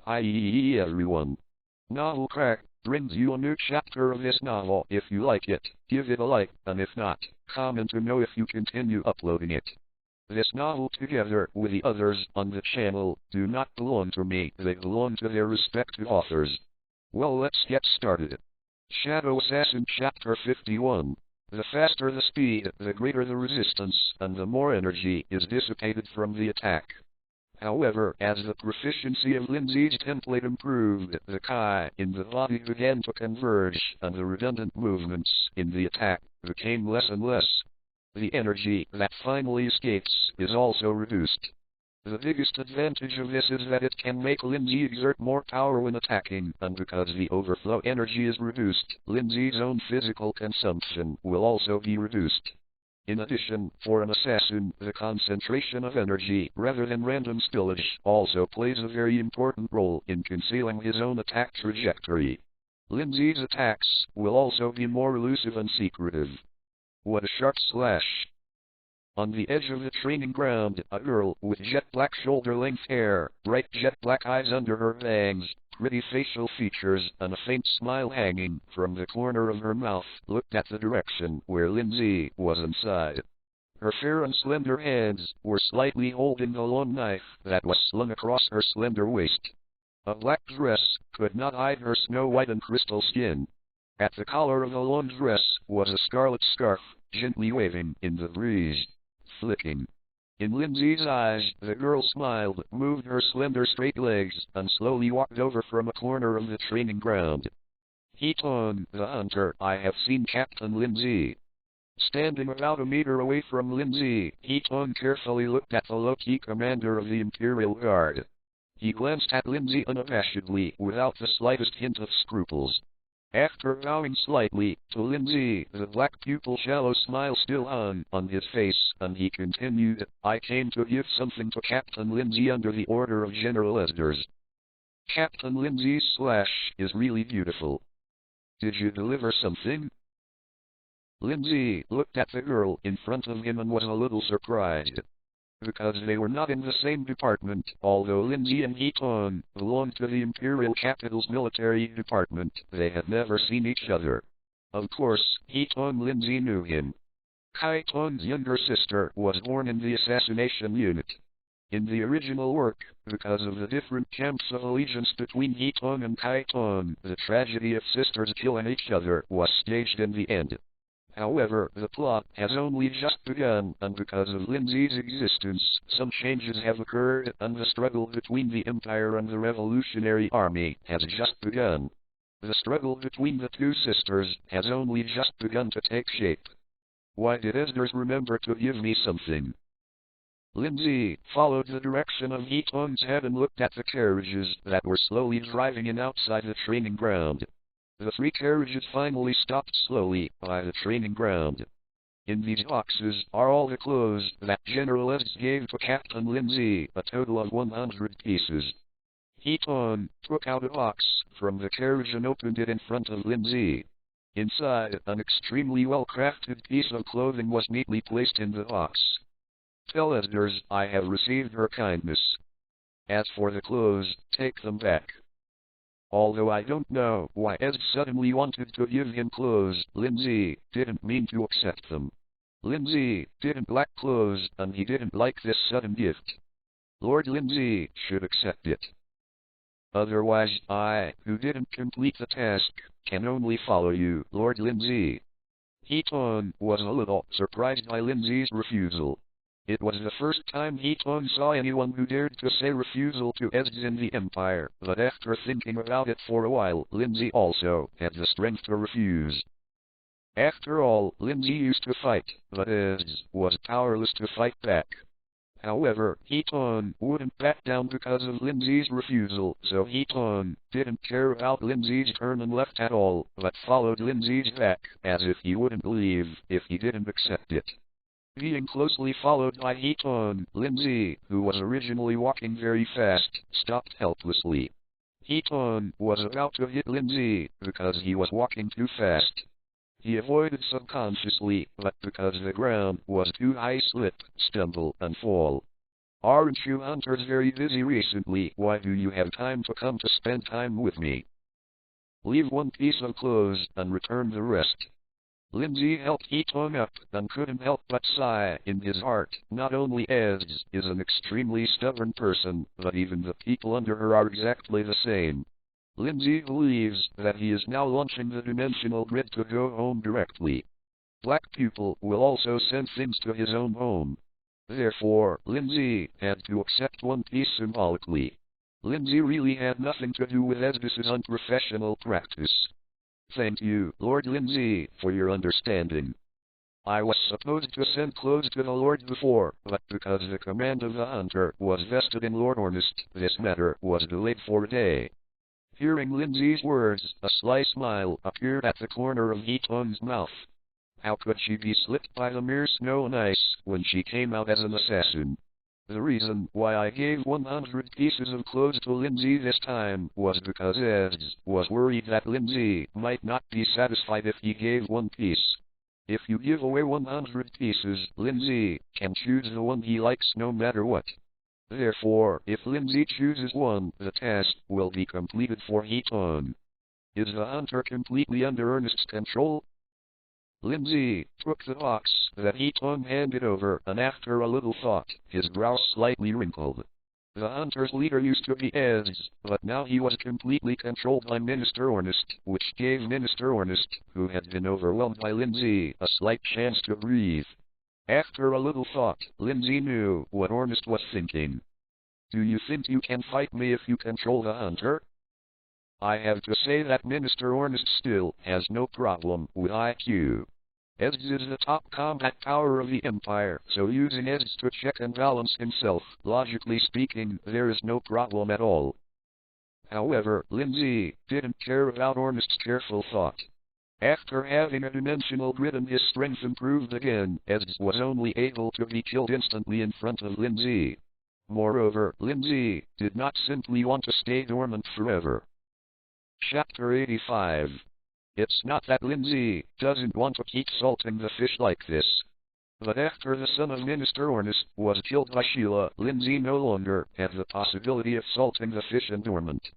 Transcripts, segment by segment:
Hi everyone. Novel Crack brings you a new chapter of this novel. If you like it, give it a like, and if not, comment to know if you continue uploading it. This novel, together with the others on the channel, do not belong to me, they belong to their respective authors. Well, let's get started. Shadow Assassin Chapter 51. The faster the speed, the greater the resistance, and the more energy is dissipated from the attack. However, as the proficiency of Lin Zhe's template improved, the Chi in the body began to converge, and the redundant movements in the attack became less and less. The energy that finally escapes is also reduced. The biggest advantage of this is that it can make Lin Zhe exert more power when attacking, and because the overflow energy is reduced, Lin Zhe's own physical consumption will also be reduced. In addition, for an assassin, the concentration of energy, rather than random spillage, also plays a very important role in concealing his own attack trajectory. Lin Zhe's attacks will also be more elusive and secretive. What a sharp slash! On the edge of the training ground, a girl with jet black shoulder-length hair, bright jet black eyes under her bangs, pretty facial features, and a faint smile hanging from the corner of her mouth, looked at the direction where Lin Zhe was inside. Her fair and slender hands were slightly holding the long knife that was slung across her slender waist. A black dress could not hide her snow-white and crystal skin. At the collar of the long dress was a scarlet scarf, gently waving in the breeze. Flicking. In Lin Zhe's eyes, the girl smiled, moved her slender straight legs, and slowly walked over from a corner of the training ground. He-Tong, the hunter, I have seen Captain Lin Zhe. Standing about a meter away from Lin Zhe, He-Tong carefully looked at the low-key commander of the Imperial Guard. He glanced at Lin Zhe unabashedly, without the slightest hint of scruples. After bowing slightly to Lin Zhe, the black pupil shallow smile still hung on his face, and he continued, I came to give something to Captain Lin Zhe under the order of General Esdras. Captain Lin Zhe's slash is really beautiful. Did you deliver something? Lin Zhe looked at the girl in front of him and was a little surprised. Because they were not in the same department, although Lin Zhe and He-Tong belonged to the Imperial Capital's military department, they had never seen each other. Of course, He-Tong Lin Zhe knew him. Kai-Tong's younger sister was born in the assassination unit. In the original work, because of the different camps of allegiance between He-Tong and Kai-Tong, the tragedy of sisters killing each other was staged in the end. However, the plot has only just begun, and because of Lin Zhe's existence, some changes have occurred, and the struggle between the Empire and the Revolutionary Army has just begun. The struggle between the two sisters has only just begun to take shape. Why did Esdras remember to give me something? Lin Zhe followed the direction of He-Tong's head and looked at the carriages that were slowly driving in outside the training ground. The three carriages finally stopped slowly by the training ground. In these boxes are all the clothes that General Esdras gave to Captain Lin Zhe, a total of 100 pieces. He-Tong took out a box from the carriage and opened it in front of Lin Zhe. Inside, an extremely well-crafted piece of clothing was neatly placed in the box. Tell Esdras I have received her kindness. As for the clothes, take them back. Although I don't know why Esdras suddenly wanted to give him clothes, Lin Zhe didn't mean to accept them. Lin Zhe didn't like clothes, and he didn't like this sudden gift. Lord Lin Zhe should accept it. Otherwise, I, who didn't complete the task, can only follow you, Lord Lin Zhe. He-Tong was a little surprised by Lin Zhe's refusal. It was the first time He-Tong saw anyone who dared to say refusal to Esdras in the Empire, but after thinking about it for a while, Lin Zhe also had the strength to refuse. After all, Lin Zhe used to fight, but Esdras was powerless to fight back. However, He-Tong wouldn't back down because of Lin Zhe's refusal, so He-Tong didn't care about Lin Zhe's turn and left at all, but followed Lin Zhe's back, as if he wouldn't leave if he didn't accept it. Being closely followed by He-Tong, Lin Zhe, who was originally walking very fast, stopped helplessly. He-Tong was about to hit Lin Zhe because he was walking too fast. He avoided subconsciously, but because the ground was too high, slip, stumble, and fall. Aren't you hunters very busy recently? Why do you have time to come to spend time with me? Leave one piece of clothes and return the rest. Lin Zhe helped Yitong up and couldn't help but sigh in his heart. Not only Ez is an extremely stubborn person, but even the people under her are exactly the same. Lin Zhe believes that he is now launching the dimensional grid to go home directly. Black people will also send things to his own home. Therefore, Lin Zhe had to accept one piece symbolically. Lin Zhe really had nothing to do with this unprofessional practice. Thank you, Lord Lin Zhe, for your understanding. I was supposed to send clothes to the Lord before, but because the command of the hunter was vested in Lord Ornest, this matter was delayed for a day. Hearing Lin Zhe's words, a sly smile appeared at the corner of Yitong's mouth. How could she be slipped by the mere snow and ice when she came out as an assassin? The reason why I gave 100 pieces of clothes to Lin Zhe this time was because Ez was worried that Lin Zhe might not be satisfied if he gave one piece. If you give away 100 pieces, Lin Zhe can choose the one he likes no matter what. Therefore, if Lin Zhe chooses one, the task will be completed for Yitong. Is the hunter completely under Ernest's control? Lin Zhe took the box that Yitong handed over, and after a little thought, his brow slightly wrinkled. The hunter's leader used to be Ez, but now he was completely controlled by Minister Ornest, which gave Minister Ornest, who had been overwhelmed by Lin Zhe, a slight chance to breathe. After a little thought, Lin Zhe knew what Ornest was thinking. Do you think you can fight me if you control the hunter? I have to say that Minister Ornest still has no problem with IQ. Ez is the top combat power of the Empire, so using Ez to check and balance himself, logically speaking, there is no problem at all. However, Lin Zhe didn't care about Ornest's careful thought. After having a dimensional grid and his strength improved again, Ez was only able to be killed instantly in front of Lin Zhe. Moreover, Lin Zhe did not simply want to stay dormant forever. Chapter 85. It's not that Lin Zhe doesn't want to keep salting the fish like this. But after the son of Minister Ornest was killed by Sheila, Lin Zhe no longer had the possibility of salting the fish in dormant.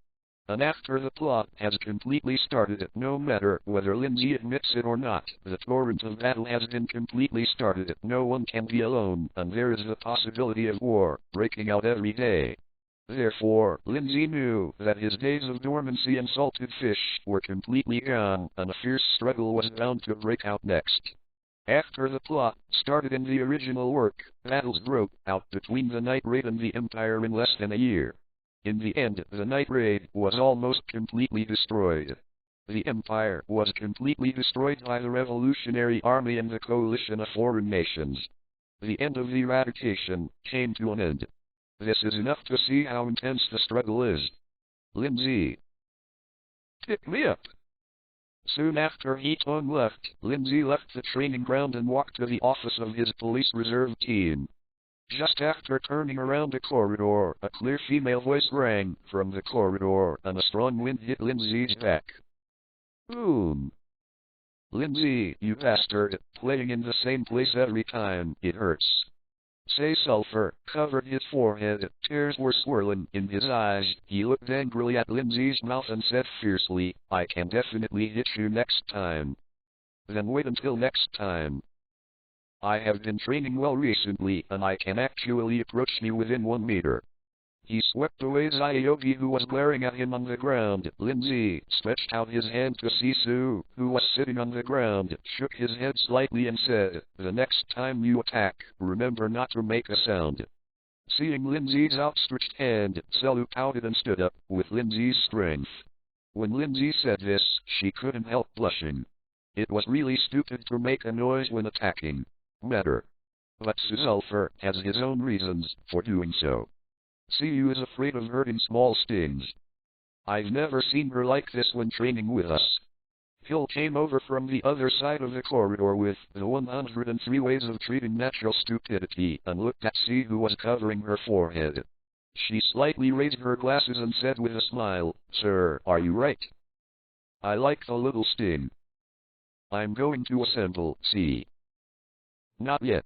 And after the plot has completely started, no matter whether Lin Zhe admits it or not, the torrent of battle has been completely started. No one can be alone, and there is the possibility of war breaking out every day. Therefore, Lin Zhe knew that his days of dormancy and salted fish were completely gone, and a fierce struggle was bound to break out next. After the plot started in the original work, battles broke out between the Night Raid and the Empire in less than a year. In the end, the Night Raid was almost completely destroyed. The Empire was completely destroyed by the Revolutionary Army and the coalition of foreign nations. The end of the eradication came to an end. This is enough to see how intense the struggle is. Lin Zhe. Pick me up. Soon after Yitong left, Lin Zhe left the training ground and walked to the office of his police reserve team. Just after turning around a corridor, a clear female voice rang from the corridor, and a strong wind hit Lin Zhe's back. Boom. Lin Zhe, you bastard, playing in the same place every time, it hurts. Say Sulfur covered his forehead, tears were swirling in his eyes. He looked angrily at Lin Zhe's mouth and said fiercely, I can definitely hit you next time. Then wait until next time. I have been training well recently, and I can actually approach you within 1 meter. He swept away Xiaobi, who was glaring at him on the ground. Lin Zhe stretched out his hand to Sisu, who was sitting on the ground, shook his head slightly and said, the next time you attack, remember not to make a sound. Seeing Lin Zhe's outstretched hand, Selu pouted and stood up, with Lin Zhe's strength. When Lin Zhe said this, she couldn't help blushing. It was really stupid to make a noise when attacking. Matter. But Sulfur has his own reasons for doing so. Siyu is afraid of hurting small stings. I've never seen her like this when training with us. Hill came over from the other side of the corridor with the 103 ways of treating natural stupidity and looked at C, who was covering her forehead. She slightly raised her glasses and said with a smile, Sir, are you right? I like the little sting. I'm going to assemble C. Not yet.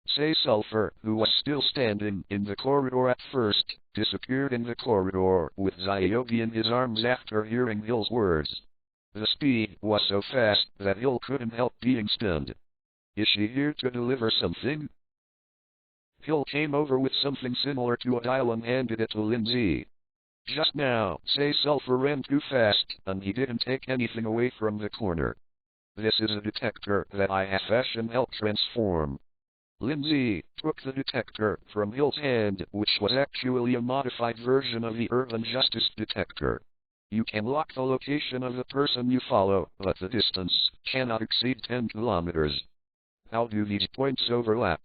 Say Sulphur, who was still standing in the corridor at first, disappeared in the corridor with Zyobie in his arms after hearing Hill's words. The speed was so fast that Hill couldn't help being stunned. Is she here to deliver something? Hill came over with something similar to a dial and handed it to Lin Zhe. Just now, Say Sulphur ran too fast, and he didn't take anything away from the corner. This is a detector that I have fashioned help transform. Lin Zhe took the detector from Hill's hand, which was actually a modified version of the urban justice detector. You can lock the location of the person you follow, but the distance cannot exceed 10 kilometers. How do these points overlap?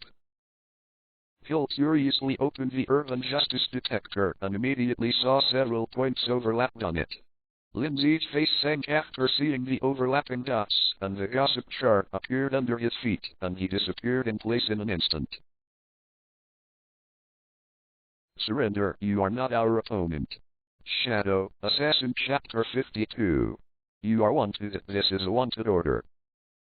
Hill curiously opened the urban justice detector and immediately saw several points overlapped on it. Lin Zhe's face sank after seeing the overlapping dots, and the gossip chart appeared under his feet, and he disappeared in place in an instant. Surrender, you are not our opponent. Shadow, Assassin Chapter 52. You are wanted, this is a wanted order.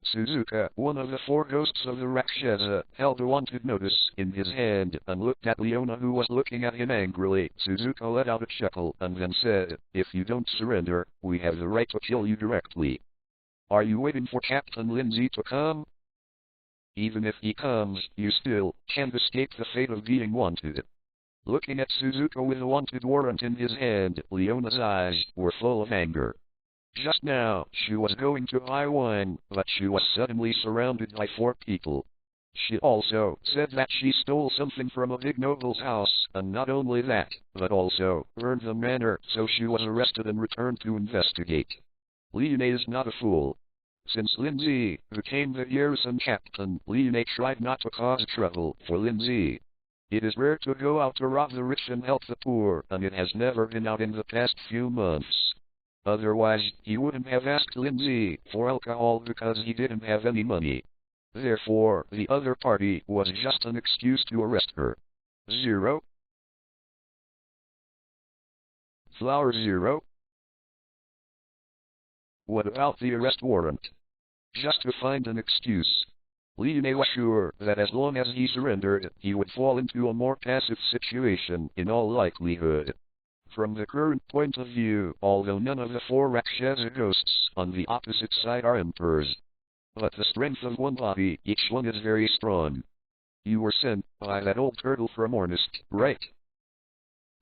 Suzuka, one of the four ghosts of the Rakshasa, held a wanted notice in his hand and looked at Leona, who was looking at him angrily. Suzuka let out a chuckle and then said, "If you don't surrender, we have the right to kill you directly. Are you waiting for Captain Lin Zhe to come? Even if he comes, you still can't escape the fate of being wanted." Looking at Suzuka with a wanted warrant in his hand, Leona's eyes were full of anger. Just now, she was going to buy wine, but she was suddenly surrounded by four people. She also said that she stole something from a big noble's house, and not only that, but also burned the manor, so she was arrested and returned to investigate. Lin is not a fool. Since Lin Zhe became the garrison captain, Lin tried not to cause trouble for Lin Zhe. It is rare to go out to rob the rich and help the poor, and it has never been out in the past few months. Otherwise, he wouldn't have asked Lin Zhe for alcohol because he didn't have any money. Therefore, the other party was just an excuse to arrest her. 0. Flower 0. What about the arrest warrant? Just to find an excuse. Lin was sure that as long as he surrendered, he would fall into a more passive situation in all likelihood. From the current point of view, although none of the four Rakshasa ghosts on the opposite side are emperors, but the strength of one body, each one is very strong. You were sent by that old turtle from Ornest, right?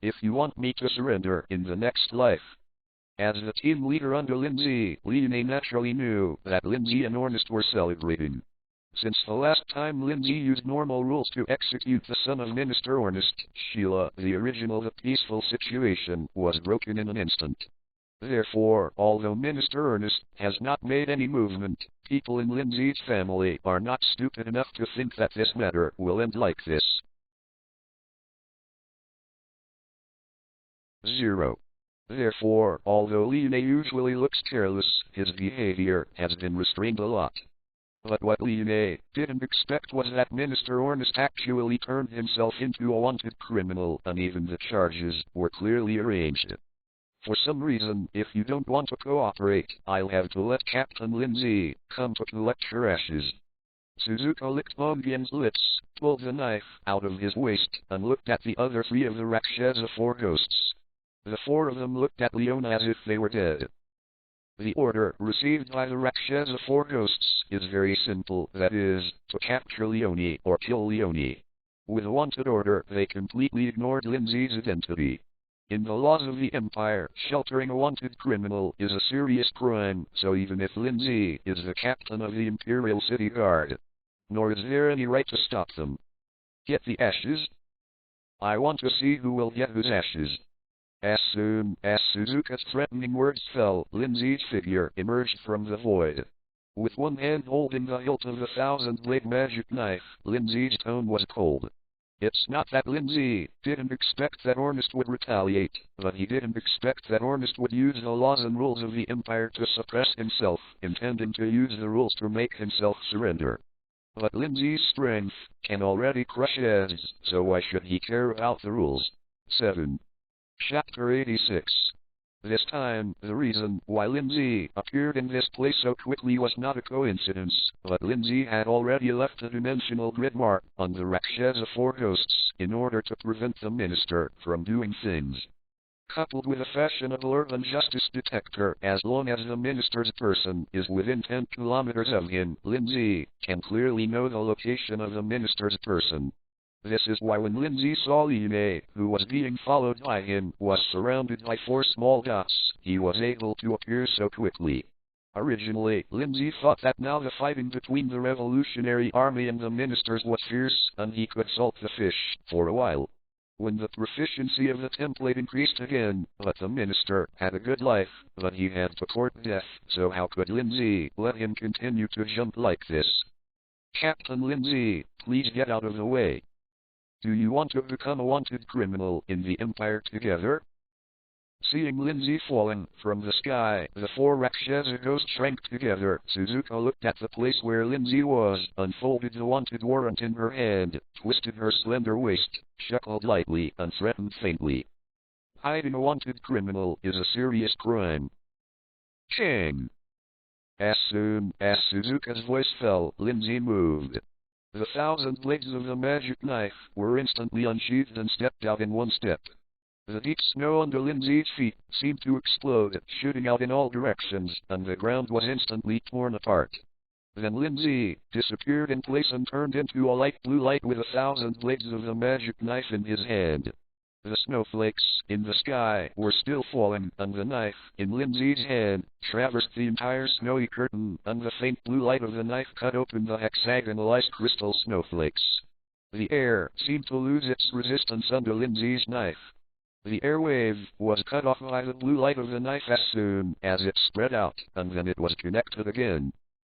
If you want me to surrender in the next life. As the team leader under Lin Zhe, Lin naturally knew that Lin Zhe and Ornest were celebrating. Since the last time Lin Zhe used normal rules to execute the son of Minister Ornest, Sheila, the original The Peaceful Situation, was broken in an instant. Therefore, although Minister Ornest has not made any movement, people in Lin Zhe's family are not stupid enough to think that this matter will end like this. 0. Therefore, although Lin usually looks careless, his behavior has been restrained a lot. But what Lin didn't expect was that Minister Ornest actually turned himself into a wanted criminal, and even the charges were clearly arranged. For some reason, if you don't want to cooperate, I'll have to let Captain Lin Zhe come to collect her ashes. Suzuka licked Bongian's lips, pulled the knife out of his waist, and looked at the other three of the Rakshasa four ghosts. The four of them looked at Leona as if they were dead. The order received by the Rakshasa four ghosts is very simple, that is, to capture Leone or kill Leone. With a wanted order, they completely ignored Lin Zhe's identity. In the laws of the Empire, sheltering a wanted criminal is a serious crime, so even if Lin Zhe is the captain of the Imperial City Guard, nor is there any right to stop them. Get the ashes? I want to see who will get whose ashes. As soon as Suzuka's threatening words fell, Lin Zhe's figure emerged from the void. With one hand holding the hilt of the thousand-blade magic knife, Lin Zhe's tone was cold. It's not that Lin Zhe didn't expect that Ornest would retaliate, but he didn't expect that Ornest would use the laws and rules of the Empire to suppress himself, intending to use the rules to make himself surrender. But Lin Zhe's strength can already crush heads, so why should he care about the rules? 7. Chapter 86. This time, the reason why Lin Zhe appeared in this place so quickly was not a coincidence, but Lin Zhe had already left a dimensional grid mark on the Rakshasa Four Ghosts in order to prevent the minister from doing things. Coupled with a fashionable urban justice detector, as long as the minister's person is within 10 kilometers of him, Lin Zhe can clearly know the location of the minister's person. This is why when Lin Zhe saw Lin, who was being followed by him, was surrounded by 4 small dots, he was able to appear so quickly. Originally, Lin Zhe thought that now the fighting between the Revolutionary Army and the ministers was fierce, and he could salt the fish for a while. When the proficiency of the template increased again, but the minister had a good life, but he had to court death, so how could Lin Zhe let him continue to jump like this? Captain Lin Zhe, please get out of the way. Do you want to become a wanted criminal in the Empire together? Seeing Lin Zhe falling from the sky, the 4 Rakshasa ghosts shrank together. Suzuka looked at the place where Lin Zhe was, unfolded the wanted warrant in her hand, twisted her slender waist, chuckled lightly, and threatened faintly. Hiding a wanted criminal is a serious crime. Chang! As soon as Suzuka's voice fell, Lin Zhe moved. The 1,000 blades of the magic knife were instantly unsheathed and stepped out in one step. The deep snow under Lin Zhe's feet seemed to explode, shooting out in all directions, and the ground was instantly torn apart. Then Lin Zhe disappeared in place and turned into a light blue light with 1,000 blades of the magic knife in his hand. The snowflakes in the sky were still falling, and the knife in Lin Zhe's hand traversed the entire snowy curtain, and the faint blue light of the knife cut open the hexagonal ice crystal snowflakes. The air seemed to lose its resistance under Lin Zhe's knife. The airwave was cut off by the blue light of the knife as soon as it spread out, and then it was connected again.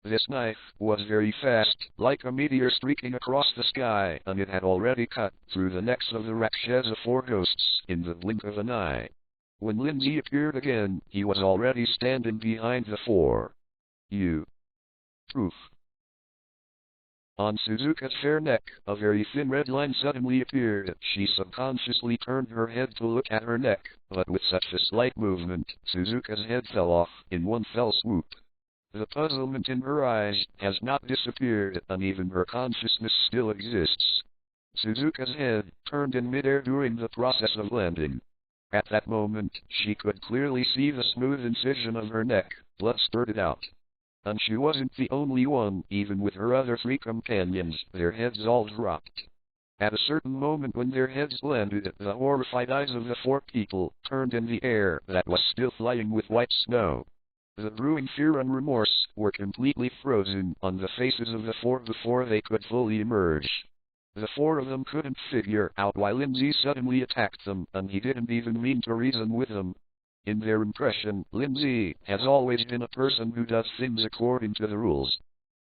This knife was very fast, like a meteor streaking across the sky, and it had already cut through the necks of the Rakshasa Four Ghosts in the blink of an eye. When Lin Zhe appeared again, he was already standing behind the 4. Proof. On Suzuka's fair neck, a very thin red line suddenly appeared. She subconsciously turned her head to look at her neck, but with such a slight movement, Suzuka's head fell off in one fell swoop. The puzzlement in her eyes has not disappeared, and even her consciousness still exists. Suzuka's head turned in midair during the process of landing. At that moment, she could clearly see the smooth incision of her neck. Blood spurted out. And she wasn't the only one. Even with her other 3 companions, their heads all dropped. At a certain moment when their heads landed, the horrified eyes of the 4 people turned in the air that was still flying with white snow. The brewing fear and remorse were completely frozen on the faces of the 4 before they could fully emerge. The 4 of them couldn't figure out why Lin Zhe suddenly attacked them, and he didn't even mean to reason with them. In their impression, Lin Zhe has always been a person who does things according to the rules.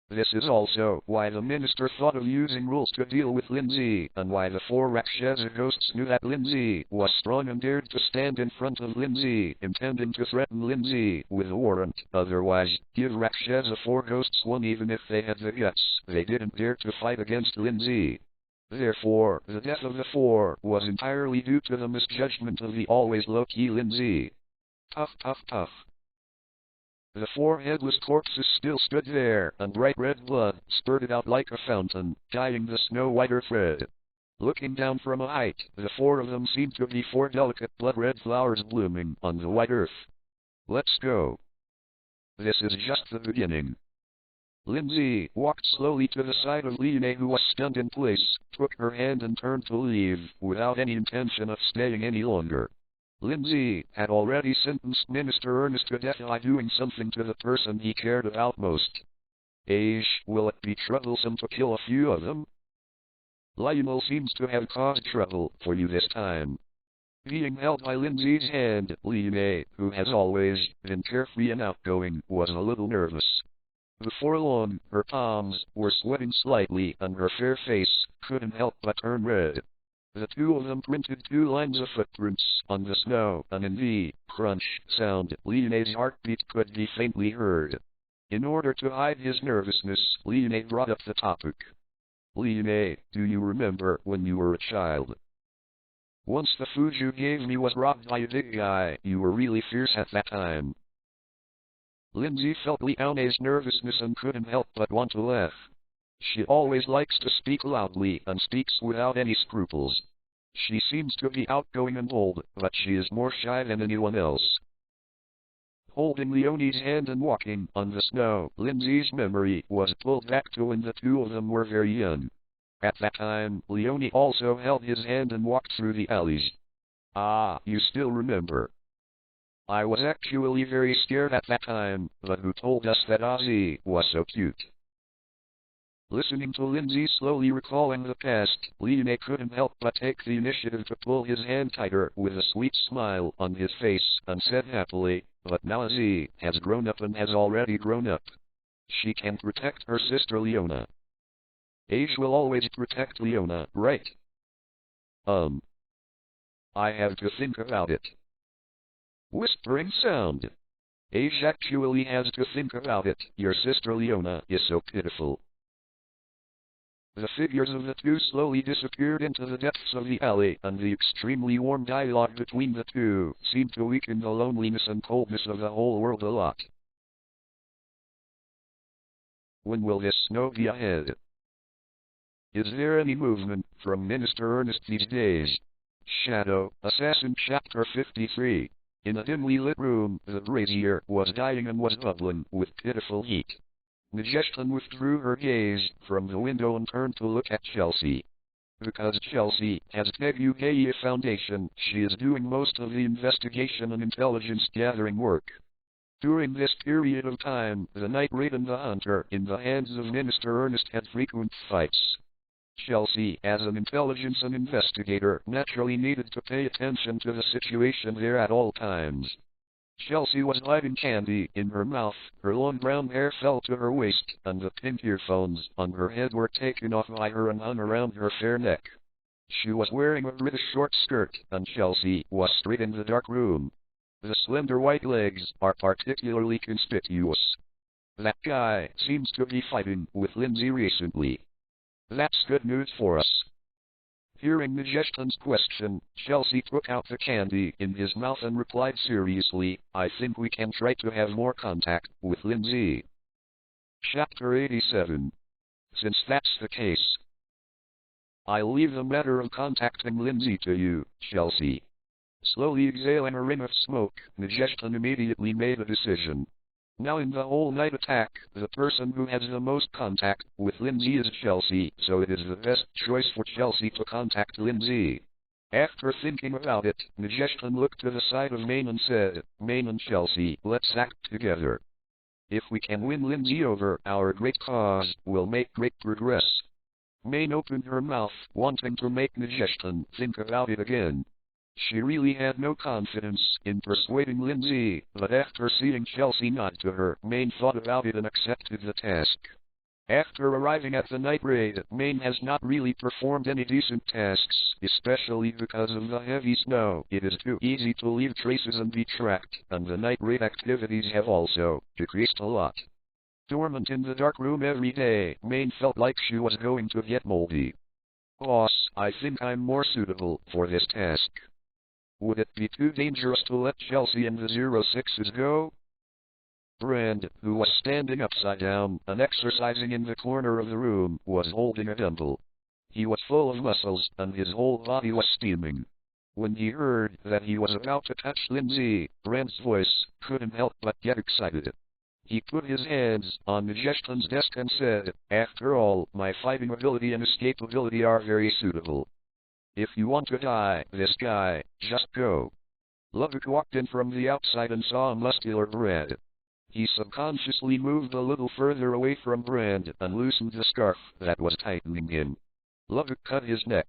This is also why the minister thought of using rules to deal with Lin Zhe, and why the 4 Rakshasa ghosts knew that Lin Zhe was strong and dared to stand in front of Lin Zhe, intending to threaten Lin Zhe with a warrant. Otherwise, give Rakshasa 4 ghosts one even if they had the guts. They didn't dare to fight against Lin Zhe. Therefore, the death of the 4 was entirely due to the misjudgment of the always low-key Lin Zhe. Puff puff puff. The 4 headless corpses still stood there, and bright red blood spurted out like a fountain, dyeing the snow whiter thread. Looking down from a height, the 4 of them seemed to be 4 delicate blood-red flowers blooming on the white earth. Let's go. This is just the beginning. Lin Zhe walked slowly to the side of Lin, who was stunned in place, took her hand and turned to leave, without any intention of staying any longer. Lin Zhe had already sentenced Minister Ernest to death by doing something to the person he cared about most. Will it be troublesome to kill a few of them? Lionel seems to have caused trouble for you this time. Being held by Lin Zhe's hand, Lin, who has always been carefree and outgoing, was a little nervous. Before long, her palms were sweating slightly, and her fair face couldn't help but turn red. The 2 of them printed 2 lines of footprints on the snow, and in the crunch sound, Lin's heartbeat could be faintly heard. In order to hide his nervousness, Lin brought up the topic. Lin, do you remember when you were a child? Once the food you gave me was robbed by a big guy, you were really fierce at that time. Lin Zhe felt Liaone's nervousness and couldn't help but want to laugh. She always likes to speak loudly and speaks without any scruples. She seems to be outgoing and bold, but she is more shy than anyone else. Holding Leonie's hand and walking on the snow, Lin Zhe's memory was pulled back to when the two of them were very young. At that time, Leonie also held his hand and walked through the alleys. Ah, you still remember. I was actually very scared at that time, but who told us that Ozzy was so cute? Listening to Lin Zhe slowly recalling the past, Liane couldn't help but take the initiative to pull his hand tighter with a sweet smile on his face and said happily, but now Ozzy has grown up and has already grown up. She can protect her sister Leona. Age will always protect Leona, right? I have to think about it. Whispering sound. Age actually has to think about it. Your sister Leona is so pitiful. The figures of the two slowly disappeared into the depths of the alley, and the extremely warm dialogue between the two seemed to weaken the loneliness and coldness of the whole world a lot. When will this snow be ahead? Is there any movement from Minister Ernest these days? Shadow Assassin Chapter 53. In a dimly lit room, the brazier was dying and was bubbling with pitiful heat. Majestan withdrew her gaze from the window and turned to look at Chelsea. Because Chelsea has Tegukea Foundation, she is doing most of the investigation and intelligence gathering work. During this period of time, the Night Raid and the Hunter in the hands of Minister Ernest had frequent fights. Chelsea, as an intelligence and investigator, naturally needed to pay attention to the situation there at all times. Chelsea was hiding candy in her mouth, her long brown hair fell to her waist, and the pink earphones on her head were taken off by her and hung around her fair neck. She was wearing a British short skirt, and Chelsea was straight in the dark room. The slender white legs are particularly conspicuous. That guy seems to be fighting with Lin Zhe recently. That's good news for us. Hearing Majestan's question, Chelsea took out the candy in his mouth and replied seriously, I think we can try to have more contact with Lin Zhe. Chapter 87. Since that's the case, I'll leave the matter of contacting Lin Zhe to you, Chelsea. Slowly exhaling a ring of smoke, Majestan immediately made a decision. Now in the whole night attack, the person who has the most contact with Lin Zhe is Chelsea, so it is the best choice for Chelsea to contact Lin Zhe. After thinking about it, Majestan looked to the side of Maine and said, Maine and Chelsea, let's act together. If we can win Lin Zhe over, our great cause will make great progress. Maine opened her mouth, wanting to make Majestan think about it again. She really had no confidence in persuading Lin Zhe, but after seeing Chelsea nod to her, Maine thought about it and accepted the task. After arriving at the night raid, Maine has not really performed any decent tasks, especially because of the heavy snow. It is too easy to leave traces and be tracked, and the night raid activities have also decreased a lot. Dormant in the dark room every day, Maine felt like she was going to get moldy. Boss, I think I'm more suitable for this task. Would it be too dangerous to let Chelsea and the 06s go? Brand, who was standing upside down and exercising in the corner of the room, was holding a dumbbell. He was full of muscles, and his whole body was steaming. When he heard that he was about to touch Lin Zhe, Brand's voice couldn't help but get excited. He put his hands on Majestan's desk and said, after all, my fighting ability and escapability are very suitable. If you want to die, this guy, just go. Lubbock walked in from the outside and saw a muscular Brand. He subconsciously moved a little further away from Brand and loosened the scarf that was tightening him. Lubbock cut his neck.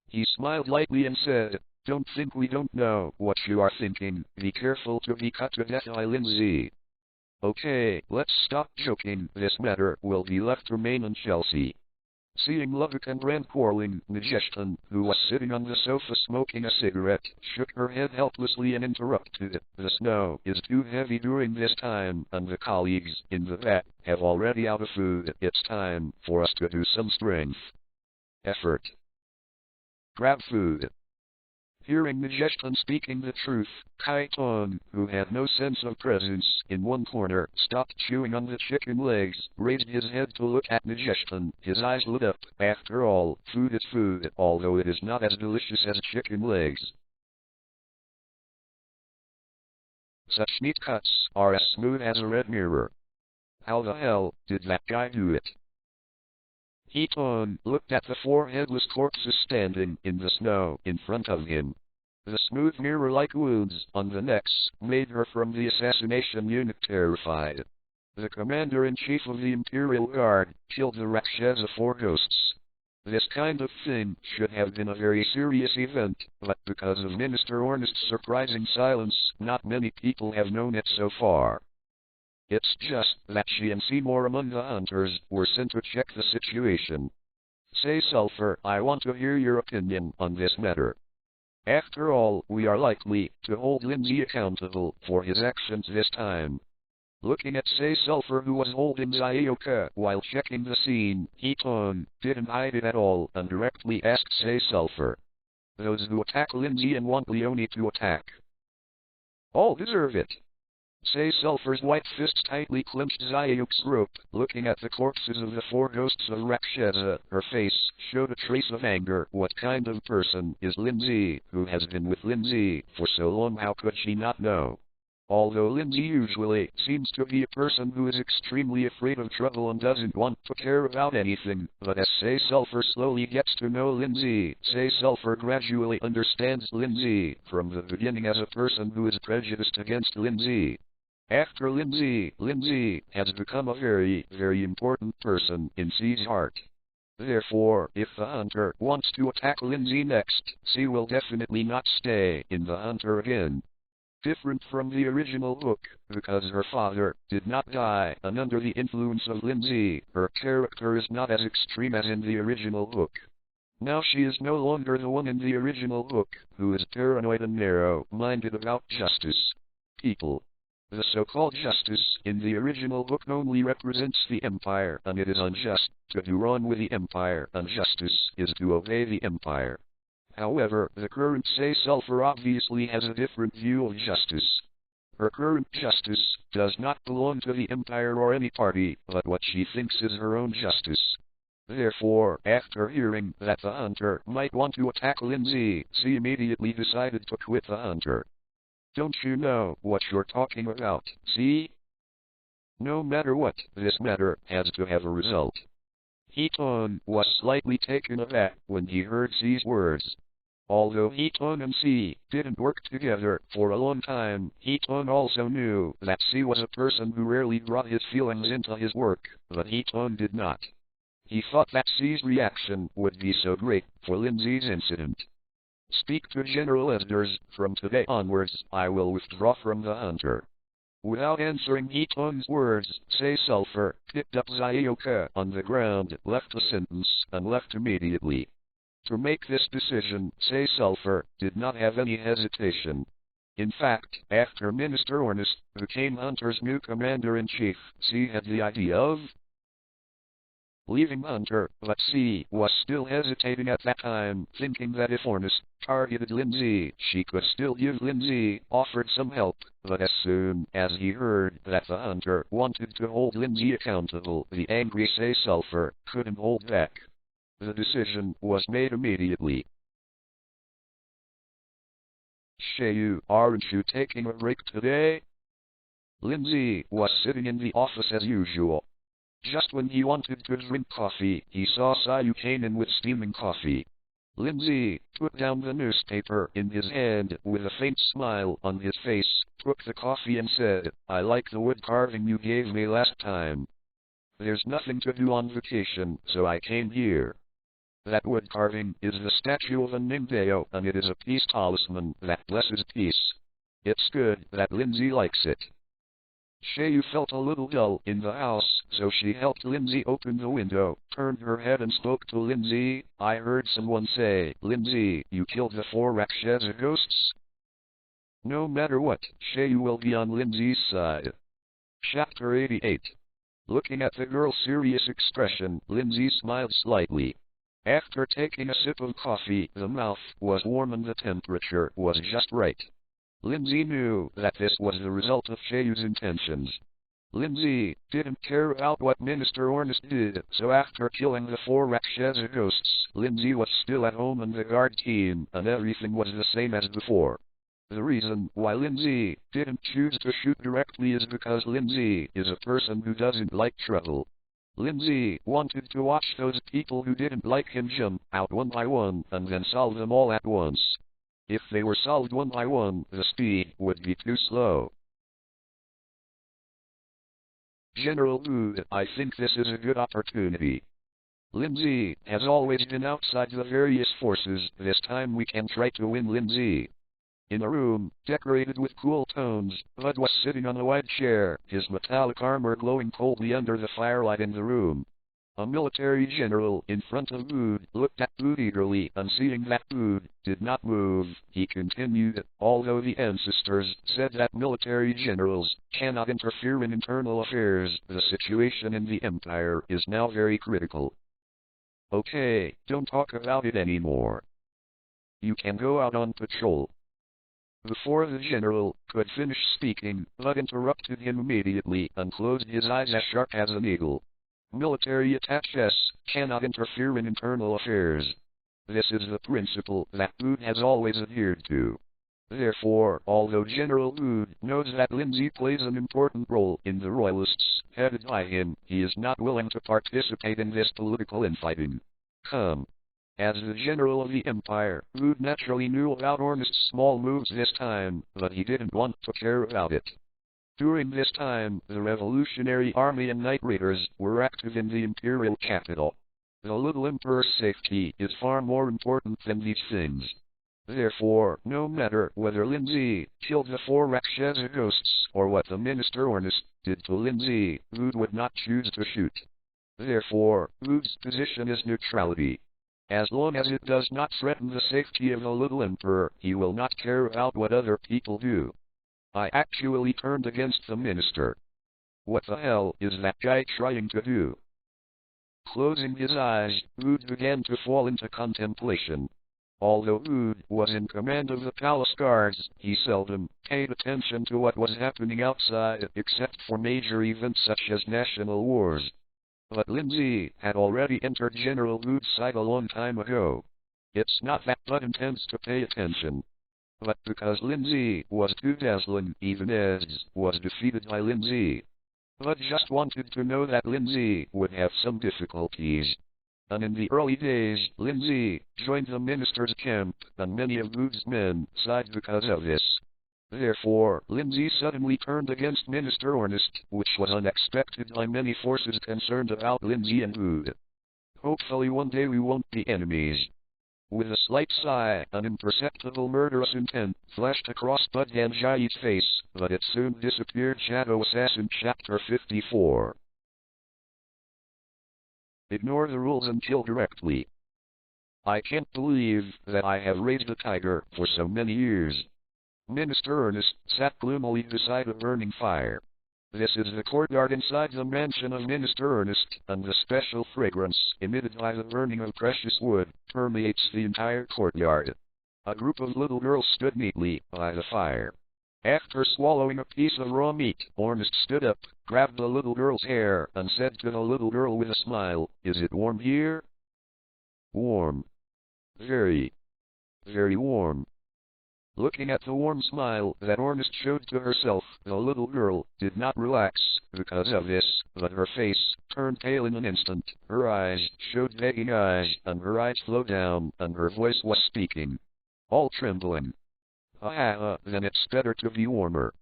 He smiled lightly and said, don't think we don't know what you are thinking. Be careful to be cut to death by Lin Zhe. Okay, let's stop joking. This matter will be left to Maine and Chelsea. Seeing Lubbock and Brand quarreling, Majestan, who was sitting on the sofa smoking a cigarette, shook her head helplessly and interrupted. The snow is too heavy during this time, and the colleagues in the vat have already out of food. It's time for us to do some strength effort. Grab food. Hearing Majestan speaking the truth, Kaiton, who had no sense of presence in one corner, stopped chewing on the chicken legs, raised his head to look at Majestan. His eyes lit up. After all, food is food, although it is not as delicious as chicken legs. Such meat cuts are as smooth as a red mirror. How the hell did that guy do it? Hiton looked at the four headless corpses standing in the snow in front of him. The smooth mirror-like wounds on the necks made her from the assassination unit terrified. The commander-in-chief of the Imperial Guard killed the Rakshasa four ghosts. This kind of thing should have been a very serious event, but because of Minister Ornest's surprising silence, not many people have known it so far. It's just that she and Seymour among the hunters were sent to check the situation. Say, Sulphur, I want to hear your opinion on this matter. After all, we are likely to hold Lin Zhe accountable for his actions this time. Looking at Say Sulphur, who was holding Zayuka while checking the scene, Hiton didn't hide it at all and directly asked Say Sulphur. Those who attack Lin Zhe and want Leonie to attack all deserve it. Say Sulphur's white fists tightly clenched Zayuka's rope. Looking at the corpses of the four ghosts of Rakshasa, her face showed a trace of anger. What kind of person is Lin Zhe, who has been with Lin Zhe for so long? How could she not know? Although Lin Zhe usually seems to be a person who is extremely afraid of trouble and doesn't want to care about anything, but as Say Sulphur slowly gets to know Lin Zhe, Say Sulphur gradually understands Lin Zhe from the beginning as a person who is prejudiced against Lin Zhe. After Lin Zhe has become a very, very important person in C's heart. Therefore, if the hunter wants to attack Lin Zhe next, C will definitely not stay in the hunter again. Different from the original book, because her father did not die, and under the influence of Lin Zhe, her character is not as extreme as in the original book. Now she is no longer the one in the original book, who is paranoid and narrow-minded about justice. People. The so-called justice in the original book only represents the Empire, and it is unjust to do wrong with the Empire, and justice is to obey the Empire. However, the current Say Sulphur obviously has a different view of justice. Her current justice does not belong to the Empire or any party, but what she thinks is her own justice. Therefore, after hearing that the hunter might want to attack Lin Zhe, she immediately decided to quit the hunter. Don't you know what you're talking about, see? No matter what, this matter has to have a result. Hiton was slightly taken aback when he heard C's words. Although Hiton and C didn't work together for a long time, Hiton also knew that C was a person who rarely brought his feelings into his work, but Hiton did not. He thought that C's reaction would be so great for Lin Zhe's incident. Speak to General Esdras. From today onwards, I will withdraw from the hunter. Without answering Hiton's words, Say Sulphur picked up Zayuka on the ground, left the sentence, and left immediately. To make this decision, Say Sulphur did not have any hesitation. In fact, after Minister Ornest became Hunter's new commander-in-chief, C had the idea of leaving Hunter, but C was still hesitating at that time, thinking that if Ornest targeted Lin Zhe, she could still give Lin Zhe offered some help, but as soon as he heard that the hunter wanted to hold Lin Zhe accountable, the angry Say Sulphur couldn't hold back. The decision was made immediately. Shayu, aren't you taking a break today? Lin Zhe was sitting in the office as usual. Just when he wanted to drink coffee, he saw Sayu came in with steaming coffee. Lin Zhe put down the newspaper in his hand with a faint smile on his face, took the coffee and said, I like the wood carving you gave me last time. There's nothing to do on vacation, so I came here. That wood carving is the statue of a Ningdeo, and it is a peace talisman that blesses peace. It's good that Lin Zhe likes it. Shayu felt a little dull in the house, so she helped Lin Zhe open the window, turned her head and spoke to Lin Zhe. I heard someone say, Lin Zhe, you killed the 4 Rakshasa ghosts? No matter what, Shayu will be on Lin Zhe's side. Chapter 88. Looking at the girl's serious expression, Lin Zhe smiled slightly. After taking a sip of coffee, the mouth was warm and the temperature was just right. Lin Zhe knew that this was the result of Shayu's intentions. Lin Zhe didn't care about what Minister Ornest did, so after killing the 4 Rakshasa ghosts, Lin Zhe was still at home and the guard team, and everything was the same as before. The reason why Lin Zhe didn't choose to shoot directly is because Lin Zhe is a person who doesn't like trouble. Lin Zhe wanted to watch those people who didn't like him jump out one by one and then solve them all at once. If they were solved one by one, the speed would be too slow. General Wu, I think this is a good opportunity. Lin Zhe has always been outside the various forces. This time we can try to win Lin Zhe. In a room decorated with cool tones, Bud was sitting on a wide chair, his metallic armor glowing coldly under the firelight in the room. A military general in front of Bud looked at Bud eagerly, and seeing that Bud did not move, he continued, although the ancestors said that military generals cannot interfere in internal affairs, the situation in the Empire is now very critical. Okay, don't talk about it anymore. You can go out on patrol. Before the general could finish speaking, Bud interrupted him immediately and closed his eyes as sharp as an eagle. Military attaches cannot interfere in internal affairs. This is the principle that Bud has always adhered to. Therefore, although General Bud knows that Lin Zhe plays an important role in the royalists headed by him, he is not willing to participate in this political infighting. Come. As the general of the empire, Bud naturally knew about Ornest's small moves this time, but he didn't want to care about it. During this time, the Revolutionary Army and Night Raiders were active in the imperial capital. The little emperor's safety is far more important than these things. Therefore, no matter whether Lin Zhe killed the 4 Rakshasa ghosts or what the Minister Ornest did to Lin Zhe, Bud would not choose to shoot. Therefore, Bud's position is neutrality. As long as it does not threaten the safety of the little emperor, he will not care about what other people do. I actually turned against the minister. What the hell is that guy trying to do? Closing his eyes, Bud began to fall into contemplation. Although Bud was in command of the palace guards, he seldom paid attention to what was happening outside except for major events such as national wars. But Lin Zhe had already entered General Bud's side a long time ago. It's not that Bud intends to pay attention, but because Lin Zhe was too dazzling, even as was defeated by Lin Zhe. Bud just wanted to know that Lin Zhe would have some difficulties. And in the early days, Lin Zhe joined the minister's camp, and many of Bud's men sighed because of this. Therefore, Lin Zhe suddenly turned against Minister Ornest, which was unexpected by many forces concerned about Lin Zhe and Bud. Hopefully one day we won't be enemies. With a slight sigh, an imperceptible murderous intent flashed across Bud Danjai's face, but it soon disappeared. Shadow Assassin Chapter 54. Ignore the rules and kill directly. I can't believe that I have raised a tiger for so many years. Minister Ernest sat gloomily beside a burning fire. This is the courtyard inside the mansion of Minister Ernest, and the special fragrance emitted by the burning of precious wood permeates the entire courtyard. A group of little girls stood neatly by the fire. After swallowing a piece of raw meat, Ernest stood up, grabbed the little girl's hair, and said to the little girl with a smile, "Is it warm here?" "Warm. Very, very warm." Looking at the warm smile that Ernest showed to herself, the little girl did not relax because of this, but her face turned pale in an instant, her eyes showed begging eyes, and her eyes flowed down, and her voice was speaking, all trembling. Then it's better to be warmer."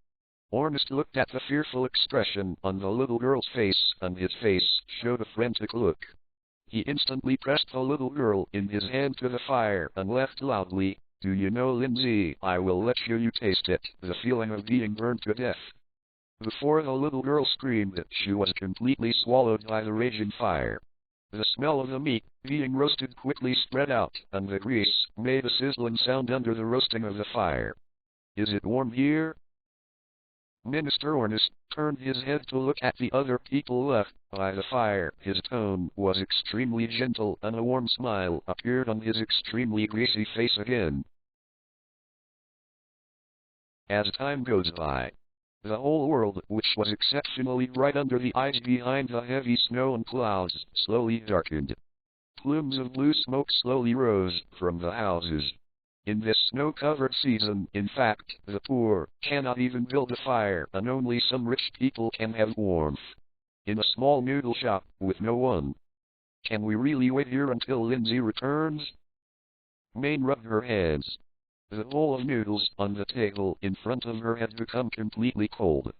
Ernest looked at the fearful expression on the little girl's face, and his face showed a frantic look. He instantly pressed the little girl in his hand to the fire and laughed loudly. "Do you know, Lin Zhe, I will let you taste it, the feeling of being burned to death." Before the little girl screamed, she was completely swallowed by the raging fire. The smell of the meat being roasted quickly spread out, and the grease made a sizzling sound under the roasting of the fire. "Is it warm here?" Minister Ornest turned his head to look at the other people left by the fire. His tone was extremely gentle, and a warm smile appeared on his extremely greasy face again. As time goes by, the whole world, which was exceptionally bright under the eyes behind the heavy snow and clouds, slowly darkened. Plumes of blue smoke slowly rose from the houses. In this snow-covered season, in fact, the poor cannot even build a fire, and only some rich people can have warmth. In a small noodle shop, with no one. Can we really wait here until Lin Zhe returns? Mane rubbed her hands. The bowl of noodles on the table in front of her had become completely cold.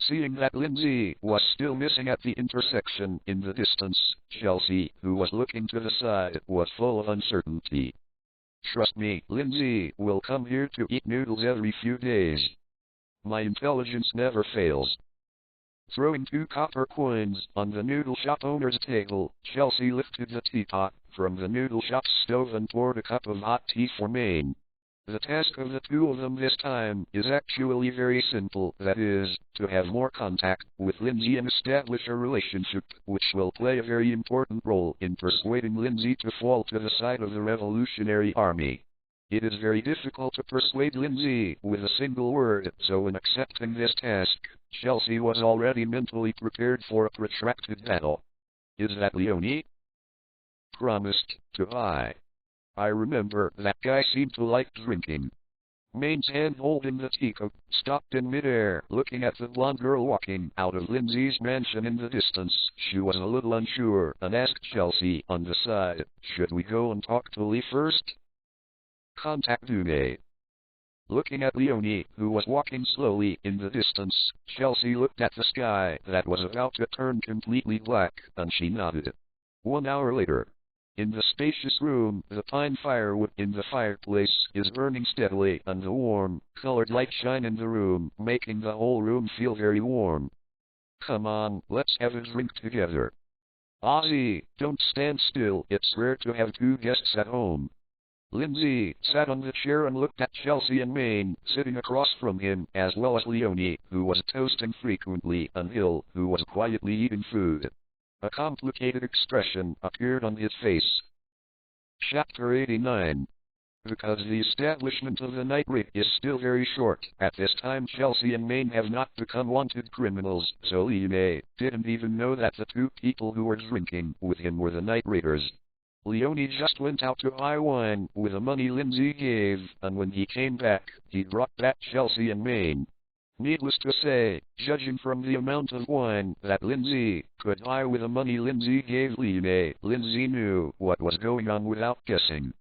Seeing that Lin Zhe was still missing at the intersection in the distance, Chelsea, who was looking to the side, was full of uncertainty. Trust me, Lin Zhe will come here to eat noodles every few days. My intelligence never fails. Throwing 2 copper coins on the noodle shop owner's table, Chelsea lifted the teapot from the noodle shop's stove and poured a cup of hot tea for Mane. The task of the two of them this time is actually very simple, that is, to have more contact with Lin Zhe and establish a relationship which will play a very important role in persuading Lin Zhe to fall to the side of the Revolutionary Army. It is very difficult to persuade Lin Zhe with a single word, so in accepting this task, Chelsea was already mentally prepared for a protracted battle. Is that Leonie? Promised to buy. I remember that guy seemed to like drinking. Mane's hand holding the teacup stopped in midair, looking at the blonde girl walking out of Lin Zhe's mansion in the distance. She was a little unsure and asked Chelsea on the side, should we go and talk to Lee first? Contact Dune. Looking at Leonie, who was walking slowly in the distance, Chelsea looked at the sky that was about to turn completely black, and she nodded. 1 hour later. In the spacious room, the pine firewood in the fireplace is burning steadily, and the warm, colored light shine in the room, making the whole room feel very warm. Come on, let's have a drink together. Ozzy, don't stand still, it's rare to have 2 guests at home. Lin Zhe sat on the chair and looked at Chelsea and Mane, sitting across from him, as well as Leonie, who was toasting frequently, and Hill, who was quietly eating food. A complicated expression appeared on his face. Chapter 89. Because the establishment of the night raid is still very short, at this time Chelsea and Mane have not become wanted criminals, so Leonie didn't even know that the 2 people who were drinking with him were the night raiders. Leonie just went out to buy wine with the money Lin Zhe gave, and when he came back, he brought back Chelsea and Mane. Needless to say, judging from the amount of wine that Lin Zhe could buy with the money Lin Zhe gave Leonie, Lin Zhe knew what was going on without guessing.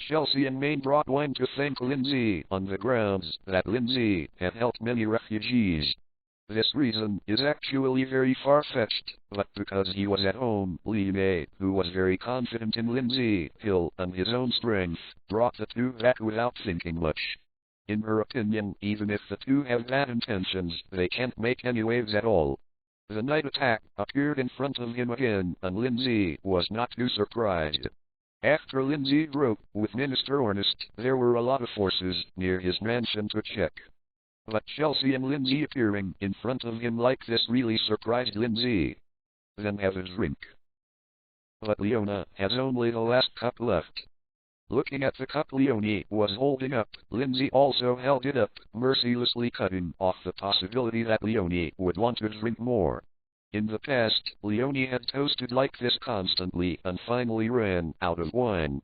Chelsea and Mane brought wine to thank Lin Zhe on the grounds that Lin Zhe had helped many refugees. This reason is actually very far-fetched, but because he was at home, Leonie, who was very confident in Lin Zhe, Hill, and his own strength, brought the 2 back without thinking much. In her opinion, even if the 2 have bad intentions, they can't make any waves at all. The night attack appeared in front of him again, and Lin Zhe was not too surprised. After Lin Zhe broke with Minister Ornest, there were a lot of forces near his mansion to check. But Chelsea and Lin Zhe appearing in front of him like this really surprised Lin Zhe. Then have a drink. But Leona has only the last cup left. Looking at the cup Leonie was holding up, Lin Zhe also held it up, mercilessly cutting off the possibility that Leonie would want to drink more. In the past, Leonie had toasted like this constantly and finally ran out of wine.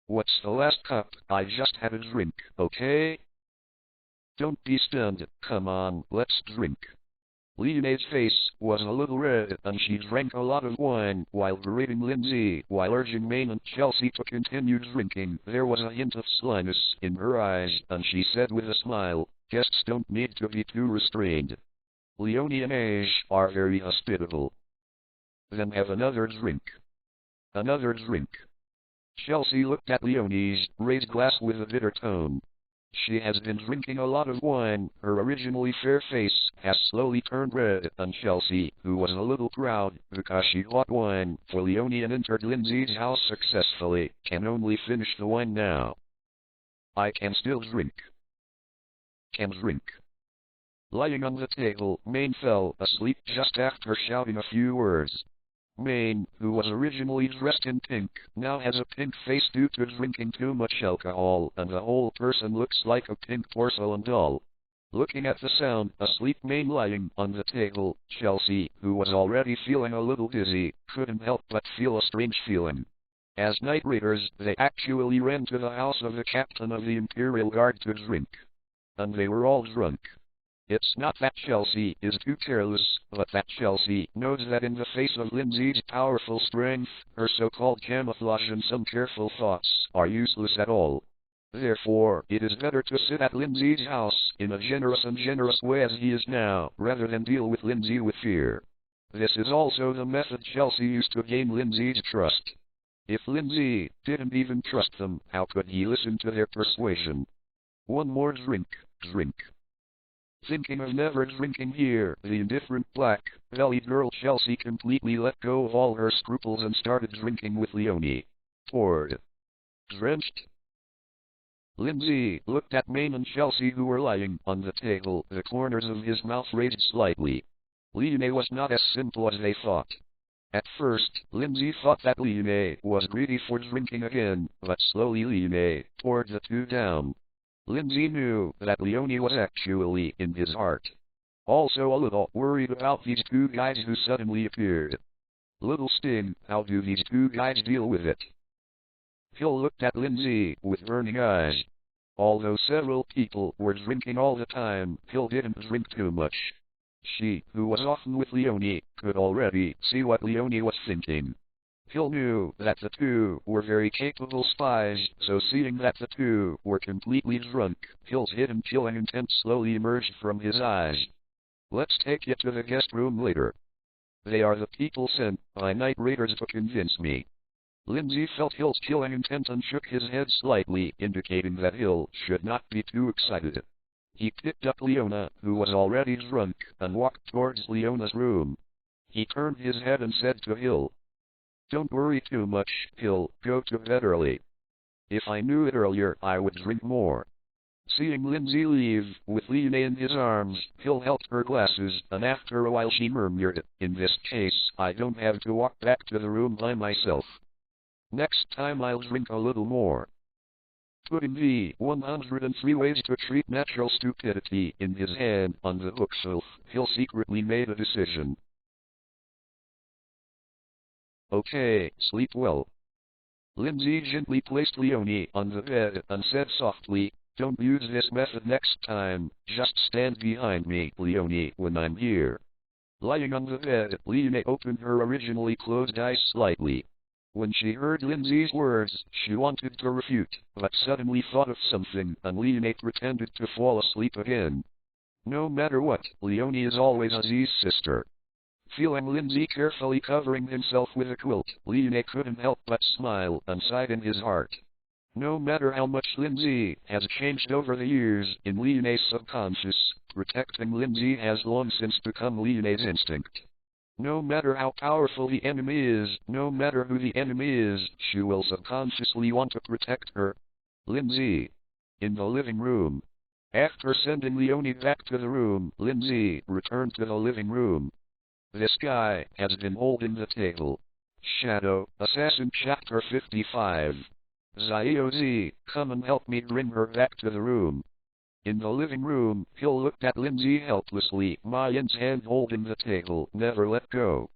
What's the last cup? I just had a drink, okay? Don't be stunned, come on, let's drink. Leonie's face was a little red, and she drank a lot of wine while berating Lin Zhe, while urging Mane and Chelsea to continue drinking. There was a hint of slyness in her eyes, and she said with a smile, guests don't need to be too restrained. Leonie and Age are very hospitable. Then have another drink. Another drink. Chelsea looked at Leonie's raised glass with a bitter tone. She has been drinking a lot of wine, her originally fair face has slowly turned red, and Chelsea, who was a little proud because she bought wine for Leonie and entered Lin Zhe's house successfully, can only finish the wine now. I can still drink. Can drink. Lying on the table, Maine fell asleep just after shouting a few words. Maine, who was originally dressed in pink, now has a pink face due to drinking too much alcohol, and the whole person looks like a pink porcelain doll. Looking at the sound asleep Maine lying on the table, Chelsea, who was already feeling a little dizzy, couldn't help but feel a strange feeling. As night raiders, they actually ran to the house of the captain of the Imperial Guard to drink. And they were all drunk. It's not that Chelsea is too careless, but that Chelsea knows that in the face of Lin Zhe's powerful strength, her so-called camouflage and some careful thoughts are useless at all. Therefore, it is better to sit at Lin Zhe's house in a generous way as he is now, rather than deal with Lin Zhe with fear. This is also the method Chelsea used to gain Lin Zhe's trust. If Lin Zhe didn't even trust them, how could he listen to their persuasion? One more drink. Thinking of never drinking here, the indifferent black-bellied girl Chelsea completely let go of all her scruples and started drinking with Leonie. Poured. Drenched. Lin Zhe looked at Maine and Chelsea who were lying on the table, the corners of his mouth raised slightly. Leonie was not as simple as they thought. At first, Lin Zhe thought that Leonie was greedy for drinking again, but slowly Leonie poured the two down. Lin Zhe knew that Leonie was actually in his heart. Also a little worried about these two guys who suddenly appeared. Little sting, how do these two guys deal with it? Hill looked at Lin Zhe with burning eyes. Although several people were drinking all the time, Hill didn't drink too much. She, who was often with Leonie, could already see what Leonie was thinking. Hill knew that the two were very capable spies, so seeing that the two were completely drunk, Hill's hidden killing intent slowly emerged from his eyes. Let's take you to the guest room later. They are the people sent by night raiders to convince me. Lin Zhe felt Hill's killing intent and shook his head slightly, indicating that Hill should not be too excited. He picked up Leona, who was already drunk, and walked towards Leona's room. He turned his head and said to Hill, "Don't worry too much, Hill, go to bed early. If I knew it earlier, I would drink more." Seeing Lin Zhe leave, with Leonie in his arms, Hill helped her glasses, and after a while she murmured, "In this case, I don't have to walk back to the room by myself. Next time I'll drink a little more." Putting the 103 Ways to Treat Natural Stupidity in his hand on the bookshelf, Hill secretly made a decision. "Okay, sleep well." Lin Zhe gently placed Leonie on the bed and said softly, "Don't use this method next time, just stand behind me, Leonie, when I'm here." Lying on the bed, Leonie opened her originally closed eyes slightly. When she heard Lin Zhe's words, she wanted to refute, but suddenly thought of something, and Leonie pretended to fall asleep again. No matter what, Leonie is always Aziz's sister. Feeling Lin Zhe carefully covering himself with a quilt, Leonie couldn't help but smile and sighed in his heart. No matter how much Lin Zhe has changed over the years, in Leonie's subconscious, protecting Lin Zhe has long since become Leonie's instinct. No matter how powerful the enemy is, no matter who the enemy is, she will subconsciously want to protect her. Lin Zhe. In the living room. After sending Leonie back to the room, Lin Zhe returned to the living room. This guy has been holding the table. Shadow Assassin Chapter 55. Zhe, come and help me bring her back to the room. In the living room, Hill looked at Lin Zhe helplessly. Mayan's hand holding the table never let go.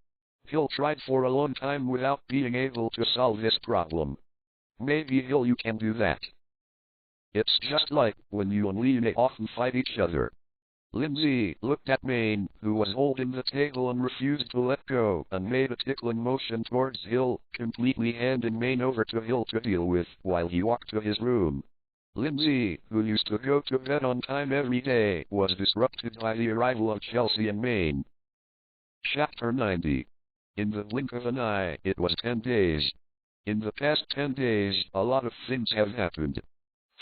Hill tried for a long time without being able to solve this problem. Maybe Hill, you can do that. It's just like when you and Leonie often fight each other. Lin Zhe looked at Maine, who was holding the table and refused to let go, and made a tickling motion towards Hill, completely handing Maine over to Hill to deal with, while he walked to his room. Lin Zhe, who used to go to bed on time every day, was disrupted by the arrival of Chelsea and Maine. Chapter 90. In the blink of an eye, it was 10 days. In the past 10 days, a lot of things have happened.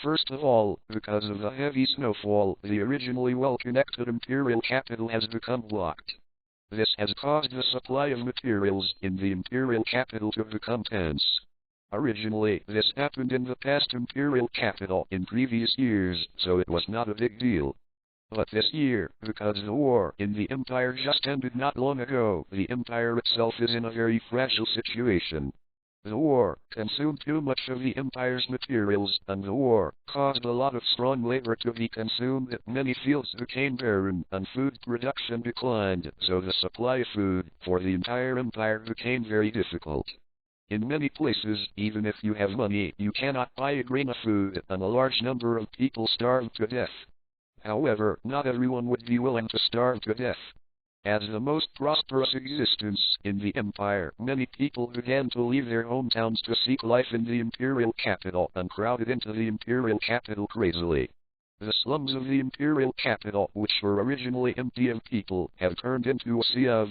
First of all, because of the heavy snowfall, the originally well-connected Imperial capital has become blocked. This has caused the supply of materials in the Imperial capital to become tense. Originally, this happened in the past Imperial capital in previous years, so it was not a big deal. But this year, because the war in the empire just ended not long ago, the empire itself is in a very fragile situation. The war consumed too much of the empire's materials, and the war caused a lot of strong labor to be consumed. Many fields became barren, and food production declined, so the supply of food for the entire empire became very difficult. In many places, even if you have money, you cannot buy a grain of food, and a large number of people starved to death. However, not everyone would be willing to starve to death. As the most prosperous existence in the empire, many people began to leave their hometowns to seek life in the imperial capital and crowded into the imperial capital crazily. The slums of the imperial capital, which were originally empty of people, have turned into a sea of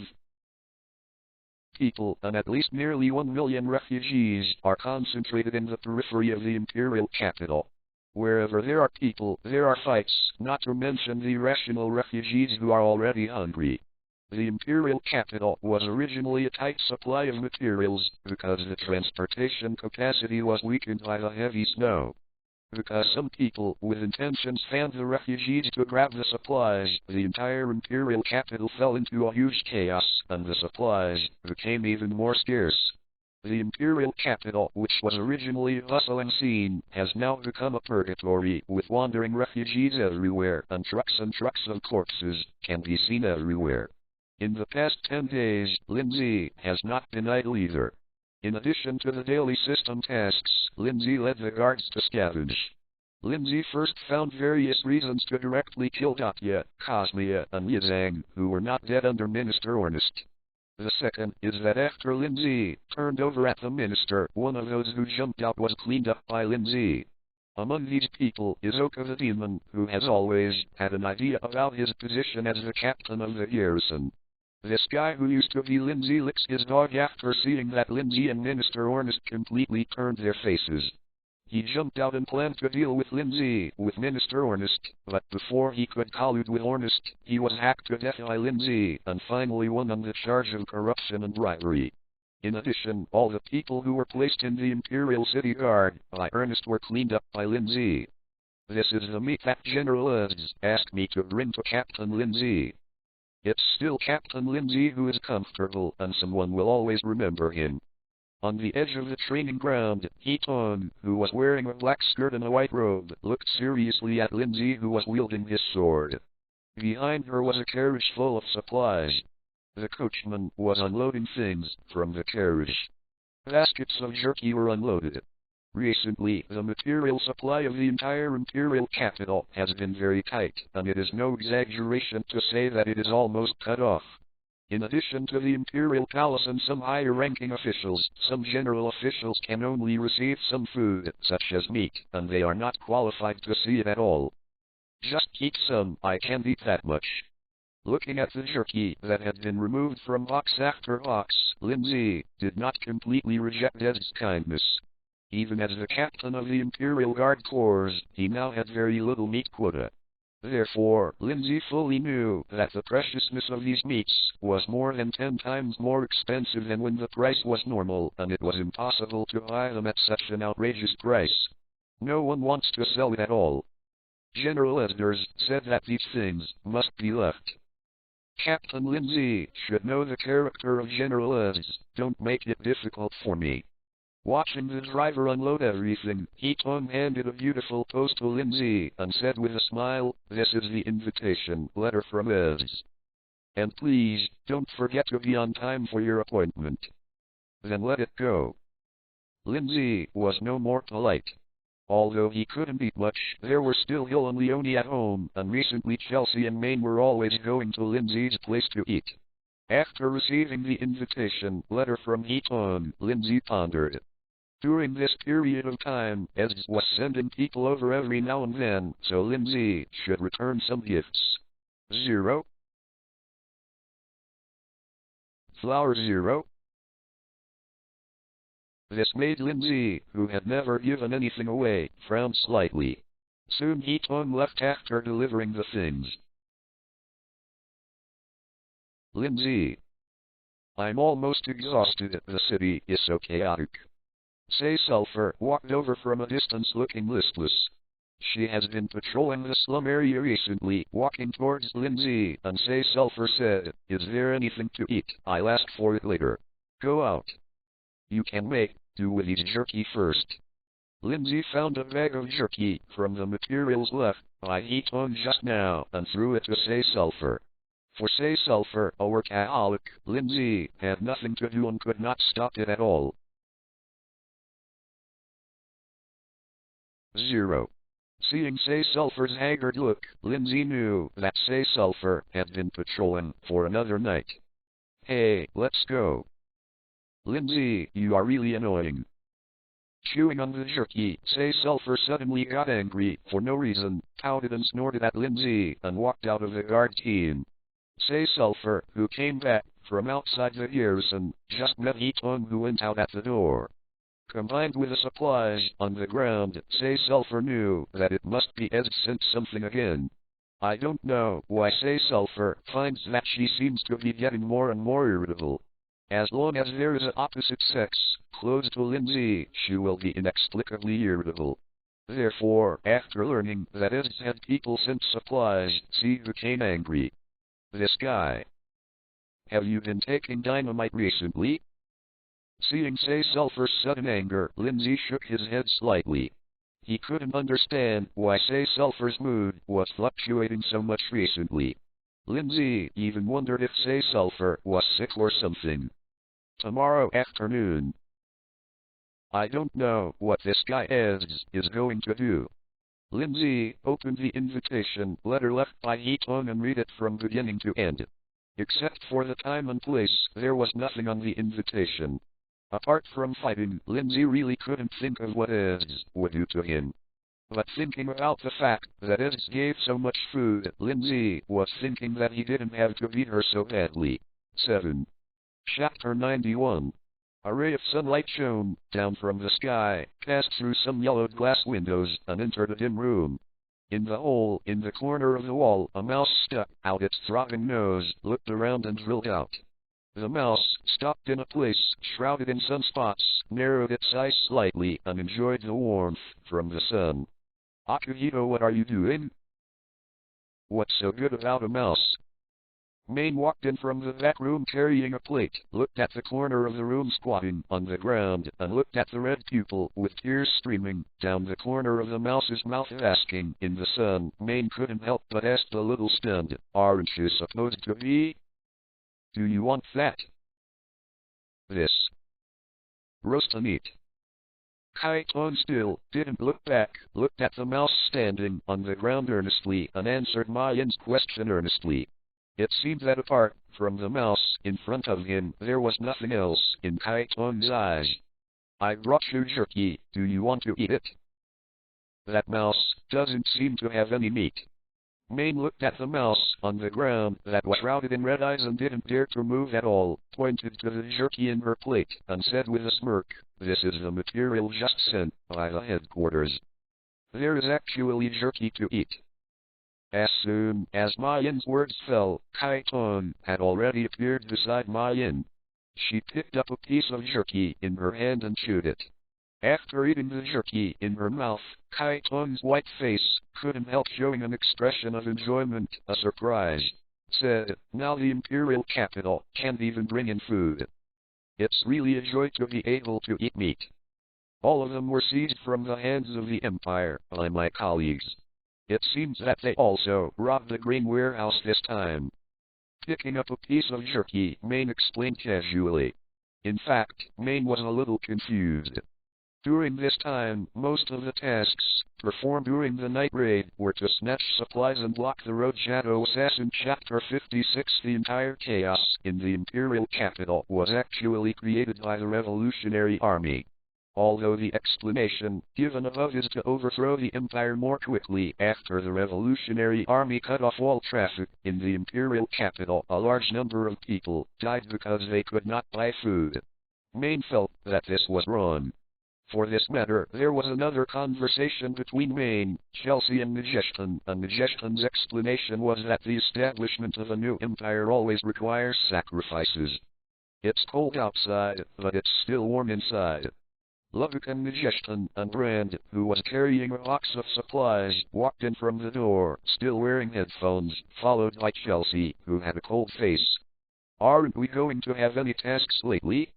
people, and at least nearly 1 million refugees are concentrated in the periphery of the imperial capital. Wherever there are people, there are fights, not to mention the irrational refugees who are already hungry. The imperial capital was originally a tight supply of materials, because the transportation capacity was weakened by the heavy snow. Because some people with intentions fanned the refugees to grab the supplies, the entire imperial capital fell into a huge chaos, and the supplies became even more scarce. The imperial capital, which was originally a bustling scene, has now become a purgatory, with wandering refugees everywhere, and trucks of corpses can be seen everywhere. In the past 10 days, Lin Zhe has not been idle either. In addition to the daily system tasks, Lin Zhe led the guards to scavenge. Lin Zhe first found various reasons to directly kill Datya, Cosmia, and Yizang, who were not dead under Minister Ornest. The second is that after Lin Zhe turned over at the minister, one of those who jumped out was cleaned up by Lin Zhe. Among these people is Oka the demon, who has always had an idea about his position as the captain of the garrison. This guy who used to be Lin Zhe licks his dog after seeing that Lin Zhe and Minister Ornest completely turned their faces. He jumped out and planned to deal with Lin Zhe, with Minister Ornest, but before he could collude with Ornest, he was hacked to death by Lin Zhe, and finally won on the charge of corruption and bribery. In addition, all the people who were placed in the Imperial City Guard by Ornest were cleaned up by Lin Zhe. This is the meat that General Eds asked me to bring to Captain Lin Zhe. It's still Captain Lin Zhe who is comfortable, and someone will always remember him. On the edge of the training ground, He-Tong, who was wearing a black skirt and a white robe, looked seriously at Lin Zhe, who was wielding his sword. Behind her was a carriage full of supplies. The coachman was unloading things from the carriage. Baskets of jerky were unloaded. Recently, the material supply of the entire imperial capital has been very tight, and it is no exaggeration to say that it is almost cut off. In addition to the imperial palace and some higher-ranking officials, some general officials can only receive some food, such as meat, and they are not qualified to see it at all. Just keep some, I can't eat that much. Looking at the jerky that had been removed from box after box, Lin Zhe did not completely reject Ed's kindness. Even as the captain of the Imperial Guard Corps, he now had very little meat quota. Therefore, Lin Zhe fully knew that the preciousness of these meats was more than 10 times more expensive than when the price was normal, and it was impossible to buy them at such an outrageous price. No one wants to sell it at all. General Esders said that these things must be left. Captain Lin Zhe should know the character of General Esders. Don't make it difficult for me. Watching the driver unload everything, He-Tong handed a beautiful post to Lin Zhe and said with a smile, "This is the invitation letter from Esders. And please, don't forget to be on time for your appointment." Then let it go. Lin Zhe was no more polite. Although he couldn't eat much, there were still Hill and Leonie at home, and recently Chelsea and Maine were always going to Lin Zhe's place to eat. After receiving the invitation letter from He-Tong, Lin Zhe pondered. During this period of time, Esders was sending people over every now and then, so Lin Zhe should return some gifts. 0. Flower 0. This made Lin Zhe, who had never given anything away, frown slightly. Soon He-Tong left after delivering the things. Lin Zhe. I'm almost exhausted. The city is so chaotic. Say Sulphur walked over from a distance looking listless. She has been patrolling the slum area recently, walking towards Lin Zhe, and Say Sulfur said, "Is there anything to eat? I'll ask for it later. Go out. You can make do with his jerky first." Lin Zhe found a bag of jerky from the materials left by Heatong just now and threw it to Say Sulfur. For Say Sulfur, a workaholic, Lin Zhe had nothing to do and could not stop it at all. 0. Seeing Say Sulfur's haggard look, Lin Zhe knew that Say Sulfur had been patrolling for another night. "Hey, let's go. Lin Zhe, you are really annoying." Chewing on the jerky, Say Sulfur suddenly got angry for no reason, pouted and snorted at Lin Zhe, and walked out of the guard team. Say Sulfur, who came back from outside the garrison, just met Heatong, who went out at the door. Combined with the supplies on the ground, Say Sulfur knew that it must be Ed sent something again. I don't know why Say Sulfur finds that she seems to be getting more and more irritable. As long as there is an opposite sex close to Lin Zhe, she will be inexplicably irritable. Therefore, after learning that Ed had people sent supplies, she became angry. This guy. Have you been taking dynamite recently? Seeing Say Sulfur's sudden anger, Lin Zhe shook his head slightly. He couldn't understand why Say Sulfur's mood was fluctuating so much recently. Lin Zhe even wondered if Say Sulfur was sick or something. Tomorrow afternoon. I don't know what this guy is going to do. Lin Zhe opened the invitation letter left by Heatong and read it from beginning to end. Except for the time and place, there was nothing on the invitation. Apart from fighting, Lin Zhe really couldn't think of what Ez would do to him. But thinking about the fact that Ez gave so much food, Lin Zhe was thinking that he didn't have to beat her so badly. 7. Chapter 91. A ray of sunlight shone down from the sky, passed through some yellowed glass windows, and entered a dim room. In the hole in the corner of the wall, a mouse stuck out its throbbing nose, looked around and drilled out. The mouse stopped in a place shrouded in sunspots, narrowed its eyes slightly, and enjoyed the warmth from the sun. "Akihito, what are you doing?" "What's so good about a mouse?" Main walked in from the back room carrying a plate, looked at the corner of the room squatting on the ground, and looked at the red pupil with tears streaming down the corner of the mouse's mouth, basking in the sun. Main couldn't help but ask, a little stunned, "Aren't you supposed to be? Do you want that?" "This. Roast meat." Kaitong still didn't look back, looked at the mouse standing on the ground earnestly, and answered Ma Yin's question earnestly. It seemed that apart from the mouse in front of him, there was nothing else in Kaitong's eyes. "I brought you jerky, do you want to eat it?" "That mouse doesn't seem to have any meat." Main looked at the mouse on the ground that was shrouded in red eyes and didn't dare to move at all, pointed to the jerky in her plate, and said with a smirk, "This is the material just sent by the headquarters. There is actually jerky to eat." As soon as Ma Yin's words fell, Kaitong had already appeared beside Ma Yin. She picked up a piece of jerky in her hand and chewed it. After eating the jerky in her mouth, Kaitong's white face couldn't help showing an expression of enjoyment, a surprise. Said, "Now the imperial capital can't even bring in food. It's really a joy to be able to eat meat." All of them were seized from the hands of the empire by my colleagues. It seems that they also robbed the grain warehouse this time. Picking up a piece of jerky, Main explained casually. In fact, Main was a little confused. During this time, most of the tasks performed during the night raid were to snatch supplies and block the road. Shadow Assassin Chapter 56. The entire chaos in the imperial capital was actually created by the Revolutionary Army. Although the explanation given above is to overthrow the empire more quickly after the Revolutionary Army cut off all traffic in the imperial capital, a large number of people died because they could not buy food. Main felt that this was wrong. For this matter, there was another conversation between Main, Chelsea and Nijestan, and Nijestan's explanation was that the establishment of a new empire always requires sacrifices. It's cold outside, but it's still warm inside. Lubbock and Majestan and Brand, who was carrying a box of supplies, walked in from the door, still wearing headphones, followed by Chelsea, who had a cold face. Aren't we going to have any tasks lately?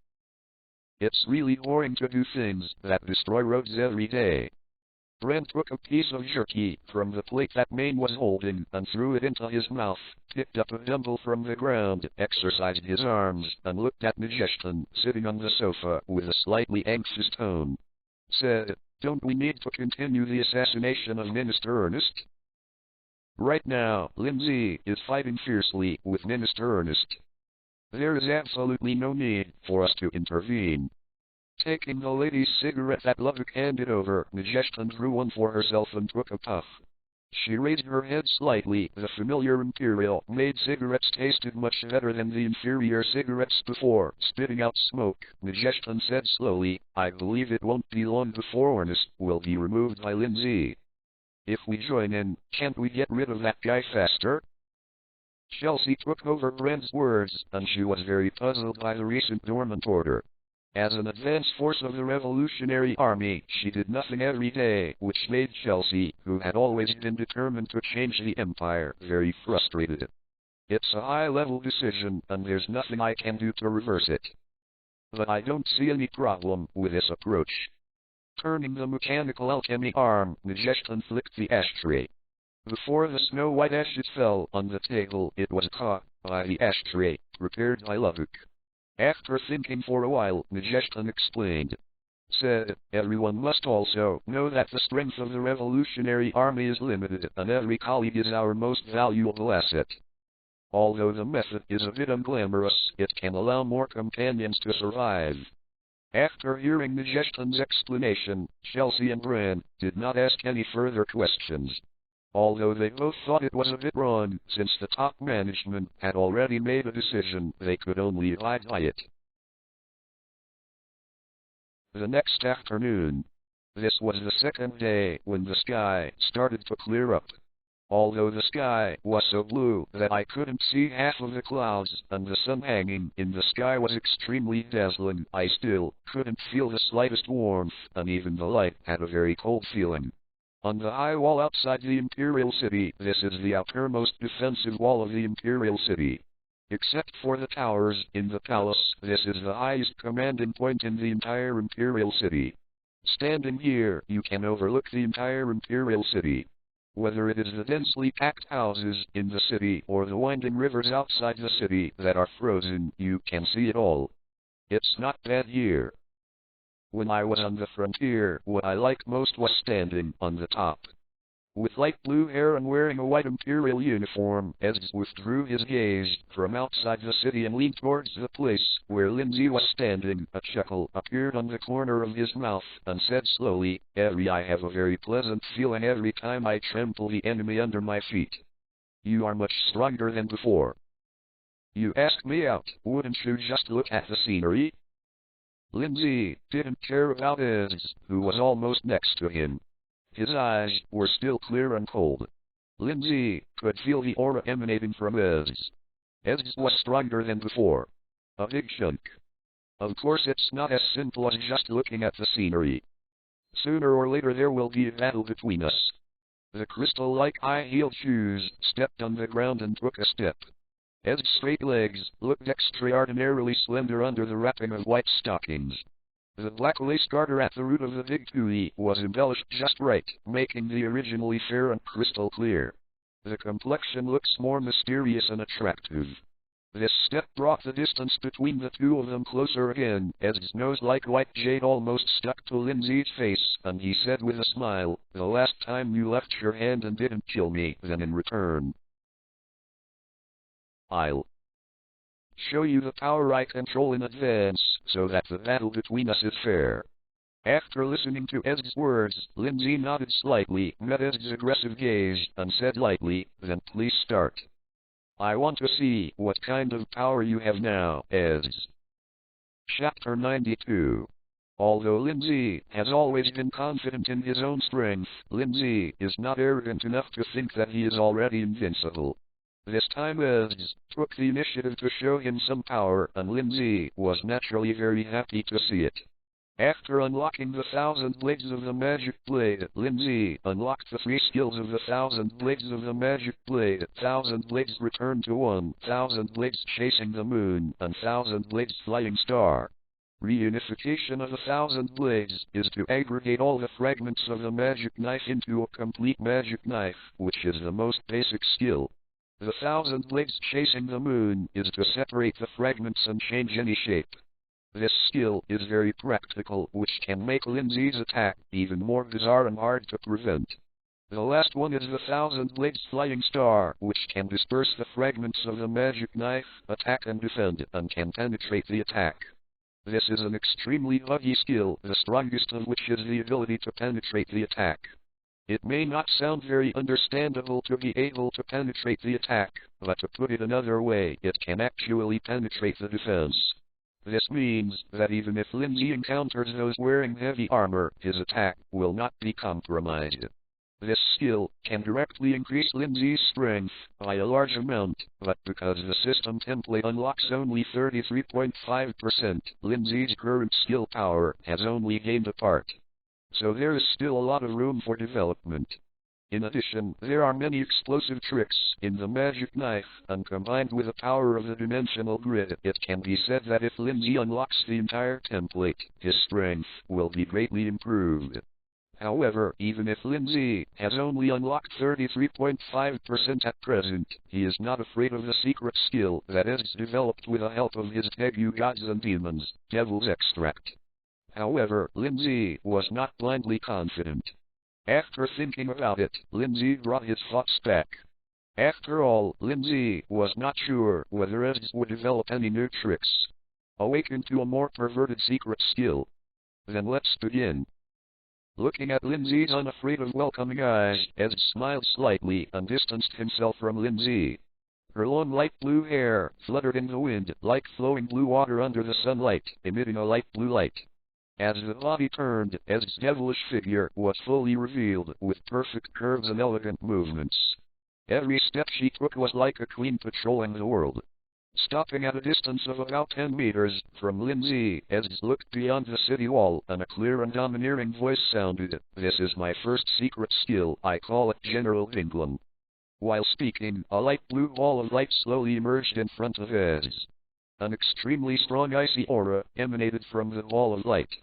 It's really boring to do things that destroy roads every day. Brent took a piece of jerky from the plate that Maine was holding and threw it into his mouth, picked up a dumbbell from the ground, exercised his arms, and looked at Majestan, sitting on the sofa with a slightly anxious tone. Said, "Don't we need to continue the assassination of Minister Ernest?" Right now, Lin Zhe is fighting fiercely with Minister Ernest. There is absolutely no need for us to intervene. Taking the lady's cigarette that Lubbock handed over, Majestan drew one for herself and took a puff. She raised her head slightly. The familiar Imperial-made cigarettes tasted much better than the inferior cigarettes before. Spitting out smoke, Majestan said slowly, "I believe it won't be long before Ernest will be removed by Lin Zhe. If we join in, can't we get rid of that guy faster?" Chelsea took over Brand's words, and she was very puzzled by the recent dormant order. As an advance force of the Revolutionary Army, she did nothing every day, which made Chelsea, who had always been determined to change the Empire, very frustrated. It's a high-level decision, and there's nothing I can do to reverse it. But I don't see any problem with this approach. Turning the mechanical alchemy arm, Majestan flicked the ashtray. Before the snow-white ashes fell on the table, it was caught by the ashtray, prepared by Lubbock. After thinking for a while, Majestan explained. Said, "Everyone must also know that the strength of the Revolutionary Army is limited, and every colleague is our most valuable asset. Although the method is a bit unglamorous, it can allow more companions to survive." After hearing Majestan's explanation, Chelsea and Brand did not ask any further questions. Although they both thought it was a bit wrong, since the top management had already made a decision, they could only abide by it. The next afternoon. This was the second day when the sky started to clear up. Although the sky was so blue that I couldn't see half of the clouds, and the sun hanging in the sky was extremely dazzling, I still couldn't feel the slightest warmth, and even the light had a very cold feeling. On the high wall outside the Imperial City, this is the outermost defensive wall of the Imperial City. Except for the towers in the palace, this is the highest commanding point in the entire Imperial City. Standing here, you can overlook the entire Imperial City. Whether it is the densely packed houses in the city or the winding rivers outside the city that are frozen, you can see it all. It's not bad here. When I was on the frontier, what I liked most was standing on the top. With light blue hair and wearing a white imperial uniform, Ez withdrew his gaze from outside the city and leaned towards the place where Lin Zhe was standing. A chuckle appeared on the corner of his mouth, and said slowly, I have a very pleasant feeling every time I trample the enemy under my feet. You are much stronger than before. You asked me out, wouldn't you just look at the scenery? Lin Zhe didn't care about Ez, who was almost next to him. His eyes were still clear and cold. Lin Zhe could feel the aura emanating from Ez. Ez was stronger than before. A big chunk. Of course it's not as simple as just looking at the scenery. Sooner or later there will be a battle between us. The crystal-like high-heeled shoes stepped on the ground and took a step. Ez's straight legs looked extraordinarily slender under the wrapping of white stockings. The black lace garter at the root of the big tui was embellished just right, making the originally fair and crystal clear. The complexion looks more mysterious and attractive. This step brought the distance between the two of them closer again. Ez's nose like white jade almost stuck to Lin Zhe's face, and he said with a smile, "The last time you left your hand and didn't kill me, then in return, I'll show you the power I control in advance, so that the battle between us is fair." After listening to Ez's words, Lin Zhe nodded slightly, met Ez's aggressive gaze, and said lightly, "Then please start. I want to see what kind of power you have now, Ez." Chapter 92. Although Lin Zhe has always been confident in his own strength, Lin Zhe is not arrogant enough to think that he is already invincible. This time Ez took the initiative to show him some power, and Lin Zhe was naturally very happy to see it. After unlocking the 1,000 blades of the magic blade, Lin Zhe unlocked the 3 skills of the 1,000 blades of the magic blade. 1,000 blades return to 1, 1,000 blades chasing the moon, and 1,000 blades flying star. Reunification of the 1,000 blades is to aggregate all the fragments of the magic knife into a complete magic knife, which is the most basic skill. The 1,000 blades chasing the moon is to separate the fragments and change any shape. This skill is very practical, which can make Lin Zhe's attack even more bizarre and hard to prevent. The last one is the 1,000 blades flying star, which can disperse the fragments of the magic knife, attack and defend, and can penetrate the attack. This is an extremely buggy skill, the strongest of which is the ability to penetrate the attack. It may not sound very understandable to be able to penetrate the attack, but to put it another way, it can actually penetrate the defense. This means that even if Lin Zhe encounters those wearing heavy armor, his attack will not be compromised. This skill can directly increase Lin Zhe's strength by a large amount, but because the system template unlocks only 33.5%, Lin Zhe's current skill power has only gained a part. So there is still a lot of room for development. In addition, there are many explosive tricks in the magic knife, and combined with the power of the dimensional grid, it can be said that if Lin Zhe unlocks the entire template, his strength will be greatly improved. However, even if Lin Zhe has only unlocked 33.5% at present, he is not afraid of the secret skill that is developed with the help of his Tegu gods and demons, Devil's Extract. However, Lin Zhe was not blindly confident. After thinking about it, Lin Zhe brought his thoughts back. After all, Lin Zhe was not sure whether Ezz would develop any new tricks. Awaken to a more perverted secret skill. Then let's begin. Looking at Lin Zhe's unafraid of welcoming eyes, Ezz smiled slightly and distanced himself from Lin Zhe. Her long light blue hair fluttered in the wind like flowing blue water under the sunlight, emitting a light blue light. As the body turned, Ezz's devilish figure was fully revealed, with perfect curves and elegant movements. Every step she took was like a queen patrolling the world. Stopping at a distance of about 10 meters from Lin Zhe, Ezz looked beyond the city wall, and a clear and domineering voice sounded, "This is my first secret skill, I call it General England." While speaking, a light blue ball of light slowly emerged in front of Ezz. An extremely strong icy aura emanated from the ball of light.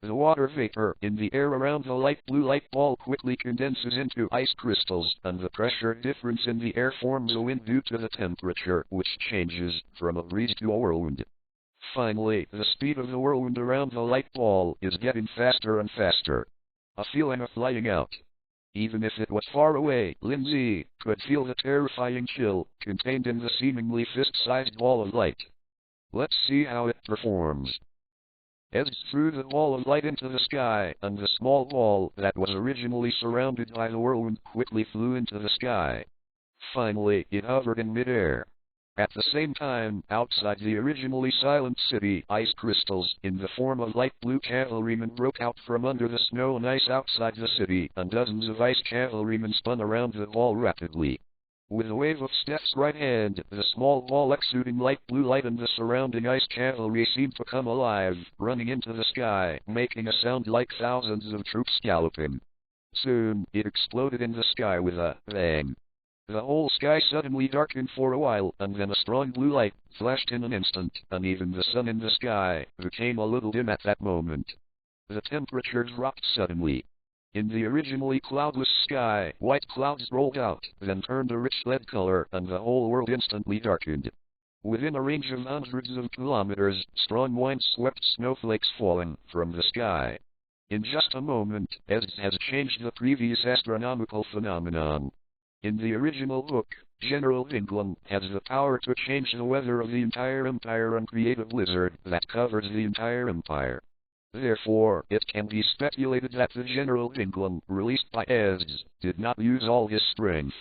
The water vapor in the air around the light blue light ball quickly condenses into ice crystals, and the pressure difference in the air forms a wind due to the temperature, which changes from a breeze to a whirlwind. Finally, the speed of the whirlwind around the light ball is getting faster and faster. A feeling of flying out. Even if it was far away, Lin Zhe could feel the terrifying chill contained in the seemingly fist-sized ball of light. Let's see how it performs. Ezz threw the ball of light into the sky, and the small ball that was originally surrounded by the whirlwind quickly flew into the sky. Finally, it hovered in midair. At the same time, outside the originally silent city, ice crystals in the form of light blue cavalrymen broke out from under the snow and ice outside the city, and dozens of ice cavalrymen spun around the ball rapidly. With a wave of Steph's right hand, the small ball exuding light blue light and the surrounding ice cavalry seemed to come alive, running into the sky, making a sound like thousands of troops galloping. Soon, it exploded in the sky with a bang. The whole sky suddenly darkened for a while, and then a strong blue light flashed in an instant, and even the sun in the sky became a little dim at that moment. The temperature dropped suddenly. In the originally cloudless sky, white clouds rolled out, then turned a rich lead color, and the whole world instantly darkened. Within a range of hundreds of kilometers, strong winds swept snowflakes falling from the sky. In just a moment, Ezz has changed the previous astronomical phenomenon. In the original book, General England has the power to change the weather of the entire empire and create a blizzard that covers the entire empire. Therefore, it can be speculated that the General England released by Ezz did not use all his strength.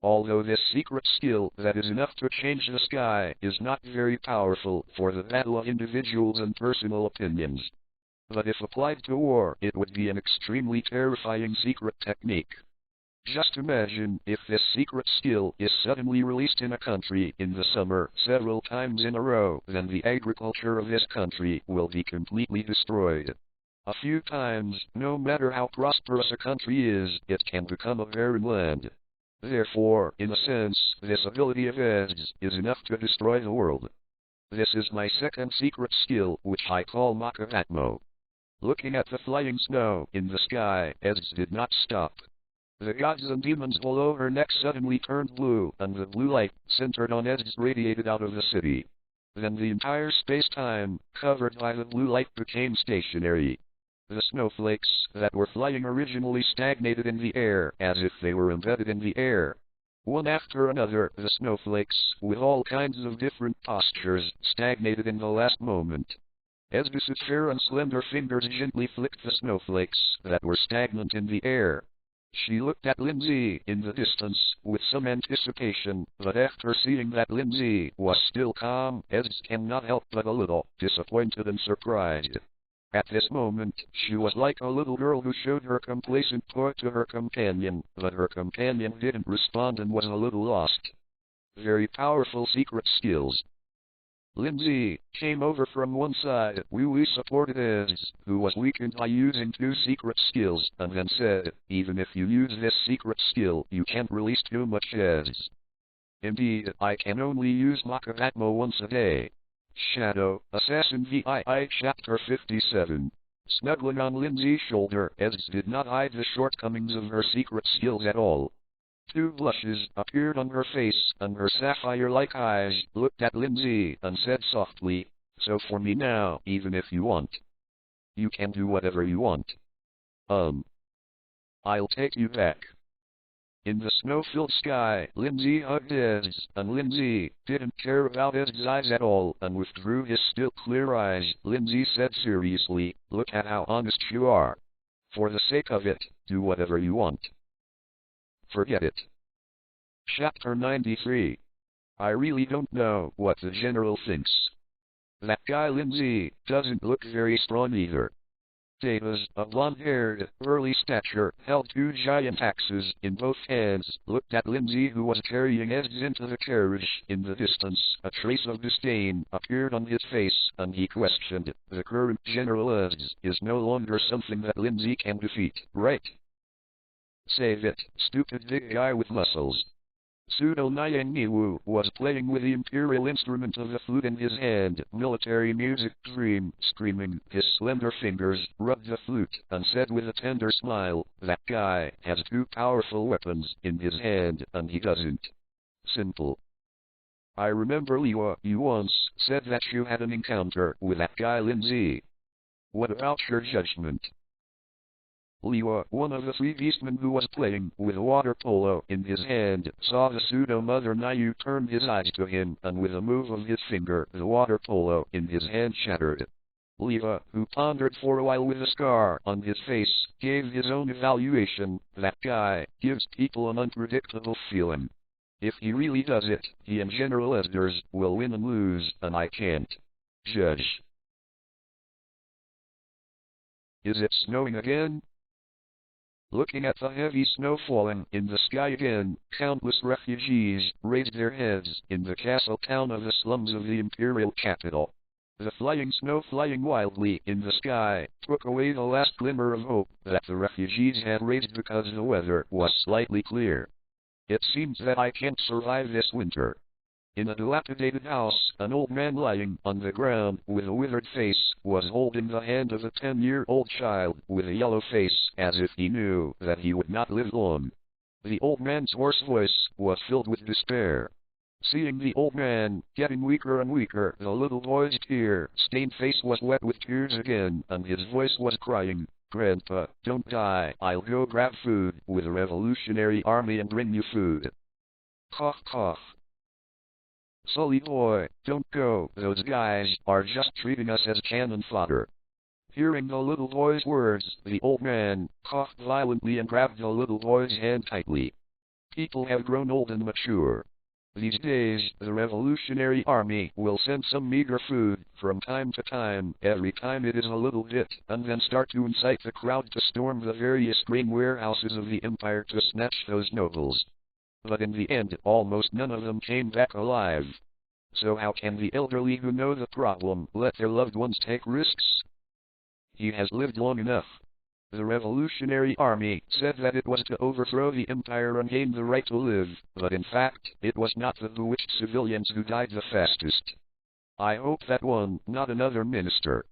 Although this secret skill that is enough to change the sky is not very powerful for the battle of individuals and personal opinions. But if applied to war, it would be an extremely terrifying secret technique. Just imagine if this secret skill is suddenly released in a country in the summer several times in a row, then the agriculture of this country will be completely destroyed. A few times, no matter how prosperous a country is, it can become a barren land. Therefore, in a sense, this ability of Ed's is enough to destroy the world. This is my second secret skill, which I call Makavatmo. Looking at the flying snow in the sky, Ed's did not stop. The gods and demons below her neck suddenly turned blue, and the blue light, centered on Ed's, radiated out of the city. Then the entire space-time, covered by the blue light, became stationary. The snowflakes that were flying originally stagnated in the air, as if they were embedded in the air. One after another, the snowflakes, with all kinds of different postures, stagnated in the last moment. Esbus's fair and slender fingers gently flicked the snowflakes that were stagnant in the air. She looked at Lin Zhe in the distance, with some anticipation, but after seeing that Lin Zhe was still calm, Esbus cannot help but a little disappointed and surprised. At this moment, she was like a little girl who showed her complacent toy to her companion, but her companion didn't respond and was a little lost. Very powerful secret skills. Lin Zhe came over from one side. We supported Ez, who was weakened by using 2 secret skills, and then said, even if you use this secret skill, you can't release too much Ez. Indeed, I can only use Makavatmo once a day. Shadow, Assassin VII Chapter 57. Snuggling on Lin Zhe's shoulder, Ez did not hide the shortcomings of her secret skills at all. 2 blushes appeared on her face, and her sapphire-like eyes looked at Lin Zhe and said softly, so for me now, even if you want. You can do whatever you want. I'll take you back. In the snow-filled sky, Lin Zhe hugged Ez, and Lin Zhe didn't care about Ez's eyes at all, and withdrew his still clear eyes. Lin Zhe said seriously, look at how honest you are. For the sake of it, do whatever you want. Forget it. Chapter 93. I really don't know what the general thinks. That guy Lin Zhe doesn't look very strong either. Davis, a blonde-haired, burly stature, held 2 giant axes in both hands, looked at Lin Zhe, who was carrying Ez into the carriage. In the distance, a trace of disdain appeared on his face, and he questioned, the current General Ez is no longer something that Lin Zhe can defeat, right? Save it, stupid big guy with muscles. Pseudo Nyang Niwu was playing with the imperial instrument of the flute in his hand. Military music dream, screaming. His slender fingers rubbed the flute and said with a tender smile, that guy has 2 powerful weapons in his hand, and he doesn't. Simple. I remember Liwa, you once said that you had an encounter with that guy Lin Zhe. What about your judgment? Liwa, one of the 3 beastmen who was playing with a water polo in his hand, saw the pseudo-mother Nayu turn his eyes to him, and with a move of his finger, the water polo in his hand shattered. Liwa, who pondered for a while with a scar on his face, gave his own evaluation, that guy gives people an unpredictable feeling. If he really does it, he and General Esders will win and lose, and I can't judge. Is it snowing again? Looking at the heavy snow falling in the sky again, countless refugees raised their heads in the castle town of the slums of the imperial capital. The flying snow flying wildly in the sky took away the last glimmer of hope that the refugees had raised because the weather was slightly clear. It seems that I can't survive this winter. In a dilapidated house, an old man lying on the ground with a withered face was holding the hand of a 10-year-old child with a yellow face, as if he knew that he would not live long. The old man's hoarse voice was filled with despair. Seeing the old man getting weaker and weaker, the little boy's tear-stained face was wet with tears again, and his voice was crying, Grandpa, don't die. I'll go grab food with the Revolutionary Army and bring you food. Cough, cough. Sully boy, don't go. Those guys are just treating us as cannon fodder. Hearing the little boy's words, the old man coughed violently and grabbed the little boy's hand tightly. People have grown old and mature. These days, the Revolutionary Army will send some meager food from time to time, every time it is a little bit, and then start to incite the crowd to storm the various grain warehouses of the empire to snatch those nobles. But in the end, almost none of them came back alive. So how can the elderly who know the problem let their loved ones take risks? He has lived long enough. The Revolutionary Army said that it was to overthrow the empire and gain the right to live, but in fact, it was not the bewitched civilians who died the fastest. I hope that one, not another minister.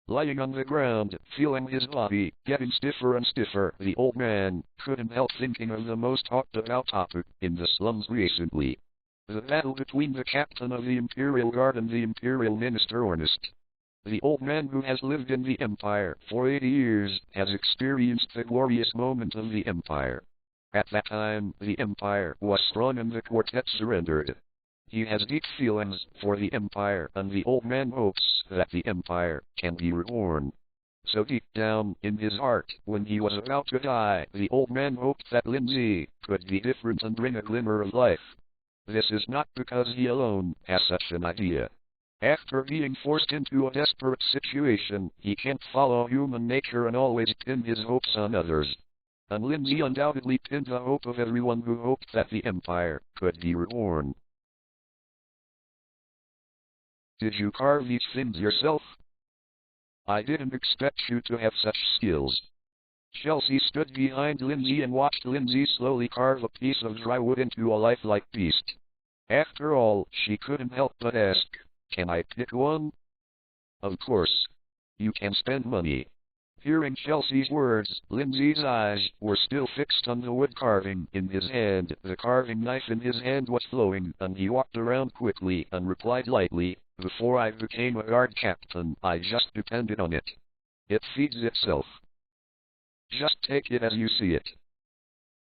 Lying on the ground, feeling his body getting stiffer and stiffer, the old man couldn't help thinking of the most talked about topic in the slums recently. The battle between the captain of the Imperial Guard and the Imperial Minister Ornest. The old man who has lived in the Empire for 80 years has experienced the glorious moment of the Empire. At that time, the Empire was strong and the quartet surrendered. He has deep feelings for the Empire, and the old man hopes that the Empire can be reborn. So deep down in his heart, when he was about to die, the old man hoped that Lin Zhe could be different and bring a glimmer of life. This is not because he alone has such an idea. After being forced into a desperate situation, he can't follow human nature and always pin his hopes on others. And Lin Zhe undoubtedly pinned the hope of everyone who hoped that the Empire could be reborn. Did you carve these things yourself? I didn't expect you to have such skills. Chelsea stood behind Lin Zhe and watched Lin Zhe slowly carve a piece of dry wood into a lifelike beast. After all, she couldn't help but ask, "Can I pick one?" Of course. You can spend money. Hearing Chelsea's words, Lin Zhe's eyes were still fixed on the wood carving in his hand. The carving knife in his hand was flowing, and he walked around quickly and replied lightly, "Before I became a guard captain, I just depended on it. It feeds itself. Just take it as you see it."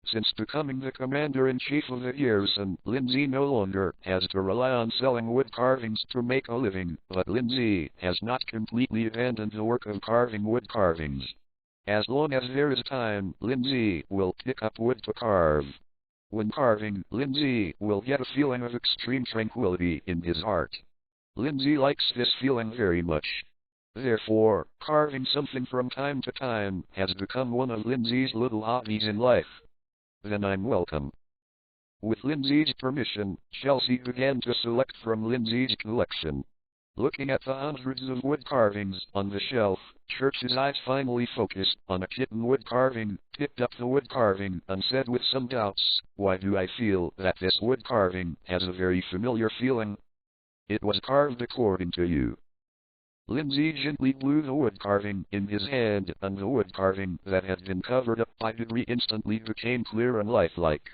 Since becoming the commander-in-chief of the garrison, Lin Zhe no longer has to rely on selling wood carvings to make a living, but Lin Zhe has not completely abandoned the work of carving wood carvings. As long as there is time, Lin Zhe will pick up wood to carve. When carving, Lin Zhe will get a feeling of extreme tranquility in his heart. Lin Zhe likes this feeling very much. Therefore, carving something from time to time has become one of Lin Zhe's little hobbies in life. Then I'm welcome. With Lin Zhe's permission, Chelsea began to select from Lin Zhe's collection. Looking at the hundreds of wood carvings on the shelf, Church's eyes finally focused on a kitten wood carving, picked up the wood carving, and said with some doubts, "Why do I feel that this wood carving has a very familiar feeling?" "It was carved according to you." Lin Zhe gently blew the wood carving in his hand, and the wood carving that had been covered up by debris instantly became clear and lifelike.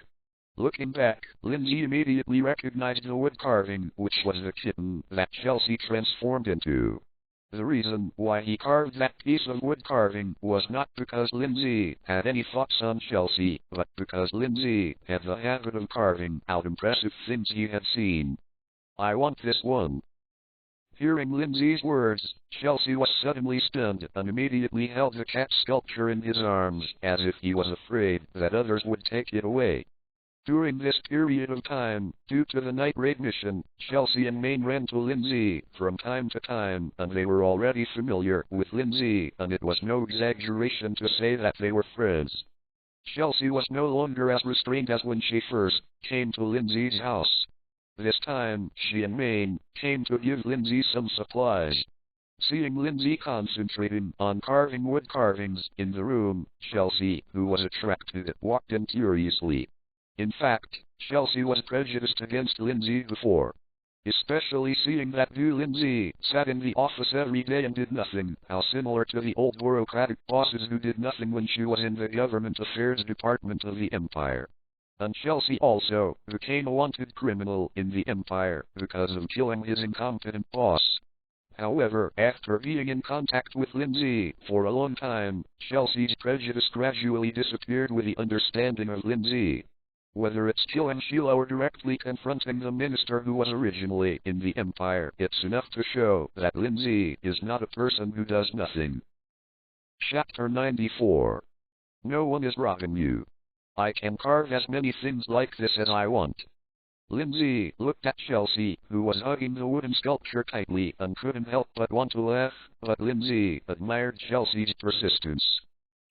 Looking back, Lin Zhe immediately recognized the wood carving, which was the kitten that Chelsea transformed into. The reason why he carved that piece of wood carving was not because Lin Zhe had any thoughts on Chelsea, but because Lin Zhe had the habit of carving out impressive things he had seen. "I want this one." Hearing Lin Zhe's words, Chelsea was suddenly stunned and immediately held the cat sculpture in his arms, as if he was afraid that others would take it away. During this period of time, due to the night raid mission, Chelsea and Maine ran to Lin Zhe from time to time, and they were already familiar with Lin Zhe, and it was no exaggeration to say that they were friends. Chelsea was no longer as restrained as when she first came to Lin Zhe's house. This time, she and Maine came to give Lin Zhe some supplies. Seeing Lin Zhe concentrating on carving wood carvings in the room, Chelsea, who was attracted, walked in curiously. In fact, Chelsea was prejudiced against Lin Zhe before. Especially seeing that Lin Zhe sat in the office every day and did nothing, how similar to the old bureaucratic bosses who did nothing when she was in the government affairs department of the Empire. And Chelsea also became a wanted criminal in the Empire because of killing his incompetent boss. However, after being in contact with Lin Zhe for a long time, Chelsea's prejudice gradually disappeared with the understanding of Lin Zhe. Whether it's killing Sheila or directly confronting the minister who was originally in the Empire, it's enough to show that Lin Zhe is not a person who does nothing. Chapter 94. No one is robbing you. I can carve as many things like this as I want. Lin Zhe looked at Chelsea, who was hugging the wooden sculpture tightly, and couldn't help but want to laugh, but Lin Zhe admired Chelsea's persistence.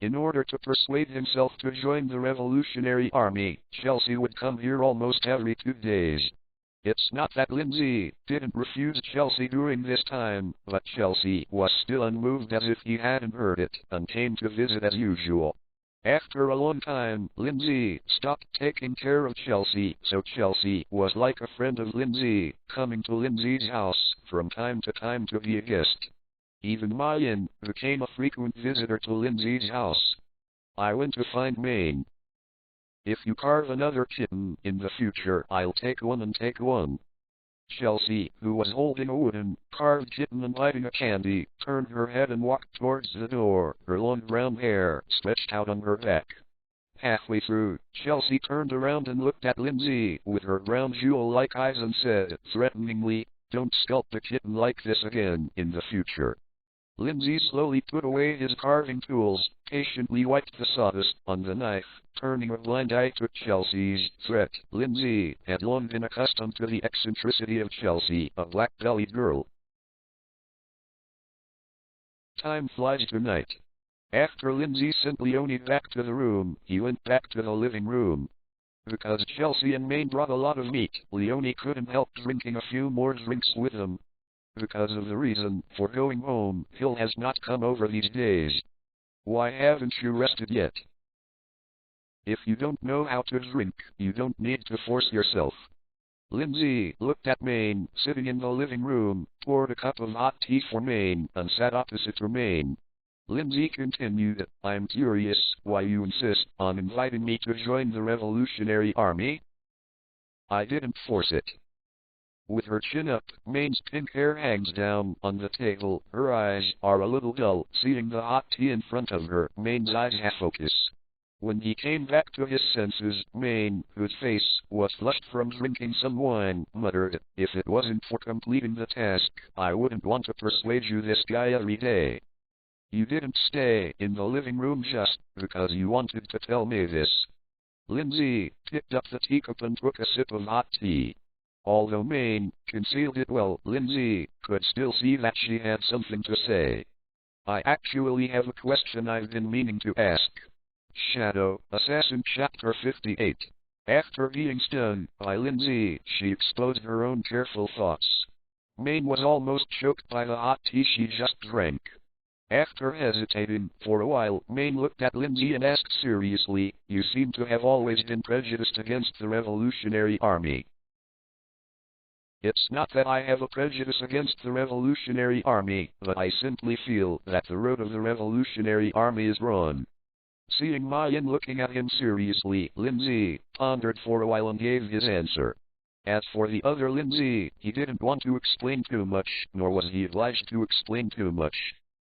In order to persuade himself to join the Revolutionary Army, Chelsea would come here almost every 2 days. It's not that Lin Zhe didn't refuse Chelsea during this time, but Chelsea was still unmoved as if he hadn't heard it and came to visit as usual. After a long time, Lin Zhe stopped taking care of Chelsea, so Chelsea was like a friend of Lin Zhe, coming to Lin Zhe's house from time to time to be a guest. Even Ma Yin became a frequent visitor to Lin Zhe's house. I went to find Maine. If you carve another kitten in the future, I'll take one and take one. Chelsea, who was holding a wooden, carved kitten and biting a candy, turned her head and walked towards the door, her long brown hair stretched out on her back. Halfway through, Chelsea turned around and looked at Lin Zhe with her brown jewel-like eyes and said, threateningly, "Don't sculpt a kitten like this again in the future." Lin Zhe slowly put away his carving tools, patiently wiped the sawdust on the knife, turning a blind eye to Chelsea's threat. Lin Zhe had long been accustomed to the eccentricity of Chelsea, a black-bellied girl. Time flies tonight. After Lin Zhe sent Leonie back to the room, he went back to the living room. Because Chelsea and Maine brought a lot of meat, Leonie couldn't help drinking a few more drinks with them. Because of the reason for going home, Phil has not come over these days. Why haven't you rested yet? If you don't know how to drink, you don't need to force yourself. Lin Zhe looked at Maine, sitting in the living room, poured a cup of hot tea for Maine, and sat opposite to Maine. Lin Zhe continued, "I'm curious why you insist on inviting me to join the Revolutionary Army." "I didn't force it." With her chin up, Maine's pink hair hangs down on the table. Her eyes are a little dull, seeing the hot tea in front of her. Maine's eyes half focus. When he came back to his senses, Maine, whose face was flushed from drinking some wine, muttered, "If it wasn't for completing the task, I wouldn't want to persuade you this guy every day. You didn't stay in the living room just because you wanted to tell me this." Lin Zhe picked up the teacup and took a sip of hot tea. Although Maine concealed it well, Lin Zhe could still see that she had something to say. "I actually have a question I've been meaning to ask." Shadow Assassin Chapter 58. After being stunned by Lin Zhe, she exposed her own careful thoughts. Maine was almost choked by the hot tea she just drank. After hesitating for a while, Maine looked at Lin Zhe and asked seriously, "You seem to have always been prejudiced against the Revolutionary Army." "It's not that I have a prejudice against the Revolutionary Army, but I simply feel that the road of the Revolutionary Army is wrong." Seeing Ma Yin looking at him seriously, Lin Zhe pondered for a while and gave his answer. As for the other Lin Zhe, he didn't want to explain too much, nor was he obliged to explain too much.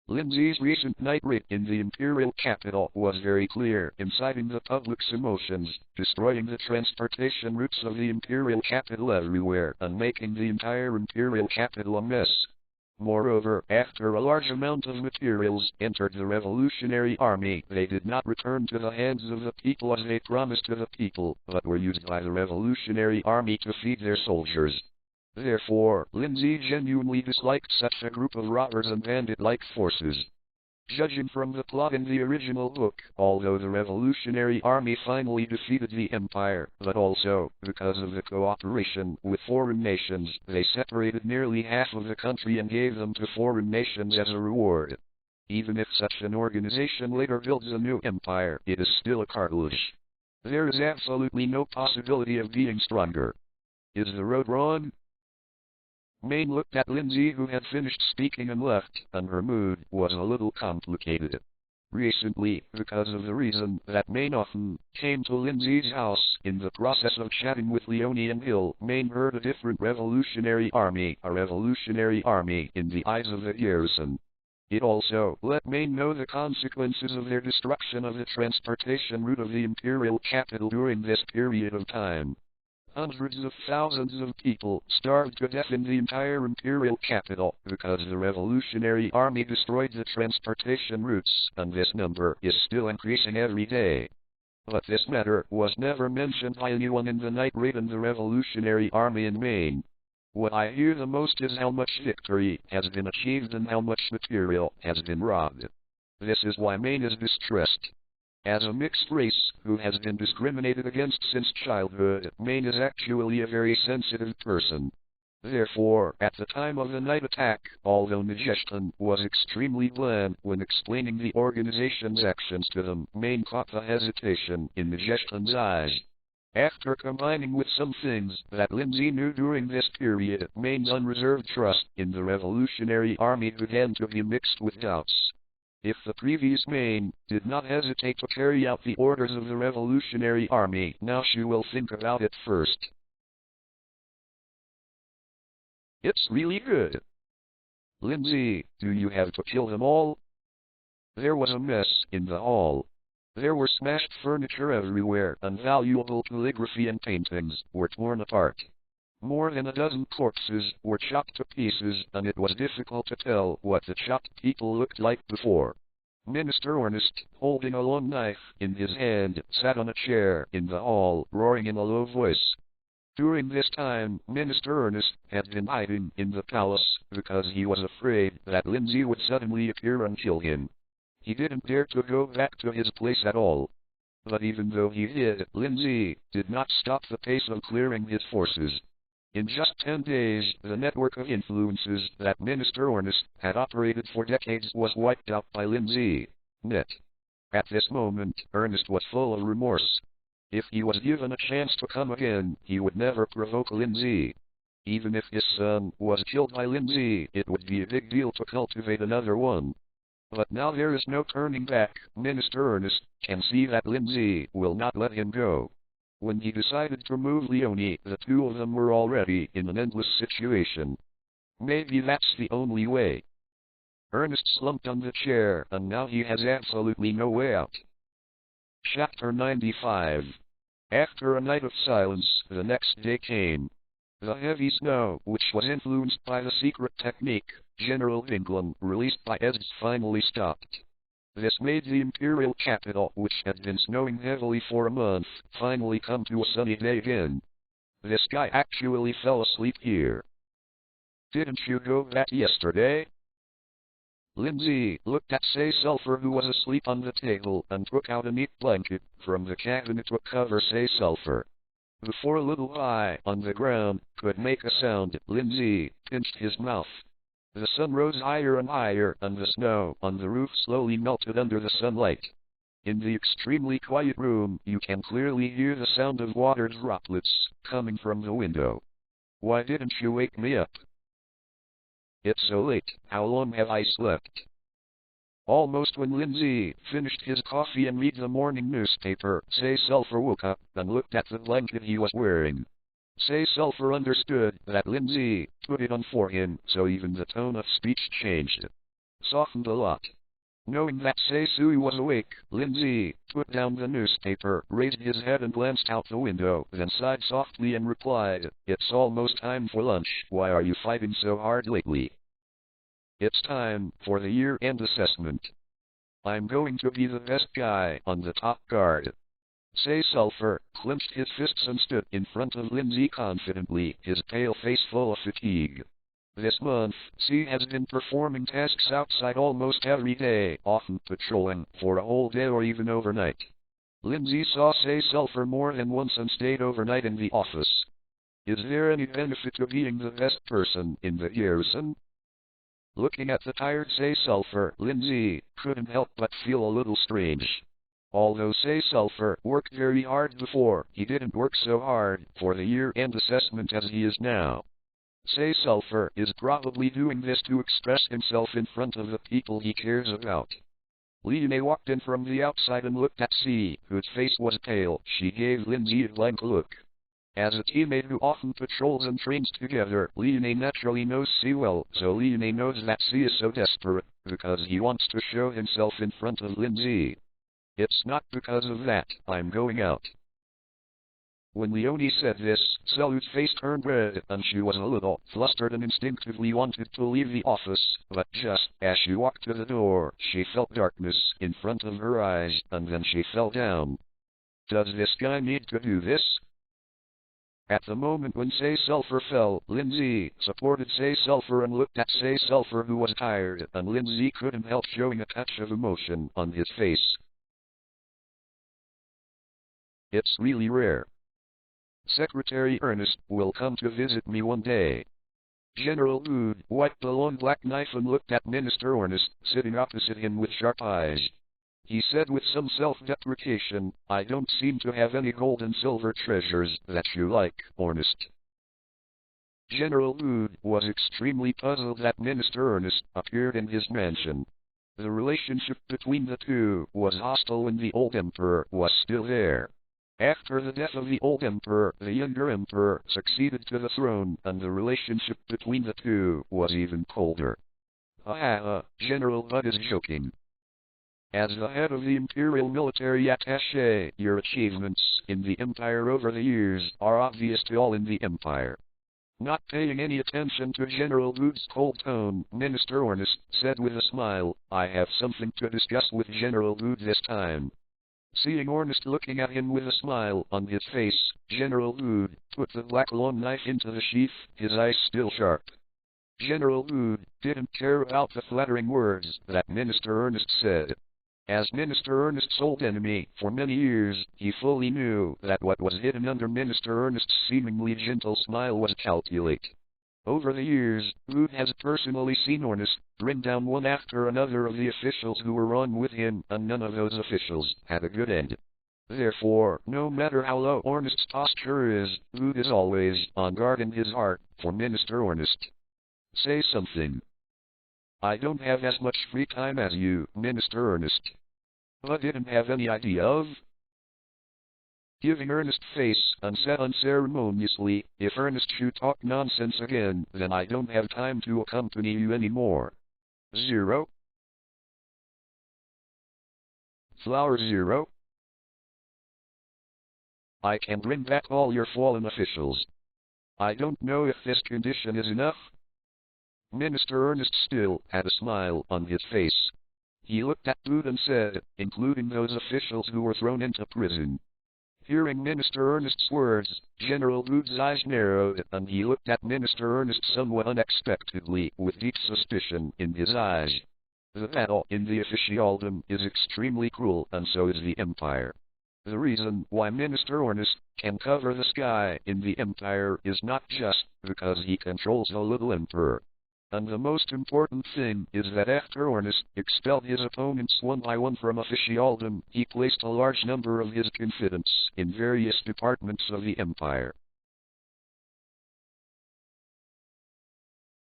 Lin Zhe's recent night raid in the imperial capital was very clear, inciting the public's emotions, destroying the transportation routes of the imperial capital everywhere, and making the entire imperial capital a mess. Moreover, after a large amount of materials entered the Revolutionary Army, they did not return to the hands of the people as they promised to the people, but were used by the Revolutionary Army to feed their soldiers. Therefore, Lin Zhe genuinely disliked such a group of robbers and bandit-like forces. Judging from the plot in the original book, although the Revolutionary Army finally defeated the Empire, but also, because of the cooperation with foreign nations, they separated nearly half of the country and gave them to foreign nations as a reward. Even if such an organization later builds a new empire, it is still a cartilage. There is absolutely no possibility of being stronger. Is the road wrong? Maine looked at Lin Zhe, who had finished speaking and left, and her mood was a little complicated. Recently, because of the reason that Maine often came to Lin Zhe's house, in the process of chatting with Leonie and Hill, Maine heard a different revolutionary army, a revolutionary army in the eyes of the garrison. It also let Maine know the consequences of their destruction of the transportation route of the imperial capital during this period of time. Hundreds of thousands of people starved to death in the entire imperial capital because the Revolutionary Army destroyed the transportation routes, and this number is still increasing every day. But this matter was never mentioned by anyone in the night raid and the Revolutionary Army in Maine. What I hear the most is how much victory has been achieved and how much material has been robbed. This is why Maine is distressed. As a mixed race who has been discriminated against since childhood, Maine is actually a very sensitive person. Therefore, at the time of the night attack, although Majestan was extremely bland when explaining the organization's actions to them, Maine caught the hesitation in Majestan's eyes. After combining with some things that Lin Zhe knew during this period, Maine's unreserved trust in the Revolutionary Army began to be mixed with doubts. If the previous Maine did not hesitate to carry out the orders of the Revolutionary Army, now she will think about it first. It's really good. Lin Zhe, do you have to kill them all? There was a mess in the hall. There were smashed furniture everywhere, and valuable calligraphy and paintings were torn apart. More than a dozen corpses were chopped to pieces, and it was difficult to tell what the chopped people looked like before. Minister Ernest, holding a long knife in his hand, sat on a chair in the hall, roaring in a low voice. During this time, Minister Ernest had been hiding in the palace because he was afraid that Lin Zhe would suddenly appear and kill him. He didn't dare to go back to his place at all. But even though he did, Lin Zhe did not stop the pace of clearing his forces. In just 10 days, the network of influences that Minister Ernest had operated for decades was wiped out by Lin Zhe. Net. At this moment, Ernest was full of remorse. If he was given a chance to come again, he would never provoke Lin Zhe. Even if his son was killed by Lin Zhe, it would be a big deal to cultivate another one. But now there is no turning back. Minister Ernest can see that Lin Zhe will not let him go. When he decided to move Leonie, the two of them were already in an endless situation. Maybe that's the only way. Ernest slumped on the chair, and now he has absolutely no way out. Chapter 95. After a night of silence, the next day came. The heavy snow, which was influenced by the secret technique General England released by Estes, finally stopped. This made the imperial capital, which had been snowing heavily for a month, finally come to a sunny day again. This guy actually fell asleep here. Didn't you go back yesterday? Lin Zhe looked at Say Sulphur, who was asleep on the table, and took out a neat blanket from the cabinet to cover Say Sulphur. Before a little eye on the ground could make a sound, Lin Zhe pinched his mouth. The sun rose higher and higher, and the snow on the roof slowly melted under the sunlight. In the extremely quiet room, you can clearly hear the sound of water droplets coming from the window. Why didn't you wake me up? It's so late. How long have I slept? Almost when Lin Zhe finished his coffee and read the morning newspaper, Say Sulphur woke up and looked at the blanket he was wearing. Say Sulphur understood that Lin Zhe put it on for him, so even the tone of speech changed. Softened a lot. Knowing that Say Sui was awake, Lin Zhe put down the newspaper, raised his head and glanced out the window, then sighed softly and replied, "It's almost time for lunch. Why are you fighting so hard lately?" "It's time for the year-end assessment. I'm going to be the best guy on the top guard." Say Sulphur clenched his fists and stood in front of Lin Zhe confidently, his pale face full of fatigue. This month, Zhe has been performing tasks outside almost every day, often patrolling for a whole day or even overnight. Lin Zhe saw Say Sulphur more than once and stayed overnight in the office. Is there any benefit to being the best person in the garrison? Looking at the tired Say Sulphur, Lin Zhe couldn't help but feel a little strange. Although Say Sulphur worked very hard before, he didn't work so hard for the year-end assessment as he is now. Say Sulphur is probably doing this to express himself in front of the people he cares about. Leonie walked in from the outside and looked at Zhe, whose face was pale. She gave Lin Zhe a blank look. As a teammate who often patrols and trains together, Leonie naturally knows Zhe well, so Leonie knows that Zhe is so desperate because he wants to show himself in front of Lin Zhe. "It's not because of that I'm going out." When Leonie said this, Selu's face turned red, and she was a little flustered and instinctively wanted to leave the office, but just as she walked to the door, she felt darkness in front of her eyes, and then she fell down. Does this guy need to do this? At the moment when Say Sulphur fell, Lin Zhe supported Say Sulphur and looked at Say Sulphur, who was tired, and Lin Zhe couldn't help showing a touch of emotion on his face. It's really rare. Secretary Ernest will come to visit me one day. General Wood wiped the long black knife and looked at Minister Ernest, sitting opposite him with sharp eyes. He said with some self-deprecation, I don't seem to have any gold and silver treasures that you like, Ernest. General Wood was extremely puzzled that Minister Ernest appeared in his mansion. The relationship between the two was hostile when the old emperor was still there. After the death of the old emperor, the younger emperor succeeded to the throne, and the relationship between the two was even colder. General Bud is joking. As the head of the Imperial Military Attaché, your achievements in the Empire over the years are obvious to all in the Empire. Not paying any attention to General Wood's cold tone, Minister Ernest said with a smile, I have something to discuss with General Wood this time. Seeing Ernest looking at him with a smile on his face, General Wood put the black long knife into the sheath, his eyes still sharp. General Wood didn't care about the flattering words that Minister Ernest said. As Minister Ernest's old enemy for many years, he fully knew that what was hidden under Minister Ernest's seemingly gentle smile was calculate. Over the years, Wood has personally seen Ernest bring down one after another of the officials who were wrong with him, and none of those officials had a good end. Therefore, no matter how low Ernest's posture is, Wood is always on guard in his heart for Minister Ernest. Say something. I don't have as much free time as you, Minister Ernest. But didn't have any idea of giving Ernest face, and said unceremoniously, if Ernest should talk nonsense again, then I don't have time to accompany you anymore. 0. Flower 0. I can bring back all your fallen officials. I don't know if this condition is enough. Minister Ernest still had a smile on his face. He looked at Wood and said, including those officials who were thrown into prison. Hearing Minister Ernest's words, General Wood's eyes narrowed, and he looked at Minister Ernest somewhat unexpectedly, with deep suspicion in his eyes. The battle in the officialdom is extremely cruel, and so is the Empire. The reason why Minister Ernest can cover the sky in the Empire is not just because he controls the little emperor. And the most important thing is that after Ernest expelled his opponents one by one from officialdom, he placed a large number of his confidants in various departments of the Empire.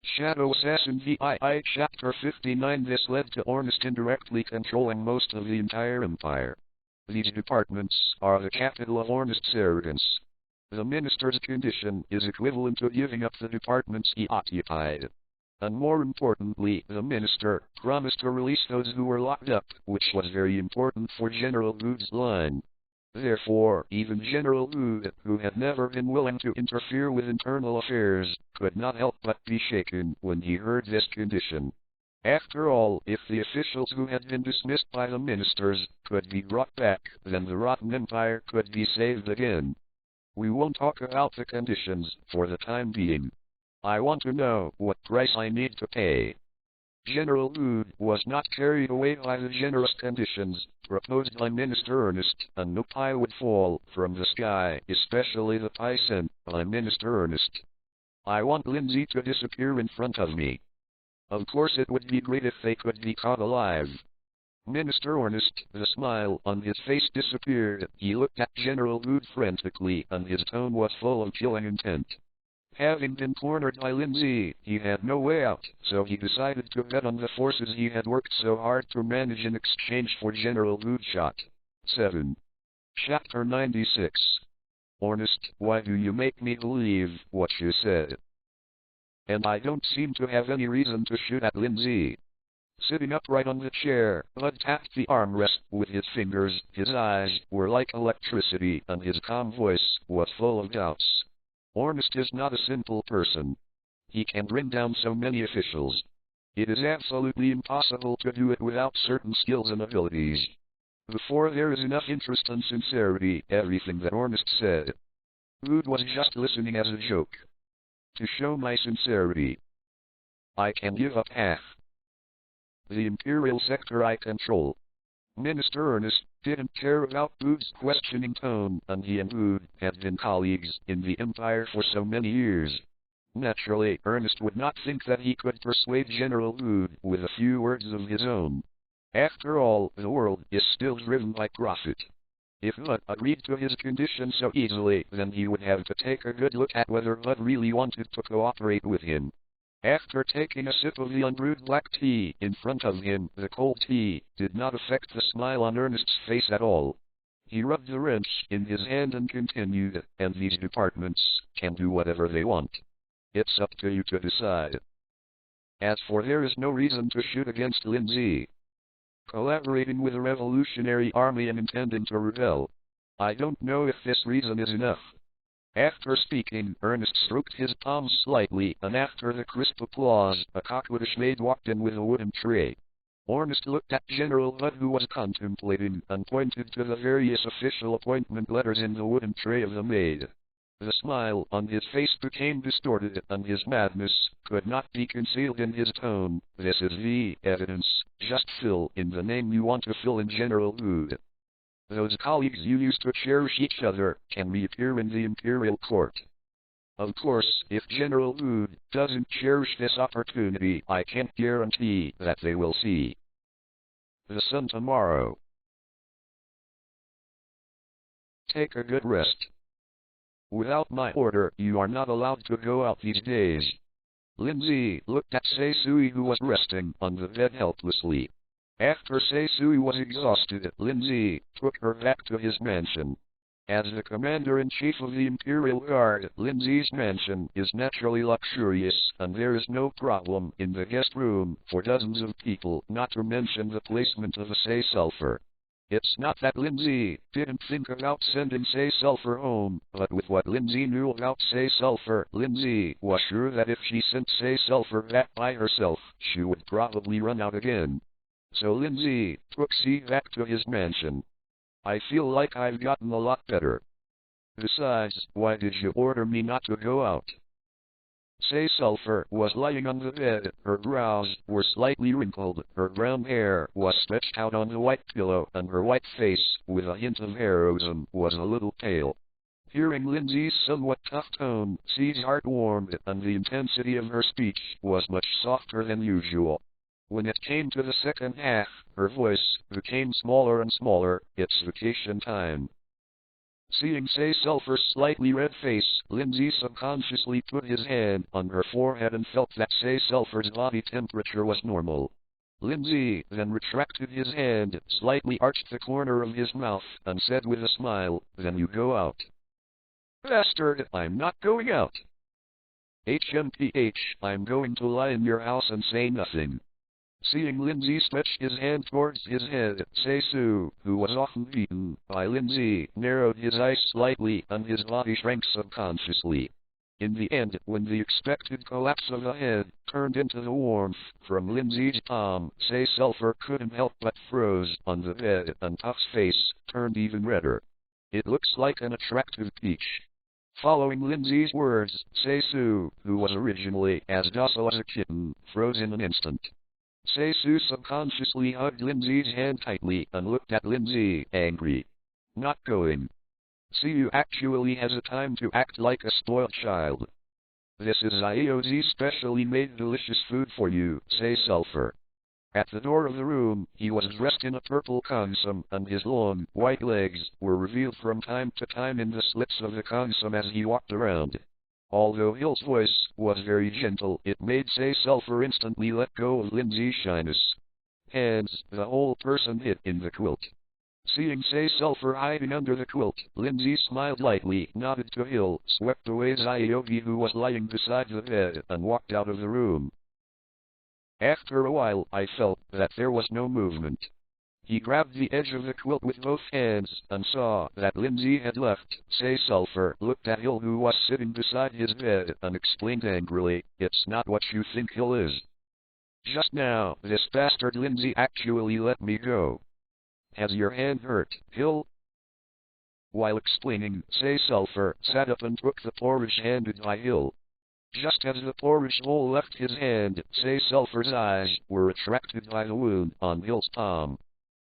Shadow Assassin VII Chapter 59. This led to Ernest indirectly controlling most of the entire Empire. These departments are the capital of Ernest's arrogance. The minister's condition is equivalent to giving up the departments he occupied. And more importantly, the minister promised to release those who were locked up, which was very important for General Wood's line. Therefore, even General Wood, who had never been willing to interfere with internal affairs, could not help but be shaken when he heard this condition. After all, if the officials who had been dismissed by the ministers could be brought back, then the rotten empire could be saved again. We won't talk about the conditions for the time being. I want to know what price I need to pay. General Wood was not carried away by the generous conditions proposed by Minister Ernest, and no pie would fall from the sky, especially the pie sent by Minister Ernest. I want Lin Zhe to disappear in front of me. Of course it would be great if they could be caught alive. Minister Ernest, the smile on his face disappeared. He looked at General Wood frantically, and his tone was full of killing intent. Having been cornered by Lin Zhe, he had no way out, so he decided to bet on the forces he had worked so hard to manage in exchange for General Wood's shot. 7. Chapter 96. Ernest, why do you make me believe what you said? And I don't seem to have any reason to shoot at Lin Zhe. Sitting upright on the chair, Bud tapped the armrest with his fingers. His eyes were like electricity, and his calm voice was full of doubts. Ernest is not a simple person. He can bring down so many officials. It is absolutely impossible to do it without certain skills and abilities. Before there is enough interest and sincerity, everything that Ernest said, Wood was just listening as a joke. To show my sincerity, I can give up half the imperial sector I control. Minister Ernest didn't care about Bood's questioning tone, and he and Bood had been colleagues in the Empire for so many years. Naturally, Ernest would not think that he could persuade General Bood with a few words of his own. After all, the world is still driven by profit. If Bud agreed to his condition so easily, then he would have to take a good look at whether Bud really wanted to cooperate with him. After taking a sip of the unbrewed black tea in front of him, the cold tea did not affect the smile on Ernest's face at all. He rubbed the wrench in his hand and continued, and these departments can do whatever they want. It's up to you to decide. As for there is no reason to shoot against Lin Zhe. Collaborating with a revolutionary army and intending to rebel. I don't know if this reason is enough. After speaking, Ernest stroked his palms slightly, and after the crisp applause, a cockwoodish maid walked in with a wooden tray. Ernest looked at General Bud, who was contemplating, and pointed to the various official appointment letters in the wooden tray of the maid. The smile on his face became distorted, and his madness could not be concealed in his tone. This is the evidence. Just fill in the name you want to fill in, General Bud. Those colleagues you used to cherish each other can reappear in the Imperial Court. Of course, if General Bud doesn't cherish this opportunity, I can't guarantee that they will see the sun tomorrow. Take a good rest. Without my order, you are not allowed to go out these days. Lin Zhe looked at Sei-Sui, who was resting on the bed helplessly. After Sei-Sui was exhausted, Lin Zhe took her back to his mansion. As the commander-in-chief of the Imperial Guard, Lin Zhe's mansion is naturally luxurious, and there is no problem in the guest room for dozens of people, not to mention the placement of a Sei-Sulfur. It's not that Lin Zhe didn't think about sending Sei-Sulfur home, but with what Lin Zhe knew about Sei-Sulfur, Lin Zhe was sure that if she sent Sei-Sulfur back by herself, she would probably run out again. So Lin Zhe took Sei back to his mansion. I feel like I've gotten a lot better. Besides, why did you order me not to go out? Sei-Sulfur was lying on the bed, her brows were slightly wrinkled, her brown hair was stretched out on the white pillow, and her white face, with a hint of heroism, was a little pale. Hearing Lin Zhe's somewhat tough tone, Sei's heart warmed, and the intensity of her speech was much softer than usual. When it came to the second half, her voice became smaller and smaller. It's vacation time. Seeing Sei-Sulfur's slightly red face, Lin Zhe subconsciously put his hand on her forehead and felt that Sei-Sulfur's body temperature was normal. Lin Zhe then retracted his hand, slightly arched the corner of his mouth, and said with a smile, "Then you go out." "Bastard, I'm not going out." "HMPH, I'm going to lie in your house and say nothing." Seeing Lin Zhe stretch his hand towards his head, Sei-Su, who was often beaten by Lin Zhe, narrowed his eyes slightly, and his body shrank subconsciously. In the end, when the expected collapse of the head turned into the warmth from Lin Zhe's palm, Sei-Sulfur couldn't help but froze on the bed, and Puff's face turned even redder. "It looks like an attractive peach." Following Lin Zhe's words, Sei-Su, who was originally as docile as a kitten, froze in an instant. Sei-Su subconsciously hugged Lin Zhe's hand tightly and looked at Lin Zhe, angry. "Not going. See, you actually has a time to act like a spoiled child. This is Io's specially made delicious food for you, Sei-Sulfur." At the door of the room, he was dressed in a purple konsum, and his long, white legs were revealed from time to time in the slits of the konsum as he walked around. Although Hill's voice was very gentle, it made Sei-Sulfur instantly let go of Lin Zhe's shyness. Hands, the whole person hid in the quilt. Seeing Sei-Sulfur hiding under the quilt, Lin Zhe smiled lightly, nodded to Hill, swept away Xiaogi, who was lying beside the bed, and walked out of the room. After a while, I felt that there was no movement. He grabbed the edge of the quilt with both hands, and saw that Lin Zhe had left. Sei-Sulfur looked at Hill, who was sitting beside his bed, and explained angrily, "It's not what you think Hill is. Just now, this bastard Lin Zhe actually let me go. Has your hand hurt, Hill?" While explaining, Sei-Sulfur sat up and took the porridge handed by Hill. Just as the porridge bowl left his hand, Sei-Sulfur's eyes were attracted by the wound on Hill's palm.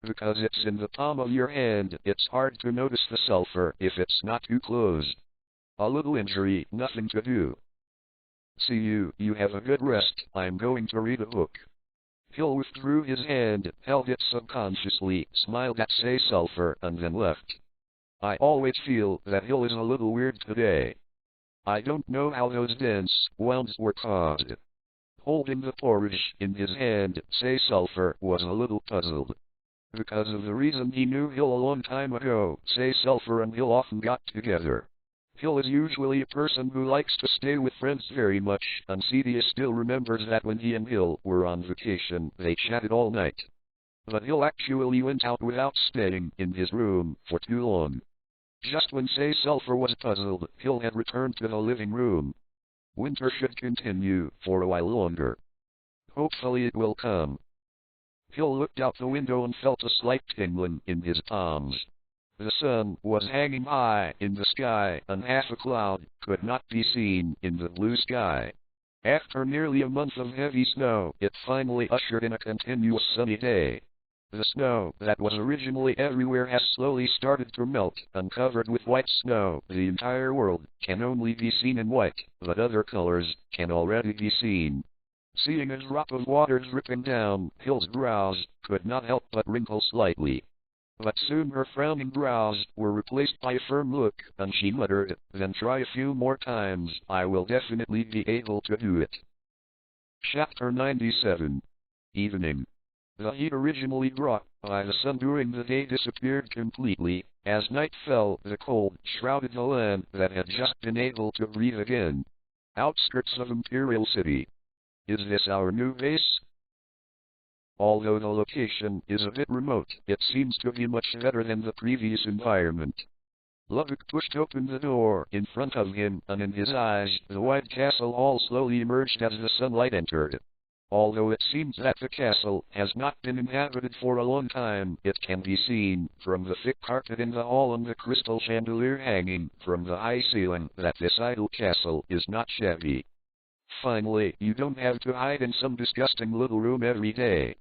Because it's in the palm of your hand, it's hard to notice the sulfur if it's not too close. A little injury, nothing to do. See you have a good rest, I'm going to read a book. Hill withdrew his hand, held it subconsciously, smiled at say sulfur, and then left. I always feel that Hill is a little weird today. I don't know how those dense wounds were caused. Holding the porridge in his hand, say sulfur was a little puzzled. Because of the reason he knew Hill a long time ago, say sulfur and Hill often got together. Hill is usually a person who likes to stay with friends very much, and Cedia still remembers that when he and Hill were on vacation, they chatted all night. But Hill actually went out without staying in his room for too long. Just when say sulfur was puzzled, Hill had returned to the living room. Winter should continue for a while longer. Hopefully it will come. Hill looked out the window and felt a slight tingling in his palms. The sun was hanging high in the sky, and half a cloud could not be seen in the blue sky. After nearly a month of heavy snow, it finally ushered in a continuous sunny day. The snow that was originally everywhere has slowly started to melt, and covered with white snow, the entire world can only be seen in white, but other colors can already be seen. Seeing a drop of water dripping down, Hill's brows could not help but wrinkle slightly. But soon her frowning brows were replaced by a firm look, and she muttered, "Then try a few more times, I will definitely be able to do it." Chapter 97. Evening. The heat originally brought by the sun during the day disappeared completely. As night fell, the cold shrouded the land that had just been able to breathe again. Outskirts of Imperial City. Is this our new base? Although the location is a bit remote, it seems to be much better than the previous environment. Lubbock pushed open the door in front of him, and in his eyes, the white castle all slowly emerged as the sunlight entered. Although it seems that the castle has not been inhabited for a long time, it can be seen from the thick carpet in the hall and the crystal chandelier hanging from the high ceiling that this idle castle is not shabby. Finally, you don't have to hide in some disgusting little room every day.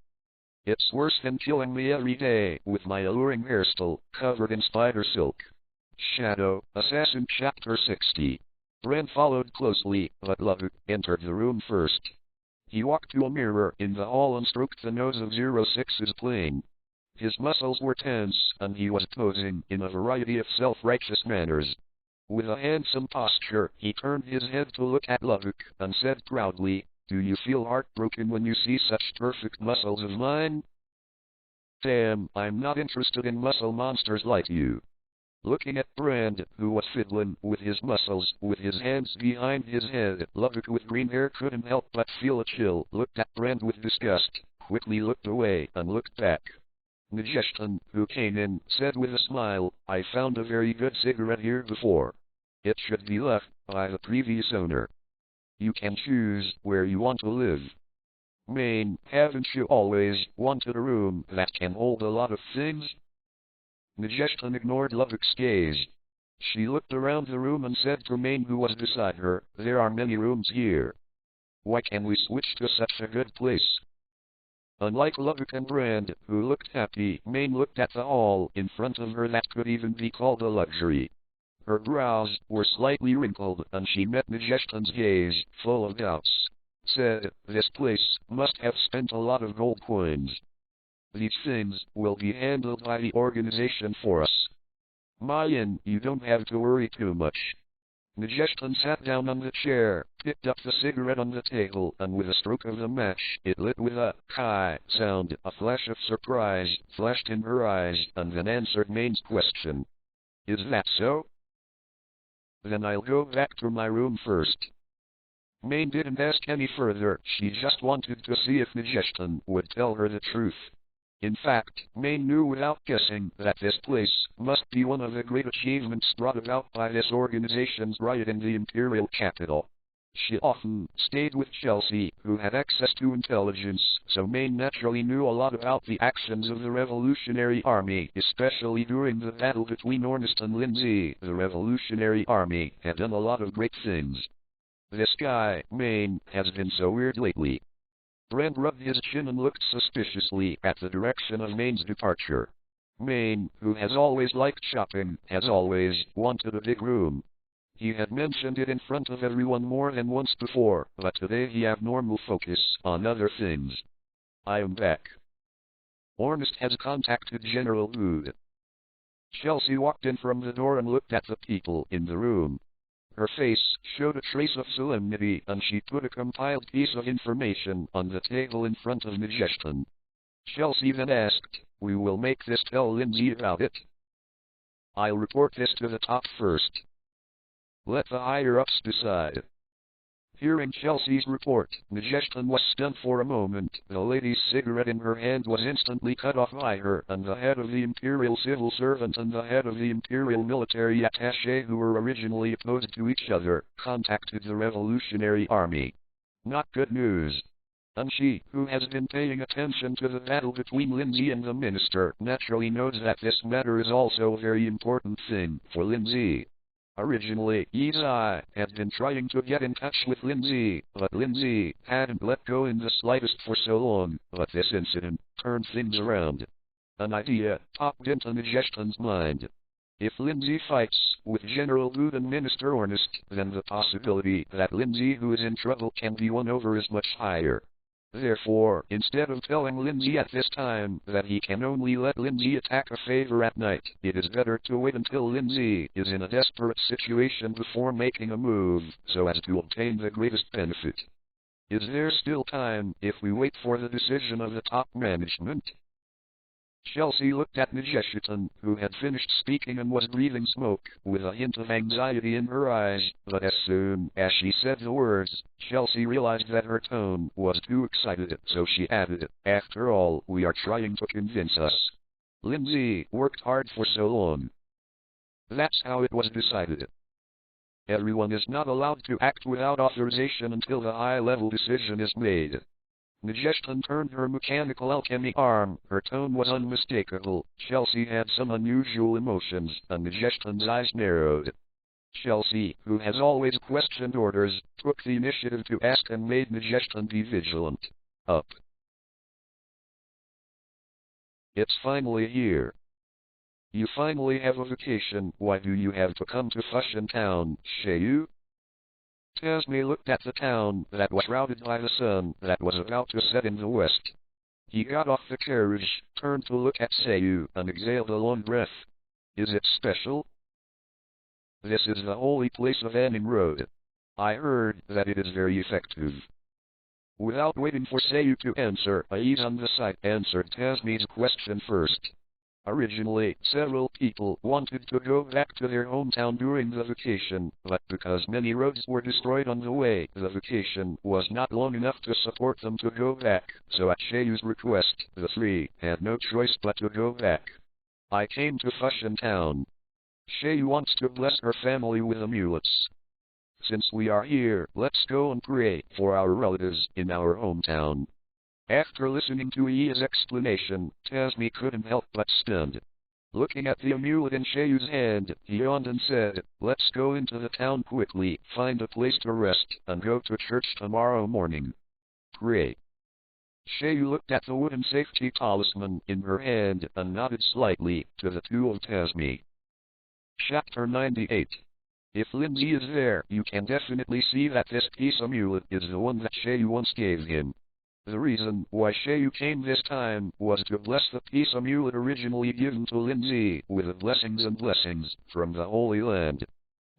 It's worse than killing me every day with my alluring hairstyle covered in spider silk. Shadow Assassin Chapter 60. Bren followed closely, but Lubbock entered the room first. He walked to a mirror in the hall and stroked the nose of 06's plane. His muscles were tense, and he was posing in a variety of self-righteous manners. With a handsome posture, he turned his head to look at Lubbock, and said proudly, "Do you feel heartbroken when you see such perfect muscles of mine?" "Damn, I'm not interested in muscle monsters like you." Looking at Brand, who was fiddling with his muscles, with his hands behind his head, Lubbock with green hair couldn't help but feel a chill, looked at Brand with disgust, quickly looked away, and looked back. Nijestan, who came in, said with a smile, "I found a very good cigarette here before. It should be left by the previous owner. You can choose where you want to live. Maine, haven't you always wanted a room that can hold a lot of things?" Nijestan ignored Lubbock's gaze. She looked around the room and said to Maine, who was beside her, "There are many rooms here. Why can't we switch to such a good place?" Unlike Lubbock and Brand, who looked happy, Maine looked at the hall in front of her that could even be called a luxury. Her brows were slightly wrinkled, and she met Nijestan's gaze, full of doubts. Said, "This place must have spent a lot of gold coins. These things will be handled by the organization for us. Mayan, you don't have to worry too much." Nijestan sat down on the chair, picked up the cigarette on the table, and with a stroke of the match, it lit with a "kai" sound. A flash of surprise flashed in her eyes, and then answered Maine's question. "Is that so? Then I'll go back to my room first." Maine didn't ask any further, she just wanted to see if Nijestan would tell her the truth. In fact, Maine knew without guessing that this place must be one of the great achievements brought about by this organization's riot in the Imperial capital. She often stayed with Chelsea, who had access to intelligence, so Maine naturally knew a lot about the actions of the Revolutionary Army, especially during the battle between Ornest and Lin Zhe. The Revolutionary Army had done a lot of great things. This guy, Maine, has been so weird lately. Brent rubbed his chin and looked suspiciously at the direction of Maine's departure. Maine, who has always liked shopping, has always wanted a big room. He had mentioned it in front of everyone more than once before, but today he had normal focus on other things. I am back. Ornest has contacted General Wood. Chelsea walked in from the door and looked at the people in the room. Her face showed a trace of solemnity, and she put a compiled piece of information on the table in front of Majestan. Chelsea then asked, "We will make this tell Lin Zhe about it. I'll report this to the top first. Let the higher-ups decide." Hearing Chelsea's report, Majestan was stunned for a moment. The lady's cigarette in her hand was instantly cut off by her, and the head of the Imperial civil servant and the head of the Imperial military attaché, who were originally opposed to each other, contacted the Revolutionary Army. Not good news. And she, who has been paying attention to the battle between Lin Zhe and the minister, naturally knows that this matter is also a very important thing for Lin Zhe. Originally, Yi Zai had been trying to get in touch with Lin Zhe, but Lin Zhe hadn't let go in the slightest for so long, but this incident turned things around. An idea popped into Majestan's mind. If Lin Zhe fights with General Wood and Minister Ornest, then the possibility that Lin Zhe, who is in trouble, can be won over is much higher. Therefore, instead of telling Lin Zhe at this time that he can only let Lin Zhe attack a favor at night, it is better to wait until Lin Zhe is in a desperate situation before making a move, so as to obtain the greatest benefit. Is there still time if we wait for the decision of the top management? Chelsea looked at Majestan, who had finished speaking and was breathing smoke, with a hint of anxiety in her eyes, but as soon as she said the words, Chelsea realized that her tone was too excited, so she added, "After all, we are trying to convince us. Lin Zhe worked hard for so long. That's how it was decided. Everyone is not allowed to act without authorization until the high-level decision is made." Majestan turned her mechanical alchemy arm. Her tone was unmistakable. Chelsea had some unusual emotions, and Majestan's eyes narrowed. Chelsea, who has always questioned orders, took the initiative to ask and made Majestan be vigilant. Up. It's finally here. You finally have a vacation. Why do you have to come to Fushan Town, Shayu? Tasmi looked at the town that was shrouded by the sun that was about to set in the west. He got off the carriage, turned to look at Sayu, and exhaled a long breath. Is it special? This is the holy place of Anning Road. I heard that it is very effective. Without waiting for Sayu to answer, Aiz on the site answered Tasmi's question first. Originally, several people wanted to go back to their hometown during the vacation, but because many roads were destroyed on the way, the vacation was not long enough to support them to go back, so at Shayu's request, the three had no choice but to go back. I came to Fushan Town. Shayu wants to bless her family with amulets. Since we are here, let's go and pray for our relatives in our hometown. After listening to Yi's explanation, Tasmi couldn't help but stunned. Looking at the amulet in Shayu's hand, he yawned and said, "Let's go into the town quickly, find a place to rest, and go to church tomorrow morning. Pray." Shayu looked at the wooden safety talisman in her hand and nodded slightly to the two of Tasmi. Chapter 98. If Lin Zhe is there, you can definitely see that this piece amulet is the one that Shayu once gave him. The reason why Shayu came this time was to bless the peace amulet originally given to Lin Zhe with the blessings from the Holy Land.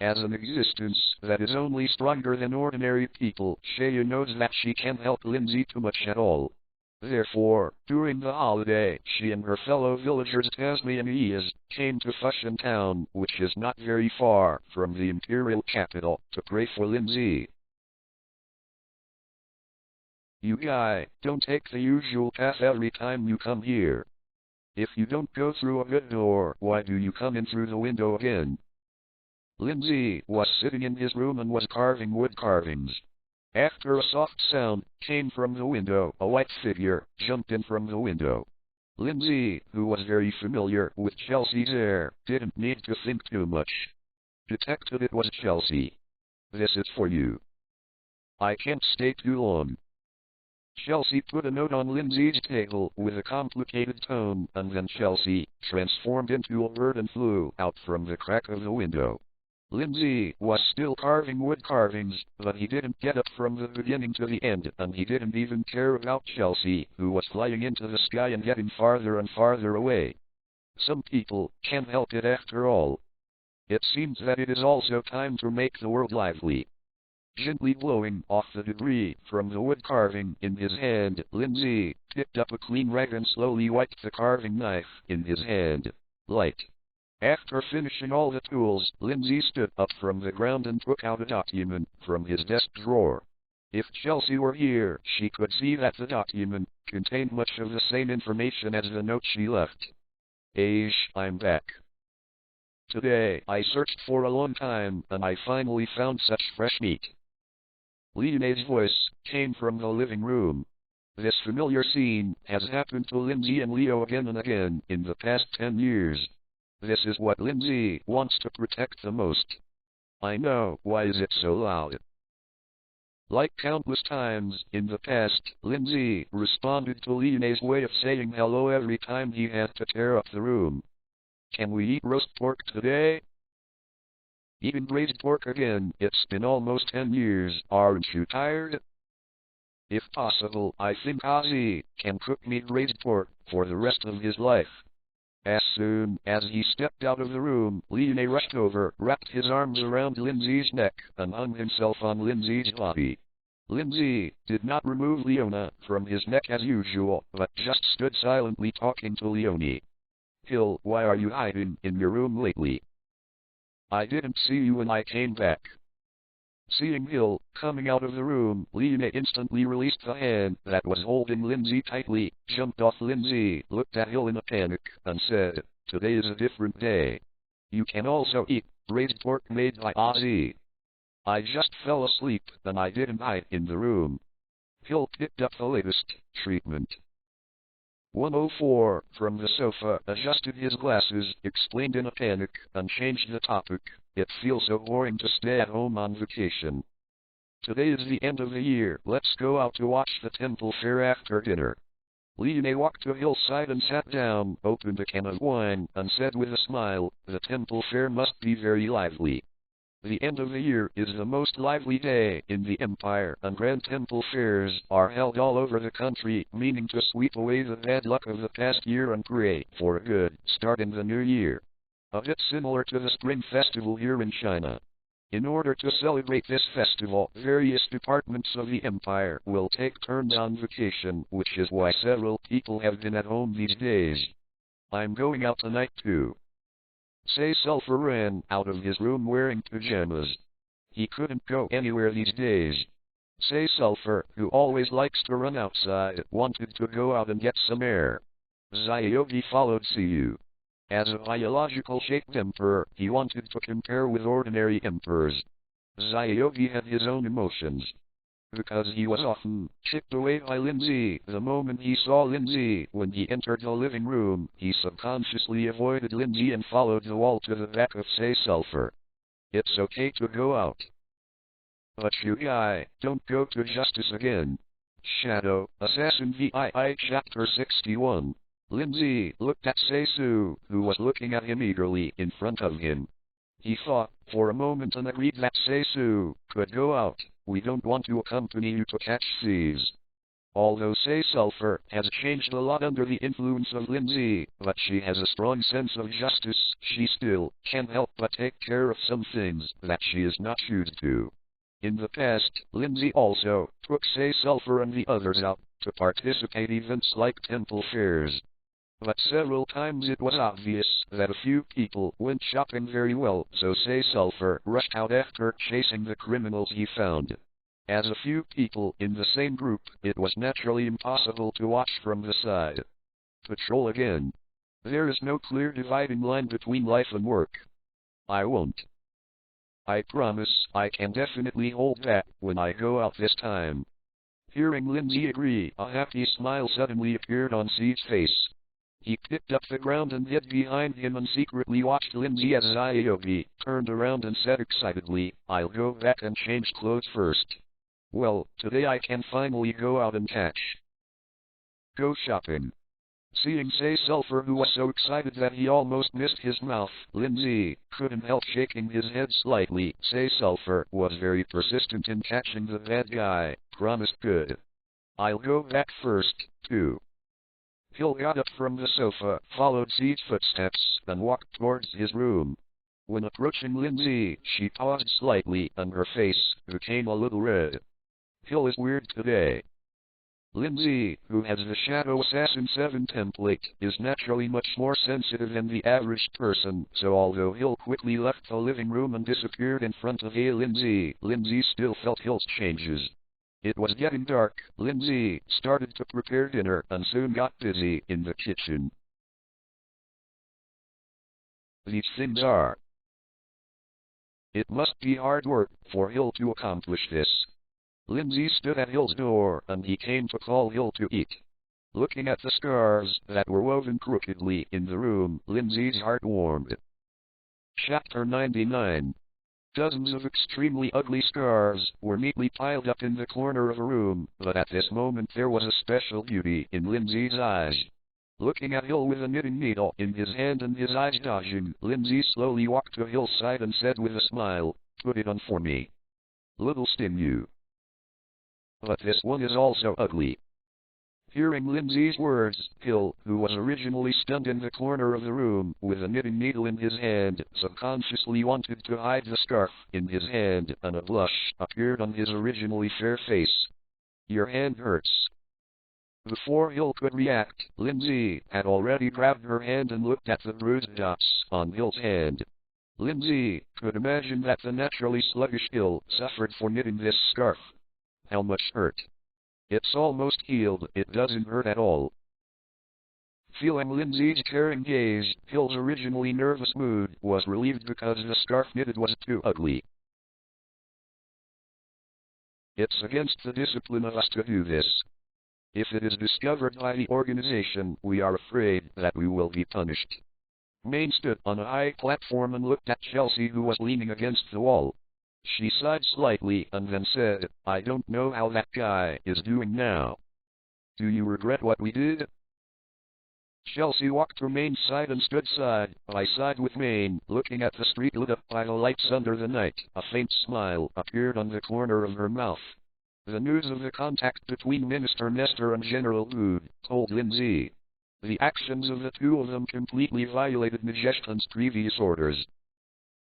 As an existence that is only stronger than ordinary people, Shayu knows that she can't help Lin Zhe too much at all. Therefore, during the holiday, she and her fellow villagers Tasmi and Yiz came to Fushan Town, which is not very far from the imperial capital, to pray for Lin Zhe. You guy, don't take the usual path every time you come here. If you don't go through a good door, why do you come in through the window again? Lin Zhe was sitting in his room and was carving wood carvings. After a soft sound came from the window, a white figure jumped in from the window. Lin Zhe, who was very familiar with Chelsea's air, didn't need to think too much. Detected it was Chelsea. This is for you. I can't stay too long. Chelsea put a note on Lin Zhe's table with a complicated tone, and then Chelsea transformed into a bird and flew out from the crack of the window. Lin Zhe was still carving wood carvings, but he didn't get up from the beginning to the end, and he didn't even care about Chelsea, who was flying into the sky and getting farther and farther away. Some people can't help it after all. It seems that it is also time to make the world lively. Gently blowing off the debris from the wood carving in his hand, Lin Zhe picked up a clean rag and slowly wiped the carving knife in his hand. Light. After finishing all the tools, Lin Zhe stood up from the ground and took out a document from his desk drawer. If Chelsea were here, she could see that the document contained much of the same information as the note she left. I'm back. Today, I searched for a long time, and I finally found such fresh meat. Lin Zhe's voice came from the living room. This familiar scene has happened to Lin Zhe and Leo again and again in the past 10 years. This is what Lin Zhe wants to protect the most. I know, why is it so loud? Like countless times in the past, Lin Zhe responded to Lin Zhe's way of saying hello every time he had to tear up the room. Can we eat roast pork today? Eating braised pork again, it's been almost 10 years, aren't you tired? If possible, I think Ozzy can cook me braised pork for the rest of his life. As soon as he stepped out of the room, Lin Zhe rushed over, wrapped his arms around Lin Zhe's neck, and hung himself on Lin Zhe's body. Lin Zhe did not remove Leona from his neck as usual, but just stood silently talking to Leonie. Hill, why are you hiding in your room lately? I didn't see you when I came back. Seeing Hill coming out of the room, Lin Zhe instantly released the hand that was holding Lin Zhe tightly, jumped off Lin Zhe, looked at Hill in a panic, and said, "Today is a different day. You can also eat braised pork made by Ozzy." I just fell asleep, and I didn't hide in the room. Hill picked up the latest treatment. 104 from the sofa, adjusted his glasses, explained in a panic, and changed the topic. It feels so boring to stay at home on vacation. Today is the end of the year, let's go out to watch the temple fair after dinner. Lin Zhe walked to Hill's side and sat down, opened a can of wine, and said with a smile, the temple fair must be very lively. The end of the year is the most lively day in the empire, and grand temple fairs are held all over the country, meaning to sweep away the bad luck of the past year and pray for a good start in the new year. A bit similar to the Spring Festival here in China. In order to celebrate this festival, various departments of the empire will take turns on vacation, which is why several people have been at home these days. I'm going out tonight too. Say Sulfur ran out of his room wearing pajamas. He couldn't go anywhere these days. Say Sulfur, who always likes to run outside, wanted to go out and get some air. Xiaogi followed Siyu. As a biological-shaped emperor, he wanted to compare with ordinary emperors. Xiaogi had his own emotions. Because he was often kicked away by Lin Zhe, the moment he saw Lin Zhe when he entered the living room, he subconsciously avoided Lin Zhe and followed the wall to the back of Say Sulfur. It's okay to go out. But you guy, don't go to justice again. Shadow, Assassin VII Chapter 61. Lin Zhe looked at Seisu, who was looking at him eagerly in front of him. He thought for a moment and agreed that Seisu could go out. We don't want to accompany you to catch thieves. Although Say Sulfur has changed a lot under the influence of Lin Zhe, but she has a strong sense of justice, she still can't help but take care of some things that she is not used to. In the past, Lin Zhe also took Say Sulfur and the others out to participate events like temple fairs. But several times it was obvious that a few people went shopping very well, so Say Sulfur rushed out after chasing the criminals he found. As a few people in the same group, it was naturally impossible to watch from the side. Patrol again. There is no clear dividing line between life and work. I won't. I promise I can definitely hold back when I go out this time. Hearing Lin Zhe agree, a happy smile suddenly appeared on Zhe's face. He picked up the ground and hid behind him and secretly watched Lin Zhe as Xiaogi turned around and said excitedly, I'll go back and change clothes first. Well, today I can finally go out and go shopping. Seeing Say Sulfur, who was so excited that he almost missed his mouth, Lin Zhe couldn't help shaking his head slightly. Say Sulfur was very persistent in catching the bad guy. Promised good. I'll go back first, too. Hill got up from the sofa, followed Zhe's footsteps, and walked towards his room. When approaching Lin Zhe, she paused slightly, and her face became a little red. Hill is weird today. Lin Zhe, who has the Shadow Assassin 7 template, is naturally much more sensitive than the average person, so although Hill quickly left the living room and disappeared in front of Lin Zhe still felt Hill's changes. It was getting dark. Lin Zhe started to prepare dinner and soon got busy in the kitchen. These things are. It must be hard work for Hill to accomplish this. Lin Zhe stood at Hill's door, and he came to call Hill to eat. Looking at the scars that were woven crookedly in the room, Lin Zhe's heart warmed. Chapter 99. Dozens of extremely ugly scars were neatly piled up in the corner of a room, but at this moment there was a special beauty in Lin Zhe's eyes. Looking at Hill with a knitting needle in his hand and his eyes dodging, Lin Zhe slowly walked to Hill's side and said with a smile, "Put it on for me. Little sinew. But this one is also ugly." Hearing Lin Zhe's words, Hill, who was originally stunned in the corner of the room, with a knitting needle in his hand, subconsciously wanted to hide the scarf in his hand, and a blush appeared on his originally fair face. "Your hand hurts." Before Hill could react, Lin Zhe had already grabbed her hand and looked at the bruised dots on Hill's hand. Lin Zhe could imagine that the naturally sluggish Hill suffered for knitting this scarf. How much hurt? "It's almost healed, it doesn't hurt at all." Feeling Lin Zhe's caring gaze, Hill's originally nervous mood was relieved because the scarf knitted was too ugly. "It's against the discipline of us to do this. If it is discovered by the organization, we are afraid that we will be punished." Maine stood on a high platform and looked at Chelsea, who was leaning against the wall. She sighed slightly and then said, "I don't know how that guy is doing now. Do you regret what we did?" Chelsea walked to Maine's side and stood side by side with Maine, looking at the street lit up by the lights under the night. A faint smile appeared on the corner of her mouth. The news of the contact between Minister Nestor and General Lude told Lin Zhe. The actions of the two of them completely violated Majeston's previous orders.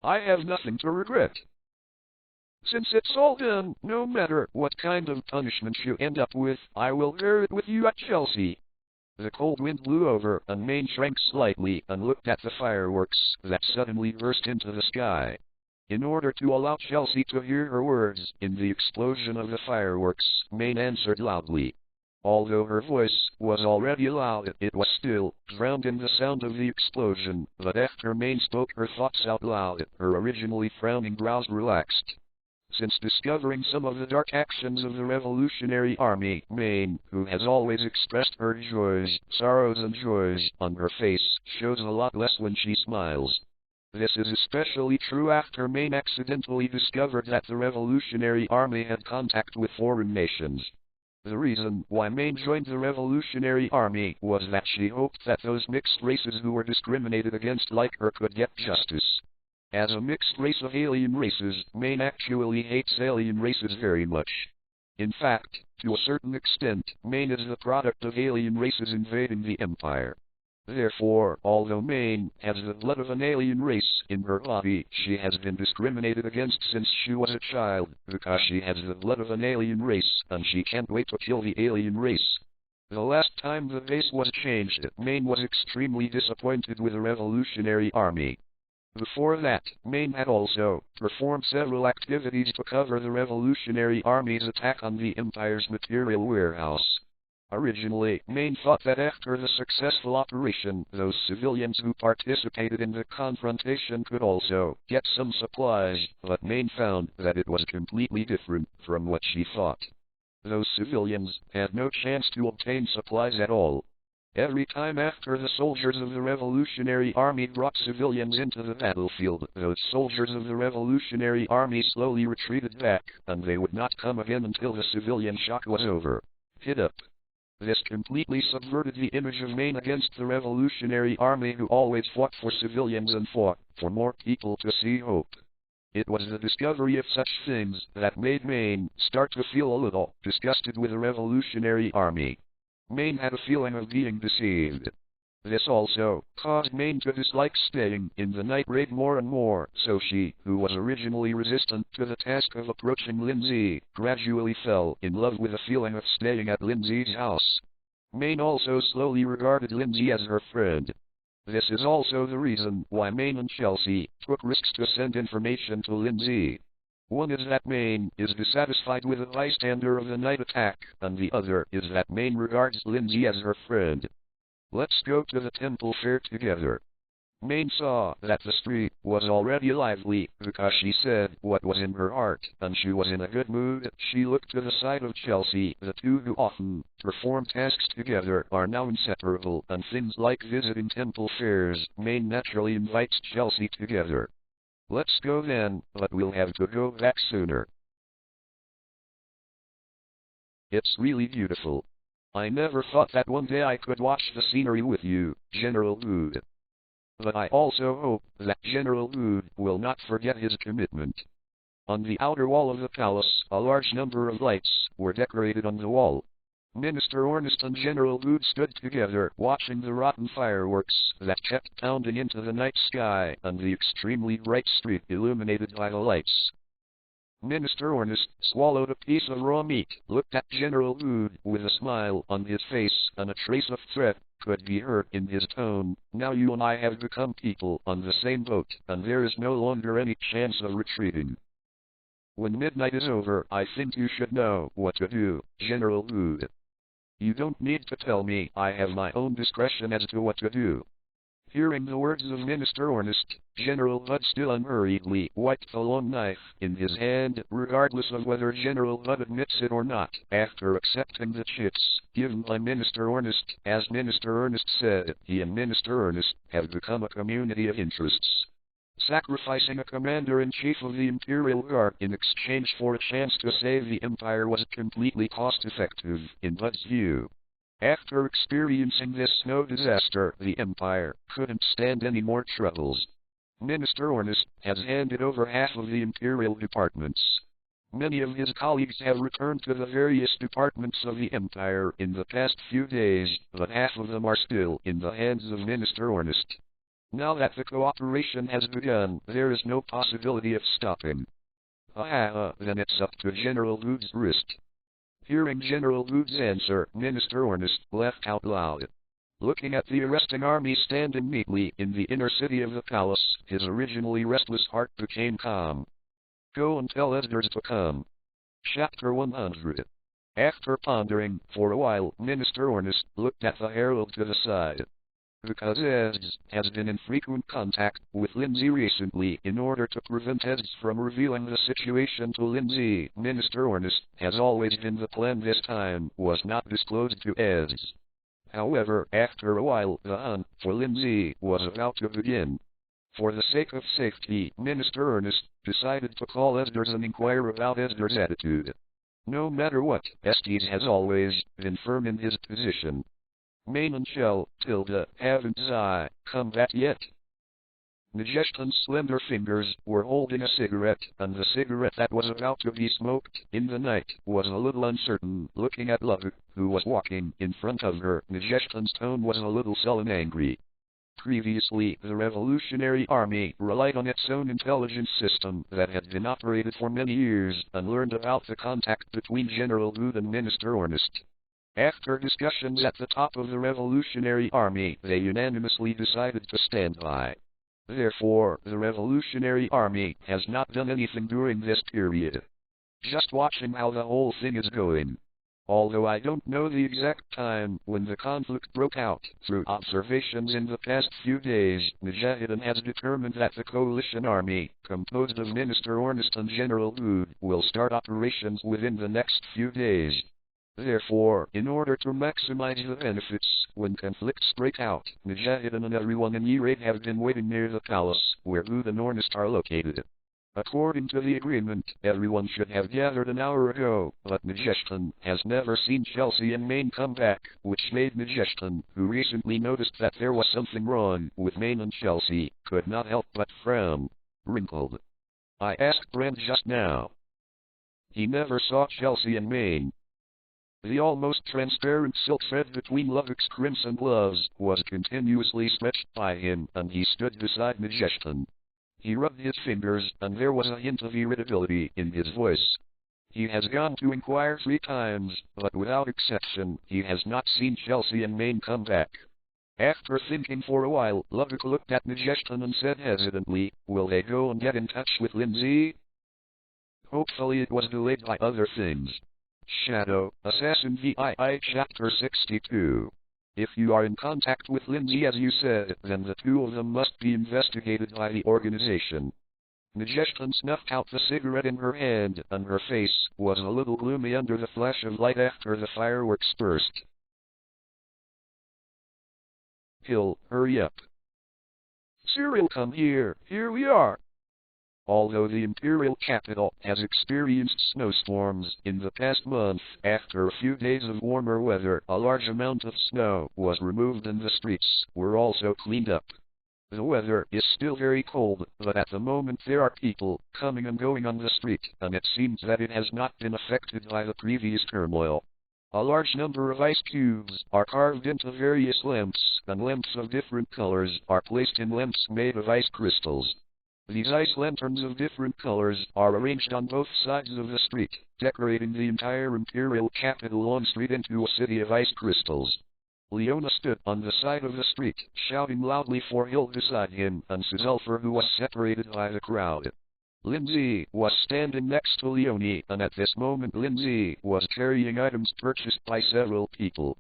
"I have nothing to regret. Since it's all done, no matter what kind of punishment you end up with, I will bear it with you at Chelsea." The cold wind blew over, and Maine shrank slightly and looked at the fireworks that suddenly burst into the sky. In order to allow Chelsea to hear her words, in the explosion of the fireworks, Maine answered loudly. Although her voice was already loud, it was still drowned in the sound of the explosion, but after Maine spoke her thoughts out loud, her originally frowning brows relaxed. Since discovering some of the dark actions of the Revolutionary Army, Maine, who has always expressed her joys, sorrows and joys on her face, shows a lot less when she smiles. This is especially true after Maine accidentally discovered that the Revolutionary Army had contact with foreign nations. The reason why Maine joined the Revolutionary Army was that she hoped that those mixed races who were discriminated against like her could get justice. As a mixed race of alien races, Maine actually hates alien races very much. In fact, to a certain extent, Maine is the product of alien races invading the Empire. Therefore, although Maine has the blood of an alien race in her body, she has been discriminated against since she was a child, because she has the blood of an alien race, and she can't wait to kill the alien race. The last time the base was changed, Maine was extremely disappointed with the Revolutionary Army. Before that, Maine had also performed several activities to cover the Revolutionary Army's attack on the Empire's material warehouse. Originally, Maine thought that after the successful operation, those civilians who participated in the confrontation could also get some supplies, but Maine found that it was completely different from what she thought. Those civilians had no chance to obtain supplies at all. Every time after the soldiers of the Revolutionary Army brought civilians into the battlefield, those soldiers of the Revolutionary Army slowly retreated back, and they would not come again until the civilian shock was over. Hit up. This completely subverted the image of Maine against the Revolutionary Army, who always fought for civilians and fought for more people to see hope. It was the discovery of such things that made Maine start to feel a little disgusted with the Revolutionary Army. Maine had a feeling of being deceived. This also caused Maine to dislike staying in the night raid more and more, so she, who was originally resistant to the task of approaching Lin Zhe, gradually fell in love with the feeling of staying at Lin Zhe's house. Maine also slowly regarded Lin Zhe as her friend. This is also the reason why Maine and Chelsea took risks to send information to Lin Zhe. One is that Maine is dissatisfied with the bystander of the night attack, and the other is that Maine regards Lin Zhe as her friend. Let's go to the temple fair together. Maine saw that the street was already lively, because she said what was in her heart, and she was in a good mood. She looked to the side of Chelsea. The two who often perform tasks together are now inseparable, and things like visiting temple fairs, Maine naturally invites Chelsea together. Let's go then, but we'll have to go back sooner. It's really beautiful. I never thought that one day I could watch the scenery with you, General Wood. But I also hope that General Wood will not forget his commitment. On the outer wall of the palace, a large number of lights were decorated on the wall. Minister Ornest and General Wood stood together, watching the rotten fireworks that kept pounding into the night sky and the extremely bright street illuminated by the lights. Minister Ornest swallowed a piece of raw meat, looked at General Wood with a smile on his face, and a trace of threat could be heard in his tone. Now you and I have become people on the same boat, and there is no longer any chance of retreating. When midnight is over, I think you should know what to do, General Wood. You don't need to tell me. I have my own discretion as to what to do. Hearing the words of Minister Ornest, General Bud still unhurriedly wiped the long knife in his hand, regardless of whether General Bud admits it or not. After accepting the chits given by Minister Ornest, as Minister Ornest said, he and Minister Ornest have become a community of interests. Sacrificing a commander-in-chief of the Imperial Guard in exchange for a chance to save the Empire was completely cost-effective, in Bud's view. After experiencing this snow disaster, the Empire couldn't stand any more troubles. Minister Ornest has handed over half of the Imperial departments. Many of his colleagues have returned to the various departments of the Empire in the past few days, but half of them are still in the hands of Minister Ornest. Now that the cooperation has begun, there is no possibility of stopping. Then it's up to General Wood's wrist. Hearing General Wood's answer, Minister Ornest laughed out loud. Looking at the arresting army standing neatly in the inner city of the palace, his originally restless heart became calm. Go and tell Esdras to come. Chapter 100. After pondering for a while, Minister Ornest looked at the herald to the side. Because Esdras has been in frequent contact with Lin Zhe recently in order to prevent Esdras from revealing the situation to Lin Zhe, Minister Ornest has always been the plan this time was not disclosed to Esdras. However, after a while, the hunt for Lin Zhe was about to begin. For the sake of safety, Minister Ornest decided to call Esdras and inquire about Esdras' attitude. No matter what, Estes has always been firm in his position. Maine and Tilda haven't come back yet. Nijeshtan's slender fingers were holding a cigarette, and the cigarette that was about to be smoked in the night was a little uncertain. Looking at Lubbock, who was walking in front of her, Nijeshtan's tone was a little sullen angry. Previously, the Revolutionary Army relied on its own intelligence system that had been operated for many years, and learned about the contact between General Wood and Minister Ornest. After discussions at the top of the Revolutionary Army, they unanimously decided to stand by. Therefore, the Revolutionary Army has not done anything during this period. Just watching how the whole thing is going. Although I don't know the exact time when the conflict broke out, through observations in the past few days, Mujahideen has determined that the coalition army, composed of Minister Ornest and General Wood, will start operations within the next few days. Therefore, in order to maximize the benefits, when conflicts break out, Mujahideen and everyone in Iraq have been waiting near the palace, where Hud and Ornest are located. According to the agreement, everyone should have gathered an hour ago, but Mujahideen has never seen Chelsea and Maine come back, which made Mujahideen, who recently noticed that there was something wrong with Maine and Chelsea, could not help but frown. Wrinkled. I asked Brent just now. He never saw Chelsea and Maine. The almost transparent silk thread between Lubbock's crimson gloves was continuously stretched by him, and he stood beside Mujahideen. He rubbed his fingers, and there was a hint of irritability in his voice. He has gone to inquire 3 times, but without exception, he has not seen Chelsea and Maine come back. After thinking for a while, Lubbock looked at Mujahideen and said hesitantly, "Will they go and get in touch with Lin Zhe?" Hopefully it was delayed by other things. Shadow, Assassin VII Chapter 62. If you are in contact with Lin Zhe as you said, then the 2 of them must be investigated by the organization. Mujahideen snuffed out the cigarette in her hand, and her face was a little gloomy under the flash of light after the fireworks burst. Hill, hurry up. Cyril, come here, here we are. Although the imperial capital has experienced snowstorms in the past month, after a few days of warmer weather, a large amount of snow was removed and the streets were also cleaned up. The weather is still very cold, but at the moment there are people coming and going on the street, and it seems that it has not been affected by the previous turmoil. A large number of ice cubes are carved into various lamps, and lamps of different colors are placed in lamps made of ice crystals. These ice lanterns of different colors are arranged on both sides of the street, decorating the entire imperial capital Long Street into a city of ice crystals. Leona stood on the side of the street, shouting loudly for Hill beside him and Sulfur, who was separated by the crowd. Lin Zhe was standing next to Leonie, and at this moment Lin Zhe was carrying items purchased by several people.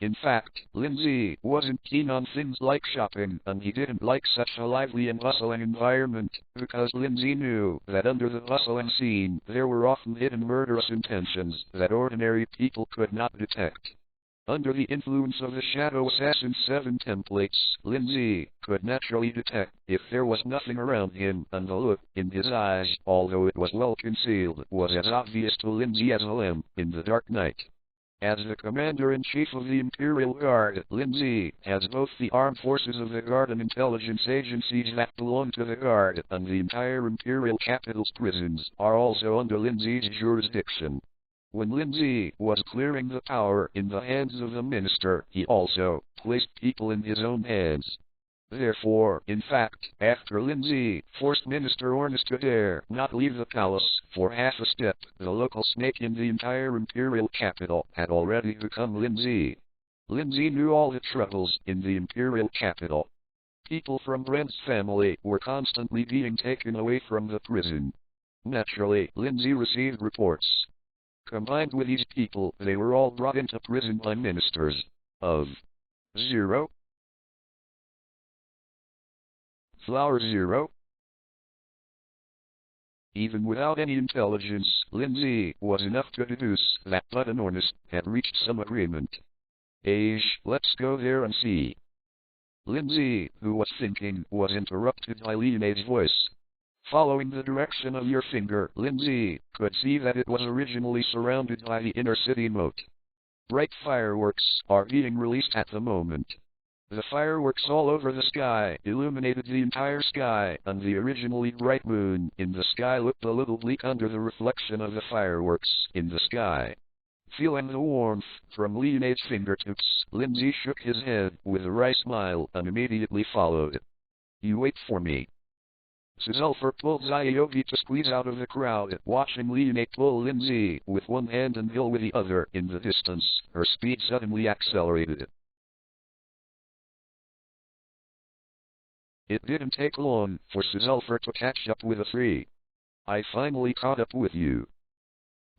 In fact, Lin Zhe wasn't keen on things like shopping, and he didn't like such a lively and bustling environment, because Lin Zhe knew that under the bustling scene there were often hidden murderous intentions that ordinary people could not detect. Under the influence of the Shadow Assassin's 7 templates, Lin Zhe could naturally detect if there was nothing around him, and the look in his eyes, although it was well concealed, was as obvious to Lin Zhe as a lamp in the dark night. As the Commander-in-Chief of the Imperial Guard, Lin Zhe has both the armed forces of the Guard and intelligence agencies that belong to the Guard, and the entire Imperial capital's prisons are also under Lin Zhe's jurisdiction. When Lin Zhe was clearing the power in the hands of the minister, he also placed people in his own hands. Therefore, in fact, after Lin Zhe forced Minister Ornest to dare not leave the palace for half a step, the local snake in the entire imperial capital had already become Lin Zhe. Lin Zhe knew all the troubles in the imperial capital. People from Brent's family were constantly being taken away from the prison. Naturally, Lin Zhe received reports. Combined with these people, they were all brought into prison by ministers of 0, Flower 0. Even without any intelligence, Lin Zhe was enough to deduce that Bud and Ornest had reached some agreement. Let's go there and see. Lin Zhe, who was thinking, was interrupted by Leona's voice. Following the direction of your finger, Lin Zhe could see that it was originally surrounded by the inner city moat. Bright fireworks are being released at the moment. The fireworks all over the sky illuminated the entire sky, and the originally bright moon in the sky looked a little bleak under the reflection of the fireworks in the sky. Feeling the warmth from Leona's fingertips, Lin Zhe shook his head with a wry smile and immediately followed. You wait for me. Sulfur pulled Xiaobi to squeeze out of the crowd, watching Leona pull Lin Zhe with one hand and Hill with the other. In the distance, her speed suddenly accelerated. It didn't take long for Sulfur to catch up with the 3. I finally caught up with you.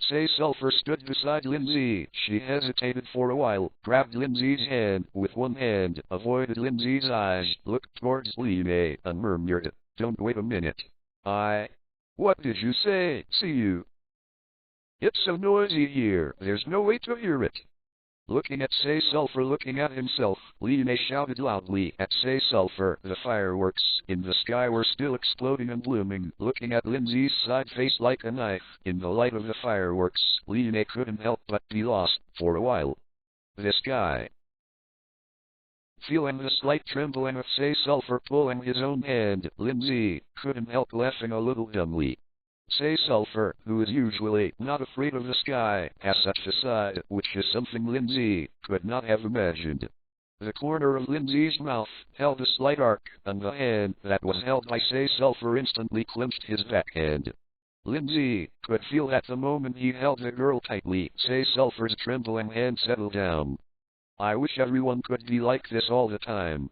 Sulfur stood beside Lin Zhe. She hesitated for a while, grabbed Lin Zhe's hand with one hand, avoided Lin Zhe's eyes, looked towards Leona, and murmured, Don't wait a minute. What did you say? See you. It's so noisy here, there's no way to hear it. Looking at Say Sulphur looking at himself, Lin Zhe shouted loudly at Say Sulphur. The fireworks in the sky were still exploding and blooming. Looking at Lin Zhe's side face like a knife, in the light of the fireworks, Lin Zhe couldn't help but be lost, for a while. This guy. Feeling the slight trembling of Say Sulphur pulling his own hand, Lin Zhe couldn't help laughing a little dumbly. Say Sulphur, who is usually not afraid of the sky, has such a side, which is something Lin Zhe could not have imagined. The corner of Lin Zhe's mouth held a slight arc, and the hand that was held by Say Sulphur instantly clenched his backhand. Lin Zhe could feel that the moment he held the girl tightly, Say Sulphur's trembling hand settled down. I wish everyone could be like this all the time.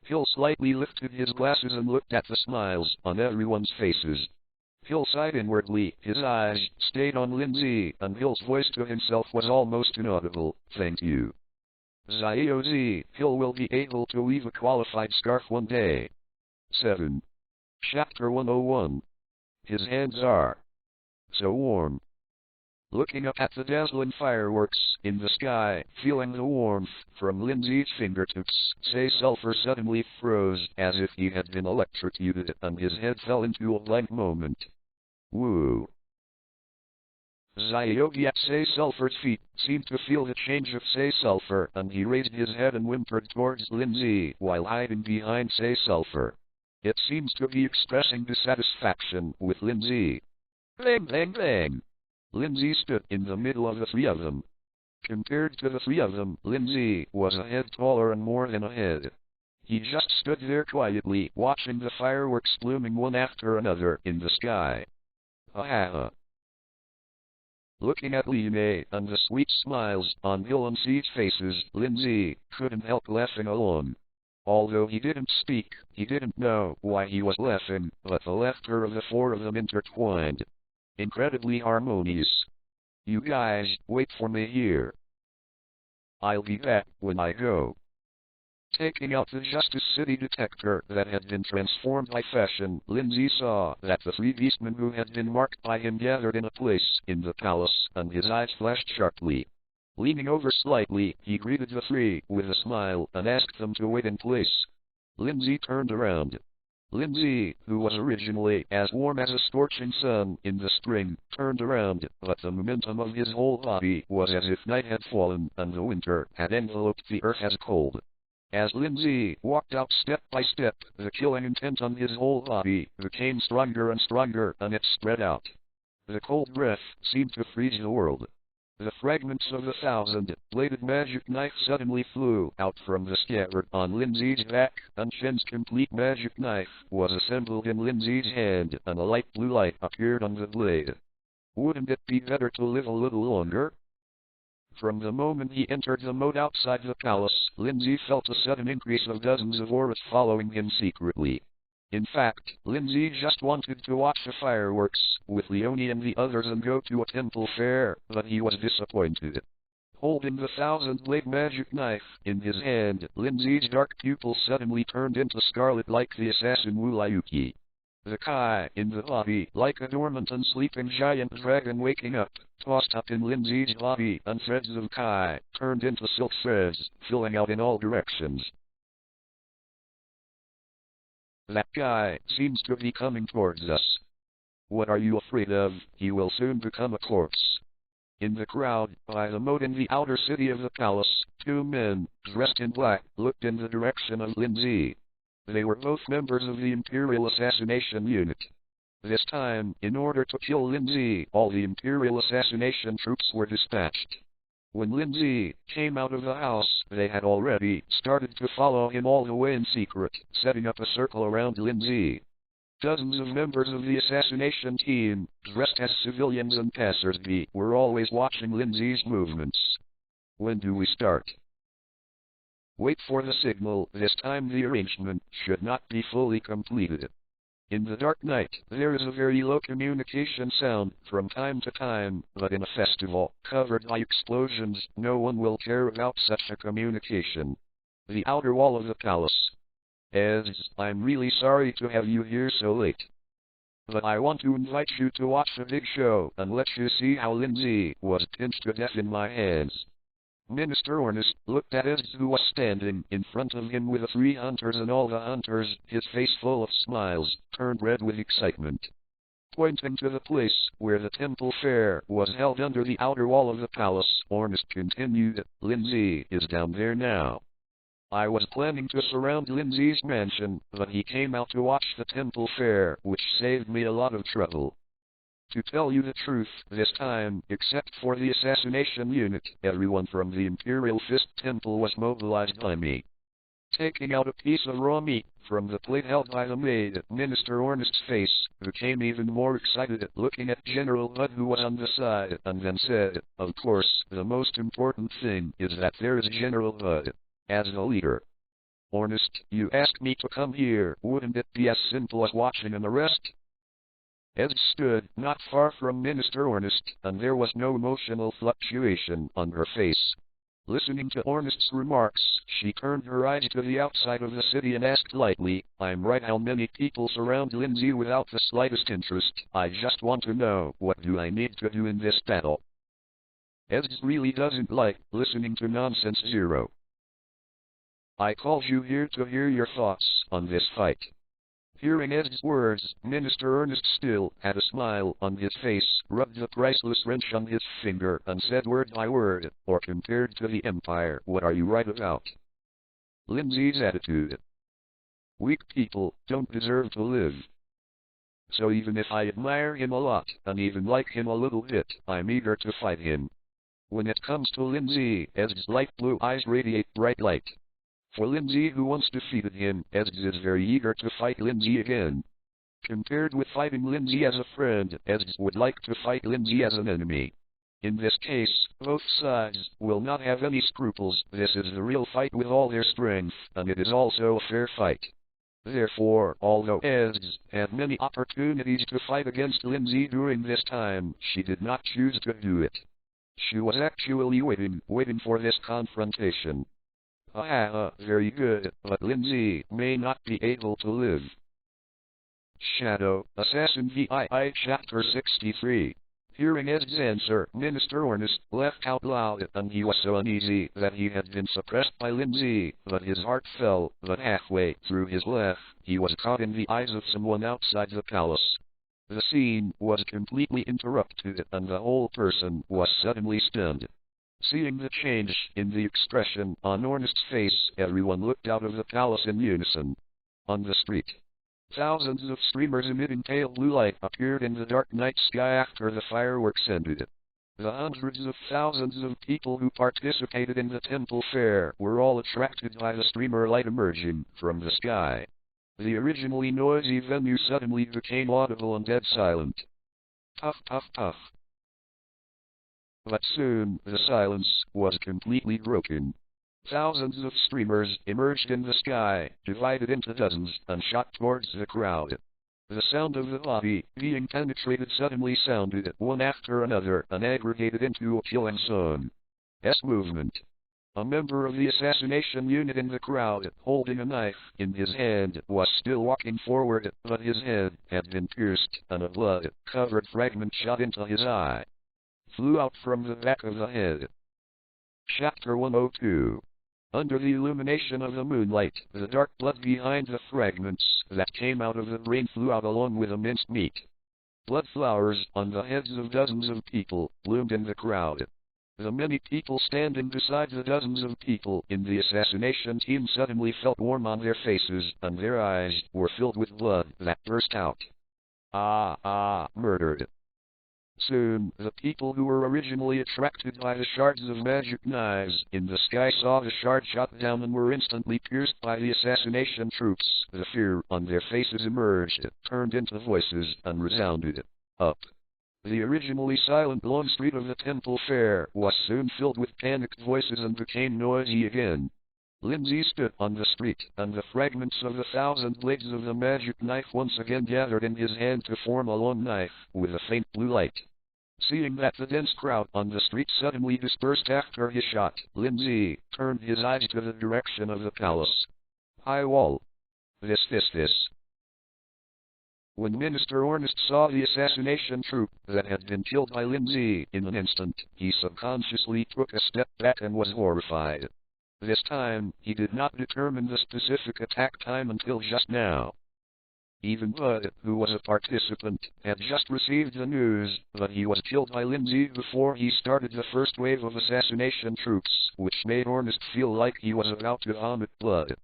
Hill slightly lifted his glasses and looked at the smiles on everyone's faces. Hill sighed inwardly, his eyes stayed on Lin Zhe, and Hill's voice to himself was almost inaudible. Thank you. Zhe, Hill will be able to weave a qualified scarf one day. 7. Chapter 101. His hands are so warm. Looking up at the dazzling fireworks in the sky, feeling the warmth from Lin Zhe's fingertips, Say Sulphur suddenly froze as if he had been electrocuted, and his head fell into a blank moment. Woo! Zyogi at Say Sulphur's feet seemed to feel the change of Say Sulphur, and he raised his head and whimpered towards Lin Zhe while hiding behind Say Sulphur. It seems to be expressing dissatisfaction with Lin Zhe. Bang, bang, bang! Lin Zhe stood in the middle of the three of them. Compared to the three of them, Lin Zhe was a head taller and more than a head. He just stood there quietly, watching the fireworks blooming one after another in the sky. Ha ha ha. Looking at Lin Zhe and the sweet smiles on Hill and Zhe's faces, Lin Zhe couldn't help laughing along. Although he didn't speak, he didn't know why he was laughing, but the laughter of the four of them intertwined. Incredibly harmonious. You guys, wait for me here. I'll be back when I go. Taking out the Justice City detector that had been transformed by fashion, Lin Zhe saw that the three beastmen who had been marked by him gathered in a place in the palace, and his eyes flashed sharply. Leaning over slightly, he greeted the three with a smile and asked them to wait in place. Lin Zhe turned around. Lin Zhe, who was originally as warm as a scorching sun in the spring, turned around, but the momentum of his whole body was as if night had fallen and the winter had enveloped the earth as cold. As Lin Zhe walked out step by step, the killing intent on his whole body became stronger and stronger, and it spread out. The cold breath seemed to freeze the world. The fragments of the thousand-bladed magic knife suddenly flew out from the scabbard on Lin Zhe's back, and Shen's complete magic knife was assembled in Lin Zhe's hand, and a light blue light appeared on the blade. Wouldn't it be better to live a little longer? From the moment he entered the moat outside the palace, Lin Zhe felt a sudden increase of dozens of auras following him secretly. In fact, Lin Zhe just wanted to watch the fireworks with Leonie and the others and go to a temple fair, but he was disappointed. Holding the thousand-blade magic knife in his hand, Lin Zhe's dark pupils suddenly turned into scarlet like the assassin Wu Liuqi. The Kai in the body, like a dormant and sleeping giant dragon waking up, tossed up in Lin Zhe's body, and threads of Kai turned into silk threads, filling out in all directions. That guy seems to be coming towards us. What are you afraid of? He will soon become a corpse. In the crowd, by the moat in the outer city of the palace, two men, dressed in black, looked in the direction of Lin Zhe. They were both members of the Imperial Assassination Unit. This time, in order to kill Lin Zhe, all the Imperial Assassination troops were dispatched. When Lin Zhe came out of the house, they had already started to follow him all the way in secret, setting up a circle around Lin Zhe. Dozens of members of the assassination team, dressed as civilians and passers-by, were always watching Lin Zhe's movements. When do we start? Wait for the signal. This time the arrangement should not be fully completed. In the dark night, there is a very low communication sound from time to time, but in a festival, covered by explosions, no one will care about such a communication. The outer wall of the palace. I'm really sorry to have you here so late. but I want to invite you to watch a big show and let you see how Lin Zhe was pinched to death in my hands. Minister Ornest looked at us who was standing in front of him with the 3 hunters, and all the hunters, his face full of smiles, turned red with excitement. Pointing to the place where the temple fair was held under the outer wall of the palace, Ornest continued, "Lin Zhe is down there now. I was planning to surround Lin Zhe's mansion, but he came out to watch the temple fair, which saved me a lot of trouble. To tell you the truth, this time, except for the assassination unit, everyone from the Imperial Fist Temple was mobilized by me." Taking out a piece of raw meat from the plate held by the maid, Minister Ornest's face became even more excited, looking at General Bud, who was on the side, and then said, "Of course, the most important thing is that there is General Bud as the leader. Ornest, you asked me to come here. Wouldn't it be as simple as watching an arrest?" Ed stood not far from Minister Ornest, and there was no emotional fluctuation on her face. Listening to Ornest's remarks, she turned her eyes to the outside of the city and asked lightly, "I'm right. How many people surround Lin Zhe without the slightest interest? I just want to know, what do I need to do in this battle?" Ed really doesn't like listening to nonsense, Zero. "I called you here to hear your thoughts on this fight." Hearing Ed's words, Minister Ernest still had a smile on his face, rubbed the priceless wrench on his finger, and said word by word, "Or compared to the Empire, what are you right about?" Lin Zhe's attitude. "Weak people don't deserve to live. So even if I admire him a lot, and even like him a little bit, I'm eager to fight him." When it comes to Lin Zhe, Ed's light blue eyes radiate bright light. For Lin Zhe, who once defeated him, Ez is very eager to fight Lin Zhe again. Compared with fighting Lin Zhe as a friend, Ez would like to fight Lin Zhe as an enemy. In this case, both sides will not have any scruples. This is the real fight with all their strength, and it is also a fair fight. Therefore, although Ez had many opportunities to fight against Lin Zhe during this time, she did not choose to do it. She was actually waiting for this confrontation. Very good, but Lin Zhe may not be able to live. Shadow Assassin VII Chapter 63. Hearing Ed's answer, Minister Ornest laughed out loud, and he was so uneasy that he had been suppressed by Lin Zhe, but his heart fell. But halfway through his laugh, he was caught in the eyes of someone outside the palace. The scene was completely interrupted, and the whole person was suddenly stunned. Seeing the change in the expression on Ornest's face, everyone looked out of the palace in unison. On the street, thousands of streamers emitting pale blue light appeared in the dark night sky after the fireworks ended. The hundreds of thousands of people who participated in the temple fair were all attracted by the streamer light emerging from the sky. The originally noisy venue suddenly became audible and dead silent. Puff, puff, puff. But soon, the silence was completely broken. Thousands of streamers emerged in the sky, divided into dozens, and shot towards the crowd. The sound of the body being penetrated suddenly sounded one after another, and aggregated into a killing song. Movement. A member of the assassination unit in the crowd, holding a knife in his hand, was still walking forward, but his head had been pierced, and a blood-covered fragment shot into his eye. Flew out from the back of the head. Chapter 102. Under the illumination of the moonlight, the dark blood behind the fragments that came out of the brain flew out along with the minced meat. Blood flowers on the heads of dozens of people bloomed in the crowd. The many people standing beside the dozens of people in the assassination team suddenly felt warm on their faces, and their eyes were filled with blood that burst out. Murdered. Soon, the people who were originally attracted by the shards of magic knives in the sky saw the shard shot down and were instantly pierced by the assassination troops. The fear on their faces emerged, turned into voices, and resounded up. The originally silent long street of the temple fair was soon filled with panicked voices and became noisy again. Lin Zhe stood on the street, and the fragments of the 1,000 blades of the magic knife once again gathered in his hand to form a long knife with a faint blue light. Seeing that the dense crowd on the street suddenly dispersed after his shot, Lin Zhe turned his eyes to the direction of the palace. High wall. This. When Minister Ornest saw the assassination troop that had been killed by Lin Zhe in an instant, he subconsciously took a step back and was horrified. This time, he did not determine the specific attack time until just now. Even Bud, who was a participant, had just received the news that he was killed by Lin Zhe before he started the first wave of assassination troops, which made Ornest feel like he was about to vomit blood.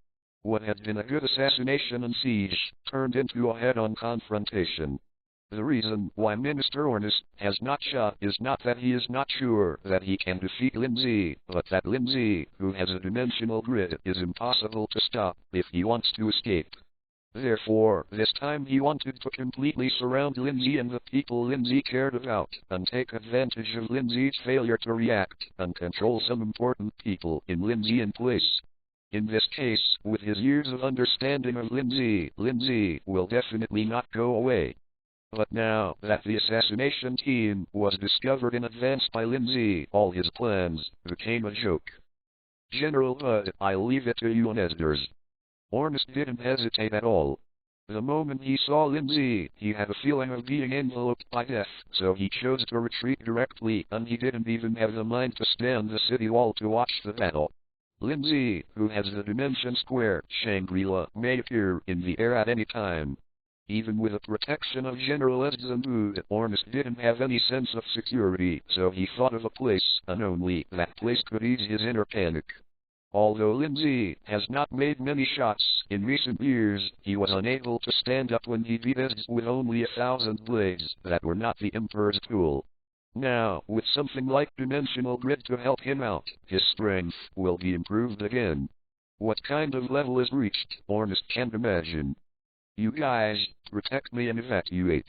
What had been a good assassination and siege turned into a head-on confrontation. The reason why Minister Ornest has not shot is not that he is not sure that he can defeat Lin Zhe, but that Lin Zhe, who has a dimensional grid, is impossible to stop if he wants to escape. Therefore, this time he wanted to completely surround Lin Zhe and the people Lin Zhe cared about, and take advantage of Lin Zhe's failure to react, and control some important people in Lin Zhe in place. In this case, with his years of understanding of Lin Zhe will definitely not go away. But now that the assassination team was discovered in advance by Lin Zhe, all his plans became a joke. General Bud, I leave it to you and Esdras. Ornest didn't hesitate at all. The moment he saw Lin Zhe, he had a feeling of being enveloped by death, so he chose to retreat directly, and he didn't even have the mind to stand the city wall to watch the battle. Lin Zhe, who has the Dimension Square, Shangri-La, may appear in the air at any time. Even with the protection of General Esdras and Bud, Ornest didn't have any sense of security, so he thought of a place, and only that place could ease his inner panic. Although Lin Zhe has not made many shots in recent years, he was unable to stand up when he beat Esdras with only 1,000 blades that were not the Emperor's tool. Now, with something like Dimensional Grid to help him out, his strength will be improved again. What kind of level is reached, Ornest can't imagine. You guys, protect me and evacuate.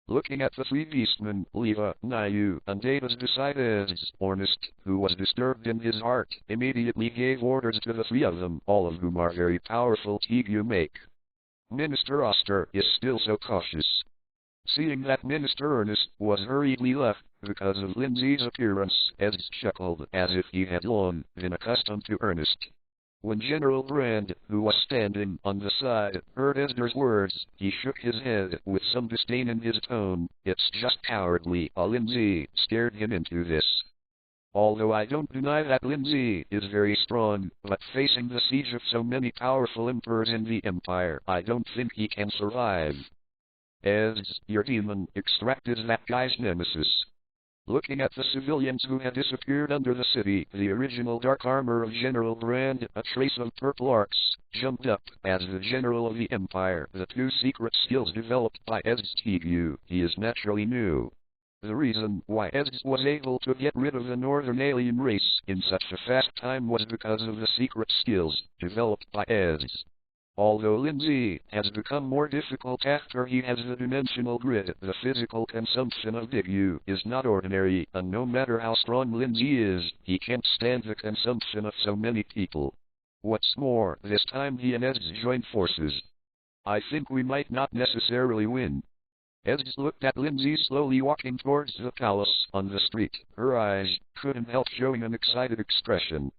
Looking at the three beastmen, Leva, Nayu, and Data's decided, Ornest, who was disturbed in his heart, immediately gave orders to the three of them, all of whom are very powerful Tegu make. Minister Oster is still so cautious. Seeing that Minister Ernest was hurriedly left because of Lin Zhe's appearance, Esdras chuckled as if he had long been accustomed to Ernest. When General Brand, who was standing on the side, heard Esdras' words, he shook his head with some disdain in his tone. It's just cowardly. Lin Zhe scared him into this. Although I don't deny that Lin Zhe is very strong, but facing the siege of so many powerful emperors in the Empire, I don't think he can survive. Esdras, your demon extract is that guy's nemesis. Looking at the civilians who had disappeared under the city, the original dark armor of General Brand, a trace of purple arcs, jumped up. As the general of the Empire, the two secret skills developed by Esdras Tegu, he is naturally new. The reason why Esdras was able to get rid of the northern alien race in such a fast time was because of the secret skills developed by Esdras. Although Lin Zhe has become more difficult after he has the dimensional grid, the physical consumption of Tegu is not ordinary, and no matter how strong Lin Zhe is, he can't stand the consumption of so many people. What's more, this time he and Esdras joined forces. I think we might not necessarily win. Esdras looked at Lin Zhe slowly walking towards the palace on the street. Her eyes couldn't help showing an excited expression.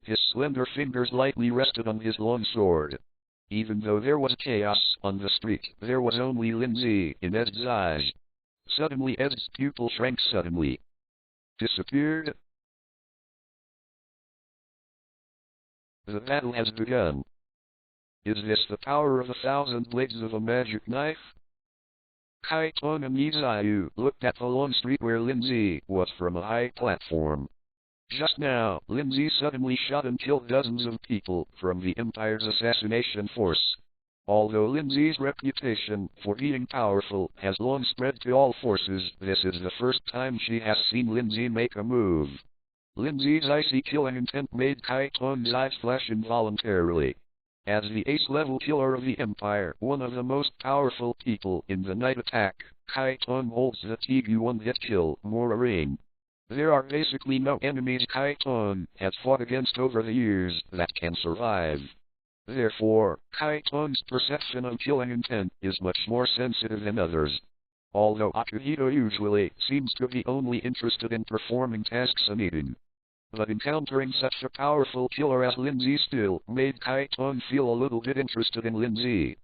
His slender fingers lightly rested on his long sword. Even though there was chaos on the street, there was only Lin Zhe in Esdras' eyes. Suddenly Esdras' pupil shrank suddenly. Disappeared. The battle has begun. Is this the power of 1,000 blades of a magic knife? Kaitong and Yizayu looked at the long street where Lin Zhe was from a high platform. Just now, Lin Zhe suddenly shot and killed dozens of people from the Empire's assassination force. Although Lin Zhe's reputation for being powerful has long spread to all forces, this is the first time she has seen Lin Zhe make a move. Lin Zhe's icy killing intent made Kaitong's eyes flash involuntarily. As the ace-level killer of the Empire, one of the most powerful people in the night attack, Kaitong holds the Tegu one-hit kill Mora reign. There are basically no enemies Kaitong has fought against over the years that can survive. Therefore, Kaitong's perception of killing intent is much more sensitive than others. Although Akihito usually seems to be only interested in performing tasks and eating. But encountering such a powerful killer as Lin Zhe still made Kaitong feel a little bit interested in Lin Zhe.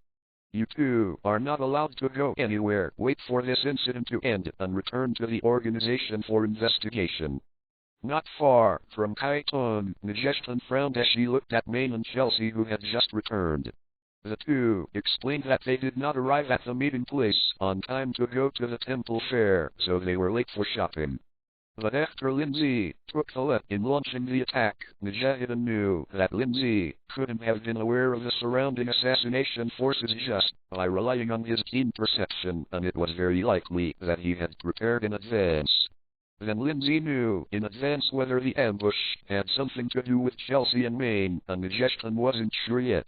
You two are not allowed to go anywhere. Wait for this incident to end and return to the organization for investigation. Not far from Kaiton, Majestan frowned as she looked at Maine and Chelsea, who had just returned. The two explained that they did not arrive at the meeting place on time to go to the temple fair, so they were late for shopping. But after Lin Zhe took the lead in launching the attack, Mujahideen knew that Lin Zhe couldn't have been aware of the surrounding assassination forces just by relying on his keen perception, and it was very likely that he had prepared in advance. Then Lin Zhe knew in advance whether the ambush had something to do with Chelsea and Maine, and Majestan wasn't sure yet.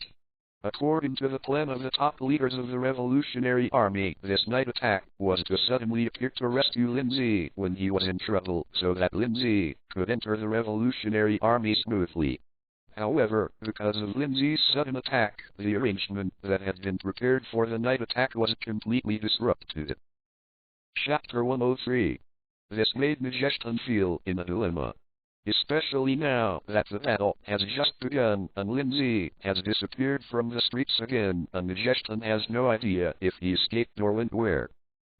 According to the plan of the top leaders of the Revolutionary Army, this night attack was to suddenly appear to rescue Lin Zhe when he was in trouble, so that Lin Zhe could enter the Revolutionary Army smoothly. However, because of Lin Zhe's sudden attack, the arrangement that had been prepared for the night attack was completely disrupted. Chapter 103. This made Majestan feel in a dilemma. Especially now that the battle has just begun and Lin Zhe has disappeared from the streets again, and Majestan has no idea if he escaped or went where.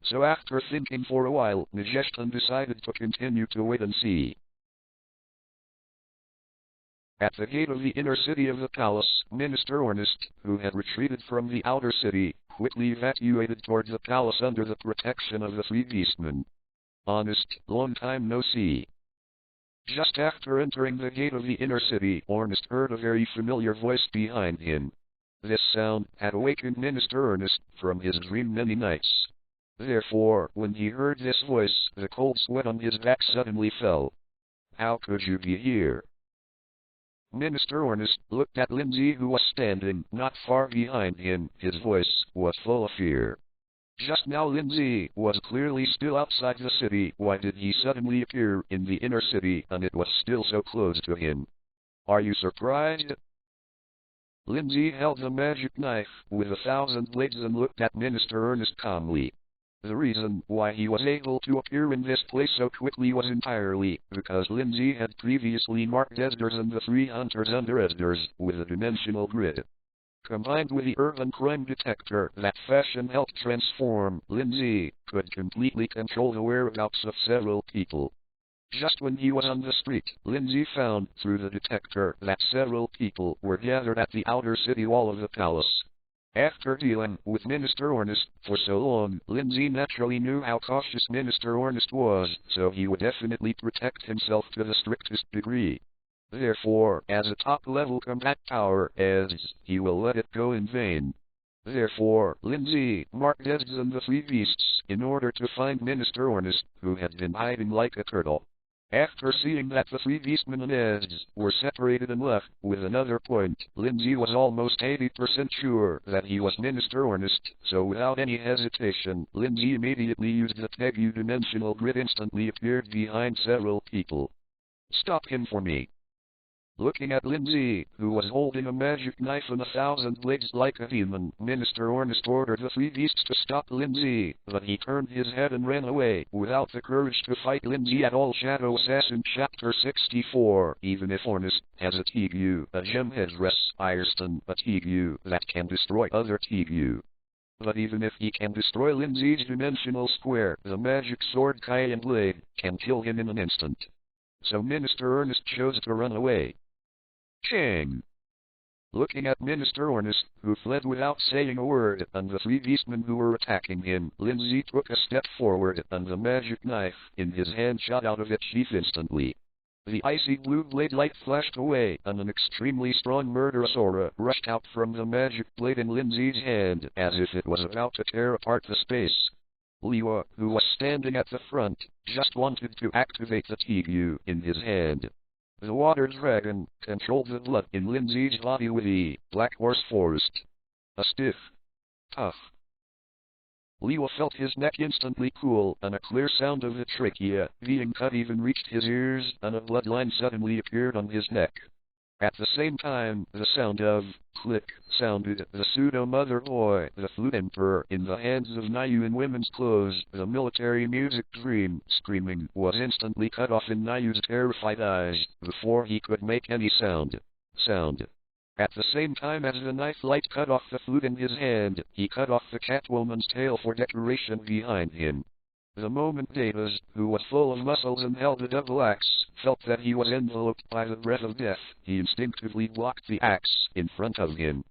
So after thinking for a while, Majestan decided to continue to wait and see. At the gate of the inner city of the palace, Minister Ornest, who had retreated from the outer city, quickly evacuated towards the palace under the protection of the three beastmen. Honest, long time no see. Just after entering the gate of the inner city, Ornest heard a very familiar voice behind him. This sound had awakened Minister Ernest from his dream many nights. Therefore, when he heard this voice, the cold sweat on his back suddenly fell. How could you be here? Minister Ornest looked at Lin Zhe, who was standing not far behind him. His voice was full of fear. Just now Lin Zhe was clearly still outside the city. Why did he suddenly appear in the inner city, and it was still so close to him? Are you surprised? Lin Zhe held the magic knife with 1,000 blades and looked at Minister Ernest calmly. The reason why he was able to appear in this place so quickly was entirely because Lin Zhe had previously marked Esdras and the three hunters under Esdras with a dimensional grid. Combined with the urban crime detector that Fashion helped transform, Lin Zhe could completely control the whereabouts of several people. Just when he was on the street, Lin Zhe found through the detector that several people were gathered at the outer city wall of the palace. After dealing with Minister Ornest for so long, Lin Zhe naturally knew how cautious Minister Ornest was, so he would definitely protect himself to the strictest degree. Therefore, as a top-level combat power, as he will let it go in vain. Therefore, Lin Zhe marked Esdras and the three beasts in order to find Minister Ornest, who had been hiding like a turtle. After seeing that the three beastmen and Esdras were separated and left with another point, Lin Zhe was almost 80% sure that he was Minister Ornest, so without any hesitation, Lin Zhe immediately used the Tegu dimensional grid, instantly appeared behind several people. Stop him for me. Looking at Lin Zhe, who was holding a magic knife and 1,000 blades like a demon, Minister Ornest ordered the three beasts to stop Lin Zhe, but he turned his head and ran away, without the courage to fight Lin Zhe at all. Shadow Assassin Chapter 64. Even if Ornest has a Tegu, a gem headdress, Ireston, a Tegu that can destroy other Tegu. But even if he can destroy Lin Zhe's dimensional square, the magic sword Kai and blade can kill him in an instant. So Minister Ornest chose to run away. Chang. Looking at Minister Ornest, who fled without saying a word, and the three beastmen who were attacking him, Lin Zhe took a step forward, and the magic knife in his hand shot out of its sheath instantly. The icy blue blade light flashed away, and an extremely strong murderous aura rushed out from the magic blade in Lin Zhe's hand, as if it was about to tear apart the space. Liwa, who was standing at the front, just wanted to activate the Tegu in his hand. The water dragon controlled the blood in Lin Zhe's body with the Black Horse Forest. A stiff, tough. Liwa felt his neck instantly cool, and a clear sound of the trachea being cut even reached his ears, and a bloodline suddenly appeared on his neck. At the same time, the sound of click sounded. The pseudo-mother boy, the flute emperor, in the hands of Nayu in women's clothes, the military music dream, screaming, was instantly cut off in Nayu's terrified eyes, before he could make any sound. At the same time as the knife light cut off the flute in his hand, he cut off the Catwoman's tail for decoration behind him. The moment Davis, who was full of muscles and held a double axe, felt that he was enveloped by the breath of death, he instinctively blocked the axe in front of him.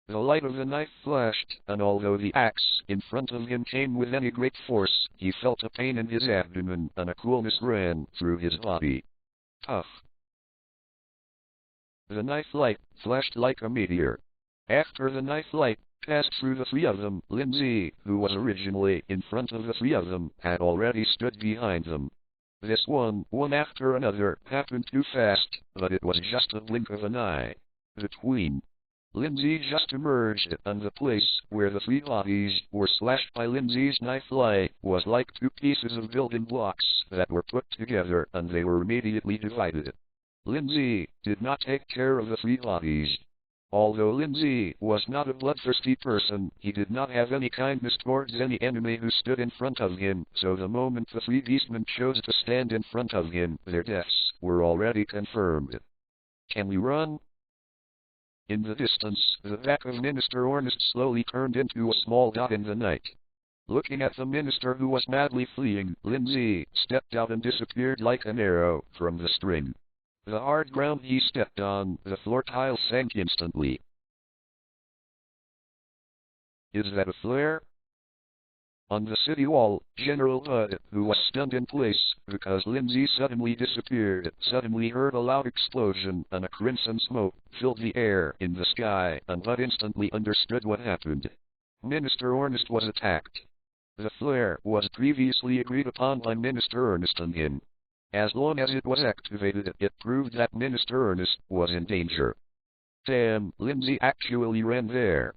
The light of the knife flashed, and although the axe in front of him came with any great force, he felt a pain in his abdomen, and a coolness ran through his body. Puff. The knife light flashed like a meteor. After the knife light passed through the three of them, Lin Zhe, who was originally in front of the three of them, had already stood behind them. This one after another, happened too fast, but it was just a blink of an eye between. Lin Zhe just emerged, and the place where the three bodies were slashed by Lin Zhe's knife light was like two pieces of building blocks that were put together, and they were immediately divided. Lin Zhe did not take care of the three bodies. Although Lin Zhe was not a bloodthirsty person, he did not have any kindness towards any enemy who stood in front of him, so the moment the three beastmen chose to stand in front of him, their deaths were already confirmed. Can we run? In the distance, the back of Minister Ornest slowly turned into a small dot in the night. Looking at the minister who was madly fleeing, Lin Zhe stepped out and disappeared like an arrow from the string. The hard ground he stepped on, the floor tiles sank instantly. Is that a flare? On the city wall, General Hud, who was stunned in place because Lin Zhe suddenly disappeared, suddenly heard a loud explosion, and a crimson smoke filled the air in the sky, and Hud instantly understood what happened. Minister Ornest was attacked. The flare was previously agreed upon by Minister Ernest and him. As long as it was activated, it proved that Minister Ernest was in danger. Damn, Lin Zhe actually ran there.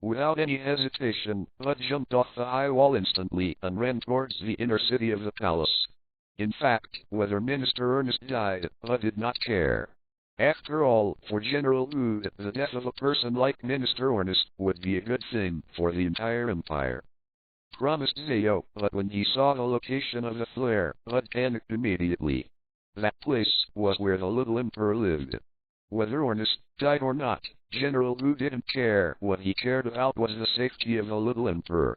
Without any hesitation, Hud jumped off the high wall instantly and ran towards the inner city of the palace. In fact, whether Minister Ernest died, Hud did not care. After all, for General Hud, the death of a person like Minister Ernest would be a good thing for the entire empire. Promised Zeo, but when he saw the location of the flare, Hud panicked immediately. That place was where the little emperor lived. Whether Ornest died or not, General Hu didn't care. What he cared about was the safety of the little emperor.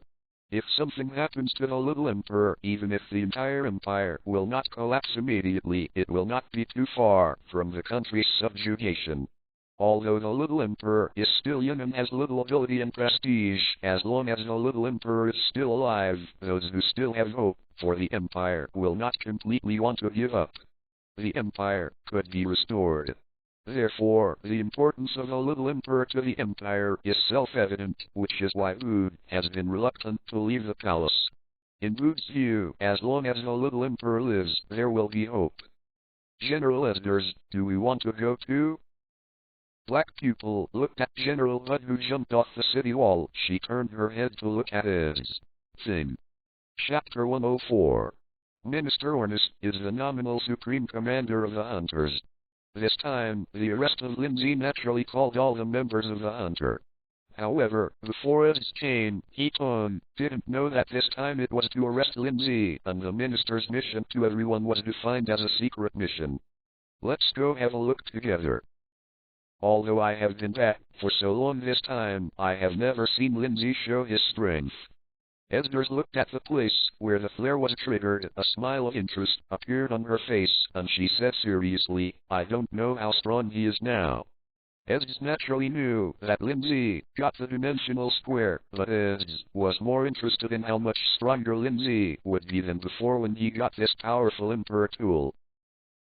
If something happens to the little emperor, even if the entire empire will not collapse immediately, it will not be too far from the country's subjugation. Although the little emperor is still young and has little ability and prestige, as long as the little emperor is still alive, those who still have hope for the empire will not completely want to give up. The empire could be restored. Therefore, the importance of the little emperor to the empire is self-evident, which is why Hud has been reluctant to leave the palace. In Hud's view, as long as the little emperor lives, there will be hope. General Esdras, do we want to go too? Black Pupil looked at General Hud, who jumped off the city wall. She turned her head to look at Esdras. Thing. Chapter 104. Minister Ornest is the nominal supreme commander of the hunters. This time, the arrest of Lin Zhe naturally called all the members of the hunter. However, before Esdras came, Heaton didn't know that this time it was to arrest Lin Zhe, and the minister's mission to everyone was defined as a secret mission. Let's go have a look together. Although I have been back for so long this time, I have never seen Lin Zhe show his strength. Esdras looked at the place where the flare was triggered. A smile of interest appeared on her face, and she said seriously, I don't know how strong he is now. Esdras naturally knew that Lin Zhe got the dimensional square, but Esdras was more interested in how much stronger Lin Zhe would be than before when he got this powerful emperor tool.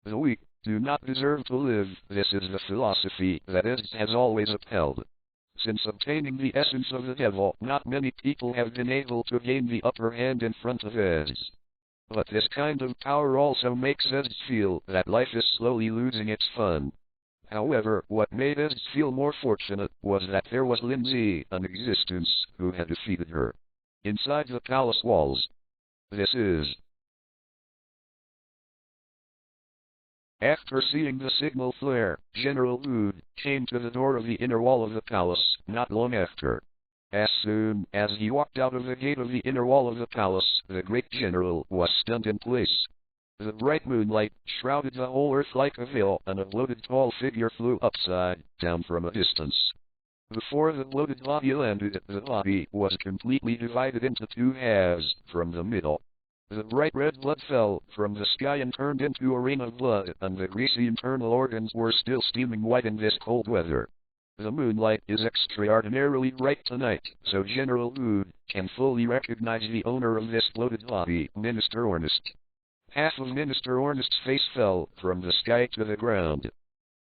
The weak do not deserve to live. This is the philosophy that Esdras has always upheld. Since obtaining the essence of the devil, not many people have been able to gain the upper hand in front of Esdras. But this kind of power also makes Esdras feel that life is slowly losing its fun. However, what made Esdras feel more fortunate was that there was Lin Zhe, an existence, who had defeated her. Inside the palace walls. This is. After seeing the signal flare, General Hud came to the door of the inner wall of the palace, not long after. As soon as he walked out of the gate of the inner wall of the palace, the great general was stunned in place. The bright moonlight shrouded the whole earth like a veil, and a bloated tall figure flew upside down from a distance. Before the bloated body landed, the body was completely divided into two halves from the middle. The bright red blood fell from the sky and turned into a rain of blood, and the greasy internal organs were still steaming white in this cold weather. The moonlight is extraordinarily bright tonight, so General Wood can fully recognize the owner of this bloated body, Minister Ornest. Half of Minister Ornest's face fell from the sky to the ground.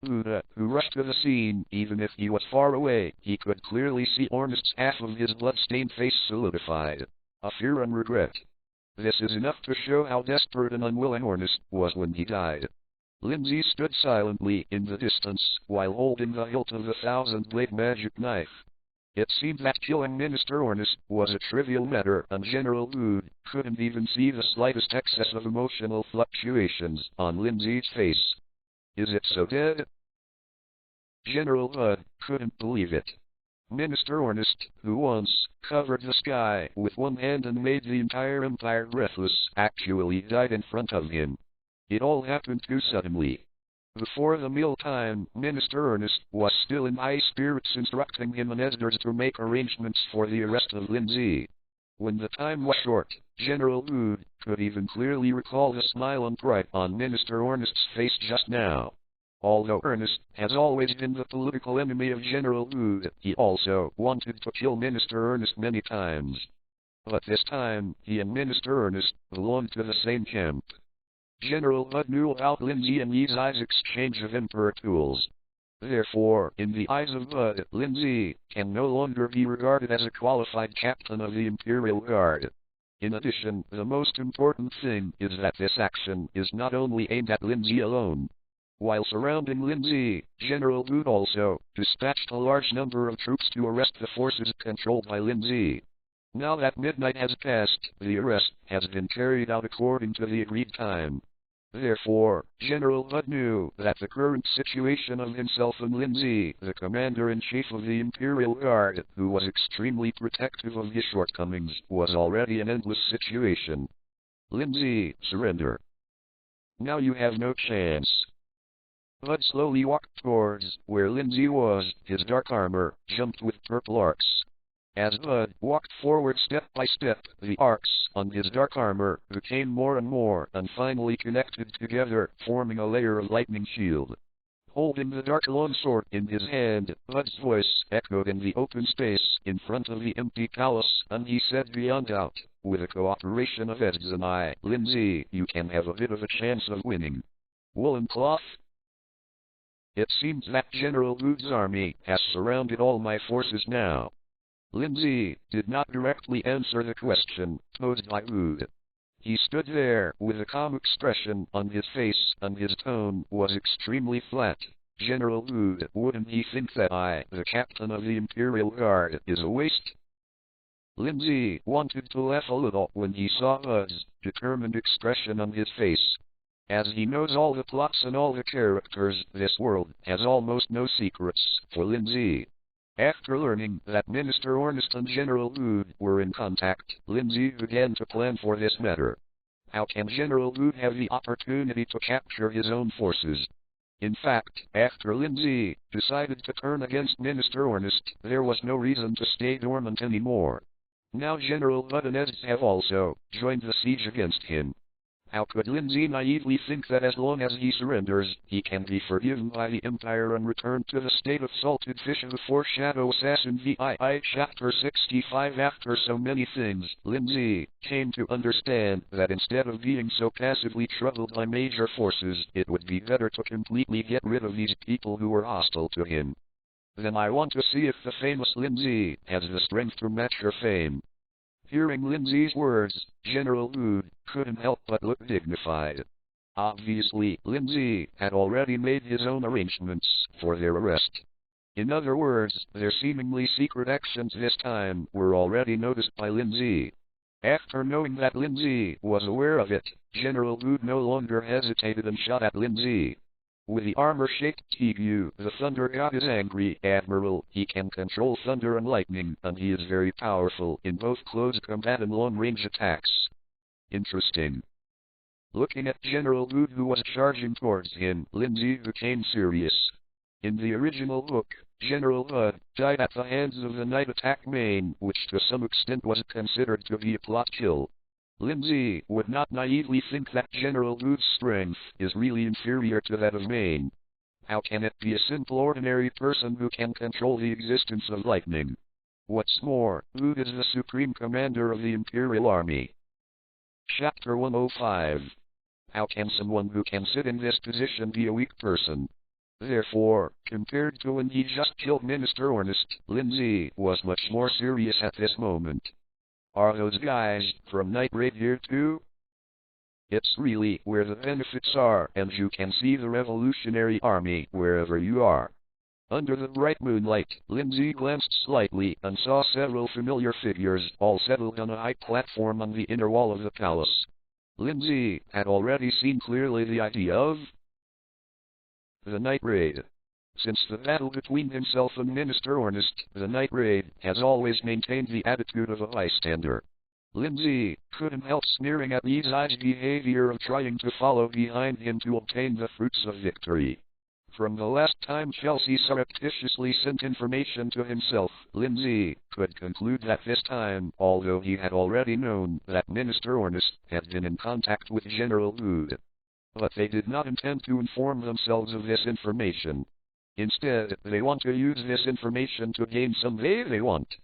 Buddha, who rushed to the scene, even if he was far away, he could clearly see Ornest's half of his blood-stained face solidified. A fear and regret. This is enough to show how desperate and unwilling Ornest was when he died. Lin Zhe stood silently in the distance, while holding the hilt of the thousand-blade magic knife. It seemed that killing Minister Ornest was a trivial matter, and General Wood couldn't even see the slightest excess of emotional fluctuations on Lin Zhe's face. Is it so dead? General Wood couldn't believe it. Minister Ornest, who once covered the sky with one hand and made the entire empire breathless, actually died in front of him. It all happened too suddenly. Before the mealtime, Minister Ornest was still in high spirits, instructing him and Esdras to make arrangements for the arrest of Lin Zhe. When the time was short, General Wood could even clearly recall the smile and pride on Minister Ornest's face just now. Although Ernest has always been the political enemy of General Wood, he also wanted to kill Minister Ernest many times. But this time, he and Minister Ernest belonged to the same camp. General Wood knew about Lin Zhe and Yi's exchange of emperor tools. Therefore, in the eyes of Wood, Lin Zhe can no longer be regarded as a qualified captain of the Imperial Guard. In addition, the most important thing is that this action is not only aimed at Lin Zhe alone. While surrounding Lin Zhe, General Wood also dispatched a large number of troops to arrest the forces controlled by Lin Zhe. Now that midnight has passed, the arrest has been carried out according to the agreed time. Therefore, General Wood knew that the current situation of himself and Lin Zhe, the commander-in-chief of the Imperial Guard, who was extremely protective of his shortcomings, was already an endless situation. Lin Zhe, surrender. Now you have no chance. Wood slowly walked towards where Lin Zhe was, his dark armor jumped with purple arcs. As Wood walked forward step by step, the arcs on his dark armor became more and more and finally connected together, forming a layer of lightning shield. Holding the dark longsword in his hand, Wood's voice echoed in the open space in front of the empty palace, and he said beyond doubt, with the cooperation of Esdras and I, Lin Zhe, you can have a bit of a chance of winning. Woolen cloth? It seems that General Wood's army has surrounded all my forces now. Lin Zhe did not directly answer the question posed by Wood. He stood there with a calm expression on his face, and his tone was extremely flat. General Wood, wouldn't he think that I, the captain of the Imperial Guard, is a waste? Lin Zhe wanted to laugh a little when he saw Wood's determined expression on his face. As he knows all the plots and all the characters, this world has almost no secrets for Lin Zhe. After learning that Minister Ornest and General Wood were in contact, Lin Zhe began to plan for this matter. How can General Wood have the opportunity to capture his own forces? In fact, after Lin Zhe decided to turn against Minister Ornest, there was no reason to stay dormant anymore. Now General Wood and Esdras have also joined the siege against him. How could Lin Zhe naively think that as long as he surrenders, he can be forgiven by the Empire and return to the state of salted fish of the foreshadow assassin VII Chapter 65? After so many things, Lin Zhe came to understand that instead of being so passively troubled by major forces, it would be better to completely get rid of these people who were hostile to him. Then I want to see if the famous Lin Zhe has the strength to match her fame. Hearing Lin Zhe's words, General Wood couldn't help but look dignified. Obviously, Lin Zhe had already made his own arrangements for their arrest. In other words, their seemingly secret actions this time were already noticed by Lin Zhe. After knowing that Lin Zhe was aware of it, General Wood no longer hesitated and shot at Lin Zhe. With the armor-shaped Tegu, the Thunder God is angry. Admiral, he can control thunder and lightning, and he is very powerful in both close combat and long-range attacks. Interesting. Looking at General Wu, who was charging towards him, Lin Zhe became serious. In the original book, General Wu died at the hands of the night attack main, which to some extent was considered to be a plot kill. Lin Zhe would not naively think that General Wu's strength is really inferior to that of main. How can it be a simple ordinary person who can control the existence of lightning? What's more, Wu is the supreme commander of the Imperial Army. Chapter 105. How can someone who can sit in this position be a weak person? Therefore, compared to when he just killed Minister Ornest, Lin Zhe was much more serious at this moment. Are those guys from Night Raid here too? It's really where the benefits are, and you can see the Revolutionary Army wherever you are. Under the bright moonlight, Lin Zhe glanced slightly and saw several familiar figures, all settled on a high platform on the inner wall of the palace. Lin Zhe had already seen clearly the idea of the Night Raid. Since the battle between himself and Minister Ornest, the Night Raid has always maintained the attitude of a bystander. Lin Zhe couldn't help sneering at these eyes' behavior of trying to follow behind him to obtain the fruits of victory. From the last time Chelsea surreptitiously sent information to himself, Lin Zhe could conclude that this time, although he had already known that Minister Ornest had been in contact with General Wu, but they did not intend to inform themselves of this information. Instead, they want to use this information to gain some they want.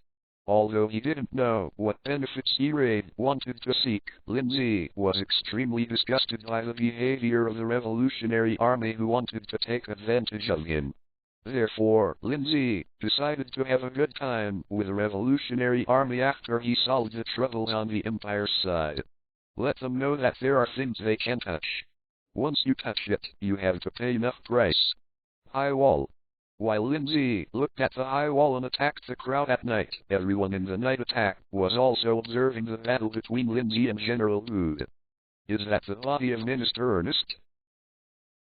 Although he didn't know what benefits E-Raid wanted to seek, Lin Zhe was extremely disgusted by the behavior of the Revolutionary Army who wanted to take advantage of him. Therefore, Lin Zhe decided to have a good time with the Revolutionary Army after he solved the trouble on the Empire's side. Let them know that there are things they can touch. Once you touch it, you have to pay enough price. High wall. While Lin Zhe looked at the high wall and attacked the crowd at night, everyone in the night attack was also observing the battle between Lin Zhe and General Wu. Is that the body of Minister Ernest?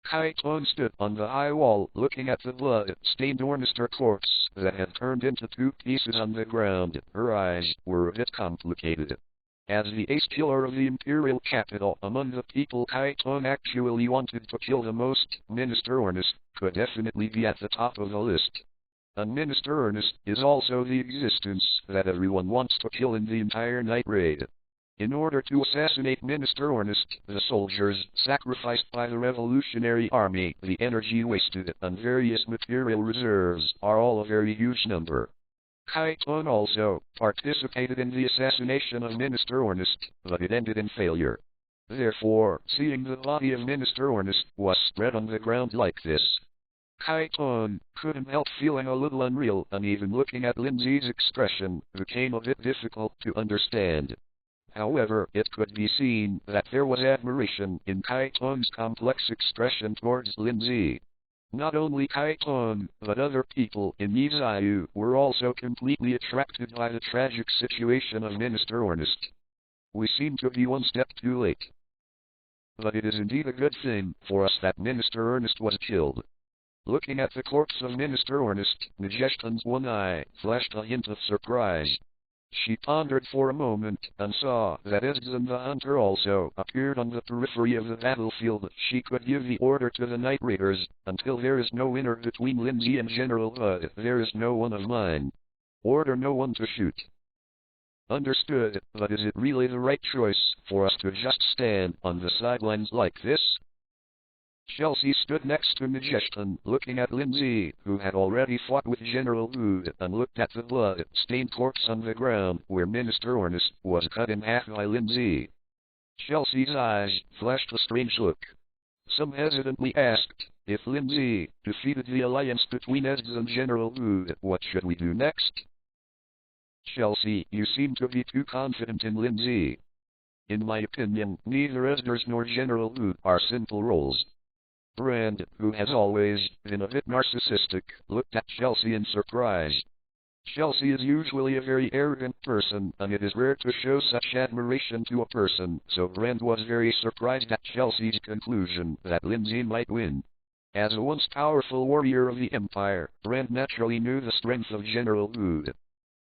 Kai Tong stood on the high wall looking at the blood-stained Ornester corpse that had turned into two pieces on the ground. Her eyes were a bit complicated. As the ace killer of the Imperial capital, among the people Kai Tong actually wanted to kill the most, Minister Ornest could definitely be at the top of the list. And Minister Ornest is also the existence that everyone wants to kill in the entire Night Raid. In order to assassinate Minister Ornest, the soldiers sacrificed by the Revolutionary Army, the energy wasted, and various material reserves are all a very huge number. Kai Tong also participated in the assassination of Minister Ornest, but it ended in failure. Therefore, seeing the body of Minister Ornest was spread on the ground like this, Kai Tong couldn't help feeling a little unreal, and even looking at Lin Zhe's expression became a bit difficult to understand. However, it could be seen that there was admiration in Kai Tong's complex expression towards Lin Zhe. Not only Kai Tong, but other people in Yizayu were also completely attracted by the tragic situation of Minister Ornest. We seem to be one step too late. But it is indeed a good thing for us that Minister Ornest was killed. Looking at the corpse of Minister Ornest, Majeston's one eye flashed a hint of surprise. She pondered for a moment, and saw that Ezgen the Hunter also appeared on the periphery of the battlefield. She could give the order to the Night Raiders, until there is no winner between Lin Zhe and General Wu, there is no one of mine. Order no one to shoot. Understood, but is it really the right choice for us to just stand on the sidelines like this? Chelsea stood next to Majeston, looking at Lin Zhe, who had already fought with General Wu, and looked at the blood-stained corpse on the ground, where Minister Ornest was cut in half by Lin Zhe. Chelsea's eyes flashed a strange look. Some hesitantly asked, if Lin Zhe defeated the alliance between Ezgen and General Wu, what should we do next? Chelsea, you seem to be too confident in Lin Zhe. In my opinion, neither Ezgen nor General Wu are simple roles. Brand, who has always been a bit narcissistic, looked at Chelsea in surprise. Chelsea is usually a very arrogant person, and it is rare to show such admiration to a person, so Brand was very surprised at Chelsea's conclusion that Lin Zhe might win. As a once powerful warrior of the Empire, Brand naturally knew the strength of General Wu.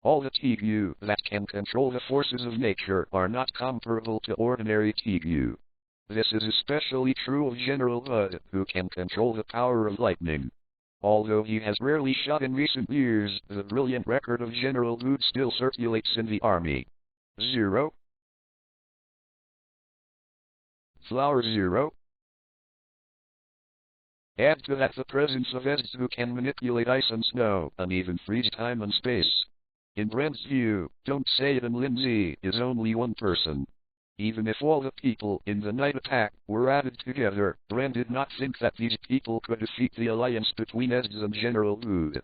All the Tigu that can control the forces of nature are not comparable to ordinary Tigu. This is especially true of General Bud, who can control the power of lightning. Although he has rarely shot in recent years, the brilliant record of General Bud still circulates in the army. 0. Flower 0. Add to that the presence of Eds who can manipulate ice and snow, and even freeze time and space. In Brent's view, don't say it, and Lin Zhe is only one person. Even if all the people in the night attack were added together, Brent did not think that these people could defeat the alliance between Eds and General Bud.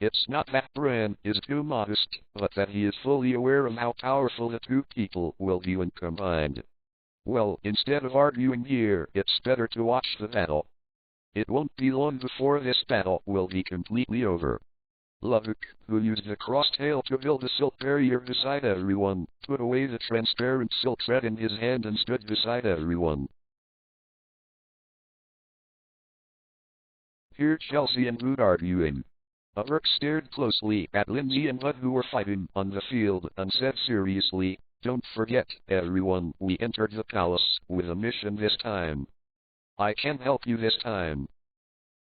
It's not that Brent is too modest, but that he is fully aware of how powerful the two people will be when combined. Well, instead of arguing here, it's better to watch the battle. It won't be long before this battle will be completely over. Lubbock, who used the crosstail to build a silk barrier beside everyone, put away the transparent silk thread in his hand and stood beside everyone. Here Chelsea and Bud arguing. Burke stared closely at Lin Zhe and Bud, who were fighting on the field, and said seriously, "Don't forget, everyone, we entered the palace with a mission this time. I can help you this time."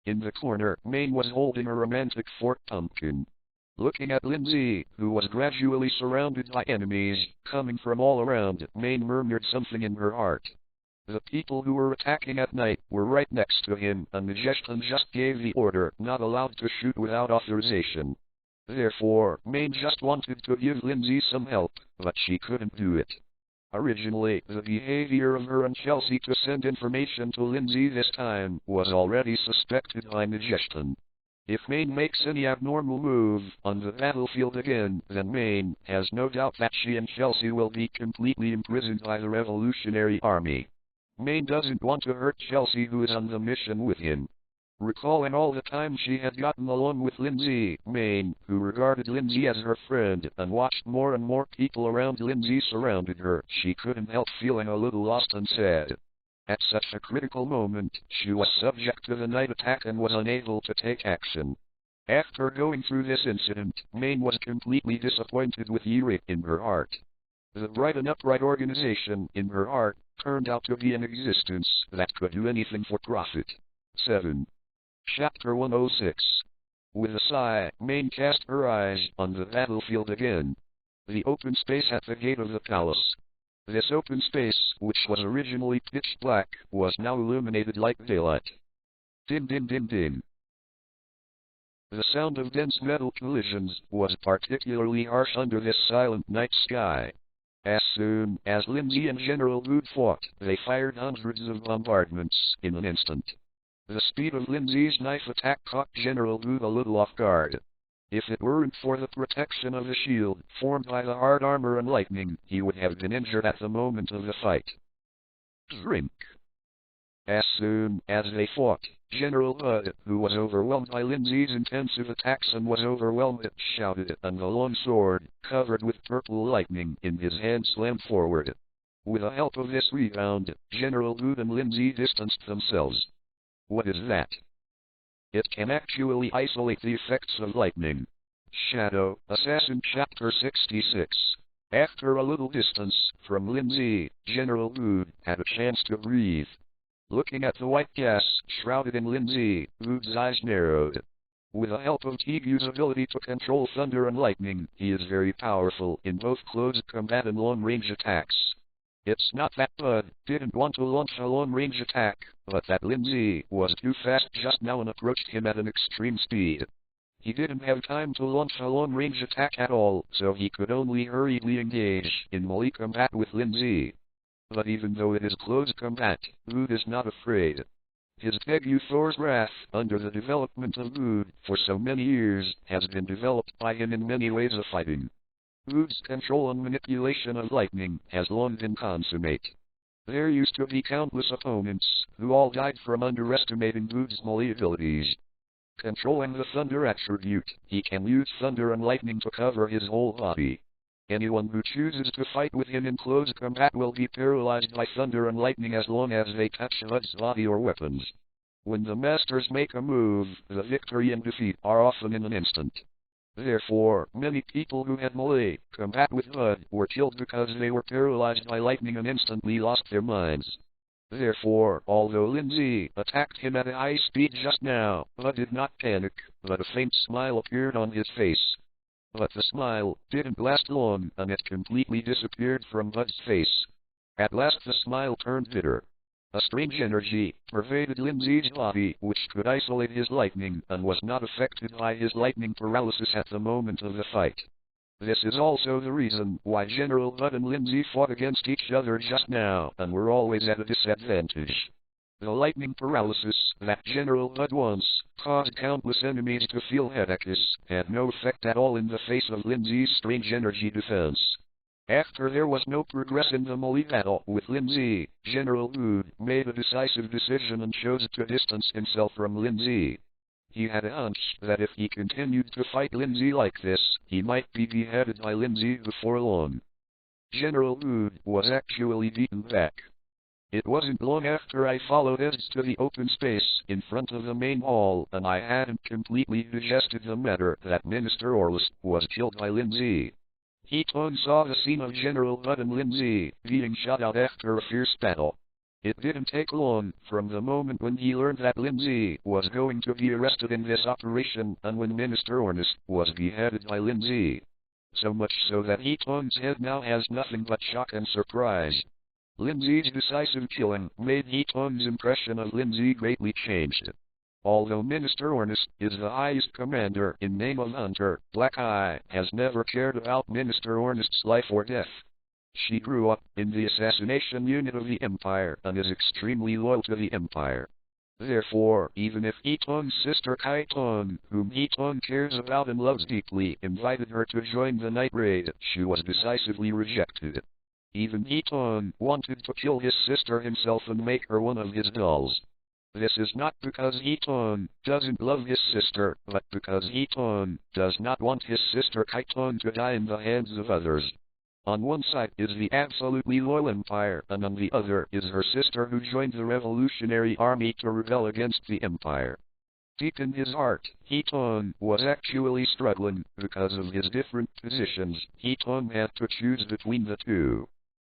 In the corner, Maine was holding a romantic fork pumpkin. Looking at Lin Zhe, who was gradually surrounded by enemies, coming from all around, Maine murmured something in her heart. The people who were attacking at night were right next to him, and the Gestan just gave the order not allowed to shoot without authorization. Therefore, Maine just wanted to give Lin Zhe some help, but she couldn't do it. Originally, the behavior of her and Chelsea to send information to Lin Zhe this time was already suspected by Gestan. If Maine makes any abnormal move on the battlefield again, then Maine has no doubt that she and Chelsea will be completely imprisoned by the Revolutionary Army. Maine doesn't want to hurt Chelsea, who is on the mission with him. Recalling all the time she had gotten along with Lin Zhe, Maine, who regarded Lin Zhe as her friend and watched more and more people around Lin Zhe surrounded her, she couldn't help feeling a little lost and sad. At such a critical moment, she was subject to the night attack and was unable to take action. After going through this incident, Maine was completely disappointed with Yiri in her heart. The bright and upright organization in her heart turned out to be an existence that could do anything for profit. 7. Chapter 106. With a sigh, Maine cast her eyes on the battlefield again. The open space at the gate of the palace. This open space, which was originally pitch black, was now illuminated like daylight. Din din din din. The sound of dense metal collisions was particularly harsh under this silent night sky. As soon as Lin Zhe and General Bud fought, they fired hundreds of bombardments in an instant. The speed of Lin Zhe's knife attack caught General Bud a little off guard. If it weren't for the protection of the shield formed by the hard armor and lightning, he would have been injured at the moment of the fight. Drink. As soon as they fought, General Bud, who was overwhelmed by Lin Zhe's intensive attacks and was overwhelmed, shouted, and the long sword, covered with purple lightning in his hand, slammed forward. With the help of this rebound, General Bud and Lin Zhe distanced themselves. What is that? It can actually isolate the effects of lightning. Shadow Assassin Chapter 66. After a little distance from Lin Zhe, General Bud had a chance to breathe. Looking at the white gas shrouded in Lin Zhe, Bud's eyes narrowed. With the help of Tigu's ability to control thunder and lightning, he is very powerful in both close combat and long-range attacks. It's not that Bud didn't want to launch a long-range attack, but that Lin Zhe was too fast just now and approached him at an extreme speed. He didn't have time to launch a long-range attack at all, so he could only hurriedly engage in melee combat with Lin Zhe. But even though it is close combat, Bud is not afraid. His Tegu Thor's wrath under the development of Bud for so many years has been developed by him in many ways of fighting. Bud's control and manipulation of lightning has long been consummate. There used to be countless opponents who all died from underestimating Bud's melee abilities. Controlling the thunder attribute, he can use thunder and lightning to cover his whole body. Anyone who chooses to fight with him in close combat will be paralyzed by thunder and lightning as long as they touch Bud's body or weapons. When the masters make a move, the victory and defeat are often in an instant. Therefore, many people who had melee combat with Bud were killed because they were paralyzed by lightning and instantly lost their minds. Therefore, although Lin Zhe attacked him at a high speed just now, Bud did not panic, but a faint smile appeared on his face. But the smile didn't last long, and it completely disappeared from Bud's face. At last the smile turned bitter. A strange energy pervaded Lin Zhe's body, which could isolate his lightning and was not affected by his lightning paralysis at the moment of the fight. This is also the reason why General Bud and Lin Zhe fought against each other just now, and were always at a disadvantage. The lightning paralysis that General Bud once caused countless enemies to feel headaches had no effect at all in the face of Lin Zhe's strange energy defense. After there was no progress in the melee battle with Lin Zhe, General Bud made a decisive decision and chose to distance himself from Lin Zhe. He had a hunch that if he continued to fight Lin Zhe like this, he might be beheaded by Lin Zhe before long. General Bud was actually beaten back. It wasn't long after I followed Eds to the open space in front of the main hall, and I hadn't completely digested the matter that Minister Orlist was killed by Lin Zhe. He saw the scene of General Bud and Lin Zhe being shot out after a fierce battle. It didn't take long from the moment when he learned that Lin Zhe was going to be arrested in this operation and when Minister Orlist was beheaded by Lin Zhe. So much so that Heaton's head now has nothing but shock and surprise. Lin Zhe's decisive killing made Heaton's impression of Lin Zhe greatly changed. Although Minister Orlist is the highest commander in name of Hunter, Black Eye has never cared about Minister Orlist's life or death. She grew up in the assassination unit of the Empire and is extremely loyal to the Empire. Therefore, even if Heaton's sister Kaiton, whom Heaton cares about and loves deeply, invited her to join the night raid, she was decisively rejected. Even Heaton wanted to kill his sister himself and make her one of his dolls. This is not because Heaton doesn't love his sister, but because Heaton does not want his sister Kaiton to die in the hands of others. On one side is the absolutely loyal Empire, and on the other is her sister who joined the Revolutionary Army to rebel against the Empire. Deep in his heart, Heaton was actually struggling. Because of his different positions, Heaton had to choose between the two.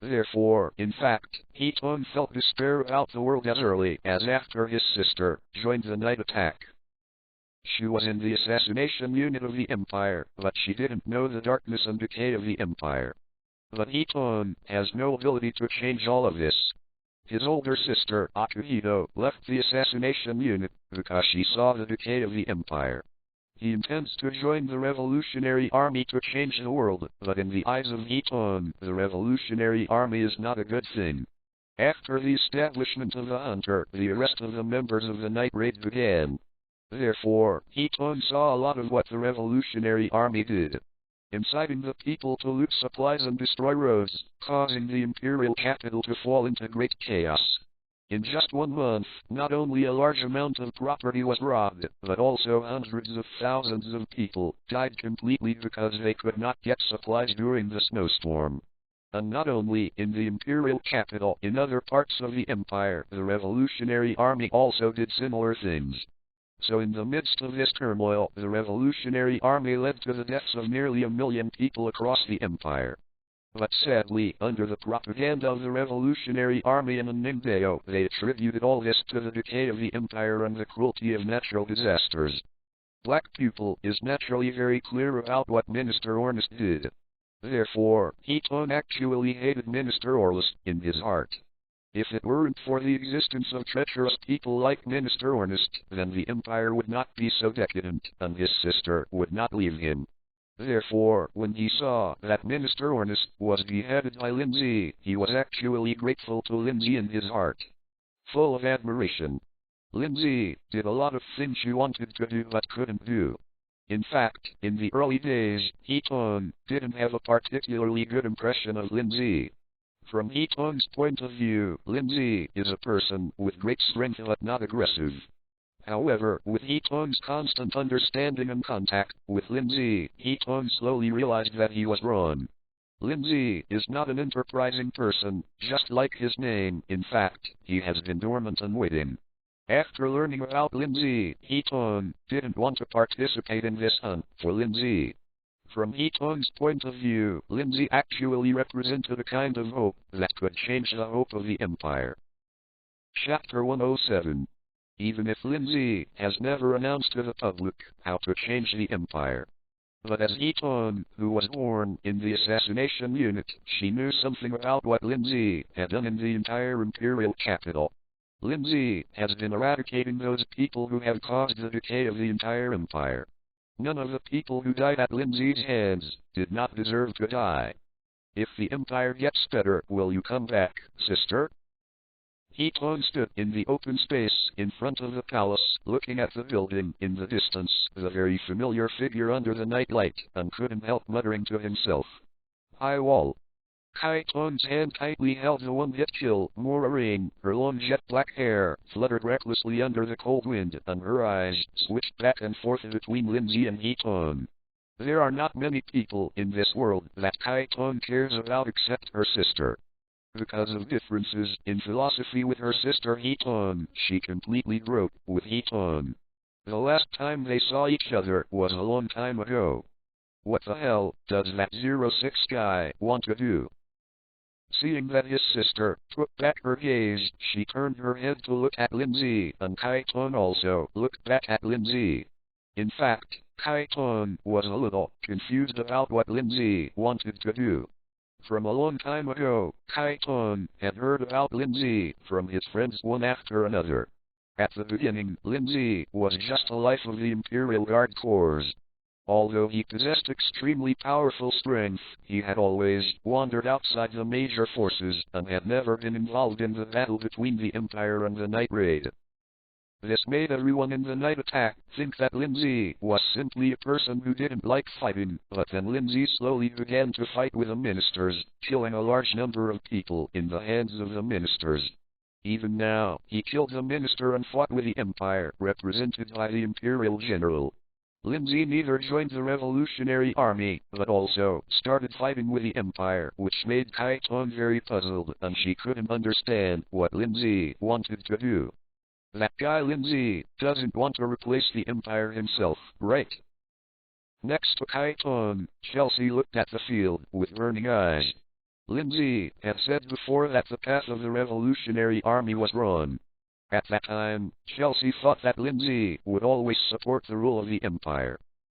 Therefore, in fact, Heaton felt despair about the world as early as after his sister joined the night attack. She was in the assassination unit of the Empire, but she didn't know the darkness and decay of the Empire. But Heaton has no ability to change all of this. His older sister, Akihito, left the assassination unit because she saw the decay of the Empire. He intends to join the Revolutionary Army to change the world, but in the eyes of Heaton, the Revolutionary Army is not a good thing. After the establishment of the Hunter, the arrest of the members of the Night Raid began. Therefore, Heaton saw a lot of what the Revolutionary Army did. Inciting the people to loot supplies and destroy roads, causing the imperial capital to fall into great chaos. In just 1 month, not only a large amount of property was robbed, but also hundreds of thousands of people died completely because they could not get supplies during the snowstorm. And not only in the imperial capital, in other parts of the empire, the Revolutionary Army also did similar things. So in the midst of this turmoil, the Revolutionary Army led to the deaths of nearly 1 million people across the empire. But sadly, under the propaganda of the Revolutionary Army and Ningdeo, they attributed all this to the decay of the empire and the cruelty of natural disasters. Black Pupil is naturally very clear about what Minister Orlist did. Therefore, Heaton actually hated Minister Orlist in his heart. If it weren't for the existence of treacherous people like Minister Orlist, then the empire would not be so decadent, and his sister would not leave him. Therefore, when he saw that Minister Orlist was beheaded by Lin Zhe, he was actually grateful to Lin Zhe in his heart. Full of admiration. Lin Zhe did a lot of things she wanted to do but couldn't do. In fact, in the early days, Heaton didn't have a particularly good impression of Lin Zhe. From Heaton's point of view, Lin Zhe is a person with great strength but not aggressive. However, with Heaton's constant understanding and contact with Lin Zhe, Heaton slowly realized that he was wrong. Lin Zhe is not an enterprising person, just like his name. In fact, he has been dormant and waiting. After learning about Lin Zhe, Heaton didn't want to participate in this hunt for Lin Zhe. From Heaton's point of view, Lin Zhe actually represented a kind of hope that could change the hope of the empire. Chapter 107. Even if Lin Zhe has never announced to the public how to change the empire. But as Eton, who was born in the assassination unit, she knew something about what Lin Zhe had done in the entire imperial capital. Lin Zhe has been eradicating those people who have caused the decay of the entire empire. None of the people who died at Lin Zhe's hands did not deserve to die. If the empire gets better, will you come back, sister? Eton stood in the open space in front of the palace, looking at the building in the distance, the very familiar figure under the night light, and couldn't help muttering to himself. High wall. Kaiton's hand tightly held the one-hit kill. Mora Rain, her long jet-black hair, fluttered recklessly under the cold wind, and her eyes switched back and forth between Lin Zhe and Eton. There are not many people in this world that Kaiton cares about except her sister. Because of differences in philosophy with her sister Eton, she completely broke with Eton. The last time they saw each other was a long time ago. What the hell does that 06 guy want to do? Seeing that his sister took back her gaze, she turned her head to look at Lin Zhe, and Kaiton also looked back at Lin Zhe. In fact, Kaiton was a little confused about what Lin Zhe wanted to do. From a long time ago, Kaiton had heard about Lin Zhe from his friends one after another. At the beginning, Lin Zhe was just a life of the Imperial Guard Corps. Although he possessed extremely powerful strength, he had always wandered outside the major forces and had never been involved in the battle between the Empire and the Night Raid. This made everyone in the night attack think that Lin Zhe was simply a person who didn't like fighting, but then Lin Zhe slowly began to fight with the ministers, killing a large number of people in the hands of the ministers. Even now, he killed the minister and fought with the Empire, represented by the Imperial General. Lin Zhe neither joined the Revolutionary Army, but also started fighting with the Empire, which made Kaiton very puzzled, and she couldn't understand what Lin Zhe wanted to do. That guy Lin Zhe doesn't want to replace the Empire himself, right? Next to Kaiton, Chelsea looked at the field with burning eyes. Lin Zhe had said before that the path of the Revolutionary Army was wrong. At that time, Chelsea thought that Lin Zhe would always support the rule of the Empire.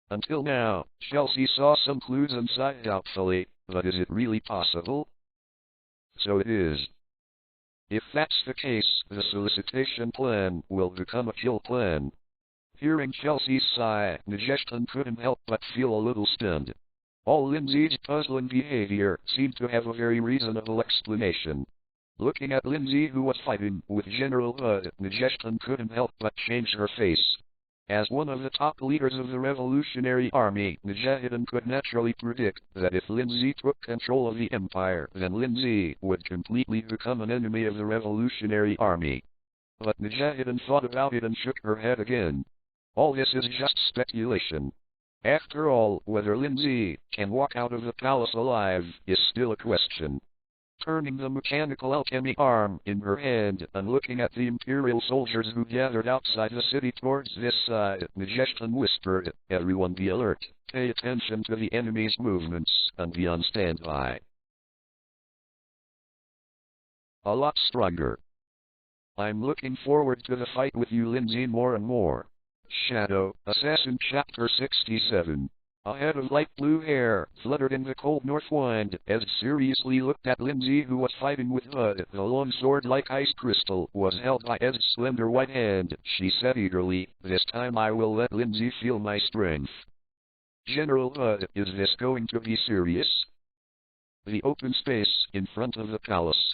Until now, Chelsea saw some clues and sighed doubtfully, but is it really possible? So it is. If that's the case, the solicitation plan will become a kill plan. Hearing Chelsea's sigh, Nijestan couldn't help but feel a little stunned. All Lin Zhe's puzzling behavior seemed to have a very reasonable explanation. Looking at Lin Zhe, who was fighting with General Bud, Nijestan couldn't help but change her face. As one of the top leaders of the Revolutionary Army, Nijestan could naturally predict that if Lin Zhe took control of the Empire, then Lin Zhe would completely become an enemy of the Revolutionary Army. But Nijestan thought about it and shook her head again. All this is just speculation. After all, whether Lin Zhe can walk out of the palace alive is still a question. Turning the mechanical alchemy arm in her hand and looking at the Imperial soldiers who gathered outside the city towards this side, Nijestan whispered, "Everyone be alert, pay attention to the enemy's movements, and be on standby." A lot stronger. I'm looking forward to the fight with you, Lin Zhe, more and more. Shadow Assassin Chapter 67. A head of light blue hair fluttered in the cold north wind as seriously looked at Lin Zhe, who was fighting with Bud. The long sword like ice crystal was held by Ed's slender white hand. She said eagerly, "This time I will let Lin Zhe feel my strength." General Bud, is this going to be serious? The open space in front of the palace.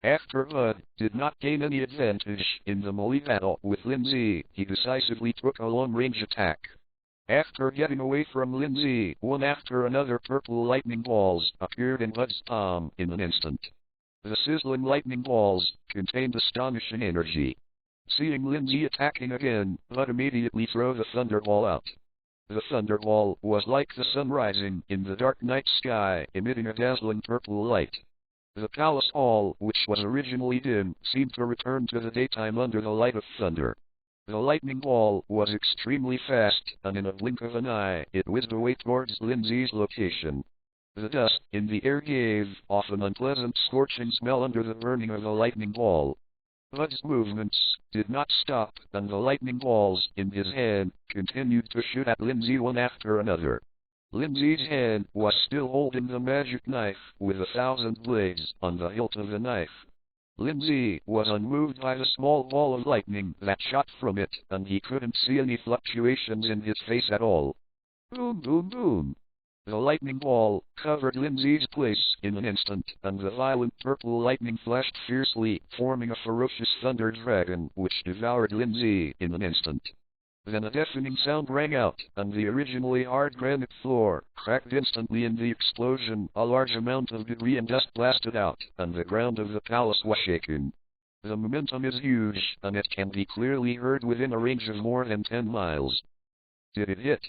After Bud did not gain any advantage in the melee battle with Lin Zhe, he decisively took a long-range attack. After getting away from Lin Zhe, one after another purple lightning balls appeared in Bud's palm in an instant. The sizzling lightning balls contained astonishing energy. Seeing Lin Zhe attacking again, Bud immediately threw the thunderball out. The thunderball was like the sun rising in the dark night sky, emitting a dazzling purple light. The palace hall, which was originally dim, seemed to return to the daytime under the light of thunder. The lightning ball was extremely fast, and in a blink of an eye, it whizzed away towards Lin Zhe's location. The dust in the air gave off an unpleasant scorching smell under the burning of the lightning ball. Bud's movements did not stop, and the lightning balls in his hand continued to shoot at Lin Zhe one after another. Lin Zhe's hand was still holding the magic knife with 1,000 blades on the hilt of the knife. Lin Zhe was unmoved by the small ball of lightning that shot from it, and he couldn't see any fluctuations in his face at all. Boom, boom, boom. The lightning ball covered Lin Zhe's place in an instant, and the violent purple lightning flashed fiercely, forming a ferocious thunder dragon which devoured Lin Zhe in an instant. Then a deafening sound rang out, and the originally hard granite floor cracked instantly in the explosion. A large amount of debris and dust blasted out, and the ground of the palace was shaken. The momentum is huge, and it can be clearly heard within a range of more than 10 miles. Did it hit?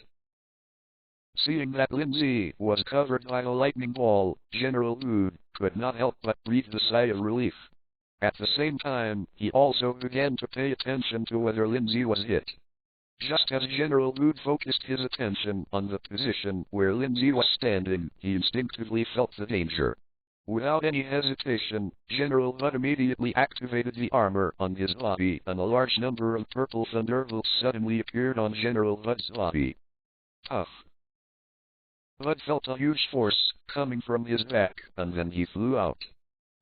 Seeing that Lin Zhe was covered by the lightning ball, General Wood could not help but breathe a sigh of relief. At the same time, he also began to pay attention to whether Lin Zhe was hit. Just as General Wood focused his attention on the position where Lin Zhe was standing, he instinctively felt the danger. Without any hesitation, General Wood immediately activated the armor on his body, and a large number of purple thunderbolts suddenly appeared on General Wood's body. Puff. Wood felt a huge force coming from his back, and then he flew out.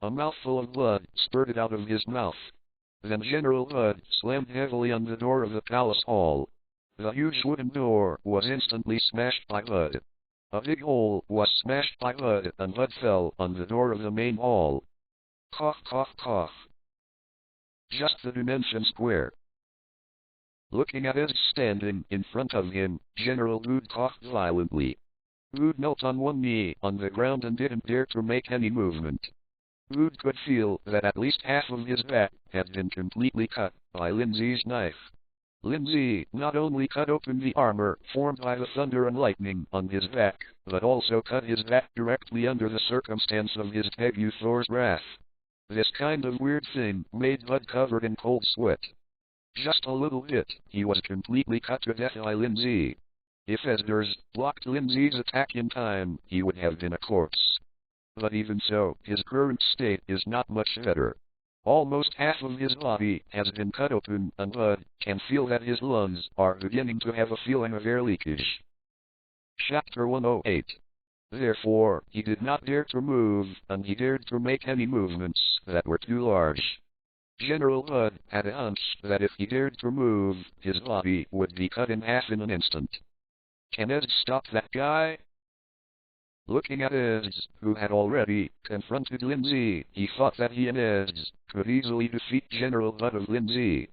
A mouthful of blood spurted out of his mouth. Then General Wood slammed heavily on the door of the palace hall. The huge wooden door was instantly smashed by Wood. A big hole was smashed by Wood, and Wood fell on the door of the main hall. Cough, cough, cough. Just the dimension square. Looking at Wood standing in front of him, General Wood coughed violently. Wood knelt on one knee on the ground and didn't dare to make any movement. Wood could feel that at least half of his back had been completely cut by Lin Zhe's knife. Lin Zhe not only cut open the armor formed by the thunder and lightning on his back, but also cut his back directly under the circumstance of his Tegu Thor's wrath. This kind of weird thing made Wood covered in cold sweat. Just a little hit, he was completely cut to death by Lin Zhe. If Esdras blocked Lin Zhe's attack in time, he would have been a corpse. But even so, his current state is not much better. Almost half of his body has been cut open, and Wood can feel that his lungs are beginning to have a feeling of air leakage. Chapter 108. Therefore, he did not dare to move, and he dared to make any movements that were too large. General Wood had a hunch that if he dared to move, his body would be cut in half in an instant. Can Ed stop that guy? Looking at Eds, who had already confronted Lin Zhe, he thought that he and Eds could easily defeat General Wood of Lin Zhe.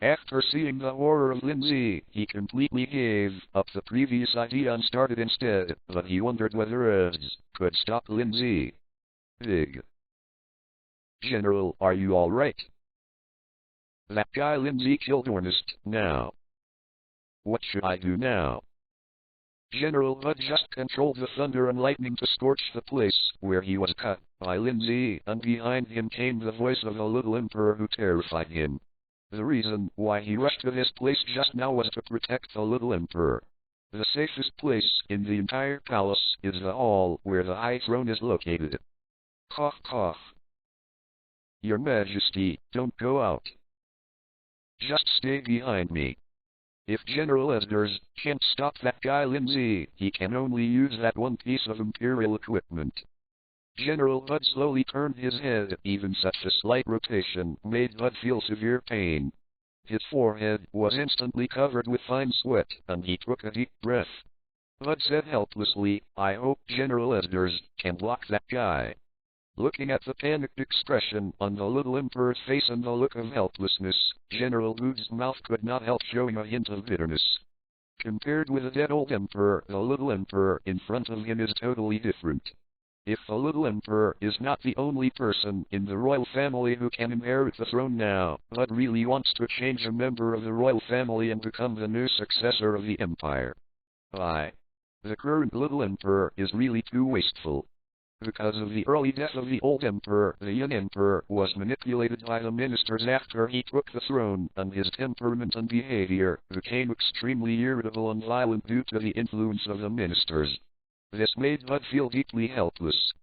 After seeing the horror of Lin Zhe, he completely gave up the previous idea and started instead, but he wondered whether Eds could stop Lin Zhe. Big. General, are you alright? That guy Lin Zhe killed Ornest, now. What should I do now? General Wood just controlled the thunder and lightning to scorch the place where he was cut by Lin Zhe, and behind him came the voice of the little emperor who terrified him. The reason why he rushed to this place just now was to protect the little emperor. The safest place in the entire palace is the hall where the high throne is located. Cough, cough. Your Majesty, don't go out. Just stay behind me. If General Esdras can't stop that guy Lin Zhe, he can only use that one piece of Imperial equipment. General Wood slowly turned his head. Even such a slight rotation made Wood feel severe pain. His forehead was instantly covered with fine sweat, and he took a deep breath. Wood said helplessly, I hope General Esdras can block that guy. Looking at the panicked expression on the little emperor's face and the look of helplessness, General Wood's mouth could not help showing a hint of bitterness. Compared with the dead old emperor, the little emperor in front of him is totally different. If the little emperor is not the only person in the royal family who can inherit the throne now, Wood really wants to change a member of the royal family and become the new successor of the empire. Why? The current little emperor is really too wasteful. Because of the early death of the old emperor, the young emperor was manipulated by the ministers after he took the throne, and his temperament and behavior became extremely irritable and violent due to the influence of the ministers. This made Wood feel deeply helpless.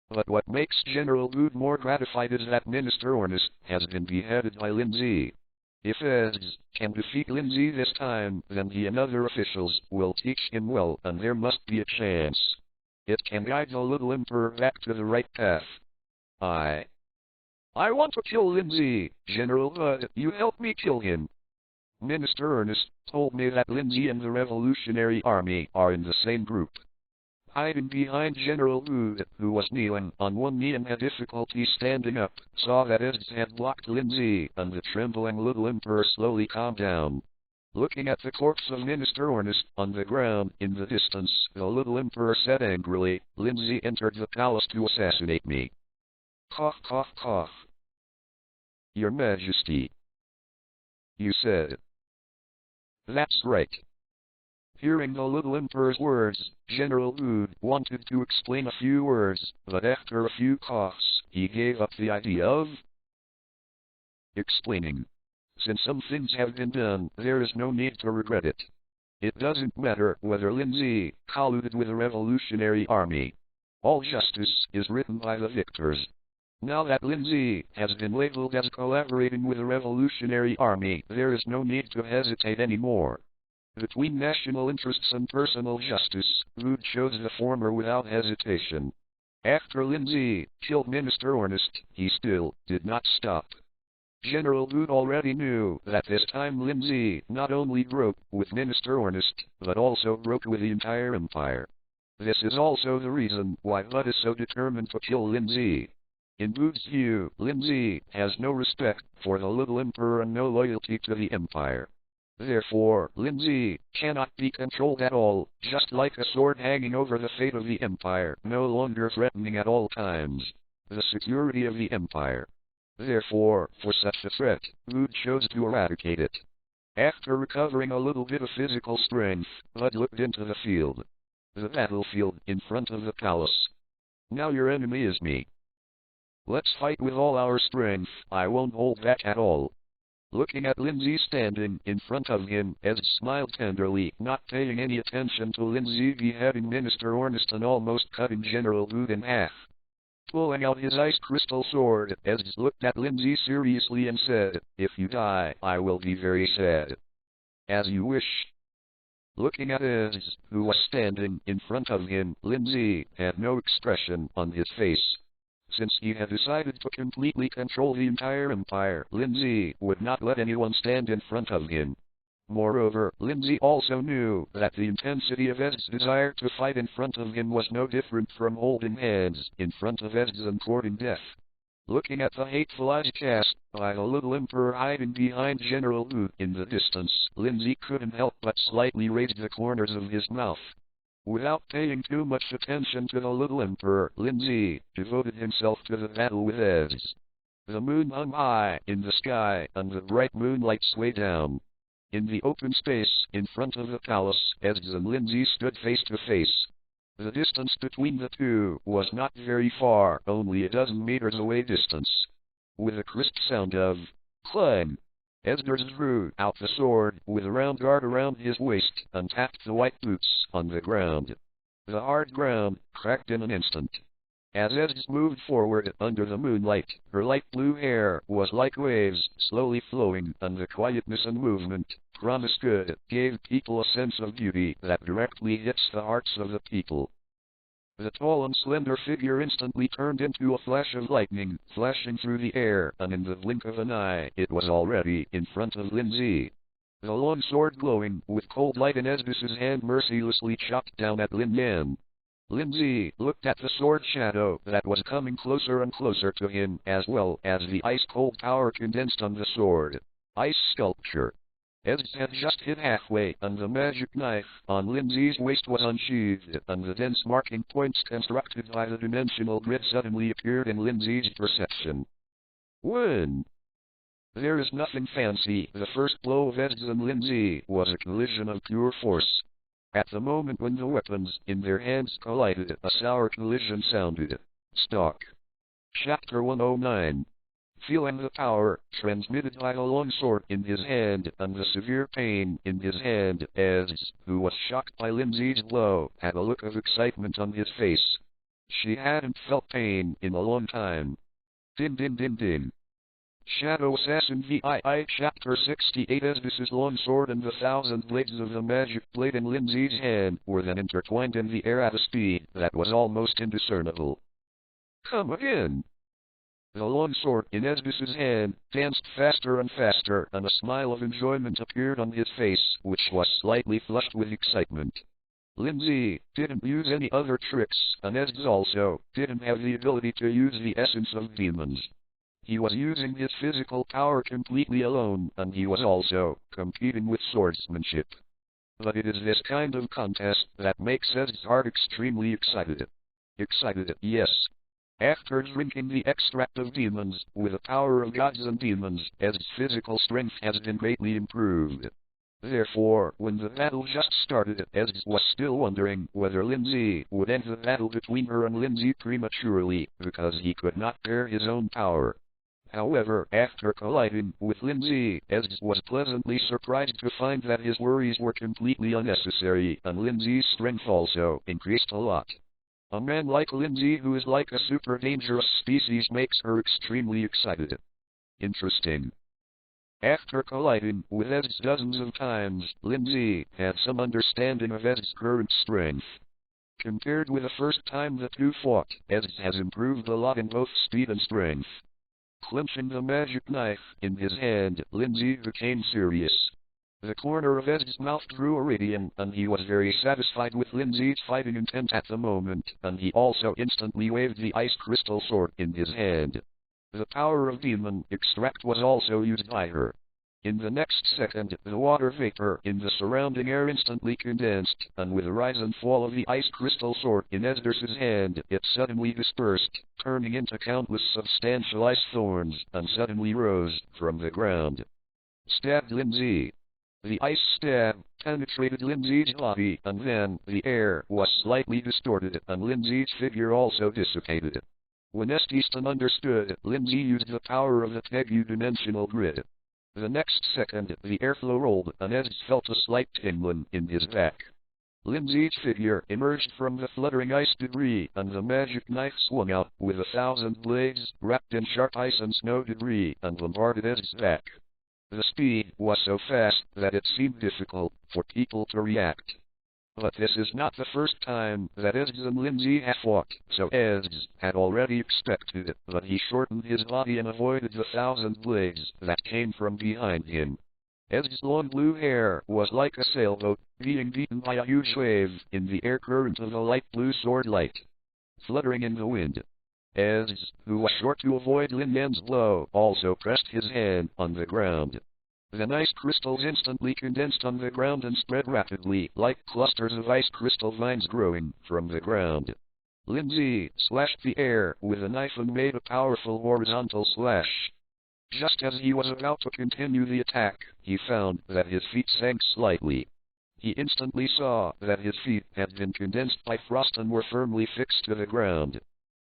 But what makes General Wood more gratified is that Minister Ornest has been beheaded by Lin Zhe. If Ez can defeat Lin Zhe this time, then he and other officials will teach him well, and there must be a chance. It can guide the little emperor back to the right path. I want to kill Lin Zhe, General, but you help me kill him. Minister Ernest told me that Lin Zhe and the Revolutionary Army are in the same group. Hiding behind General Wood, who was kneeling on one knee and had difficulty standing up, saw that Ez had blocked Lin Zhe, and the trembling little emperor slowly calmed down. Looking at the corpse of Minister Ornest on the ground in the distance, the little emperor said angrily, "Lin Zhe entered the palace to assassinate me." Cough, cough, cough. Your Majesty. You said. That's right. Hearing the little emperor's words, General Wood wanted to explain a few words, but after a few coughs, he gave up the idea of explaining. Since some things have been done, there is no need to regret it. It doesn't matter whether Lin Zhe colluded with the Revolutionary Army. All justice is written by the victors. Now that Lin Zhe has been labeled as collaborating with the Revolutionary Army, there is no need to hesitate anymore. Between national interests and personal justice, Wood chose the former without hesitation. After Lin Zhe killed Minister Ornest, he still did not stop. General Wood already knew that this time Lin Zhe not only broke with Minister Ornest, but also broke with the entire empire. This is also the reason why Wood is so determined to kill Lin Zhe. In Wood's view, Lin Zhe has no respect for the little emperor and no loyalty to the empire. Therefore, Lin Zhe cannot be controlled at all, just like a sword hanging over the fate of the empire, no longer threatening at all times the security of the empire. Therefore, for such a threat, Wood chose to eradicate it. After recovering a little bit of physical strength, Wood looked into the field. The battlefield in front of the palace. Now your enemy is me. Let's fight with all our strength, I won't hold back at all. Looking at Lin Zhe standing in front of him, Ez smiled tenderly, not paying any attention to Lin Zhe beheading Minister Ornest and almost cutting General Wood in half. Pulling out his ice crystal sword, Ez looked at Lin Zhe seriously and said, "If you die, I will be very sad." As you wish. Looking at Ez, who was standing in front of him, Lin Zhe had no expression on his face. Since he had decided to completely control the entire empire, Lin Zhe would not let anyone stand in front of him. Moreover, Lin Zhe also knew that the intensity of Ez's desire to fight in front of him was no different from holding hands in front of Ez and courting death. Looking at the hateful eyes cast by the little emperor hiding behind General Wood in the distance, Lin Zhe couldn't help but slightly raise the corners of his mouth. Without paying too much attention to the little emperor, Lin Zhe devoted himself to the battle with Ez. The moon hung high in the sky, and the bright moonlight swayed down. In the open space in front of the palace, Ez and Lin Zhe stood face to face. The distance between the two was not very far, only a dozen meters away distance. With a crisp sound of clang, Ez drew out the sword with a round guard around his waist and tapped the white boots on the ground. The hard ground cracked in an instant. As Ez moved forward under the moonlight, her light blue hair was like waves slowly flowing, and the quietness and movement, promised good, gave people a sense of beauty that directly hits the hearts of the people. The tall and slender figure instantly turned into a flash of lightning, flashing through the air, and in the blink of an eye, it was already in front of Lin Zhe. The long sword glowing with cold light in Ez's hand mercilessly chopped down at Lin Yan. Lin Zhe looked at the sword shadow that was coming closer and closer to him, as well as the ice-cold power condensed on the sword. Ice sculpture. Ez had just hit halfway, and the magic knife on Lin Zhe's waist was unsheathed, and the dense marking points constructed by the dimensional grid suddenly appeared in Lin Zhe's perception. When? There is nothing fancy. The first blow of Ez and Lin Zhe was a collision of pure force. At the moment when the weapons in their hands collided, a sour collision sounded. Stock. Chapter 109. Feeling the power transmitted by the long sword in his hand and the severe pain in his hand, Ez, who was shocked by Lin Zhe's blow, had a look of excitement on his face. She hadn't felt pain in a long time. Din din din din. Shadow Assassin VII Chapter 68. As this is long sword and the thousand blades of the magic blade in Lin Zhe's hand were then intertwined in the air at a speed that was almost indiscernible. Come again! The long sword in Esbis's hand danced faster and faster, and a smile of enjoyment appeared on his face, which was slightly flushed with excitement. Lin Zhe didn't use any other tricks, and Esbis also didn't have the ability to use the essence of demons. He was using his physical power completely alone, and he was also competing with swordsmanship. But it is this kind of contest that makes Esbis's heart extremely excited. Excited, yes. After drinking the extract of demons, with the power of gods and demons, Esbis's physical strength has been greatly improved. Therefore, when the battle just started, Esbis was still wondering whether Lin Zhe would end the battle between her and Lin Zhe prematurely, because he could not bear his own power. However, after colliding with Lin Zhe, Esbis was pleasantly surprised to find that his worries were completely unnecessary, and Lin Zhe's strength also increased a lot. A man like Lin Zhe, who is like a super dangerous species, makes her extremely excited. Interesting. After colliding with Esbis dozens of times, Lin Zhe had some understanding of Esbis's current strength. Compared with the first time the two fought, Esbis has improved a lot in both speed and strength. Clenching the magic knife in his hand, Lin Zhe became serious. The corner of Esbis's mouth drew a radiance, and he was very satisfied with Lin Zhe's fighting intent at the moment, and he also instantly waved the ice crystal sword in his hand. The power of demon extract was also used by her. In the next second, the water vapor in the surrounding air instantly condensed, and with the rise and fall of the ice crystal sword in Esbis's hand, it suddenly dispersed, turning into countless substantial ice thorns, and suddenly rose from the ground. Stabbed Lin Zhe. The ice stab penetrated Lin Zhe's body, and then the air was slightly distorted, and Lin Zhe's figure also dissipated. When Esbis understood, Lin Zhe used the power of the Tegu-dimensional grid. The next second, the airflow rolled, and Esbis felt a slight tingling in his back. Lin Zhe's figure emerged from the fluttering ice debris, and the magic knife swung out, with 1,000 blades, wrapped in sharp ice and snow debris, and bombarded Esbis's back. The speed was so fast that it seemed difficult for people to react. But this is not the first time that Esbis and Lin Zhe have fought, so Esbis had already expected it, but he shortened his body and avoided the 1,000 blades that came from behind him. Esbis's long blue hair was like a sailboat, being beaten by a huge wave in the air current of a light blue sword light, fluttering in the wind. Esbis, who was sure to avoid Lin Yan's blow, also pressed his hand on the ground. The ice crystals instantly condensed on the ground and spread rapidly, like clusters of ice crystal vines growing from the ground. Lin Zhe slashed the air with a knife and made a powerful horizontal slash. Just as he was about to continue the attack, he found that his feet sank slightly. He instantly saw that his feet had been condensed by frost and were firmly fixed to the ground.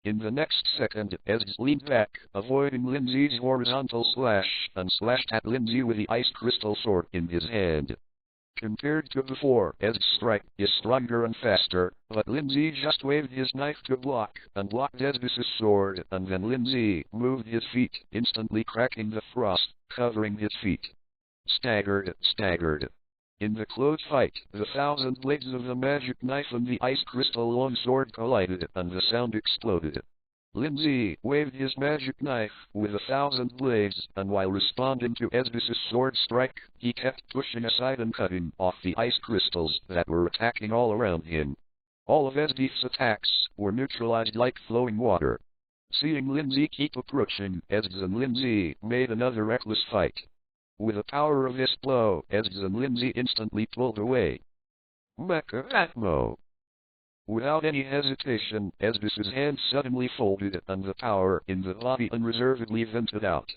In the next second, Esbis leaned back, avoiding Lin Zhe's horizontal slash, and slashed at Lin Zhe with the ice crystal sword in his hand. Compared to before, Esbis's strike is stronger and faster, but Lin Zhe just waved his knife to block, and blocked Esbis's sword, and then Lin Zhe moved his feet, instantly cracking the frost, covering his feet. Staggered. In the close fight, the 1,000 blades of the magic knife and the ice crystal long sword collided, and the sound exploded. Lin Zhe waved his magic knife with 1,000 blades, and while responding to Esbis's sword strike, he kept pushing aside and cutting off the ice crystals that were attacking all around him. All of Esbis's attacks were neutralized like flowing water. Seeing Lin Zhe keep approaching, Esbis and Lin Zhe made another reckless fight. With the power of this blow, Esbis and Lin Zhe instantly pulled away. Mecha Atmo! Without any hesitation, Esbis's hand suddenly folded, and the power in the body unreservedly vented out.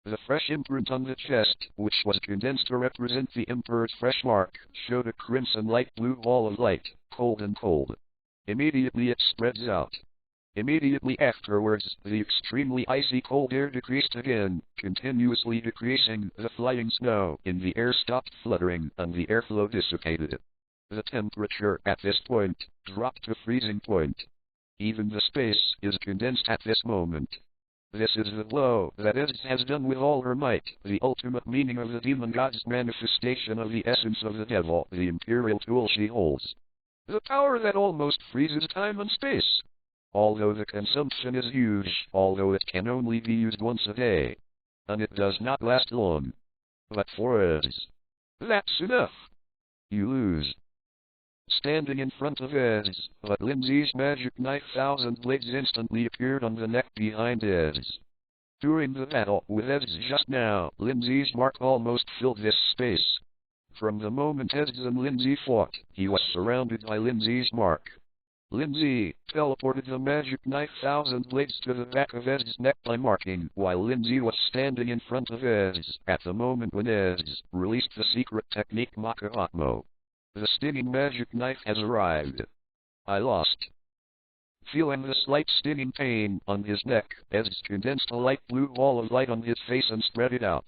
The fresh imprint on the chest, which was condensed to represent the Emperor's fresh mark, showed a crimson light blue ball of light, cold and cold. Immediately it spreads out. Immediately afterwards, the extremely icy cold air decreased again, continuously decreasing. The flying snow in the air stopped fluttering, and the airflow dissipated. The temperature at this point dropped to freezing point. Even the space is condensed at this moment. This is the blow that Ezra has done with all her might, the ultimate meaning of the demon god's manifestation of the essence of the devil, the imperial tool she holds. The power that almost freezes time and space. Although the consumption is huge, although it can only be used once a day. And it does not last long. But for Ezra, that's enough. You lose. Standing in front of Ezra, but Lin Zhe's magic knife thousand blades instantly appeared on the neck behind Ezra. During the battle with Ezra just now, Lin Zhe's mark almost filled this space. From the moment Ezra and Lin Zhe fought, he was surrounded by Lin Zhe's mark. Lin Zhe teleported the magic knife thousand blades to the back of Ezra's neck by marking, while Lin Zhe was standing in front of Ezra at the moment when Ezra released the secret technique Makahatmo. The stinging magic knife has arrived. I lost. Feeling the slight stinging pain on his neck, Ezra condensed a light blue ball of light on his face and spread it out.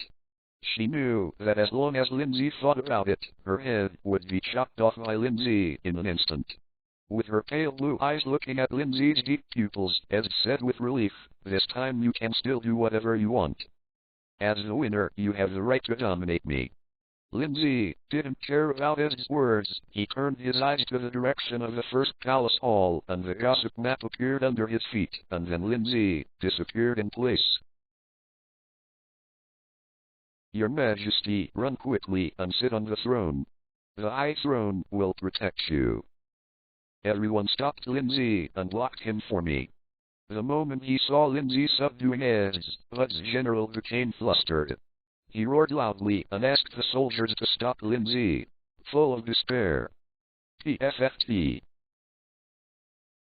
She knew that as long as Lin Zhe thought about it, her head would be chopped off by Lin Zhe in an instant. With her pale blue eyes looking at Lin Zhe's deep pupils, Ezra said with relief, "This time you can still do whatever you want. As the winner, you have the right to dominate me." Lin Zhe didn't care about Ezra's words. He turned his eyes to the direction of the first palace hall, and the gossip map appeared under his feet, and then Lin Zhe disappeared in place. "Your Majesty, run quickly and sit on the throne. The High Throne will protect you." Everyone stopped Lin Zhe and blocked him for me. The moment he saw Lin Zhe subduing Ezra's general became flustered. He roared loudly and asked the soldiers to stop Lin Zhe, full of despair. PFFT.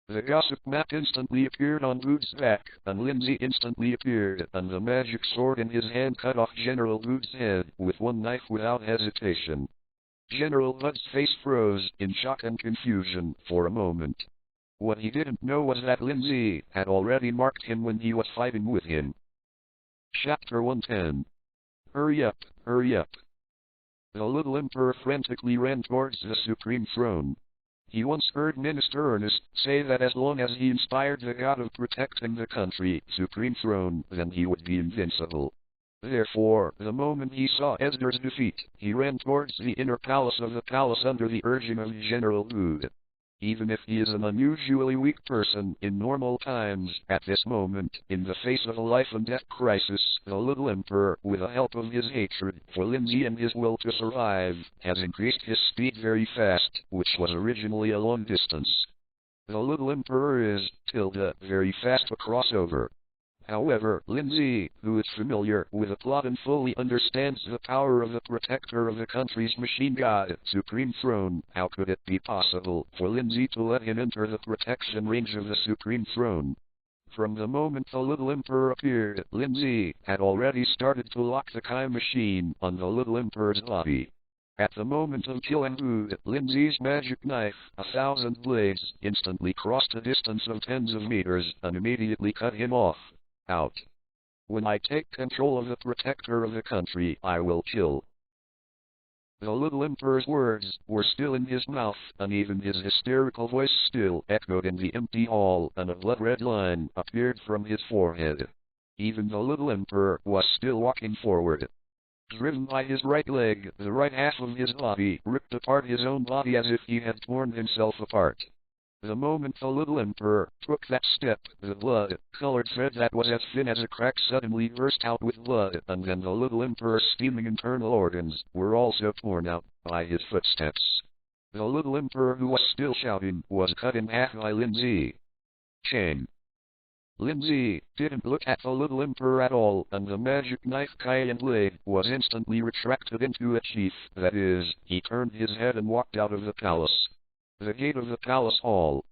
The gossip map instantly appeared on Gu's back, and Lin Zhe instantly appeared, and the magic sword in his hand cut off General Gu's head with one knife without hesitation. General Bud's face froze in shock and confusion for a moment. What he didn't know was that Lin Zhe had already marked him when he was fighting with him. Chapter 110. Hurry up, hurry up. The little emperor frantically ran towards the supreme throne. He once heard Minister Ernest say that as long as he inspired the god of protecting the country, supreme throne, then he would be invincible. Therefore, the moment he saw Ezra's defeat, he ran towards the inner palace of the palace under the urging of General Gu. Even if he is an unusually weak person in normal times, at this moment, in the face of a life-and-death crisis, the little emperor, with the help of his hatred for Lin Zhe and his will to survive, has increased his speed very fast, which was originally a long distance. The little emperor is, very fast to cross over. However, Lin Zhe, who is familiar with the plot and fully understands the power of the protector of the country's machine god, supreme throne, how could it be possible for Lin Zhe to let him enter the protection range of the supreme throne? From the moment the little emperor appeared, Lin Zhe had already started to lock the Kai machine on the little emperor's body. At the moment of killing Gu, Lin Zhe's magic knife, 1,000 blades, instantly crossed a distance of tens of meters and immediately cut him off. Out. When I take control of the protector of the country, I will kill. The little emperor's words were still in his mouth, and even his hysterical voice still echoed in the empty hall, and a blood-red line appeared from his forehead. Even the little emperor was still walking forward. Driven by his right leg, the right half of his body ripped apart his own body as if he had torn himself apart. The moment the little emperor took that step, the blood-colored thread that was as thin as a crack suddenly burst out with blood, and then the little emperor's steaming internal organs were also torn out by his footsteps. The little emperor, who was still shouting, was cut in half by Lin Zhe. Chain. Lin Zhe didn't look at the little emperor at all, and the magic knife Cayenne blade was instantly retracted into a sheath. That is, he turned his head and walked out of the palace. The gate of the palace hall.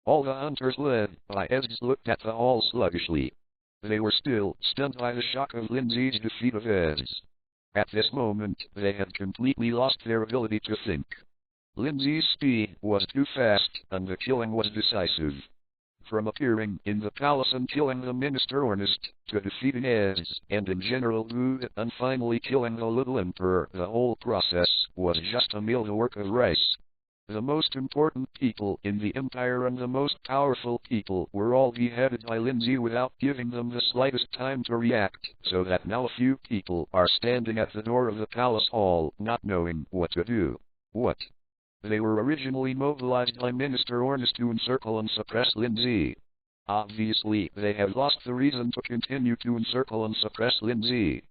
All the hunters led by Ezra looked at the hall sluggishly. They were still stunned by the shock of Lin Zhe's defeat of Ezra. At this moment, they had completely lost their ability to think. Lin Zhe's speed was too fast, and the killing was decisive. From appearing in the palace and killing the Minister Ernest, to defeating Ezra, and in General Gu, and finally killing the little emperor, the whole process was just a meal the work of rice. The most important people in the empire and the most powerful people were all beheaded by Lin Zhe without giving them the slightest time to react, so that now a few people are standing at the door of the palace hall, not knowing what to do. What? They were originally mobilized by Minister Ornis to encircle and suppress Lin Zhe. Obviously, they have lost the reason to continue to encircle and suppress Lin Zhe.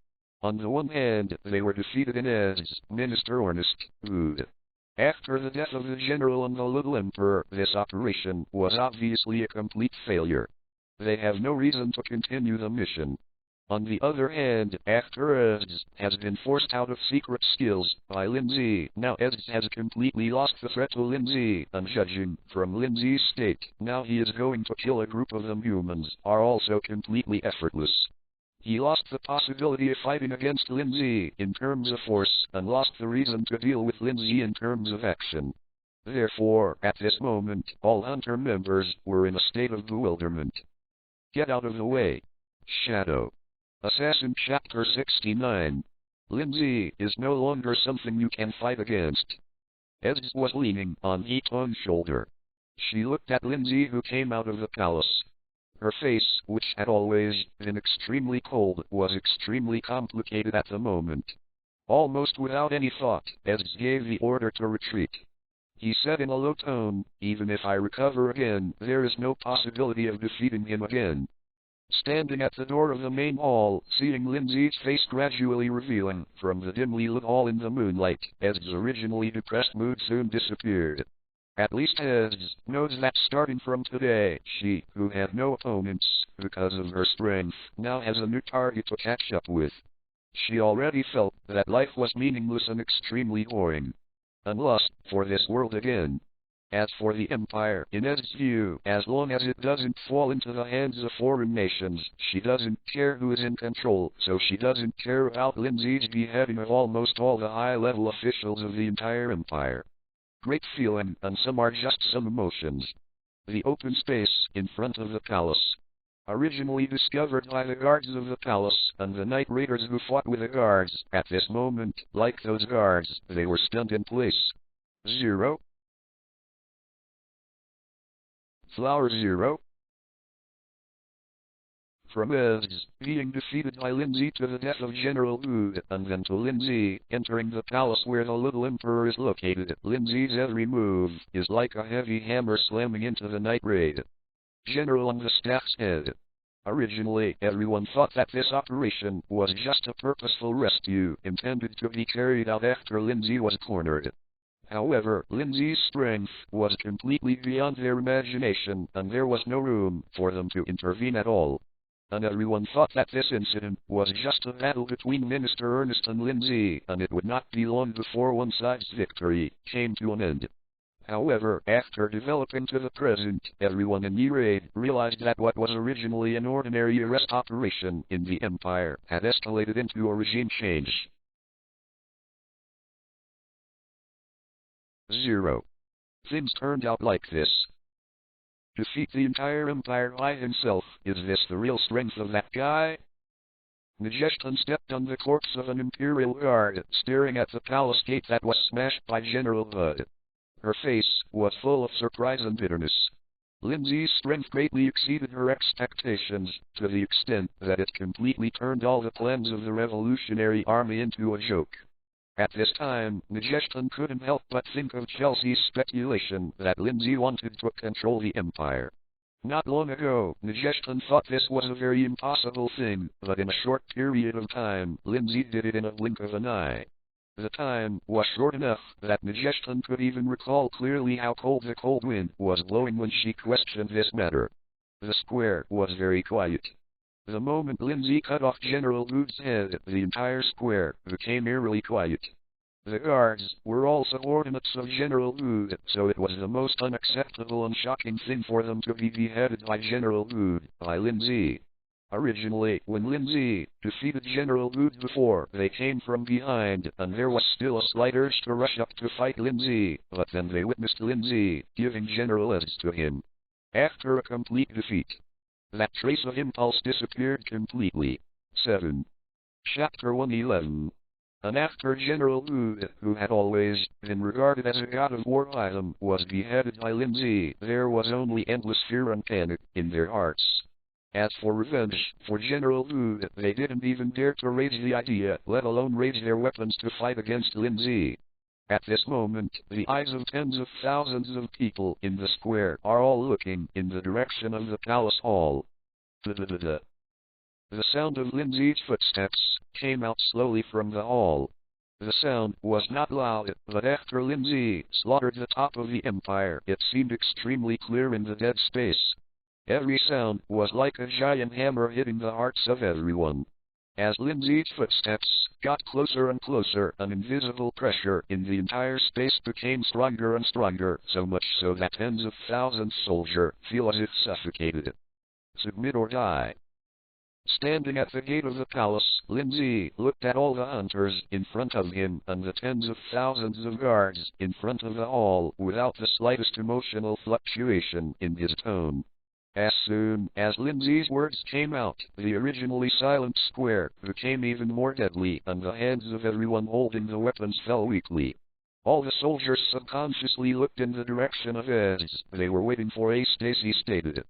On the one hand, they were defeated in as Minister Ornis would. After the death of the general and the little emperor, this operation was obviously a complete failure. They have no reason to continue the mission. On the other hand, after Ez has been forced out of secret skills by Lin Zhe, now Ez has completely lost the threat to Lin Zhe, and judging from Lin Zhe's state, now he is going to kill a group of them humans, are also completely effortless. He lost the possibility of fighting against Lin Zhe in terms of force, and lost the reason to deal with Lin Zhe in terms of action. Therefore, at this moment, all Hunter members were in a state of bewilderment. Get out of the way. Shadow. Assassin Chapter 69. Lin Zhe is no longer something you can fight against. Ez was leaning on Yiton's shoulder. She looked at Lin Zhe, who came out of the palace. Her face, which had always been extremely cold, was extremely complicated at the moment. Almost without any thought, Ez gave the order to retreat. He said in a low tone, "Even if I recover again, there is no possibility of defeating him again." Standing at the door of the main hall, seeing Lin Zhe's face gradually revealing from the dimly lit hall in the moonlight, Ez's originally depressed mood soon disappeared. At least Ez knows that starting from today, she, who had no opponents because of her strength, now has a new target to catch up with. She already felt that life was meaningless and extremely boring. And lust for this world again. As for the empire, in Ez's view, as long as it doesn't fall into the hands of foreign nations, she doesn't care who is in control, so she doesn't care about Lin Zhe's beheading of almost all the high-level officials of the entire empire. Great feeling, and some are just some emotions. The open space in front of the palace. Originally discovered by the guards of the palace, and the night raiders who fought with the guards, at this moment, like those guards, they were stunned in place. 0. Flower 0. From Ez being defeated by Lin Zhe to the death of General Wu, and then to Lin Zhe entering the palace where the little emperor is located, Lin Zhe's every move is like a heavy hammer slamming into the night raid. General on the staff's head. Originally, everyone thought that this operation was just a purposeful rescue intended to be carried out after Lin Zhe was cornered. However, Lin Zhe's strength was completely beyond their imagination, and there was no room for them to intervene at all. And everyone thought that this incident was just a battle between Minister Ernest and Lin Zhe, and it would not be long before one side's victory came to an end. However, after developing to the present, everyone in the raid realized that what was originally an ordinary arrest operation in the empire had escalated into a regime change. 0. Things turned out like this. Defeat the entire empire by himself. Is this the real strength of that guy? Najestan stepped on the corpse of an imperial guard, staring at the palace gate that was smashed by General Bud. Her face was full of surprise and bitterness. Lin Zhe's strength greatly exceeded her expectations, to the extent that it completely turned all the plans of the revolutionary army into a joke. At this time, Najestan couldn't help but think of Chelsea's speculation that Lin Zhe wanted to control the empire. Not long ago, Najestan thought this was a very impossible thing, but in a short period of time, Lin Zhe did it in a blink of an eye. The time was short enough that Najestan could even recall clearly how cold the cold wind was blowing when she questioned this matter. The square was very quiet. The moment Lin Zhe cut off General Wu's head, the entire square became eerily quiet. The guards were all subordinates of General Wu, so it was the most unacceptable and shocking thing for them to be beheaded by General Wu, by Lin Zhe. Originally, when Lin Zhe defeated General Wu before, they came from behind, and there was still a slight urge to rush up to fight Lin Zhe, but then they witnessed Lin Zhe giving General Ez to him. After a complete defeat, that trace of impulse disappeared completely. 7. Chapter 111. and after General Wu, who had always been regarded as a god of war by them, was beheaded by Lin Zhe, there was only endless fear and panic in their hearts. As for revenge, for General Wu, they didn't even dare to raise the idea, let alone raise their weapons to fight against Lin Zhe. At this moment, the eyes of tens of thousands of people in the square are all looking in the direction of the palace hall. The sound of Lin Zhe's footsteps came out slowly from the hall. The sound was not loud, but after Lin Zhe slaughtered the top of the empire, it seemed extremely clear in the dead space. Every sound was like a giant hammer hitting the hearts of everyone. As Lin Zhe's footsteps got closer and closer, an invisible pressure in the entire space became stronger and stronger, so much so that tens of thousands of soldiers feel as if suffocated. Submit or die. Standing at the gate of the palace, Lin Zhe looked at all the hunters in front of him and the tens of thousands of guards in front of the hall without the slightest emotional fluctuation in his tone. As soon as Lin Zhe's words came out, the originally silent square became even more deadly, and the hands of everyone holding the weapons fell weakly. All the soldiers subconsciously looked in the direction of Ez. They were waiting for a Stacy stated.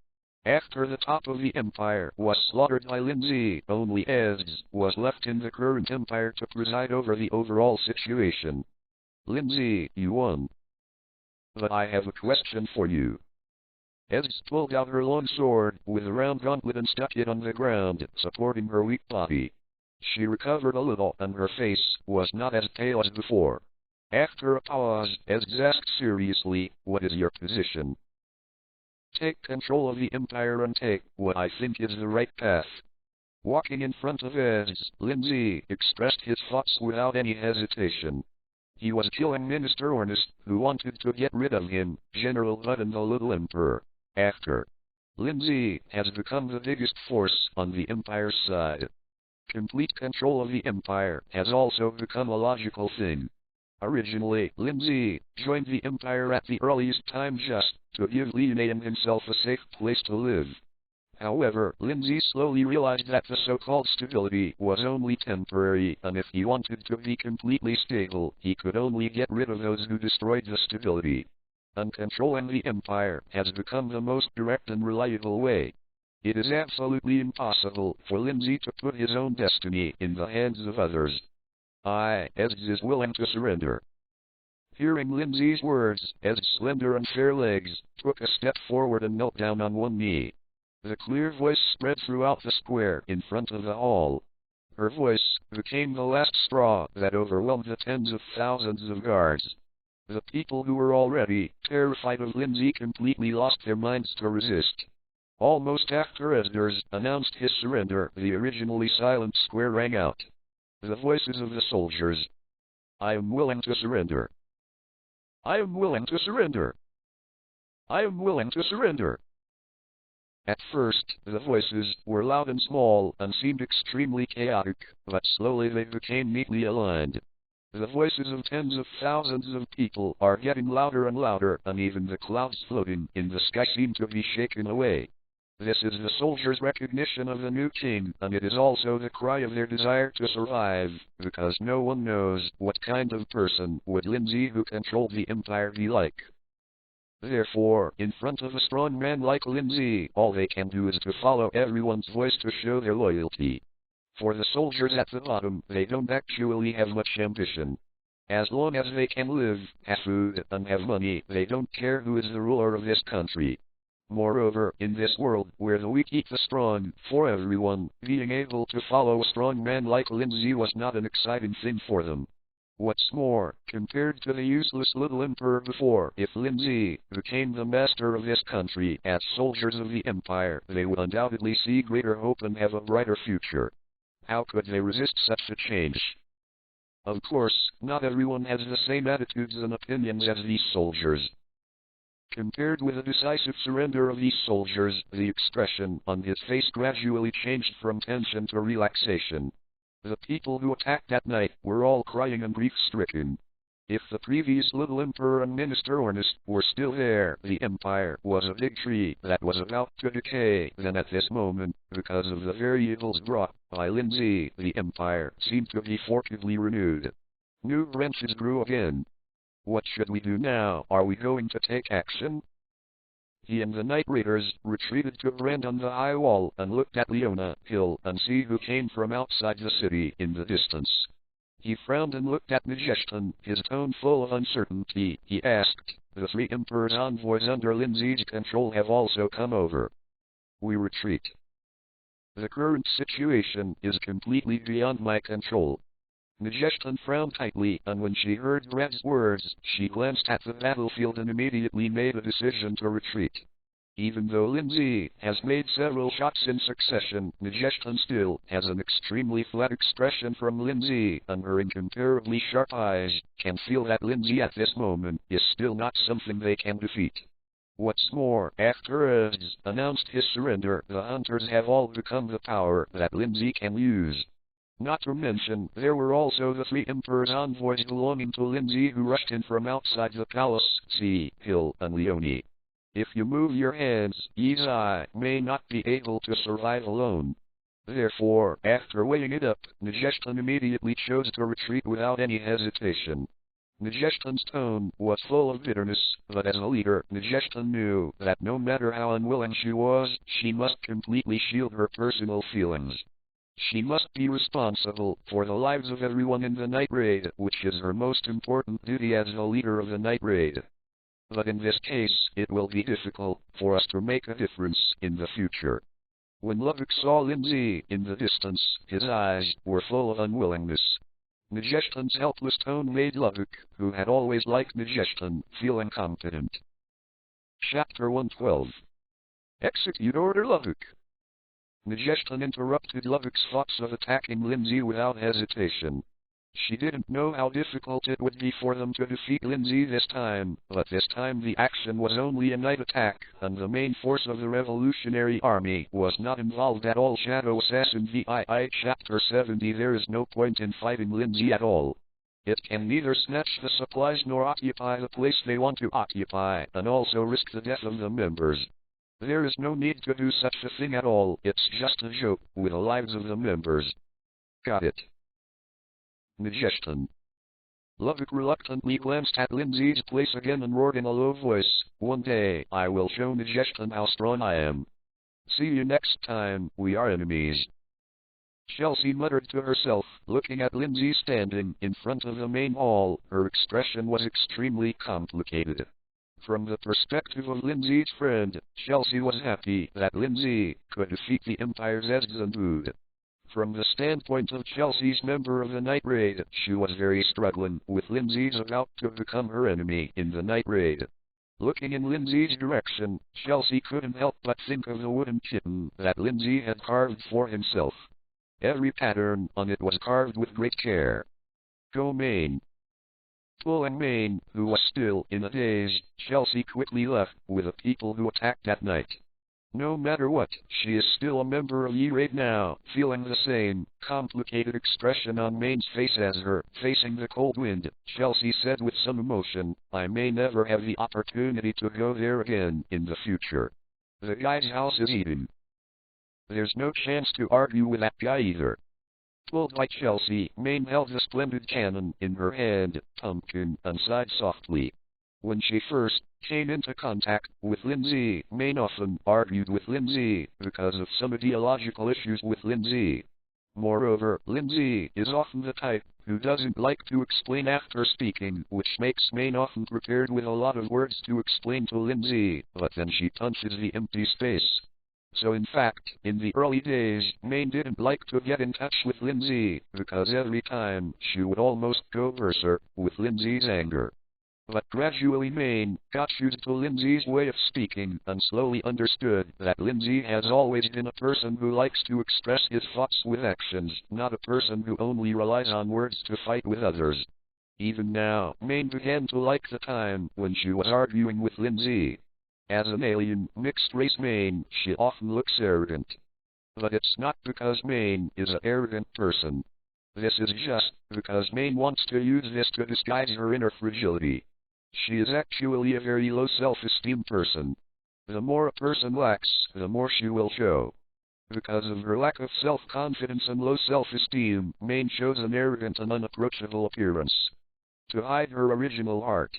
After the top of the empire was slaughtered by Lin Zhe, only Ez was left in the current empire to preside over the overall situation. Lin Zhe, you won. But I have a question for you. Ez pulled out her long sword with a round gauntlet and stuck it on the ground, supporting her weak body. She recovered a little, and her face was not as pale as before. After a pause, Ez asked seriously, what is your position? Take control of the empire and take what I think is the right path. Walking in front of Ez, Lin Zhe expressed his thoughts without any hesitation. He was killing Minister Ornest, who wanted to get rid of him, General Bud and the Little Emperor. After Lin Zhe has become the biggest force on the Empire's side. Complete control of the Empire has also become a logical thing. Originally, Lin Zhe joined the Empire at the earliest time just to give Lin and himself a safe place to live. However, Lin Zhe slowly realized that the so-called stability was only temporary, and if he wanted to be completely stable, he could only get rid of those who destroyed the stability. And controlling the Empire has become the most direct and reliable way. It is absolutely impossible for Lin Zhe to put his own destiny in the hands of others. Ez is willing to surrender. Hearing Lin Zhe's words, Ez's slender and fair legs took a step forward and knelt down on one knee. The clear voice spread throughout the square in front of the hall. Her voice became the last straw that overwhelmed the tens of thousands of guards. The people who were already terrified of Lin Zhe completely lost their minds to resist. Almost after Esdras announced his surrender, the originally silent square rang out. The voices of the soldiers. I am willing to surrender. I am willing to surrender. I am willing to surrender. At first, the voices were loud and small and seemed extremely chaotic, but slowly they became neatly aligned. The voices of tens of thousands of people are getting louder and louder, and even the clouds floating in the sky seem to be shaken away. This is the soldiers' recognition of the new king, and it is also the cry of their desire to survive, because no one knows what kind of person would Lin Zhe who controlled the empire be like. Therefore, in front of a strong man like Lin Zhe, all they can do is to follow everyone's voice to show their loyalty. For the soldiers at the bottom, they don't actually have much ambition. As long as they can live, have food, and have money, they don't care who is the ruler of this country. Moreover, in this world, where the weak eat the strong, for everyone, being able to follow a strong man like Lin Zhe was not an exciting thing for them. What's more, compared to the useless little emperor before, if Lin Zhe became the master of this country as soldiers of the empire, they would undoubtedly see greater hope and have a brighter future. How could they resist such a change? Of course, not everyone has the same attitudes and opinions as these soldiers. Compared with the decisive surrender of these soldiers, the expression on his face gradually changed from tension to relaxation. The people who attacked that night were all crying and grief-stricken. If the previous little emperor and minister Ornus were still there, the empire was a big tree that was about to decay. Then at this moment, because of the very evils brought by Lin Zhe, the empire seemed to be forcibly renewed. New branches grew again. What should we do now? Are we going to take action? He and the night raiders retreated to Brand on the high wall and looked at Leona Hill and see who came from outside the city in the distance. He frowned and looked at Majestan, his tone full of uncertainty. He asked, "The 3 Emperor's envoys under Lin Zhe's control have also come over." "We retreat. The current situation is completely beyond my control." Majestan frowned tightly, and when she heard Brad's words, she glanced at the battlefield and immediately made a decision to retreat. Even though Lin Zhe has made several shots in succession, Majestan still has an extremely flat expression from Lin Zhe, and her incomparably sharp eyes can feel that Lin Zhe at this moment is still not something they can defeat. What's more, after Eds announced his surrender, the hunters have all become the power that Lin Zhe can use. Not to mention, there were also the 3 Emperor's envoys belonging to Lin Zhe who rushed in from outside the palace, see Hill and Leone. If you move your hands, Yi may not be able to survive alone. Therefore, after weighing it up, Majestan immediately chose to retreat without any hesitation. Majestan's tone was full of bitterness, but as a leader, Majestan knew that no matter how unwilling she was, she must completely shield her personal feelings. She must be responsible for the lives of everyone in the night raid, which is her most important duty as the leader of the night raid. But in this case, it will be difficult for us to make a difference in the future. When Lovick saw Lin Zhe in the distance, his eyes were full of unwillingness. Majestan's helpless tone made Lovick, who had always liked Majestan, feel incompetent. Chapter 112. Execute Order Lovick. Majestan interrupted Lovick's thoughts of attacking Lin Zhe without hesitation. She didn't know how difficult it would be for them to defeat Lin Zhe this time, but this time the action was only a night attack, and the main force of the Revolutionary Army was not involved at all. Shadow Assassin VII Chapter 70. There is no point in fighting Lin Zhe at all. It can neither snatch the supplies nor occupy the place they want to occupy, and also risk the death of the members. There is no need to do such a thing at all. It's just a joke with the lives of the members. Got it. Majestan. Lovick reluctantly glanced at Lin Zhe's place again and roared in a low voice, "One day, I will show Majestan how strong I am. See you next time, we are enemies." Chelsea muttered to herself, looking at Lin Zhe standing in front of the main hall. Her expression was extremely complicated. From the perspective of Lin Zhe's friend, Chelsea was happy that Lin Zhe could defeat the Empire's Edzandud. From the standpoint of Chelsea's member of the night raid, she was very struggling with Lin Zhe's about to become her enemy in the night raid. Looking in Lin Zhe's direction, Chelsea couldn't help but think of the wooden kitten that Lin Zhe had carved for himself. Every pattern on it was carved with great care. Go Maine. Pulling Maine, who was still in a daze, Chelsea quickly left with the people who attacked that night. No matter what, she is still a member of E-Raid now, feeling the same complicated expression on Maine's face as her. Facing the cold wind, Chelsea said with some emotion, "I may never have the opportunity to go there again in the future. The guy's house is eating. There's no chance to argue with that guy either." Pulled by Chelsea, Maine held the splendid cannon in her hand, pumpkin, and sighed softly. When she first came into contact with Lin Zhe, Maine often argued with Lin Zhe because of some ideological issues with Lin Zhe. Moreover, Lin Zhe is often the type who doesn't like to explain after speaking, which makes Maine often prepared with a lot of words to explain to Lin Zhe, but then she punches the empty space. So in fact, in the early days, Maine didn't like to get in touch with Lin Zhe, because every time, she would almost go berserk with Lin Zhe's anger. But gradually Maine got used to Lin Zhe's way of speaking, and slowly understood that Lin Zhe has always been a person who likes to express his thoughts with actions, not a person who only relies on words to fight with others. Even now, Maine began to like the time when she was arguing with Lin Zhe. As an alien, mixed-race Maine, she often looks arrogant. But it's not because Maine is an arrogant person. This is just because Maine wants to use this to disguise her inner fragility. She is actually a very low self-esteem person. The more a person lacks, the more she will show. Because of her lack of self-confidence and low self-esteem, Maine shows an arrogant and unapproachable appearance to hide her original heart.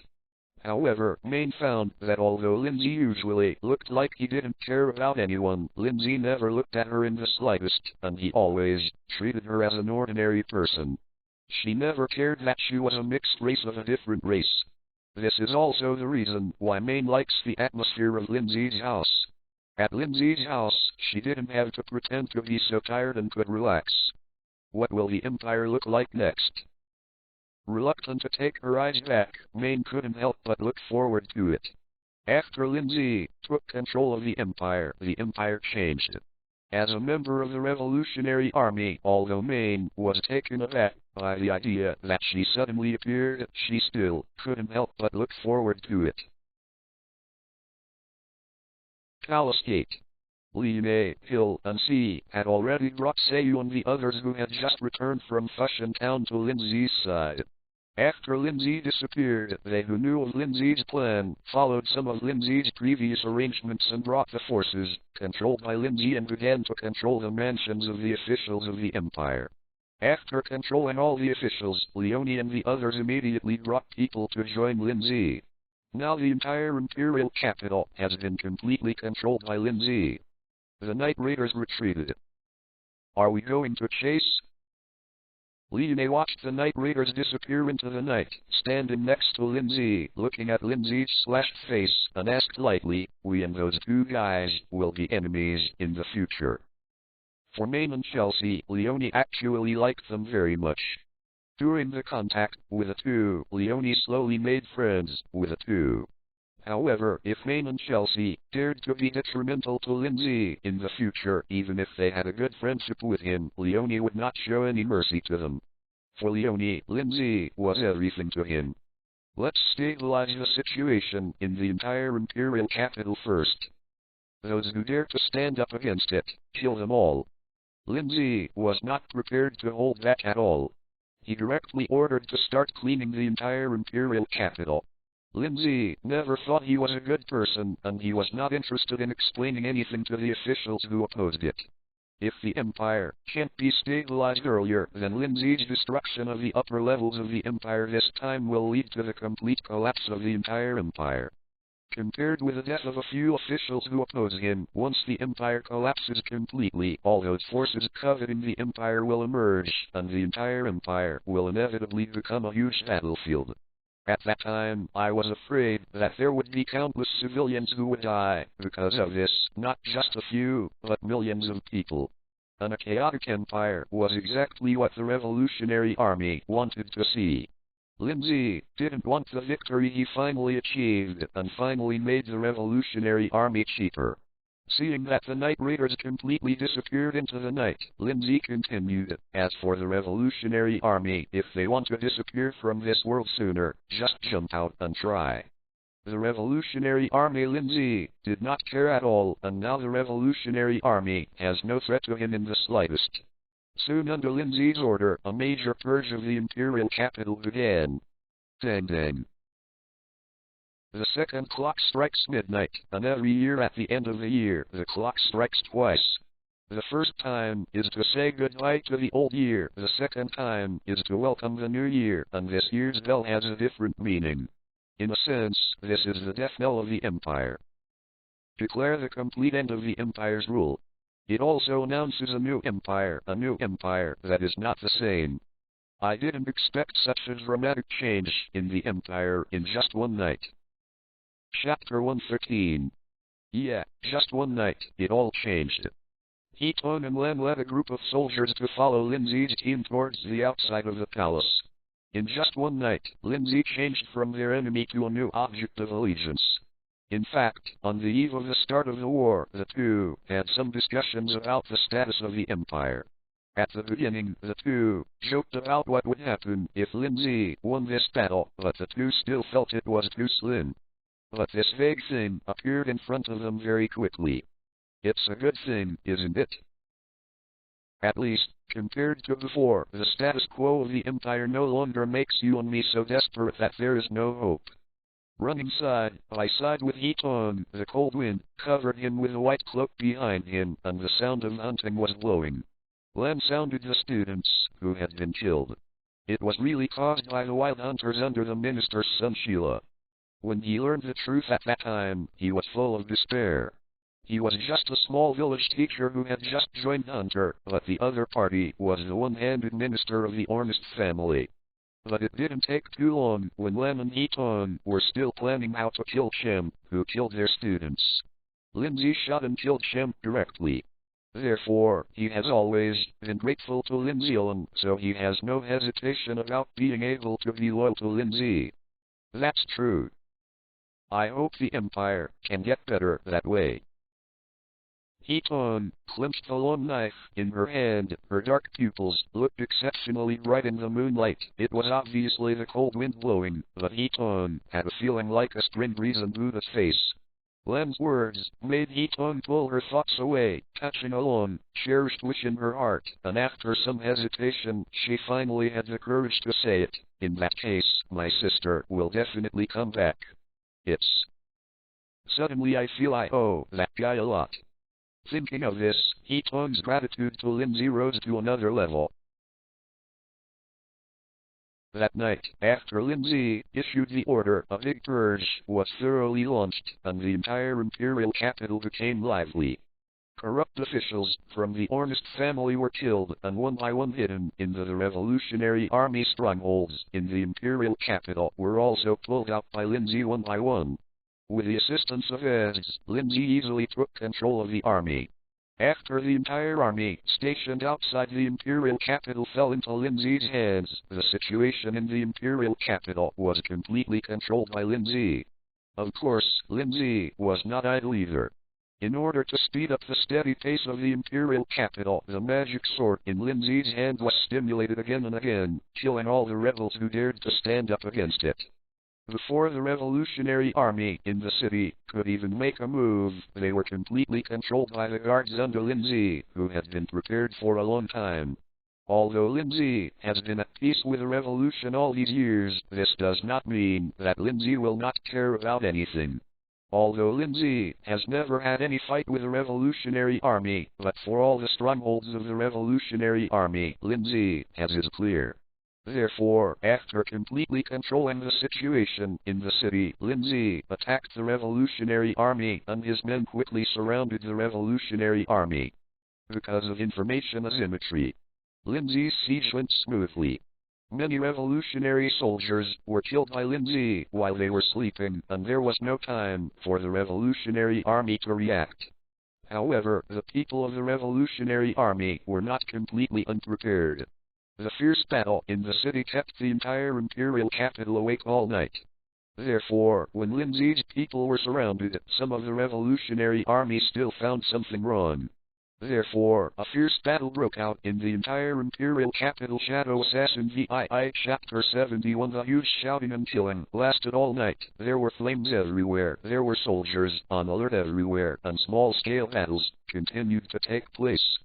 However, Maine found that although Lin Zhe usually looked like he didn't care about anyone, Lin Zhe never looked at her in the slightest, and he always treated her as an ordinary person. She never cared that she was a mixed race of a different race. This is also the reason why Maine likes the atmosphere of Lin Zhe's house. At Lin Zhe's house, she didn't have to pretend to be so tired and could relax. What will the Empire look like next? Reluctant to take her eyes back, Maine couldn't help but look forward to it. After Lin Zhe took control of the Empire changed. As a member of the Revolutionary Army, although Maine was taken aback by the idea that she suddenly appeared, she still couldn't help but look forward to it. Palace Gate. Lin, Hill, and C had already brought Seiyu and the others who had just returned from Fushan Town to Lin Zhe's side. After Lin Zhe disappeared, they who knew of Lin Zhe's plan followed some of Lin Zhe's previous arrangements and brought the forces controlled by Lin Zhe and began to control the mansions of the officials of the Empire. After controlling all the officials, Leone and the others immediately brought people to join Lin Zhe. Now the entire imperial capital has been completely controlled by Lin Zhe. The night raiders retreated. Are we going to chase? Lin watched the night raiders disappear into the night, standing next to Lin Zhe, looking at Lin Zhe's slashed face, and asked lightly, "We and those two guys will be enemies in the future." For Maine and Chelsea, Leone actually liked them very much. During the contact with the two, Leone slowly made friends with the two. However, if Maine and Chelsea dared to be detrimental to Lin Zhe in the future, even if they had a good friendship with him, Leone would not show any mercy to them. For Leone, Lin Zhe was everything to him. Let's stabilize the situation in the entire imperial capital first. Those who dare to stand up against it, kill them all. Lin Zhe was not prepared to hold back at all. He directly ordered to start cleaning the entire imperial capital. Lin Zhe never thought he was a good person, and he was not interested in explaining anything to the officials who opposed it. If the Empire can't be stabilized earlier, then Lin Zhe's destruction of the upper levels of the Empire this time will lead to the complete collapse of the entire Empire. Compared with the death of a few officials who oppose him, once the Empire collapses completely, all those forces coveting the Empire will emerge, and the entire Empire will inevitably become a huge battlefield. At that time, I was afraid that there would be countless civilians who would die because of this, not just a few, but millions of people. And a chaotic empire was exactly what the Revolutionary Army wanted to see. Lin Zhe didn't want the victory he finally achieved, and finally made the Revolutionary Army cheaper. Seeing that the night raiders completely disappeared into the night, Lin Zhe continued, "As for the Revolutionary Army, if they want to disappear from this world sooner, just jump out and try." The Revolutionary Army Lin Zhe did not care at all, and now the Revolutionary Army has no threat to him in the slightest. Soon under Lin Zhe's order, a major purge of the imperial capital began. Dang dang. The second clock strikes midnight, and every year at the end of the year, the clock strikes twice. The first time is to say goodbye to the old year, the second time is to welcome the new year, and this year's bell has a different meaning. In a sense, this is the death knell of the empire. Declare the complete end of the empire's rule. It also announces a new empire that is not the same. I didn't expect such a dramatic change in the empire in just one night. Chapter 113. Yeah, just one night, it all changed. He Tong and Len led a group of soldiers to follow Lin Zhe's team towards the outside of the palace. In just one night, Lin Zhe changed from their enemy to a new object of allegiance. In fact, on the eve of the start of the war, the two had some discussions about the status of the empire. At the beginning, the two joked about what would happen if Lin Zhe won this battle, but the two still felt it was too slim. But this vague thing appeared in front of them very quickly. It's a good thing, isn't it? At least, compared to before, the status quo of the Empire no longer makes you and me so desperate that there is no hope. Running side by side with Hiton, the cold wind covered him with a white cloak behind him, and the sound of hunting was blowing. Lin sounded the students who had been killed. It was really caused by the wild hunters under the minister's son Sheila. When he learned the truth at that time, he was full of despair. He was just a small village teacher who had just joined Hunter, but the other party was the one-handed minister of the Ornist family. But it didn't take too long when Lin and Hiton were still planning how to kill Shem, who killed their students. Lin Zhe shot and killed Shem directly. Therefore, he has always been grateful to Lin Zhe, so he has no hesitation about being able to be loyal to Lin Zhe. That's true. I hope the Empire can get better that way. Hiton clenched the long knife in her hand. Her dark pupils looked exceptionally bright in the moonlight. It was obviously the cold wind blowing, but Hiton had a feeling like a spring breeze in Buddha's face. Lin's words made Hiton pull her thoughts away, catching a long, cherished wish in her heart, and after some hesitation, she finally had the courage to say it. In that case, my sister will definitely come back. Suddenly I feel I owe that guy a lot. Thinking of this, Hiton's gratitude to Lin Zhe rose to another level. That night, after Lin Zhe issued the order, a big purge was thoroughly launched, and the entire imperial capital became lively. Corrupt officials from the Ornist family were killed, and one by one hidden in the Revolutionary Army strongholds in the imperial capital were also pulled out by Lin Zhe one by one. With the assistance of Ez, Lin Zhe easily took control of the army. After the entire army stationed outside the imperial capital fell into Lin Zhe's hands, the situation in the imperial capital was completely controlled by Lin Zhe. Of course, Lin Zhe was not idle either. In order to speed up the steady pace of the imperial capital, the magic sword in Lin Zhe's hand was stimulated again and again, killing all the rebels who dared to stand up against it. Before the revolutionary army in the city could even make a move, they were completely controlled by the guards under Lin Zhe, who had been prepared for a long time. Although Lin Zhe has been at peace with the revolution all these years, this does not mean that Lin Zhe will not care about anything. Although Lin Zhe has never had any fight with the revolutionary army, but for all the strongholds of the revolutionary army, Lin Zhe has his clear. Therefore, after completely controlling the situation in the city, Lin Zhe attacked the revolutionary army, and his men quickly surrounded the revolutionary army. Because of information asymmetry, Lin Zhe's siege went smoothly. Many revolutionary soldiers were killed by Lin Zhe while they were sleeping, and there was no time for the revolutionary army to react. However, the people of the revolutionary army were not completely unprepared. The fierce battle in the city kept the entire imperial capital awake all night. Therefore, when Lin Zhe's people were surrounded, some of the revolutionary army still found something wrong. Therefore, a fierce battle broke out in the entire imperial capital. Shadow Assassin VII Chapter 71. The huge shouting and killing lasted all night. There were flames everywhere, there were soldiers on alert everywhere, and small-scale battles continued to take place.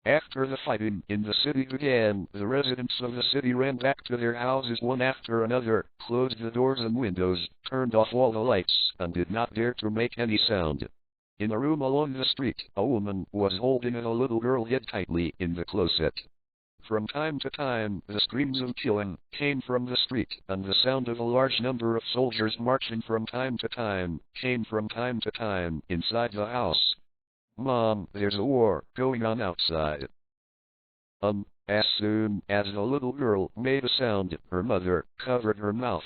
After the fighting in the city began, the residents of the city ran back to their houses one after another, closed the doors and windows, turned off all the lights, and did not dare to make any sound. In a room along the street, a woman was holding a little girl hid tightly in the closet. From time to time, the screams of killing came from the street, and the sound of a large number of soldiers marching from time to time came from time to time inside the house. Mom, there's a war going on outside. As soon as the little girl made a sound, her mother covered her mouth.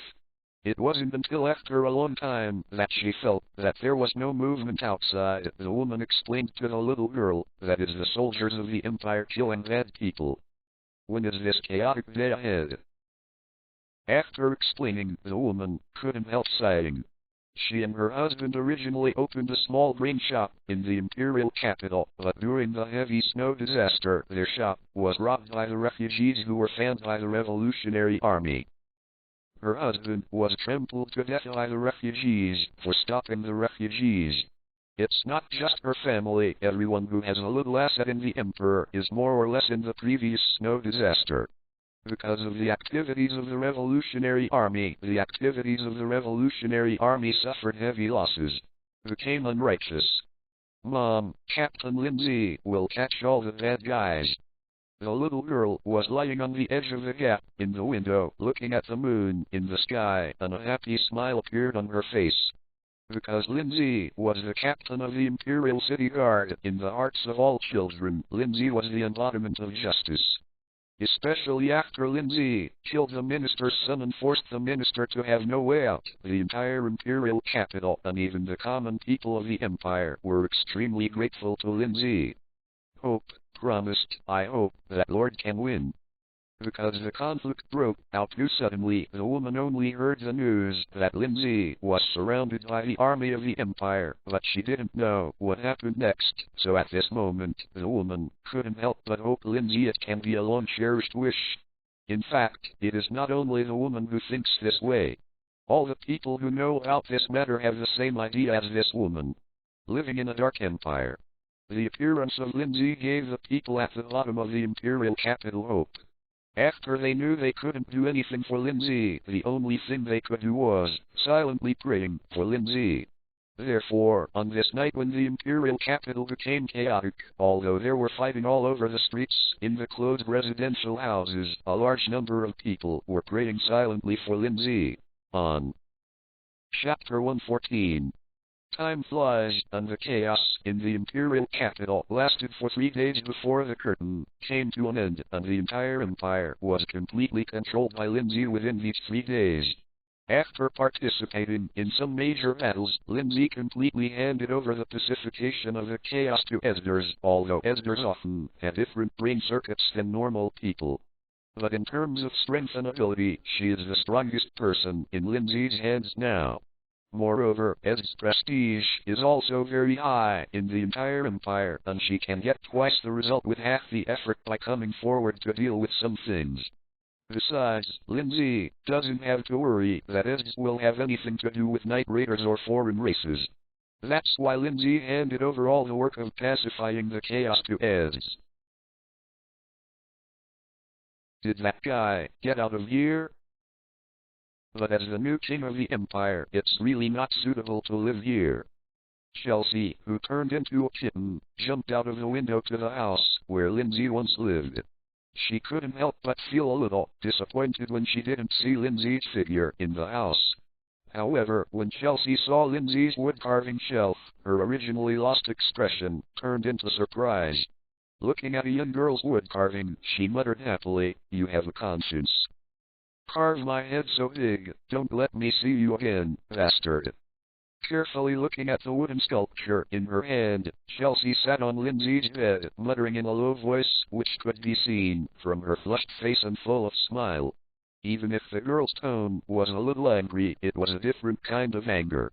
It wasn't until after a long time that she felt that there was no movement outside. The woman explained to the little girl that it is the soldiers of the Empire killing bad people. When is this chaotic day ahead? After explaining, the woman couldn't help sighing. She and her husband originally opened a small grain shop in the imperial capital, but during the heavy snow disaster, their shop was robbed by the refugees who were fanned by the revolutionary army. Her husband was trampled to death by the refugees for stopping the refugees. It's not just her family. Everyone who has a little asset in the Emperor is more or less in the previous snow disaster. Because of the activities of the Revolutionary Army, the activities of the Revolutionary Army suffered heavy losses. Became unrighteous. Mom, Captain Lin Zhe will catch all the bad guys. The little girl was lying on the edge of the gap in the window, looking at the moon in the sky, and a happy smile appeared on her face. Because Lin Zhe was the captain of the Imperial City Guard, in the hearts of all children, Lin Zhe was the embodiment of justice. Especially after Lin Zhe killed the minister's son and forced the minister to have no way out, the entire imperial capital and even the common people of the empire were extremely grateful to Lin Zhe. Hope promised, I hope that Lord can win. Because the conflict broke out too suddenly, the woman only heard the news that Lin Zhe was surrounded by the army of the empire, but she didn't know what happened next, so at this moment, the woman couldn't help but hope Lin Zhe it can be a long-cherished wish. In fact, it is not only the woman who thinks this way. All the people who know about this matter have the same idea as this woman. Living in a dark empire. The appearance of Lin Zhe gave the people at the bottom of the imperial capital hope. After they knew they couldn't do anything for Lin Zhe, the only thing they could do was silently praying for Lin Zhe. Therefore, on this night when the imperial capital became chaotic, although there were fighting all over the streets, in the closed residential houses, a large number of people were praying silently for Lin Zhe. On Chapter 114. Time flies, and the chaos in the imperial capital lasted for 3 days before the curtain came to an end, and the entire empire was completely controlled by Lin Zhe within these 3 days. After participating in some major battles, Lin Zhe completely handed over the pacification of the chaos to Esders, although Esders often had different brain circuits than normal people. But in terms of strength and ability, she is the strongest person in Lin Zhe's hands now. Moreover, Esd's prestige is also very high in the entire empire, and she can get twice the result with half the effort by coming forward to deal with some things. Besides, Lin Zhe doesn't have to worry that Esd will have anything to do with night raiders or foreign races. That's why Lin Zhe handed over all the work of pacifying the chaos to Esd. Did that guy get out of here? But as the new king of the empire, it's really not suitable to live here. Chelsea, who turned into a kitten, jumped out of the window to the house where Lin Zhe once lived. She couldn't help but feel a little disappointed when she didn't see Lin Zhe's figure in the house. However, when Chelsea saw Lin Zhe's wood-carving shelf, her originally lost expression turned into surprise. Looking at a young girl's wood-carving, she muttered happily, "You have a conscience. Carve my head so big, don't let me see you again, bastard." Carefully looking at the wooden sculpture in her hand, Chelsea sat on Lin Zhe's bed, muttering in a low voice, which could be seen from her flushed face and full of smile. Even if the girl's tone was a little angry, it was a different kind of anger.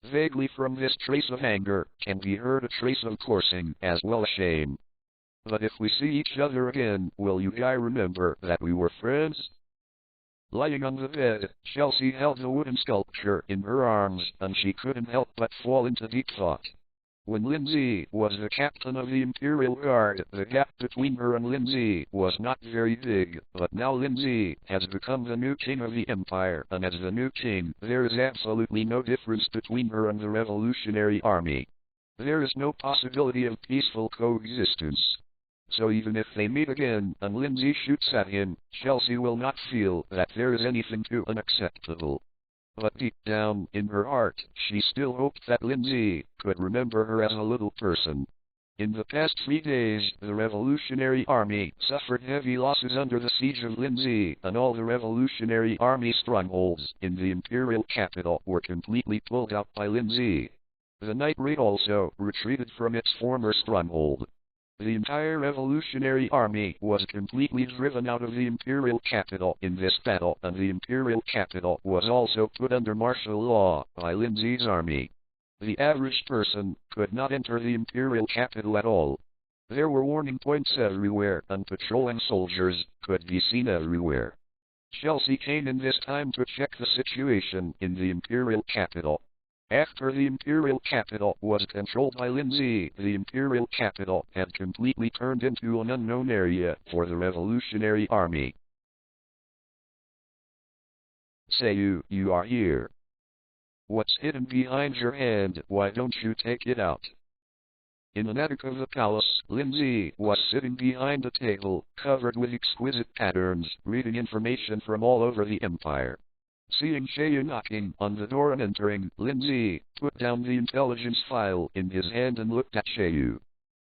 Vaguely from this trace of anger can be heard a trace of coursing as well as shame. "But if we see each other again, will you guys remember that we were friends?" Lying on the bed, Chelsea held the wooden sculpture in her arms, and she couldn't help but fall into deep thought. When Lin Zhe was the captain of the Imperial Guard, the gap between her and Lin Zhe was not very big, but now Lin Zhe has become the new king of the empire, and as the new king, there is absolutely no difference between her and the Revolutionary Army. There is no possibility of peaceful coexistence. So even if they meet again, and Lin Zhe shoots at him, Chelsea will not feel that there is anything too unacceptable. But deep down in her heart, she still hoped that Lin Zhe could remember her as a little person. In the past 3 days, the Revolutionary Army suffered heavy losses under the siege of Lin Zhe, and all the Revolutionary Army strongholds in the Imperial capital were completely pulled out by Lin Zhe. The Night Raid also retreated from its former stronghold. The entire Revolutionary Army was completely driven out of the Imperial capital in this battle, and the Imperial capital was also put under martial law by Lin Zhe's army. The average person could not enter the Imperial capital at all. There were warning points everywhere, and patrolling soldiers could be seen everywhere. Chelsea came in this time to check the situation in the Imperial capital. After the imperial capital was controlled by Lin Zhe, the imperial capital had completely turned into an unknown area for the revolutionary army. Say you are here. What's hidden behind your hand? Why don't you take it out? In an attic of the palace, Lin Zhe was sitting behind a table, covered with exquisite patterns, reading information from all over the empire. Seeing Xiaoyu knocking on the door and entering, Lin Zhe put down the intelligence file in his hand and looked at Xiaoyu.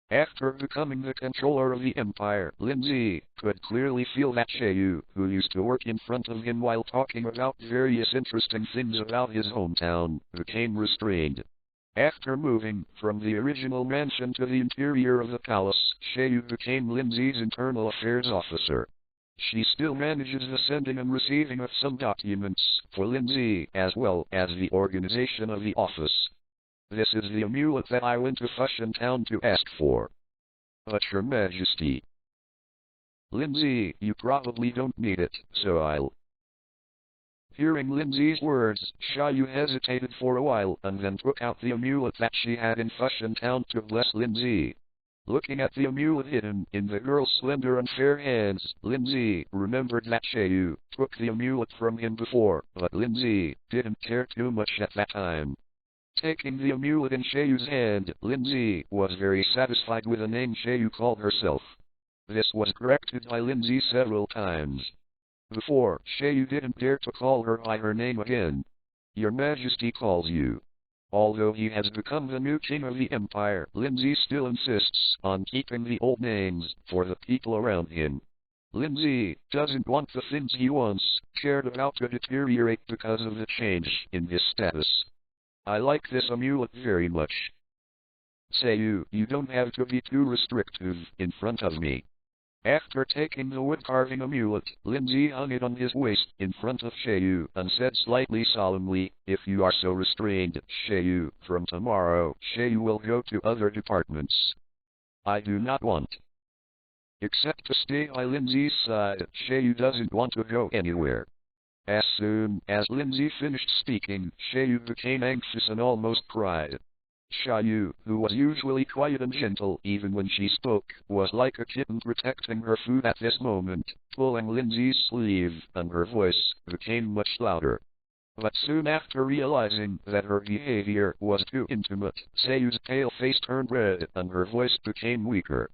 After becoming the controller of the empire, Lin Zhe could clearly feel that Xiaoyu, who used to work in front of him while talking about various interesting things about his hometown, became restrained. After moving from the original mansion to the interior of the palace, Xiaoyu became Lin Zhe's internal affairs officer. She still manages the sending and receiving of some documents for Lin Zhe, as well as the organization of the office. This is the amulet that I went to Fushan Town to ask for. But Your Majesty, Lin Zhe, you probably don't need it, so I'll... Hearing Lin Zhe's words, Xiaoyu hesitated for a while and then took out the amulet that she had in Fushan Town to bless Lin Zhe. Looking at the amulet hidden in the girl's slender and fair hands, Lin Zhe remembered that Xiaoyu took the amulet from him before, but Lin Zhe didn't care too much at that time. Taking the amulet in Xiaoyu's hand, Lin Zhe was very satisfied with the name Xiaoyu called herself. This was corrected by Lin Zhe several times. Before, Xiaoyu didn't dare to call her by her name again. Your Majesty calls you. Although he has become the new king of the empire, Lin Zhe still insists on keeping the old names for the people around him. Lin Zhe doesn't want the things he once cared about to deteriorate because of the change in his status. I like this amulet very much. Say you don't have to be too restrictive in front of me. After taking the wood-carving amulet, Lin Zhe hung it on his waist in front of Xiaoyu and said slightly solemnly, if you are so restrained, Xiaoyu, from tomorrow, Xiaoyu will go to other departments. I do not want. Except to stay by Lin Zhe's side, Xiaoyu doesn't want to go anywhere. As soon as Lin Zhe finished speaking, Xiaoyu became anxious and almost cried. Xiaoyu, who was usually quiet and gentle even when she spoke, was like a kitten protecting her food at this moment, pulling Lin Zhe's sleeve, and her voice became much louder. But soon after realizing that her behavior was too intimate, Xiaoyu's pale face turned red and her voice became weaker.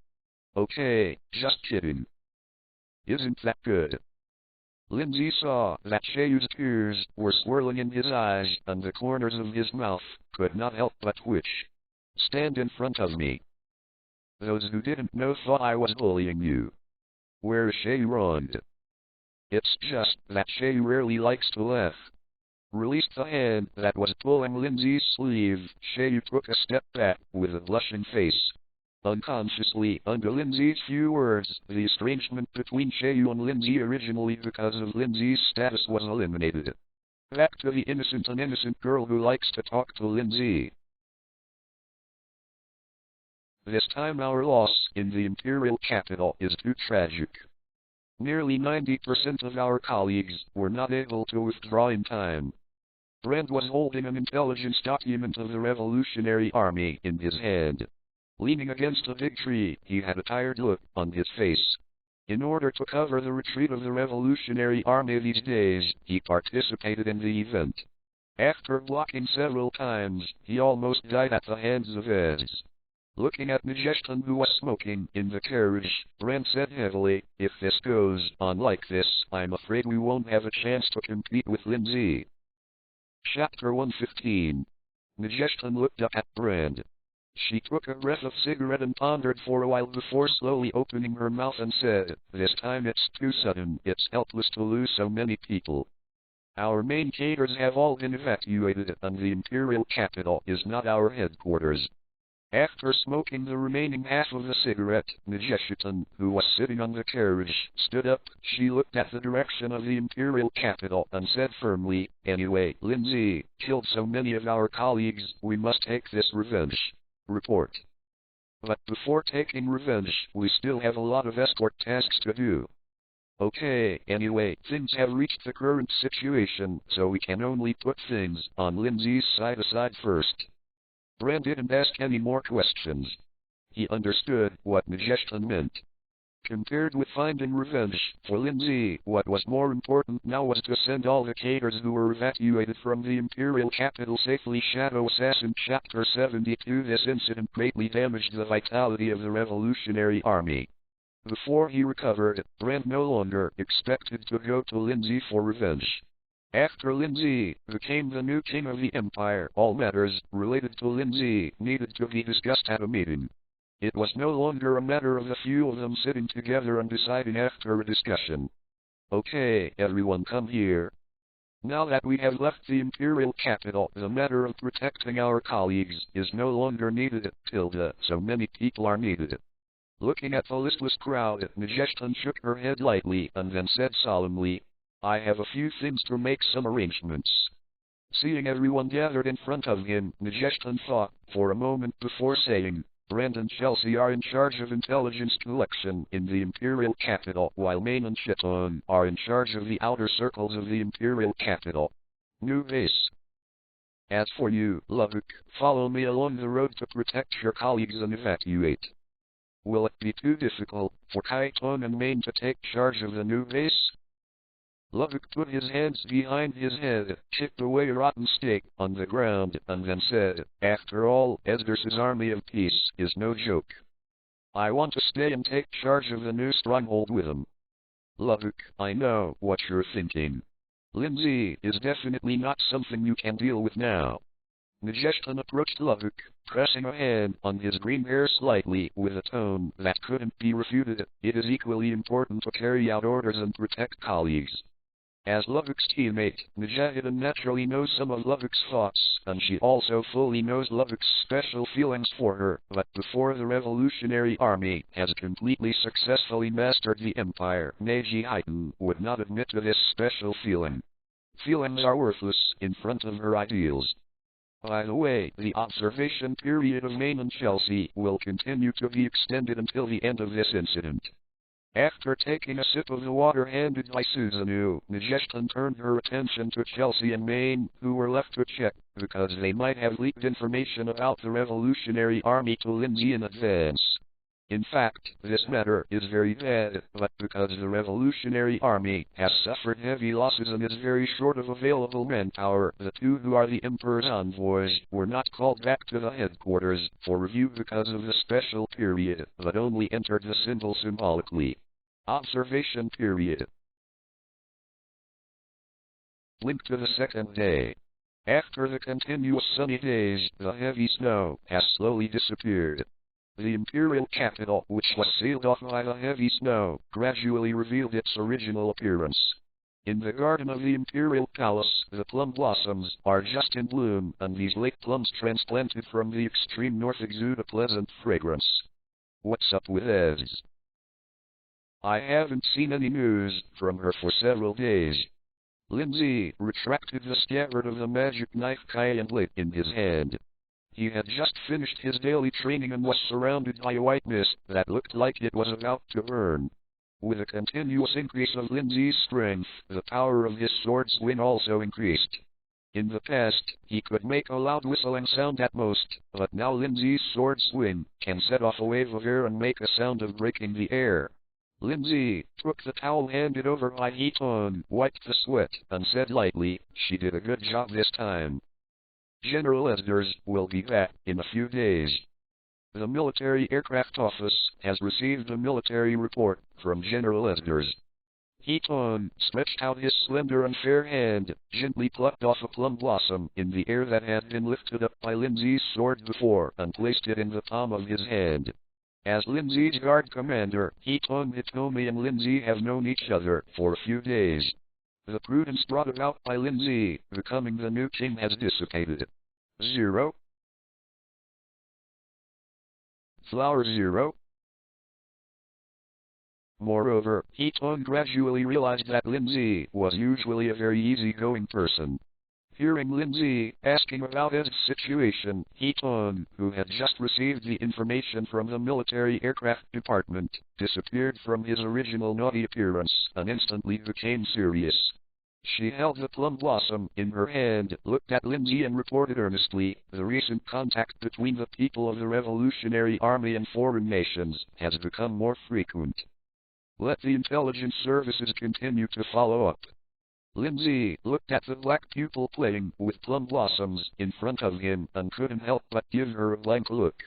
Okay, just kidding. Isn't that good? Lin Zhe saw that Xiaoyu's tears were swirling in his eyes, and the corners of his mouth could not help but twitch. Stand in front of me. Those who didn't know thought I was bullying you. Where is Xiaoyu? It's just that Xiaoyu rarely likes to laugh. Released the hand that was pulling Lin Zhe's sleeve, Xiaoyu took a step back with a blushing face. Unconsciously, under Lin Zhe's few words, the estrangement between Xiaoyu and Lin Zhe originally because of Lin Zhe's status was eliminated. Back to the innocent and innocent girl who likes to talk to Lin Zhe. This time our loss in the imperial capital is too tragic. Nearly 90% of our colleagues were not able to withdraw in time. Brand was holding an intelligence document of the revolutionary army in his hand. Leaning against a big tree, he had a tired look on his face. In order to cover the retreat of the revolutionary army these days, he participated in the event. After blocking several times, he almost died at the hands of Ez. Looking at Majestan who was smoking in the carriage, Brand said heavily, if this goes on like this, I'm afraid we won't have a chance to compete with Lin Zhe. Chapter 115. Majestan looked up at Brand. She took a breath of cigarette and pondered for a while before slowly opening her mouth and said, this time it's too sudden, it's helpless to lose so many people. Our main caters have all been evacuated and the imperial capital is not our headquarters. After smoking the remaining half of the cigarette, Majestan, who was sitting on the carriage, stood up. She looked at the direction of the imperial capital and said firmly, anyway, Lin Zhe killed so many of our colleagues, we must take this revenge. Report. But before taking revenge, we still have a lot of escort tasks to do. Okay, anyway, things have reached the current situation, so we can only put things on Lin Zhe's side aside first. Brand didn't ask any more questions. He understood what Majestan meant. Compared with finding revenge for Lin Zhe, what was more important now was to send all the Katers who were evacuated from the Imperial capital safely. Shadow Assassin Chapter 72. This incident greatly damaged the vitality of the Revolutionary Army. Before he recovered, Brand no longer expected to go to Lin Zhe for revenge. After Lin Zhe became the new king of the empire, all matters related to Lin Zhe needed to be discussed at a meeting. It was no longer a matter of a few of them sitting together and deciding after a discussion. Okay, everyone come here. Now that we have left the imperial capital, the matter of protecting our colleagues is no longer needed, so many people are needed. Looking at the listless crowd, Majestan shook her head lightly and then said solemnly, I have a few things to make some arrangements. Seeing everyone gathered in front of him, Majestan thought for a moment before saying, Brand and Chelsea are in charge of intelligence collection in the imperial capital, while Main and Chiton are in charge of the outer circles of the imperial capital. New base. As for you, Lubbock, follow me along the road to protect your colleagues and evacuate. Will it be too difficult for Chiton and Main to take charge of the new base? Lubbock put his hands behind his head, chipped away a rotten steak on the ground, and then said, After all, Esdras' army of peace is no joke. I want to stay and take charge of the new stronghold with him. Lubbock, I know what you're thinking. Lin Zhe is definitely not something you can deal with now. Majestan approached Lubbock, pressing a hand on his green hair slightly with a tone that couldn't be refuted. It is equally important to carry out orders and protect colleagues. As Lubbock's teammate, Majestan naturally knows some of Lubbock's thoughts, and she also fully knows Lubbock's special feelings for her, but before the Revolutionary Army has completely successfully mastered the Empire, Neji Haiten would not admit to this special feeling. Feelings are worthless in front of her ideals. By the way, the observation period of Main and Chelsea will continue to be extended until the end of this incident. After taking a sip of the water handed by Susanoo, Majestan turned her attention to Chelsea and Main, who were left to check, because they might have leaked information about the Revolutionary Army to Lin Zhe in advance. In fact, this matter is very bad, but because the Revolutionary Army has suffered heavy losses and is very short of available manpower, the two who are the Emperor's envoys were not called back to the headquarters for review because of the special period, but only entered the symbol symbolically. Observation period. Link to the second day. After the continuous sunny days, the heavy snow has slowly disappeared. The imperial capital, which was sealed off by the heavy snow, gradually revealed its original appearance. In the garden of the imperial palace, the plum blossoms are just in bloom, and these late plums transplanted from the extreme north exude a pleasant fragrance. What's up with Ez? I haven't seen any news from her for several days. Lin Zhe retracted the scabbard of the magic knife Kai and lit in his hand. He had just finished his daily training and was surrounded by a white mist that looked like it was about to burn. With a continuous increase of Lin Zhe's strength, the power of his sword swing also increased. In the past, he could make a loud whistling sound at most, but now Lin Zhe's sword swing can set off a wave of air and make a sound of breaking the air. Lin Zhe took the towel handed over by Hiton, wiped the sweat, and said lightly, She did a good job this time. General Esdras will be back in a few days. The Military Aircraft Office has received a military report from General Esdras. Hiton stretched out his slender and fair hand, gently plucked off a plum blossom in the air that had been lifted up by Lin Zhe's sword before, and placed it in the palm of his hand. As Lin Zhe's guard commander, Hiton Hitomi and Lin Zhe have known each other for a few days. The prudence brought about by Lin Zhe becoming the new king has dissipated. 0. Flower 0. Moreover, Hiton gradually realized that Lin Zhe was usually a very easygoing person. Hearing Lin Zhe asking about his situation, He-Tong, who had just received the information from the military aircraft department, disappeared from his original naughty appearance and instantly became serious. She held the plum blossom in her hand, looked at Lin Zhe and reported earnestly, "The recent contact between the people of the Revolutionary Army and foreign nations has become more frequent. Let the intelligence services continue to follow up." Lin Zhe looked at the black pupil playing with plum blossoms in front of him and couldn't help but give her a blank look.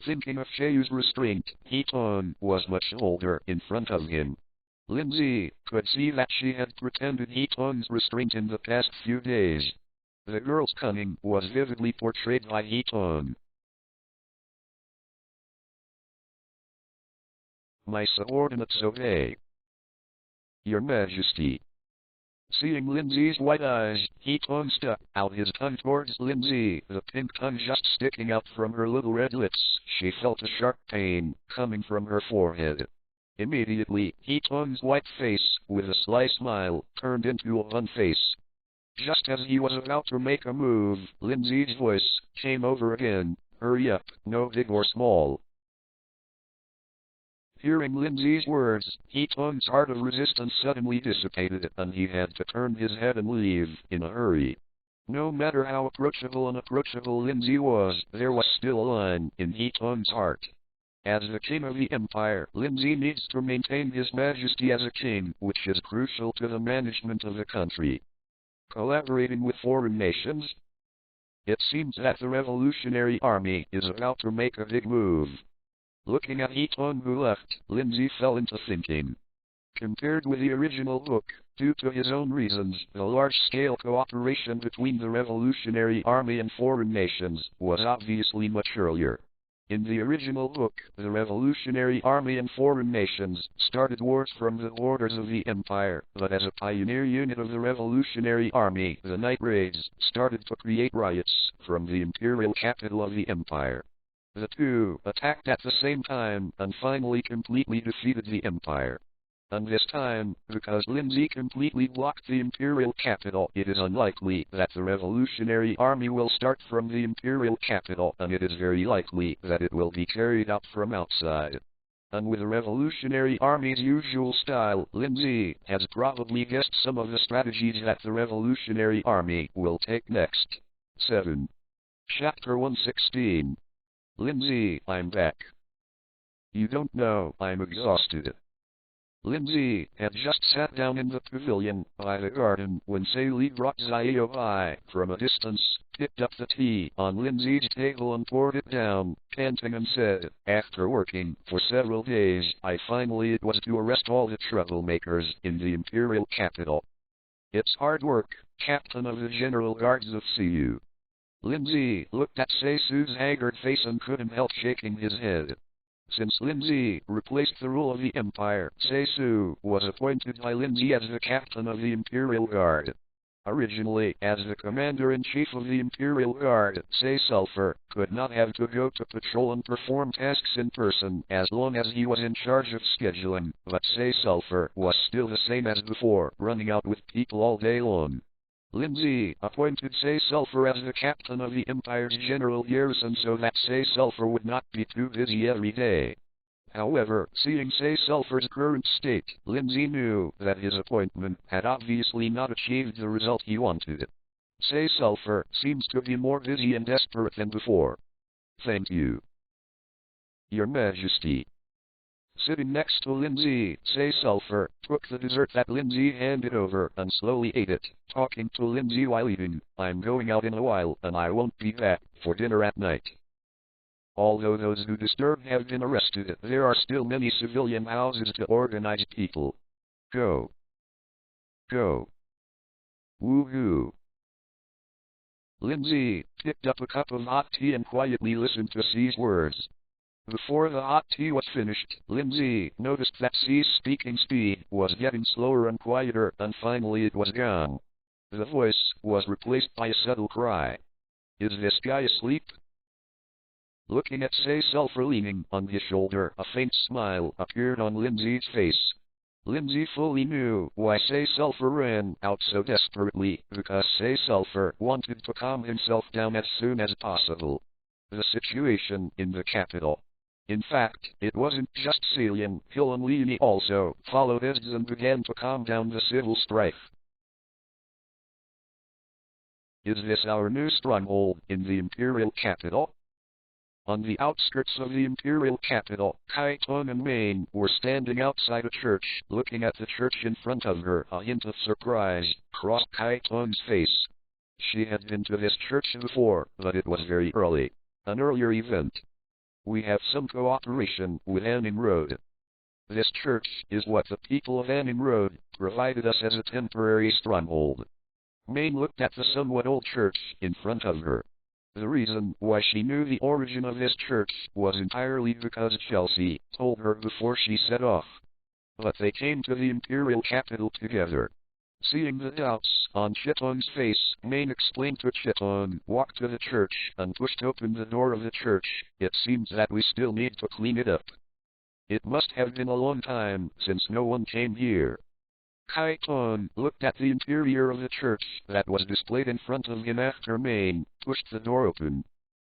Thinking of Cheiyu's restraint, He-Tong was much older in front of him. Lin Zhe could see that she had pretended He-Tong's restraint in the past few days. The girl's cunning was vividly portrayed by He-Tong. "My subordinates obey. Your Majesty." Seeing Lin Zhe's white eyes, He-Tong stuck out his tongue towards Lin Zhe, the pink tongue just sticking out from her little red lips. She felt a sharp pain coming from her forehead. Immediately, He-Tong's white face, with a sly smile, turned into a bun face. Just as he was about to make a move, Lin Zhe's voice came over again, "Hurry up, no big or small." Hearing Lin Zhe's words, He-Tong's heart of resistance suddenly dissipated, and he had to turn his head and leave in a hurry. No matter how approachable and approachable Lin Zhe was, there was still a line in He-Tong's heart. As the king of the empire, Lin Zhe needs to maintain his majesty as a king, which is crucial to the management of the country. Collaborating with foreign nations? It seems that the Revolutionary Army is about to make a big move. Looking at He-Tong who left, Lin Zhe fell into thinking. Compared with the original book, due to his own reasons, the large-scale cooperation between the Revolutionary Army and foreign nations was obviously much earlier. In the original book, the Revolutionary Army and foreign nations started wars from the borders of the empire, but as a pioneer unit of the Revolutionary Army, the night raids started to create riots from the imperial capital of the empire. The two attacked at the same time and finally completely defeated the empire. And this time, because Lin Zhe completely blocked the imperial capital, it is unlikely that the Revolutionary Army will start from the imperial capital, and it is very likely that it will be carried out from outside. And with the Revolutionary Army's usual style, Lin Zhe has probably guessed some of the strategies that the Revolutionary Army will take next. 7. Chapter 116. Lin Zhe, I'm back. You don't know, I'm exhausted. Lin Zhe had just sat down in the pavilion by the garden when Sei Li brought Xiao by from a distance, picked up the tea on Lin Zhe's table and poured it down, panting and said, "After working for several days, I finally was to arrest all the troublemakers in the imperial capital. It's hard work, Captain of the General Guards of Siyu." Lin Zhe looked at Sei-Su's haggard face and couldn't help shaking his head. Since Lin Zhe replaced the rule of the empire, Sei-Su was appointed by Lin Zhe as the captain of the Imperial Guard. Originally, as the commander-in-chief of the Imperial Guard, Sei-Sulfur could not have to go to patrol and perform tasks in person as long as he was in charge of scheduling, but Sei-Sulfur was still the same as before, running out with people all day long. Lin Zhe appointed Sei-Sulfur as the captain of the Empire's general garrison so that Sei-Sulfur would not be too busy every day. However, seeing Sei-Sulfur's current state, Lin Zhe knew that his appointment had obviously not achieved the result he wanted. Sei-Sulfur seems to be more busy and desperate than before. "Thank you, Your Majesty." Sitting next to Lin Zhe, Sei-Sulfur took the dessert that Lin Zhe handed over and slowly ate it, talking to Lin Zhe while eating. "I'm going out in a while and I won't be back for dinner at night. Although those who disturbed have been arrested, there are still many civilian houses to organize people. Go. Go. Woohoo." Lin Zhe picked up a cup of hot tea and quietly listened to C's words. Before the hot tea was finished, Lin Zhe noticed that C's speaking speed was getting slower and quieter, and finally it was gone. The voice was replaced by a subtle cry. "Is this guy asleep?" Looking at Sei-Sulfur leaning on his shoulder, a faint smile appeared on Lin Zhe's face. Lin Zhe fully knew why Say Sulphur ran out so desperately, because Say Sulphur wanted to calm himself down as soon as possible. The situation in the capital. In fact, it wasn't just Celine, Hill and Lini also followed us and began to calm down the civil strife. Is this our new stronghold in the imperial capital? On the outskirts of the imperial capital, Kai-Tong and Main were standing outside a church, looking at the church in front of her. A hint of surprise crossed Kai-Tong's face. She had been to this church before, but it was very early. An earlier event. We have some cooperation with Anning Road. This church is what the people of Anning Road provided us as a temporary stronghold. Main looked at the somewhat old church in front of her. The reason why she knew the origin of this church was entirely because Chelsea told her before she set off. But they came to the imperial capital together. Seeing the doubts on Chitong's face, Main explained to Chitong, walked to the church, and pushed open the door of the church. It seems that we still need to clean it up. It must have been a long time since no one came here. Kai-Tong looked at the interior of the church that was displayed in front of him after Main pushed the door open.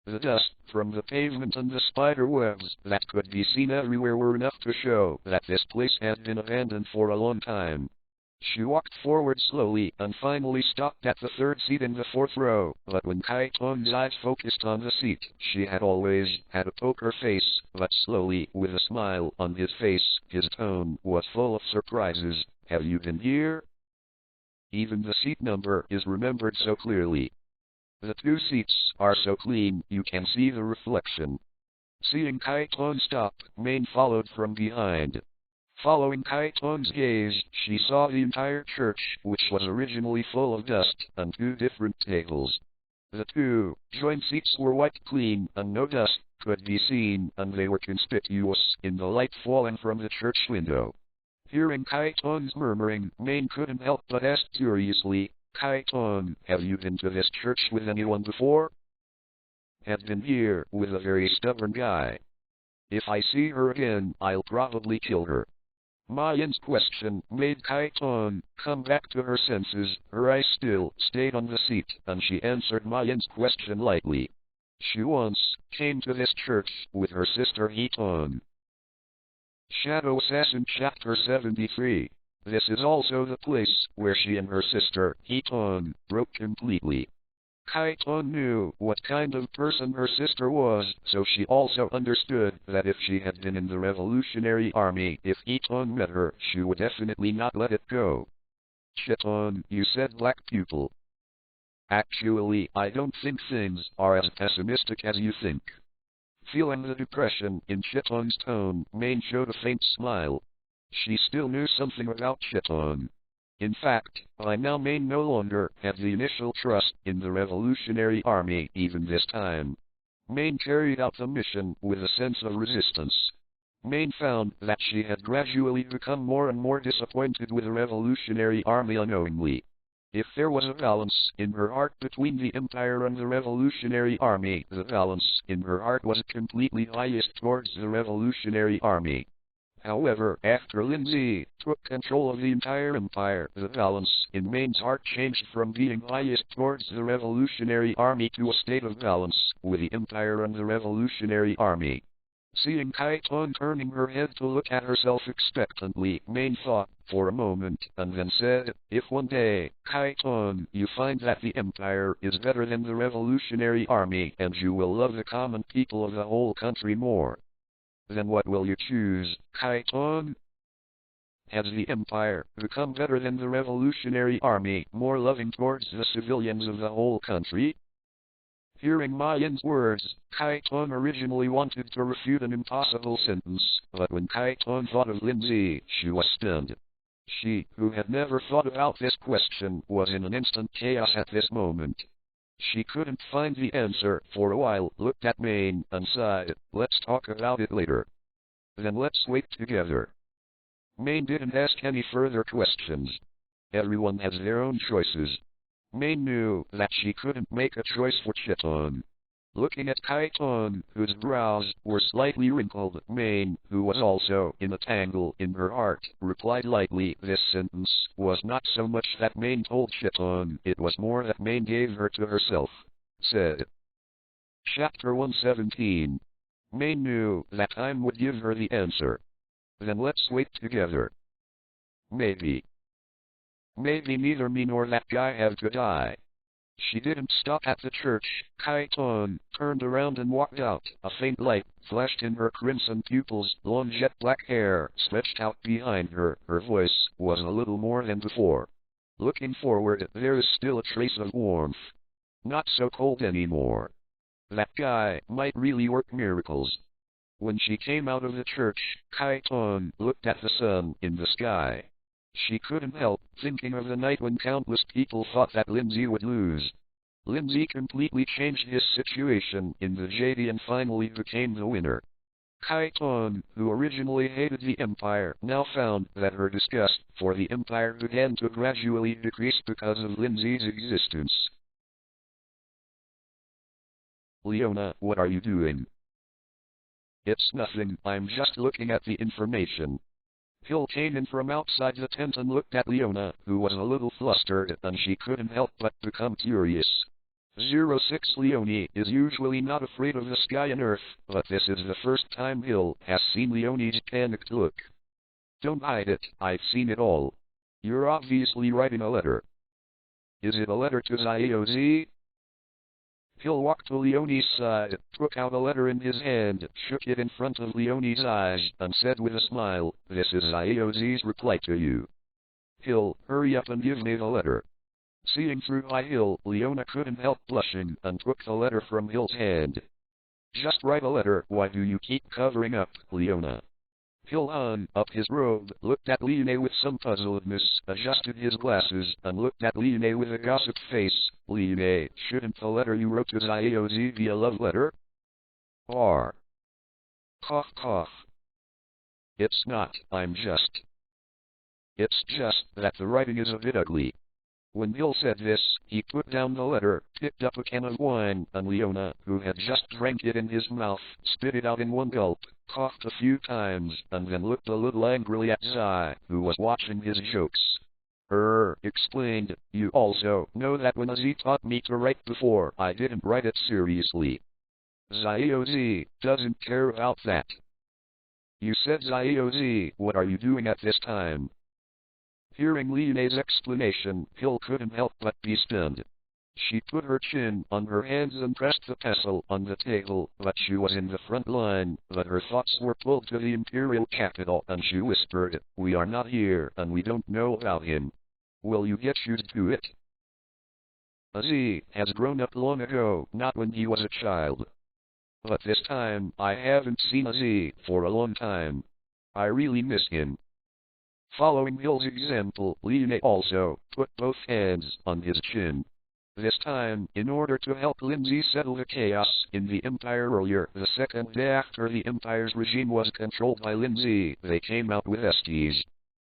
The dust from the pavement and the spider webs that could be seen everywhere were enough to show that this place had been abandoned for a long time. She walked forward slowly and finally stopped at the third seat in the fourth row, but when Kai-Tong's eyes focused on the seat, she had always had a poker face, but slowly, with a smile on his face, his tone was full of surprises. Have you been here? Even the seat number is remembered so clearly. The two seats are so clean, you can see the reflection. Seeing Kai-Tong stop, Main followed from behind. Following Kai-Tong's gaze, she saw the entire church, which was originally full of dust, and two different tables. The two joint seats were wiped clean, and no dust could be seen, and they were conspicuous in the light falling from the church window. Hearing Kai-Tong's murmuring, Main couldn't help but ask curiously, Kai-Tong, have you been to this church with anyone before? Have been here with a very stubborn guy. If I see her again, I'll probably kill her. Ma Yin's question made Kai-Tong come back to her senses. Her eyes still stayed on the seat, and she answered Ma Yin's question lightly. She once came to this church with her sister He-Tong. Shadow Assassin Chapter 73. This is also the place where she and her sister, He-Tong, broke completely. Kai-Tong knew what kind of person her sister was, so she also understood that if she had been in the Revolutionary Army, if He-Tong met her, she would definitely not let it go. Chitong, you said black pupil. Actually, I don't think things are as pessimistic as you think. Feeling the depression in Chitong's tone, Main showed a faint smile. She still knew something about Chitong. In fact, by now Main no longer had the initial trust in the Revolutionary Army even this time. Main carried out the mission with a sense of resistance. Main found that she had gradually become more and more disappointed with the Revolutionary Army unknowingly. If there was a balance in her heart between the Empire and the Revolutionary Army, the balance in her heart was completely biased towards the Revolutionary Army. However, after Lin Zhe took control of the entire Empire, the balance in Main's heart changed from being biased towards the Revolutionary Army to a state of balance with the Empire and the Revolutionary Army. Seeing Kai-Tong turning her head to look at herself expectantly, Main thought for a moment, and then said, if one day, Kai-Tong, you find that the Empire is better than the Revolutionary Army, and you will love the common people of the whole country more, then what will you choose, Kai-Tong? Has the Empire become better than the Revolutionary Army, more loving towards the civilians of the whole country? Hearing Ma Yin's words, Kai-Tong originally wanted to refute an impossible sentence, but when Kai-Tong thought of Lin Zhe, she was stunned. She, who had never thought about this question, was in an instant chaos at this moment. She couldn't find the answer for a while, looked at Main, and sighed, let's talk about it later. Then let's wait together. Main didn't ask any further questions. Everyone has their own choices. Main knew that she couldn't make a choice for Chitong. Looking at Kaiton, whose brows were slightly wrinkled, Maine, who was also in a tangle in her heart, replied lightly. This sentence was not so much that Maine told Chiton, it was more that Maine gave her to herself. Said. Chapter 117. Maine knew that time would give her the answer. Then let's wait together. Maybe. Maybe neither me nor that guy have to die. She didn't stop at the church. Kaiton turned around and walked out. A faint light flashed in her crimson pupils. Long jet black hair stretched out behind her. Her voice was a little more than before. Looking forward, there is still a trace of warmth. Not so cold anymore. That guy might really work miracles. When she came out of the church, Kaiton looked at the sun in the sky. She couldn't help thinking of the night when countless people thought that Lin Zhe would lose. Lin Zhe completely changed his situation in the JD and finally became the winner. Kaiton, who originally hated the Empire, now found that her disgust for the Empire began to gradually decrease because of Lin Zhe's existence. Leona, what are you doing? It's nothing, I'm just looking at the information. Hill came in from outside the tent and looked at Leona, who was a little flustered, and she couldn't help but become curious. 06 Leonie is usually not afraid of the sky and earth, but this is the first time Hill has seen Leonie's panicked look. Don't hide it, I've seen it all. You're obviously writing a letter. Is it a letter to Zhe? Hill walked to Leonie's side, took out a letter in his hand, shook it in front of Leonie's eyes, and said with a smile, "This is Zhe's reply to you." Hill, hurry up and give me the letter. Seeing through Hill, Leona couldn't help blushing, and took the letter from Hill's hand. Just write a letter, why do you keep covering up, Leona? Hill hung up his robe, looked at Leone with some puzzledness, adjusted his glasses, and looked at Leone with a gossip face. Leone, shouldn't the letter you wrote to Zhe be a love letter? Or. Cough cough. It's not, It's just that the writing is a bit ugly. When Hill said this, he put down the letter, picked up a can of wine, and Leona, who had just drank it in his mouth, spit it out in one gulp, coughed a few times, and then looked a little angrily at Zhe, who was watching his jokes. Explained, you also know that when Zhe taught me to write before, I didn't write it seriously. Zhe doesn't care about that. You said Zhe, what are you doing at this time? Hearing Leone's explanation, Hill couldn't help but be stunned. She put her chin on her hands and pressed the pestle on the table, but she was in the front line, but her thoughts were pulled to the imperial capital, and she whispered, we are not here, and we don't know about him. Will you get used to it? Zhe has grown up long ago, not when he was a child. But this time, I haven't seen Zhe for a long time. I really miss him. Following Hill's example, Leone also put both hands on his chin. This time, in order to help Lin Zhe settle the chaos in the Empire earlier, the second day after the Empire's regime was controlled by Lin Zhe, they came out with STs.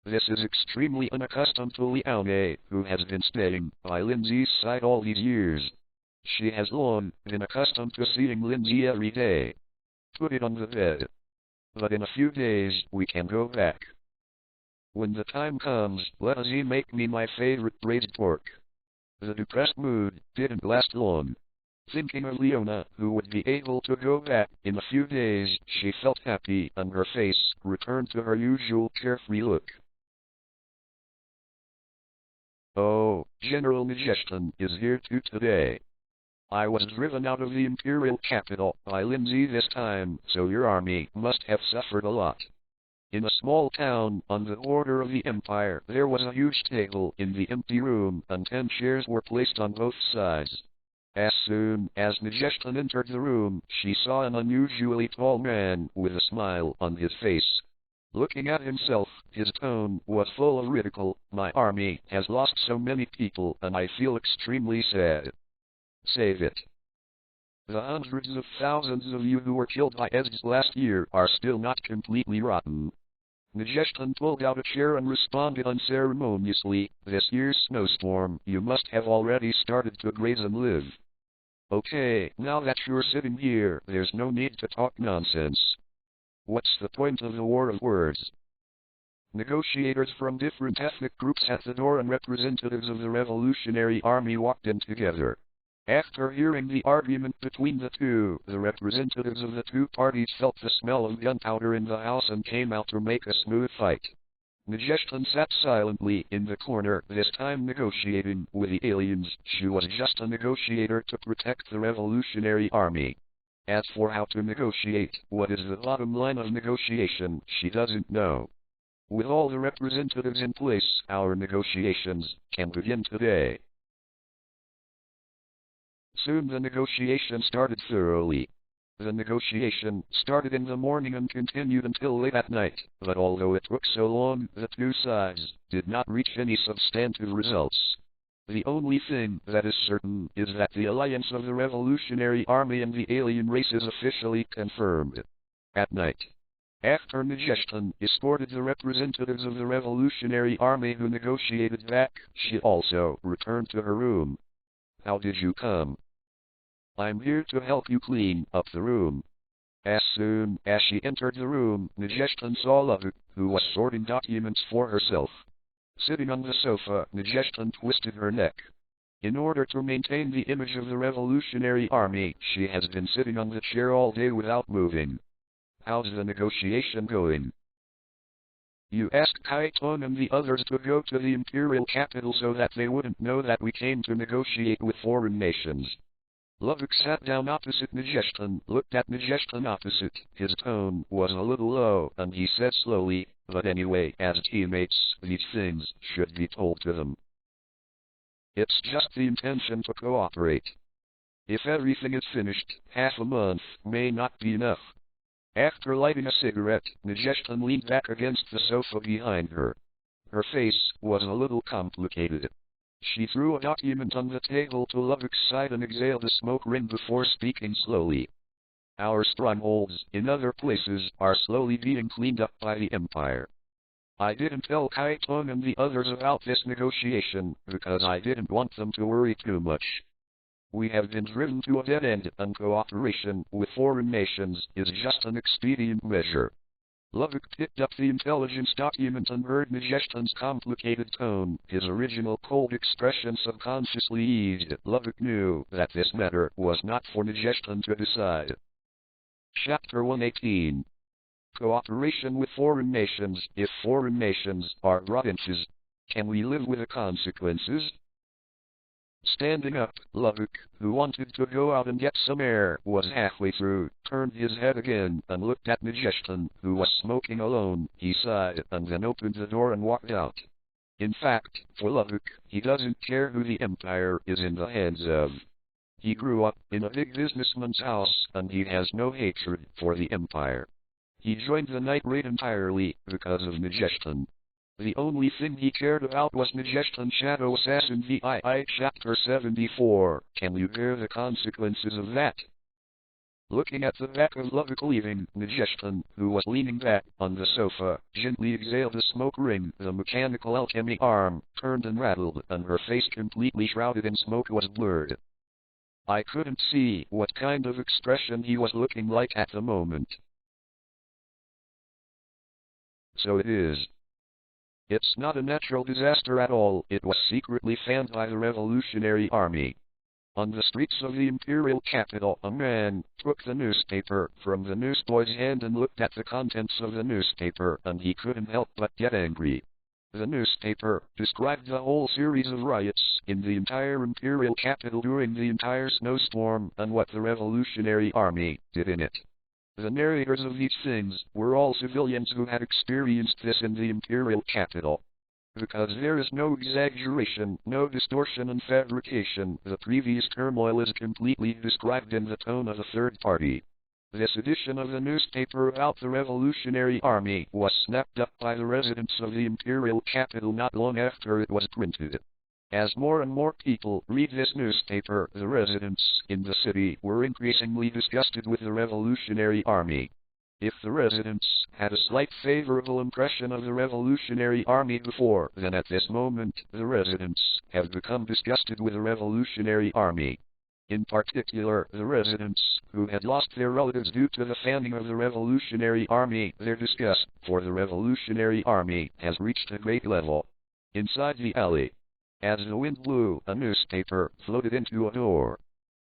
This is extremely unaccustomed to Leone, who has been staying by Lin Zhe's side all these years. She has long been accustomed to seeing Lin Zhe every day. Put it on the bed. But in a few days, we can go back. When the time comes, let Zhe make me my favorite braised pork. The depressed mood didn't last long. Thinking of Leona, who would be able to go back in a few days, she felt happy, and her face returned to her usual carefree look. Oh, General Majestan is here too today. I was driven out of the imperial capital by Lin Zhe this time, so your army must have suffered a lot. In a small town on the border of the Empire, there was a huge table in the empty room, and 10 chairs were placed on both sides. As soon as Majestan entered the room, she saw an unusually tall man with a smile on his face. Looking at himself, his tone was full of ridicule. My army has lost so many people, and I feel extremely sad. Save it. The hundreds of thousands of you who were killed by Ezds last year are still not completely rotten. Majestan pulled out a chair and responded unceremoniously, this year's snowstorm, you must have already started to graze and live. Okay, now that you're sitting here, there's no need to talk nonsense. What's the point of the war of words? Negotiators from different ethnic groups at the door and representatives of the Revolutionary Army walked in together. After hearing the argument between the two, the representatives of the two parties felt the smell of gunpowder in the house and came out to make a smooth fight. Nijestan sat silently in the corner, this time negotiating with the aliens. She was just a negotiator to protect the Revolutionary Army. As for how to negotiate, what is the bottom line of negotiation, she doesn't know. With all the representatives in place, our negotiations can begin today. Soon the negotiation started thoroughly. The negotiation started in the morning and continued until late at night, but although it took so long, the two sides did not reach any substantive results. The only thing that is certain is that the alliance of the Revolutionary Army and the alien race is officially confirmed. At night, after Nijestan escorted the representatives of the Revolutionary Army who negotiated back, she also returned to her room. How did you come? I'm here to help you clean up the room. As soon as she entered the room, Nijestan saw Love, who was sorting documents for herself. Sitting on the sofa, Nijestan twisted her neck. In order to maintain the image of the Revolutionary Army, she has been sitting on the chair all day without moving. How's the negotiation going? You asked Kaiton and the others to go to the imperial capital so that they wouldn't know that we came to negotiate with foreign nations. Lovik sat down opposite Nijestan, looked at Nijestan opposite. His tone was a little low, and he said slowly, but anyway, as teammates, these things should be told to them. It's just the intention to cooperate. If everything is finished, half a month may not be enough. After lighting a cigarette, Nijestan leaned back against the sofa behind her. Her face was a little complicated. She threw a document on the table to Lovik's side and exhaled a smoke ring before speaking slowly. Our strongholds in other places are slowly being cleaned up by the Empire. I didn't tell Kaiton and the others about this negotiation, because I didn't want them to worry too much. We have been driven to a dead end, and cooperation with foreign nations is just an expedient measure. Lovik picked up the intelligence document and heard Nijestan's complicated tone. His original cold expression subconsciously eased. Lovik knew that this matter was not for Nijestan to decide. Chapter 118. Cooperation with foreign nations. If foreign nations are provinces, can we live with the consequences? Standing up, Lovik, who wanted to go out and get some air, was halfway through, turned his head again, and looked at Nijestan, who was smoking alone. He sighed, and then opened the door and walked out. In fact, for Lovik, he doesn't care who the Empire is in the hands of. He grew up in a big businessman's house, and he has no hatred for the Empire. He joined the night raid entirely because of Nijestan. The only thing he cared about was Nijestan's shadow assassin VII Chapter 74. Can you bear the consequences of that? Looking at the back of Lovik leaving, Nijestan, who was leaning back on the sofa, gently exhaled a smoke ring. The mechanical alchemy arm turned and rattled, and her face completely shrouded in smoke was blurred. I couldn't see what kind of expression he was looking like at the moment. So it is. It's not a natural disaster at all, it was secretly fanned by the Revolutionary Army. On the streets of the imperial capital, a man took the newspaper from the newsboy's hand and looked at the contents of the newspaper, and he couldn't help but get angry. The newspaper described the whole series of riots in the entire imperial capital during the entire snowstorm, and what the Revolutionary Army did in it. The narrators of these things were all civilians who had experienced this in the imperial capital. Because there is no exaggeration, no distortion and fabrication, the previous turmoil is completely described in the tone of a third party. This edition of the newspaper about the Revolutionary Army was snapped up by the residents of the imperial capital not long after it was printed. As more and more people read this newspaper, the residents in the city were increasingly disgusted with the Revolutionary Army. If the residents had a slight favorable impression of the Revolutionary Army before, then at this moment, the residents have become disgusted with the Revolutionary Army. In particular, the residents, who had lost their relatives due to the founding of the Revolutionary Army. Their disgust for the Revolutionary Army has reached a great level. Inside the alley, as the wind blew, a newspaper floated into a door.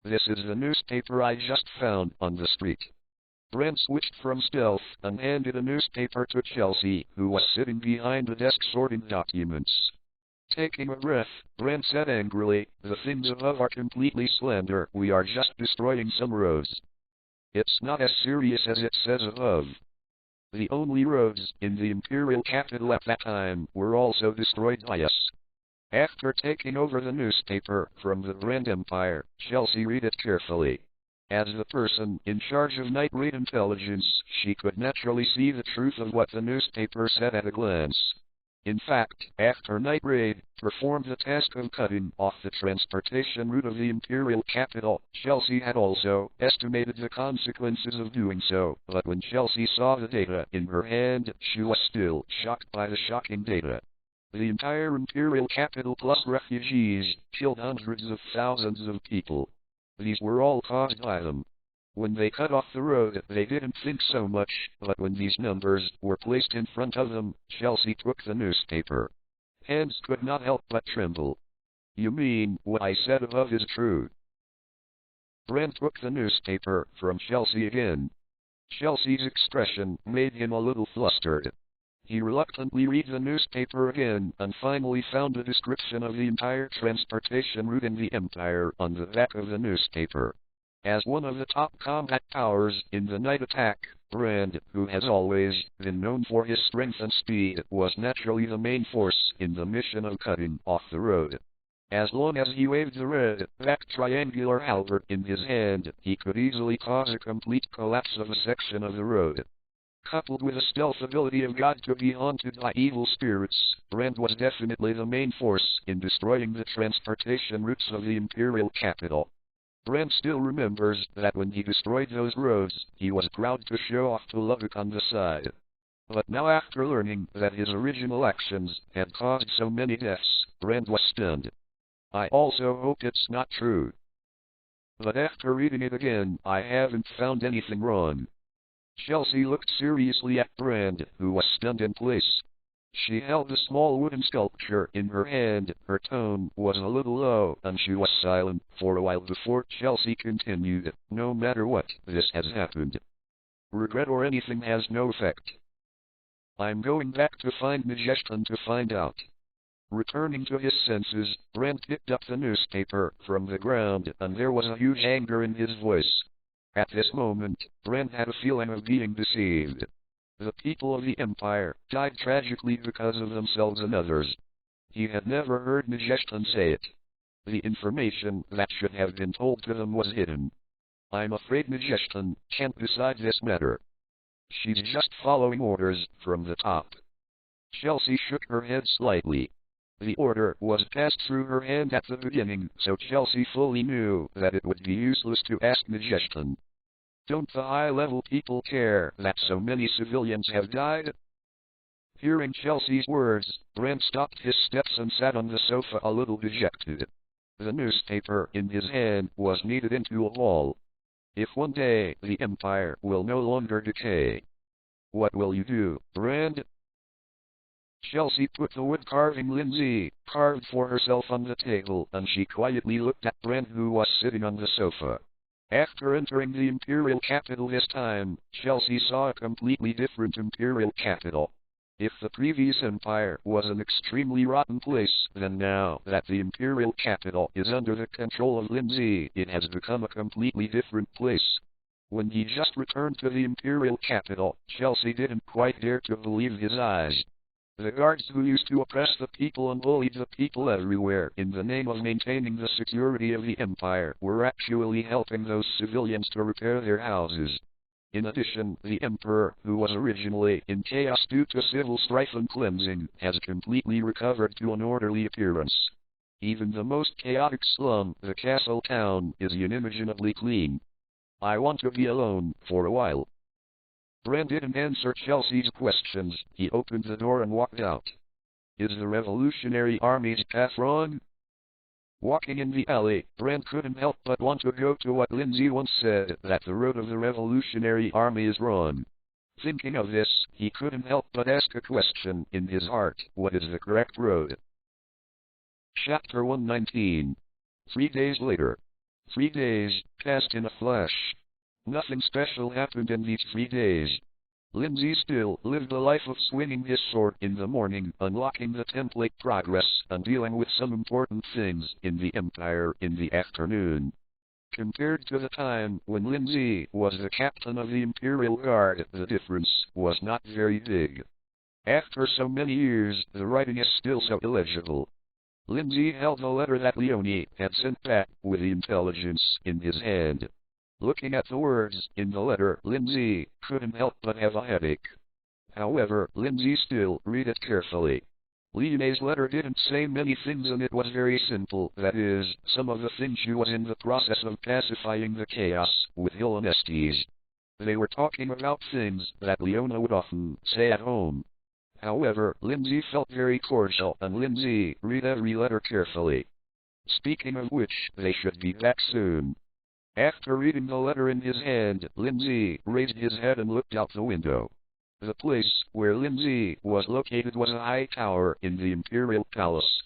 "This is the newspaper I just found on the street." Brent switched from stealth and handed a newspaper to Chelsea, who was sitting behind the desk sorting documents. Taking a breath, Brent said angrily, "The things above are completely slander. We are just destroying some roads. It's not as serious as it says above." The only roads in the imperial capital at that time were also destroyed by us. After taking over the newspaper from the Brand Empire, Chelsea read it carefully. As the person in charge of night raid intelligence, she could naturally see the truth of what the newspaper said at a glance. In fact, after night raid performed the task of cutting off the transportation route of the imperial capital, Chelsea had also estimated the consequences of doing so, but when Chelsea saw the data in her hand, she was still shocked by the shocking data. The entire imperial capital plus refugees killed hundreds of thousands of people. These were all caused by them. When they cut off the road, they didn't think so much, but when these numbers were placed in front of them, Chelsea took the newspaper. Hands could not help but tremble. "You mean, what I said above is true?" Brent took the newspaper from Chelsea again. Chelsea's expression made him a little flustered. He reluctantly read the newspaper again and finally found a description of the entire transportation route in the Empire on the back of the newspaper. As one of the top combat powers in the night attack, Brand, who has always been known for his strength and speed, was naturally the main force in the mission of cutting off the road. As long as he waved the red, back triangular halberd in his hand, he could easily cause a complete collapse of a section of the road. Coupled with the stealth ability of God to be haunted by evil spirits, Brand was definitely the main force in destroying the transportation routes of the imperial capital. Brand still remembers that when he destroyed those roads, he was proud to show off to Lubbock on the side. But now, after learning that his original actions had caused so many deaths, Brand was stunned. "I also hope it's not true. But after reading it again, I haven't found anything wrong." Chelsea looked seriously at Brand, who was stunned in place. She held a small wooden sculpture in her hand. Her tone was a little low, and she was silent for a while before Chelsea continued, "No matter what, this has happened. Regret or anything has no effect. I'm going back to find Majestan to find out." Returning to his senses, Brand picked up the newspaper from the ground, and there was a huge anger in his voice. At this moment, Brand had a feeling of being deceived. The people of the Empire died tragically because of themselves and others. He had never heard Majestan say it. The information that should have been told to them was hidden. "I'm afraid Majestan can't decide this matter. She's just following orders from the top." Chelsea shook her head slightly. The order was passed through her hand at the beginning, so Chelsea fully knew that it would be useless to ask Majestan. "Don't the high-level people care that so many civilians have died?" Hearing Chelsea's words, Brand stopped his steps and sat on the sofa a little dejected. The newspaper in his hand was kneaded into a ball. "If one day the Empire will no longer decay, what will you do, Brand?" Chelsea put the wood carving Lin Zhe carved for herself on the table, and she quietly looked at Brand, who was sitting on the sofa. After entering the imperial capital this time, Chelsea saw a completely different imperial capital. If the previous empire was an extremely rotten place, then now that the imperial capital is under the control of Lin Zhe, it has become a completely different place. When he just returned to the imperial capital, Chelsea didn't quite dare to believe his eyes. The guards who used to oppress the people and bullied the people everywhere in the name of maintaining the security of the empire were actually helping those civilians to repair their houses. In addition, the emperor, who was originally in chaos due to civil strife and cleansing, has completely recovered to an orderly appearance. Even the most chaotic slum, the castle town, is unimaginably clean. "I want to be alone for a while." Brand didn't answer Chelsea's questions. He opened the door and walked out. "Is the Revolutionary Army's path wrong?" Walking in the alley, Brent couldn't help but want to go to what Lin Zhe once said, that the road of the Revolutionary Army is wrong. Thinking of this, he couldn't help but ask a question in his heart: what is the correct road? Chapter 119. 3 days later. 3 days passed in a flash. Nothing special happened in these 3 days. Lin Zhe still lived a life of swinging his sword in the morning, unlocking the template progress, and dealing with some important things in the Empire in the afternoon. Compared to the time when Lin Zhe was the captain of the Imperial Guard, the difference was not very big. After so many years, the writing is still so illegible. Lin Zhe held the letter that Leonie had sent back with the intelligence in his hand. Looking at the words in the letter, Lin Zhe couldn't help but have a headache. However, Lin Zhe still read it carefully. Leonie's letter didn't say many things and it was very simple, that is, some of the things she was in the process of pacifying the chaos with Hellenestes. They were talking about things that Leona would often say at home. However, Lin Zhe felt very cordial and Lin Zhe read every letter carefully. Speaking of which, they should be back soon. After reading the letter in his hand, Lin Zhe raised his head and looked out the window. The place where Lin Zhe was located was a high tower in the Imperial Palace.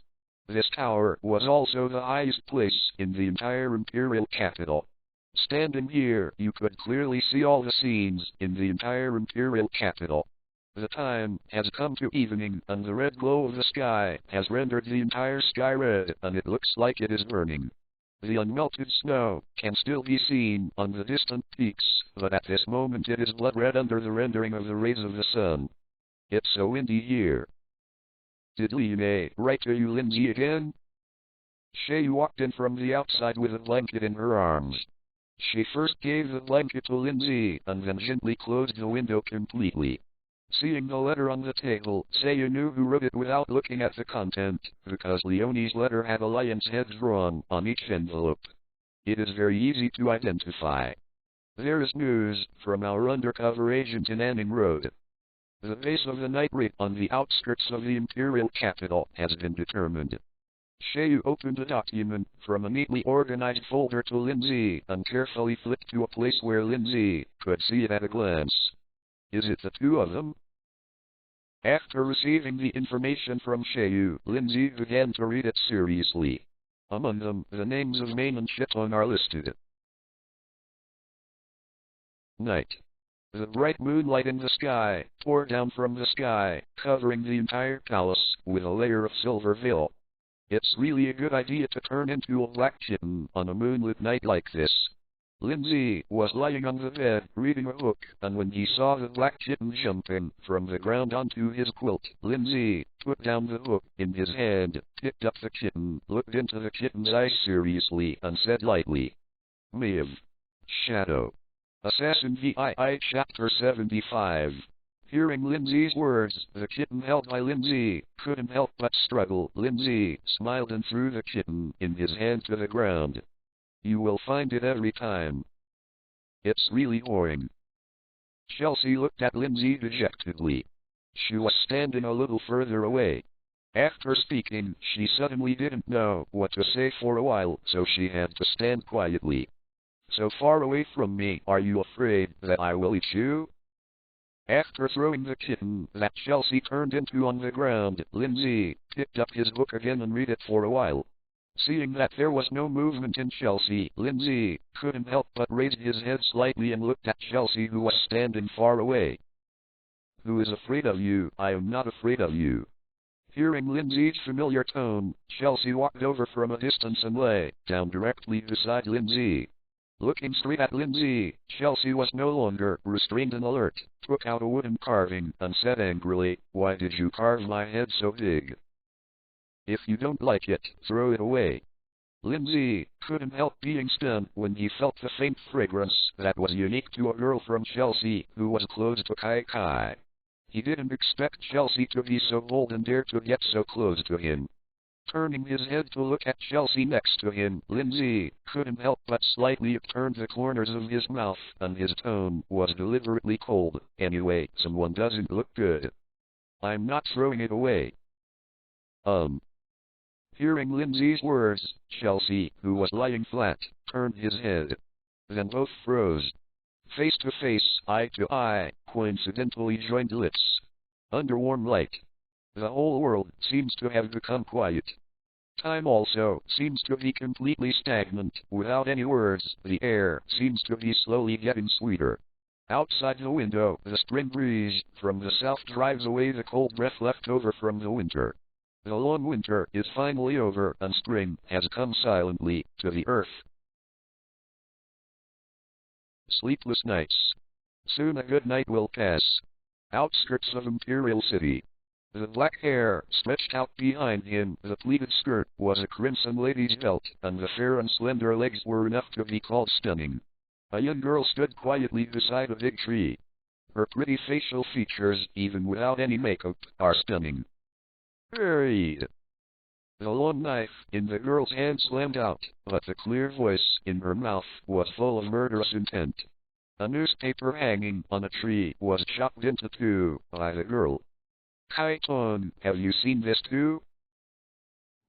This tower was also the highest place in the entire Imperial capital. Standing here, you could clearly see all the scenes in the entire Imperial capital. The time has come to evening, and the red glow of the sky has rendered the entire sky red, and it looks like it is burning. The unmelted snow can still be seen on the distant peaks, but at this moment it is blood red under the rendering of the rays of the sun. It's so windy here. Did Leonie write to you, Lin Zhe, again? She walked in from the outside with a blanket in her arms. She first gave the blanket to Lin Zhe, and then gently closed the window completely. Seeing the letter on the table, you knew who wrote it without looking at the content, because Leonie's letter had a lion's head drawn on each envelope. It is very easy to identify. There is news from our undercover agent in Anning Road. The base of the night raid on the outskirts of the Imperial capital has been determined. She opened the document from a neatly organized folder to Lin Zhe and carefully flipped to a place where Lin Zhe could see it at a glance. Is it the two of them? After receiving the information from Sheyu, Lin Zhe began to read it seriously. Among them, the names of Main and Chiton are listed. Night. The bright moonlight in the sky poured down from the sky, covering the entire palace with a layer of silver veil. It's really a good idea to turn into a black kitten on a moonlit night like this. Lin Zhe was lying on the bed, reading a book, and when he saw the black kitten jumping from the ground onto his quilt, Lin Zhe put down the book in his hand, picked up the kitten, looked into the kitten's eyes seriously, and said lightly, "Miv. Shadow. Assassin VII Chapter 75. Hearing Lin Zhe's words, the kitten held by Lin Zhe couldn't help but struggle. Lin Zhe smiled and threw the kitten in his hand to the ground. You will find it every time. It's really boring." Chelsea looked at Lin Zhe dejectedly. She was standing a little further away. After speaking, she suddenly didn't know what to say for a while, so she had to stand quietly. "So far away from me, are you afraid that I will eat you?" After throwing the kitten that Chelsea turned into on the ground, Lin Zhe picked up his book again and read it for a while. Seeing that there was no movement in Chelsea, Lin Zhe couldn't help but raise his head slightly and looked at Chelsea, who was standing far away. "Who is afraid of you? I am not afraid of you." Hearing Lin Zhe's familiar tone, Chelsea walked over from a distance and lay down directly beside Lin Zhe. Looking straight at Lin Zhe, Chelsea was no longer restrained and alert, took out a wooden carving, and said angrily, "Why did you carve my head so big? If you don't like it, throw it away." Lin Zhe couldn't help being stunned when he felt the faint fragrance that was unique to a girl from Chelsea who was close to Kai Kai. He didn't expect Chelsea to be so bold and dare to get so close to him. Turning his head to look at Chelsea next to him, Lin Zhe couldn't help but slightly upturn the corners of his mouth, and his tone was deliberately cold. "Anyway, someone doesn't look good. I'm not throwing it away." Hearing Lin Zhe's words, Chelsea, who was lying flat, turned his head. Then both froze. Face to face, eye to eye, coincidentally joined lips. Under warm light. The whole world seems to have become quiet. Time also seems to be completely stagnant. Without any words, the air seems to be slowly getting sweeter. Outside the window, the spring breeze from the south drives away the cold breath left over from the winter. The long winter is finally over and spring has come silently to the earth. Sleepless nights. Soon a good night will pass. Outskirts of Imperial City. The black hair stretched out behind him, the pleated skirt was a crimson lady's belt, and the fair and slender legs were enough to be called stunning. A young girl stood quietly beside a big tree. Her pretty facial features, even without any makeup, are stunning. Buried. The long knife in the girl's hand slammed out, but the clear voice in her mouth was full of murderous intent. A newspaper hanging on a tree was chopped into two by the girl. Kaiton, have you seen this too?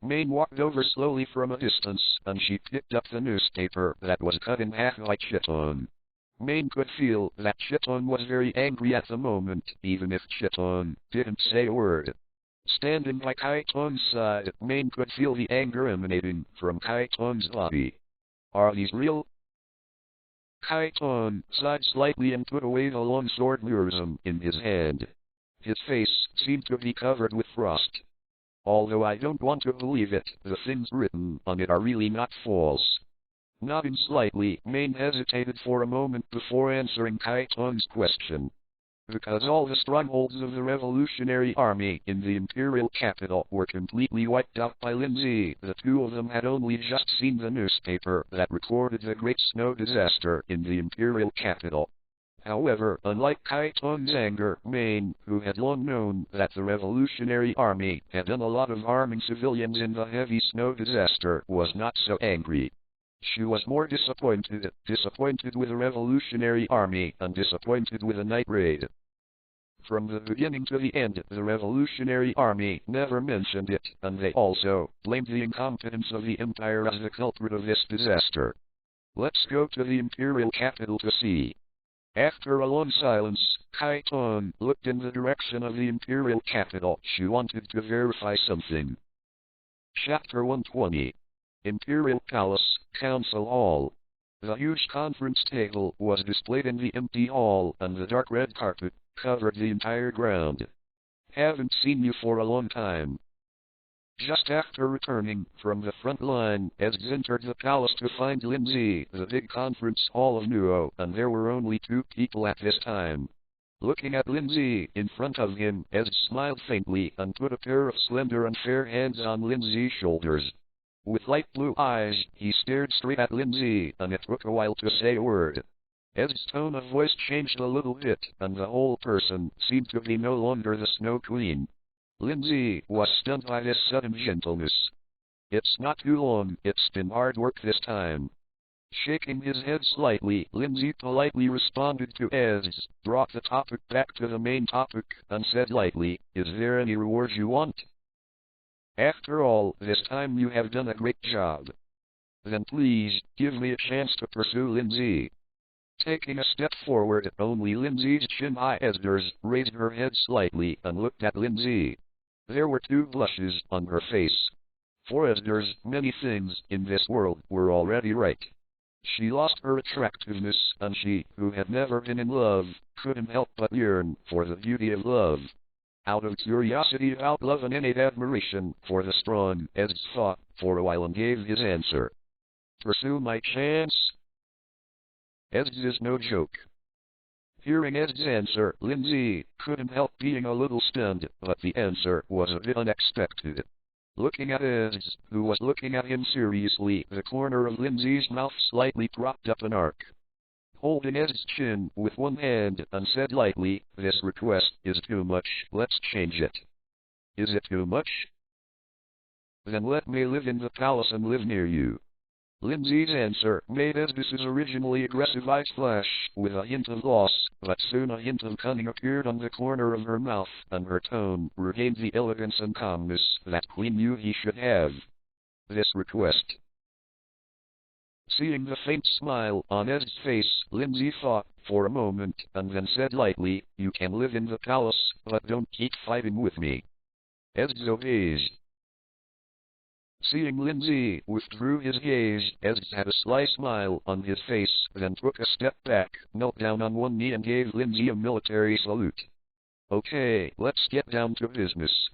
Maine walked over slowly from a distance, and she picked up the newspaper that was cut in half by Chiton. Maine could feel that Chiton was very angry at the moment, even if Chiton didn't say a word. Standing by Kaiton's side, Maine could feel the anger emanating from Kaiton's body. Are these real? Kaiton sighed slightly and put away the long sword Murism in his hand. His face seemed to be covered with frost. Although I don't want to believe it, the things written on it are really not false. Nodding slightly, Maine hesitated for a moment before answering Kaiton's question. Because all the strongholds of the Revolutionary Army in the Imperial capital were completely wiped out by Lin Zhe, the two of them had only just seen the newspaper that recorded the great snow disaster in the Imperial capital. However, unlike Kaiton's anger, Maine, who had long known that the Revolutionary Army had done a lot of harming civilians in the heavy snow disaster, was not so angry. She was more disappointed with the Revolutionary Army and disappointed with the night raid. From the beginning to the end, the Revolutionary Army never mentioned it, and they also blamed the incompetence of the Empire as the culprit of this disaster. Let's go to the Imperial capital to see. After a long silence, Kaiton looked in the direction of the Imperial capital. She wanted to verify something. Chapter 120. Imperial Palace, Council Hall. The huge conference table was displayed in the empty hall, and the dark red carpet covered the entire ground. Haven't seen you for a long time. Just after returning from the front line, Ezra entered the palace to find Lin Zhe, the big conference hall of Nuo, and there were only two people at this time. Looking at Lin Zhe in front of him, Ezra smiled faintly and put a pair of slender and fair hands on Lin Zhe's shoulders. With light blue eyes, he stared straight at Lin Zhe, and it took a while to say a word. Ezra's tone of voice changed a little bit, and the whole person seemed to be no longer the Snow Queen. Lin Zhe was stunned by this sudden gentleness. It's not too long, it's been hard work this time. Shaking his head slightly, Lin Zhe politely responded to Ezra, brought the topic back to the main topic, and said lightly, is there any reward you want? After all, this time you have done a great job. Then please, give me a chance to pursue Lin Zhe. Taking a step forward, only Lin Zhe's chin eye Ezra's raised her head slightly and looked at Lin Zhe. There were two blushes on her face. For Ezra's, many things in this world were already right. She lost her attractiveness, and she, who had never been in love, couldn't help but yearn for the beauty of love. Out of curiosity about love and innate admiration for the strong, Ezra thought for a while and gave his answer. Pursue my chance? Ezra is no joke. Hearing Ezra's answer, Lin Zhe couldn't help being a little stunned, but the answer was a bit unexpected. Looking at Ezra, who was looking at him seriously, the corner of Lin Zhe's mouth slightly propped up an arc. Holding Ezra's chin with one hand, and said lightly, this request is too much, let's change it. Is it too much? Then let me live in the palace and live near you. Lin Zhe's answer made Ezra's originally aggressive eyes flash with a hint of loss, but soon a hint of cunning appeared on the corner of her mouth, and her tone regained the elegance and calmness that Queen knew he should have. this request. Seeing the faint smile on Ed's face, Lin Zhe thought for a moment, and then said lightly, "You can live in the palace, but don't keep fighting with me." Ed obeys. Seeing Lin Zhe withdrew his gaze, Ed had a sly smile on his face, then took a step back, knelt down on one knee and gave Lin Zhe a military salute. "Okay, let's get down to business.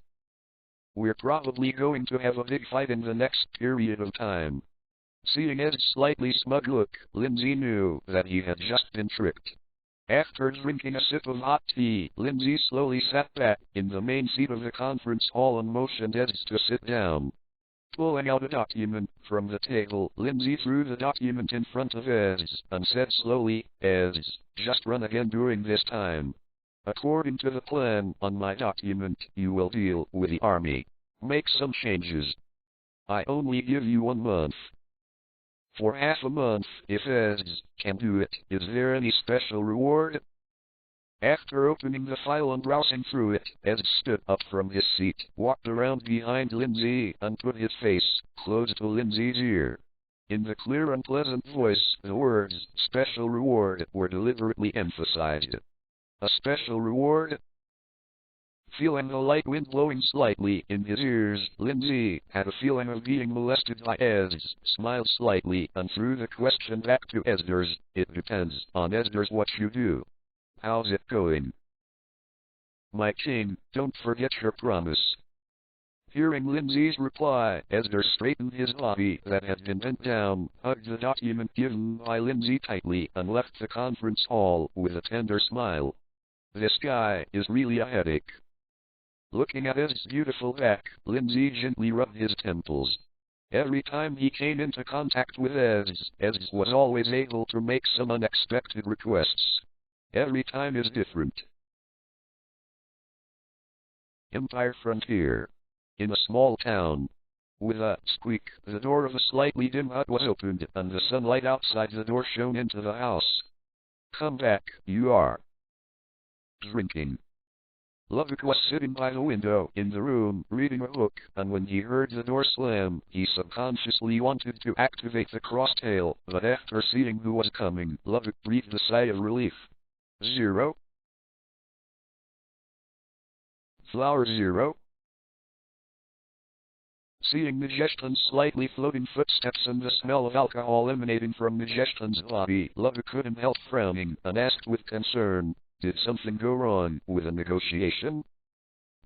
We're probably going to have a big fight in the next period of time." Seeing Ed's slightly smug look, Lin Zhe knew that he had just been tricked. After drinking a sip of hot tea, Lin Zhe slowly sat back in the main seat of the conference hall and motioned Ed to sit down. Pulling out a document from the table, Lin Zhe threw the document in front of Ed and said slowly, "Ed, just run again during this time. According to the plan on my document, you will deal with the army. Make some changes. I only give you 1 month. For half a month, if Ed can do it, is there any special reward?" After opening the file and browsing through it, Ed stood up from his seat, walked around behind Lin Zhe, and put his face close to Lin Zhe's ear. In the clear and pleasant voice, the words, "special reward," were deliberately emphasized. A special reward? Feeling the light wind blowing slightly in his ears, Lin Zhe had a feeling of being molested by Ed, smiled slightly, and threw the question back to Esdras. "It depends on Esdras what you do. How's it going?" "My king, don't forget your promise." Hearing Lin Zhe's reply, Esdras straightened his body that had been bent down, hugged the document given by Lin Zhe tightly, and left the conference hall with a tender smile. This guy is really a headache. Looking at his beautiful back, Lin Zhe gently rubbed his temples. Every time he came into contact with Ez was always able to make some unexpected requests. Every time is different. Empire Frontier. In a small town. With a squeak, the door of a slightly dim hut was opened, and the sunlight outside the door shone into the house. "Come back, you are drinking." Lovick was sitting by the window in the room, reading a book, and when he heard the door slam, he subconsciously wanted to activate the crosstail, but after seeing who was coming, Lovick breathed a sigh of relief. 0. Flower 0. Seeing Majeston's slightly floating footsteps and the smell of alcohol emanating from Majeston's body, Lovick couldn't help frowning, and asked with concern, "Did something go wrong with a negotiation?"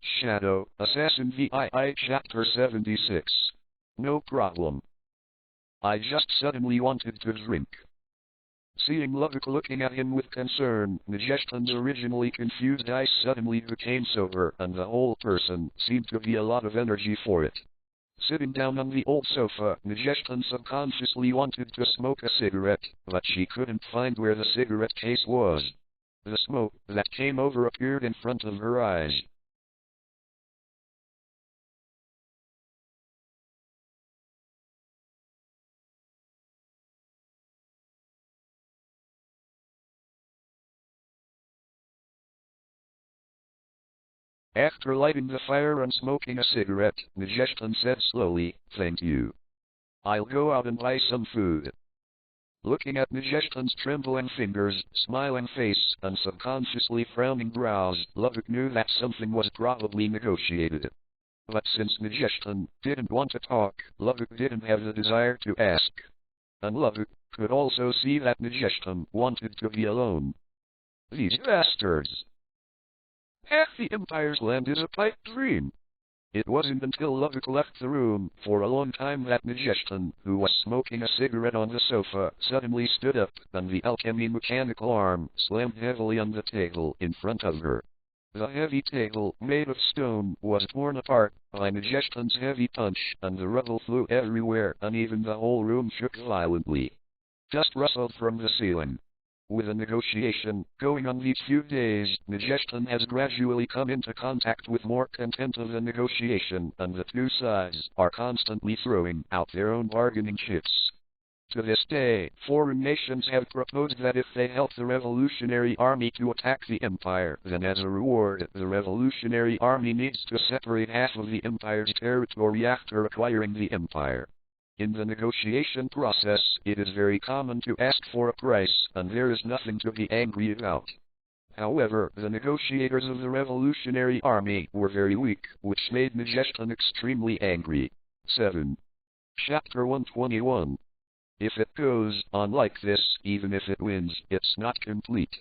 Shadow, Assassin VII Chapter 76. No problem. I just suddenly wanted to drink. Seeing Lovick looking at him with concern, Majeston's originally confused eyes suddenly became sober, and the whole person seemed to be a lot of energy for it. Sitting down on the old sofa, Majeston subconsciously wanted to smoke a cigarette, but she couldn't find where the cigarette case was. The smoke that came over appeared in front of her eyes. After lighting the fire and smoking a cigarette, Majeston said slowly, "Thank you. I'll go out and buy some food." Looking at Majeston's trembling fingers, smiling face, and subconsciously frowning brows, Lovick knew that something was probably negotiated. But since Majeston didn't want to talk, Lovick didn't have the desire to ask. And Lovick could also see that Majeston wanted to be alone. These bastards! Half the Empire's land is a pipe dream. It wasn't until Lovick left the room for a long time that Majeston, who was smoking a cigarette on the sofa, suddenly stood up, and the alchemy mechanical arm slammed heavily on the table in front of her. The heavy table, made of stone, was torn apart by Majeston's heavy punch, and the rubble flew everywhere, and even the whole room shook violently. Dust rustled from the ceiling. With a negotiation going on these few days, Majeston has gradually come into contact with more content of the negotiation, and the two sides are constantly throwing out their own bargaining chips. To this day, foreign nations have proposed that if they help the Revolutionary Army to attack the Empire, then as a reward, the Revolutionary Army needs to separate half of the Empire's territory after acquiring the Empire. In the negotiation process, it is very common to ask for a price, and there is nothing to be angry about. However, the negotiators of the Revolutionary Army were very weak, which made Majestan extremely angry. 7. Chapter 121. If it goes on like this, even if it wins, it's not complete.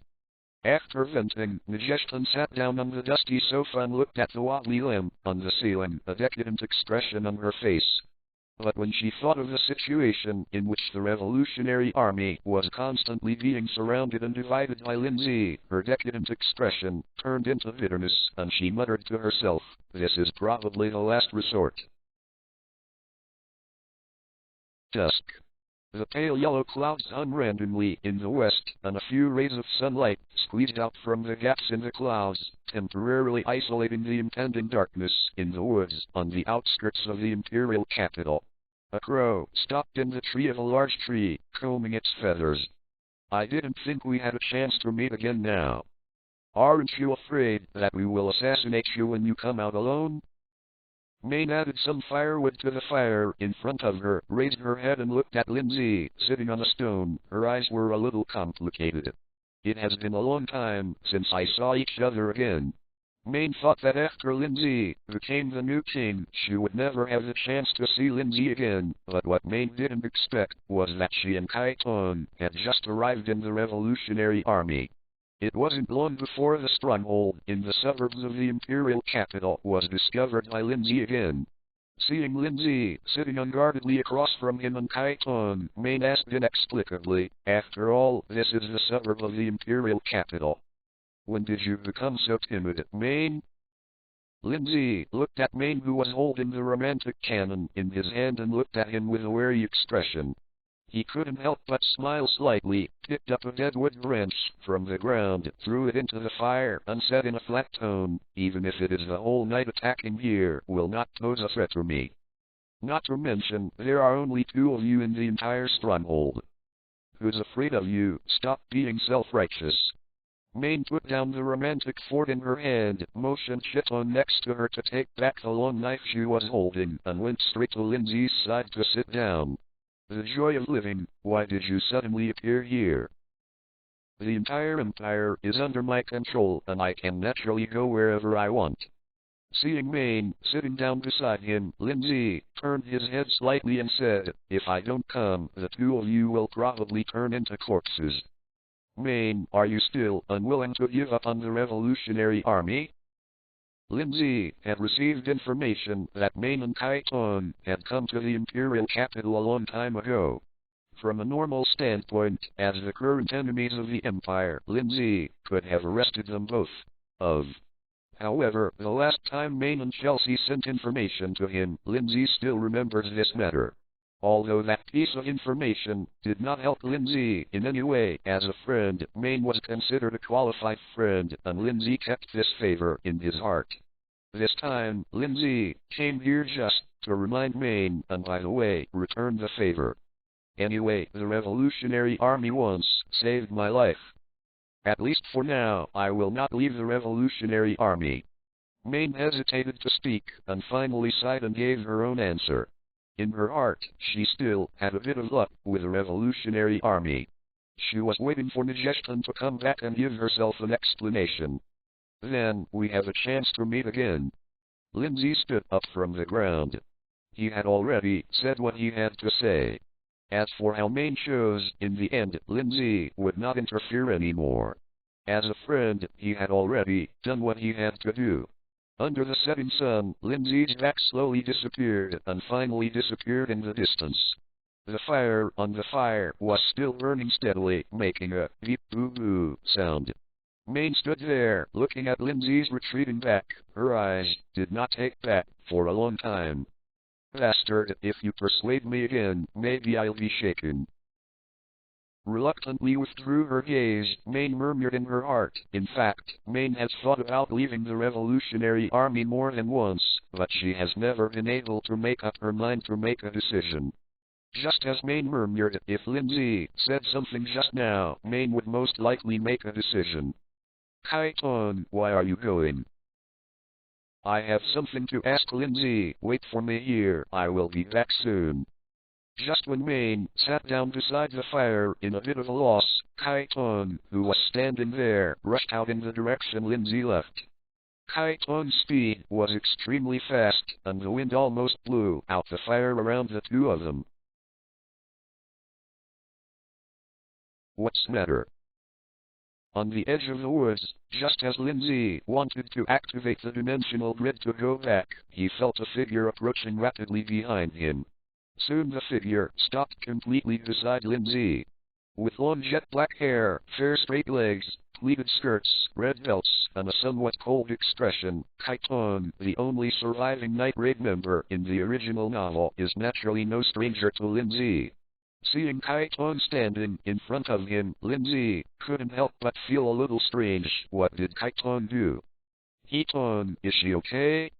After venting, Majestan sat down on the dusty sofa and looked at the wobbly lamp on the ceiling, a decadent expression on her face. But when she thought of the situation in which the Revolutionary Army was constantly being surrounded and divided by Lin Zhe, her decadent expression turned into bitterness, and she muttered to herself, "This is probably the last resort." Dusk. The pale yellow clouds hung randomly in the west, and a few rays of sunlight squeezed out from the gaps in the clouds, temporarily isolating the impending darkness in the woods on the outskirts of the imperial capital. A crow stopped in the tree of a large tree, combing its feathers. "I didn't think we had a chance to meet again now. Aren't you afraid that we will assassinate you when you come out alone?" Maine added some firewood to the fire in front of her, raised her head and looked at Lin Zhe, sitting on a stone. Her eyes were a little complicated. "It has been a long time since I saw each other again." Maine thought that after Lin Zhe became the new king, she would never have the chance to see Lin Zhe again, but what Maine didn't expect was that she and Kai Tong had just arrived in the Revolutionary Army. It wasn't long before the stronghold in the suburbs of the imperial capital was discovered by Lin Zhe again. Seeing Lin Zhe sitting unguardedly across from him and Kai Tong, Maine asked inexplicably, "After all, this is the suburb of the imperial capital. When did you become so timid, Maine?" Lin Zhe looked at Maine, who was holding the romantic cannon in his hand, and looked at him with a wary expression. He couldn't help but smile slightly, picked up a deadwood branch from the ground, threw it into the fire, and said in a flat tone, "Even if it is the whole night, attacking here will not pose a threat to me. Not to mention, there are only 2 of you in the entire stronghold. Who's afraid of you? Stop being self-righteous." Maine put down the romantic fork in her hand, motioned Chiton next to her to take back the long knife she was holding, and went straight to Lin Zhe's side to sit down. "The joy of living, why did you suddenly appear here?" "The entire empire is under my control, and I can naturally go wherever I want." Seeing Maine sitting down beside him, Lin Zhe turned his head slightly and said, "If I don't come, the 2 of you will probably turn into corpses. Maine, are you still unwilling to give up on the Revolutionary Army?" Lin Zhe had received information that Maine and Kai Tong had come to the imperial capital a long time ago. From a normal standpoint, as the current enemies of the empire, Lin Zhe could have arrested them both. However, the last time Maine and Chelsea sent information to him, Lin Zhe still remembers this matter. Although that piece of information did not help Lin Zhe in any way as a friend, Maine was considered a qualified friend, and Lin Zhe kept this favor in his heart. This time, Lin Zhe came here just to remind Maine, and by the way, return the favor. "Anyway, the Revolutionary Army once saved my life. At least for now, I will not leave the Revolutionary Army." Maine hesitated to speak, and finally sighed and gave her own answer. In her heart, she still had a bit of luck with the Revolutionary Army. She was waiting for Majestan to come back and give herself an explanation. "Then we have a chance to meet again." Lin Zhe stood up from the ground. He had already said what he had to say. As for how Maine chose, in the end, Lin Zhe would not interfere anymore. As a friend, he had already done what he had to do. Under the setting sun, Lin Zhe's back slowly disappeared, and finally disappeared in the distance. The fire on the fire was still burning steadily, making a beep-boo-boo sound. Maine stood there, looking at Lin Zhe's retreating back. Her eyes did not take back for a long time. "Bastard, if you persuade me again, maybe I'll be shaken." Reluctantly withdrew her gaze, Maine murmured in her heart. In fact, Maine has thought about leaving the Revolutionary Army more than once, but she has never been able to make up her mind to make a decision. Just as Maine murmured, if Lin Zhe said something just now, Maine would most likely make a decision. "Kai Tong, why are you going?" "I have something to ask Lin Zhe. Wait for me here, I will be back soon." Just when Wayne sat down beside the fire in a bit of a loss, Kai-Tong, who was standing there, rushed out in the direction Lin Zhe left. Kai-Tong's speed was extremely fast, and the wind almost blew out the fire around the two of them. What's the matter? On the edge of the woods, just as Lin Zhe wanted to activate the dimensional grid to go back, he felt a figure approaching rapidly behind him. Soon the figure stopped completely beside Lin Zhe. With long jet black hair, fair straight legs, pleated skirts, red belts, and a somewhat cold expression, Kai-Tong, the only surviving Night Raid member in the original novel, is naturally no stranger to Lin Zhe. Seeing Kai-Tong standing in front of him, Lin Zhe couldn't help but feel a little strange. What did Kai-Tong do? Kai-Tong, is she okay?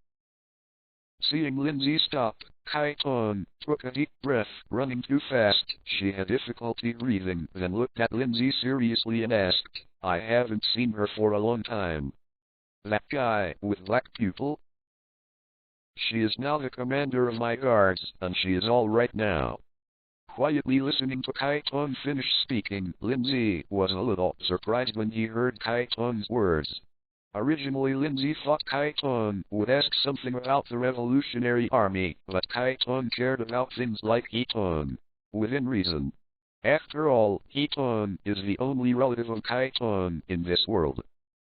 Seeing Lin Zhe stop, Kai-Tong took a deep breath. Running too fast, she had difficulty breathing, then looked at Lin Zhe seriously and asked, I haven't seen her for a long time. That guy with black pupil? She is now the commander of my guards, and she is all right now. Quietly listening to Kai-Tong finish speaking, Lin Zhe was a little surprised when he heard Kai-Tong's words. Originally Lin Zhe thought Kai-Tong would ask something about the Revolutionary Army, but Kai-Tong cared about things like Kai-Tong. Within reason. After all, Kai-Tong is the only relative of Kai-Tong in this world.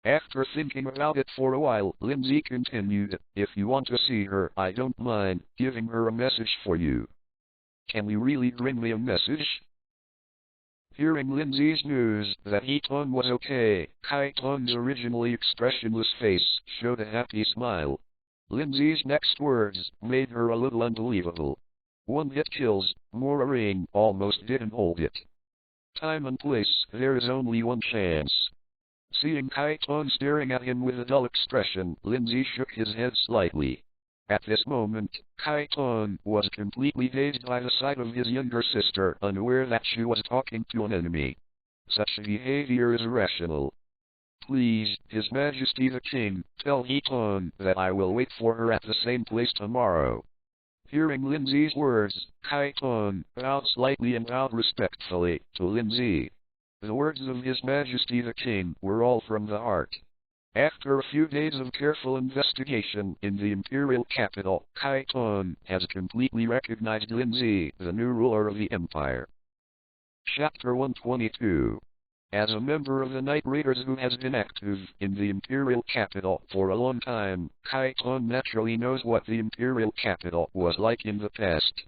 After thinking about it for a while, Lin Zhe continued, if you want to see her, I don't mind giving her a message for you. Can you really bring me a message? Hearing Lin Zhe's news that Kai-Tong was okay, Kai-Tong's originally expressionless face showed a happy smile. Lin Zhe's next words made her a little unbelievable. One hit kills, Mora Rain almost didn't hold it. Time and place, there is only one chance. Seeing Kai-Tong staring at him with a dull expression, Lin Zhe shook his head slightly. At this moment, Kai-Tong was completely dazed by the sight of his younger sister, unaware that she was talking to an enemy. Such behavior is irrational. Please, His Majesty the King, tell Kai-Tong that I will wait for her at the same place tomorrow. Hearing Lin Zhe's words, Kai-Tong bowed slightly and bowed respectfully to Lin Zhe. The words of His Majesty the King were all from the heart. After a few days of careful investigation in the imperial capital, Kai-Tong has completely recognized Lin Zhe, the new ruler of the empire. Chapter 122. As a member of the Night Raiders who has been active in the imperial capital for a long time, Kai-Tong naturally knows what the imperial capital was like in the past.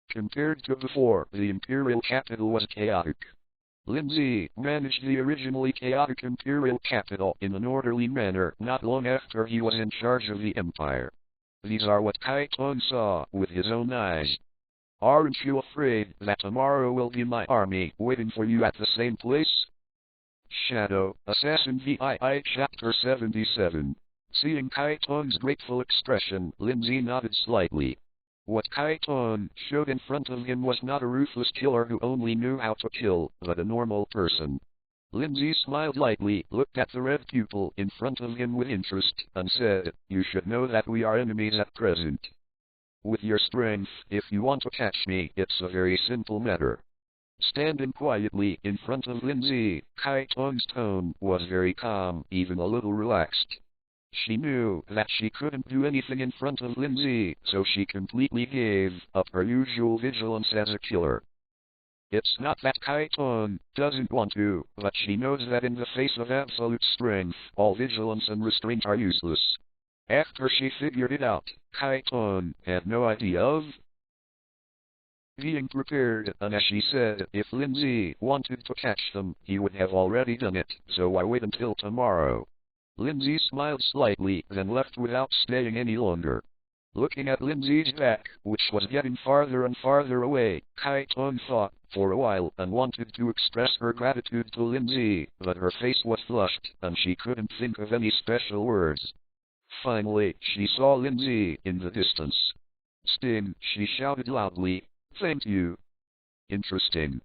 Compared to before, the imperial capital was chaotic. Lin Zhe managed the originally chaotic imperial capital in an orderly manner not long after he was in charge of the empire. These are what Kai-Tong saw with his own eyes. Aren't you afraid that tomorrow will be my army waiting for you at the same place? Shadow, Assassin VII Chapter 77. Seeing Kai-Tong's grateful expression, Lin Zhe nodded slightly. What Kai-Tong showed in front of him was not a ruthless killer who only knew how to kill, but a normal person. Lin Zhe smiled lightly, looked at the red pupil in front of him with interest, and said, you should know that we are enemies at present. With your strength, if you want to catch me, it's a very simple matter. Standing quietly in front of Lin Zhe, Kai-Tong's tone was very calm, even a little relaxed. She knew that she couldn't do anything in front of Lin Zhe, so she completely gave up her usual vigilance as a killer. It's not that Kai-Tong doesn't want to, but she knows that in the face of absolute strength, all vigilance and restraint are useless. After she figured it out, Kai-Tong had no idea of being prepared, and as she said, if Lin Zhe wanted to catch them, he would have already done it, so why wait until tomorrow? Lin Zhe smiled slightly, then left without staying any longer. Looking at Lin Zhe's back, which was getting farther and farther away, Kai-Tong thought for a while and wanted to express her gratitude to Lin Zhe, but her face was flushed, and she couldn't think of any special words. Finally, she saw Lin Zhe in the distance. Sting, she shouted loudly, thank you. Interesting.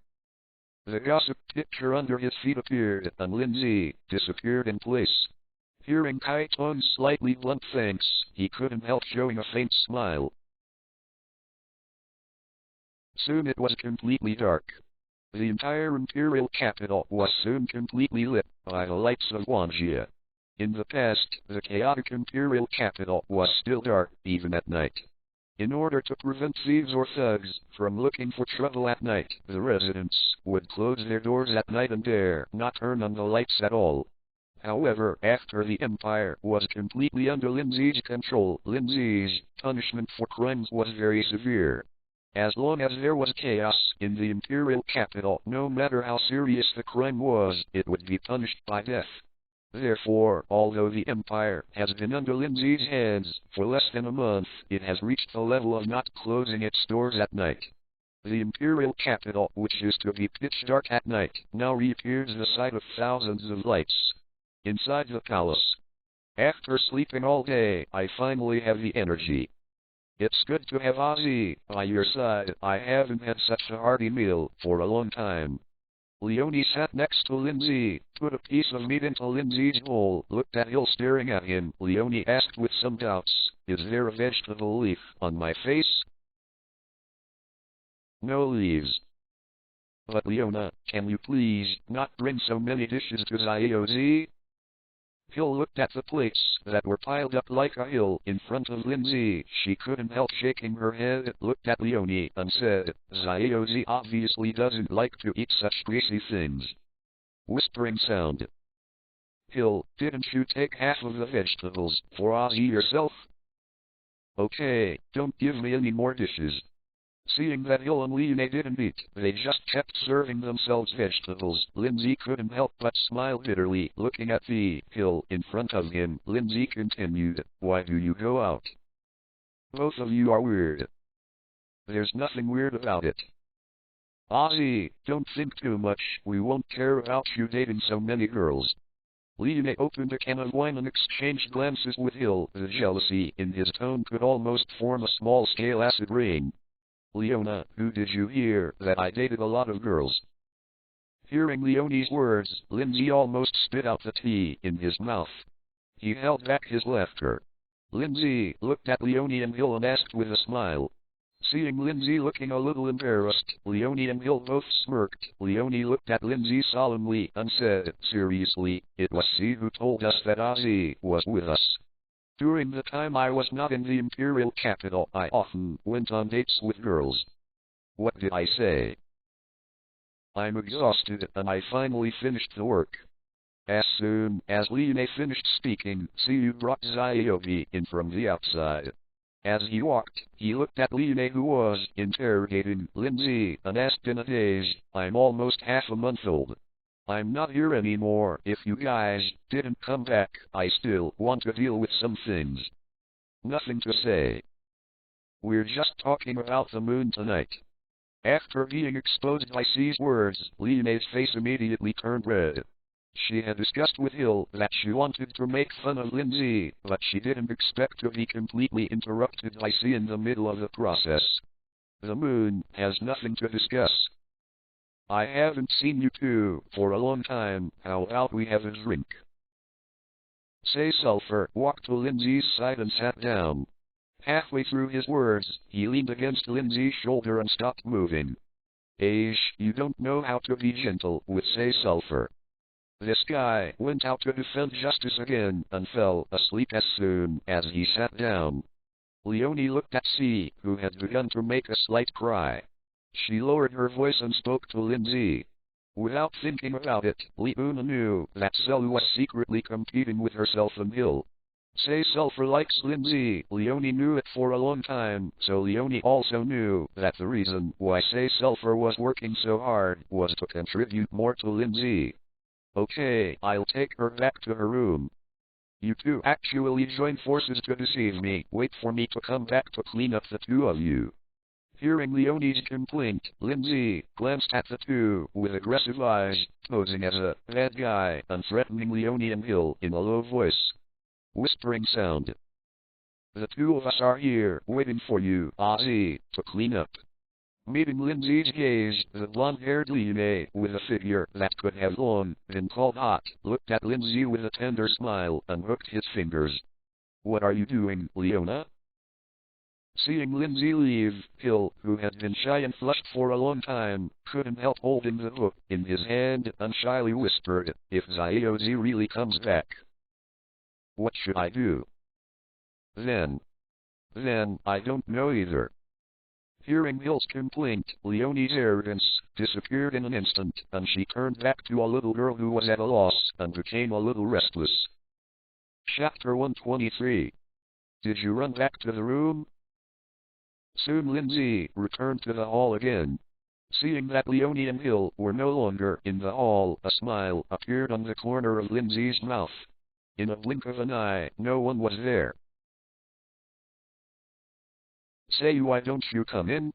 The gossip picture under his feet appeared, and Lin Zhe disappeared in place. Hearing Kai-Tong's slightly blunt thanks, he couldn't help showing a faint smile. Soon it was completely dark. The entire imperial capital was soon completely lit by the lights of Wanjie. In the past, the chaotic imperial capital was still dark even at night. In order to prevent thieves or thugs from looking for trouble at night, the residents would close their doors at night and dare not turn on the lights at all. However, after the empire was completely under Lin Zhe's control, Lin Zhe's punishment for crimes was very severe. As long as there was chaos in the imperial capital, no matter how serious the crime was, it would be punished by death. Therefore, although the empire has been under Lin Zhe's hands for less than a month, it has reached the level of not closing its doors at night. The imperial capital, which used to be pitch dark at night, now reappears the sight of thousands of lights. Inside the palace. After sleeping all day, I finally have the energy. It's good to have Ozzy by your side. I haven't had such a hearty meal for a long time. Leonie sat next to Lin Zhe, put a piece of meat into Lin Zhe's bowl, looked at Hill staring at him. Leonie asked with some doubts, "Is there a vegetable leaf on my face?" "No leaves." "But Leona, can you please not bring so many dishes to Xiaozi?" Hill looked at the plates that were piled up like a hill in front of Lin Zhe. She couldn't help shaking her head, looked at Leonie, and said, "Xiaozi obviously doesn't like to eat such greasy things." Whispering sound. "Hill, didn't you take half of the vegetables for Ozzy yourself?" "Okay, don't give me any more dishes." Seeing that Hill and Lin didn't eat, they just kept serving themselves vegetables. Lin Zhe couldn't help but smile bitterly, looking at the Hill in front of him. Lin Zhe continued, "Why do you go out? Both of you are weird." "There's nothing weird about it." "Ozzy, don't think too much. We won't care about you dating so many girls." Lin opened a can of wine and exchanged glances with Hill. The jealousy in his tone could almost form a small-scale acid rain. "Leona, who did you hear that I dated a lot of girls?" Hearing Leonie's words, Lin Zhe almost spit out the tea in his mouth. He held back his laughter. Lin Zhe looked at Leonie and Hill and asked with a smile. Seeing Lin Zhe looking a little embarrassed, Leonie and Hill both smirked. Leonie looked at Lin Zhe solemnly and said, "Seriously, it was she who told us that Ozzy was with us. During the time I was not in the imperial capital, I often went on dates with girls. What did I say? I'm exhausted, and I finally finished the work." As soon as Lin finished speaking, Siyu brought Xiaobi in from the outside. As he walked, he looked at Lin, who was interrogating Lin Zhe, and asked in a daze, "I'm almost half a month old. I'm not here anymore. If you guys didn't come back, I still want to deal with some things." "Nothing to say. We're just talking about the moon tonight." After being exposed by C's words, Lin's face immediately turned red. She had discussed with Hill that she wanted to make fun of Lin Zhe, but she didn't expect to be completely interrupted by C in the middle of the process. "The moon has nothing to discuss. I haven't seen you two for a long time. How about we have a drink?" Say Sulfur walked to Lin Zhe's side and sat down. Halfway through his words, he leaned against Lin Zhe's shoulder and stopped moving. You don't know how to be gentle with Say Sulfur." This guy went out to defend justice again and fell asleep as soon as he sat down. Leonie looked at C, who had begun to make a slight cry. She lowered her voice and spoke to Lin Zhe. Without thinking about it, Leona knew that Selu was secretly competing with herself and Hill. Say Sulfur likes Lin Zhe. Leonie knew it for a long time, so Leonie also knew that the reason why Say Sulfur was working so hard was to contribute more to Lin Zhe. "Okay, I'll take her back to her room. You two actually joined forces to deceive me. Wait for me to come back to clean up the two of you." Hearing Leonie's complaint, Lin Zhe glanced at the two with aggressive eyes, posing as a bad guy and threatening Leonie and Hill in a low voice. Whispering sound. "The two of us are here, waiting for you, Ozzy, to clean up." Meeting Lin Zhe's gaze, the blonde-haired Lin, with a figure that could have long been called hot, looked at Lin Zhe with a tender smile and hooked his fingers. "What are you doing, Leona?" Seeing Lin Zhe leave, Hill, who had been shy and flushed for a long time, couldn't help holding the book in his hand and shyly whispered, "If Xiaozi really comes back, what should I do?" Then I don't know either." Hearing Hill's complaint, Leonie's arrogance disappeared in an instant, and she turned back to a little girl who was at a loss and became a little restless. Chapter 123. Did you run back to the room? Soon Lin Zhe returned to the hall again. Seeing that Leonie and Hill were no longer in the hall, a smile appeared on the corner of Lin Zhe's mouth. In a blink of an eye, no one was there. "Say, why don't you come in?"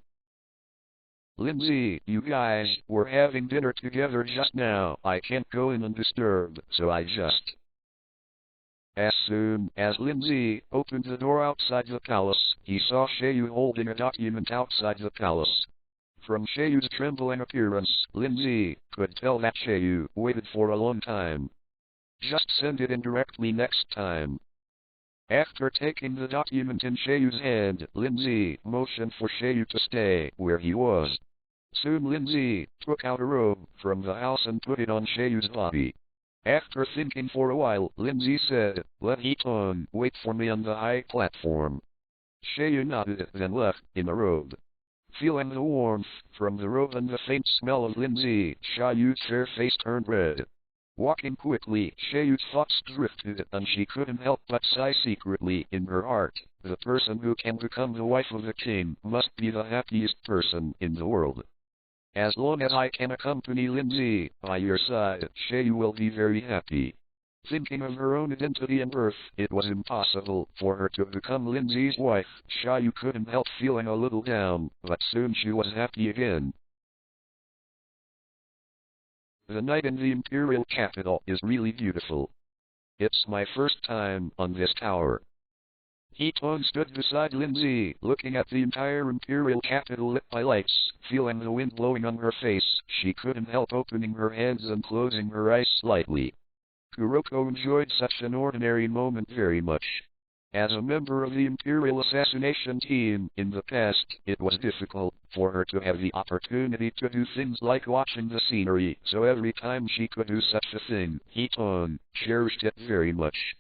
"Lin Zhe, you guys were having dinner together just now. I can't go in and disturb, so I just..." As soon as Lin Zhe opened the door outside the palace, he saw Xiaoyu holding a document outside the palace. From Xiaoyu's trembling appearance, Lin Zhe could tell that Xiaoyu waited for a long time. "Just send it in directly next time." After taking the document in Xiaoyu's hand, Lin Zhe motioned for Xiaoyu to stay where he was. Soon Lin Zhe took out a robe from the house and put it on Xiaoyu's body. After thinking for a while, Lin Zhe said, "Let Hiton wait for me on the high platform." Xiaoyu nodded, then left in a robe. Feeling the warmth from the robe and the faint smell of Lin Zhe, Xiaoyu's fair face turned red. Walking quickly, Xiaoyu's thoughts drifted, and she couldn't help but sigh secretly in her heart. The person who can become the wife of a king must be the happiest person in the world. As long as I can accompany Lin Zhe by your side, Xiaoyu will be very happy. Thinking of her own identity and birth, it was impossible for her to become Lin Zhe's wife. Xiaoyu couldn't help feeling a little down, but soon she was happy again. The night in the imperial capital is really beautiful. It's my first time on this tower. Hiton stood beside Lin Zhe, looking at the entire imperial capital lit by lights. Feeling the wind blowing on her face, she couldn't help opening her hands and closing her eyes slightly. Kuroko enjoyed such an ordinary moment very much. As a member of the Imperial assassination team in the past, it was difficult for her to have the opportunity to do things like watching the scenery, so every time she could do such a thing, Hiton cherished it very much.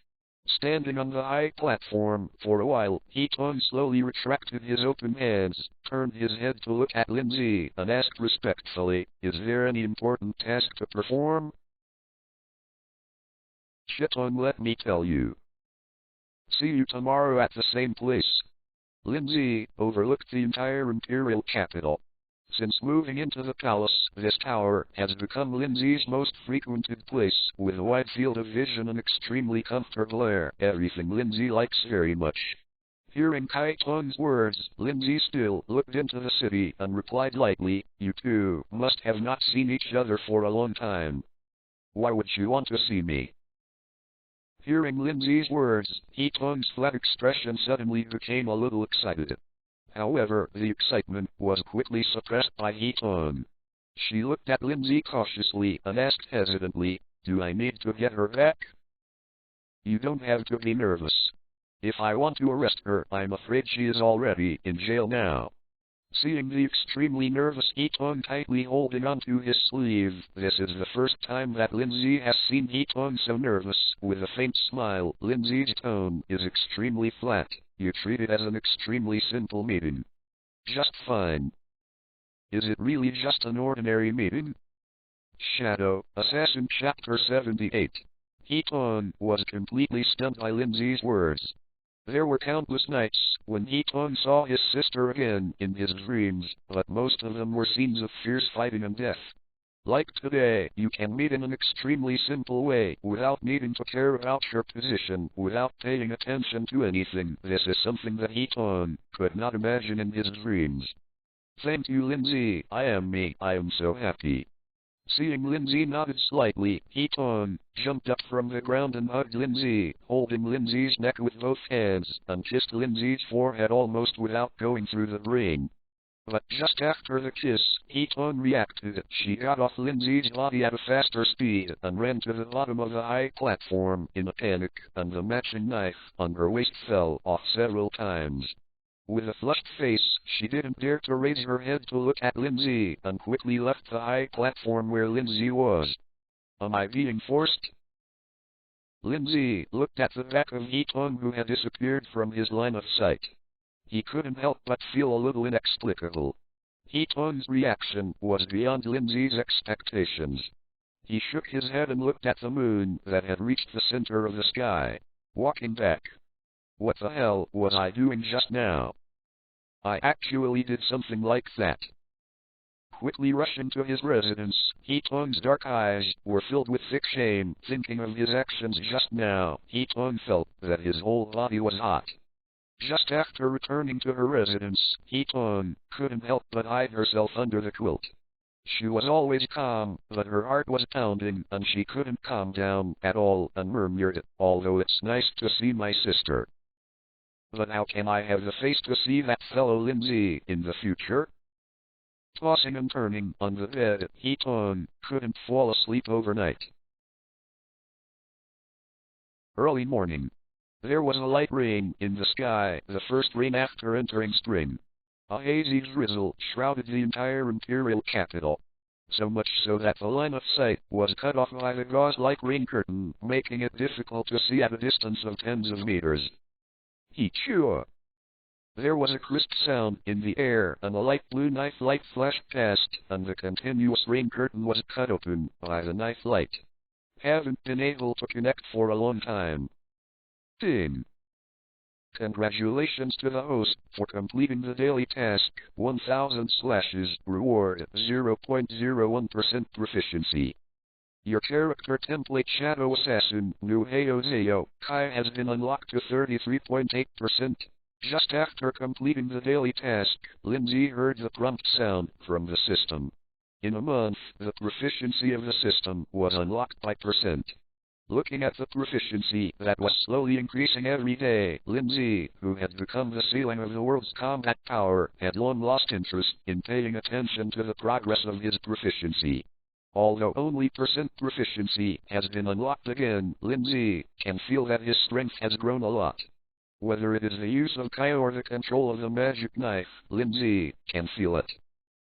Standing on the high platform for a while, Hiton slowly retracted his open hands, turned his head to look at Lin Zhe, and asked respectfully, "Is there any important task to perform?" "Hiton, let me tell you. See you tomorrow at the same place." Lin Zhe overlooked the entire imperial capital. Since moving into the palace, this tower has become Lin Zhe's most frequented place, with a wide field of vision and extremely comfortable air, everything Lin Zhe likes very much. Hearing Hiton's words, Lin Zhe still looked into the city and replied lightly, "You two must have not seen each other for a long time. Why would you want to see me?" Hearing Lin Zhe's words, Hiton's flat expression suddenly became a little excited. However, the excitement was quickly suppressed by Hiton. She looked at Lin Zhe cautiously and asked hesitantly, "Do I need to get her back?" "You don't have to be nervous. If I want to arrest her, I'm afraid she is already in jail now." Seeing the extremely nervous Hiton tightly holding onto his sleeve, this is the first time that Lin Zhe has seen Hiton so nervous. With a faint smile, Lin Zhe's tone is extremely flat. "You treat it as an extremely simple meeting. Just fine." "Is it really just an ordinary meeting?" Shadow Assassin Chapter 78. Hiton was completely stunned by Lin Zhe's words. There were countless nights when Hiton saw his sister again in his dreams, but most of them were scenes of fierce fighting and death. Like today, you can meet in an extremely simple way, without needing to care about your position, without paying attention to anything. This is something that Hiton could not imagine in his dreams. "Thank you, Lin Zhe. I am me. I am so happy." Seeing Lin Zhe nodded slightly, Hiton jumped up from the ground and hugged Lin Zhe, holding Lin Zhe's neck with both hands, and kissed Lin Zhe's forehead almost without going through the brain. But just after the kiss, Hiton reacted. She got off Lin Zhe's body at a faster speed, and ran to the bottom of the high platform in a panic, and the matching knife on her waist fell off several times. With a flushed face, she didn't dare to raise her head to look at Lin Zhe, and quickly left the high platform where Lin Zhe was. Am I being forced? Lin Zhe looked at the back of He Tong, who had disappeared from his line of sight. He couldn't help but feel a little inexplicable. He Tong's reaction was beyond Lin Zhe's expectations. He shook his head and looked at the moon that had reached the center of the sky. Walking back. What the hell was I doing just now? I actually did something like that. Quickly rushing to his residence, He Tong's dark eyes were filled with thick shame. Thinking of his actions just now, He Tong felt that his whole body was hot. Just after returning to her residence, He Tong couldn't help but hide herself under the quilt. She was always calm, but her heart was pounding, and she couldn't calm down at all, and murmured, "Although it's nice to see my sister. But how can I have the face to see that fellow Lin Zhe in the future?" Tossing and turning on the bed, He Tong couldn't fall asleep overnight. Early morning. There was a light rain in the sky, the first rain after entering spring. A hazy drizzle shrouded the entire imperial capital. So much so that the line of sight was cut off by the gauze-like rain curtain, making it difficult to see at a distance of tens of meters. He-chua! There was a crisp sound in the air, and a light blue knife light flashed past, and the continuous rain curtain was cut open by the knife light. Haven't been able to connect for a long time. Ding! Congratulations to the host for completing the daily task. 1000 slashes. Reward 0.01% proficiency. Your character template Shadow Assassin Nu Heyo Heyo Kai has been unlocked to 33.8%. Just after completing the daily task, Lin Zhe heard the prompt sound from the system. In a month, the proficiency of the system was unlocked by %. Looking at the proficiency that was slowly increasing every day, Lin Zhe, who had become the ceiling of the world's combat power, had long lost interest in paying attention to the progress of his proficiency. Although only % proficiency has been unlocked again, Lin Zhe can feel that his strength has grown a lot. Whether it is the use of Kai or the control of the magic knife, Lin Zhe can feel it.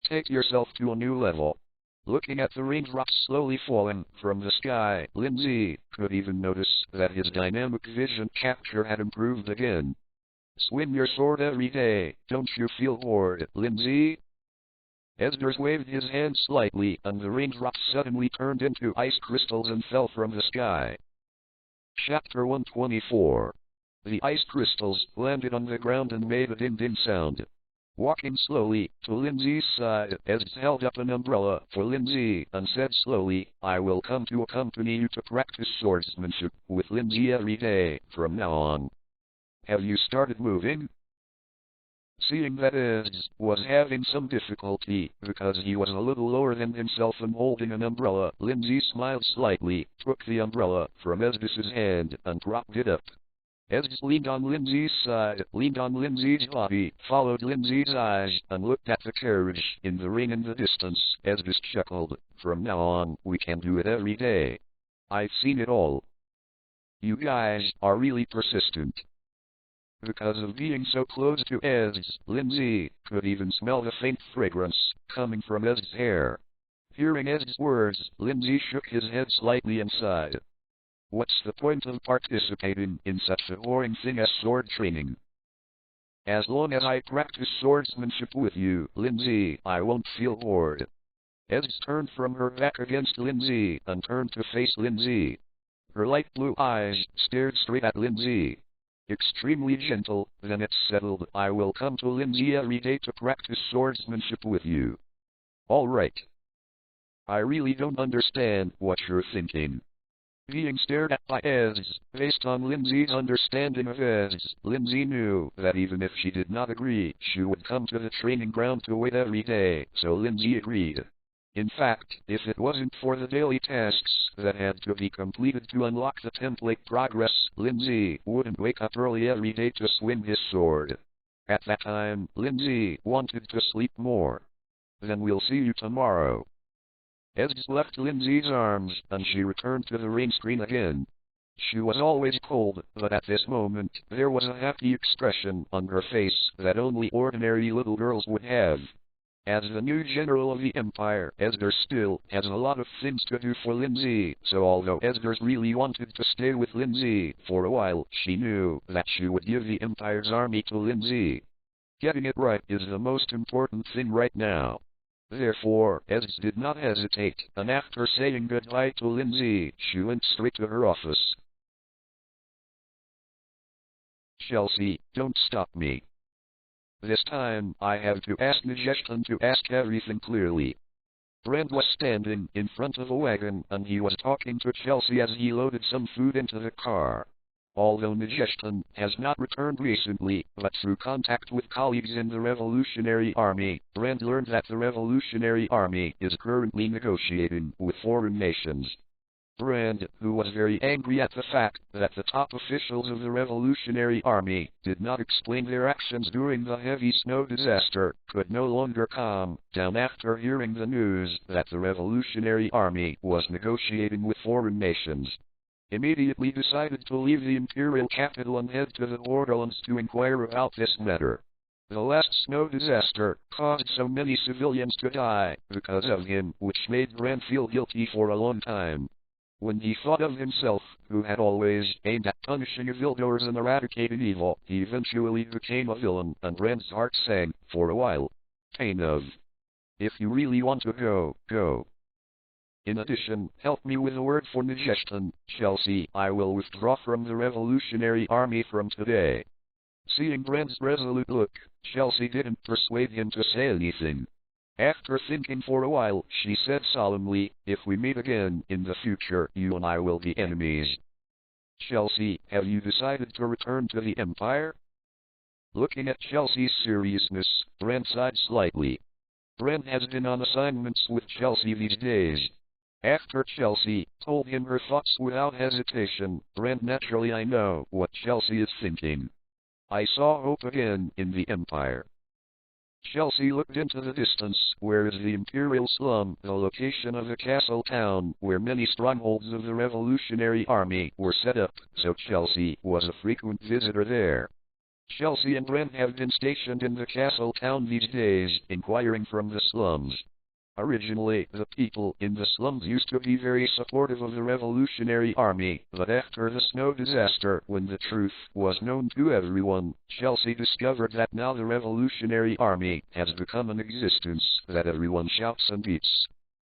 Take yourself to a new level. Looking at the raindrops slowly falling from the sky, Lin Zhe could even notice that his dynamic vision capture had improved again. Swing your sword every day, don't you feel bored, Lin Zhe? Esdras waved his hand slightly, and the raindrops suddenly turned into ice crystals and fell from the sky. Chapter 124. The ice crystals landed on the ground and made a ding-ding sound. Walking slowly to Lin Zhe's side, Esdras held up an umbrella for Lin Zhe and said slowly, "I will come to accompany you to practice swordsmanship with Lin Zhe every day from now on. Have you started moving?" Seeing that Esdras was having some difficulty because he was a little lower than himself and holding an umbrella, Lin Zhe smiled slightly, took the umbrella from Esdras' hand, and propped it up. Esdras leaned on Lin Zhe's side, leaned on Lin Zhe's body, followed Lin Zhe's eyes, and looked at the carriage in the rain in the distance. Esdras chuckled. "From now on, we can do it every day. I've seen it all. You guys are really persistent." Because of being so close to Esdras, Lin Zhe could even smell the faint fragrance coming from Esdras' hair. Hearing Esdras' words, Lin Zhe shook his head slightly and sighed. What's the point of participating in such a boring thing as sword training? As long as I practice swordsmanship with you, Lin Zhe, I won't feel bored. Esdras turned from her back against Lin Zhe and turned to face Lin Zhe. Her light blue eyes stared straight at Lin Zhe. Extremely gentle, then it's settled. I will come to Lin Zhe every day to practice swordsmanship with you. All right. I really don't understand what you're thinking. Being stared at by Esdras, based on Lin Zhe's understanding of Esdras, Lin Zhe knew that even if she did not agree, she would come to the training ground to wait every day, so Lin Zhe agreed. In fact, if it wasn't for the daily tasks that had to be completed to unlock the template progress, Lin Zhe wouldn't wake up early every day to swing his sword. At that time, Lin Zhe wanted to sleep more. Then we'll see you tomorrow. Esdras left Lin Zhe's arms, and she returned to the rain screen again. She was always cold, but at this moment there was a happy expression on her face that only ordinary little girls would have. As the new general of the empire, Esther still has a lot of things to do for Lin Zhe, so although Esther really wanted to stay with Lin Zhe for a while, she knew that she would give the empire's army to Lin Zhe. Getting it right is the most important thing right now. Therefore, Esther did not hesitate, and after saying goodbye to Lin Zhe, she went straight to her office. Chelsea, don't stop me. This time, I have to ask Nijestan to ask everything clearly. Brand was standing in front of a wagon and he was talking to Chelsea as he loaded some food into the car. Although Nijestan has not returned recently, but through contact with colleagues in the Revolutionary Army, Brand learned that the Revolutionary Army is currently negotiating with foreign nations. Brand, who was very angry at the fact that the top officials of the Revolutionary Army did not explain their actions during the heavy snow disaster, could no longer calm down after hearing the news that the Revolutionary Army was negotiating with foreign nations. Immediately decided to leave the imperial capital and head to the borderlands to inquire about this matter. The last snow disaster caused so many civilians to die because of him, which made Brand feel guilty for a long time. When he thought of himself, who had always aimed at punishing evildoers and eradicating evil, he eventually became a villain, and Brand's heart sank for a while. Pain of. If you really want to go, go. In addition, help me with a word for Nijestan, Chelsea. I will withdraw from the Revolutionary Army from today. Seeing Brand's resolute look, Chelsea didn't persuade him to say anything. After thinking for a while, she said solemnly, if we meet again in the future, you and I will be enemies. Chelsea, have you decided to return to the Empire? Looking at Chelsea's seriousness, Brand sighed slightly. Brand has been on assignments with Chelsea these days. After Chelsea told him her thoughts without hesitation, Brand naturally I know what Chelsea is thinking. I saw hope again in the Empire. Chelsea looked into the distance, where is the Imperial Slum, the location of a castle town, where many strongholds of the Revolutionary Army were set up, so Chelsea was a frequent visitor there. Chelsea and Brand have been stationed in the castle town these days, inquiring from the slums. Originally, the people in the slums used to be very supportive of the Revolutionary Army, but after the snow disaster, when the truth was known to everyone, Chelsea discovered that now the Revolutionary Army has become an existence that everyone shouts and beats.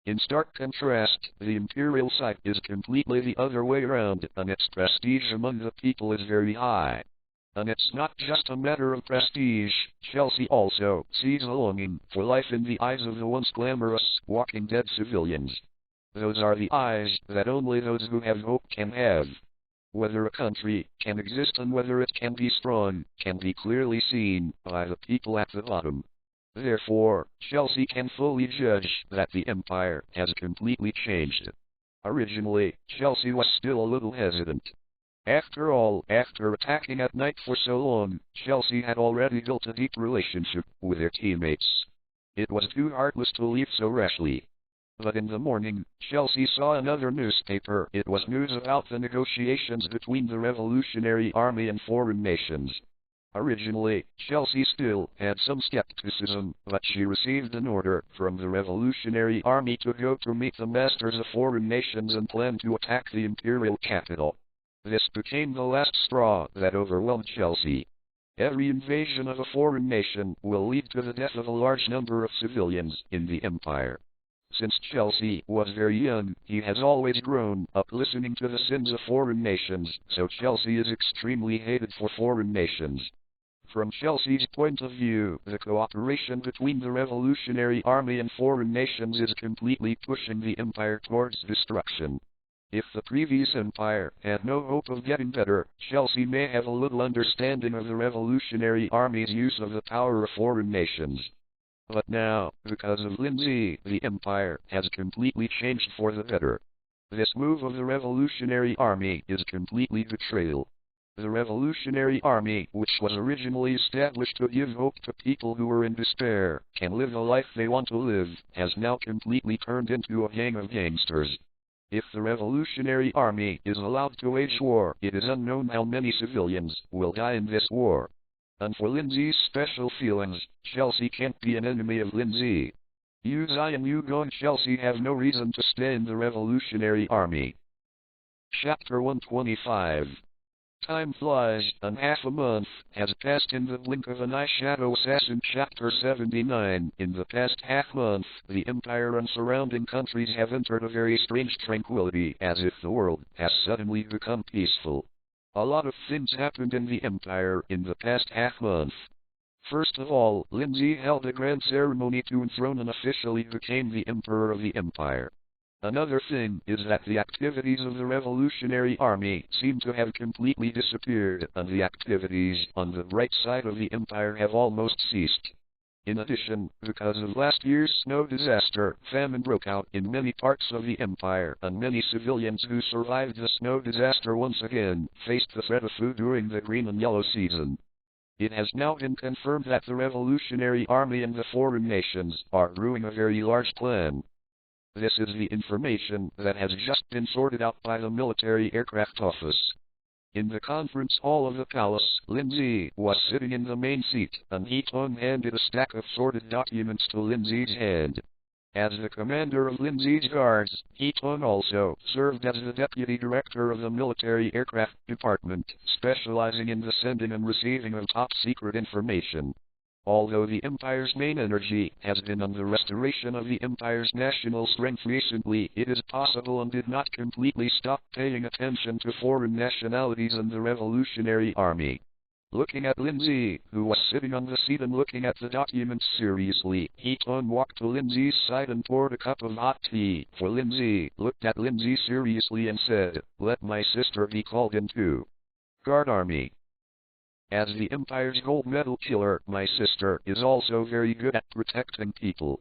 In stark contrast, the Imperial site is completely the other way around, and its prestige among the people is very high. And it's not just a matter of prestige, Chelsea also sees a longing for life in the eyes of the once glamorous, walking dead civilians. Those are the eyes that only those who have hope can have. Whether a country can exist and whether it can be strong, can be clearly seen by the people at the bottom. Therefore, Chelsea can fully judge that the Empire has completely changed. Originally, Chelsea was still a little hesitant. After all, after attacking at night for so long, Chelsea had already built a deep relationship with their teammates. It was too heartless to leave so rashly. But in the morning, Chelsea saw another newspaper. It was news about the negotiations between the Revolutionary Army and foreign nations. Originally, Chelsea still had some skepticism, but she received an order from the Revolutionary Army to go to meet the masters of foreign nations and plan to attack the imperial capital. This became the last straw that overwhelmed Chelsea. Every invasion of a foreign nation will lead to the death of a large number of civilians in the Empire. Since Chelsea was very young, he has always grown up listening to the sins of foreign nations, so Chelsea is extremely hated for foreign nations. From Chelsea's point of view, the cooperation between the Revolutionary Army and foreign nations is completely pushing the Empire towards destruction. If the previous empire had no hope of getting better, Chelsea may have a little understanding of the Revolutionary Army's use of the power of foreign nations. But now, because of Lin Zhe, the empire has completely changed for the better. This move of the Revolutionary Army is completely betrayal. The Revolutionary Army, which was originally established to give hope to people who were in despair, can live a life they want to live, has now completely turned into a gang of gangsters. If the Revolutionary Army is allowed to wage war, it is unknown how many civilians will die in this war. And for Lin Zhe's special feelings, Chelsea can't be an enemy of Lin Zhe. Yu Zai and Yu Gong Chelsea have no reason to stay in the Revolutionary Army. Chapter 125. Time flies, and half a month has passed in the blink of an eye. Shadow Assassin Chapter 79. In the past half month, the Empire and surrounding countries have entered a very strange tranquility, as if the world has suddenly become peaceful. A lot of things happened in the Empire in the past half month. First of all, Lin Zhe held a grand ceremony to enthrone and officially became the Emperor of the Empire. Another thing is that the activities of the Revolutionary Army seem to have completely disappeared, and the activities on the bright side of the Empire have almost ceased. In addition, because of last year's snow disaster, famine broke out in many parts of the Empire, and many civilians who survived the snow disaster once again faced the threat of food during the green and yellow season. It has now been confirmed that the Revolutionary Army and the foreign nations are brewing a very large plan. This is the information that has just been sorted out by the Military Aircraft Office. In the conference hall of the palace, Lin Zhe was sitting in the main seat, and He Tong handed a stack of sorted documents to Lin Zhe's hand. As the commander of Lin Zhe's guards, He Tong also served as the deputy director of the Military Aircraft Department, specializing in the sending and receiving of top-secret information. Although the Empire's main energy has been on the restoration of the Empire's national strength recently, it is possible and did not completely stop paying attention to foreign nationalities and the Revolutionary Army. Looking at Lin Zhe, who was sitting on the seat and looking at the documents seriously, He Tong walked to Lin Zhe's side and poured a cup of hot tea for Lin Zhe, looked at Lin Zhe seriously and said, "Let my sister be called in too." Guard Army. As the Empire's gold medal killer, my sister is also very good at protecting people.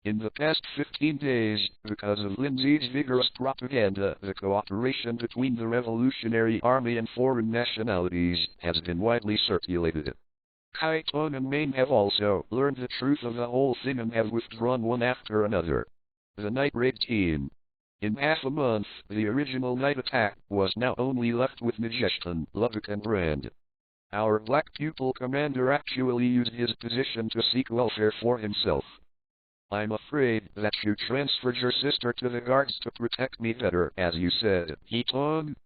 In the past 15 days, because of Lin Zhe's vigorous propaganda, the cooperation between the Revolutionary Army and foreign nationalities has been widely circulated. Kai Tong and Main have also learned the truth of the whole thing and have withdrawn one after another. The night raid team. In half a month, the original night attack was now only left with Majestan, Lubbock and Brand. Our black pupil commander actually used his position to seek welfare for himself. I'm afraid that you transferred your sister to the guards to protect me better, as you said, He Tong.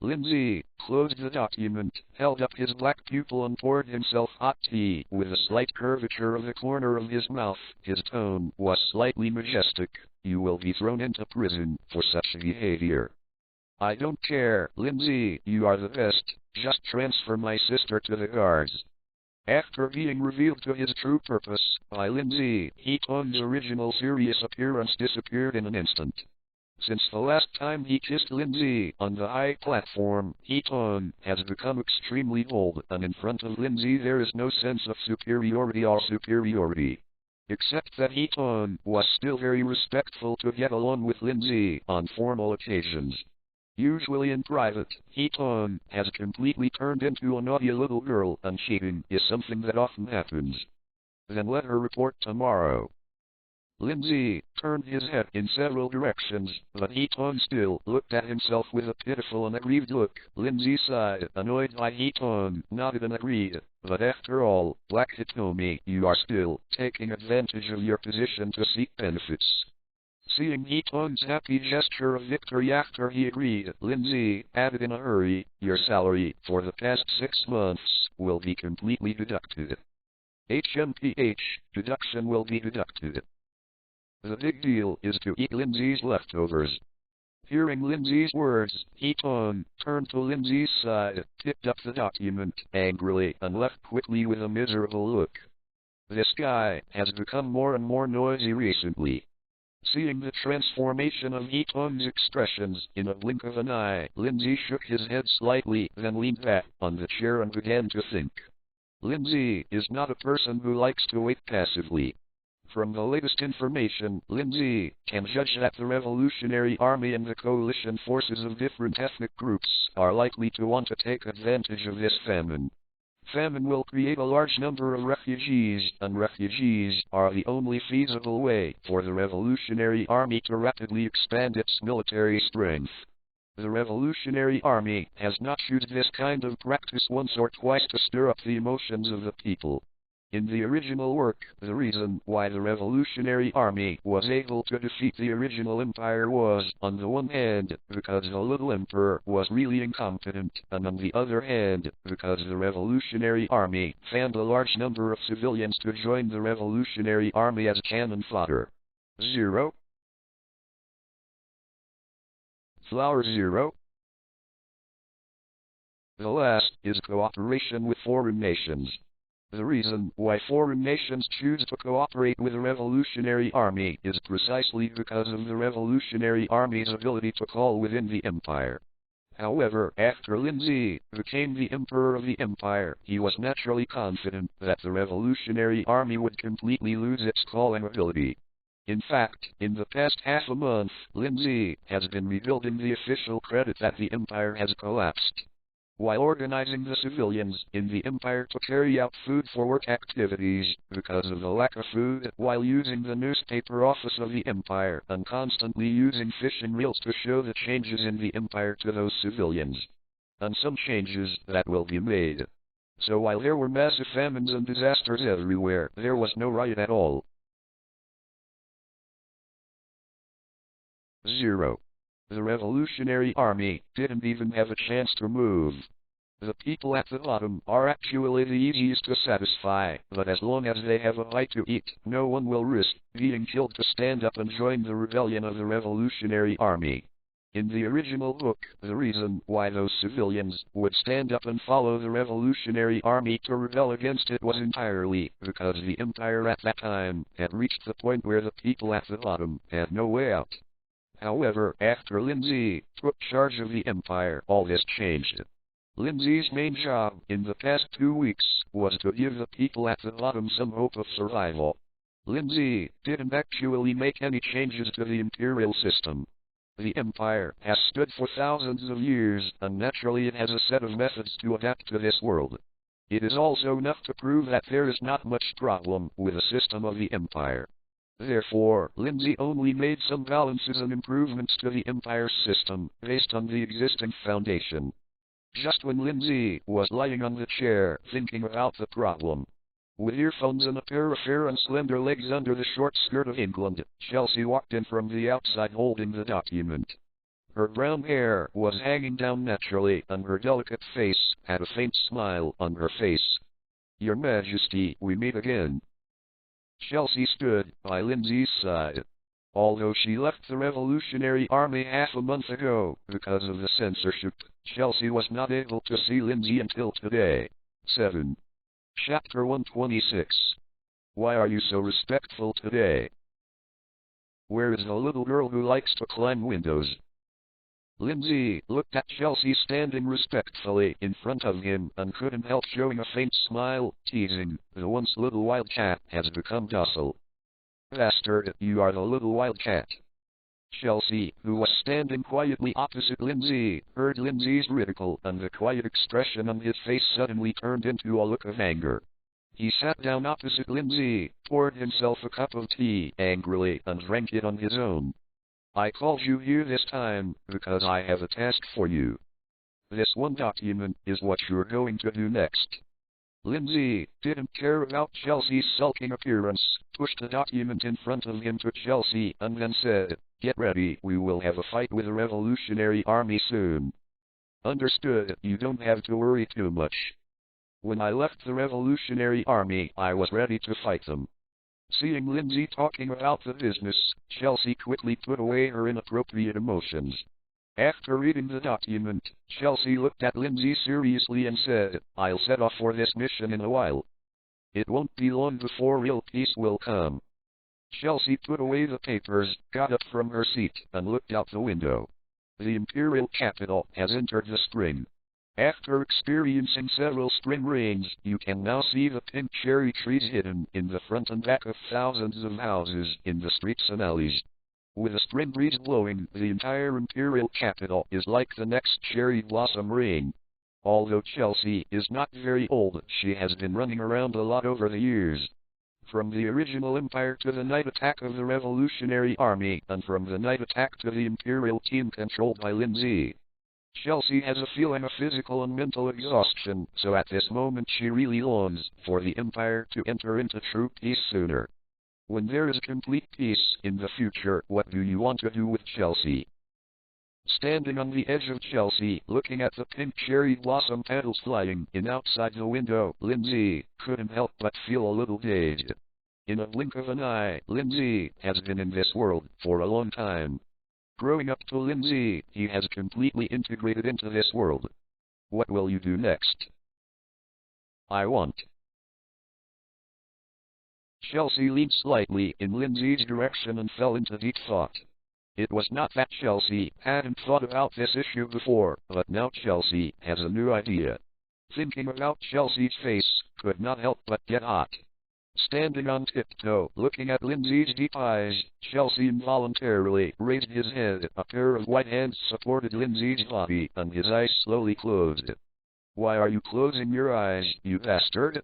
Lin Zhe closed the document, held up his black pupil and poured himself hot tea with a slight curvature of the corner of his mouth. His tone was slightly majestic. You will be thrown into prison for such behavior. I don't care, Lin Zhe, you are the best. Just transfer my sister to the guards. After being revealed to his true purpose by Lin Zhe, He Tong's original serious appearance disappeared in an instant. Since the last time he kissed Lin Zhe on the high platform, He Tong has become extremely bold, and in front of Lin Zhe there is no sense of superiority. Except that He Tong was still very respectful to get along with Lin Zhe on formal occasions. Usually in private, He Tong has completely turned into a naughty little girl, and cheating is something that often happens. Then let her report tomorrow. Lin Zhe turned his head in several directions, but He Tong still looked at himself with a pitiful and aggrieved look. Lin Zhe sighed, annoyed by He Tong, nodded and agreed. But after all, Black Hitomi, you are still taking advantage of your position to seek benefits. Seeing He Tong's happy gesture of victory after he agreed, Lin Zhe added in a hurry, your salary for the past 6 months will be completely deducted. HMPH, deduction will be deducted. The big deal is to eat Lin Zhe's leftovers. Hearing Lin Zhe's words, He Tong turned to Lin Zhe's side, picked up the document angrily, and left quickly with a miserable look. This guy has become more and more noisy recently. Seeing the transformation of He Tong's expressions in a blink of an eye, Lin Zhe shook his head slightly, then leaned back on the chair and began to think. Lin Zhe is not a person who likes to wait passively. From the latest information, Lin Zhe can judge that the Revolutionary Army and the coalition forces of different ethnic groups are likely to want to take advantage of this famine. Famine will create a large number of refugees, and refugees are the only feasible way for the Revolutionary Army to rapidly expand its military strength. The Revolutionary Army has not used this kind of practice once or twice to stir up the emotions of the people. In the original work, the reason why the Revolutionary Army was able to defeat the original empire was, on the one hand, because the little emperor was really incompetent, and on the other hand, because the Revolutionary Army found a large number of civilians to join the Revolutionary Army as cannon fodder. 0. Flower 0. The last is cooperation with foreign nations. The reason why foreign nations choose to cooperate with the Revolutionary Army is precisely because of the Revolutionary Army's ability to call within the empire. However, after Lin Zhe became the emperor of the empire, he was naturally confident that the Revolutionary Army would completely lose its calling ability. In fact, in the past half a month, Lin Zhe has been rebuilding the official credit that the empire has collapsed. While organizing the civilians in the empire to carry out food-for-work activities because of the lack of food, while using the newspaper office of the empire, and constantly using fishing reels to show the changes in the empire to those civilians. And some changes that will be made. So while there were massive famines and disasters everywhere, there was no riot at all. 0. The Revolutionary Army didn't even have a chance to move. The people at the bottom are actually the easiest to satisfy, but as long as they have a bite to eat, no one will risk being killed to stand up and join the rebellion of the Revolutionary Army. In the original book, the reason why those civilians would stand up and follow the Revolutionary Army to rebel against it was entirely because the empire at that time had reached the point where the people at the bottom had no way out. However, after Lin Zhe took charge of the empire, all this changed. Lin Zhe's main job in the past 2 weeks was to give the people at the bottom some hope of survival. Lin Zhe didn't actually make any changes to the imperial system. The empire has stood for thousands of years, and naturally it has a set of methods to adapt to this world. It is also enough to prove that there is not much problem with the system of the empire. Therefore, Lin Zhe only made some balances and improvements to the empire's system, based on the existing foundation. Just when Lin Zhe was lying on the chair, thinking about the problem, with earphones and a pair of fair and slender legs under the short skirt of England, Chelsea walked in from the outside holding the document. Her brown hair was hanging down naturally, and her delicate face had a faint smile on her face. "Your Majesty, we meet again." Chelsea stood by Lin Zhe's side. Although she left the Revolutionary Army half a month ago because of the censorship, Chelsea was not able to see Lin Zhe until today. 7. Chapter 126. Why are you so respectful today? Where is the little girl who likes to climb windows? Lin Zhe looked at Chelsea standing respectfully in front of him and couldn't help showing a faint smile, teasing, the once little wildcat has become docile. "Bastard, you are the little wildcat." Chelsea, who was standing quietly opposite Lin Zhe, heard Lin Zhe's ridicule, and the quiet expression on his face suddenly turned into a look of anger. He sat down opposite Lin Zhe, poured himself a cup of tea angrily, and drank it on his own. "I called you here this time because I have a task for you. This one document is what you're going to do next." Lin Zhe didn't care about Chelsea's sulking appearance, pushed the document in front of him to Chelsea, and then said, "Get ready, we will have a fight with the Revolutionary Army soon." "Understood, you don't have to worry too much. When I left the Revolutionary Army, I was ready to fight them." Seeing Lin Zhe talking about the business, Chelsea quickly put away her inappropriate emotions. After reading the document, Chelsea looked at Lin Zhe seriously and said, "I'll set off for this mission in a while. It won't be long before real peace will come." Chelsea put away the papers, got up from her seat, and looked out the window. The imperial capital has entered the spring. After experiencing several spring rains, you can now see the pink cherry trees hidden in the front and back of thousands of houses in the streets and alleys. With a spring breeze blowing, the entire imperial capital is like the next cherry blossom rain. Although Chelsea is not very old, she has been running around a lot over the years. From the original empire to the night attack of the Revolutionary Army, and from the night attack to the Imperial team controlled by Lin Zhe. Chelsea has a feeling of physical and mental exhaustion, so at this moment she really longs for the Empire to enter into true peace sooner. When there is complete peace in the future, what do you want to do with Chelsea? Standing on the edge of Chelsea, looking at the pink cherry blossom petals flying in outside the window, Lin Zhe couldn't help but feel a little dazed. In a blink of an eye, Lin Zhe has been in this world for a long time. Growing up to Lin Zhe, he has completely integrated into this world. What will you do next? I want. Chelsea leaned slightly in Lin Zhe's direction and fell into deep thought. It was not that Chelsea hadn't thought about this issue before, but now Chelsea has a new idea. Thinking about Chelsea's face could not help but get hot. Standing on tiptoe, looking at Lin Zhe's deep eyes, Chelsea involuntarily raised his head. A pair of white hands supported Lin Zhe's body, and his eyes slowly closed. Why are you closing your eyes, you bastard?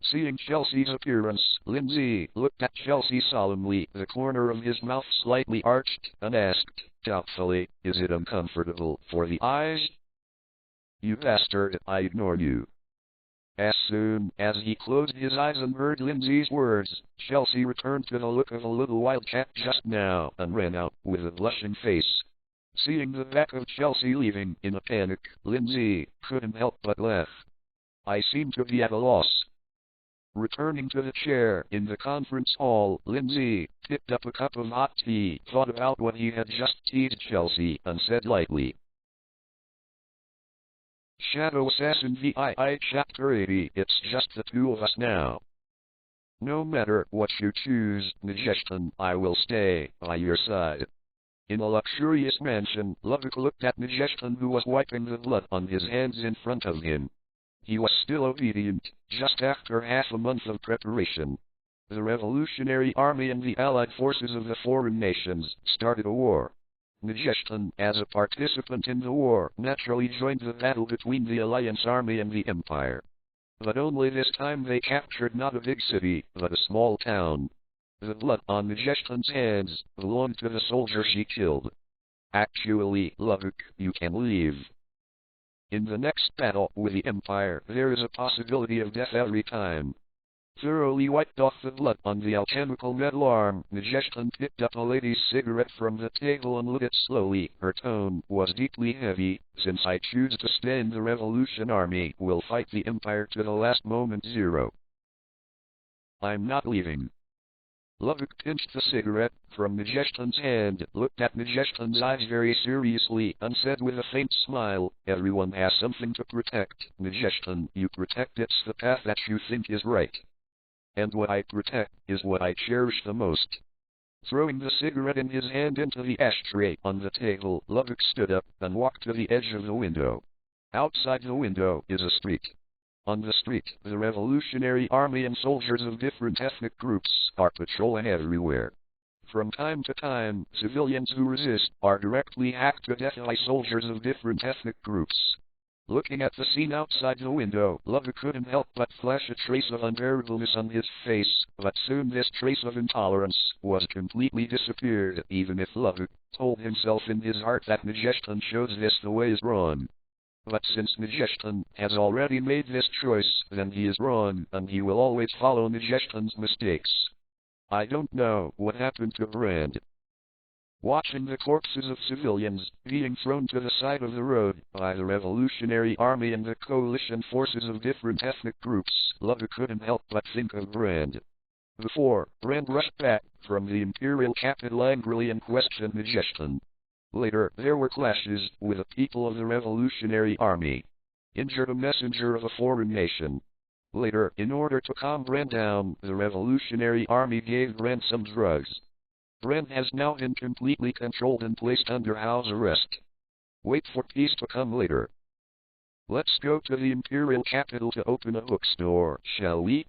Seeing Chelsea's appearance, Lin Zhe looked at Chelsea solemnly, the corner of his mouth slightly arched, and asked, doubtfully, is it uncomfortable for the eyes? You bastard, I ignore you. As soon as he closed his eyes and heard Lin Zhe's words, Chelsea returned to the look of a little wildcat just now, and ran out with a blushing face. Seeing the back of Chelsea leaving in a panic, Lin Zhe couldn't help but laugh. I seem to be at a loss. Returning to the chair in the conference hall, Lin Zhe picked up a cup of hot tea, thought about what he had just teased Chelsea, and said lightly, Shadow Assassin VII Chapter 80, it's just the two of us now. No matter what you choose, Majestan, I will stay by your side. In a luxurious mansion, Lovik looked at Majestan, who was wiping the blood on his hands in front of him. He was still obedient, just after half a month of preparation. The Revolutionary Army and the allied forces of the foreign nations started a war. Majestan, as a participant in the war, naturally joined the battle between the Alliance Army and the Empire. But only this time they captured not a big city, but a small town. The blood on Majestan's hands belonged to the soldier she killed. Actually, Lovik, you can leave. In the next battle with the Empire, there is a possibility of death every time. Thoroughly wiped off the blood on the alchemical metal arm, Majestan picked up a lady's cigarette from the table and lit it slowly. Her tone was deeply heavy. Since I choose to stay in the Revolution Army, we'll fight the Empire to the last moment. Zero. I'm not leaving. Lovik pinched the cigarette from Majestan's hand, looked at Majestan's eyes very seriously, and said with a faint smile, everyone has something to protect. Majestan, you protect, it's the path that you think is right. And what I protect is what I cherish the most. Throwing the cigarette in his hand into the ashtray on the table, Lovik stood up and walked to the edge of the window. Outside the window is a street. On the street, the Revolutionary Army and soldiers of different ethnic groups are patrolling everywhere. From time to time, civilians who resist are directly hacked to death by soldiers of different ethnic groups. Looking at the scene outside the window, Lovik couldn't help but flash a trace of unbearableness on his face, but soon this trace of intolerance was completely disappeared, even if Lovik told himself in his heart that Majestan shows this the way is wrong. But since Majestan has already made this choice, then he is wrong, and he will always follow Majestan's mistakes. I don't know what happened to Brand. Watching the corpses of civilians being thrown to the side of the road by the Revolutionary Army and the coalition forces of different ethnic groups, Lovik couldn't help but think of Brand. Before, Brand rushed back from the imperial capital angrily and questioned Majestan. Later, there were clashes with the people of the Revolutionary Army. Injured a messenger of a foreign nation. Later, in order to calm Brand down, the Revolutionary Army gave Brand some drugs. Brand has now been completely controlled and placed under house arrest. Wait for peace to come later. Let's go to the imperial capital to open a bookstore, shall we?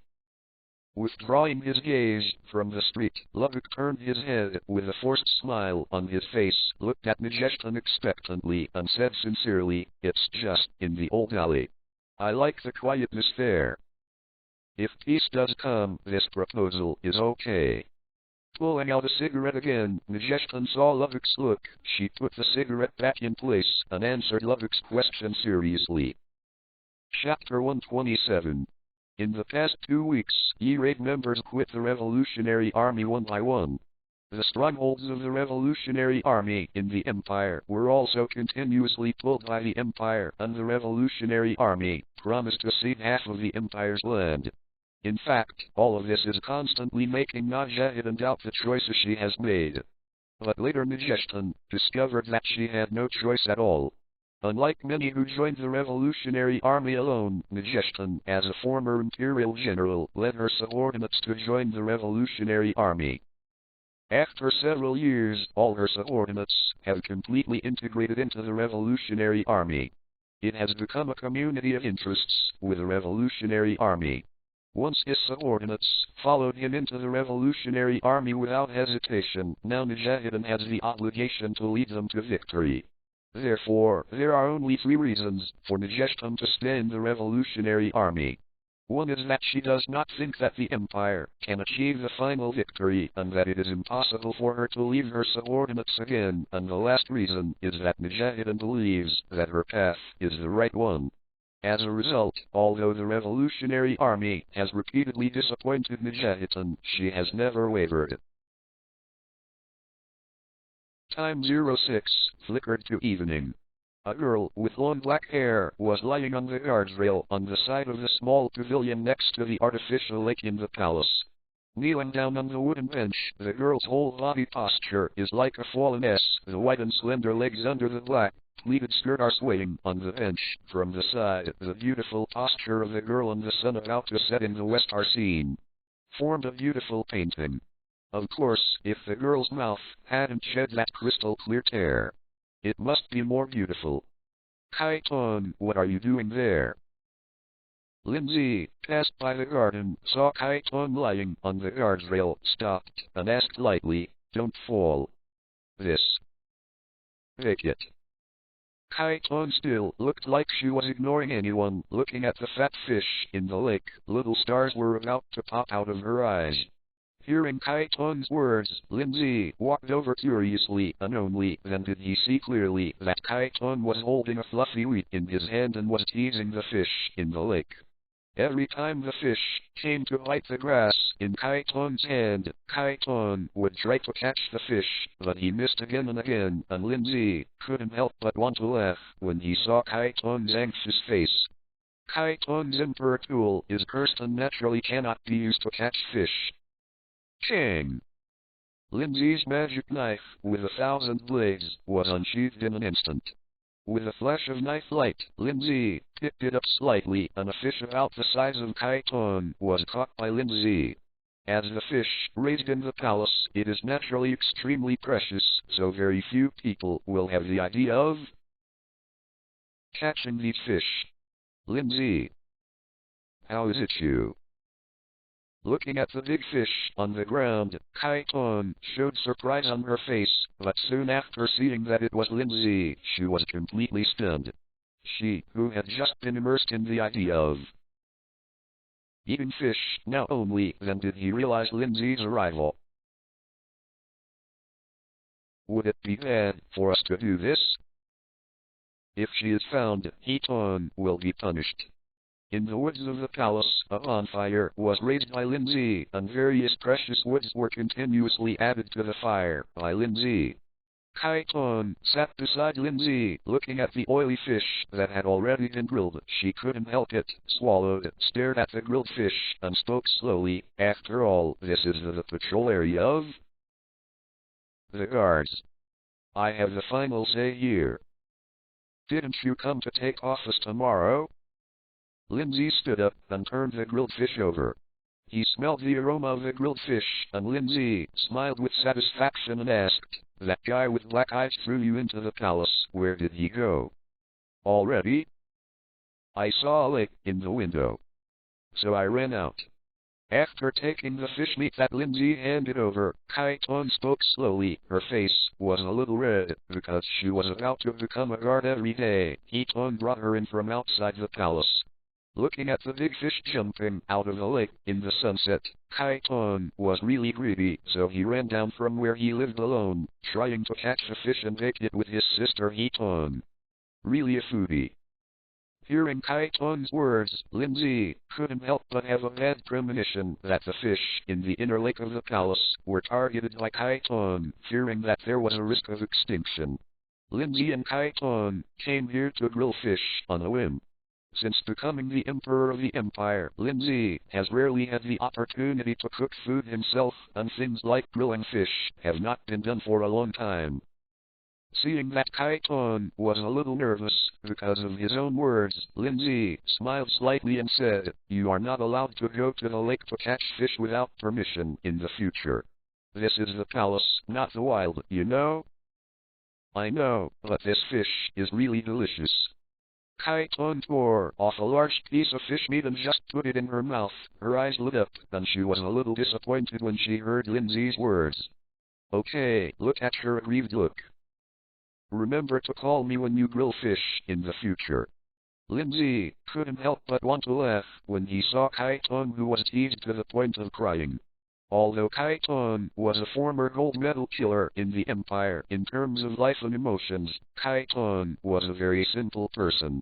Withdrawing his gaze from the street, Lubbock turned his head with a forced smile on his face, looked at Nijestan expectantly, and said sincerely, "It's just in the old alley. I like the quietness there. If peace does come, this proposal is okay." Pulling out a cigarette again, Nijestan saw Lubbock's look. She put the cigarette back in place and answered Lubbock's question seriously. Chapter 127. In the past 2 weeks, E-Raid members quit the Revolutionary Army one by one. The strongholds of the Revolutionary Army in the Empire were also continuously pulled by the Empire, and the Revolutionary Army promised to cede half of the Empire's land. In fact, all of this is constantly making Najahidan doubt the choices she has made. But later Nijestan discovered that she had no choice at all. Unlike many who joined the Revolutionary Army alone, Nijestan, as a former imperial general, led her subordinates to join the Revolutionary Army. After several years, all her subordinates have completely integrated into the Revolutionary Army. It has become a community of interests with the Revolutionary Army. Once his subordinates followed him into the Revolutionary Army without hesitation, now Najahidan has the obligation to lead them to victory. Therefore, there are only 3 reasons for Nijestan to stay in the Revolutionary Army. One is that she does not think that the Empire can achieve the final victory, and that it is impossible for her to leave her subordinates again, and the last reason is that Najahidan believes that her path is the right one. As a result, although the Revolutionary Army has repeatedly disappointed Najahidan, she has never wavered. Time 06 flickered to evening. A girl with long black hair was lying on the guardrail on the side of the small pavilion next to the artificial lake in the palace. Kneeling down on the wooden bench, the girl's whole body posture is like a fallen S. The white and slender legs under the black pleated skirt are swaying on the bench. From the side, the beautiful posture of the girl and the sun about to set in the west are seen. Formed a beautiful painting. Of course, if the girl's mouth hadn't shed that crystal-clear tear, it must be more beautiful. "Kaiton, what are you doing there?" Lin Zhe passed by the garden, saw Kaiton lying on the guardrail, stopped, and asked lightly, "Don't fall. This. Take it." Kaiton still looked like she was ignoring anyone, looking at the fat fish in the lake. Little stars were about to pop out of her eyes. Hearing Kaiton's words, Lin Zhe walked over curiously, and only then did he see clearly that Kaiton was holding a fluffy wheat in his hand and was teasing the fish in the lake. Every time the fish came to bite the grass in Kaiton's hand, Kaiton would try to catch the fish, but he missed again and again, and Lin Zhe couldn't help but want to laugh when he saw Kaiton's anxious face. Kaiton's emperor tool is cursed and naturally cannot be used to catch fish. Chang! Lin Zhe's magic knife, with 1,000 blades, was unsheathed in an instant. With a flash of knife light, Lin Zhe picked it up slightly, and a fish about the size of Kaiton was caught by Lin Zhe. As the fish raised in the palace, it is naturally extremely precious, so very few people will have the idea of catching these fish. Lin Zhe. How is it you? Looking at the big fish on the ground, Kaiton showed surprise on her face, but soon after seeing that it was Lin Zhe, she was completely stunned. She, who had just been immersed in the idea of eating fish, now only then did he realize Lin Zhe's arrival. Would it be bad for us to do this? If she is found, Kaiton will be punished. In the woods of the palace, a bonfire was raised by Lin Zhe, and various precious woods were continuously added to the fire by Lin Zhe. Kaiton sat beside Lin Zhe, looking at the oily fish that had already been grilled. She couldn't help it, swallowed, stared at the grilled fish, and spoke slowly. After all, this is the patrol area of the guards. I have the final say here. Didn't you come to take office tomorrow? Lin Zhe stood up and turned the grilled fish over. He smelled the aroma of the grilled fish, and Lin Zhe smiled with satisfaction and asked, "That guy with black eyes threw you into the palace, where did he go?" "Already? I saw a lake in the window. So I ran out." After taking the fish meat that Lin Zhe handed over, Kai-Tong spoke slowly. Her face was a little red, because she was about to become a guard every day. He-Tong brought her in from outside the palace. Looking at the big fish jumping out of the lake in the sunset, Kai-Tong was really greedy, so he ran down from where he lived alone, trying to catch a fish and bake it with his sister He-Tong. Really a foodie. Hearing Kai-Tong's words, Lin Zhe couldn't help but have a bad premonition that the fish in the inner lake of the palace were targeted by Kai-Tong, fearing that there was a risk of extinction. Lin Zhe and Kai-Tong came here to grill fish on a whim. Since becoming the emperor of the empire, Lin Zhe has rarely had the opportunity to cook food himself, and things like grilling fish have not been done for a long time. Seeing that Kai-Tong was a little nervous because of his own words, Lin Zhe smiled slightly and said, "You are not allowed to go to the lake to catch fish without permission in the future. This is the palace, not the wild, you know?" "I know, but this fish is really delicious." Kai-Tong tore off a large piece of fish meat and just put it in her mouth. Her eyes lit up, and she was a little disappointed when she heard Lin Zhe's words. "Okay, look at her aggrieved look. Remember to call me when you grill fish in the future." Lin Zhe couldn't help but want to laugh when he saw Kai-Tong, who was teased to the point of crying. Although Kai-Tong was a former gold medal killer in the empire in terms of life and emotions, Kai-Tong was a very simple person.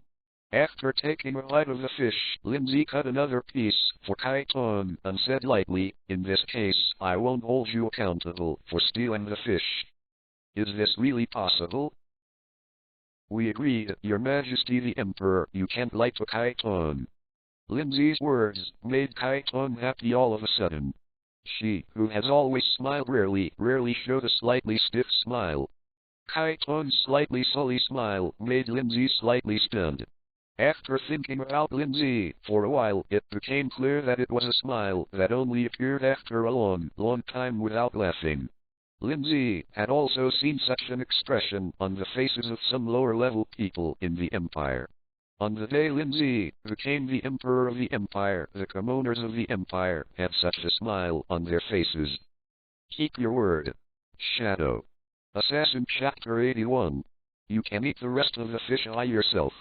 After taking a bite of the fish, Lin Zhe cut another piece for Kai-Tong and said lightly, "In this case, I won't hold you accountable for stealing the fish. Is this really possible?" "We agreed, Your Majesty the Emperor." You can't lie to Kai-Tong. Lin Zhe's words made Kai-Tong happy all of a sudden. She, who has always smiled rarely showed a slightly stiff smile. Kai-Tong's slightly sully smile made Lin Zhe slightly stunned. After thinking about Lin Zhe for a while, it became clear that it was a smile that only appeared after a long time without laughing. Lin Zhe had also seen such an expression on the faces of some lower-level people in the empire. On the day Lin Zhe became the emperor of the empire, the commoners of the empire had such a smile on their faces. Keep your word. Shadow. Assassin Chapter 81. You can eat the rest of the fish eye yourself.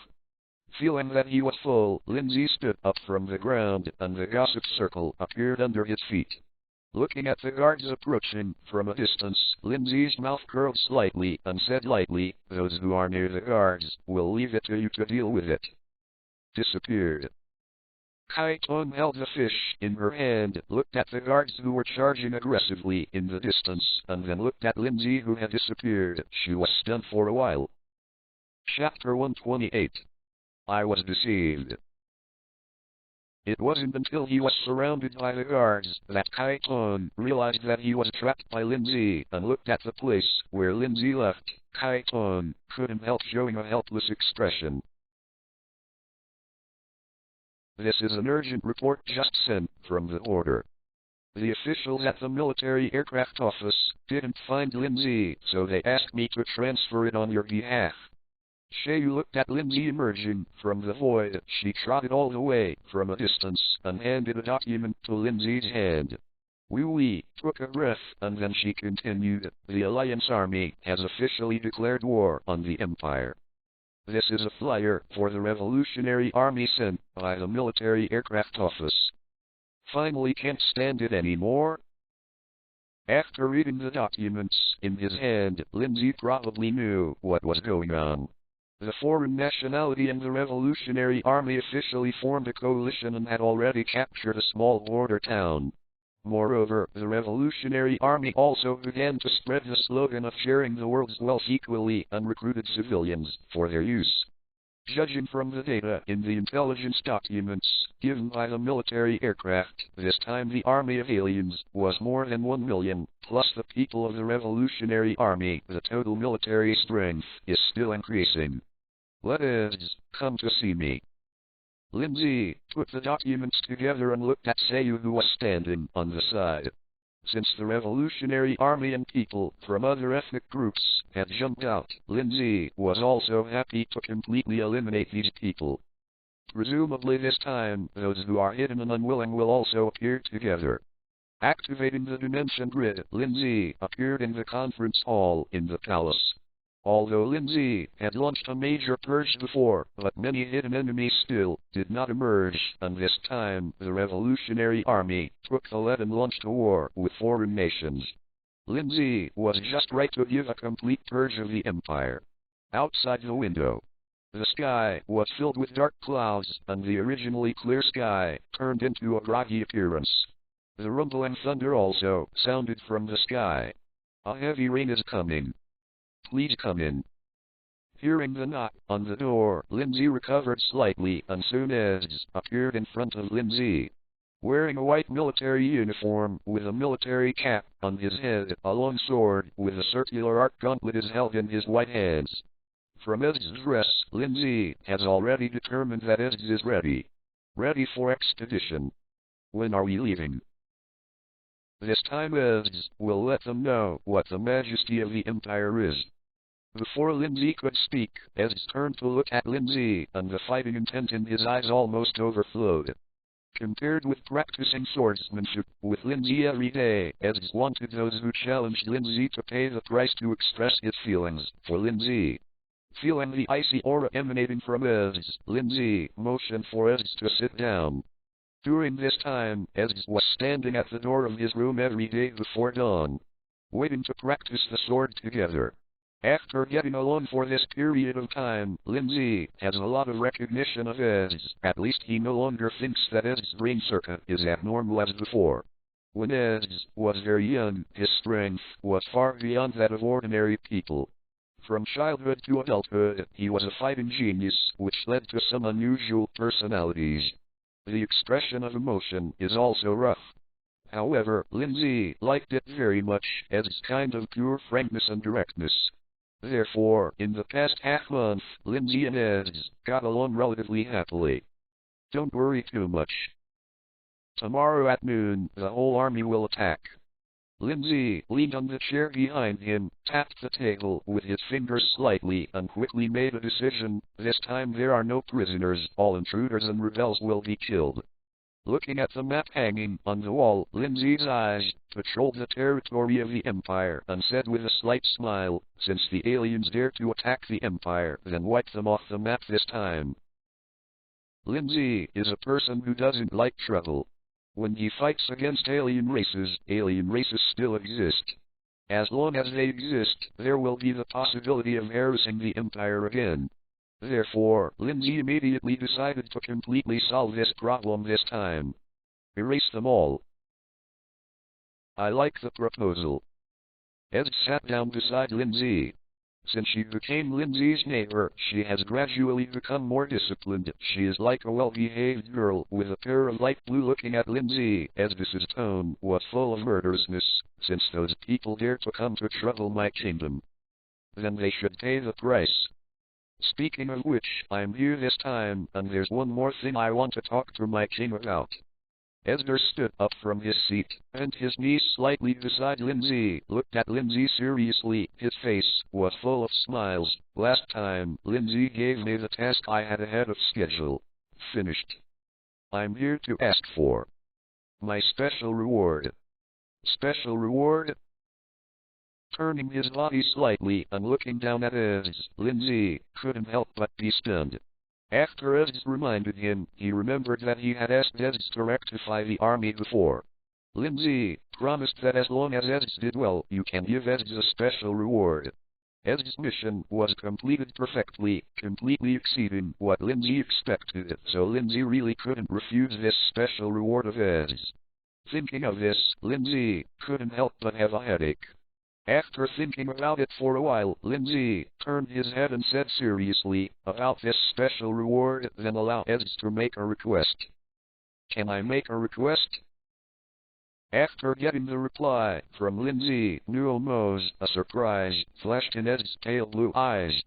Feeling that he was full, Lin Zhe stood up from the ground, and the gossip circle appeared under his feet. Looking at the guards approaching from a distance, Lin Zhe's mouth curled slightly and said lightly, "Those who are near the guards will leave it to you to deal with it." Disappeared. Kai-Tong held the fish in her hand, looked at the guards who were charging aggressively in the distance, and then looked at Lin Zhe, who had disappeared. She was stunned for a while. Chapter 128. I was deceived. It wasn't until he was surrounded by the guards that Kai-Tong realized that he was trapped by Lin Zhe, and looked at the place where Lin Zhe left. Kai-Tong couldn't help showing a helpless expression. "This is an urgent report just sent from the order. The officials at the military aircraft office didn't find Lin Zhe, so they asked me to transfer it on your behalf." Yu looked at Lin Zhe emerging from the void. She trotted all the way from a distance and handed a document to Lin Zhe's hand. Wei took a breath, and then she continued, "The Alliance Army has officially declared war on the Empire. This is a flyer for the Revolutionary Army sent by the military aircraft office. Finally can't stand it anymore." After reading the documents in his hand, Lin Zhe probably knew what was going on. The foreign nationality and the Revolutionary Army officially formed a coalition and had already captured a small border town. Moreover, the Revolutionary Army also began to spread the slogan of sharing the world's wealth equally and recruited civilians for their use. Judging from the data in the intelligence documents given by the military aircraft, this time the army of aliens was more than 1 million, plus the people of the Revolutionary Army. The total military strength is still increasing. Let us come to see me. Lin Zhe put the documents together and looked at Yu, who was standing on the side. Since the Revolutionary Army and people from other ethnic groups had jumped out, Lin Zhe was also happy to completely eliminate these people. Presumably this time, those who are hidden and unwilling will also appear together. Activating the dimension grid, Lin Zhe appeared in the conference hall in the palace. Although Lin Zhe had launched a major purge before, but many hidden enemies still did not emerge, and this time the Revolutionary Army took the lead and launched a war with foreign nations. Lin Zhe was just right to give a complete purge of the Empire. Outside the window, the sky was filled with dark clouds, and the originally clear sky turned into a groggy appearance. The rumbling thunder also sounded from the sky. A heavy rain is coming. Please come in. Hearing the knock on the door, Lin Zhe recovered slightly and soon as appeared in front of Lin Zhe. Wearing a white military uniform with a military cap on his head, a long sword with a circular arc gauntlet is held in his white hands. From Ez's dress, Lin Zhe has already determined that Ez is ready. Ready for expedition. When are we leaving? This time Ez will let them know what the majesty of the Empire is. Before Lin Zhe could speak, Ez turned to look at Lin Zhe, and the fighting intent in his eyes almost overflowed. Compared with practicing swordsmanship with Lin Zhe every day, Ez wanted those who challenged Lin Zhe to pay the price to express his feelings for Lin Zhe. Feeling the icy aura emanating from Ez, Lin Zhe motioned for Ez to sit down. During this time, Ez was standing at the door of his room every day before dawn, waiting to practice the sword together. After getting along for this period of time, Lin Zhe has a lot of recognition of Ez. At least he no longer thinks that Ez's brain circuit is abnormal as before. When Ez was very young, his strength was far beyond that of ordinary people. From childhood to adulthood, he was a fighting genius, which led to some unusual personalities. The expression of emotion is also rough. However, Lin Zhe liked it very much, as its kind of pure frankness and directness. Therefore, in the past half-month, Lin Zhe and Ez got along relatively happily. Don't worry too much. Tomorrow at noon, the whole army will attack. Lin Zhe leaned on the chair behind him, tapped the table with his fingers slightly, and quickly made a decision. This time there are no prisoners, all intruders and rebels will be killed. Looking at the map hanging on the wall, Lin Zhe's eyes patrolled the territory of the Empire and said with a slight smile, since the aliens dare to attack the Empire, then wipe them off the map this time. Lin Zhe is a person who doesn't like trouble. When he fights against alien races still exist. As long as they exist, there will be the possibility of harassing the Empire again. Therefore, Lin Zhe immediately decided to completely solve this problem this time. Erase them all. I like the proposal. Ez sat down beside Lin Zhe. Since she became Lin Zhe's neighbor, she has gradually become more disciplined. She is like a well-behaved girl with a pair of light blue looking at Lin Zhe. Ez's tone was full of murderousness. Since those people dare to come to trouble my kingdom, then they should pay the price. Speaking of which, I'm here this time, and there's one more thing I want to talk to my king about. Ezra stood up from his seat, bent his knees slightly beside Lin Zhe, looked at Lin Zhe seriously. His face was full of smiles. Last time, Lin Zhe gave me the task I had ahead of schedule. Finished. I'm here to ask for my special reward. Special reward? Turning his body slightly and looking down at Ez, Lin Zhe couldn't help but be stunned. After Ez reminded him, he remembered that he had asked Ez to rectify the army before. Lin Zhe promised that as long as Ez did well, you can give Ez a special reward. Ez's mission was completed perfectly, completely exceeding what Lin Zhe expected, so Lin Zhe really couldn't refuse this special reward of Ez. Thinking of this, Lin Zhe couldn't help but have a headache. After thinking about it for a while, Lin Zhe turned his head and said seriously, about this special reward, then allow Ez to make a request. Can I make a request? After getting the reply from Lin Zhe, almost a surprise flashed in Ez's pale blue eyes.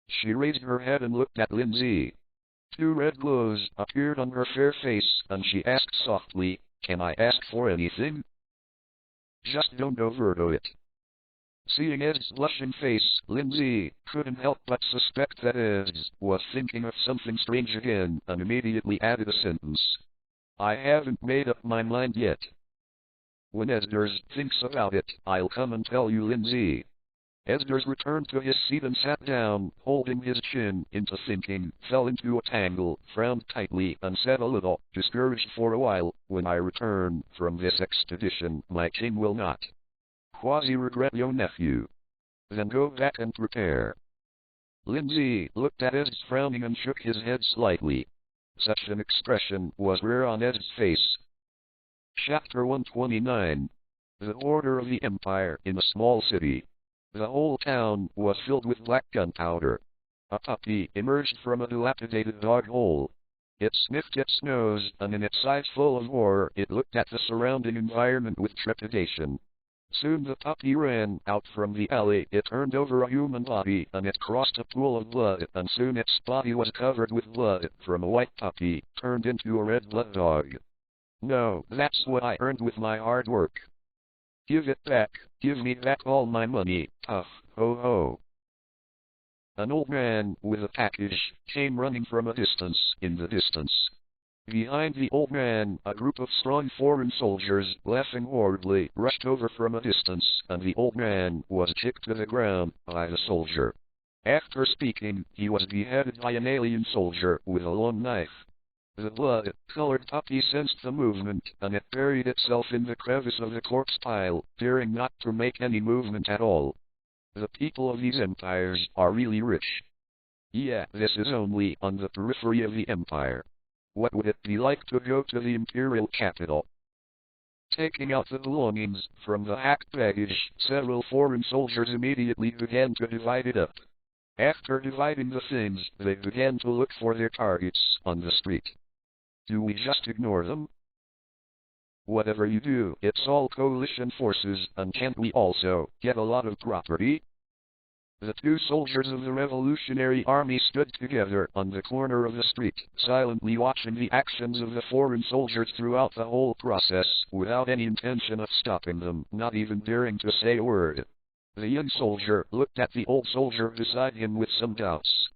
She raised her head and looked at Lin Zhe. Two red glows appeared on her fair face, and she asked softly, can I ask for anything? Just don't overdo it. Seeing Ed's blushing face, Lin Zhe couldn't help but suspect that Ed was thinking of something strange again, and immediately added a sentence. I haven't made up my mind yet. When Esdras thinks about it, I'll come and tell you, Lin Zhe. Esdras returned to his seat and sat down, holding his chin into thinking, fell into a tangle, frowned tightly, and said a little, discouraged for a while, when I return from this expedition, my king will not quasi-regret your nephew. Then go back and prepare. Lin Zhe looked at Ed's frowning and shook his head slightly. Such an expression was rare on Ed's face. Chapter 129. The Order of the Empire in a Small City. The whole town was filled with black gunpowder. A puppy emerged from a dilapidated dog hole. It sniffed its nose, and in its eyes full of horror, it looked at the surrounding environment with trepidation. Soon the puppy ran out from the alley, it turned over a human body, and it crossed a pool of blood, and soon its body was covered with blood, from a white puppy, turned into a red blood dog. No, that's what I earned with my hard work. Give it back, give me back all my money, puff, ho ho. An old man with a package came running from a distance, in the distance. Behind the old man, a group of strong foreign soldiers, laughing horribly, rushed over from a distance, and the old man was kicked to the ground by the soldier. After speaking, he was beheaded by an alien soldier with a long knife. The blood-colored puppy sensed the movement, and it buried itself in the crevice of the corpse pile, fearing not to make any movement at all. The people of these empires are really rich. Yeah, this is only on the periphery of the empire. What would it be like to go to the imperial capital? Taking out the belongings from the hacked baggage, several foreign soldiers immediately began to divide it up. After dividing the things, they began to look for their targets on the street. Do we just ignore them? Whatever you do, it's all coalition forces, and can't we also get a lot of property? The two soldiers of the Revolutionary Army stood together on the corner of the street, silently watching the actions of the foreign soldiers throughout the whole process, without any intention of stopping them, not even daring to say a word. The young soldier looked at the old soldier beside him with some doubts.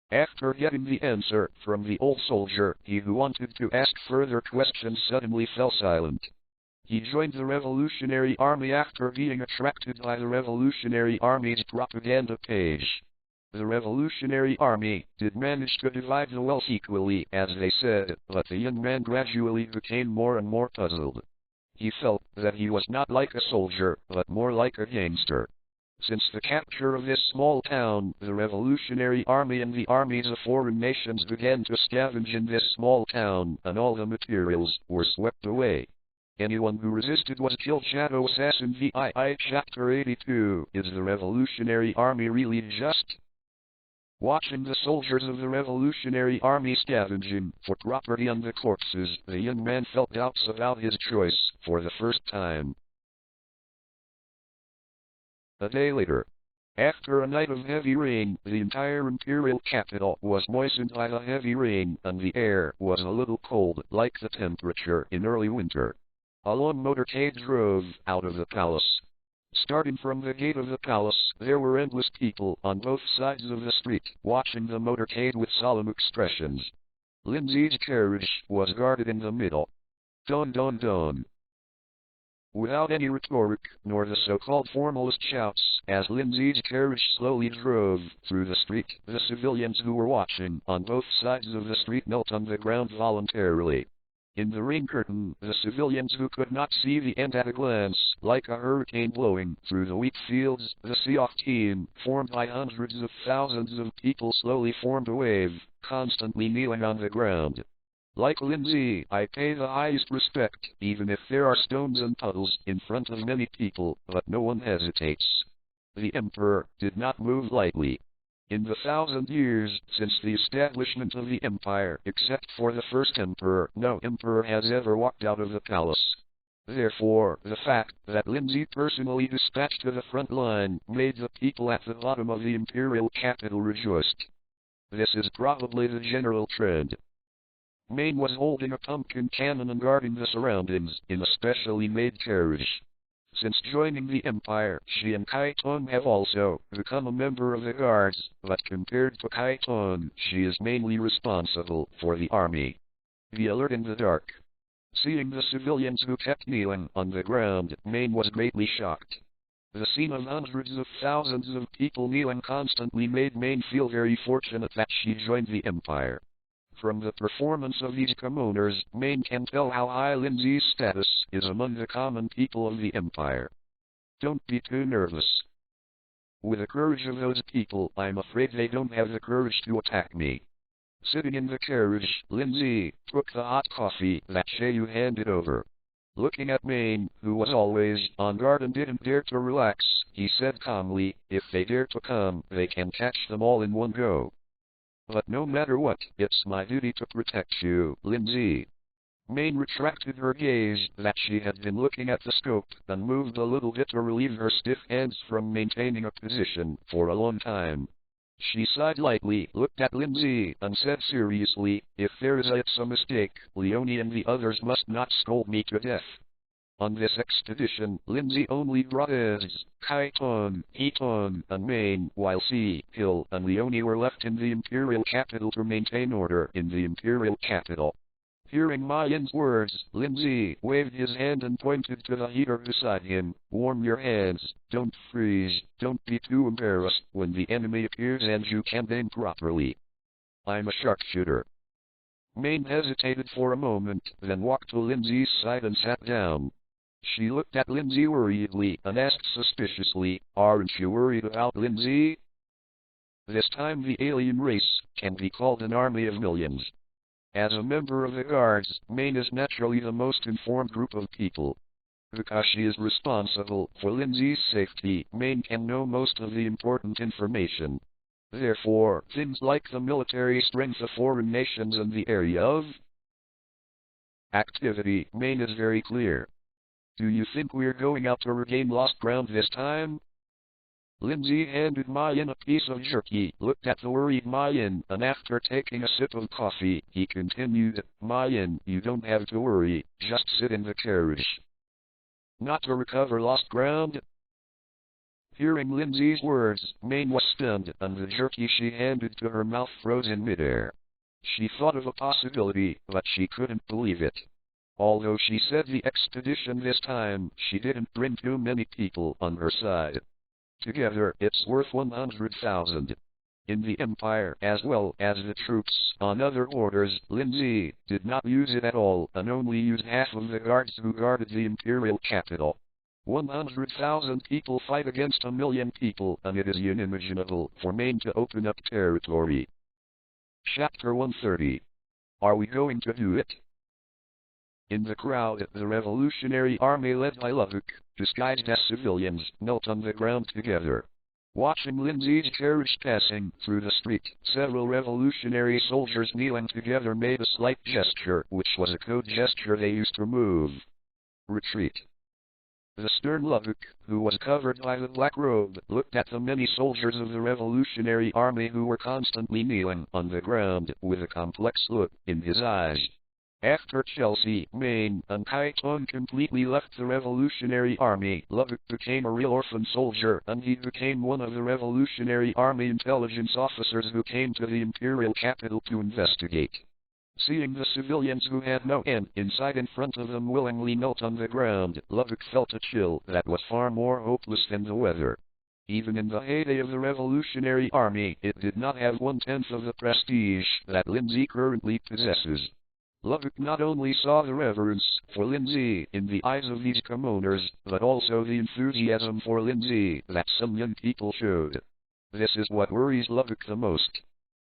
After getting the answer from the old soldier, he who wanted to ask further questions suddenly fell silent. He joined the Revolutionary Army after being attracted by the Revolutionary Army's propaganda page. The Revolutionary Army did manage to divide the wealth equally, as they said, but the young man gradually became more and more puzzled. He felt that he was not like a soldier, but more like a gangster. Since the capture of this small town, the Revolutionary Army and the armies of foreign nations began to scavenge in this small town, and all the materials were swept away. Anyone who resisted was killed. Shadow Assassin VII Chapter 82. Is the Revolutionary Army really just? Watching the soldiers of the Revolutionary Army scavenging for property on the corpses, the young man felt doubts about his choice for the first time. A day later. After a night of heavy rain, the entire imperial capital was moistened by the heavy rain, and the air was a little cold, like the temperature in early winter. A long motorcade drove out of the palace. Starting from the gate of the palace, there were endless people on both sides of the street, watching the motorcade with solemn expressions. Lin Zhe's carriage was guarded in the middle. Don don don. Without any rhetoric, nor the so-called formalist shouts, as Lin Zhe's carriage slowly drove through the street, the civilians who were watching on both sides of the street knelt on the ground voluntarily. In the rain curtain, the civilians who could not see the end at a glance, like a hurricane blowing through the wheat fields, the Seoff team, formed by hundreds of thousands of people, slowly formed a wave, constantly kneeling on the ground. Like Lin Zhe, I pay the highest respect, even if there are stones and puddles in front of many people, but no one hesitates. The emperor did not move lightly. In the 1,000 years since the establishment of the empire, except for the first emperor, no emperor has ever walked out of the palace. Therefore, the fact that Lin Zhe personally dispatched to the front line made the people at the bottom of the imperial capital rejoiced. This is probably the general trend. Maine was holding a pumpkin cannon and guarding the surroundings in a specially made carriage. Since joining the Empire, she and Kai-Tong have also become a member of the Guards, but compared to Kai-Tong, she is mainly responsible for the army. The alert in the dark. Seeing the civilians who kept kneeling on the ground, Maine was greatly shocked. The scene of hundreds of thousands of people kneeling constantly made Maine feel very fortunate that she joined the Empire. From the performance of these commoners, Maine can tell how high Lin Zhe's status is among the common people of the Empire. Don't be too nervous. With the courage of those people, I'm afraid they don't have the courage to attack me. Sitting in the carriage, Lin Zhe took the hot coffee that Yu handed over. Looking at Maine, who was always on guard and didn't dare to relax, he said calmly, if they dare to come, they can catch them all in one go. But no matter what, it's my duty to protect you, Lin Zhe. Maine retracted her gaze that she had been looking at the scope and moved a little bit to relieve her stiff hands from maintaining a position for a long time. She sighed lightly, looked at Lin Zhe, and said seriously, if there is a mistake, Leonie and the others must not scold me to death. On this expedition, Lin Zhe only brought as Kai-Tong, He-Tong, and Maine, while Hill and Leonie were left in the imperial capital to maintain order in the imperial capital. Hearing Ma Yin's words, Lin Zhe waved his hand and pointed to the heater beside him. Warm your hands, don't freeze, don't be too embarrassed when the enemy appears and you can't aim properly. I'm a sharpshooter. Maine hesitated for a moment, then walked to Lin Zhe's side and sat down. She looked at Lin Zhe worriedly and asked suspiciously, aren't you worried about Lin Zhe? This time the alien race can be called an army of millions. As a member of the Guards, Maine is naturally the most informed group of people. Because she is responsible for Lin Zhe's safety, Maine can know most of the important information. Therefore, things like the military strength of foreign nations and the area of activity, Maine is very clear. Do you think we're going out to regain lost ground this time? Lin Zhe handed Ma Yin a piece of jerky, looked at the worried Ma Yin, and after taking a sip of coffee, he continued, Ma Yin, you don't have to worry, just sit in the carriage. Not to recover lost ground? Hearing Lin Zhe's words, Maine was stunned, and the jerky she handed to her mouth froze in midair. She thought of a possibility, but she couldn't believe it. Although she said the expedition this time, she didn't bring too many people on her side. Together, it's worth 100,000. In the Empire, as well as the troops on other orders, Lin Zhe did not use it at all, and only used half of the guards who guarded the imperial capital. 100,000 people fight against 1,000,000 people, and it is unimaginable for Maine to open up territory. Chapter 130. Are we going to do it? In the crowd, the Revolutionary Army led by Lovuk, disguised as civilians, knelt on the ground together. Watching Lin Zhe's carriage passing through the street, several revolutionary soldiers kneeling together made a slight gesture, which was a code gesture they used to move. Retreat. The stern Lovuk, who was covered by the black robe, looked at the many soldiers of the Revolutionary Army who were constantly kneeling on the ground, with a complex look in his eyes. After Chelsea, Maine, and Kai-Tong completely left the Revolutionary Army, Lovuk became a real orphan soldier, and he became one of the Revolutionary Army intelligence officers who came to the imperial capital to investigate. Seeing the civilians who had no end in sight in front of them willingly knelt on the ground, Lovuk felt a chill that was far more hopeless than the weather. Even in the heyday of the Revolutionary Army, it did not have 1/10 of the prestige that Lin Zhe currently possesses. Lovuk not only saw the reverence for Lin Zhe in the eyes of these commoners, but also the enthusiasm for Lin Zhe that some young people showed. This is what worries Lovuk the most.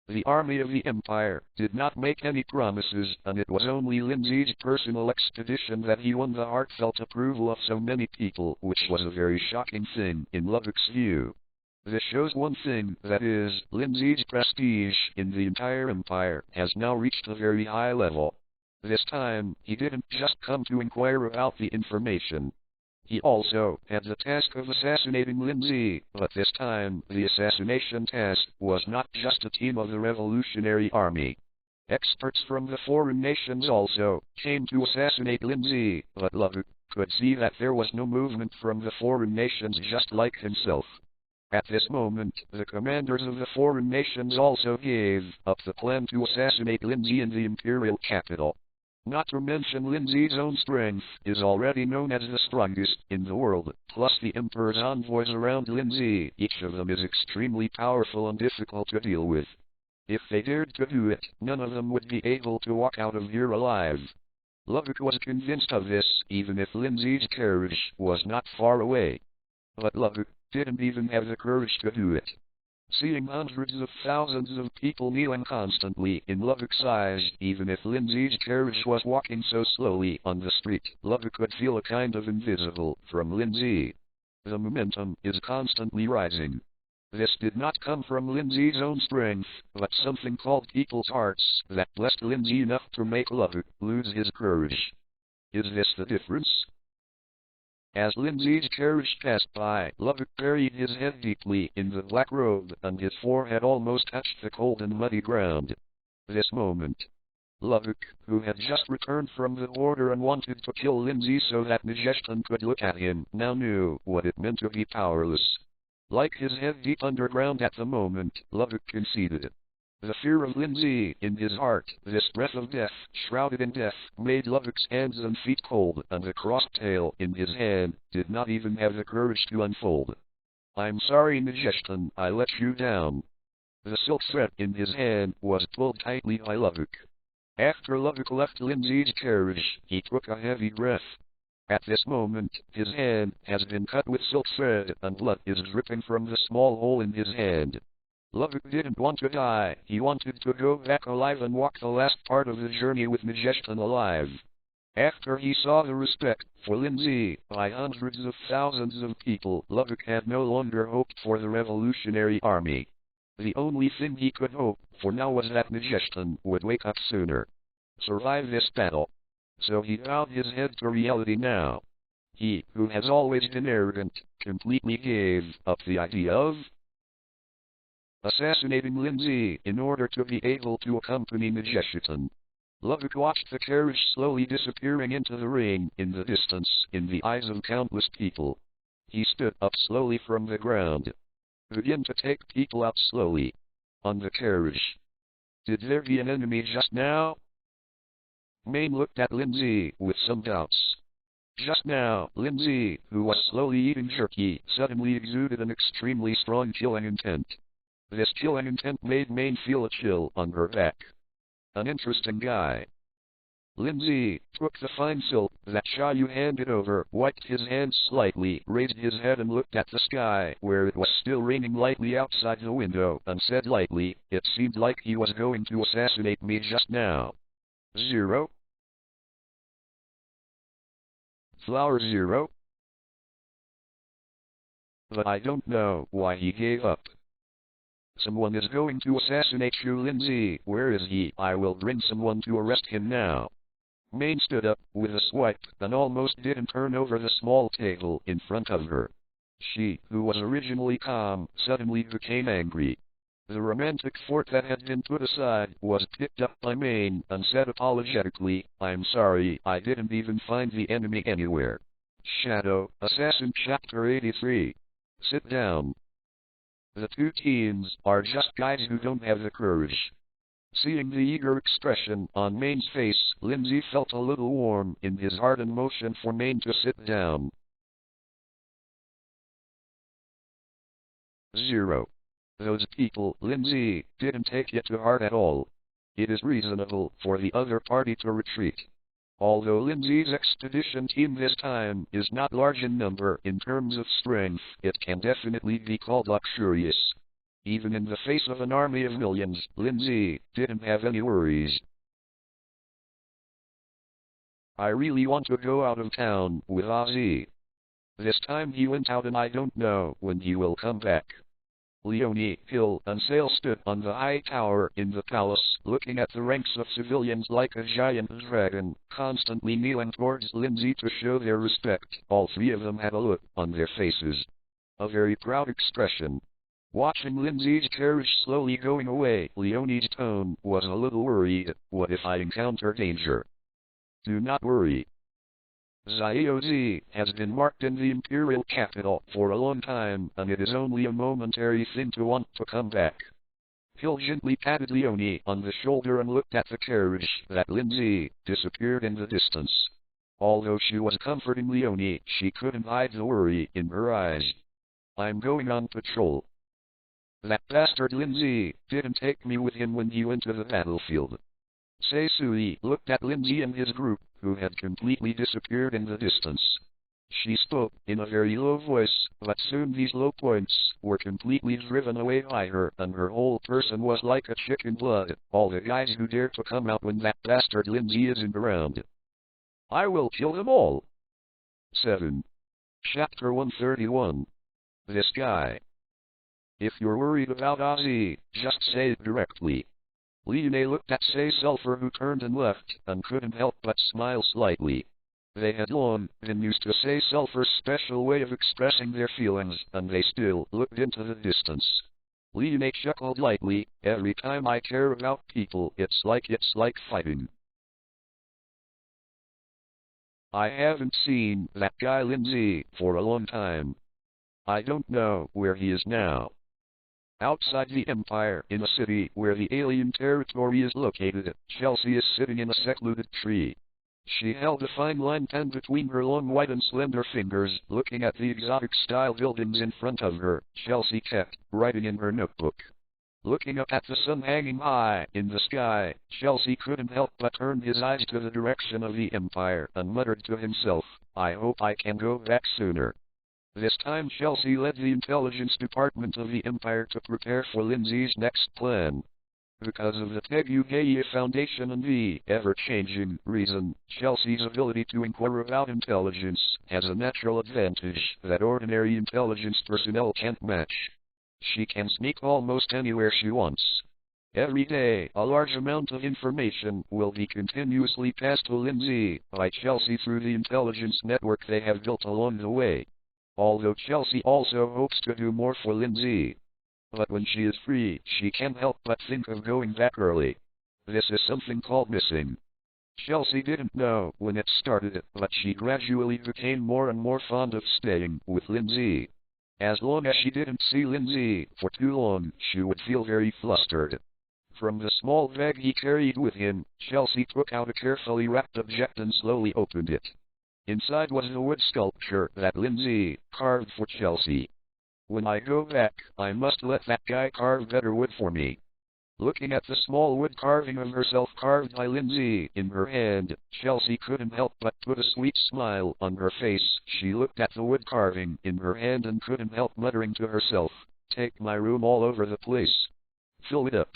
The army of the Empire did not make any promises, and it was only Lin Zhe's personal expedition that he won the heartfelt approval of so many people, which was a very shocking thing in Lovuk's view. This shows one thing, that is, Lin Zhe's prestige in the entire empire has now reached a very high level. This time, he didn't just come to inquire about the information. He also had the task of assassinating Lin Zhe, but this time, the assassination task was not just a team of the Revolutionary Army. Experts from the foreign nations also came to assassinate Lin Zhe, but Lovuk could see that there was no movement from the foreign nations, just like himself. At this moment, the commanders of the foreign nations also gave up the plan to assassinate Lin Zhe in the imperial capital. Not to mention Lin Zhe's own strength is already known as the strongest in the world, plus the Emperor's envoys around Lin Zhe, each of them is extremely powerful and difficult to deal with. If they dared to do it, none of them would be able to walk out of here alive. Lubbock was convinced of this, even if Lin Zhe's carriage was not far away. But Lubbock didn't even have the courage to do it. Seeing hundreds of thousands of people kneeling constantly in Lubbock's eyes, even if Lin Zhe's carriage was walking so slowly on the street, Lubbock could feel a kind of invisible from Lin Zhe. The momentum is constantly rising. This did not come from Lin Zhe's own strength, but something called people's hearts that blessed Lin Zhe enough to make Lubbock lose his courage. Is this the difference? As Lin Zhe's carriage passed by, Lubbock buried his head deeply in the black robe, and his forehead almost touched the cold and muddy ground. This moment, Lubbock, who had just returned from the border and wanted to kill Lin Zhe so that Nijestan could look at him, now knew what it meant to be powerless. Like his head deep underground at the moment, Lubbock conceded. The fear of Lin Zhe in his heart, this breath of death, shrouded in death, made Lubbock's hands and feet cold, and the crossed tail in his hand did not even have the courage to unfold. I'm sorry, Nijestan, I let you down. The silk thread in his hand was pulled tightly by Lubbock. After Lubbock left Lin Zhe's carriage, he took a heavy breath. At this moment, his hand has been cut with silk thread, and blood is dripping from the small hole in his hand. Lubbock didn't want to die, he wanted to go back alive and walk the last part of the journey with Nijestan alive. After he saw the respect for Lin Zhe by hundreds of thousands of people, Lubbock had no longer hoped for the revolutionary army. The only thing he could hope for now was that Nijestan would wake up sooner. Survive this battle. So he bowed his head to reality now. He, who has always been arrogant, completely gave up the idea of assassinating Lin Zhe in order to be able to accompany Nijestan. Lubbock watched the carriage slowly disappearing into the ring in the distance, in the eyes of countless people. He stood up slowly from the ground. Began to take people out slowly. On the carriage. Did there be an enemy just now? Maine looked at Lin Zhe with some doubts. Just now, Lin Zhe, who was slowly eating jerky, suddenly exuded an extremely strong killing intent. This killing intent made Maine feel a chill on her back. An interesting guy. Lin Zhe took the fine silk that Xiaoyu handed over, wiped his hands slightly, raised his head and looked at the sky, where it was still raining lightly outside the window, and said lightly, "It seemed like he was going to assassinate me just now." 0. Flower 0. But I don't know why he gave up. Someone is going to assassinate you, Lin Zhe. Where is he? I will bring someone to arrest him now. Maine stood up with a swipe and almost didn't turn over the small table in front of her. She, who was originally calm, suddenly became angry. The romantic fort that had been put aside was picked up by Maine and said apologetically, "I'm sorry, I didn't even find the enemy anywhere." Shadow Assassin Chapter 83. Sit down. The two teens are just guys who don't have the courage. Seeing the eager expression on Maine's face, Lin Zhe felt a little warm in his heart and motioned for Maine to sit down. 0. Those people, Lin Zhe, didn't take it to heart at all. It is reasonable for the other party to retreat. Although Lin Zhe's expedition team this time is not large in number in terms of strength, it can definitely be called luxurious. Even in the face of an army of millions, Lin Zhe didn't have any worries. I really want to go out of town with Ozzy. This time he went out and I don't know when he will come back. Leonie, Hill, and Sale stood on the high tower in the palace, looking at the ranks of civilians like a giant dragon, constantly kneeling towards Lin Zhe to show their respect. All three of them had a look on their faces. A very proud expression. Watching Lin Zhe's carriage slowly going away, Leonie's tone was a little worried. What if I encounter danger? Do not worry. Zhe has been marked in the imperial capital for a long time, and it is only a momentary thing to want to come back. Hill gently patted Leonie on the shoulder and looked at the carriage that Lin Zhe disappeared in the distance. Although she was comforting Leonie, she couldn't hide the worry in her eyes. I'm going on patrol. That bastard Lin Zhe didn't take me with him when he went to the battlefield. Seisui looked at Lin Zhe and his group, who had completely disappeared in the distance. She spoke in a very low voice, but soon these low points were completely driven away by her, and her whole person was like a chicken blood. All the guys who dare to come out when that bastard Lin Zhe isn't around, I will kill them all. 7. Chapter 131. This guy. If you're worried about Ozzy, just say it directly. Lin looked at Say Sulphur, who turned and left, and couldn't help but smile slightly. They had long been used to Say Sulphur's special way of expressing their feelings, and they still looked into the distance. Lin chuckled lightly. Every time I care about people, it's like fighting. I haven't seen that guy Lin Zhe for a long time. I don't know where he is now. Outside the Empire, in a city where the alien territory is located, Chelsea is sitting in a secluded tree. She held a fine line pen between her long white and slender fingers. Looking at the exotic-style buildings in front of her, Chelsea kept writing in her notebook. Looking up at the sun hanging high in the sky, Chelsea couldn't help but turn his eyes to the direction of the Empire, and muttered to himself, I hope I can go back sooner. This time Chelsea led the intelligence department of the Empire to prepare for Lin Zhe's next plan. Because of the Teguye Foundation and the ever-changing reason, Chelsea's ability to inquire about intelligence has a natural advantage that ordinary intelligence personnel can't match. She can sneak almost anywhere she wants. Every day, a large amount of information will be continuously passed to Lin Zhe by Chelsea through the intelligence network they have built along the way. Although Chelsea also hopes to do more for Lin Zhe. But when she is free, she can't help but think of going back early. This is something called missing. Chelsea didn't know when it started, but she gradually became more and more fond of staying with Lin Zhe. As long as she didn't see Lin Zhe for too long, she would feel very flustered. From the small bag he carried with him, Chelsea took out a carefully wrapped object and slowly opened it. Inside was a wood sculpture that Lin Zhe carved for Chelsea. When I go back, I must let that guy carve better wood for me. Looking at the small wood carving of herself carved by Lin Zhe in her hand, Chelsea couldn't help but put a sweet smile on her face. She looked at the wood carving in her hand and couldn't help muttering to herself, take my room all over the place. Fill it up.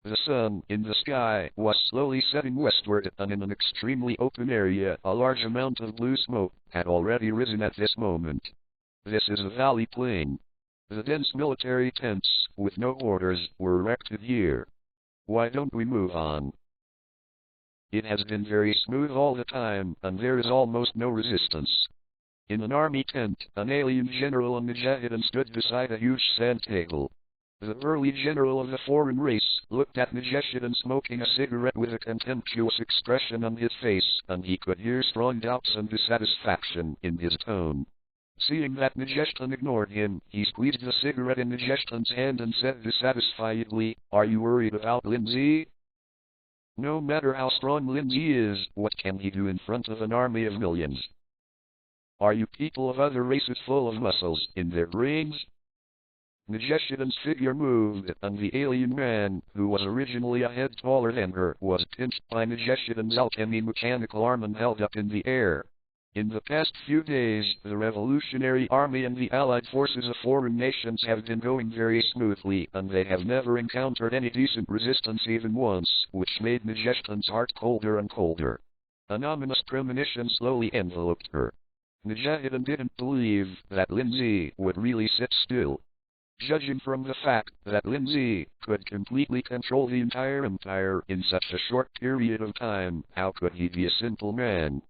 The sun in the sky was slowly setting westward, and in an extremely open area, a large amount of blue smoke had already risen at this moment. This is a valley plain. The dense military tents, with no orders, were erected here. Why don't we move on? It has been very smooth all the time, and there is almost no resistance. In an army tent, an alien general and Mujahideen stood beside a huge sand table. The burly general of the foreign race looked at Mujahideen smoking a cigarette with a contemptuous expression on his face, and he could hear strong doubts and dissatisfaction in his tone. Seeing that Mujahideen ignored him, he squeezed the cigarette in Mujahideen's hand and said dissatisfiedly, are you worried about Lin Zhe? No matter how strong Lin Zhe is, what can he do in front of an army of millions? Are you people of other races full of muscles in their brains? Mujahideen's figure moved, and the alien man, who was originally a head taller than her, was pinched by Mujahideen's alchemy mechanical arm and held up in the air. In the past few days, the Revolutionary Army and the Allied forces of foreign nations have been going very smoothly, and they have never encountered any decent resistance even once, which made Mujahideen's heart colder and colder. An ominous premonition slowly enveloped her. Mujahideen didn't believe that Lin Zhe would really sit still. Judging from the fact that Lin Zhe could completely control the entire empire in such a short period of time, how could he be a simple man?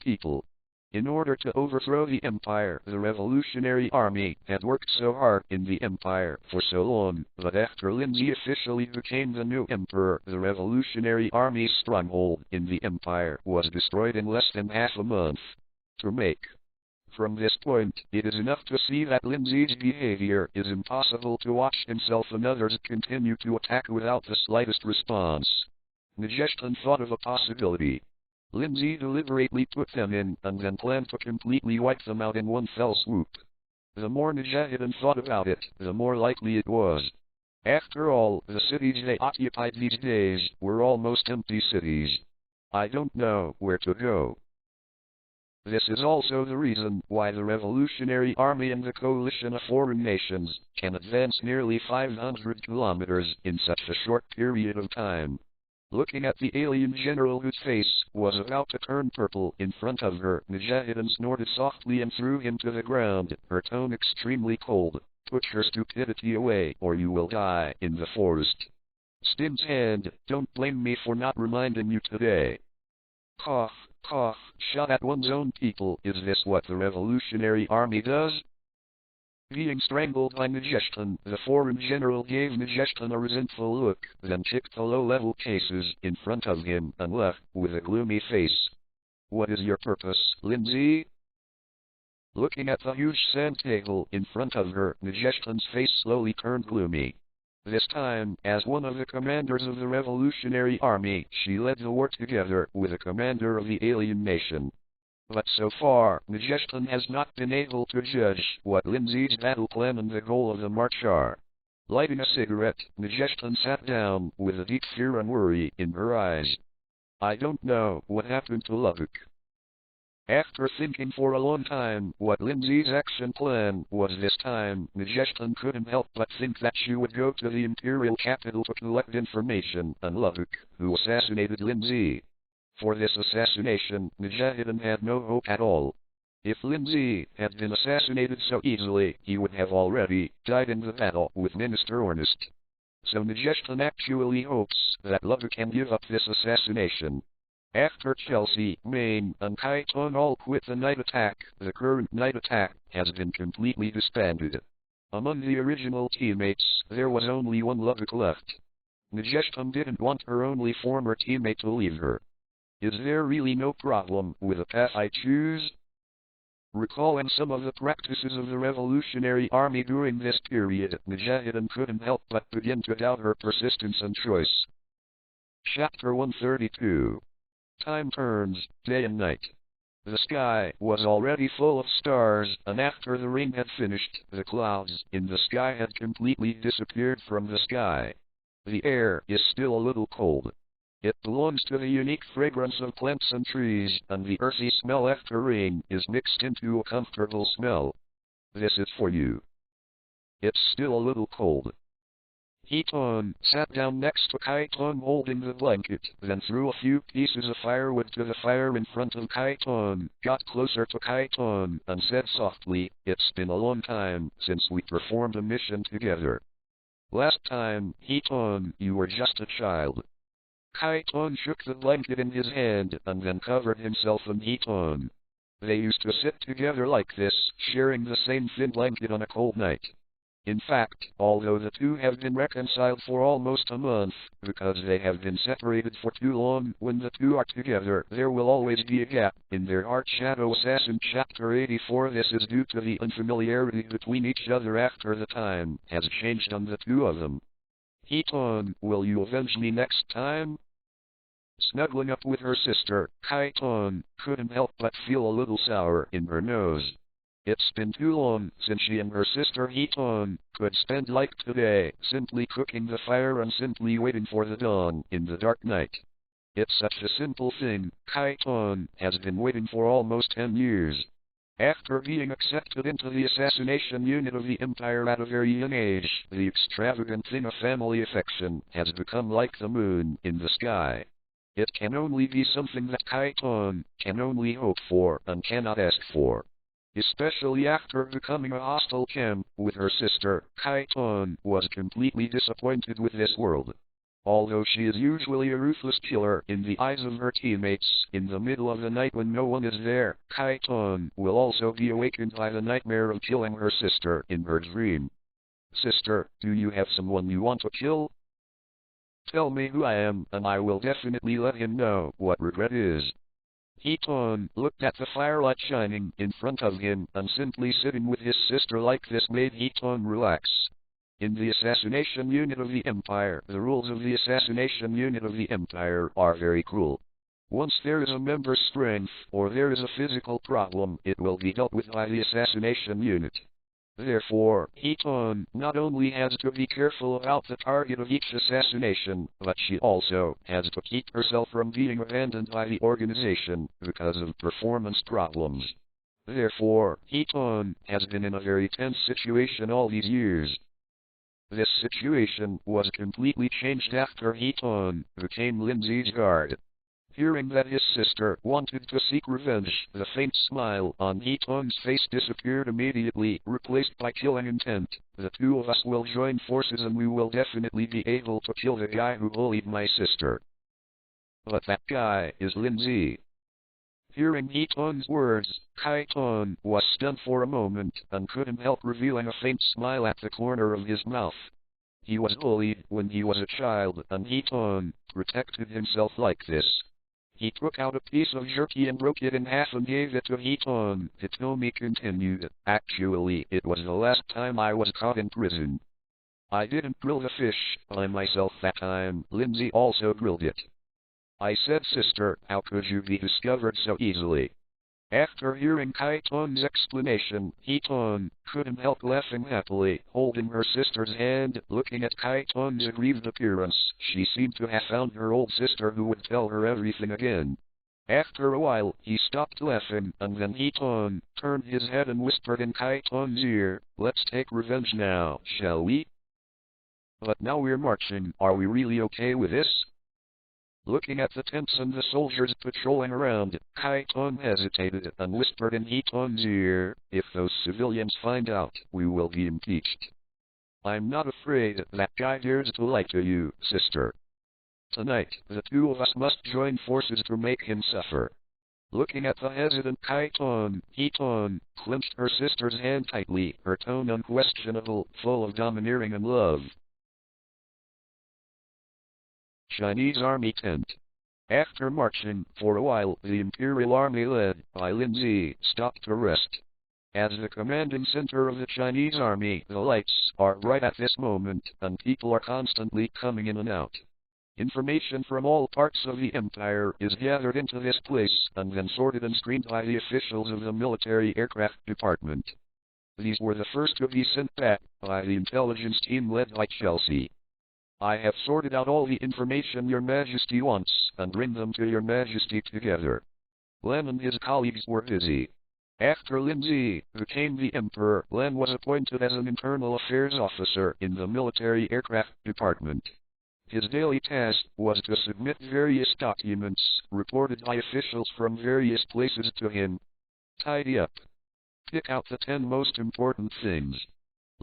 People. In order to overthrow the empire, the Revolutionary Army had worked so hard in the empire for so long, but after Lin Zhe officially became the new emperor, the Revolutionary Army's stronghold in the empire was destroyed in less than half a month. To make. From this point, it is enough to see that Lin Zhe's behavior is impossible to watch himself and others continue to attack without the slightest response. Nagestan thought of a possibility. Lin Zhe deliberately put them in, and then planned to completely wipe them out in one fell swoop. The more Nagestan thought about it, the more likely it was. After all, the cities they occupied these days were almost empty cities. I don't know where to go. This is also the reason why the Revolutionary Army and the coalition of foreign nations can advance nearly 500 kilometers in such a short period of time. Looking at the alien general whose face was about to turn purple in front of her, Nagestan snorted softly and threw him to the ground, her tone extremely cold. Put your stupidity away, or you will die in the forest. Stim's hand, don't blame me for not reminding you today. Cough, cough, shot at one's own people, is this what the Revolutionary Army does? Being strangled by Nagestan, the foreign general gave Nagestan a resentful look, then kicked the low-level cases in front of him and left with a gloomy face. What is your purpose, Lin Zhe? Looking at the huge sand table in front of her, Nagestan's face slowly turned gloomy. This time, as one of the commanders of the Revolutionary Army, she led the war together with a commander of the alien nation. But so far, Nagestan has not been able to judge what Lin Zhe's battle plan and the goal of the march are. Lighting a cigarette, Nagestan sat down with a deep fear and worry in her eyes. I don't know what happened to Lubbock. After thinking for a long time what Lin Zhe's action plan was this time, Nagestan couldn't help but think that she would go to the imperial capital to collect information on Lubbock, who assassinated Lin Zhe. For this assassination, Nagestan had no hope at all. If Lin Zhe had been assassinated so easily, he would have already died in the battle with Minister Ornest. So Nagestan actually hopes that Lubbock can give up this assassination. After Chelsea, Maine, and Kaiton all quit the night attack, the current night attack has been completely disbanded. Among the original teammates, there was only one Lubbock left. Nagestan didn't want her only former teammate to leave her. Is there really no problem with the path I choose? Recalling some of the practices of the Revolutionary Army during this period, Nagestan couldn't help but begin to doubt her persistence and choice. Chapter 132. Time turns, day and night. The sky was already full of stars, and after the rain had finished, the clouds in the sky had completely disappeared from the sky. The air is still a little cold. It belongs to the unique fragrance of plants and trees, and the earthy smell after rain is mixed into a comfortable smell. This is for you. It's still a little cold. Hiton sat down next to Kaiton holding the blanket, then threw a few pieces of firewood to the fire in front of Kaiton, got closer to Kaiton, and said softly, "It's been a long time since we performed a mission together. Last time, Hiton, you were just a child." Kaiton shook the blanket in his hand, and then covered himself in Hiton. They used to sit together like this, sharing the same thin blanket on a cold night. In fact, although the two have been reconciled for almost a month, because they have been separated for too long, when the two are together, there will always be a gap in their heart. Shadow Assassin Chapter 84. This is due to the unfamiliarity between each other after the time has changed on the two of them. Hiton, will you avenge me next time? Snuggling up with her sister, Kaiton couldn't help but feel a little sour in her nose. It's been too long since she and her sister Hiton could spend like today, simply cooking the fire and simply waiting for the dawn in the dark night. It's such a simple thing. Kaiton has been waiting for almost 10 years. After being accepted into the assassination unit of the Empire at a very young age, the extravagant thing of family affection has become like the moon in the sky. It can only be something that Kaiton can only hope for and cannot ask for. Especially after becoming a hostile camp with her sister, Kaiton was completely disappointed with this world. Although she is usually a ruthless killer in the eyes of her teammates, in the middle of the night when no one is there, Kaiton will also be awakened by the nightmare of killing her sister in her dream. Sister, do you have someone you want to kill? Tell me who I am, and I will definitely let him know what regret is. Hiton looked at the firelight shining in front of him, and simply sitting with his sister like this made Hiton relax. In the assassination unit of the Empire, the rules of the assassination unit of the Empire are very cruel. Once there is a member's strength, or there is a physical problem, it will be dealt with by the assassination unit. Therefore, Hiton not only has to be careful about the target of each assassination, but she also has to keep herself from being abandoned by the organization because of performance problems. Therefore, Hiton has been in a very tense situation all these years. This situation was completely changed after Hiton became Lin Zhe's guard. Hearing that his sister wanted to seek revenge, the faint smile on Hiton's face disappeared immediately, replaced by killing intent. The two of us will join forces and we will definitely be able to kill the guy who bullied my sister. But that guy is Lin Zhe. Hearing Hiton's words, Kaiton was stunned for a moment and couldn't help revealing a faint smile at the corner of his mouth. He was bullied when he was a child, and Hiton protected himself like this. He took out a piece of jerky and broke it in half and gave it to Hiton. Hitomi continued, actually, it was the last time I was caught in prison. I didn't grill the fish by myself that time, Lin Zhe also grilled it. I said, sister, how could you be discovered so easily? After hearing Kaiton's explanation, Hiton couldn't help laughing happily, holding her sister's hand. Looking at Kaiton's aggrieved appearance, she seemed to have found her old sister who would tell her everything again. After a while, he stopped laughing, and then Hiton turned his head and whispered in Kaiton's ear, let's take revenge now, shall we? But now we're marching, are we really okay with this? Looking at the tents and the soldiers patrolling around, Kaiton hesitated and whispered in Hiton's ear, if those civilians find out, we will be impeached. I'm not afraid that guy dares to lie to you, sister. Tonight, the two of us must join forces to make him suffer. Looking at the hesitant Kaiton, Hiton clenched her sister's hand tightly, her tone unquestionable, full of domineering and love. Chinese Army tent. After marching for a while, the Imperial Army led by Lin Zhe stopped to rest. As the commanding center of the Chinese Army, the lights are bright at this moment, and people are constantly coming in and out. Information from all parts of the Empire is gathered into this place, and then sorted and screened by the officials of the Military Aircraft Department. These were the first to be sent back by the intelligence team led by Chelsea. I have sorted out all the information Your Majesty wants, and bring them to Your Majesty together. Lin and his colleagues were busy. After Lin Zhe became the Emperor, Lin was appointed as an internal affairs officer in the Military Aircraft Department. His daily task was to submit various documents, reported by officials from various places to him. Tidy up. Pick out the 10 most important things.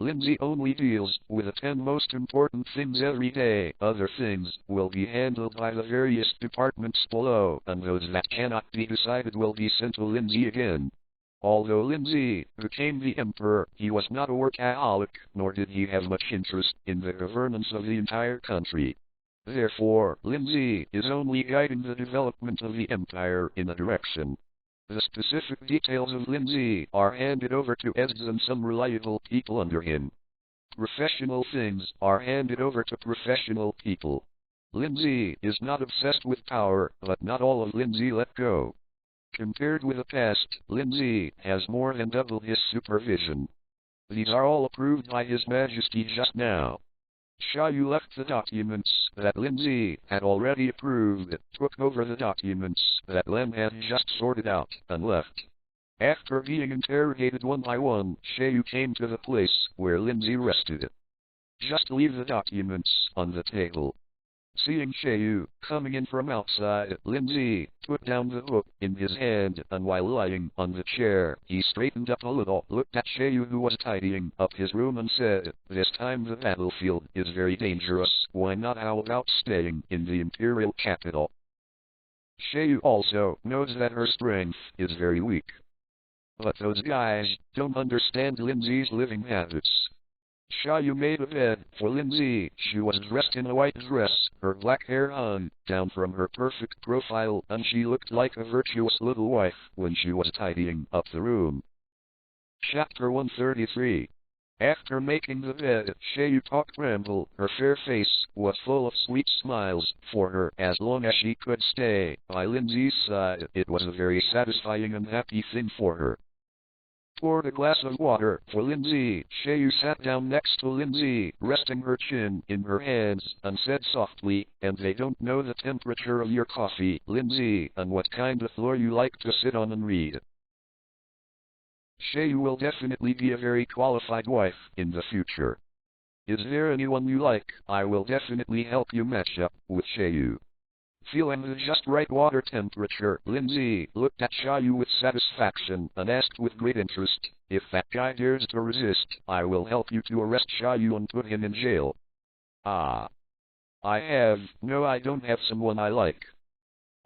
Lin Zhe only deals with the 10 most important things every day. Other things will be handled by the various departments below, and those that cannot be decided will be sent to Lin Zhe again. Although Lin Zhe became the emperor, he was not a workaholic, nor did he have much interest in the governance of the entire country. Therefore, Lin Zhe is only guiding the development of the empire in a direction. The specific details of Lin Zhe are handed over to Eds and some reliable people under him. Professional things are handed over to professional people. Lin Zhe is not obsessed with power, but not all of Lin Zhe let go. Compared with the past, Lin Zhe has more than doubled his supervision. These are all approved by His Majesty just now. Sha Yu left the documents that Lin Zhe had already approved, took over the documents that Lin had just sorted out, and left. After being interrogated one by one, Sha Yu came to the place where Lin Zhe rested. Just leave the documents on the table. Seeing Xiaoyu coming in from outside, Lin Zhe put down the hook in his hand, and while lying on the chair, he straightened up a little, looked at Xiaoyu who was tidying up his room and said, "This time the battlefield is very dangerous, why not how about staying in the imperial capital?" Xiaoyu also knows that her strength is very weak. But those guys don't understand Lin Zhe's living habits. Xiaoyu made a bed for Lin Zhe. She was dressed in a white dress, her black hair hung down from her perfect profile, and she looked like a virtuous little wife when she was tidying up the room. Chapter 133. After making the bed, Xiaoyu talked ramble. Her fair face was full of sweet smiles for her as long as she could stay by Lin Zhe's side. It was a very satisfying and happy thing for her. Poured a glass of water for Lin Zhe. Xiaoyu sat down next to Lin Zhe, resting her chin in her hands, and said softly, "And they don't know the temperature of your coffee, Lin Zhe, and what kind of floor you like to sit on and read. Xiaoyu will definitely be a very qualified wife in the future. Is there anyone you like? I will definitely help you match up with Xiaoyu." Feeling the just right water temperature, Lin Zhe looked at Xiaoyu with satisfaction and asked with great interest, "If that guy dares to resist, I will help you to arrest Xiaoyu and put him in jail." "Ah. No, I don't have someone I like.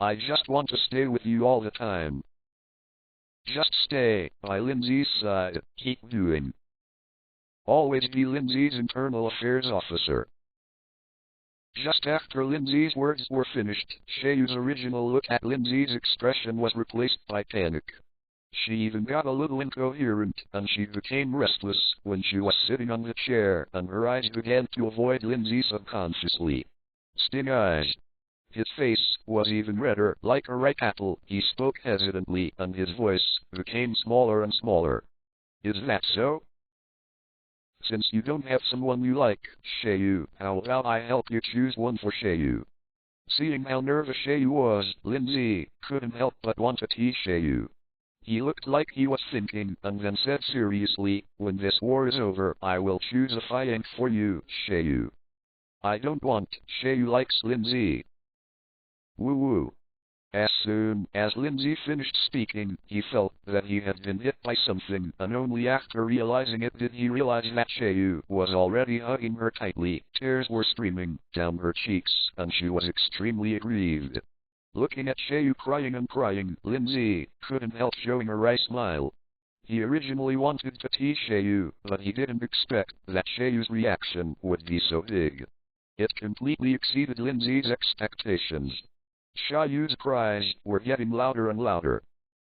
I just want to stay with you all the time." "Just stay by Lin Zhe's side, keep doing. Always be Lin Zhe's internal affairs officer." Just after Lin Zhe's words were finished, Xiaoyu's original look at Lin Zhe's expression was replaced by panic. She even got a little incoherent, and she became restless when she was sitting on the chair, and her eyes began to avoid Lin Zhe subconsciously. Sting eyes. His face was even redder, like a ripe apple. He spoke hesitantly, and his voice became smaller and smaller. "Is that so? Since you don't have someone you like, Xiaoyu, how about I help you choose one for Xiaoyu?" Seeing how nervous Xiaoyu was, Lin Zhe couldn't help but want to tease Xiaoyu. He looked like he was thinking, and then said seriously, "When this war is over, I will choose a fiancé for you, Xiaoyu." "I don't want." Xiaoyu likes Lin Zhe. Woo woo. As soon as Lin Zhe finished speaking, he felt that he had been hit by something, and only after realizing it did he realize that Xiaoyu was already hugging her tightly. Tears were streaming down her cheeks, and she was extremely aggrieved. Looking at Xiaoyu crying and crying, Lin Zhe couldn't help showing a wry smile. He originally wanted to tease Xiaoyu, but he didn't expect that Xiaoyu's reaction would be so big. It completely exceeded Lin Zhe's expectations. Xiaoyu's cries were getting louder and louder.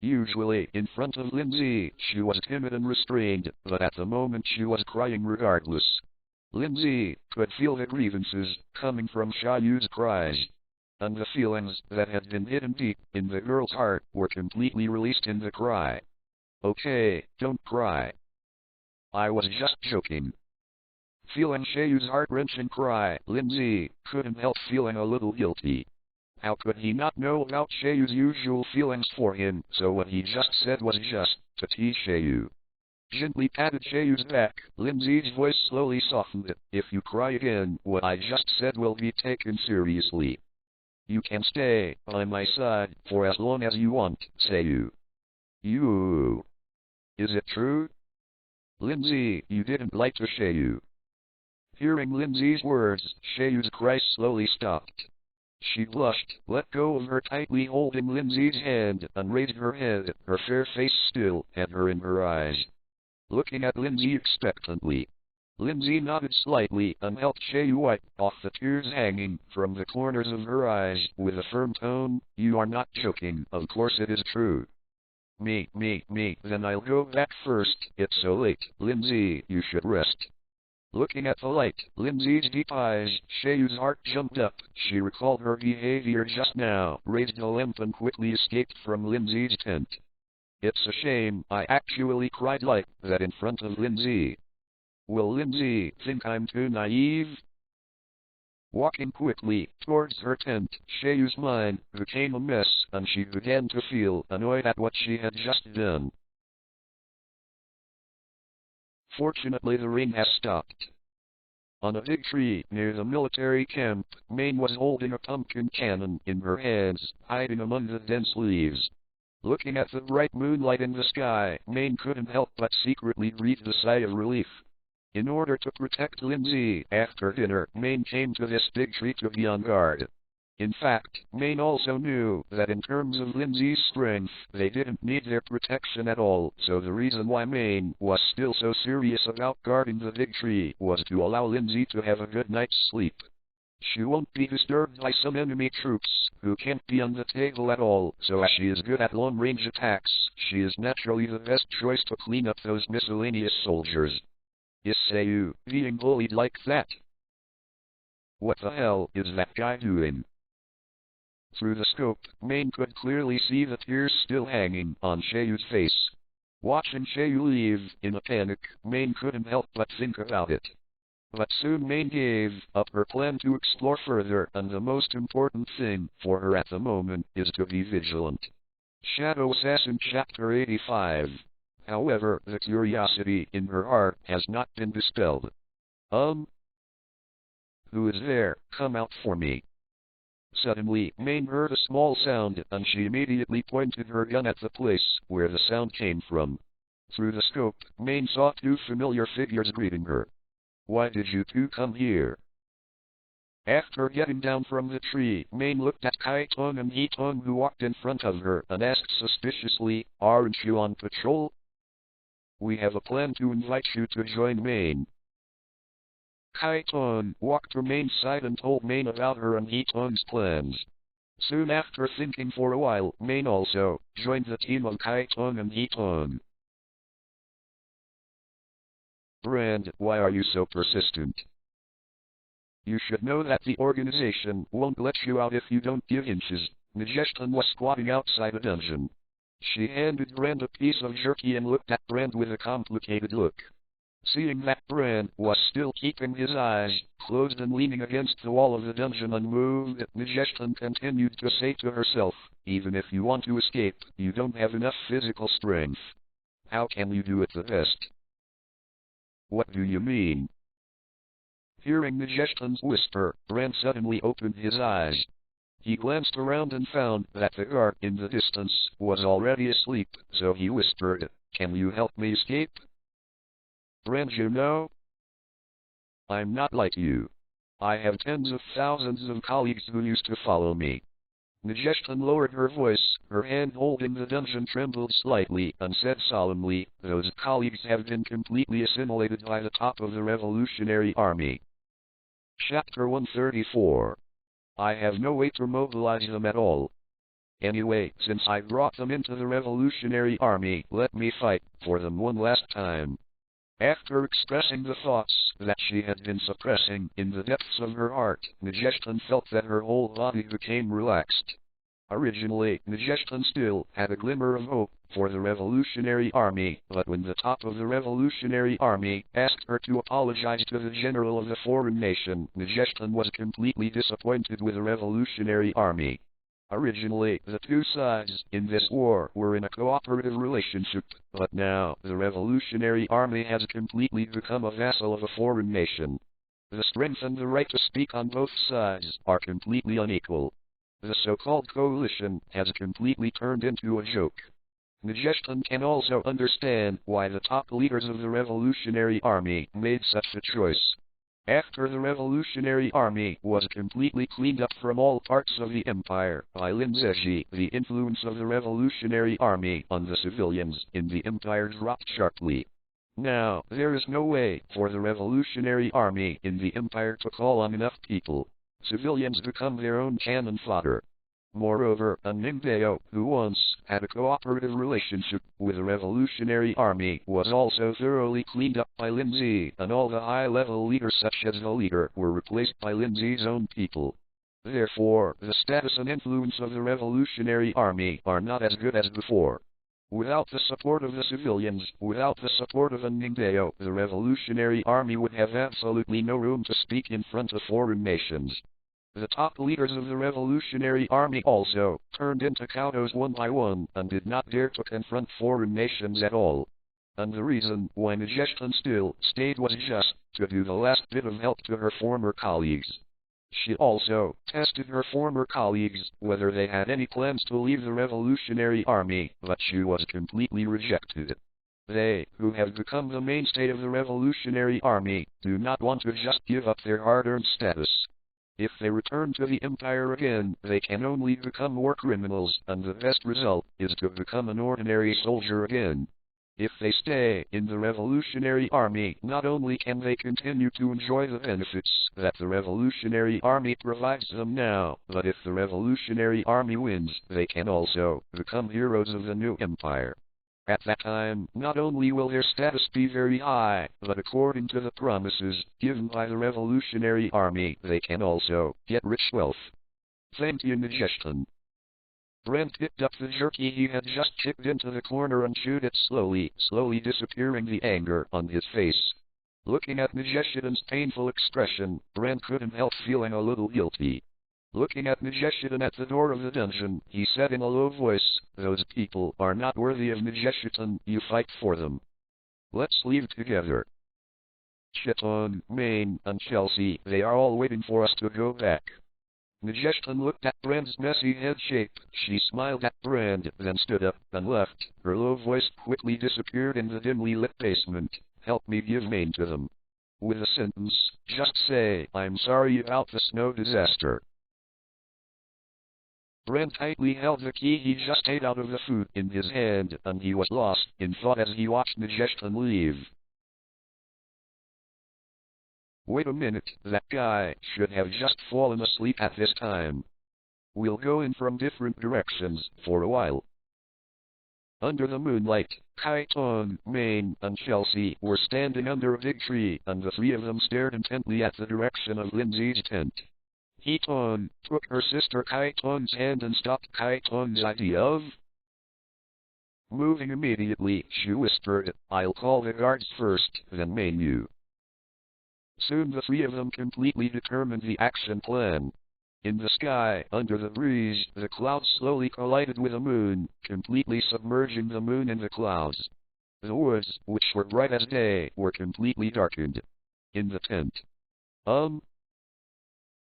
Usually, in front of Lin Zhe, she was timid and restrained, but at the moment she was crying regardless. Lin Zhe could feel the grievances coming from Xiaoyu's cries, and the feelings that had been hidden deep in the girl's heart were completely released in the cry. "Okay, don't cry. I was just joking." Feeling Xiaoyu's heart-wrenching cry, Lin Zhe couldn't help feeling a little guilty. How could he not know about Xiaoyu's usual feelings for him, so what he just said was just to tease Xiaoyu. Gently patted Xiaoyu's back, Lin Zhe's voice slowly softened. "If you cry again, what I just said will be taken seriously. You can stay by my side for as long as you want, Xiaoyu." "You... Is it true?" "Lin Zhe, you didn't lie to Xiaoyu." Hearing Lin Zhe's words, Xiaoyu's cry slowly stopped. She blushed, let go of her tightly holding Lin Zhe's hand, and raised her head. Her fair face still had her in her eyes. Looking at Lin Zhe expectantly, Lin Zhe nodded slightly and helped Xiaoyu wipe off the tears hanging from the corners of her eyes with a firm tone. "You are not joking, of course it is true." Me, then I'll go back first, it's so late. Lin Zhe, you should rest." Looking at the light, Lin Zhe's deep eyes, Xiaoyu's heart jumped up. She recalled her behavior just now, raised a lamp and quickly escaped from Lin Zhe's tent. "It's a shame I actually cried like that in front of Lin Zhe. Will Lin Zhe think I'm too naive?" Walking quickly towards her tent, Xiaoyu's mind became a mess, and she began to feel annoyed at what she had just done. Fortunately the rain has stopped. On a big tree near the military camp, Maine was holding a pumpkin cannon in her hands, hiding among the dense leaves. Looking at the bright moonlight in the sky, Maine couldn't help but secretly breathe a sigh of relief. In order to protect Lin Zhe, after dinner, Maine came to this big tree to be on guard. In fact, Maine also knew that in terms of Lin Zhe's strength, they didn't need their protection at all, so the reason why Maine was still so serious about guarding the big tree was to allow Lin Zhe to have a good night's sleep. She won't be disturbed by some enemy troops, who can't be on the table at all, so as she is good at long-range attacks, she is naturally the best choice to clean up those miscellaneous soldiers. Is you being bullied like that? What the hell is that guy doing? Through the scope, Maine could clearly see the tears still hanging on Shayu's face. Watching Shayu leave in a panic, Maine couldn't help but think about it. But soon Maine gave up her plan to explore further, and the most important thing for her at the moment is to be vigilant. Shadow Assassin Chapter 85. However, the curiosity in her heart has not been dispelled. Who is there? Come out for me. Suddenly, Maine heard a small sound, and she immediately pointed her gun at the place where the sound came from. Through the scope, Maine saw two familiar figures greeting her. Why did you two come here? After getting down from the tree, Maine looked at Kai Tong and He Tong who walked in front of her and asked suspiciously, Aren't you on patrol? We have a plan to invite you to join Maine. Kai Tong walked to Maine's side and told Maine about her and He Tong's plans. Soon after thinking for a while, Maine also joined the team of Kai Tong and He Tong. Brand, why are you so persistent? You should know that the organization won't let you out if you don't give inches. Majestan was squatting outside the dungeon. She handed Brand a piece of jerky and looked at Brand with a complicated look. Seeing that Brand was still keeping his eyes closed and leaning against the wall of the dungeon unmoved, Majestan continued to say to herself, even if you want to escape, you don't have enough physical strength. How can you do it the best? What do you mean? Hearing Majestan's whisper, Brand suddenly opened his eyes. He glanced around and found that the guard in the distance was already asleep, so he whispered, Can you help me escape? Brand, you know, I'm not like you. I have tens of thousands of colleagues who used to follow me. Majestan lowered her voice, her hand holding the dungeon trembled slightly, and said solemnly, Those colleagues have been completely assimilated by the top of the Revolutionary Army. Chapter 134. I have no way to mobilize them at all. Anyway, since I brought them into the Revolutionary Army, let me fight for them one last time. After expressing the thoughts that she had been suppressing in the depths of her heart, Majestan felt that her whole body became relaxed. Originally, Majestan still had a glimmer of hope for the Revolutionary Army, but when the top of the Revolutionary Army asked her to apologize to the general of the foreign nation, Majestan was completely disappointed with the Revolutionary Army. Originally, the two sides in this war were in a cooperative relationship, but now the Revolutionary Army has completely become a vassal of a foreign nation. The strength and the right to speak on both sides are completely unequal. The so-called coalition has completely turned into a joke. Majestan can also understand why the top leaders of the Revolutionary Army made such a choice. After the Revolutionary Army was completely cleaned up from all parts of the empire by Lin Zhe, the influence of the Revolutionary Army on the civilians in the empire dropped sharply. Now, there is no way for the Revolutionary Army in the empire to call on enough people. Civilians become their own cannon fodder. Moreover, Lin Zhe, who once had a cooperative relationship with the Revolutionary Army, was also thoroughly cleaned up by Lin Zhe, and all the high-level leaders such as the leader were replaced by Lin Zhe's own people. Therefore, the status and influence of the Revolutionary Army are not as good as before. Without the support of the civilians, without the support of Lin Zhe, the Revolutionary Army would have absolutely no room to speak in front of foreign nations. The top leaders of the Revolutionary Army also turned into cowards one by one and did not dare to confront foreign nations at all. And the reason why Majestan still stayed was just to do the last bit of help to her former colleagues. She also tested her former colleagues whether they had any plans to leave the Revolutionary Army, but she was completely rejected. They, who have become the mainstay of the Revolutionary Army, do not want to just give up their hard-earned status. If they return to the Empire again, they can only become war criminals, and the best result is to become an ordinary soldier again. If they stay in the Revolutionary Army, not only can they continue to enjoy the benefits that the Revolutionary Army provides them now, but if the Revolutionary Army wins, they can also become heroes of the new empire. At that time, not only will their status be very high, but according to the promises given by the Revolutionary Army, they can also get rich wealth. Thank you, Majestan. Brent picked up the jerky he had just kicked into the corner and chewed it slowly, disappearing the anger on his face. Looking at Majeshidan's painful expression, Brent couldn't help feeling a little guilty. Looking at Majeshidan at the door of the dungeon, he said in a low voice, "Those people are not worthy of Majeshidan, you fight for them. Let's leave together. Chiton, Maine, and Chelsea, they are all waiting for us to go back." Majestan looked at Brand's messy head shape. She smiled at Brand, then stood up and left. Her low voice quickly disappeared in the dimly lit basement. "Help me give Maine to them. With a sentence, just say, 'I'm sorry about the snow disaster.'" Brand tightly held the key he just ate out of the food in his hand, and he was lost in thought as he watched Majestan leave. Wait a minute, that guy should have just fallen asleep at this time. We'll go in from different directions for a while. Under the moonlight, Chiton, Maine, and Chelsea were standing under a big tree, and the three of them stared intently at the direction of Lin Zhe's tent. Chiton took her sister Chiton's hand and stopped Chiton's idea of moving immediately. She whispered, "I'll call the guards first, then Maine you." Soon the three of them completely determined the action plan. In the sky, under the breeze, the clouds slowly collided with the moon, completely submerging the moon in the clouds. The woods, which were bright as day, were completely darkened. In the tent,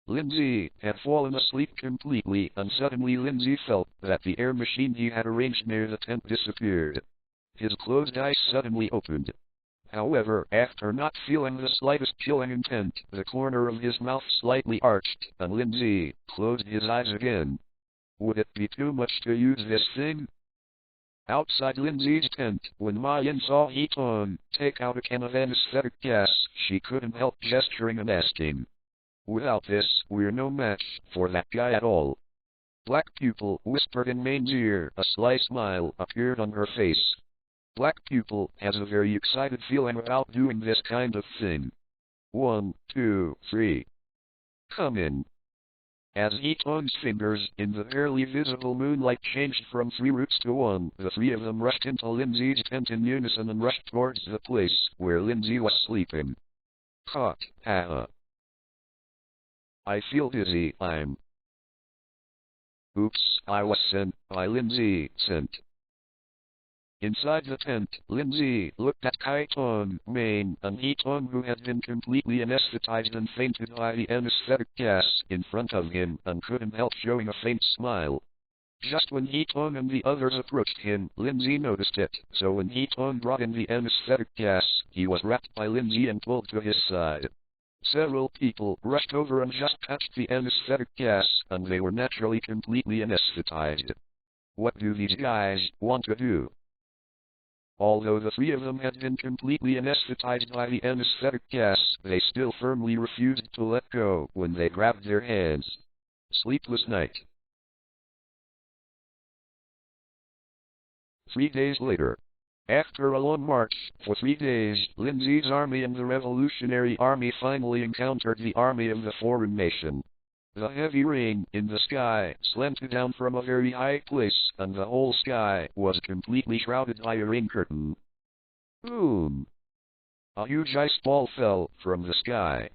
Lin Zhe had fallen asleep completely, and suddenly Lin Zhe felt that the air machine he had arranged near the tent disappeared. His closed eyes suddenly opened. However, after not feeling the slightest chilling intent, the corner of his mouth slightly arched, and Lin Zhe closed his eyes again. Would it be too much to use this thing? Outside Lin Zhe's tent, when Ma Yin saw Chiton take out a can of anesthetic gas, she couldn't help gesturing and asking, "Without this, we're no match for that guy at all." Black Pupil whispered in Main's ear. A sly smile appeared on her face. Black Pupil has a very excited feeling about doing this kind of thing. 1, 2, 3. Come in. As Chiton's fingers in the barely visible moonlight changed from 3 roots to 1, the three of them rushed into Lin Zhe's tent in unison and rushed towards the place where Lin Zhe was sleeping. Caught. I feel dizzy. Oops, I was sent by Lin Zhe. Inside the tent, Lin Zhe looked at Chiton, Maine, and Chiton, who had been completely anesthetized and fainted by the anesthetic gas in front of him, and couldn't help showing a faint smile. Just when Chiton and the others approached him, Lin Zhe noticed it, so when Chiton brought in the anesthetic gas, he was wrapped by Lin Zhe and pulled to his side. Several people rushed over and just touched the anesthetic gas, and they were naturally completely anesthetized. What do these guys want to do? Although the three of them had been completely anesthetized by the anesthetic gas, they still firmly refused to let go when they grabbed their hands. Sleepless night. 3 days later. After a long march for 3 days, Lin Zhe's army and the Revolutionary Army finally encountered the army of the foreign nation. The heavy rain in the sky slanted down from a very high place, and the whole sky was completely shrouded by a rain curtain. Boom! A huge ice ball fell from the sky.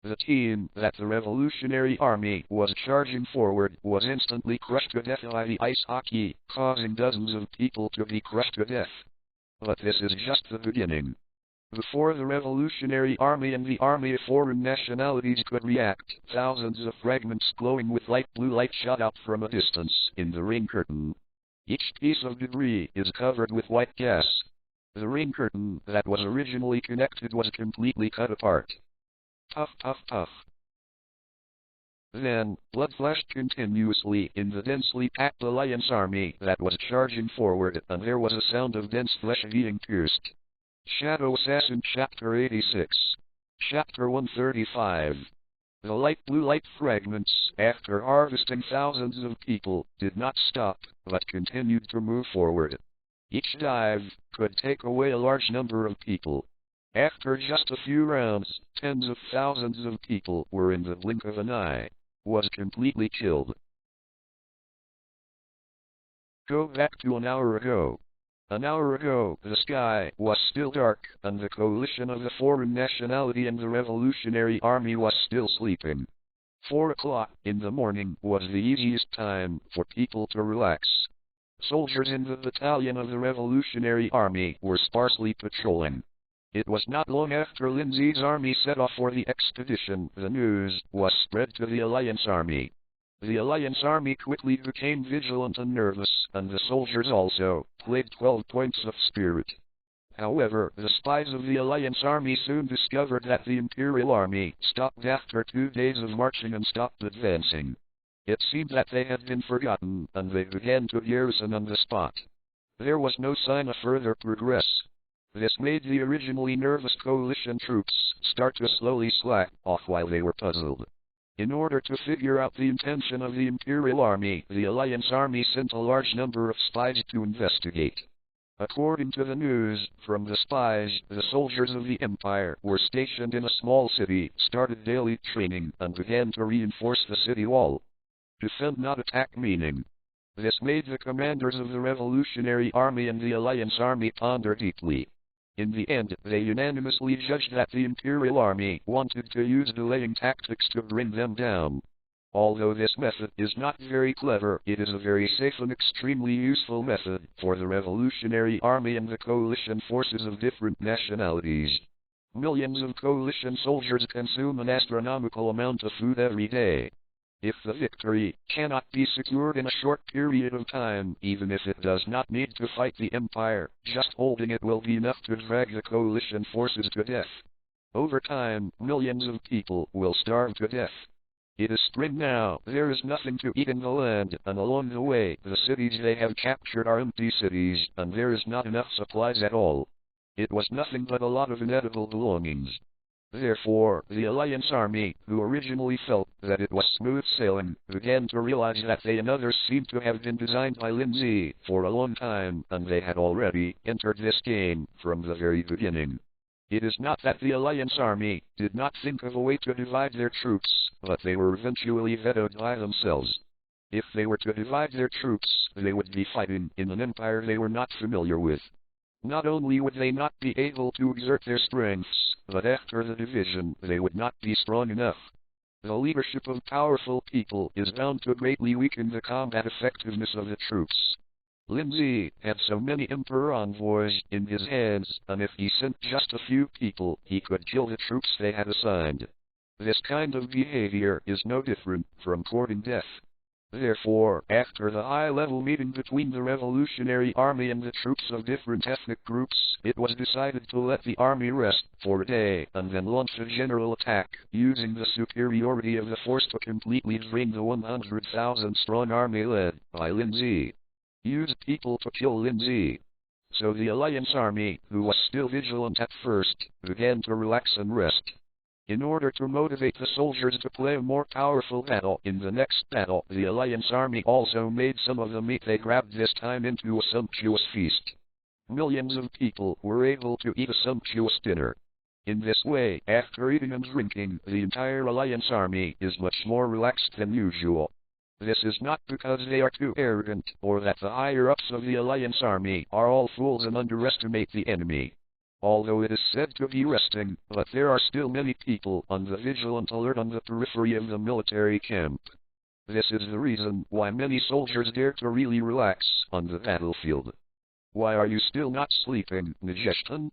The team that the Revolutionary Army was charging forward was instantly crushed to death by the ice hockey, causing dozens of people to be crushed to death. But this is just the beginning. Before the Revolutionary Army and the Army of Foreign Nationalities could react, thousands of fragments glowing with light blue light shot out from a distance in the rain curtain. Each piece of debris is covered with white gas. The rain curtain that was originally connected was completely cut apart. Puff, puff, puff. Then, blood flashed continuously in the densely packed Alliance army that was charging forward, and there was a sound of dense flesh being pierced. Shadow Assassin Chapter 86. Chapter 135. The light blue light fragments, after harvesting thousands of people, did not stop, but continued to move forward. Each dive could take away a large number of people. After just a few rounds, tens of thousands of people were in the blink of an eye. Was completely killed. Go back to an hour ago. An hour ago, the sky was still dark, and the coalition of the foreign nationality and the Revolutionary Army was still sleeping. 4 o'clock in the morning was the easiest time for people to relax. Soldiers in the battalion of the Revolutionary Army were sparsely patrolling. It was not long after Lin Zhe's army set off for the expedition, the news was spread to the Alliance army. The Alliance army quickly became vigilant and nervous, and the soldiers also played 12 points of spirit. However, the spies of the Alliance army soon discovered that the Imperial army stopped after 2 days of marching and stopped advancing. It seemed that they had been forgotten, and they began to garrison on the spot. There was no sign of further progress. This made the originally nervous coalition troops start to slowly slack off while they were puzzled. In order to figure out the intention of the Imperial Army, the Alliance Army sent a large number of spies to investigate. According to the news from the spies, the soldiers of the Empire were stationed in a small city, started daily training, and began to reinforce the city wall. Defend, not attack, meaning. This made the commanders of the Revolutionary Army and the Alliance Army ponder deeply. In the end, they unanimously judged that the Imperial Army wanted to use delaying tactics to bring them down. Although this method is not very clever, it is a very safe and extremely useful method for the Revolutionary Army and the coalition forces of different nationalities. Millions of coalition soldiers consume an astronomical amount of food every day. If the victory cannot be secured in a short period of time, even if it does not need to fight the Empire, just holding it will be enough to drag the coalition forces to death. Over time, millions of people will starve to death. It is spring now, there is nothing to eat in the land, and along the way, the cities they have captured are empty cities, and there is not enough supplies at all. It was nothing but a lot of inedible belongings. Therefore, the Alliance Army, who originally felt that it was smooth sailing, began to realize that they and others seemed to have been designed by Lin Zhe for a long time, and they had already entered this game from the very beginning. It is not that the Alliance Army did not think of a way to divide their troops, but they were eventually vetoed by themselves. If they were to divide their troops, they would be fighting in an empire they were not familiar with. Not only would they not be able to exert their strengths, but after the division, they would not be strong enough. The leadership of powerful people is bound to greatly weaken the combat effectiveness of the troops. Lin Zhe had so many emperor envoys in his hands, and if he sent just a few people, he could kill the troops they had assigned. This kind of behavior is no different from courting death. Therefore, after the high-level meeting between the Revolutionary Army and the troops of different ethnic groups, it was decided to let the army rest for a day, and then launch a general attack, using the superiority of the force to completely drain the 100,000-strong army led by Lin Zhe. Used people to kill Lin Zhe. So the Alliance Army, who was still vigilant at first, began to relax and rest. In order to motivate the soldiers to play a more powerful battle in the next battle, the Alliance Army also made some of the meat they grabbed this time into a sumptuous feast. Millions of people were able to eat a sumptuous dinner. In this way, after eating and drinking, the entire Alliance Army is much more relaxed than usual. This is not because they are too arrogant, or that the higher-ups of the Alliance Army are all fools and underestimate the enemy. Although it is said to be resting, but there are still many people on the vigilant alert on the periphery of the military camp. This is the reason why many soldiers dare to really relax on the battlefield. Why are you still not sleeping, Nagestan?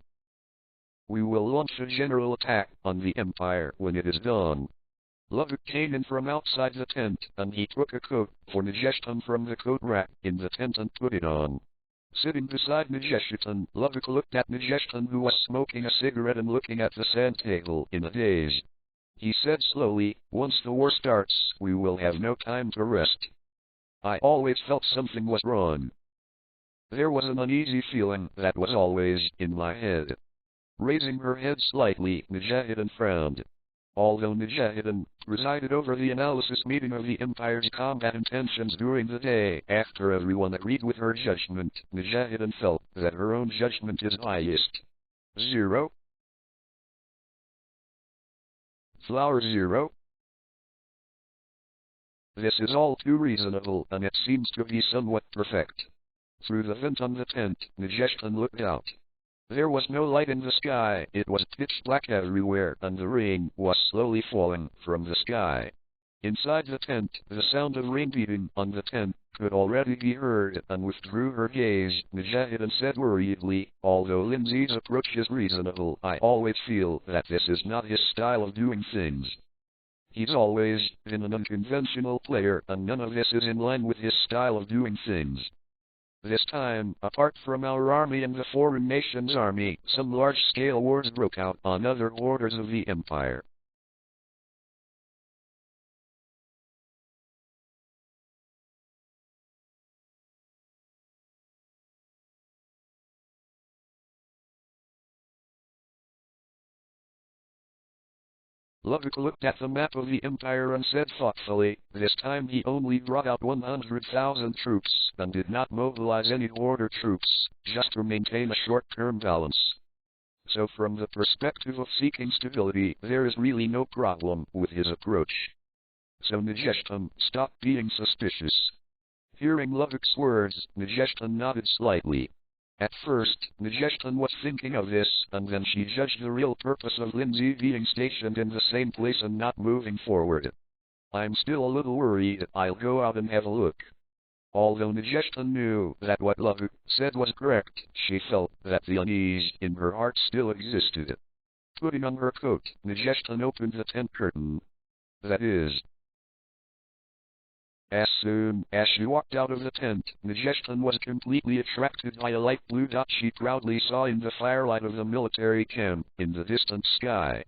We will launch a general attack on the Empire when it is done. Lovett came in from outside the tent, and he took a coat for Nagestan from the coat rack in the tent and put it on. Sitting beside Nagestan, Lovett looked at Nagestan, who was smoking a cigarette and looking at the sand table in a daze. He said slowly, "Once the war starts, we will have no time to rest. I always felt something was wrong. There was an uneasy feeling that was always in my head." Raising her head slightly, Nagestan frowned. Although Nagestan presided over the analysis meeting of the Empire's combat intentions during the day, after everyone agreed with her judgment, Nagestan felt that her own judgment is biased. 0. Flower 0. This is all too reasonable, and it seems to be somewhat perfect. Through the vent on the tent, Nagestan looked out. There was no light in the sky, it was pitch black everywhere, and the rain was slowly falling from the sky. Inside the tent, the sound of rain beating on the tent could already be heard, and withdrew her gaze. Nagestan said worriedly, "Although Lin Zhe's approach is reasonable, I always feel that this is not his style of doing things. He's always been an unconventional player, and none of this is in line with his style of doing things. This time, apart from our army and the foreign nation's army, some large-scale wars broke out on other borders of the Empire. Lovett looked at the map of the Empire and said thoughtfully, this time he only brought out 100,000 troops, and did not mobilize any border troops, just to maintain a short-term balance. So from the perspective of seeking stability, there is really no problem with his approach. So Nagestan stopped being suspicious." Hearing Lovett's words, Nagestan nodded slightly. At first, Nagestan was thinking of this, and then she judged the real purpose of Lin Zhe being stationed in the same place and not moving forward. "I'm still a little worried, I'll go out and have a look." Although Nagestan knew that what Lovett said was correct, she felt that the unease in her heart still existed. Putting on her coat, Nagestan opened the tent curtain. That is, as soon as she walked out of the tent, Nagestan was completely attracted by a light blue dot she proudly saw in the firelight of the military camp in the distant sky.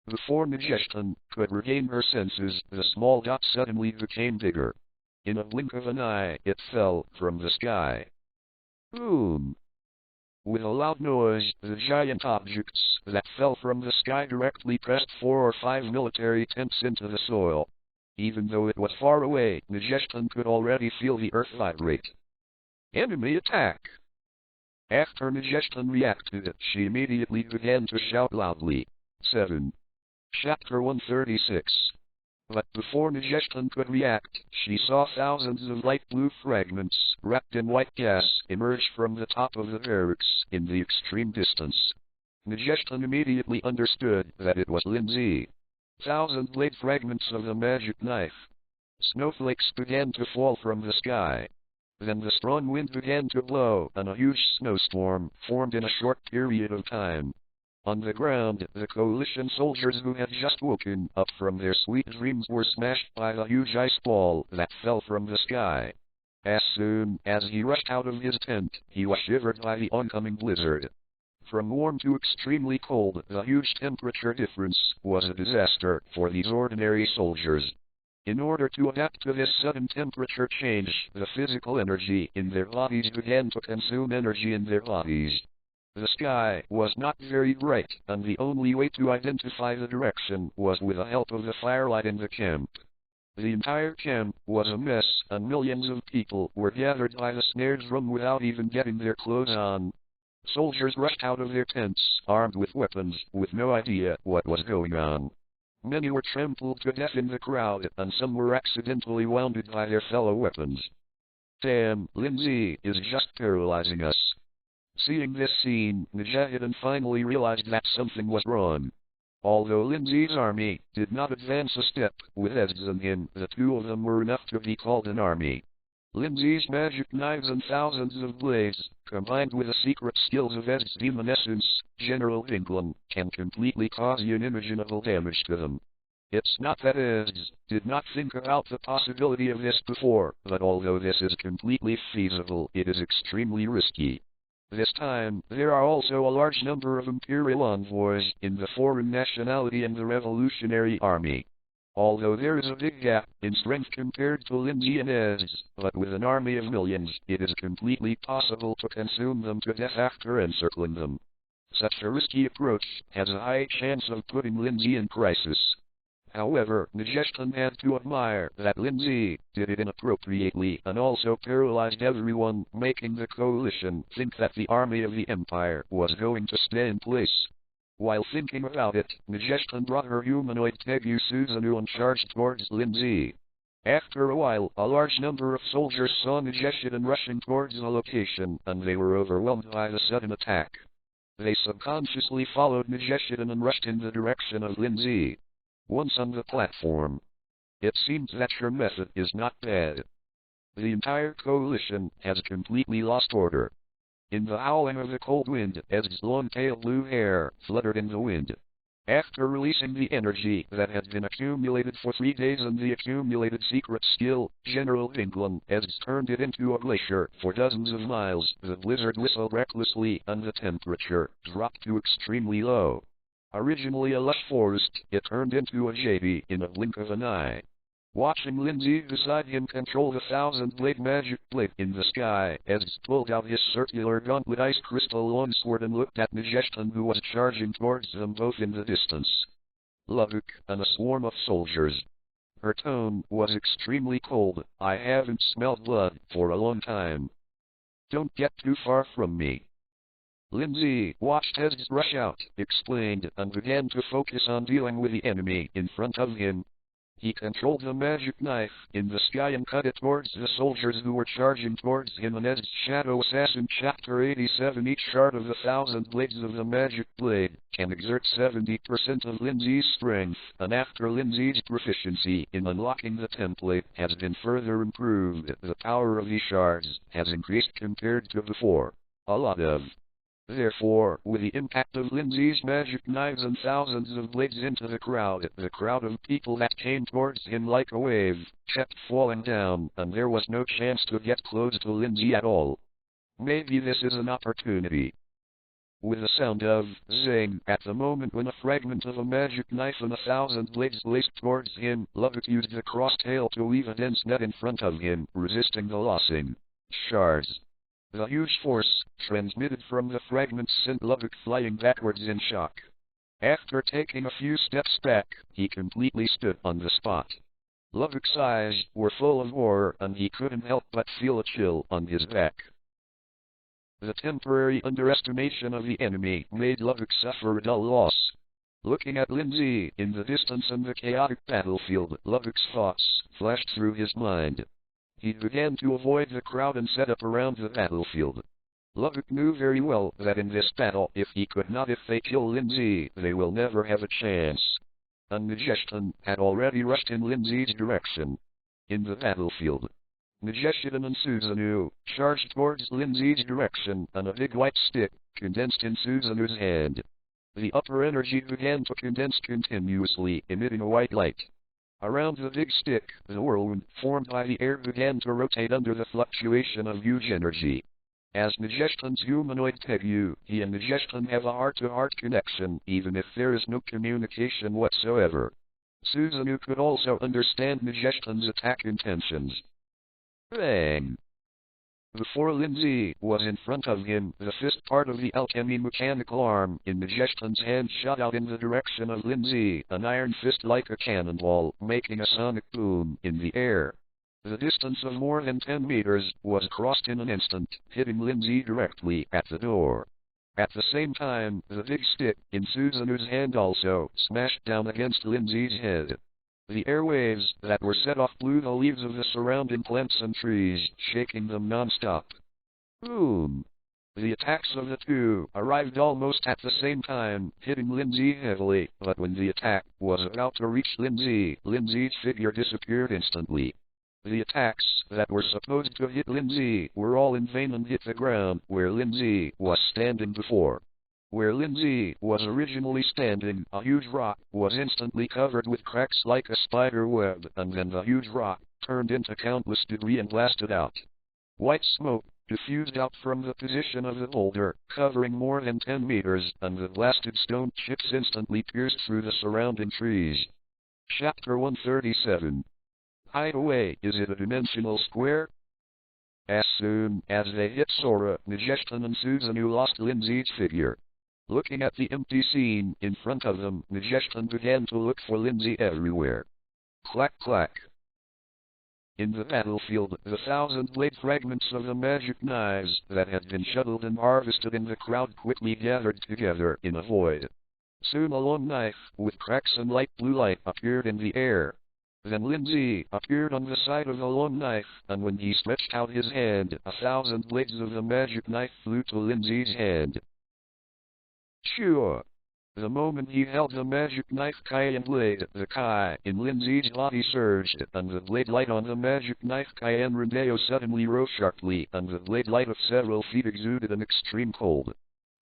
Before Nagestan could regain her senses, the small dot suddenly became bigger. In a blink of an eye, it fell from the sky. Boom! With a loud noise, the giant objects that fell from the sky directly pressed 4 or 5 military tents into the soil. Even though it was far away, Nagestan could already feel the earth vibrate. Enemy attack! After Nagestan reacted, she immediately began to shout loudly. 7. Chapter 136. But before Nagestan could react, she saw thousands of light blue fragments, wrapped in white gas, emerge from the top of the barracks in the extreme distance. Nagestan immediately understood that it was Lin Zhe. Thousand blade fragments of the magic knife. Snowflakes began to fall from the sky. Then the strong wind began to blow, and a huge snowstorm formed in a short period of time. On the ground, the coalition soldiers who had just woken up from their sweet dreams were smashed by the huge ice ball that fell from the sky. As soon as he rushed out of his tent, he was shivered by the oncoming blizzard. From warm to extremely cold, the huge temperature difference was a disaster for these ordinary soldiers. In order to adapt to this sudden temperature change, the physical energy in their bodies began to consume energy in their bodies. The sky was not very bright, and the only way to identify the direction was with the help of the firelight in the camp. The entire camp was a mess, and millions of people were gathered by the snares room without even getting their clothes on. Soldiers rushed out of their tents, armed with weapons, with no idea what was going on. Many were trampled to death in the crowd, and some were accidentally wounded by their fellow weapons. Damn, Lin Zhe is just paralyzing us. Seeing this scene, Nagestan finally realized that something was wrong. Although Lin Zhe's army did not advance a step with Ezzen in, the two of them were enough to be called an army. Lin Zhe's magic knives and thousands of blades, combined with the secret skills of Ed's demon essence, General Vinglin, can completely cause unimaginable damage to them. It's not that Eds did not think about the possibility of this before, but although this is completely feasible, it is extremely risky. This time, there are also a large number of imperial envoys in the foreign nationality and the Revolutionary Army. Although there is a big gap in strength compared to Lin Zhe and Eds, but with an army of millions, it is completely possible to consume them to death after encircling them. Such a risky approach has a high chance of putting Lin Zhe in crisis. However, Majestan had to admire that Lin Zhe did it inappropriately and also paralyzed everyone, making the coalition think that the army of the Empire was going to stay in place. While thinking about it, Majestan brought her humanoid Tegu Susanoo and charged towards Lin Zhe. After a while, a large number of soldiers saw Majestan rushing towards the location, and they were overwhelmed by the sudden attack. They subconsciously followed Majestan and rushed in the direction of Lin Zhe. Once on the platform, it seems that her method is not bad. The entire coalition has completely lost order. In the howling of the cold wind, Ed's long pale blue hair fluttered in the wind. After releasing the energy that had been accumulated for 3 days and the accumulated secret skill, General Vinglin Ed's turned it into a glacier for dozens of miles. The blizzard whistled recklessly and the temperature dropped to extremely low. Originally a lush forest, it turned into a jade in a blink of an eye. Watching Lin Zhe beside him control the thousand-blade magic blade in the sky, Eds pulled out his circular gauntlet ice crystal longsword and looked at Majestan, who was charging towards them both in the distance. Lubbock and a swarm of soldiers. Her tone was extremely cold. I haven't smelled blood for a long time. Don't get too far from me. Lin Zhe watched Eds rush out, explained, and began to focus on dealing with the enemy in front of him. He controlled the magic knife in the sky and cut it towards the soldiers who were charging towards him. And Ed's Shadow Assassin Chapter 87. Each shard of the thousand blades of the magic blade can exert 70% of Lin Zhe's strength, and after Lin Zhe's proficiency in unlocking the template has been further improved, the power of these shards has increased compared to before. A lot of. Therefore, with the impact of Lin Zhe's magic knives and thousands of blades into the crowd of people that came towards him like a wave, kept falling down, and there was no chance to get close to Lin Zhe at all. Maybe this is an opportunity. With a sound of zing at the moment when a fragment of a magic knife and 1,000 blades laced towards him, Lubbock used the cross-tail to weave a dense net in front of him, resisting the lossing shards. The huge force transmitted from the fragments sent Lubbock flying backwards in shock. After taking a few steps back, he completely stood on the spot. Lubbock's eyes were full of horror, and he couldn't help but feel a chill on his back. The temporary underestimation of the enemy made Lubbock suffer a dull loss. Looking at Lin Zhe in the distance and the chaotic battlefield, Lubbock's thoughts flashed through his mind. He began to avoid the crowd and set up around the battlefield. Lubbock knew very well that in this battle, if they kill Lin Zhe, they will never have a chance. And Majestan had already rushed in Lin Zhe's direction. In the battlefield, Majestan and Susanoo charged towards Lin Zhe's direction, and a big white stick condensed in Susanoo's hand. The upper energy began to condense continuously, emitting a white light. Around the big stick, the whirlwind formed by the air began to rotate under the fluctuation of huge energy. As Majestan's humanoid Tegu, he and Majestan have a heart-to-heart connection, even if there is no communication whatsoever. Susanoo could also understand Majestan's attack intentions. Bang! Before Lin Zhe was in front of him, the fist part of the alchemy mechanical arm in Majestan's hand shot out in the direction of Lin Zhe, an iron fist like a cannonball, making a sonic boom in the air. The distance of more than 10 meters was crossed in an instant, hitting Lin Zhe directly at the door. At the same time, the big stick in Susanoo's hand also smashed down against Lin Zhe's head. The airwaves that were set off blew the leaves of the surrounding plants and trees, shaking them non-stop. Boom! The attacks of the two arrived almost at the same time, hitting Lin Zhe heavily, but when the attack was about to reach Lin Zhe's figure disappeared instantly. The attacks that were supposed to hit Lin Zhe were all in vain and hit the ground where Lin Zhe was standing before. Where Lin Zhe was originally standing, a huge rock was instantly covered with cracks like a spider web, and then the huge rock turned into countless debris and blasted out. White smoke diffused out from the position of the boulder, covering more than 10 meters, and the blasted stone chips instantly pierced through the surrounding trees. Chapter 137. Hideaway, is it a dimensional square? As soon as they hit Sora, Majestan and Susanoo lost Lin Zhe's figure. Looking at the empty scene in front of them, Majestan began to look for Lin Zhe everywhere. Clack clack. In the battlefield, the 1,000-blade fragments of the magic knives that had been shuttled and harvested in the crowd quickly gathered together in a void. Soon a long knife, with cracks and light blue light, appeared in the air. Then Lin Zhe appeared on the side of the long knife, and when he stretched out his hand, 1,000 blades of the magic knife flew to Lin Zhe's hand. Sure. The moment he held the magic knife Cayenne blade, the Kai in Lin Zhe's body surged, and the blade light on the magic knife Cayenne Rendeo suddenly rose sharply, and the blade light of several feet exuded an extreme cold.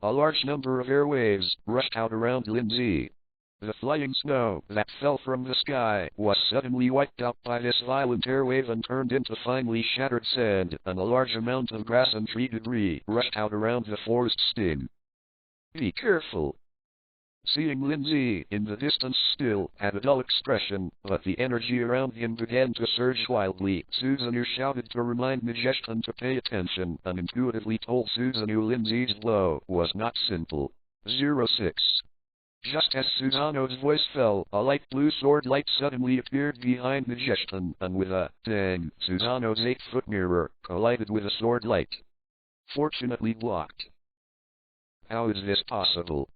A large number of airwaves rushed out around Lin Zhe. The flying snow that fell from the sky was suddenly wiped out by this violent airwave and turned into finely shattered sand, and a large amount of grass and tree debris rushed out around the forest sting. Be careful. Seeing Lin Zhe in the distance still had a dull expression, but the energy around him began to surge wildly. Susanoo shouted to remind Majestan to pay attention, and intuitively told Susanoo Lin Zhe's blow was not simple. 06. Just as Susanoo's voice fell, a light blue sword light suddenly appeared behind Majestan, and with a dang, Susanoo's 8-foot mirror collided with the sword light. Fortunately blocked. How is this possible?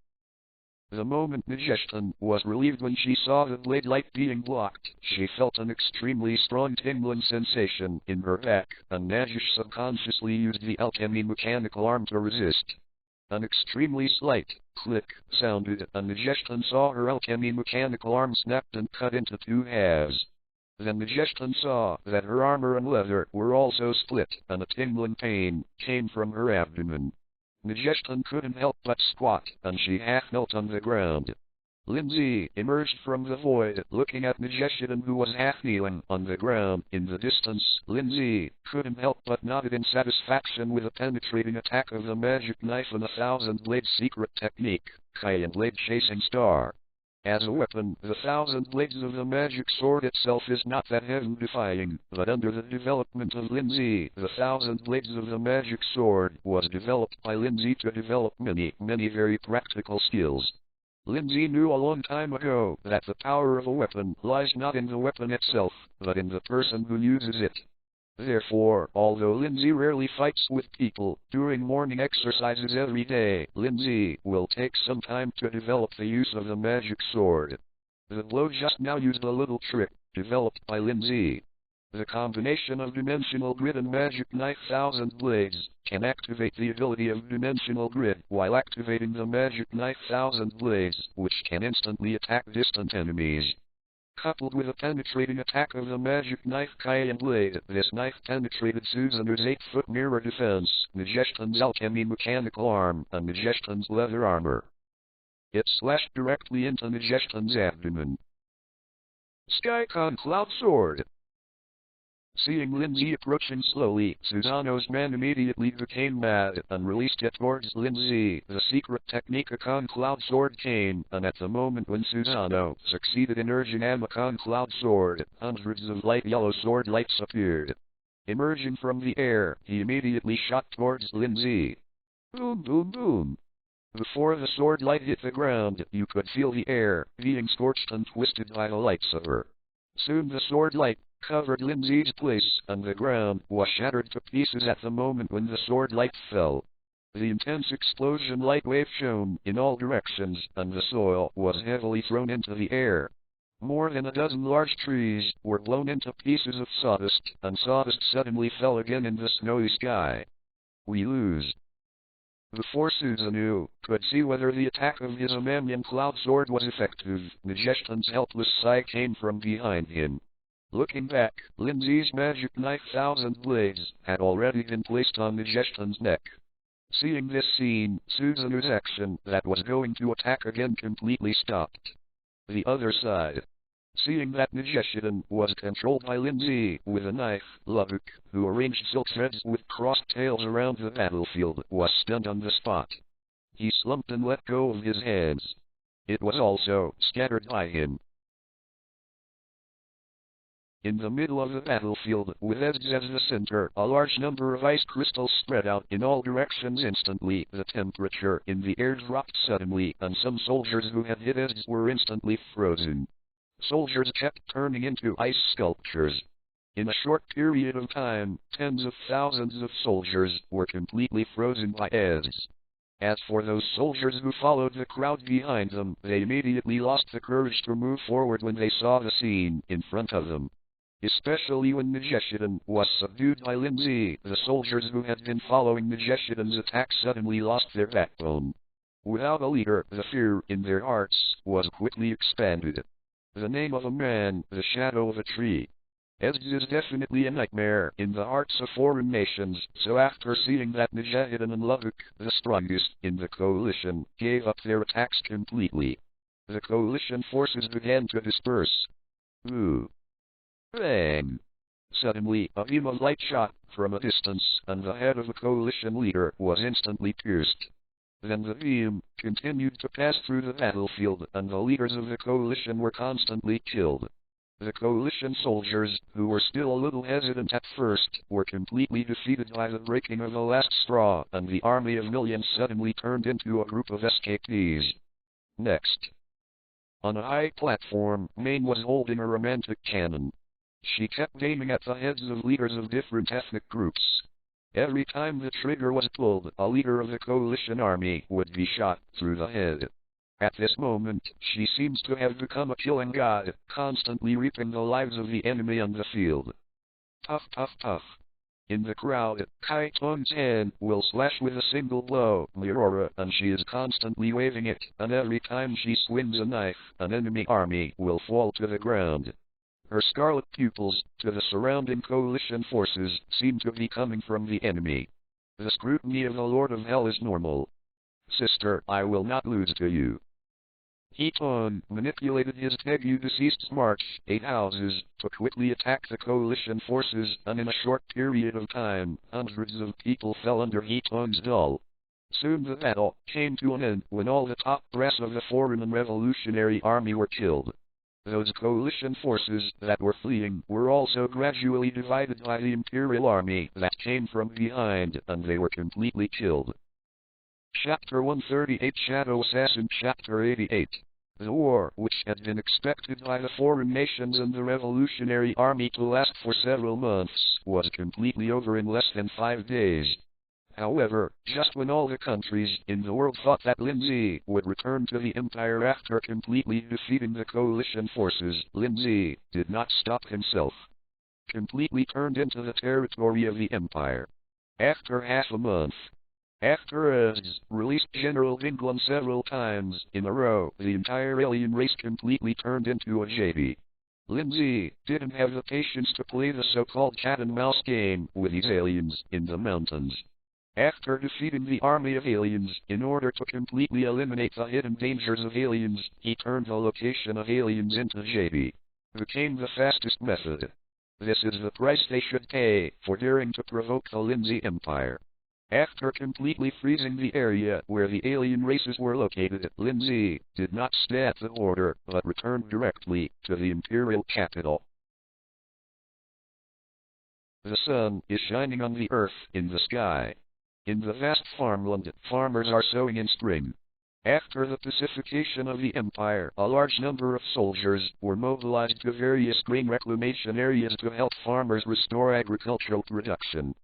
The moment Majestan was relieved when she saw the blade light being blocked, she felt an extremely strong tingling sensation in her back, and Najish subconsciously used the alchemy mechanical arm to resist. An extremely slight click sounded, and Majestan saw her alchemy mechanical arm snapped and cut into 2 halves. Then Majestan saw that her armor and leather were also split, and a tingling pain came from her abdomen. Majestan couldn't help but squat, and she half knelt on the ground. Lin Zhe emerged from the void, looking at Majestan, who was half kneeling on the ground in the distance. Lin Zhe couldn't help but nodded in satisfaction with a penetrating attack of the magic knife and 1,000-blade secret technique, Cayenne Blade Chasing Star. As a weapon, the 1,000 blades of the magic sword itself is not that heaven-defying, but under the development of Lin Zhe, the 1,000 blades of the magic sword was developed by Lin Zhe to develop many very practical skills. Lin Zhe knew a long time ago that the power of a weapon lies not in the weapon itself, but in the person who uses it. Therefore, although Lin Zhe rarely fights with people during morning exercises every day, Lin Zhe will take some time to develop the use of the magic sword. The blow just now used a little trick developed by Lin Zhe. The combination of dimensional grid and magic knife 1,000 blades can activate the ability of dimensional grid while activating the magic knife 1,000 blades, which can instantly attack distant enemies. Coupled with a penetrating attack of the magic knife Cayenne blade, this knife penetrated Susanoo's 8-foot mirror defense, Majestan's alchemy mechanical arm, and Majestan's leather armor. It slashed directly into Majestan's abdomen. Skycon Cloud Sword. Seeing Lin Zhe approaching slowly, Susanoo's man immediately became mad and released it towards Lin Zhe. The secret technique Akon Cloud Sword came, and at the moment when Susanoo succeeded in urging Amakon Cloud Sword, hundreds of light yellow sword lights appeared. Emerging from the air, he immediately shot towards Lin Zhe. Boom boom boom. Before the sword light hit the ground, you could feel the air being scorched and twisted by the lightsaber. Soon the sword light covered Lin Zhe's place, and the ground was shattered to pieces at the moment when the sword light fell. The intense explosion light wave shone in all directions, and the soil was heavily thrown into the air. More than a dozen large trees were blown into pieces of sawdust, and sawdust suddenly fell again in the snowy sky. We lose. Before Susanoo could see whether the attack of his Amamian Cloud Sword was effective, Majestan's helpless sigh came from behind him. Looking back, Lin Zhe's magic knife thousand blades had already been placed on Nijeshin's neck. Seeing this scene, Suzunu's action that was going to attack again completely stopped. The other side. Seeing that Nijeshin was controlled by Lin Zhe with a knife, Lubbock, who arranged silk threads with crossed tails around the battlefield, was stunned on the spot. He slumped and let go of his hands. It was also scattered by him. In the middle of the battlefield, with Ezge as the center, a large number of ice crystals spread out in all directions instantly. The temperature in the air dropped suddenly, and some soldiers who had hit Ezge were instantly frozen. Soldiers kept turning into ice sculptures. In a short period of time, tens of thousands of soldiers were completely frozen by Ezge. As for those soldiers who followed the crowd behind them, they immediately lost the courage to move forward when they saw the scene in front of them. Especially when Nijeshin was subdued by Lin Zhe, the soldiers who had been following Nijeshin's attack suddenly lost their backbone. Without a leader, the fear in their hearts was quickly expanded. The name of a man, the shadow of a tree. Ezge is definitely a nightmare in the hearts of foreign nations, so after seeing that Nijeshin and Lubbock, the strongest in the coalition, gave up their attacks completely, the coalition forces began to disperse. Ooh. Bang! Suddenly, a beam of light shot from a distance, and the head of the coalition leader was instantly pierced. Then the beam continued to pass through the battlefield, and the leaders of the coalition were constantly killed. The coalition soldiers, who were still a little hesitant at first, were completely defeated by the breaking of the last straw, and the army of millions suddenly turned into a group of escapees. Next. On a high platform, Maine was holding a romantic cannon. She kept aiming at the heads of leaders of different ethnic groups. Every time the trigger was pulled, a leader of the coalition army would be shot through the head. At this moment, she seems to have become a killing god, constantly reaping the lives of the enemy on the field. Puff puff puff. In the crowd, Kai Tong's hand will slash with a single blow, Mirora, and she is constantly waving it, and every time she swings a knife, an enemy army will fall to the ground. Her scarlet pupils, to the surrounding coalition forces, seem to be coming from the enemy. The scrutiny of the Lord of Hell is normal. Sister, I will not lose to you. Heaton manipulated his Tegu deceased's march 8 houses to quickly attack the coalition forces, and in a short period of time, hundreds of people fell under Heaton's dull. Soon the battle came to an end when all the top brass of the foreign and revolutionary army were killed. Those coalition forces that were fleeing were also gradually divided by the imperial army that came from behind, and they were completely killed. Chapter 138 Shadow Assassin Chapter 88 The war, which had been expected by the foreign nations and the revolutionary army to last for several months, was completely over in less than 5 days. However, just when all the countries in the world thought that Lin Zhe would return to the empire after completely defeating the coalition forces, Lin Zhe did not stop himself. Completely turned into the territory of the empire. After half a month. After Ezge released General Vinglun several times in a row, the entire alien race completely turned into a JB. Lin Zhe didn't have the patience to play the so-called cat-and-mouse game with these aliens in the mountains. After defeating the army of aliens, in order to completely eliminate the hidden dangers of aliens, he turned the location of aliens into JB. Became the fastest method. This is the price they should pay for daring to provoke the Lin Zhe Empire. After completely freezing the area where the alien races were located, Lin Zhe did not stay at the border, but returned directly to the imperial capital. The sun is shining on the earth in the sky. In the vast farmland, farmers are sowing in spring. After the pacification of the empire, a large number of soldiers were mobilized to various grain reclamation areas to help farmers restore agricultural production.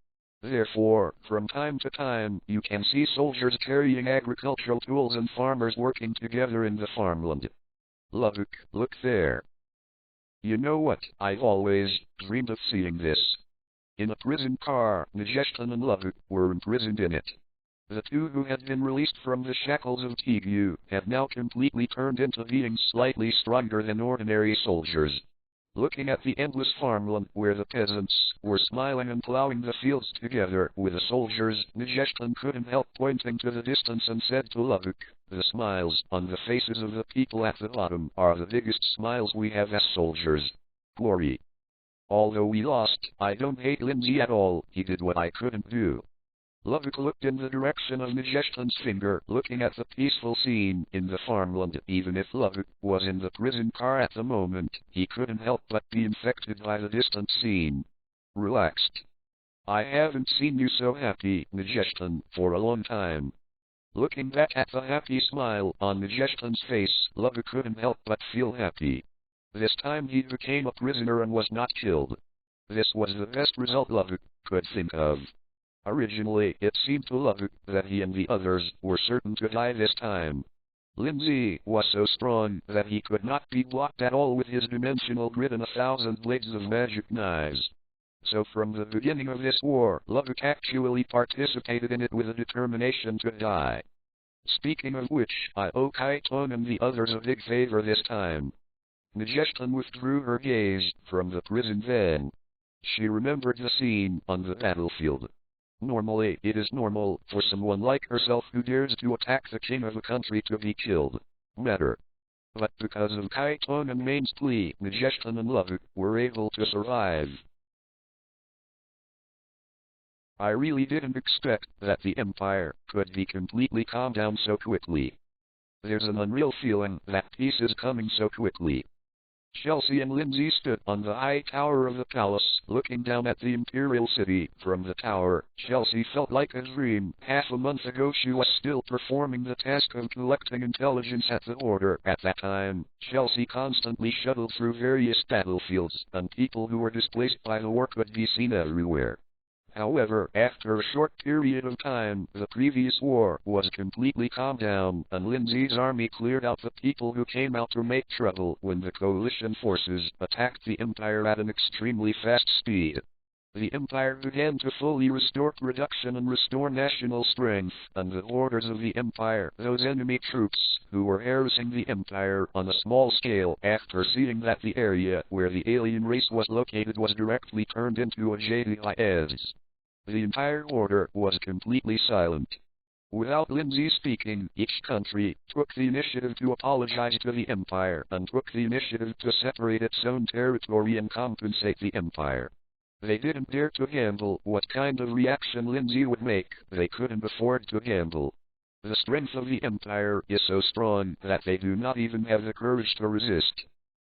Therefore, from time to time, you can see soldiers carrying agricultural tools and farmers working together in the farmland. Look there. You know what, I've always dreamed of seeing this. In a prison car, Nijeshin and Lubbock were imprisoned in it. The two who had been released from the shackles of Tegu had now completely turned into beings slightly stronger than ordinary soldiers. looking at the endless farmland where the peasants were smiling and plowing the fields together with the soldiers. Nijestan couldn't help pointing to the distance and said to Lubbock, "The smiles on the faces of the people at the bottom are the biggest smiles we have as soldiers. Glory. Although we lost, I don't hate Lin Zhe at all. He did what I couldn't do." Lubbock looked in the direction of Nijestan's finger, looking at the peaceful scene in the farmland. Even if Lubbock was in the prison car at the moment, he couldn't help but be infected by the distant scene. Relaxed. "I haven't seen you so happy, Nijestan, for a long time." Looking back at the happy smile on Nijestan's face, Lubbock couldn't help but feel happy. This time he became a prisoner and was not killed. This was the best result Lubbock could think of. Originally, it seemed to Lubbock that he and the others were certain to die this time. Lin Zhe was so strong that he could not be blocked at all with his dimensional grid and 1,000 blades of magic knives. So from the beginning of this war, Lubbock actually participated in it with a determination to die. Speaking of which, I owe Kaitong and the others a big favor this time. Nijestan withdrew her gaze from the prison van. She remembered the scene on the battlefield. Normally, it is normal for someone like herself who dares to attack the king of a country to be killed. Matter. But because of Kaitong and Main's plea, Nijestan and Lubbock were able to survive. I really didn't expect that the Empire could be completely calmed down so quickly. There's an unreal feeling that peace is coming so quickly. Chelsea and Lin Zhe stood on the high tower of the palace, looking down at the imperial city. From the tower, Chelsea felt like a dream. Half a month ago she was still performing the task of collecting intelligence at the order. At that time, Chelsea constantly shuttled through various battlefields, and people who were displaced by the war could be seen everywhere. However, after a short period of time, the previous war was completely calmed down, and Lin Zhe's army cleared out the people who came out to make trouble when the coalition forces attacked the Empire at an extremely fast speed. The Empire began to fully restore production and restore national strength, and the orders of the Empire, those enemy troops who were harassing the Empire on a small scale after seeing that the area where the alien race was located was directly turned into a JDIS. The entire order was completely silent. Without Lin Zhe speaking, each country took the initiative to apologize to the Empire and took the initiative to separate its own territory and compensate the Empire. They didn't dare to handle what kind of reaction Lin Zhe would make. They couldn't afford to handle. The strength of the Empire is so strong that they do not even have the courage to resist.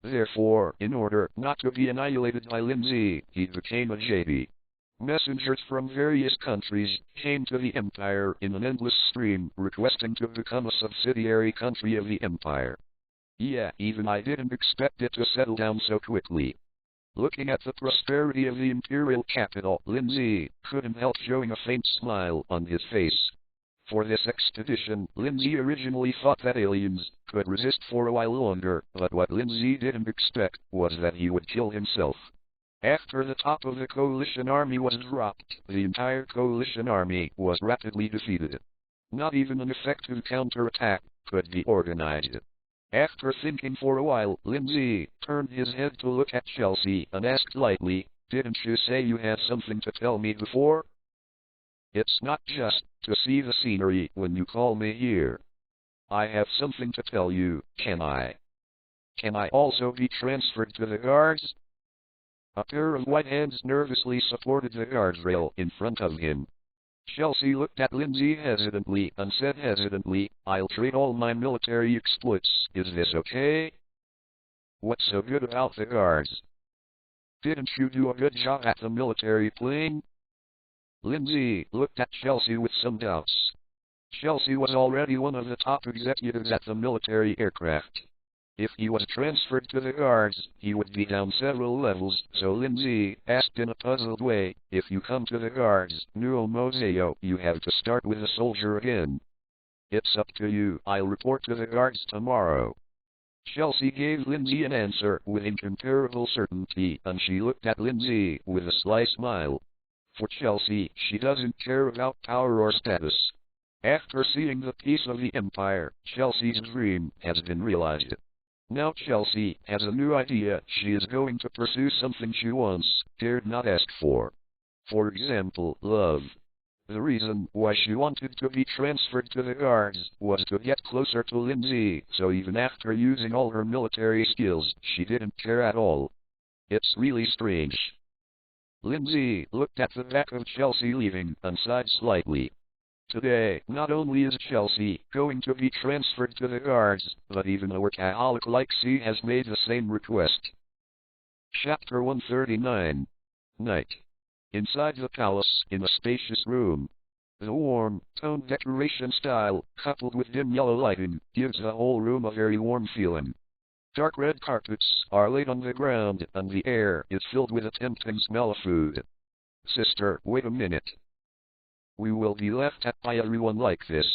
Therefore, in order not to be annihilated by Lin Zhe, he became a JD. Messengers from various countries came to the Empire in an endless stream, requesting to become a subsidiary country of the Empire. Yeah, even I didn't expect it to settle down so quickly. Looking at the prosperity of the imperial capital, Lin Zhe couldn't help showing a faint smile on his face. For this expedition, Lin Zhe originally thought that aliens could resist for a while longer, but what Lin Zhe didn't expect was that he would kill himself. After the top of the coalition army was dropped, the entire coalition army was rapidly defeated. Not even an effective counterattack could be organized. After thinking for a while, Lin Zhe turned his head to look at Chelsea and asked lightly, "Didn't you say you had something to tell me before? It's not just to see the scenery when you call me here. I have something to tell you, can I? Can I also be transferred to the guards?" A pair of white hands nervously supported the guardrail in front of him. Chelsea looked at Lin Zhe hesitantly and said hesitantly, "I'll trade all my military exploits. Is this okay?" "What's so good about the guards? Didn't you do a good job at the military plane?" Lin Zhe looked at Chelsea with some doubts. Chelsea was already one of the top executives at the military aircraft. If he was transferred to the guards, he would be down several levels, so Lin Zhe asked in a puzzled way, "If you come to the guards, Nuo Moseo, you have to start with a soldier again." "It's up to you. I'll report to the guards tomorrow." Chelsea gave Lin Zhe an answer with incomparable certainty, and she looked at Lin Zhe with a sly smile. For Chelsea, she doesn't care about power or status. After seeing the peace of the Empire, Chelsea's dream has been realized. Now Chelsea has a new idea. She is going to pursue something she once dared not ask for. For example, love. The reason why she wanted to be transferred to the guards was to get closer to Lin Zhe, so even after using all her military skills, she didn't care at all. It's really strange. Lin Zhe looked at the back of Chelsea leaving and sighed slightly. Today, not only is Chelsea going to be transferred to the guards, but even a workaholic like she has made the same request. Chapter 139. Night. Inside the palace, in a spacious room. The warm, toned decoration style, coupled with dim yellow lighting, gives the whole room a very warm feeling. Dark red carpets are laid on the ground, and the air is filled with a tempting smell of food. Sister, wait a minute. We will be laughed at by everyone like this.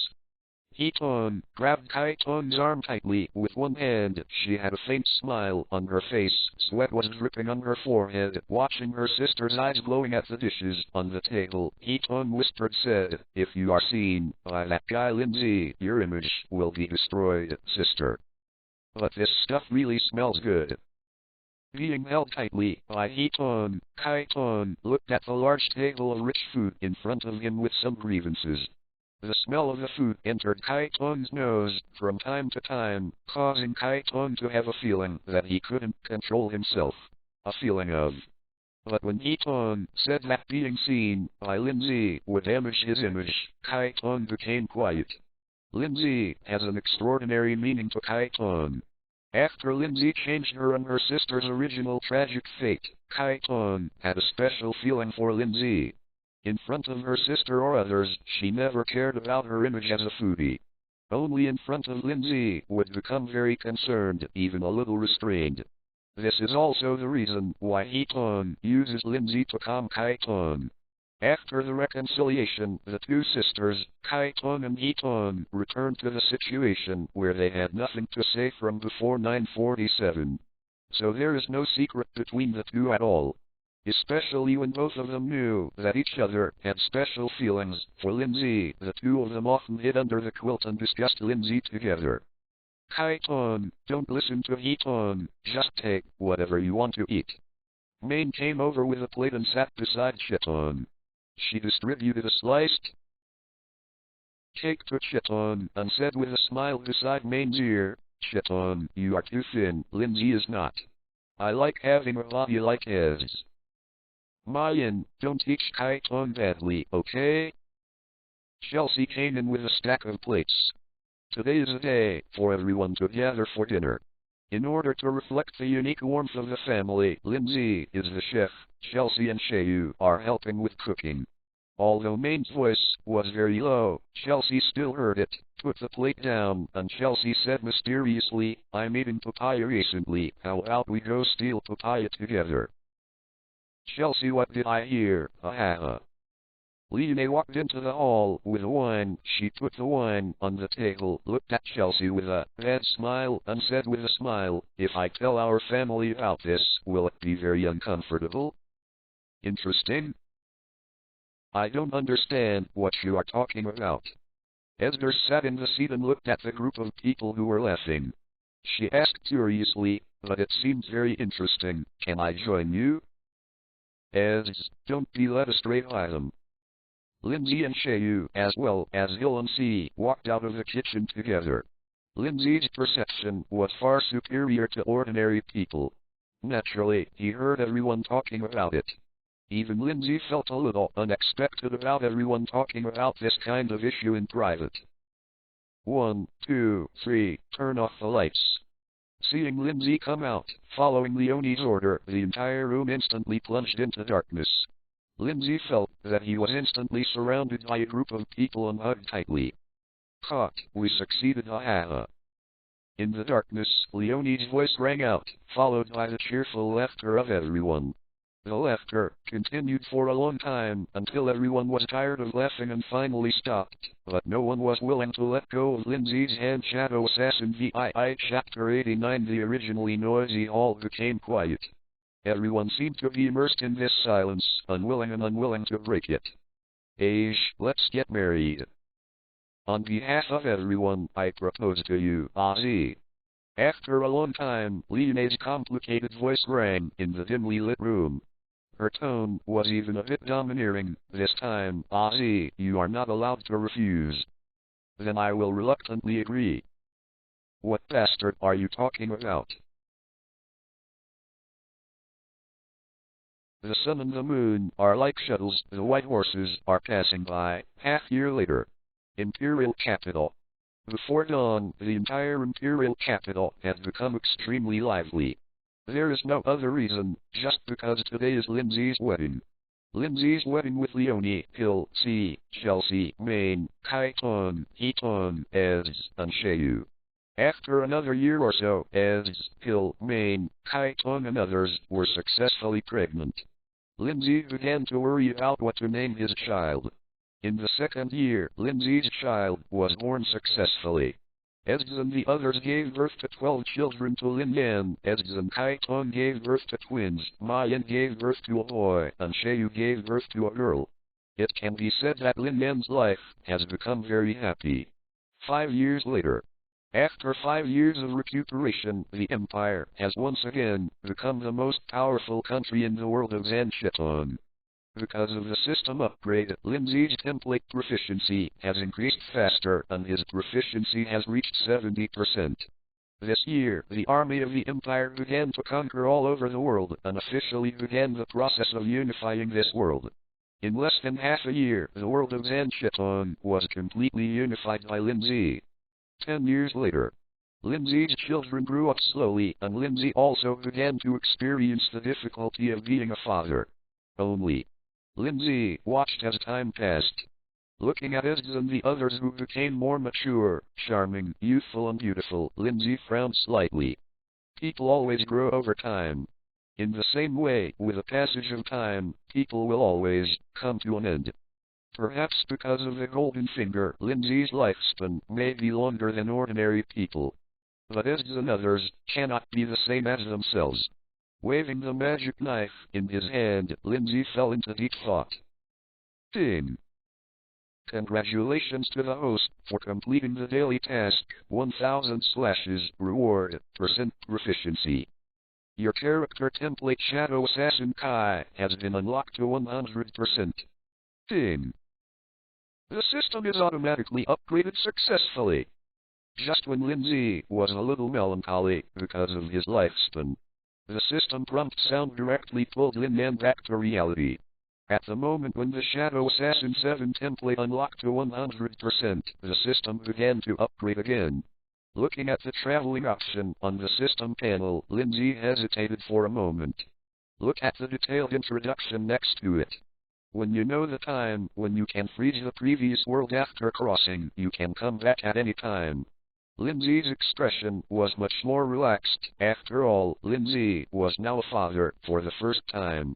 Hiton grabbed Kaiton's arm tightly with one hand. She had a faint smile on her face. Sweat was dripping on her forehead. Watching her sister's eyes glowing at the dishes on the table, Hiton whispered said, "If you are seen by that guy Lin Zhe, your image will be destroyed, sister. But this stuff really smells good." Being held tightly by Hiton, Kaiton looked at the large table of rich food in front of him with some grievances. The smell of the food entered Kaiton's nose from time to time, causing Kaiton to have a feeling that he couldn't control himself. A feeling of. But when Hiton said that being seen by Lin Zhe would damage his image, Kaiton became quiet. Lin Zhe has an extraordinary meaning to Kaiton. After Lin Zhe changed her and her sister's original tragic fate, Kaiton had a special feeling for Lin Zhe. In front of her sister or others, she never cared about her image as a foodie. Only in front of Lin Zhe would become very concerned, even a little restrained. This is also the reason why Hiton uses Lin Zhe to calm Kaiton. After the reconciliation, the two sisters, Kaiton and Hiton, returned to the situation where they had nothing to say from before 947. So there is no secret between the two at all. Especially when both of them knew that each other had special feelings for Lin Zhe, the two of them often hid under the quilt and discussed Lin Zhe together. Kaiton, don't listen to Hiton, just take whatever you want to eat. Main came over with a plate and sat beside Chiton. She distributed a sliced cake to Chiton and said with a smile beside Main's ear, "Chiton, you are too thin, Lin Zhe is not. I like having a body like his. Mayan, don't teach Kaiton badly, okay?" Chelsea came in with a stack of plates. Today is a day for everyone to gather for dinner. In order to reflect the unique warmth of the family, Lin Zhe is the chef. Chelsea and Shayu are helping with cooking. Although Main's voice was very low, Chelsea still heard it. Put the plate down, and Chelsea said mysteriously, "I'm eating papaya recently. How about we go steal papaya together?" "Chelsea, what did I hear? Ha. Lin walked into the hall with wine. She put the wine on the table, looked at Chelsea with a bad smile, and said with a smile, "If I tell our family about this, will it be very uncomfortable?" "Interesting. I don't understand what you are talking about." Esther sat in the seat and looked at the group of people who were laughing. She asked curiously, "But it seems very interesting. Can I join you?" Don't be led astray by them." Lin Zhe and Shayu, as well as Hill and C, walked out of the kitchen together. Lin Zhe's perception was far superior to ordinary people. Naturally, he heard everyone talking about it. Even Lin Zhe felt a little unexpected about everyone talking about this kind of issue in private. 1, 2, 3, turn off the lights. Seeing Lin Zhe come out, following Leonie's order, the entire room instantly plunged into darkness. Lin Zhe felt that he was instantly surrounded by a group of people and hugged tightly. "Caught, we succeeded, ha." In the darkness, Leonie's voice rang out, followed by the cheerful laughter of everyone. The laughter continued for a long time, until everyone was tired of laughing and finally stopped, but no one was willing to let go of Lin Zhe's hand. Shadow Assassin VII Chapter 89. The originally noisy hall became quiet. Everyone seemed to be immersed in this silence, unwilling to break it. Let's get married. On behalf of everyone, I propose to you, Ozzy. After a long time, Lin's complicated voice rang in the dimly lit room. Her tone was even a bit domineering. This time, Ozzy, you are not allowed to refuse. Then I will reluctantly agree. What bastard are you talking about? The sun and the moon are like shuttles, the white horses are passing by. Half-year later. Imperial capital. Before dawn, the entire imperial capital had become extremely lively. There is no other reason, just because today is Lin Zhe's wedding. Lin Zhe's wedding with Leonie, Hill, C, Chelsea, Maine, Kaiton, Heaton, Ez, and Shayu. After another year or so, Ez, Hill, Maine, Kaiton and others were successfully pregnant. Lin Zhe began to worry about what to name his child. In the second year, Lin Zhe's child was born successfully. Ez and the others gave birth to 12 children to Lin Yan. Ez and Kaiton gave birth to twins. Ma Yan gave birth to a boy, and Shayu gave birth to a girl. It can be said that Lin Yan's life has become very happy. 5 years later. After 5 years of recuperation, the empire has once again become the most powerful country in the world of Zanshiton. Because of the system upgrade, Lin Zhe's template proficiency has increased faster and his proficiency has reached 70%. This year, the army of the empire began to conquer all over the world and officially began the process of unifying this world. In less than half a year, the world of Zanshiton was completely unified by Lin Zhe. 10 years later. Lin Zhe's children grew up slowly and Lin Zhe also began to experience the difficulty of being a father. Only. Lin Zhe watched as time passed. Looking at Ez and the others who became more mature, charming, youthful and beautiful, Lin Zhe frowned slightly. People always grow over time. In the same way, with the passage of time, people will always come to an end. Perhaps because of the golden finger, Lin Zhe's lifespan may be longer than ordinary people. But Ez and others cannot be the same as themselves. Waving the magic knife in his hand, Lin Zhe fell into deep thought. Ding! Congratulations to the host for completing the daily task. 1000 slashes reward, percent proficiency. Your character template Shadow Assassin Kai has been unlocked to 100%. Ding! The system is automatically upgraded successfully. Just when Lin Zhe was a little melancholy because of his lifespan, the system prompt sound directly pulled Lin Yan back to reality. At the moment when the Shadow Assassin 7 template unlocked to 100%, the system began to upgrade again. Looking at the traveling option on the system panel, Lin Zhe hesitated for a moment. Look at the detailed introduction next to it. When you know the time when you can freeze the previous world after crossing, you can come back at any time. Lin Zhe's expression was much more relaxed. After all, Lin Zhe was now a father for the first time.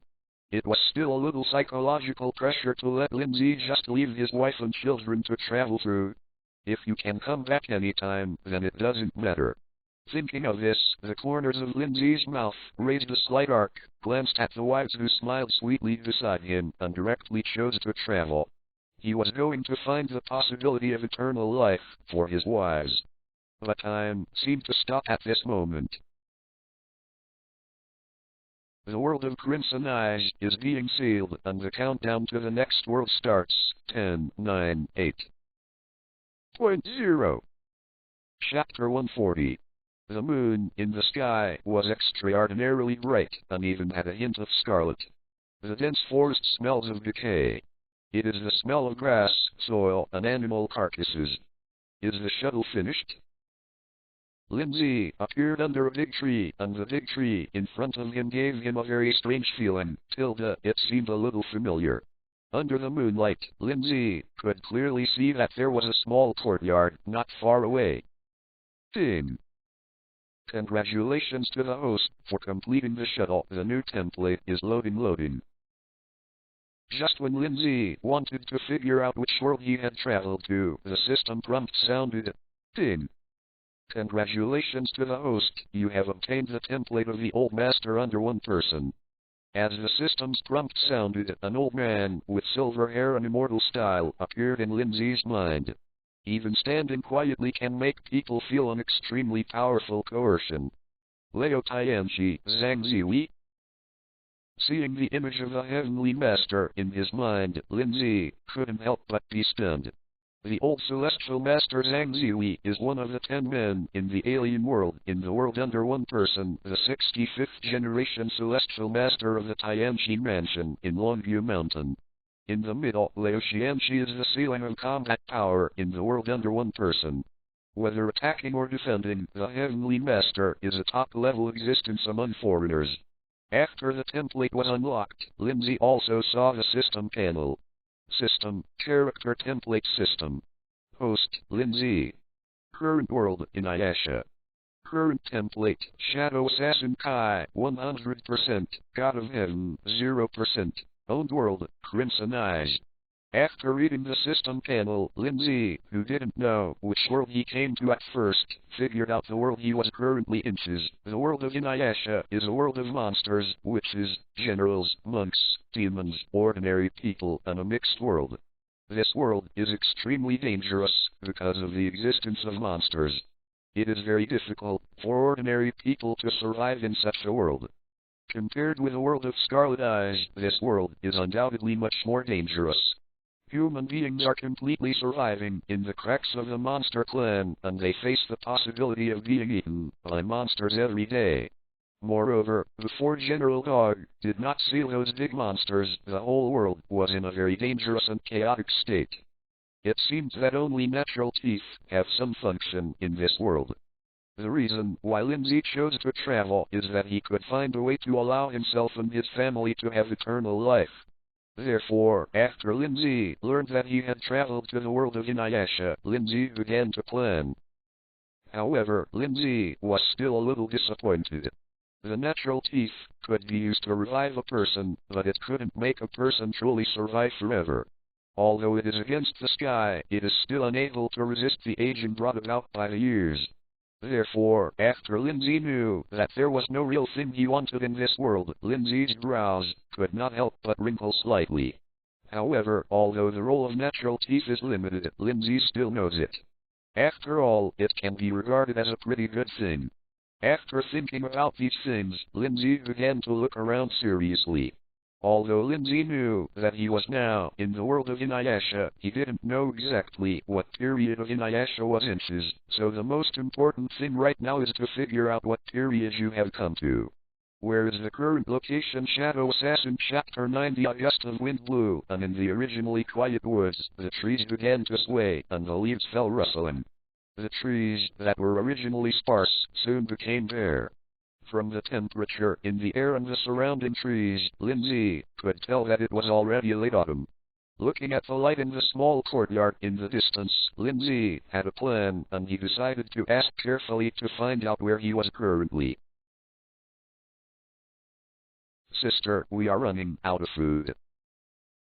It was still a little psychological pressure to let Lin Zhe just leave his wife and children to travel through. If you can come back anytime, then it doesn't matter. Thinking of this, the corners of Lin Zhe's mouth raised a slight arc, glanced at the wives who smiled sweetly beside him, and directly chose to travel. He was going to find the possibility of eternal life for his wives. But time seemed to stop at this moment. The world of Crimson Eyes is being sealed, and the countdown to the next world starts. 10, 9, 8.0. Chapter 140. The moon in the sky was extraordinarily bright, and even had a hint of scarlet. The dense forest smells of decay. It is the smell of grass, soil, and animal carcasses. Is the shuttle finished? Lin Zhe appeared under a big tree, and the big tree in front of him gave him a very strange feeling. It seemed a little familiar. Under the moonlight, Lin Zhe could clearly see that there was a small courtyard not far away. Ding! Congratulations to the host for completing the shuttle. The new template is loading. Just when Lin Zhe wanted to figure out which world he had traveled to, the system prompt sounded. Ding! Congratulations to the host, you have obtained the template of the Old Master under one person. As the system's prompt sounded, an old man with silver hair and immortal style appeared in Lin Zhe's mind. Even standing quietly can make people feel an extremely powerful coercion. Leo Tianchi, Zhang Zihui. Seeing the image of a heavenly master in his mind, Lin Zhe couldn't help but be stunned. The old celestial master Zhang Zihui is one of the 10 men in the alien world, in the world under one person, the 65th generation celestial master of the Tianchi mansion in Longview Mountain. In the middle, Leo Xianxi is the ceiling of combat power in the world under one person. Whether attacking or defending, the heavenly master is a top-level existence among foreigners. After the template was unlocked, Lin Zhe also saw the system panel. System, Character Template System. Host, Lin Zhe. Current world, Inuyasha. Current template, Shadow Assassin Kai, 100%, God of Heaven, 0%, Owned world, Crimson Eyes. After reading the system panel, Lin Zhe, who didn't know which world he came to at first, figured out the world he was currently in. The world of Inuyasha is a world of monsters, witches, generals, monks, demons, ordinary people, and a mixed world. This world is extremely dangerous because of the existence of monsters. It is very difficult for ordinary people to survive in such a world. Compared with the world of Scarlet Eyes, this world is undoubtedly much more dangerous. Human beings are completely surviving in the cracks of the monster clan, and they face the possibility of being eaten by monsters every day. Moreover, before General Dog did not see those big monsters, the whole world was in a very dangerous and chaotic state. It seems that only natural teeth have some function in this world. The reason why Lin Zhe chose to travel is that he could find a way to allow himself and his family to have eternal life. Therefore, after Lin Zhe learned that he had traveled to the world of Inuyasha, Lin Zhe began to plan. However, Lin Zhe was still a little disappointed. The natural teeth could be used to revive a person, but it couldn't make a person truly survive forever. Although it is against the sky, it is still unable to resist the aging brought about by the years. Therefore, after Lin Zhe knew that there was no real thing he wanted in this world, Lin Zhe's brows could not help but wrinkle slightly. However, although the role of natural teeth is limited, Lin Zhe still knows it. After all, it can be regarded as a pretty good thing. After thinking about these things, Lin Zhe began to look around seriously. Although Lin Zhe knew that he was now in the world of Inuyasha, he didn't know exactly what period of Inuyasha was in, so the most important thing right now is to figure out what period you have come to. Where is the current location? Shadow Assassin Chapter 9. The gust of wind blew, and in the originally quiet woods, the trees began to sway, and the leaves fell rustling. The trees that were originally sparse soon became bare. From the temperature in the air and the surrounding trees, Lin Zhe could tell that it was already late autumn. Looking at the light in the small courtyard in the distance, Lin Zhe had a plan, and he decided to ask carefully to find out where he was currently. Sister, we are running out of food.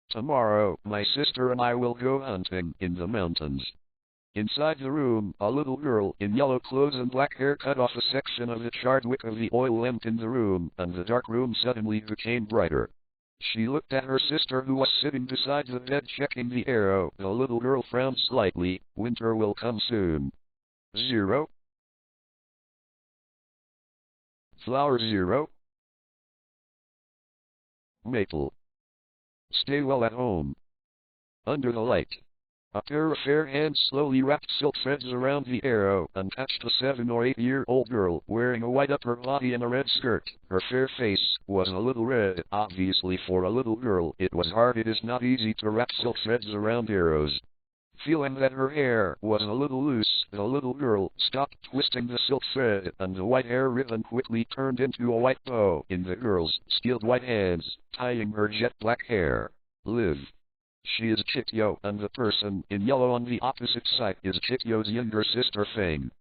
Tomorrow, my sister and I will go hunting in the mountains. Inside the room, a little girl in yellow clothes and black hair cut off a section of the charred wick of the oil lamp in the room, and the dark room suddenly became brighter. She looked at her sister who was sitting beside the bed checking the arrow. The little girl frowned slightly. Winter will come soon. 0. Flower 0. Maple. Stay well at home. Under the light. A pair of fair hands slowly wrapped silk threads around the arrow and touched a 7 or 8-year-old girl wearing a white upper body and a red skirt. Her fair face was a little red. Obviously for a little girl it was hard. It is not easy to wrap silk threads around arrows. Feeling that her hair was a little loose, the little girl stopped twisting the silk thread, and the white hair ribbon quickly turned into a white bow in the girl's skilled white hands, tying her jet black hair. Live. She is Chikyo, and the person in yellow on the opposite side is Chikyo's younger sister Fang.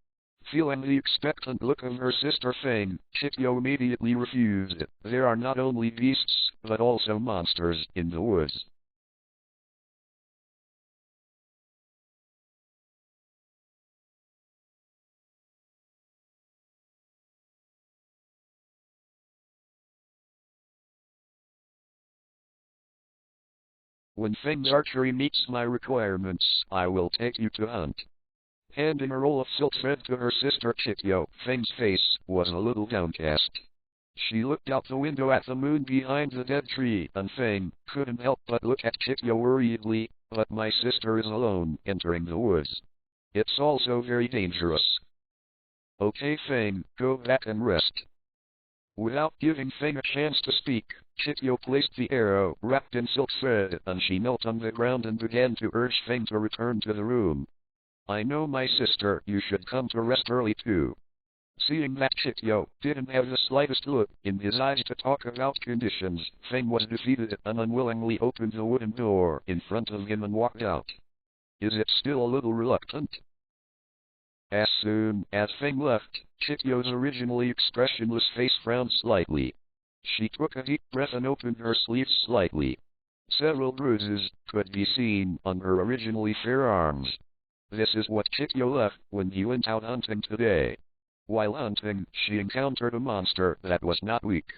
Feeling the expectant look of her sister Fang, Chikyo immediately refused. There are not only beasts, but also monsters in the woods. When Feng's archery meets my requirements, I will take you to hunt. Handing a roll of silk thread to her sister Chikyo, Feng's face was a little downcast. She looked out the window at the moon behind the dead tree, and Feng couldn't help but look at Chikyo worriedly. But my sister is alone, entering the woods. It's also very dangerous. Okay Feng, go back and rest. Without giving Feng a chance to speak, Chikyo placed the arrow wrapped in silk thread, and she knelt on the ground and began to urge Feng to return to the room. I know my sister, you should come to rest early too. Seeing that Chikyo didn't have the slightest look in his eyes to talk about conditions, Feng was defeated and unwillingly opened the wooden door in front of him and walked out. Is it still a little reluctant? As soon as Feng left, Chikyo's originally expressionless face frowned slightly. She took a deep breath and opened her sleeves slightly. Several bruises could be seen on her originally fair arms. This is what Chikyo left when he went out hunting today. While hunting, she encountered a monster that was not weak.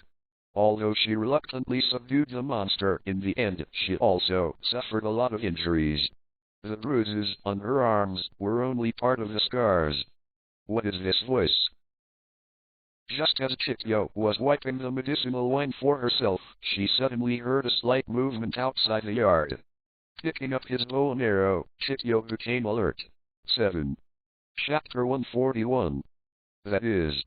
Although she reluctantly subdued the monster in the end, she also suffered a lot of injuries. The bruises on her arms were only part of the scars. What is this voice? Just as Chikyo was wiping the medicinal wine for herself, she suddenly heard a slight movement outside the yard. Picking up his bow and arrow, Chikyo became alert. 7. Chapter 141. That is.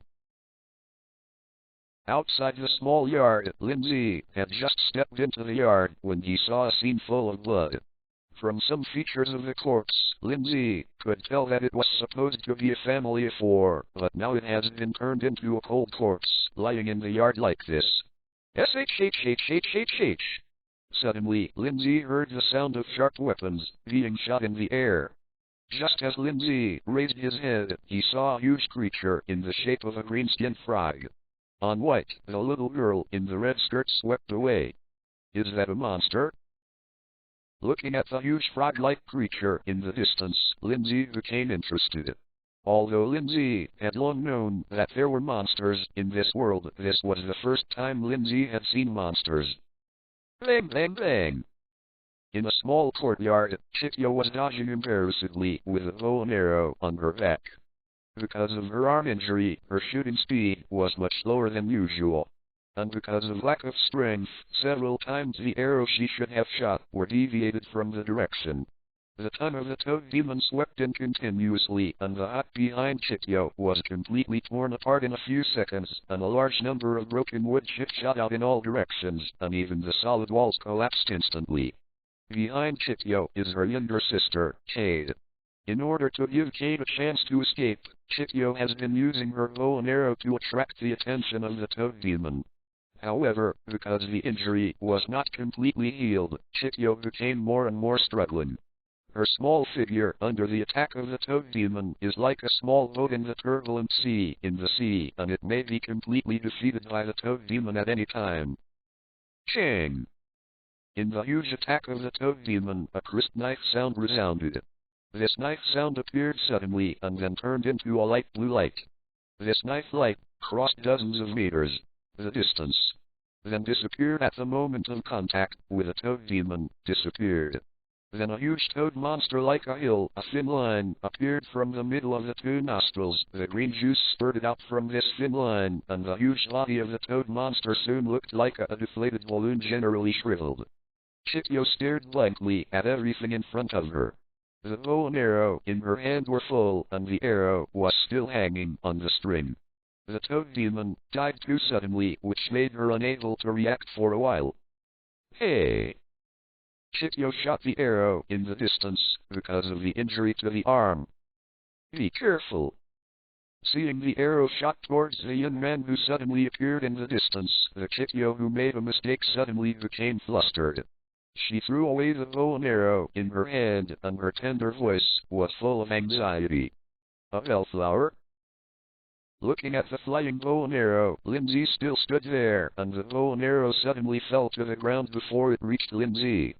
Outside the small yard, Lin Zhe had just stepped into the yard when he saw a scene full of blood. From some features of the corpse, Lin Zhe could tell that it was supposed to be a family of 4, but now it has been turned into a cold corpse, lying in the yard like this. Shh. Suddenly, Lin Zhe heard the sound of sharp weapons being shot in the air. Just as Lin Zhe raised his head, he saw a huge creature in the shape of a green-skinned frog. On white, the little girl in the red skirt swept away. Is that a monster? Looking at the huge frog-like creature in the distance, Lin Zhe became interested. Although Lin Zhe had long known that there were monsters in this world, this was the first time Lin Zhe had seen monsters. Bang bang bang! In a small courtyard, Chikyo was dodging embarrassedly with a bow and arrow on her back. Because of her arm injury, her shooting speed was much slower than usual. And because of lack of strength, several times the arrows she should have shot were deviated from the direction. The tongue of the toad demon swept in continuously, and the hut behind Chikyo was completely torn apart in a few seconds, and a large number of broken wood chips shot out in all directions, and even the solid walls collapsed instantly. Behind Chikyo is her younger sister, Kade. In order to give Kade a chance to escape, Chikyo has been using her bow and arrow to attract the attention of the toad demon. However, because the injury was not completely healed, Chikyo became more and more struggling. Her small figure under the attack of the toad demon is like a small boat in the turbulent sea in the sea, and it may be completely defeated by the toad demon at any time. Chang! In the huge attack of the toad demon, a crisp knife sound resounded. This knife sound appeared suddenly and then turned into a light blue light. This knife light crossed dozens of meters, the distance, then disappeared at the moment of contact with the toad demon, disappeared. Then a huge toad monster like a hill, a thin line, appeared from the middle of the 2 nostrils. The green juice spurted out from this thin line, and the huge body of the toad monster soon looked like a deflated balloon generally shriveled. Chikyo stared blankly at everything in front of her. The bow and arrow in her hand were full, and the arrow was still hanging on the string. The toad demon died too suddenly, which made her unable to react for a while. Hey! Chikyo shot the arrow in the distance, because of the injury to the arm. Be careful! Seeing the arrow shot towards the young man who suddenly appeared in the distance, the Chikyo who made a mistake suddenly became flustered. She threw away the bow and arrow in her hand, and her tender voice was full of anxiety. A bellflower? Looking at the flying bow and arrow, Lin Zhe still stood there, and the bow and arrow suddenly fell to the ground before it reached Lin Zhe.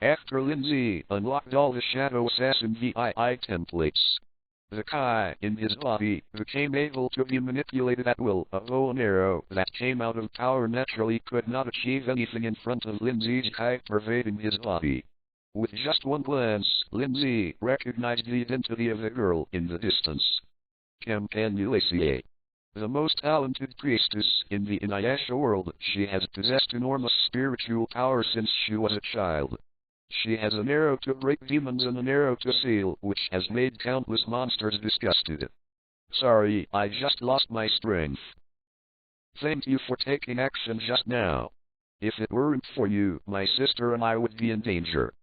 After Lin Zhe unlocked all the Shadow Assassin VII templates, the Kai in his body became able to be manipulated at will. A bow and arrow that came out of power naturally could not achieve anything in front of Lin Zhe's Kai pervading his body. With just one glance, Lin Zhe recognized the identity of the girl in the distance. Capitulo. The most talented priestess in the Inuyasha world, she has possessed enormous spiritual power since she was a child. She has an arrow to break demons and an arrow to seal, which has made countless monsters disgusted. Sorry, I just lost my strength. Thank you for taking action just now. If it weren't for you, my sister and I would be in danger.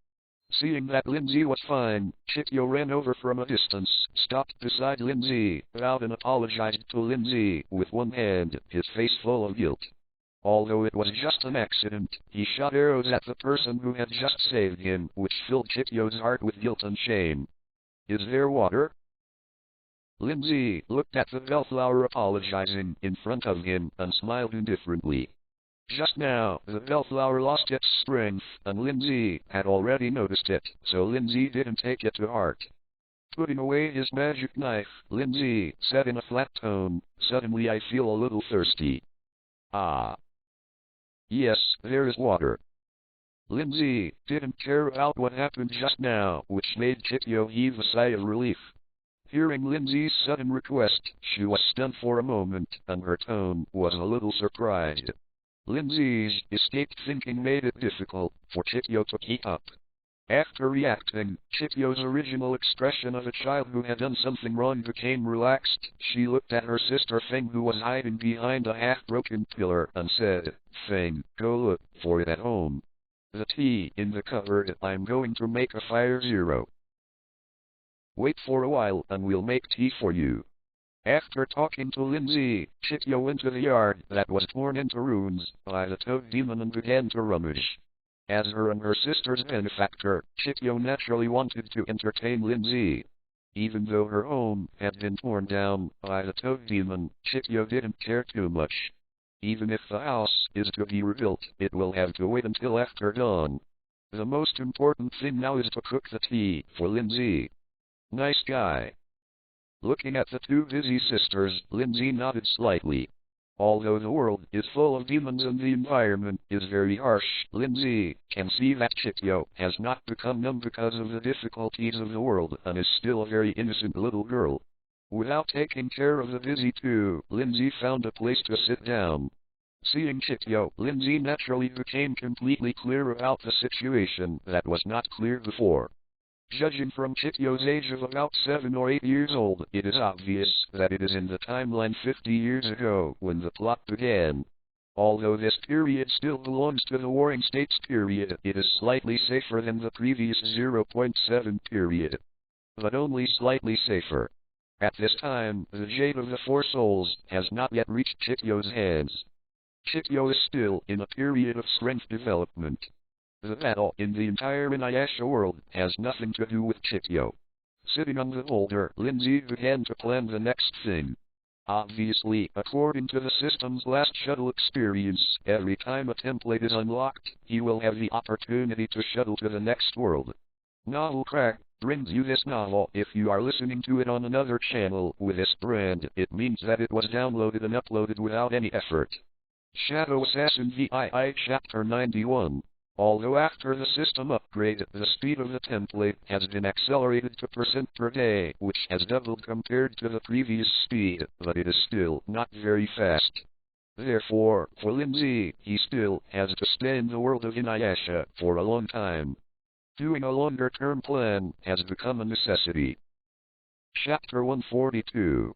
Seeing that Lin Zhe was fine, Chikyo ran over from a distance, stopped beside Lin Zhe, bowed and apologized to Lin Zhe with one hand, his face full of guilt. Although it was just an accident, he shot arrows at the person who had just saved him, which filled Chikyo's heart with guilt and shame. Is there water? Lin Zhe looked at the bellflower apologizing in front of him and smiled indifferently. Just now, the bellflower lost its strength, and Lin Zhe had already noticed it, so Lin Zhe didn't take it to heart. Putting away his magic knife, Lin Zhe said in a flat tone, "Suddenly I feel a little thirsty." Ah. Yes, there is water. Lin Zhe didn't care about what happened just now, which made Chikyo heave a sigh of relief. Hearing Lin Zhe's sudden request, she was stunned for a moment, and her tone was a little surprised. Lin Zhe's escaped thinking made it difficult for Chikyo to keep up. After reacting, Chikyo's original expression of a child who had done something wrong became relaxed. She looked at her sister Feng, who was hiding behind a half-broken pillar, and said, "Feng, go look for it at home. The tea in the cupboard, I'm going to make a fire zero. Wait for a while and we'll make tea for you." After talking to Lin Zhe, Chikyo went to the yard that was torn into ruins by the toad demon and began to rummage. As her and her sister's benefactor, Chikyo naturally wanted to entertain Lin Zhe. Even though her home had been torn down by the toad demon, Chikyo didn't care too much. Even if the house is to be rebuilt, it will have to wait until after dawn. The most important thing now is to cook the tea for Lin Zhe. Nice guy. Looking at the two busy sisters, Lin Zhe nodded slightly. Although the world is full of demons and the environment is very harsh, Lin Zhe can see that Chikyo has not become numb because of the difficulties of the world and is still a very innocent little girl. Without taking care of the busy two, Lin Zhe found a place to sit down. Seeing Chikyo, Lin Zhe naturally became completely clear about the situation that was not clear before. Judging from Chikyo's age of about 7 or 8 years old, it is obvious that it is in the timeline 50 years ago when the plot began. Although this period still belongs to the Warring States period, it is slightly safer than the previous 0.7 period. But only slightly safer. At this time, the Jade of the Four Souls has not yet reached Chikyo's hands. Chikyo is still in a period of strength development. The battle in the entire Inuyasha world has nothing to do with Chikyo. Sitting on the boulder, Lin Zhe began to plan the next thing. Obviously, according to the system's last shuttle experience, every time a template is unlocked, he will have the opportunity to shuttle to the next world. Novel Crack brings you this novel. If you are listening to it on another channel with this brand, it means that it was downloaded and uploaded without any effort. Shadow Assassin VII Chapter 91. Although after the system upgrade, the speed of the template has been accelerated to % per day, which has doubled compared to the previous speed, but it is still not very fast. Therefore, for Lin Zhe, he still has to stay in the world of Inuyasha for a long time. Doing a longer-term plan has become a necessity. Chapter 142.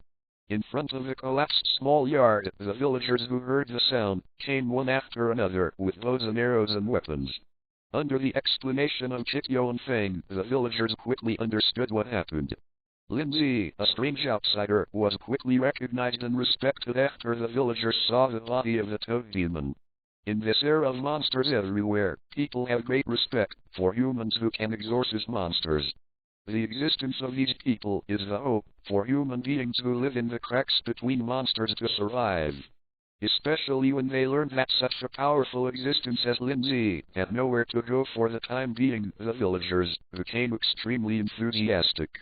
In front of the collapsed small yard, the villagers who heard the sound came one after another with bows and arrows and weapons. Under the explanation of Chikyo and Feng, the villagers quickly understood what happened. Lin Zhe, a strange outsider, was quickly recognized and respected after the villagers saw the body of the toad demon. In this era of monsters everywhere, people have great respect for humans who can exorcise monsters. The existence of these people is the hope for human beings who live in the cracks between monsters to survive. Especially when they learn that such a powerful existence as Lin Zhe had nowhere to go for the time being, the villagers became extremely enthusiastic.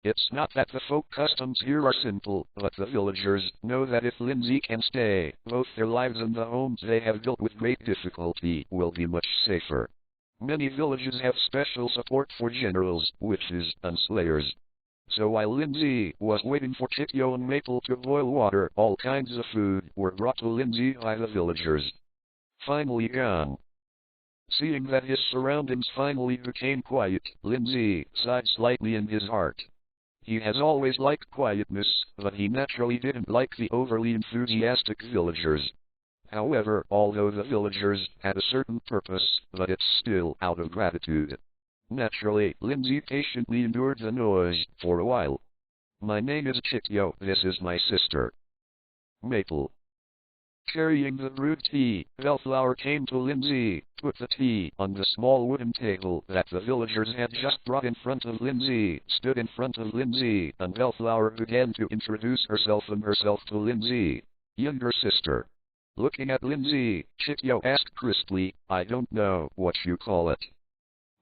It's not that the folk customs here are simple, but the villagers know that if Lin Zhe can stay, both their lives and the homes they have built with great difficulty will be much safer. Many villages have special support for generals, witches, and slayers. So while Lin Zhe was waiting for Chikyo and Maple to boil water, all kinds of food were brought to Lin Zhe by the villagers. Finally gone. Seeing that his surroundings finally became quiet, Lin Zhe sighed slightly in his heart. He has always liked quietness, but he naturally didn't like the overly enthusiastic villagers. However, although the villagers had a certain purpose, but it's still out of gratitude. Naturally, Lin Zhe patiently endured the noise for a while. My name is Chikyo, this is my sister. Maple. Carrying the brewed tea, Bellflower came to Lin Zhe, put the tea on the small wooden table that the villagers had just brought in front of Lin Zhe, stood in front of Lin Zhe, and Bellflower began to introduce herself to Lin Zhe. Younger sister. Looking at Lin Zhe, Chikyo asked crisply, I don't know what you call it.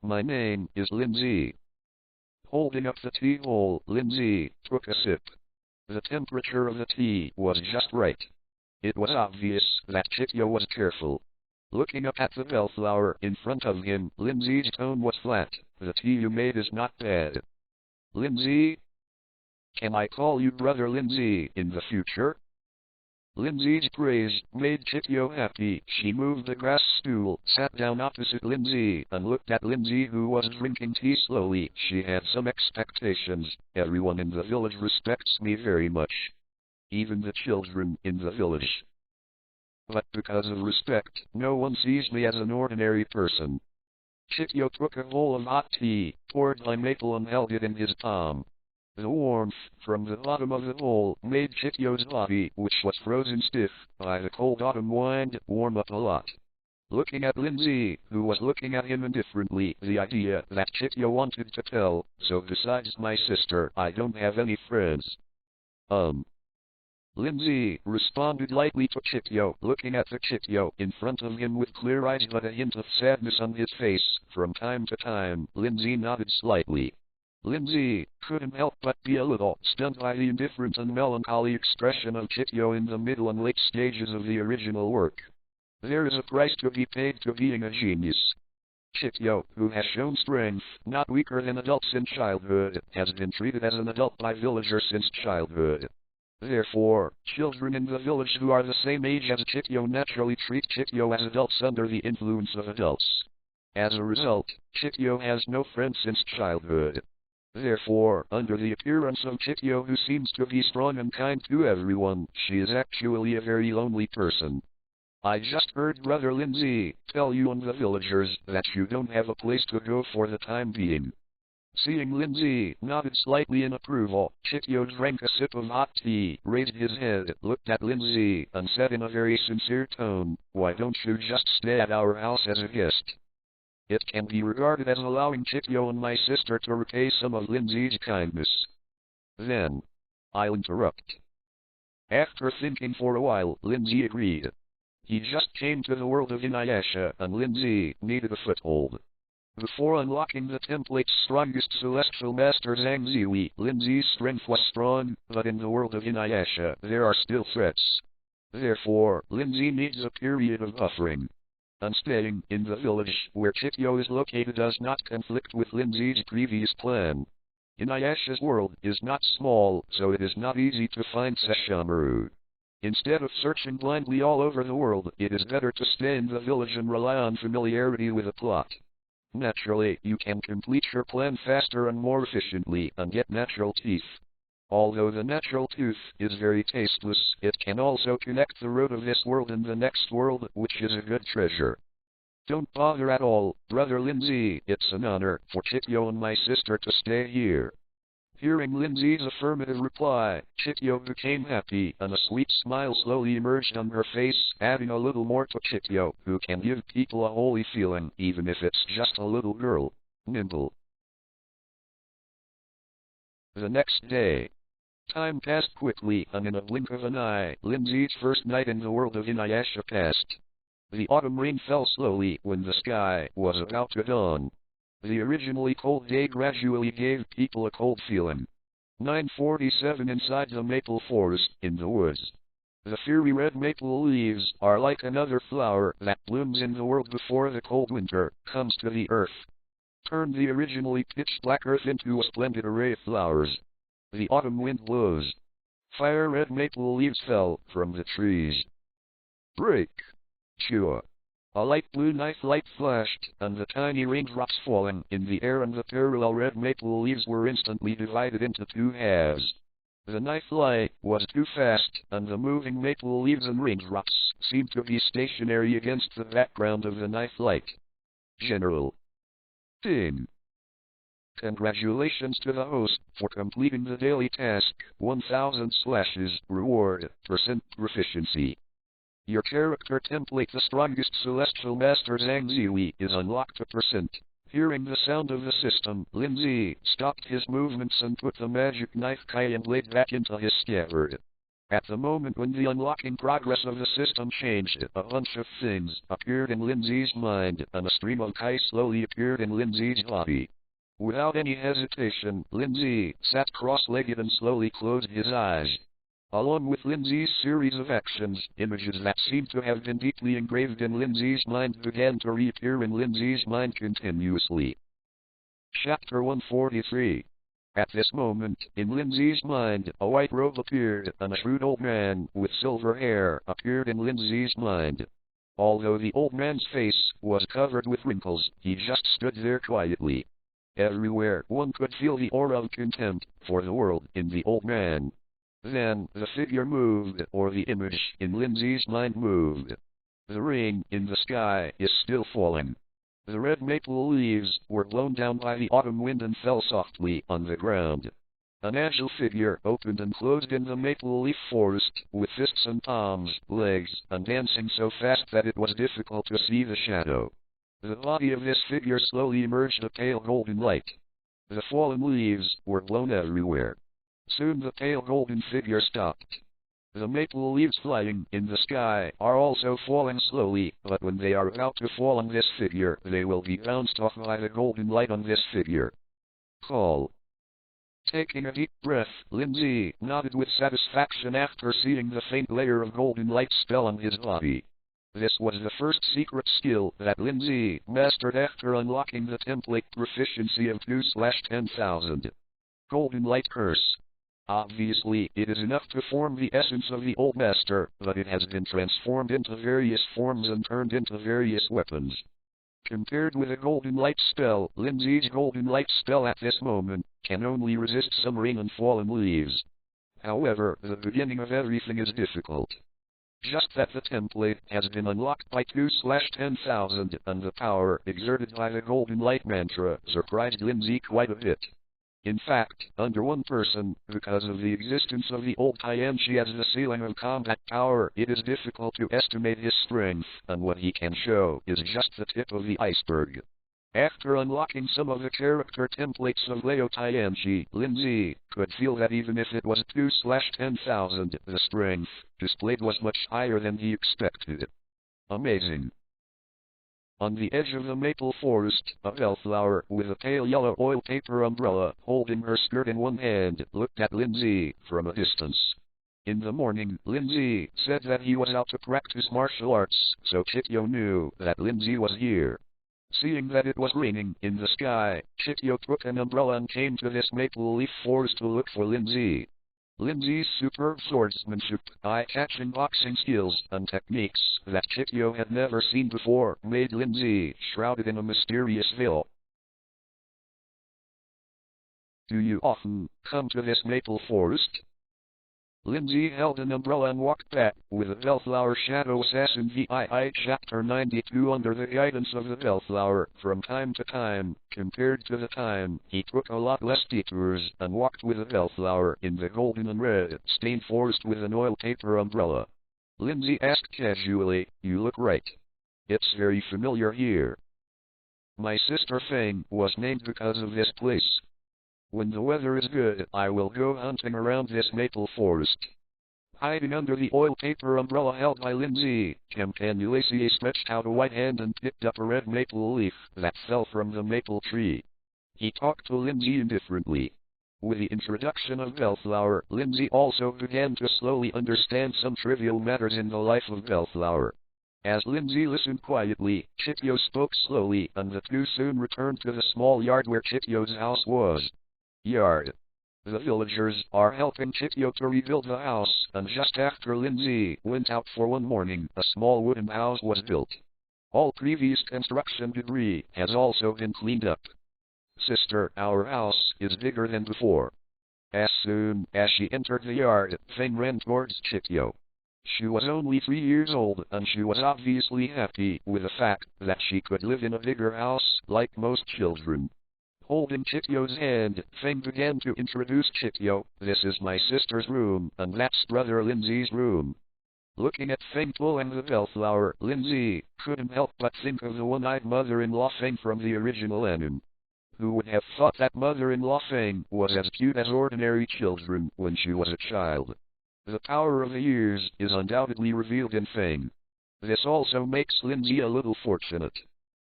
My name is Lin Zhe. Holding up the tea bowl, Lin Zhe took a sip. The temperature of the tea was just right. It was obvious that Chikyo was careful. Looking up at the bellflower in front of him, Lin Zhe's tone was flat. The tea you made is not bad. Lin Zhe? Can I call you Brother Lin Zhe in the future? Lin Zhe's praise made Chikyo happy. She moved the grass stool, sat down opposite Lin Zhe, and looked at Lin Zhe, who was drinking tea slowly. She had some expectations. Everyone in the village respects me very much. Even the children in the village. But because of respect, no one sees me as an ordinary person. Chikyo took a bowl of hot tea, poured by Maple and held it in his palm. The warmth from the bottom of the bowl made Chikyo's body, which was frozen stiff by the cold autumn wind, warm up a lot. Looking at Lin Zhe, who was looking at him indifferently, the idea that Chikyo wanted to tell, so besides my sister, I don't have any friends. Lin Zhe responded lightly to Chikyo, looking at the Chikyo in front of him with clear eyes but a hint of sadness on his face. From time to time, Lin Zhe nodded slightly. Lin Zhe couldn't help but be a little stunned by the indifferent and melancholy expression of Chikyo in the middle and late stages of the original work. There is a price to be paid to being a genius. Chikyo, who has shown strength, not weaker than adults in childhood, has been treated as an adult by villagers since childhood. Therefore, children in the village who are the same age as Chikyo naturally treat Chikyo as adults under the influence of adults. As a result, Chikyo has no friends since childhood. Therefore, under the appearance of Chikyo, who seems to be strong and kind to everyone, she is actually a very lonely person. I just heard Brother Lin Zhe tell you and the villagers that you don't have a place to go for the time being. Seeing Lin Zhe nodded slightly in approval, Chikyo drank a sip of hot tea, raised his head, looked at Lin Zhe, and said in a very sincere tone, why don't you just stay at our house as a guest? It can be regarded as allowing Chikyo and my sister to repay some of Lin Zhe's kindness. Then, I'll interrupt. After thinking for a while, Lin Zhe agreed. He just came to the world of Inuyasha, and Lin Zhe needed a foothold. Before unlocking the template's strongest celestial master Zhang Ziyi, Lin Zhe's strength was strong, but in the world of Inuyasha, there are still threats. Therefore, Lin Zhe needs a period of buffering. And staying in the village where Chikyo is located does not conflict with Lin Zhe's previous plan. Inuyasha's world is not small, so it is not easy to find Sesshomaru. Instead of searching blindly all over the world, it is better to stay in the village and rely on familiarity with the plot. Naturally, you can complete your plan faster and more efficiently, and get natural teeth. Although the natural tooth is very tasteless, it can also connect the road of this world and the next world, which is a good treasure. Don't bother at all, Brother Lin Zhe, it's an honor for Chikyo and my sister to stay here. Hearing Lin Zhe's affirmative reply, Chikyo became happy, and a sweet smile slowly emerged on her face, adding a little more to Chikyo, who can give people a holy feeling, even if it's just a little girl. Nimble. The next day. Time passed quickly, and in a blink of an eye, Lin Zhe's first night in the world of Inuyasha passed. The autumn rain fell slowly when the sky was about to dawn. The originally cold day gradually gave people a cold feeling. 9:47 inside the maple forest, in the woods. The fiery red maple leaves are like another flower that blooms in the world before the cold winter comes to the earth. Turn the originally pitch-black earth into a splendid array of flowers. The autumn wind blows. Fire-red maple leaves fell from the trees. Break. Chew. A light blue knife light flashed, and the tiny raindrops falling in the air and the parallel red maple leaves were instantly divided into two halves. The knife light was too fast, and the moving maple leaves and raindrops seemed to be stationary against the background of the knife light. General. Ding. Congratulations to the host for completing the daily task. 1000 slashes reward % proficiency. Your character template, the strongest celestial master Zhang Ziyi, is unlocked to %. Hearing the sound of the system, Lin Zhe stopped his movements and put the magic knife Kai and blade back into his scabbard. At the moment when the unlocking progress of the system changed, a bunch of things appeared in Lin Zhe's mind, and a stream of Kai slowly appeared in Lin Zhe's body. Without any hesitation, Lin Zhe sat cross-legged and slowly closed his eyes. Along with Lin Zhe's series of actions, images that seemed to have been deeply engraved in Lin Zhe's mind began to reappear in Lin Zhe's mind continuously. Chapter 143. At this moment, in Lin Zhe's mind, a white robe appeared, and a shrewd old man with silver hair appeared in Lin Zhe's mind. Although the old man's face was covered with wrinkles, he just stood there quietly. Everywhere one could feel the aura of contempt for the world in the old man. Then, the figure moved, or the image in Lin Zhe's mind moved. The rain in the sky is still falling. The red maple leaves were blown down by the autumn wind and fell softly on the ground. An agile figure opened and closed in the maple leaf forest, with fists and palms, legs, and dancing so fast that it was difficult to see the shadow. The body of this figure slowly emerged a pale golden light. The fallen leaves were blown everywhere. Soon the pale golden figure stopped. The maple leaves flying in the sky are also falling slowly, but when they are about to fall on this figure, they will be bounced off by the golden light on this figure. Call. Taking a deep breath, Lin Zhe nodded with satisfaction after seeing the faint layer of golden light spell on his body. This was the first secret skill that Lin Zhe mastered after unlocking the template proficiency of 2/10,000. Golden Light Curse. Obviously, it is enough to form the essence of the old master, but it has been transformed into various forms and turned into various weapons. Compared with a golden light spell, Lin Zhe's golden light spell at this moment can only resist some rain and fallen leaves. However, the beginning of everything is difficult. Just that the template has been unlocked by 2/10,000, and the power exerted by the golden light mantra surprised Lin Zhe quite a bit. In fact, under one person, because of the existence of the old Tianchi as the ceiling of combat power, it is difficult to estimate his strength, and what he can show is just the tip of the iceberg. After unlocking some of the character templates of Leo Tianchi, Lin Zhe could feel that even if it was 2/10,000, the strength displayed was much higher than he expected. Amazing. On the edge of the maple forest, a bellflower with a pale yellow oil paper umbrella holding her skirt in one hand looked at Lin Zhe from a distance. In the morning, Lin Zhe said that he was out to practice martial arts, so Chityo knew that Lin Zhe was here. Seeing that it was raining in the sky, Chityo took an umbrella and came to this maple leaf forest to look for Lin Zhe. Lin Zhe's superb swordsmanship, eye-catching boxing skills, and techniques that Chityo had never seen before made Lin Zhe shrouded in a mysterious veil. Do you often come to this maple forest? Lin Zhe held an umbrella and walked back with a Bellflower Shadow Assassin VII Chapter 92. Under the guidance of the Bellflower, from time to time, compared to the time, he took a lot less detours and walked with a Bellflower in the golden and red stained forest with an oil paper umbrella. Lin Zhe asked casually, "You look right. It's very familiar here. My sister Fang was named because of this place. When the weather is good, I will go hunting around this maple forest." Hiding under the oil paper umbrella held by Lin Zhe, Campagnoulacier stretched out a white hand and picked up a red maple leaf that fell from the maple tree. He talked to Lin Zhe indifferently. With the introduction of Bellflower, Lin Zhe also began to slowly understand some trivial matters in the life of Bellflower. As Lin Zhe listened quietly, Chityo spoke slowly, and the two soon returned to the small yard where Chityo's house was. Yard. The villagers are helping Chityo to rebuild the house, and just after Lin Zhe went out for one morning, a small wooden house was built. All previous construction debris has also been cleaned up. Sister, our house is bigger than before. As soon as she entered the yard, Feng ran towards Chityo. She was only 3 years old, and she was obviously happy with the fact that she could live in a bigger house like most children. Holding Chityo's hand, Feng began to introduce Chityo. This is my sister's room, and that's brother Lin Zhe's room. Looking at Feng pulling the Bellflower, Lin Zhe couldn't help but think of the one-eyed mother-in-law Feng from the original anime. Who would have thought that mother-in-law Feng was as cute as ordinary children when she was a child? The power of the years is undoubtedly revealed in Feng. This also makes Lin Zhe a little fortunate.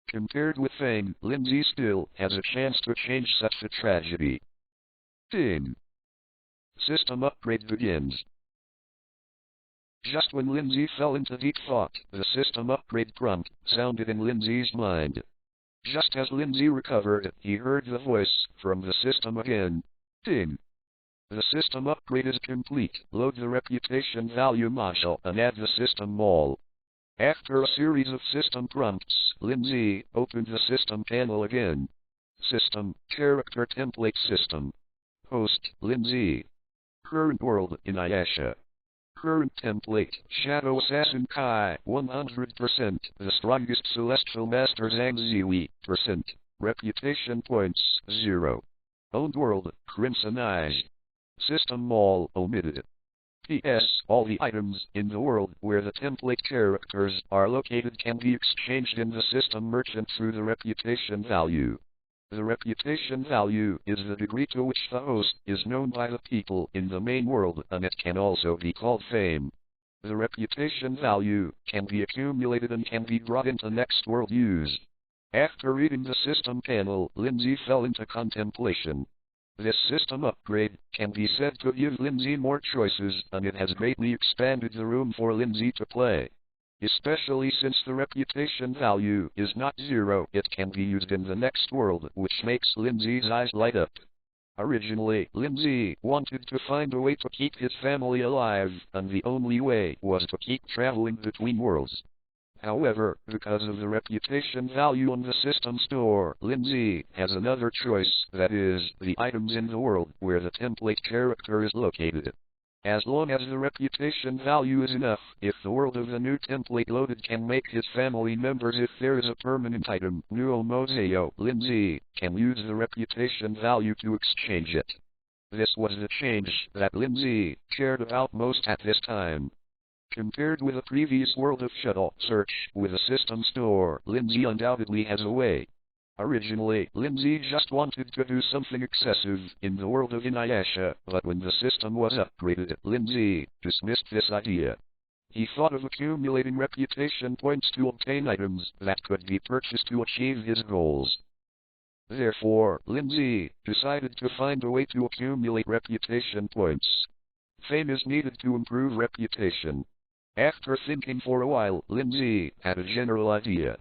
Compared with Feng, Lin Zhe still has a chance to change such a tragedy. Ding. System upgrade begins. Just when Lin Zhe fell into deep thought, the system upgrade prompt sounded in Lin Zhe's mind. Just as Lin Zhe recovered, he heard the voice from the system again. Ding. The system upgrade is complete. Load the reputation value module and add the system mall. After a series of system prompts, Lin Zhe opened the system panel again. System, character template system. Host, Lin Zhe. Current world, Inuyasha. Current template, Shadow Assassin Kai, 100%, the strongest celestial master Zhang Ziyi, %. Reputation points, 0. Owned world, Crimson Eyes. System mall, omitted. P.S. All the items in the world where the template characters are located can be exchanged in the system merchant through the reputation value. The reputation value is the degree to which the host is known by the people in the main world, and it can also be called fame. The reputation value can be accumulated and can be brought into next world use. After reading the system panel, Lin Zhe fell into contemplation. This system upgrade can be said to give Lin Zhe more choices, and it has greatly expanded the room for Lin Zhe to play. Especially since the reputation value is not 0, it can be used in the next world, which makes Lin Zhe's eyes light up. Originally, Lin Zhe wanted to find a way to keep his family alive, and the only way was to keep traveling between worlds. However, because of the reputation value on the system store, Lin Zhe has another choice, that is, the items in the world where the template character is located. As long as the reputation value is enough, if the world of the new template loaded can make his family members if there is a permanent item, Nuo Moseo, Lin Zhe can use the reputation value to exchange it. This was the change that Lin Zhe cared about most at this time. Compared with the previous world of shuttle search with a system store, Lin Zhe undoubtedly has a way. Originally, Lin Zhe just wanted to do something excessive in the world of Inuyasha, but when the system was upgraded, Lin Zhe dismissed this idea. He thought of accumulating reputation points to obtain items that could be purchased to achieve his goals. Therefore, Lin Zhe decided to find a way to accumulate reputation points. Fame is needed to improve reputation. After thinking for a while, Lin Zhe had a general idea.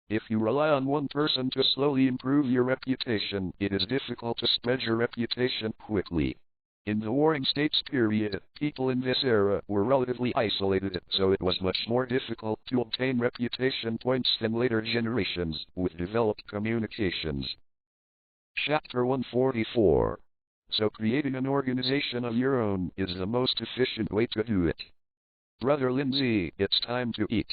If you rely on one person to slowly improve your reputation, it is difficult to spread your reputation quickly. In the Warring States period, people in this era were relatively isolated, so it was much more difficult to obtain reputation points than later generations with developed communications. Chapter 144. So creating an organization of your own is the most efficient way to do it. Brother Lin Zhe, it's time to eat.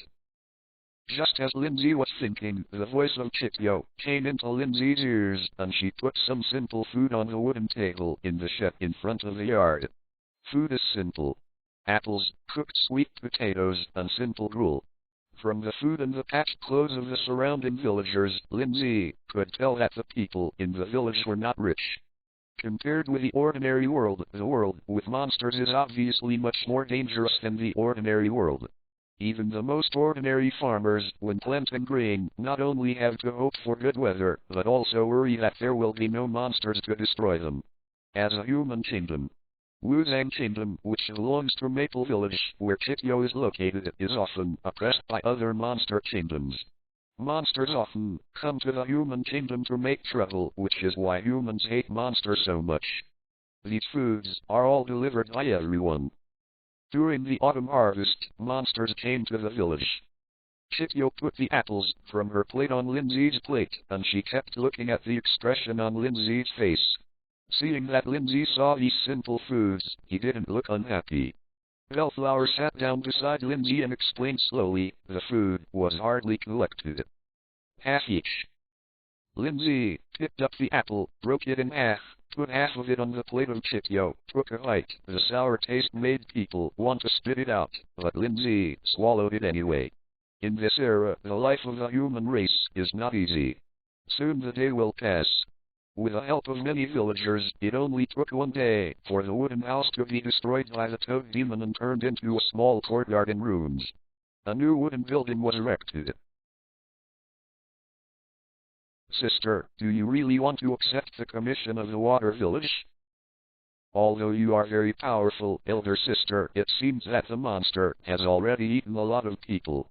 Just as Lin Zhe was thinking, the voice of Chityo came into Lin Zhe's ears, and she put some simple food on the wooden table in the shed in front of the yard. Food is simple. Apples, cooked sweet potatoes, and simple gruel. From the food and the patched clothes of the surrounding villagers, Lin Zhe could tell that the people in the village were not rich. Compared with the ordinary world, the world with monsters is obviously much more dangerous than the ordinary world. Even the most ordinary farmers, when planting grain, not only have to hope for good weather, but also worry that there will be no monsters to destroy them. as a human kingdom. Wuzang Kingdom, which belongs to Maple Village, where Chityo is located, is often oppressed by other monster kingdoms. Monsters often come to the human kingdom to make trouble, which is why humans hate monsters so much. These foods are all delivered by everyone. During the autumn harvest, monsters came to the village. Chityo put the apples from her plate on Lin Zhe's plate, and she kept looking at the expression on Lin Zhe's face. Seeing that Lin Zhe saw these simple foods, he didn't look unhappy. Bellflower sat down beside Lin Zhe and explained slowly, the food was hardly collected. Half each. Lin Zhe picked up the apple, broke it in half, put half of it on the plate of Chityo, took a bite. The sour taste made people want to spit it out, but Lin Zhe swallowed it anyway. In this era, the life of the human race is not easy. Soon the day will pass. With the help of many villagers, it only took one day for the wooden house to be destroyed by the toad demon and turned into a small courtyard and rooms. A new wooden building was erected. Sister, do you really want to accept the commission of the Water Village? Although you are very powerful, elder sister, it seems that the monster has already eaten a lot of people.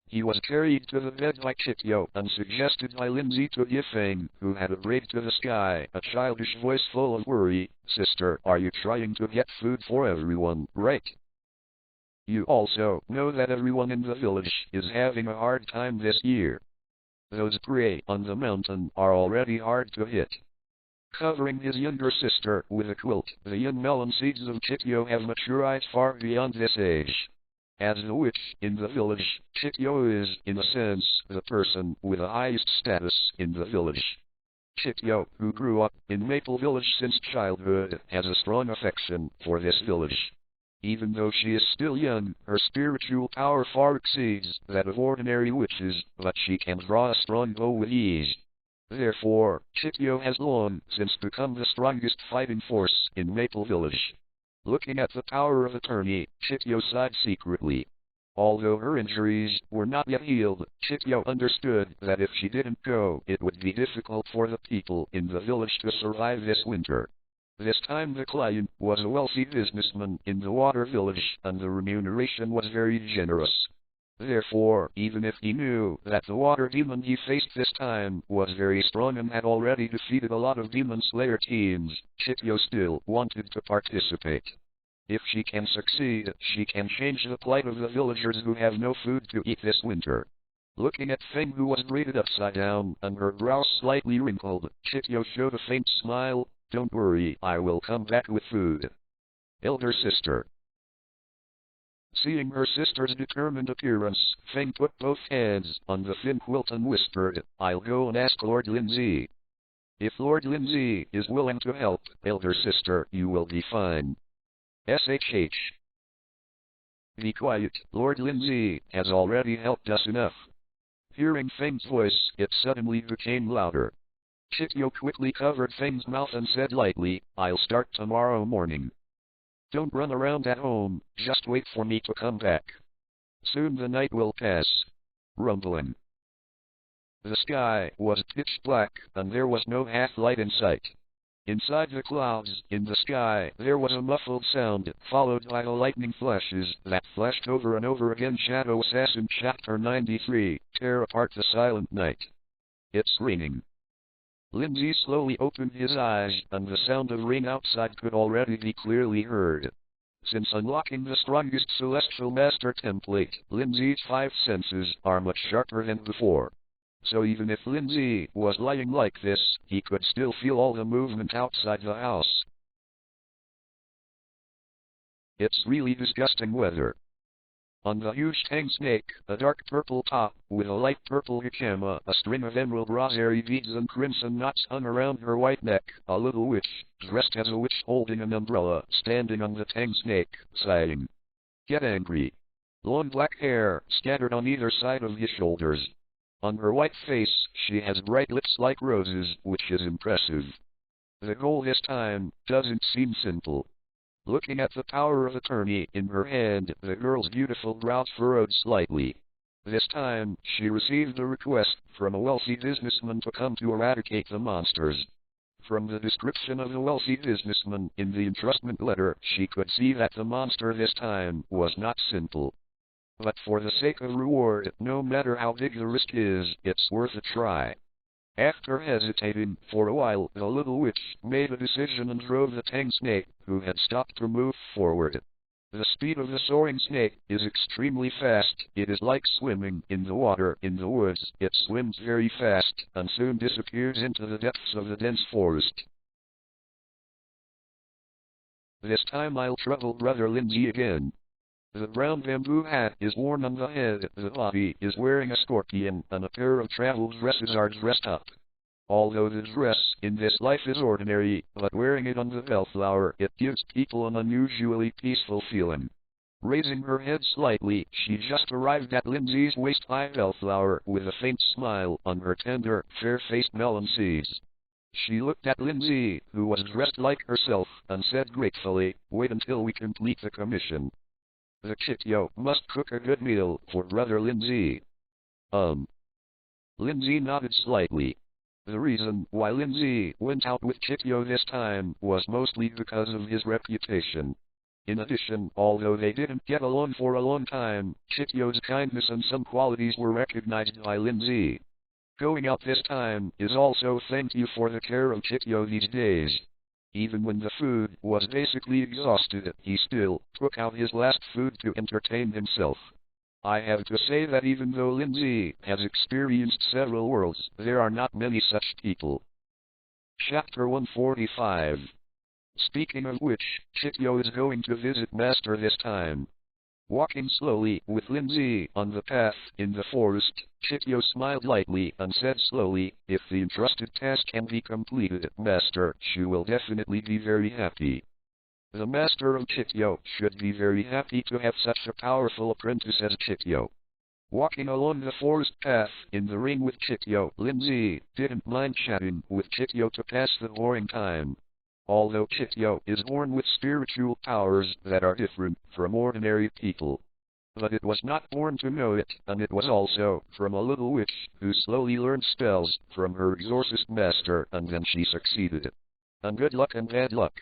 He was carried to the bed by Chityo and suggested by Lin Zhe to Yifeng, who had prayed to the sky, a childish voice full of worry. Sister, are you trying to get food for everyone, right? You also know that everyone in the village is having a hard time this year. Those prey on the mountain are already hard to hit. Covering his younger sister with a quilt, the young melon seeds of Chityo have matured far beyond this age. As the witch in the village, Chityo is, in a sense, the person with the highest status in the village. Chityo, who grew up in Maple Village since childhood, has a strong affection for this village. Even though she is still young, her spiritual power far exceeds that of ordinary witches, but she can draw a strong bow with ease. Therefore, Chityo has long since become the strongest fighting force in Maple Village. Looking at the power of attorney, Chityo sighed secretly. Although her injuries were not yet healed, Chityo understood that if she didn't go, it would be difficult for the people in the village to survive this winter. This time the client was a wealthy businessman in the Water Village, and the remuneration was very generous. Therefore, even if he knew that the water demon he faced this time was very strong and had already defeated a lot of demon slayer teams, Chityo still wanted to participate. If she can succeed, she can change the plight of the villagers who have no food to eat this winter. Looking at Feng, who was braided upside down and her brows slightly wrinkled, Chityo showed a faint smile. Don't worry, I will come back with food. Elder sister. Seeing her sister's determined appearance, Feng put both hands on the thin quilt and whispered, I'll go and ask Lord Lin Zhe. If Lord Lin Zhe is willing to help, elder sister, you will be fine. SHH. Be quiet, Lord Lin Zhe has already helped us enough. Hearing Feng's voice, it suddenly became louder. Chityo quickly covered Feng's mouth and said lightly, I'll start tomorrow morning. Don't run around at home, just wait for me to come back. Soon the night will pass. Rumbling. The sky was pitch black, and there was no half-light in sight. Inside the clouds, in the sky, there was a muffled sound, followed by the lightning flashes that flashed over and over again. Shadow Assassin Chapter 93, Tear Apart the Silent Night. It's raining. Lin Zhe slowly opened his eyes, and the sound of rain outside could already be clearly heard. Since unlocking the strongest Celestial Master template, Lin Zhe's 5 senses are much sharper than before. So even if Lin Zhe was lying like this, he could still feel all the movement outside the house. It's really disgusting weather. On the huge tang snake, a dark purple top, with a light purple hikama, a string of emerald rosary beads and crimson knots hung around her white neck, a little witch, dressed as a witch holding an umbrella, standing on the tang snake, sighing. Get angry. Long black hair, scattered on either side of his shoulders. On her white face, she has bright lips like roses, which is impressive. The goal this time doesn't seem simple. Looking at the power of attorney in her hand, the girl's beautiful brows furrowed slightly. This time, she received a request from a wealthy businessman to come to eradicate the monsters. From the description of the wealthy businessman in the entrustment letter, she could see that the monster this time was not simple. But for the sake of reward, no matter how big the risk is, it's worth a try. After hesitating for a while, the little witch made a decision and drove the tang snake, who had stopped, to move forward. The speed of the soaring snake is extremely fast. It is like swimming in the water in the woods. It swims very fast, and soon disappears into the depths of the dense forest. This time I'll trouble Brother Lin Zhe again. The brown bamboo hat is worn on the head, the body is wearing a scorpion, and a pair of travel dresses are dressed up. Although the dress in this life is ordinary, but wearing it on the bellflower, it gives people an unusually peaceful feeling. Raising her head slightly, she just arrived at Lin Zhe's waist-high bellflower with a faint smile on her tender, fair-faced melon seeds. She looked at Lin Zhe, who was dressed like herself, and said gratefully, "Wait until we complete the commission. The Chityo must cook a good meal for Brother Lin Zhe." Lin Zhe nodded slightly. The reason why Lin Zhe went out with Chityo this time was mostly because of his reputation. In addition, although they didn't get along for a long time, Chityo's kindness and some qualities were recognized by Lin Zhe. Going out this time is also thank you for the care of Chityo these days. Even when the food was basically exhausted, he still took out his last food to entertain himself. I have to say that even though Lin Zhe has experienced several worlds, there are not many such people. Chapter 145. Speaking of which, Chityo is going to visit Master this time. Walking slowly with Lin Zhe on the path in the forest, Chityo smiled lightly and said slowly, "If the entrusted task can be completed, Master, she will definitely be very happy." The Master of Chityo should be very happy to have such a powerful apprentice as Chityo. Walking along the forest path in the ring with Chityo, Lin Zhe didn't mind chatting with Chityo to pass the boring time. Although Chityo is born with spiritual powers that are different from ordinary people. But it was not born to know it, and it was also from a little witch who slowly learned spells from her exorcist master, and then she succeeded. And good luck and bad luck.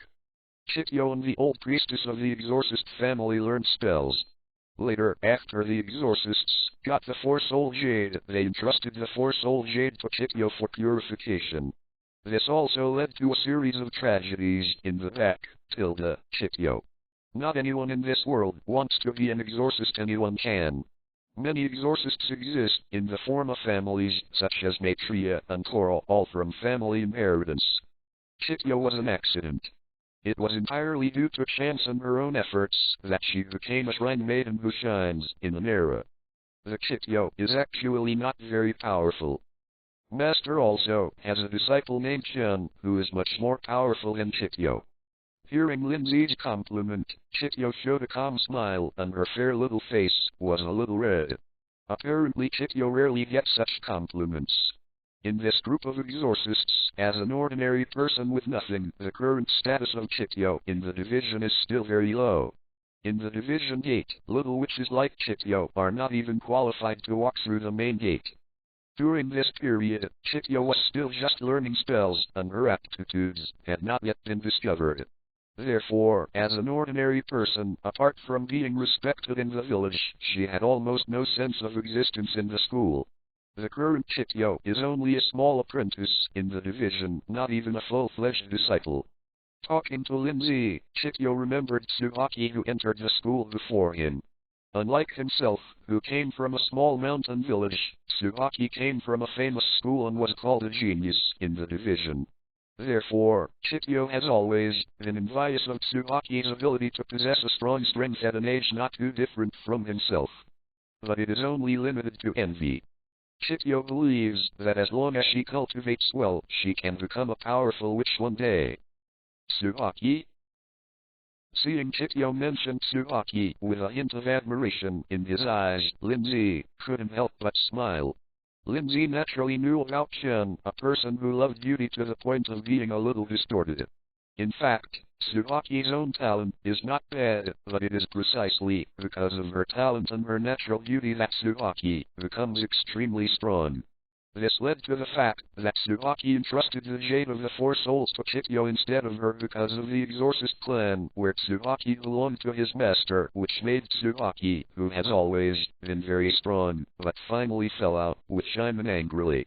Chityo and the old priestess of the exorcist family learned spells. Later, after the exorcists got the four-soul jade, they entrusted the four-soul jade to Chityo for purification. This also led to a series of tragedies in the back, Chityo. Not anyone in this world wants to be an exorcist, anyone can. Many exorcists exist in the form of families, such as Maitreya and Coral, all from family inheritance. Chityo was an accident. It was entirely due to chance and her own efforts that she became a shrine maiden who shines in an era. The Chityo is actually not very powerful. Master also has a disciple named Chen, who is much more powerful than Chityo. Hearing Lin Zhe's compliment, Chityo showed a calm smile, and her fair little face was a little red. Apparently Chityo rarely gets such compliments. In this group of exorcists, as an ordinary person with nothing, the current status of Chityo in the division is still very low. In the division gate, little witches like Chityo are not even qualified to walk through the main gate. During this period, Chityo was still just learning spells, and her aptitudes had not yet been discovered. Therefore, as an ordinary person, apart from being respected in the village, she had almost no sense of existence in the school. The current Chityo is only a small apprentice in the division, not even a full-fledged disciple. Talking to Lin Zhe, Chityo remembered Tsuhaki, who entered the school before him. Unlike himself, who came from a small mountain village, Tsuhaki came from a famous school and was called a genius in the division. Therefore, Chityo has always been envious of Tsuhaki's ability to possess a strong strength at an age not too different from himself. But it is only limited to envy. Chityo believes that as long as she cultivates well, she can become a powerful witch one day. Tsuhaki? Seeing Chityo mention Tsuhaki with a hint of admiration in his eyes, Lin Zhe couldn't help but smile. Lin Zhe naturally knew about Chen, a person who loved beauty to the point of being a little distorted. In fact, Tsuhaki's own talent is not bad, but it is precisely because of her talent and her natural beauty that Tsuhaki becomes extremely strong. This led to the fact that Tsuhaki entrusted the Jade of the Four Souls to Chikyo instead of her because of the Exorcist clan, where Tsuhaki belonged to his master, which made Tsuhaki, who has always been very strong, but finally fell out with Shimon angrily.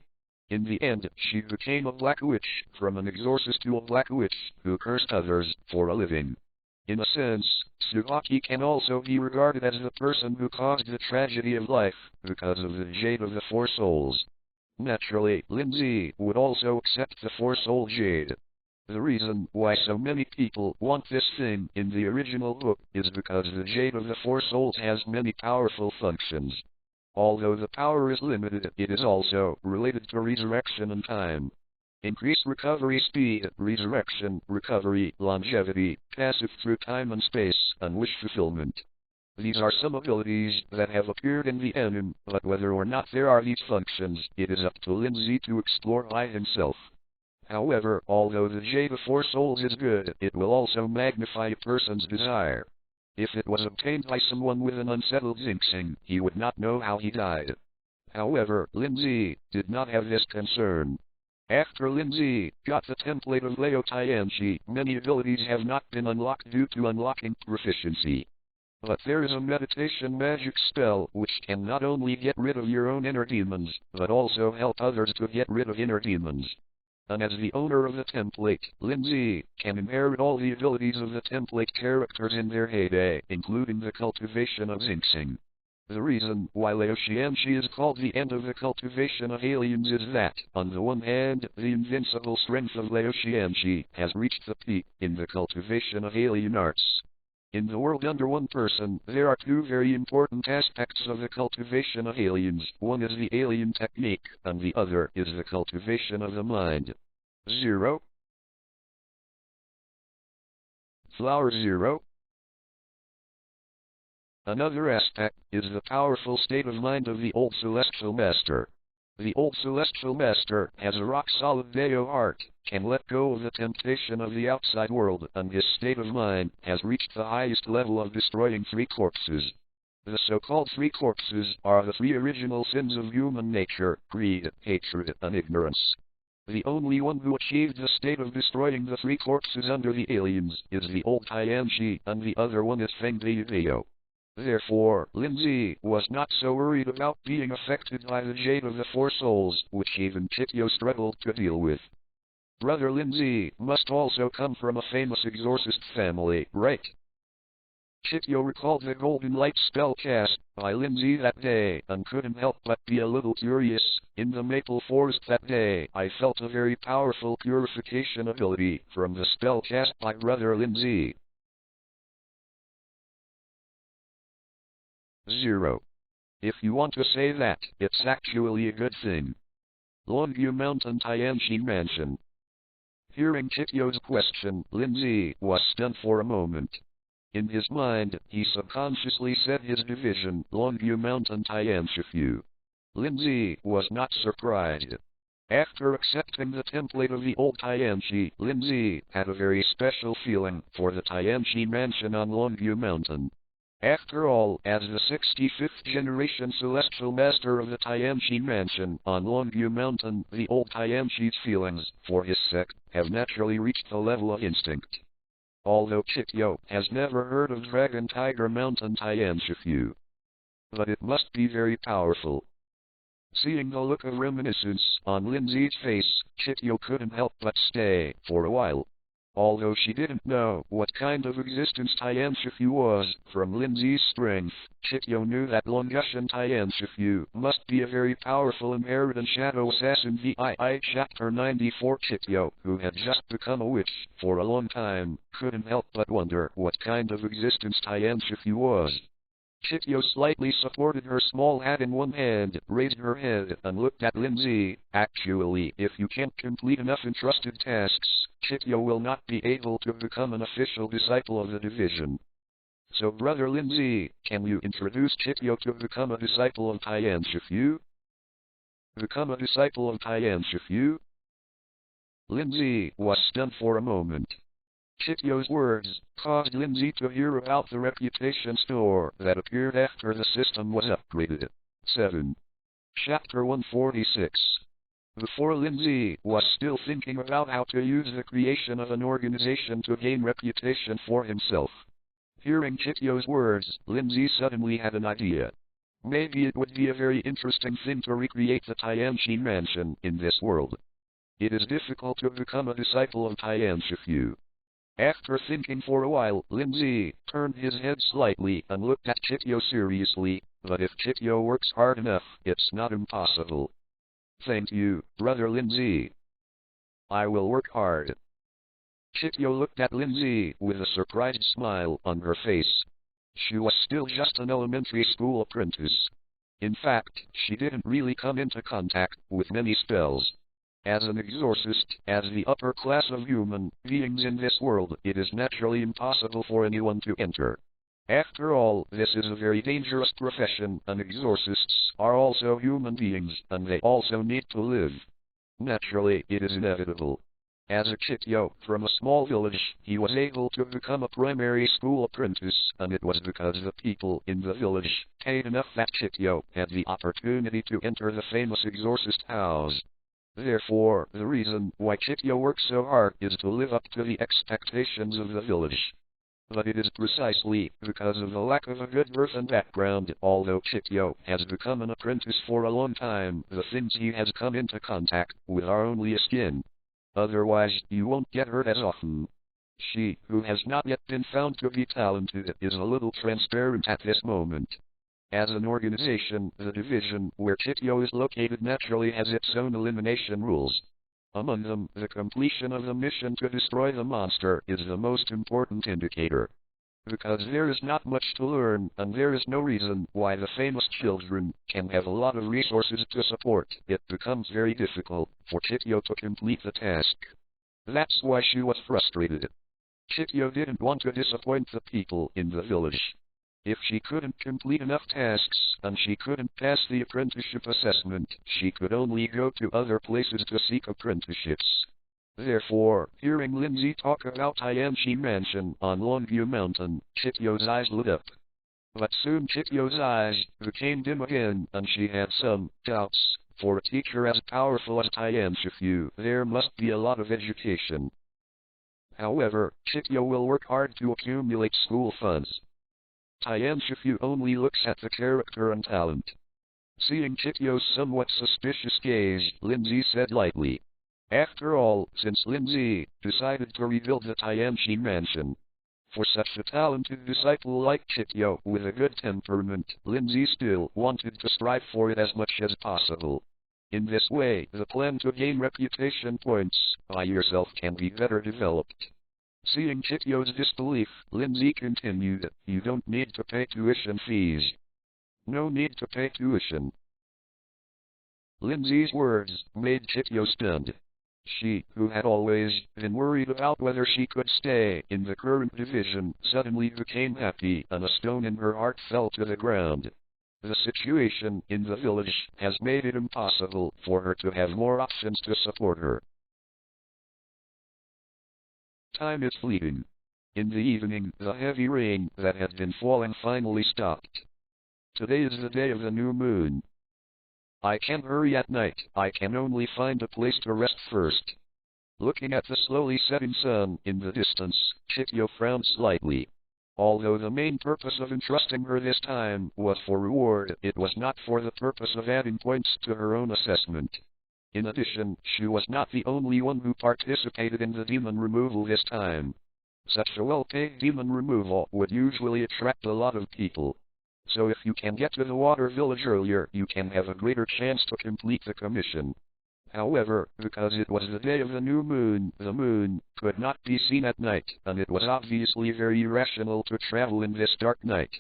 In the end, she became a Black Witch, from an Exorcist to a Black Witch, who cursed others for a living. In a sense, Tsuhaki can also be regarded as the person who caused the tragedy of life, because of the Jade of the Four Souls. Naturally, Lin Zhe would also accept the Four Soul Jade. The reason why so many people want this thing in the original book is because the Jade of the Four Souls has many powerful functions. Although the power is limited, it is also related to resurrection and time. Increased recovery speed, resurrection, recovery, longevity, passive through time and space, and wish fulfillment. These are some abilities that have appeared in the anime, but whether or not there are these functions, it is up to Lin Zhe to explore by himself. However, although the Jade of Four Souls is good, it will also magnify a person's desire. If it was obtained by someone with an unsettled Xingxing, he would not know how he died. However, Lin Zhe did not have this concern. After Lin Zhe got the template of Leo Tianchi, many abilities have not been unlocked due to unlocking proficiency. But there is a meditation magic spell which can not only get rid of your own inner demons, but also help others to get rid of inner demons. And as the owner of the template, Lin Zhe can inherit all the abilities of the template characters in their heyday, including the cultivation of Xingxing. The reason why Leo Tianchi is called the end of the cultivation of aliens is that, on the one hand, the invincible strength of Leo Tianchi has reached the peak in the cultivation of alien arts. In the world under one person, there are two very important aspects of the cultivation of aliens. One is the alien technique, and the other is the cultivation of the mind. 0. Flower 0. Another aspect is the powerful state of mind of the old Celestial Master. The old Celestial Master has a rock-solid Deo heart, can let go of the temptation of the outside world, and his state of mind has reached the highest level of destroying 3 corpses. The so-called 3 corpses are the 3 original sins of human nature: greed, hatred, and ignorance. The only one who achieved the state of destroying the 3 corpses under the aliens is the old Tianchi, and the other one is Feng Deo. Therefore, Lin Zhe was not so worried about being affected by the Jade of the Four Souls, which even Chikyo struggled to deal with. Brother Lin Zhe must also come from a famous exorcist family, right? Chikyo recalled the golden light spell cast by Lin Zhe that day, and couldn't help but be a little curious. In the maple forest that day, I felt a very powerful purification ability from the spell cast by Brother Lin Zhe. 0. If you want to say that, it's actually a good thing. Longview Mountain Tianchi Mansion. Hearing Chikyo's question, Lin Zhe was stunned for a moment. In his mind, he subconsciously said his division, Longview Mountain Tianchi. Lin Zhe was not surprised. After accepting the template of the old Tianchi, Lin Zhe had a very special feeling for the Tianchi Mansion on Longview Mountain. After all, as the 65th generation Celestial Master of the Tianchi Mansion on Longview Mountain, the old Tianchi's feelings for his sect have naturally reached the level of instinct. Although Chikyo has never heard of Dragon Tiger Mountain Tianchi, but it must be very powerful. Seeing the look of reminiscence on Lin Zhe's face, Chikyo couldn't help but stay for a while. Although she didn't know what kind of existence Tianchi was, from Lin Zhe's strength, Chikyo knew that Longushan Tianchi must be a very powerful inherited shadow assassin. VII Chapter 94. Chikyo, who had just become a witch for a long time, couldn't help but wonder what kind of existence Tianchi was. Chikyo slightly supported her small hat in one hand, raised her head, and looked at Lin Zhe. Actually, if you can't complete enough entrusted tasks, Chikyo will not be able to become an official disciple of the division. So Brother Lin Zhe, can you introduce Chikyo to become a disciple of Tianchi? Become a disciple of Tianchi? Lin Zhe was stunned for a moment. Chikyo's words caused Lin Zhe to hear about the reputation store that appeared after the system was upgraded. 7. Chapter 146. before Lin Zhe was still thinking about how to use the creation of an organization to gain reputation for himself. Hearing Chityo's words, Lin Zhe suddenly had an idea. Maybe it would be a very interesting thing to recreate the Tianxi mansion in this world. It is difficult to become a disciple of Tianxi. After thinking for a while, Lin Zhe turned his head slightly and looked at Chityo seriously, but if Chityo works hard enough, it's not impossible. Thank you, brother Lin Zhe. I will work hard. Chityo looked at Lin Zhe with a surprised smile on her face. She was still just an elementary school apprentice. In fact, she didn't really come into contact with many spells. As an exorcist, as the upper class of human beings in this world, it is naturally impossible for anyone to enter. After all, this is a very dangerous profession, and exorcists are also human beings, and they also need to live. Naturally, it is inevitable. As a Chityo from a small village, he was able to become a primary school apprentice, and it was because the people in the village paid enough that Chityo had the opportunity to enter the famous exorcist house. Therefore, the reason why Chityo works so hard is to live up to the expectations of the village. But it is precisely because of the lack of a good birth and background, although Chityo has become an apprentice for a long time, the things he has come into contact with are only a skin. Otherwise, you won't get hurt as often. She, who has not yet been found to be talented, is a little transparent at this moment. As an organization, the division where Chityo is located naturally has its own elimination rules. Among them, the completion of the mission to destroy the monster is the most important indicator. Because there is not much to learn, and there is no reason why the famous children can have a lot of resources to support, it becomes very difficult for Chityo to complete the task. That's why she was frustrated. Chityo didn't want to disappoint the people in the village. If she couldn't complete enough tasks, and she couldn't pass the apprenticeship assessment, she could only go to other places to seek apprenticeships. Therefore, hearing Lin Zhe talk about Tianxi Mansion on Longview Mountain, Chityo's eyes lit up. But soon Chityo's eyes became dim again, and she had some doubts. For a teacher as powerful as Tianxi, there must be a lot of education. However, Chityo will work hard to accumulate school funds. Tianxi only looks at the character and talent. Seeing Chityo's somewhat suspicious gaze, Lin Zhe said lightly. After all, since Lin Zhe decided to rebuild the Tianxi Mansion. For such a talented disciple like Chityo with a good temperament, Lin Zhe still wanted to strive for it as much as possible. In this way, the plan to gain reputation points by yourself can be better developed. Seeing Chityo's disbelief, Lin Zhe continued, you don't need to pay tuition fees. No need to pay tuition. Lin Zhe's words made Chityo stunned. She, who had always been worried about whether she could stay in the current division, suddenly became happy, and a stone in her heart fell to the ground. The situation in the village has made it impossible for her to have more options to support her. Time is fleeting. In the evening, the heavy rain that had been falling finally stopped. Today is the day of the new moon. I can't hurry at night, I can only find a place to rest first. Looking at the slowly setting sun in the distance, Chityo frowned slightly. Although the main purpose of entrusting her this time was for reward, it was not for the purpose of adding points to her own assessment. In addition, she was not the only one who participated in the demon removal this time. Such a well-paid demon removal would usually attract a lot of people. So if you can get to the water village earlier, you can have a greater chance to complete the commission. However, because it was the day of the moon could not be seen at night, and it was obviously very irrational to travel in this dark night.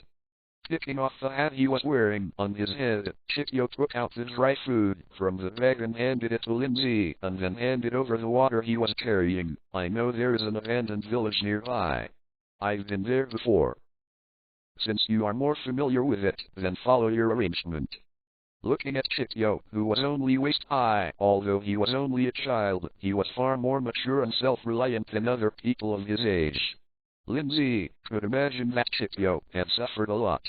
Picking off the hat he was wearing on his head, Chityo took out the dry food from the bag and handed it to Lin Zhe, and then handed over the water he was carrying. I know there is an abandoned village nearby. I've been there before. Since you are more familiar with it, then follow your arrangement. Looking at Chityo, who was only waist-high, although he was only a child, he was far more mature and self-reliant than other people of his age. Lin Zhe could imagine that Chityo had suffered a lot.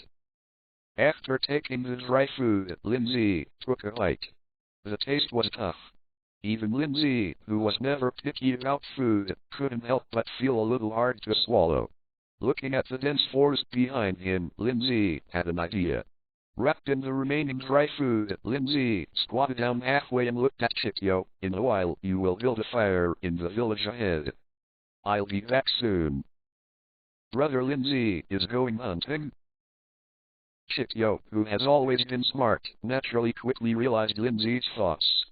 After taking the dry food, Lin Zhe took a bite. The taste was tough. Even Lin Zhe, who was never picky about food, couldn't help but feel a little hard to swallow. Looking at the dense forest behind him, Lin Zhe had an idea. Wrapped in the remaining dry food, Lin Zhe squatted down halfway and looked at Chikyo. In a while, you will build a fire in the village ahead. I'll be back soon. Brother Lin Zhe is going hunting? Chikyo, who has always been smart, naturally quickly realized Lin Zhe's thoughts.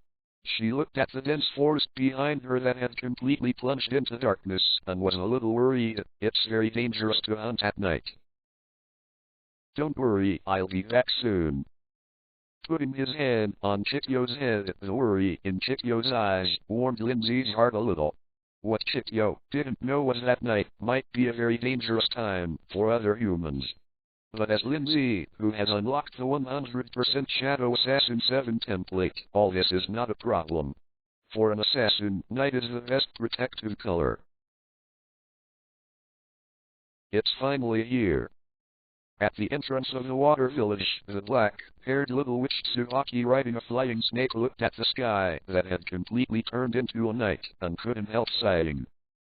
She looked at the dense forest behind her that had completely plunged into darkness, and was a little worried. It's very dangerous to hunt at night. Don't worry, I'll be back soon. Putting his hand on Chikyo's head, the worry in Chikyo's eyes warmed Lin Zhe's heart a little. What Chikyo didn't know was that night might be a very dangerous time for other humans. But as Lin Zhe, who has unlocked the 100% Shadow Assassin 7 template, all this is not a problem. For an assassin, night is the best protective color. It's finally here. At the entrance of the water village, the black-haired little witch Tsubaki riding a flying snake looked at the sky that had completely turned into a night, and couldn't help sighing.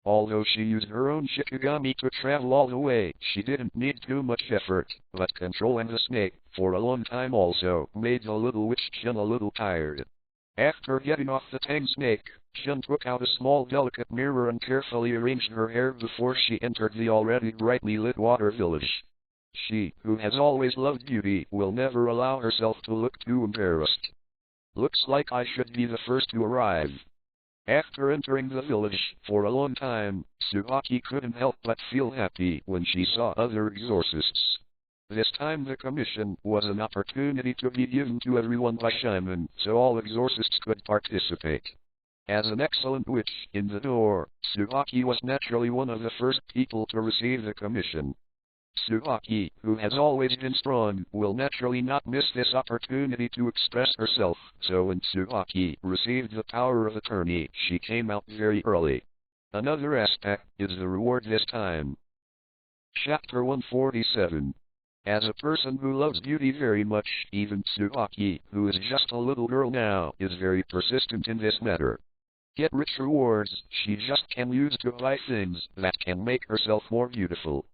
Although she used her own Shikigami to travel all the way, she didn't need too much effort, but controlling the snake for a long time also made the little witch Chun a little tired. After getting off the tang snake, Chun took out a small delicate mirror and carefully arranged her hair before she entered the already brightly lit water village. She, who has always loved beauty, will never allow herself to look too embarrassed. Looks like I should be the first to arrive. After entering the village for a long time, Tsubaki couldn't help but feel happy when she saw other exorcists. This time the commission was an opportunity to be given to everyone by Shaman, so all exorcists could participate. As an excellent witch in the door, Tsubaki was naturally one of the first people to receive the commission. Tsubaki, who has always been strong, will naturally not miss this opportunity to express herself, so when Tsubaki received the power of attorney, she came out very early. Another aspect is the reward this time. Chapter 147. As a person who loves beauty very much, even Tsubaki, who is just a little girl now, is very persistent in this matter. Get rich rewards she just can use to buy things that can make herself more beautiful.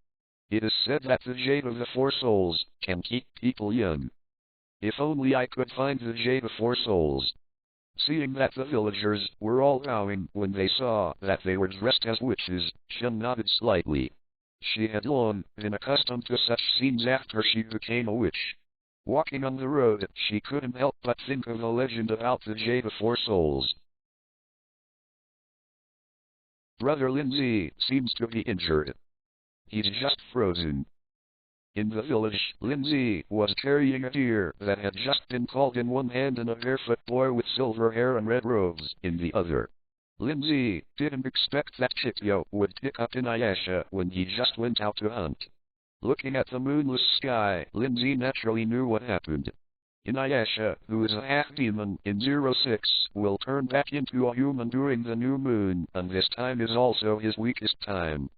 It is said that the Jade of the Four Souls can keep people young. If only I could find the Jade of Four Souls. Seeing that the villagers were all bowing when they saw that they were dressed as witches, Chun nodded slightly. She had long been accustomed to such scenes after she became a witch. Walking on the road, she couldn't help but think of a legend about the Jade of Four Souls. Brother Lin Zhe seems to be injured. He's just frozen. In the village, Lin Zhe was carrying a deer that had just been called in one hand and a barefoot boy with silver hair and red robes in the other. Lin Zhe didn't expect that Chikyo would pick up Inuyasha when he just went out to hunt. Looking at the moonless sky, Lin Zhe naturally knew what happened. Inuyasha, who is a half-demon in 06, will turn back into a human during the new moon, and this time is also his weakest time.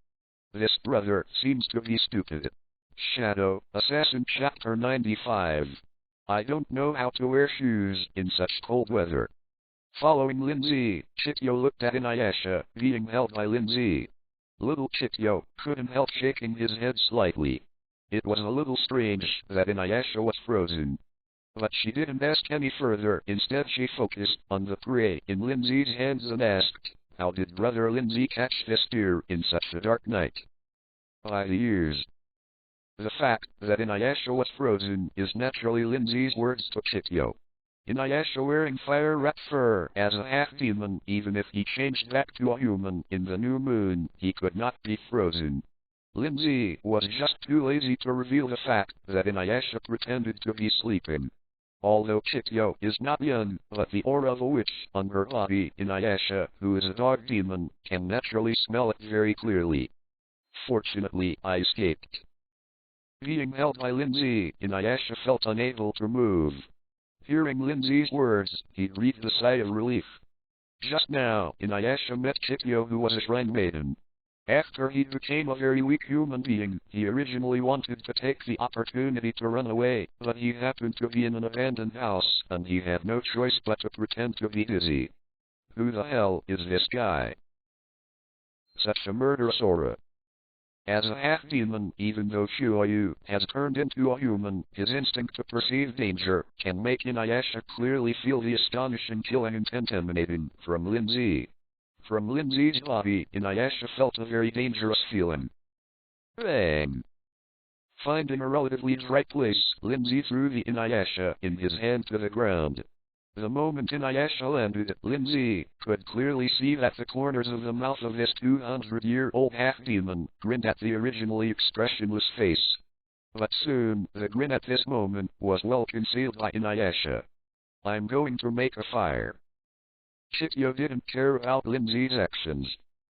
This brother seems to be stupid. Shadow Assassin Chapter 95. I don't know how to wear shoes in such cold weather. Following Lin Zhe, Chikyo looked at Inuyasha, being held by Lin Zhe. Little Chikyo couldn't help shaking his head slightly. It was a little strange that Inuyasha was frozen. But she didn't ask any further. Instead she focused on the prey in Lin Zhe's hands and asked, how did Brother Lin Zhe catch this deer in such a dark night? By the ears. The fact that Inuyasha was frozen is naturally Lin Zhe's words to Chikyo. Inuyasha wearing fire-wrapped fur as a half-demon, even if he changed back to a human in the new moon, he could not be frozen. Lin Zhe was just too lazy to reveal the fact that Inuyasha pretended to be sleeping. Although Chikyo is not young, but the aura of a witch on her body, Inuyasha, who is a dog demon, can naturally smell it very clearly. Fortunately, I escaped. Being held by Lin Zhe, Inuyasha felt unable to move. Hearing Lin Zhe's words, he breathed a sigh of relief. Just now, Inuyasha met Chikyo, who was a shrine maiden. After he became a very weak human being, he originally wanted to take the opportunity to run away, but he happened to be in an abandoned house, and he had no choice but to pretend to be dizzy. Who the hell is this guy? Such a murderous aura. As a half-demon, even though Shuoyu has turned into a human, his instinct to perceive danger can make Inuyasha clearly feel the astonishing killing intent emanating from Lin Zhe. From Lin Zhe's body, Inuyasha felt a very dangerous feeling. Bang! Finding a relatively dry place, Lin Zhe threw the Inuyasha in his hand to the ground. The moment Inuyasha landed, Lin Zhe could clearly see that the corners of the mouth of this 200-year-old half-demon grinned at the originally expressionless face. But soon, the grin at this moment was well concealed by Inuyasha. I'm going to make a fire. Chikyo didn't care about Lin Zhe's actions.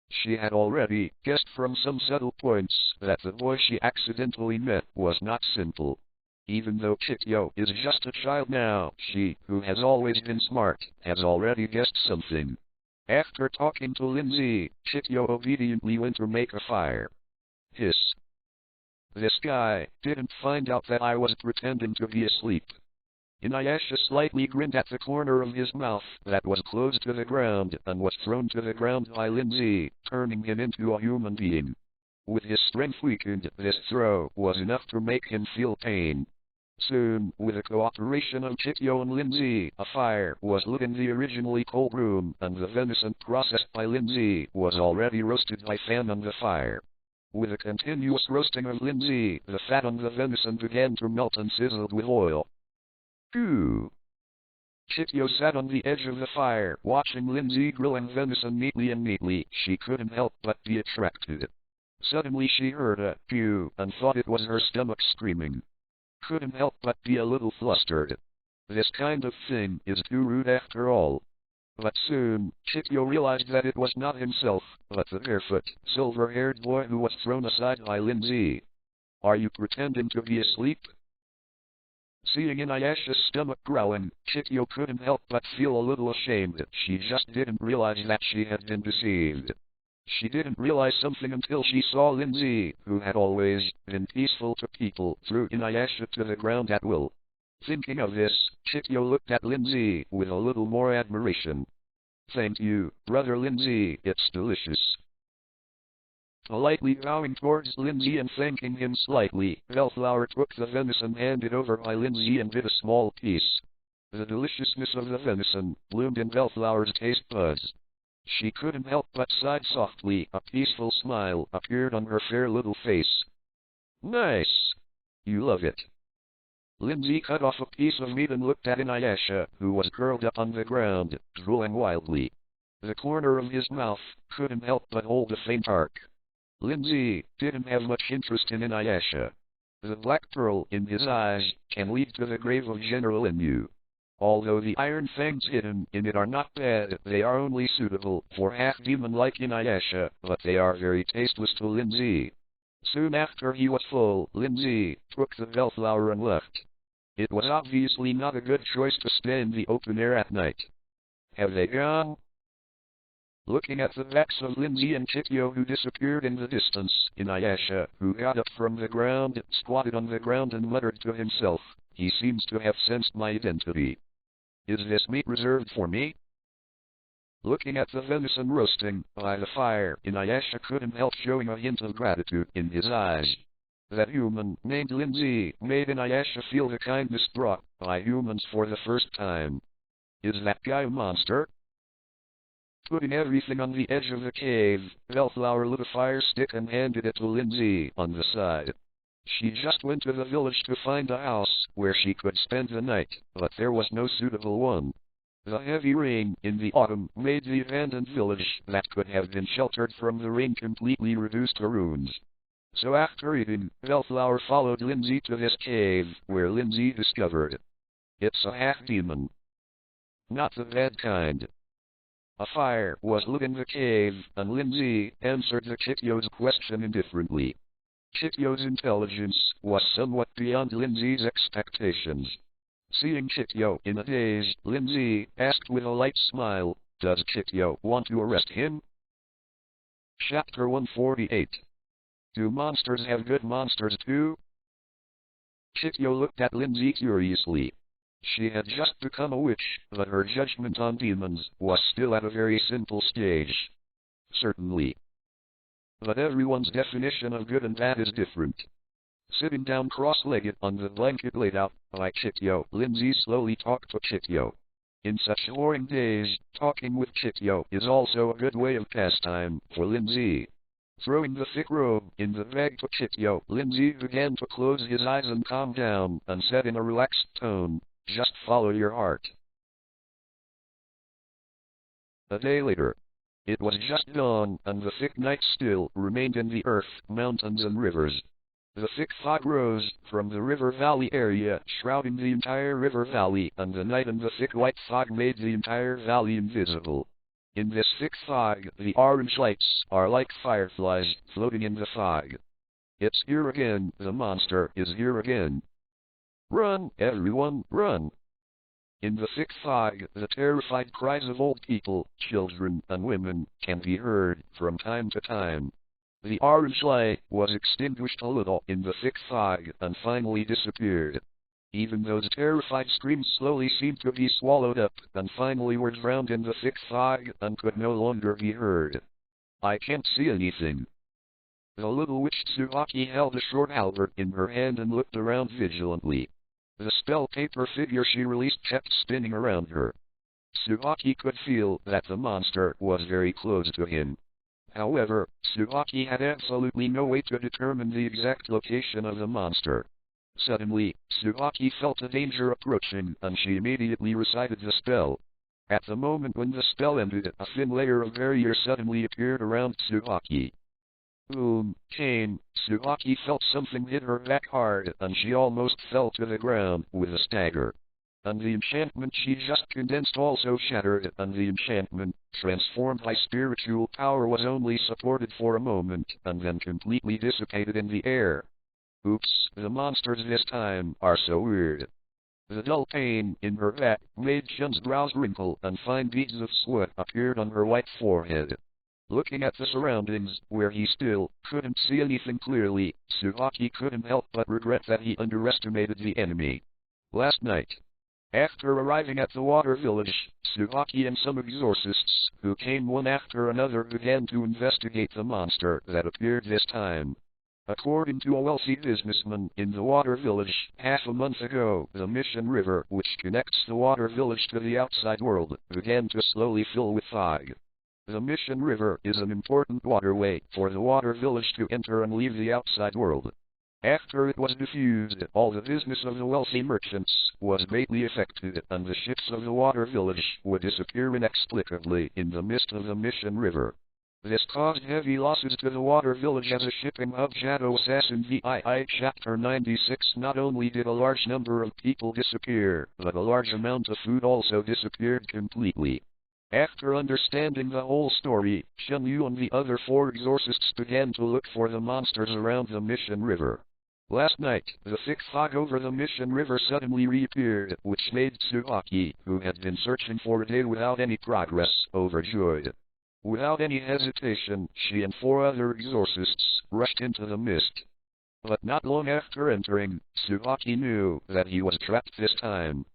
She had already guessed from some subtle points that the boy she accidentally met was not simple. Even though Chikyo is just a child now, she, who has always been smart, has already guessed something. After talking to Lin Zhe, Chikyo obediently went to make a fire. Hiss. This guy didn't find out that I was pretending to be asleep. Inuyasha slightly grinned at the corner of his mouth that was close to the ground and was thrown to the ground by Lin Zhe, turning him into a human being. With his strength weakened, this throw was enough to make him feel pain. Soon, with the cooperation of Chikyo and Lin Zhe, a fire was lit in the originally cold room, and the venison processed by Lin Zhe was already roasted by fan on the fire. With the continuous roasting of Lin Zhe, the fat on the venison began to melt and sizzled with oil. Phew! Chikyo sat on the edge of the fire, watching Lin Zhe grilling venison neatly. She couldn't help but be attracted. Suddenly she heard a pew and thought it was her stomach screaming. Couldn't help but be a little flustered. This kind of thing is too rude after all. But soon, Chikyo realized that it was not himself, but the barefoot, silver-haired boy who was thrown aside by Lin Zhe. Are you pretending to be asleep? Seeing Inuyasha's stomach growling, Chikyo couldn't help but feel a little ashamed. She just didn't realize that she had been deceived. She didn't realize something until she saw Lin Zhe, who had always been peaceful to people, threw Inuyasha to the ground at will. Thinking of this, Chikyo looked at Lin Zhe with a little more admiration. Thank you, brother Lin Zhe, it's delicious. Politely bowing towards Lin Zhe and thanking him slightly, Bellflower took the venison handed over by Lin Zhe and bit a small piece. The deliciousness of the venison bloomed in Bellflower's taste buds. She couldn't help but sigh softly. A peaceful smile appeared on her fair little face. Nice! You love it. Lin Zhe cut off a piece of meat and looked at Inuyasha, who was curled up on the ground, drooling wildly. The corner of his mouth couldn't help but hold a faint arc. Lin Zhe didn't have much interest in Inuyasha. The black pearl in his eyes can lead to the grave of General Inyu. Although the iron fangs hidden in it are not bad, they are only suitable for half-demon like Inuyasha, but they are very tasteless to Lin Zhe. Soon after he was full, Lin Zhe took the bellflower and left. It was obviously not a good choice to stay in the open air at night. Have they gone? Looking at the backs of Lin Zhe and Chikyo who disappeared in the distance, Inuyasha, who got up from the ground, squatted on the ground and muttered to himself, he seems to have sensed my identity. Is this meat reserved for me? Looking at the venison roasting by the fire, Inuyasha couldn't help showing a hint of gratitude in his eyes. That human named Lin Zhe made Inuyasha feel the kindness brought by humans for the first time. Is that guy a monster? Putting everything on the edge of the cave, Bellflower lit a fire stick and handed it to Lin Zhe on the side. She just went to the village to find a house where she could spend the night, but there was no suitable one. The heavy rain in the autumn made the abandoned village that could have been sheltered from the rain completely reduced to ruins. So after eating, Bellflower followed Lin Zhe to this cave, where Lin Zhe discovered. It's a half-demon. Not the bad kind. A fire was lit in the cave, and Lin Zhe answered the Chikyo's question indifferently. Chikyo's intelligence was somewhat beyond Lin Zhe's expectations. Seeing Chikyo in a daze, Lin Zhe asked with a light smile, does Chikyo want to arrest him? Chapter 148. Do monsters have good monsters too? Chikyo looked at Lin Zhe curiously. She had just become a witch, but her judgment on demons was still at a very simple stage. Certainly. But everyone's definition of good and bad is different. Sitting down cross-legged on the blanket laid out by Chityo, Lin Zhe slowly talked to Chityo. In such warring days, talking with Chityo is also a good way of pastime for Lin Zhe. Throwing the thick robe in the bag to Chityo, Lin Zhe began to close his eyes and calm down, and said in a relaxed tone, "Just follow your heart." A day later. It was just dawn, and the thick night still remained in the earth, mountains and rivers. The thick fog rose from the river valley area, shrouding the entire river valley, and the night and the thick white fog made the entire valley invisible. In this thick fog, the orange lights are like fireflies floating in the fog. It's here again, the monster is here again. Run, everyone, run! In the thick fog, the terrified cries of old people, children, and women can be heard from time to time. The orange light was extinguished a little in the thick fog and finally disappeared. Even those terrified screams slowly seemed to be swallowed up and finally were drowned in the thick fog and could no longer be heard. I can't see anything. The little witch Tsubaki held a short halberd in her hand and looked around vigilantly. The spell paper figure she released kept spinning around her. Tsubaki could feel that the monster was very close to him. However, Tsubaki had absolutely no way to determine the exact location of the monster. Suddenly, Tsubaki felt a danger approaching, and she immediately recited the spell. At the moment when the spell ended, a thin layer of barrier suddenly appeared around Tsubaki. Boom, came, Tsubaki felt something hit her back hard, and she almost fell to the ground with a stagger. And the enchantment she just condensed also shattered, and the enchantment, transformed by spiritual power, was only supported for a moment, and then completely dissipated in the air. Oops, the monsters this time are so weird. The dull pain in her back made Chun's brows wrinkle, and fine beads of sweat appeared on her white forehead. Looking at the surroundings, where he still couldn't see anything clearly, Tsubaki couldn't help but regret that he underestimated the enemy. Last night, after arriving at the water village, Tsubaki and some exorcists, who came one after another, began to investigate the monster that appeared this time. According to a wealthy businessman in the water village, half a month ago, the Mission River, which connects the water village to the outside world, began to slowly fill with fog. The Mission River is an important waterway for the water village to enter and leave the outside world. After it was diffused, all the business of the wealthy merchants was greatly affected, and the ships of the water village would disappear inexplicably in the midst of the Mission River. This caused heavy losses to the water village as a shipping hub. Shadow Assassin VII Chapter 96. Not only did a large number of people disappear, but a large amount of food also disappeared completely. After understanding the whole story, Shen Yu and the other 4 exorcists began to look for the monsters around the Mission River. Last night, the thick fog over the Mission River suddenly reappeared, which made Tsubaki, who had been searching for a day without any progress, overjoyed. Without any hesitation, she and 4 other exorcists rushed into the mist. But not long after entering, Tsubaki knew that he was trapped this time.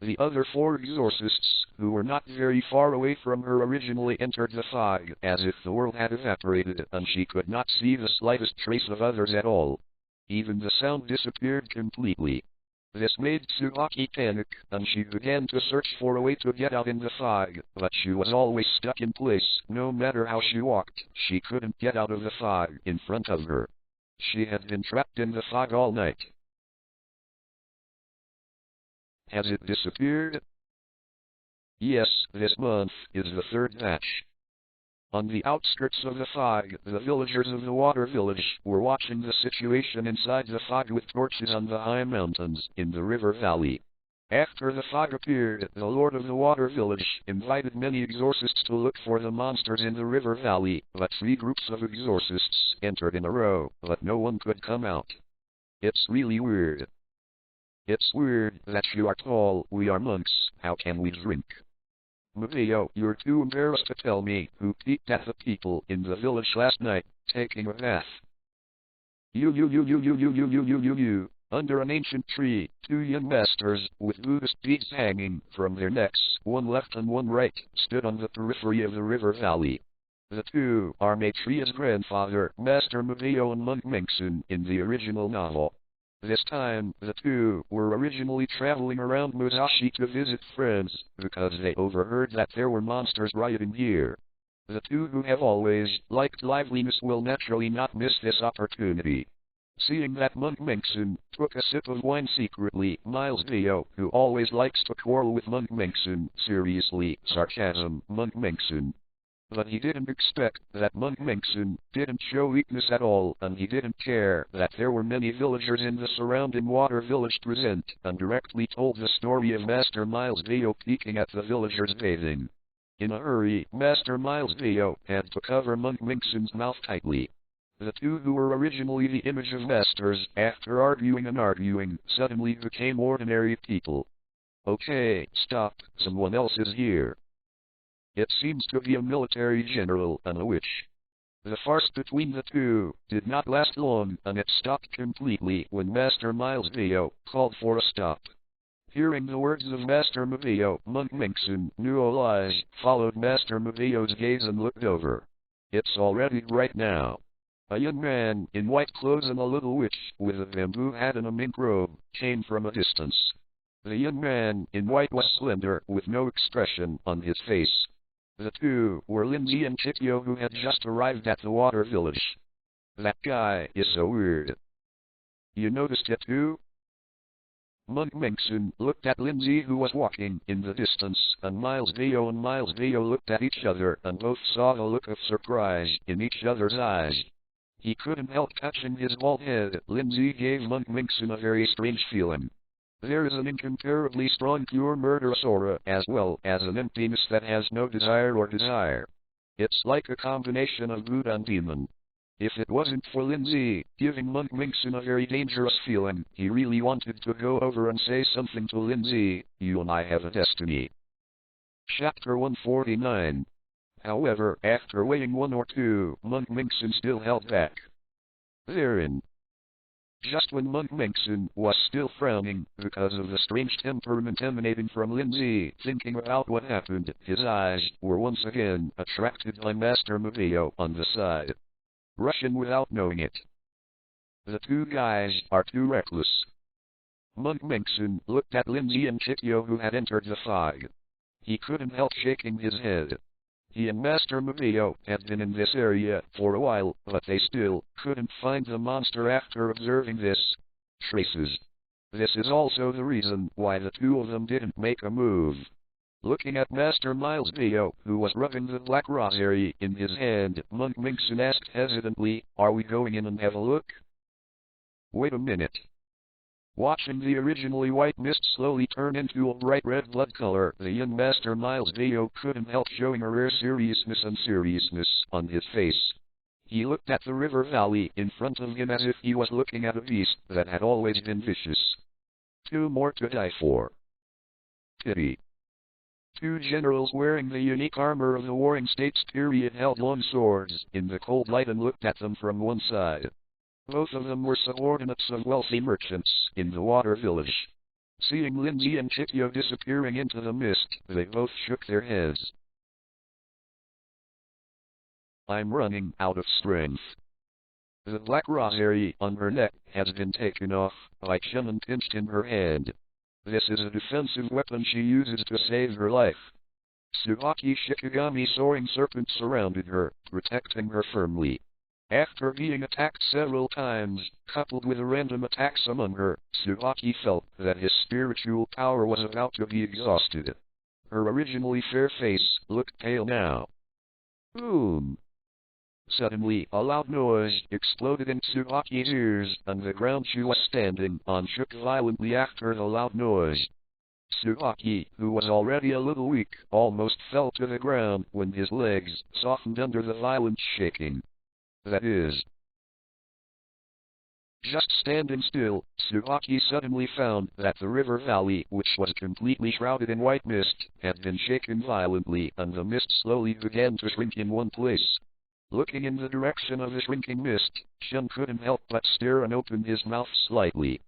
The other 4 exorcists, who were not very far away from her, originally entered the fog, as if the world had evaporated, and she could not see the slightest trace of others at all. Even the sound disappeared completely. This made Tsubaki panic, and she began to search for a way to get out in the fog, but she was always stuck in place. No matter how she walked, she couldn't get out of the fog in front of her. She had been trapped in the fog all night. Has it disappeared? Yes, this month is the 3rd batch. On the outskirts of the fog, the villagers of the water village were watching the situation inside the fog with torches on the high mountains in the river valley. After the fog appeared, the lord of the water village invited many exorcists to look for the monsters in the river valley, but 3 groups of exorcists entered in a row, but no one could come out. It's really weird. It's weird that you are tall, we are monks, how can we drink? Mateo, you're too embarrassed to tell me who peeked at the people in the village last night, taking a bath. You. Under an ancient tree, two young masters, with Buddhist beads hanging from their necks, one left and one right, stood on the periphery of the river valley. The two are Maitriya's grandfather, Master Mavio, and Monk Mingsun in the original novel. This time, the two were originally traveling around Musashi to visit friends, because they overheard that there were monsters rioting here. The two who have always liked liveliness will naturally not miss this opportunity. Seeing that Monk Mingsun took a sip of wine secretly, Miles Dio, who always likes to quarrel with Monk Mingsun, seriously, sarcasm, Monk Mingsun. But he didn't expect that Monk Mingsun didn't show weakness at all, and he didn't care that there were many villagers in the surrounding water village present, and directly told the story of Master Miles Dio peeking at the villagers bathing. In a hurry, Master Miles Dio had to cover Monk Mingsun's mouth tightly. The two who were originally the image of masters, after arguing and arguing, suddenly became ordinary people. Okay, stop, someone else is here. It seems to be a military general and a witch. The farce between the two did not last long, and it stopped completely when Master Miles Dio called for a stop. Hearing the words of Master Mavio, Monk Mingsun knew all eyes followed Master Mavio's gaze and looked over. It's already right now. A young man in white clothes and a little witch with a bamboo hat and a mink robe came from a distance. The young man in white was slender, with no expression on his face. The two were Lin Zhe and Capitulo, who had just arrived at the water village. That guy is so weird. You noticed it too? Monk Mingsun looked at Lin Zhe, who was walking in the distance, and Miles Dio looked at each other, and both saw the look of surprise in each other's eyes. He couldn't help touching his bald head. Lin Zhe gave Monk Mingsun a very strange feeling. There is an incomparably strong pure murderous aura, as well as an emptiness that has no desire or desire. It's like a combination of good and demon. If it wasn't for Lin Zhe giving Monk Mingsun a very dangerous feeling, he really wanted to go over and say something to Lin Zhe. You and I have a destiny. Chapter 149. However, after weighing one or two, Monk Mingsun still held back. Therein. Just when Monk Mingsun was still frowning because of the strange temperament emanating from Lin Zhe, thinking about what happened, his eyes were once again attracted by Master Mavio on the side. Russian without knowing it. The two guys are too reckless. Monk Mingsun looked at Lin Zhe and Capitulo, who had entered the fog. He couldn't help shaking his head. He and Master Mavio had been in this area for a while, but they still couldn't find the monster after observing this. Traces. This is also the reason why the two of them didn't make a move. Looking at Master Miles Dio, who was rubbing the black rosary in his hand, Monk Mingsun asked hesitantly, "Are we going in and have a look?" Wait a minute. Watching the originally white mist slowly turn into a bright red blood color, the young Master Miles Dio couldn't help showing a rare seriousness on his face. He looked at the river valley in front of him as if he was looking at a beast that had always been vicious. Two more to die for. Pity. Two generals wearing the unique armor of the Warring States period held long swords in the cold light and looked at them from one side. Both of them were subordinates of wealthy merchants in the water village. Seeing Lin Zhe and Capitulo disappearing into the mist, they both shook their heads. I'm running out of strength. The black rosary on her neck has been taken off by Chen and pinched in her hand. This is a defensive weapon she uses to save her life. Tsubaki Shikigami soaring serpent surrounded her, protecting her firmly. After being attacked several times, coupled with a random attacks among her, Tsubaki felt that his spiritual power was about to be exhausted. Her originally fair face looked pale now. Boom! Suddenly, a loud noise exploded in Tsubaki's ears, and the ground she was standing on shook violently after the loud noise. Tsubaki, who was already a little weak, almost fell to the ground when his legs softened under the violent shaking. That is. Just standing still, Tsubaki suddenly found that the river valley, which was completely shrouded in white mist, had been shaken violently, and the mist slowly began to shrink in one place. Looking in the direction of the shrinking mist, Shen couldn't help but stare and open his mouth slightly.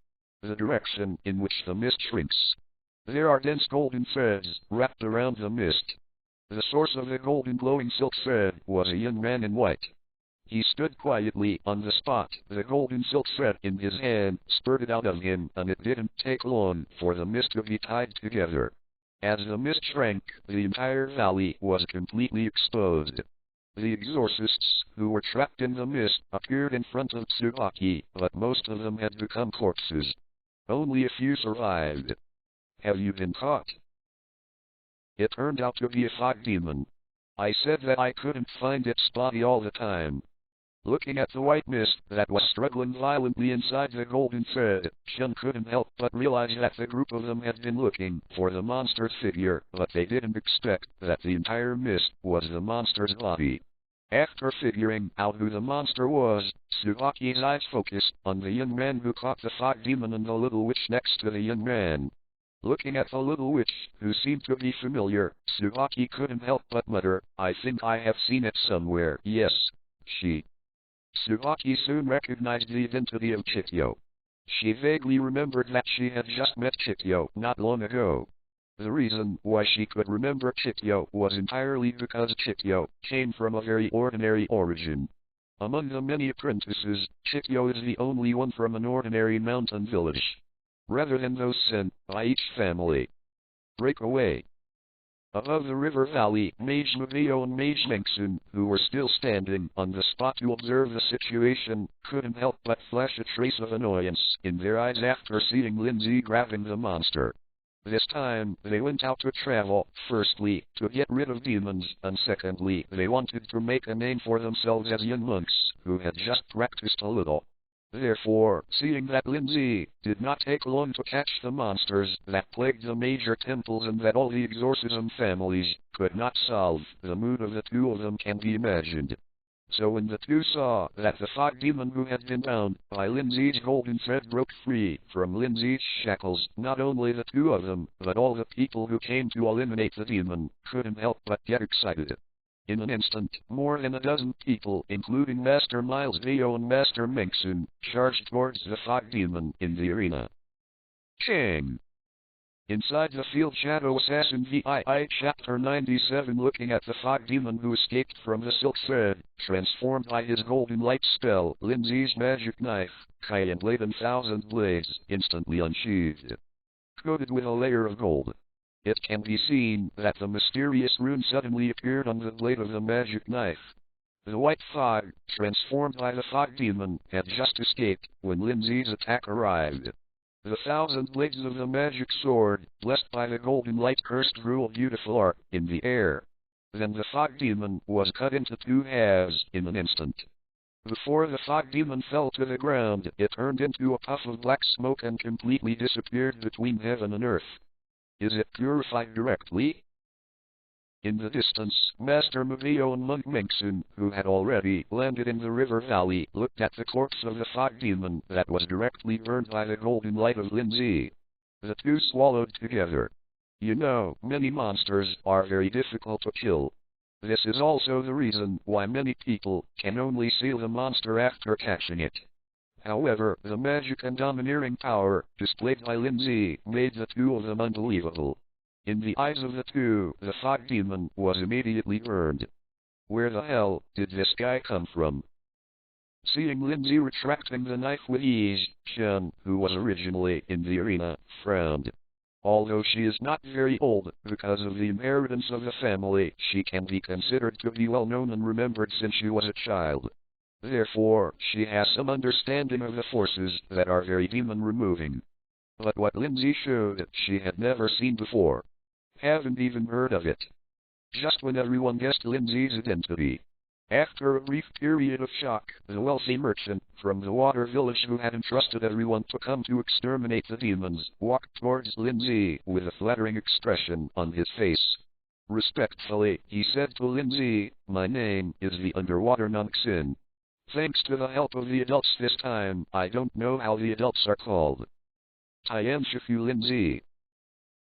the direction in which the mist shrinks. There are dense golden threads wrapped around the mist. The source of the golden glowing silk thread was a young man in white. He stood quietly on the spot. The golden silk thread in his hand spurted out of him, and it didn't take long for the mist to be tied together. As the mist shrank, the entire valley was completely exposed. The exorcists, who were trapped in the mist, appeared in front of Tsubaki, but most of them had become corpses. Only a few survived. Have you been caught? It turned out to be a fog demon. I said that I couldn't find its body all the time. Looking at the white mist that was struggling violently inside the golden thread, Shun couldn't help but realize that the group of them had been looking for the monster's figure, but they didn't expect that the entire mist was the monster's body. After figuring out who the monster was, Tsubaki's eyes focused on the young man who caught the fog demon and the little witch next to the young man. Looking at the little witch, who seemed to be familiar, Tsubaki couldn't help but mutter, "I think I have seen it somewhere." Yes, she. Tsubaki soon recognized the identity of Chikyo. She vaguely remembered that she had just met Chikyo not long ago. The reason why she could remember Chikyo was entirely because Chikyo came from a very ordinary origin. Among the many apprentices, Chikyo is the only one from an ordinary mountain village, rather than those sent by each family. Breakaway. Above the river valley, Mage Mugio and Mage Mengsun, who were still standing on the spot to observe the situation, couldn't help but flash a trace of annoyance in their eyes after seeing Lin Zhe grabbing the monster. This time, they went out to travel, firstly, to get rid of demons, and secondly, they wanted to make a name for themselves as young monks, who had just practiced a little. Therefore, seeing that Lin Zhe did not take long to catch the monsters that plagued the major temples and that all the exorcism families could not solve, the mood of the two of them can be imagined. So when the two saw that the fog demon who had been bound by Lin Zhe's golden thread broke free from Lin Zhe's shackles, not only the two of them, but all the people who came to eliminate the demon, couldn't help but get excited. In an instant, more than a dozen people, including Master Miles Dio and Master Mengsun, charged towards the fog demon in the arena. Chang! Inside the Field Shadow Assassin VII Chapter 97. Looking at the fog demon who escaped from the silk thread, transformed by his golden light spell, Lin Zhe's magic knife, Kai blade and thousand blades, instantly unsheathed. Coated with a layer of gold. It can be seen that the mysterious rune suddenly appeared on the blade of the magic knife. The white fog, transformed by the fog demon, had just escaped when Lin Zhe's attack arrived. The thousand blades of the magic sword, blessed by the golden light, cursed drew a beautiful arc in the air. Then the fog demon was cut into two halves in an instant. Before the fog demon fell to the ground, it turned into a puff of black smoke and completely disappeared between heaven and earth. Is it purified directly? In the distance, Master Mugio and Monk Mengsun, who had already landed in the river valley, looked at the corpse of the fog demon that was directly burned by the golden light of Lin Zhe. The two swallowed together. You know, many monsters are very difficult to kill. This is also the reason why many people can only see the monster after catching it. However, the magic and domineering power displayed by Lin Zhe made the two of them unbelievable. In the eyes of the two, the fog demon was immediately burned. Where the hell did this guy come from? Seeing Lin Zhe retracting the knife with ease, Shun, who was originally in the arena, frowned. Although she is not very old, because of the inheritance of the family, she can be considered to be well known and remembered since she was a child. Therefore, she has some understanding of the forces that are very demon-removing. But what Lin Zhe showed, she had never seen before. Haven't even heard of it. Just when everyone guessed Lin Zhe's identity. After a brief period of shock, the wealthy merchant from the water village who had entrusted everyone to come to exterminate the demons, walked towards Lin Zhe with a flattering expression on his face. Respectfully, he said to Lin Zhe, "My name is the Underwater Nongxin. Thanks to the help of the adults this time, I don't know how the adults are called." Tian Shifu Lin Zhe.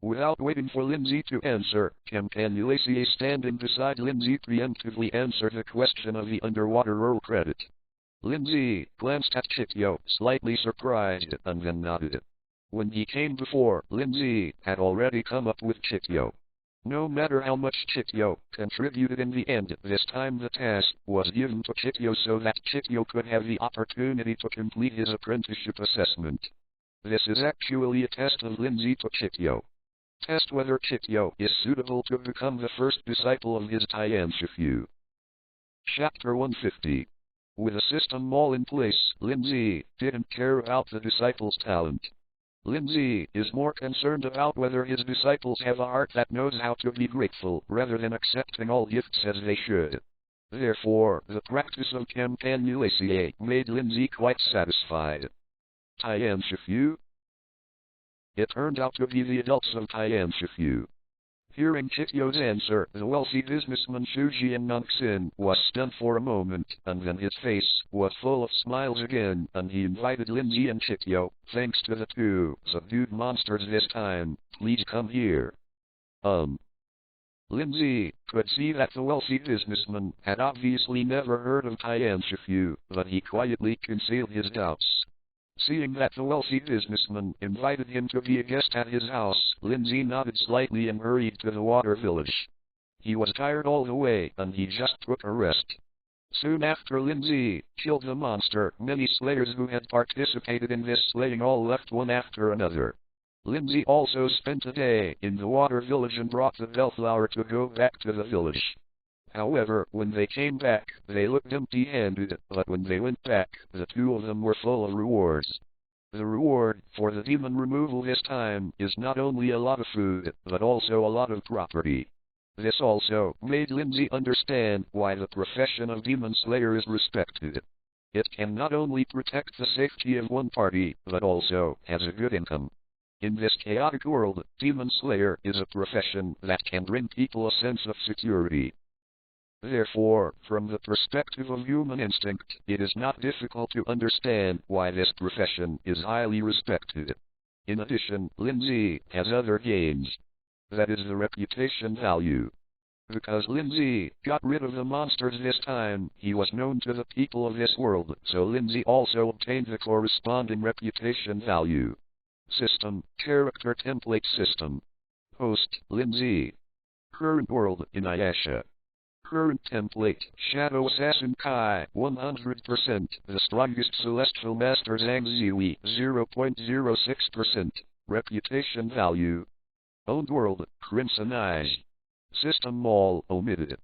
Without waiting for Lin Zhe to answer, Campanilacier standing beside Lin Zhe preemptively answered the question of the underwater roll credit. Lin Zhe glanced at Chikyo, slightly surprised, and then nodded. When he came before, Lin Zhe had already come up with Chikyo. No matter how much Chikyo contributed in the end, this time the task was given to Chikyo so that Chikyo could have the opportunity to complete his apprenticeship assessment. This is actually a test of Lin Zhe to Chikyo. Test whether Chikyo is suitable to become the first disciple of his Tian Shifu. Chapter 150. With a system all in place, Lin Zhe didn't care about the disciple's talent. Lin Zhe is more concerned about whether his disciples have a heart that knows how to be grateful rather than accepting all gifts as they should. Therefore, the practice of campanulaceae made Lin Zhe quite satisfied. Tian Shifu? It turned out to be the adults of Tian Shifu. Hearing Chikyo's answer, the wealthy businessman Shuji and Nongxin was stunned for a moment, and then his face was full of smiles again, and he invited Lin Zhe and Chikyo, thanks to the two subdued monsters this time, please come here. Lin Zhe could see that the wealthy businessman had obviously never heard of Tian Shifu, but he quietly concealed his doubts. Seeing that the wealthy businessman invited him to be a guest at his house, Lin Zhe nodded slightly and hurried to the water village. He was tired all the way, and he just took a rest. Soon after Lin Zhe killed the monster, many slayers who had participated in this slaying all left one after another. Lin Zhe also spent a day in the water village and brought the bellflower to go back to the village. However, when they came back, they looked empty-handed, but when they went back, the two of them were full of rewards. The reward for the demon removal this time is not only a lot of food, but also a lot of property. This also made Lin Zhe understand why the profession of demon slayer is respected. It can not only protect the safety of one party, but also has a good income. In this chaotic world, demon slayer is a profession that can bring people a sense of security. Therefore, from the perspective of human instinct, it is not difficult to understand why this profession is highly respected. In addition, Lin Zhe has other gains. That is the reputation value. Because Lin Zhe got rid of the monsters this time, he was known to the people of this world, so Lin Zhe also obtained the corresponding reputation value. System, Character Template System. Host, Lin Zhe. Current world, Inuyasha. Current template, Shadow Assassin Kai, 100%, the strongest celestial master Zhang Zihui, 0.06%, reputation value. Owned world, Crimson Eyes. System all omitted.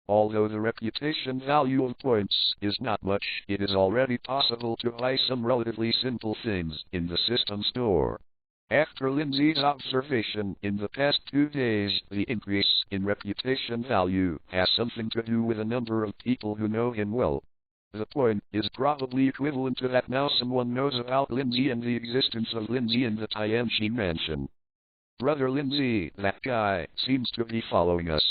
Although the reputation value of points is not much, it is already possible to buy some relatively simple things in the system store. After Lin Zhe's observation in the past 2 days, the increase in reputation value has something to do with the number of people who know him well. The point is probably equivalent to that now someone knows about Lin Zhe and the existence of Lin Zhe in the Tianxi mansion. Brother Lin Zhe, that guy, seems to be following us.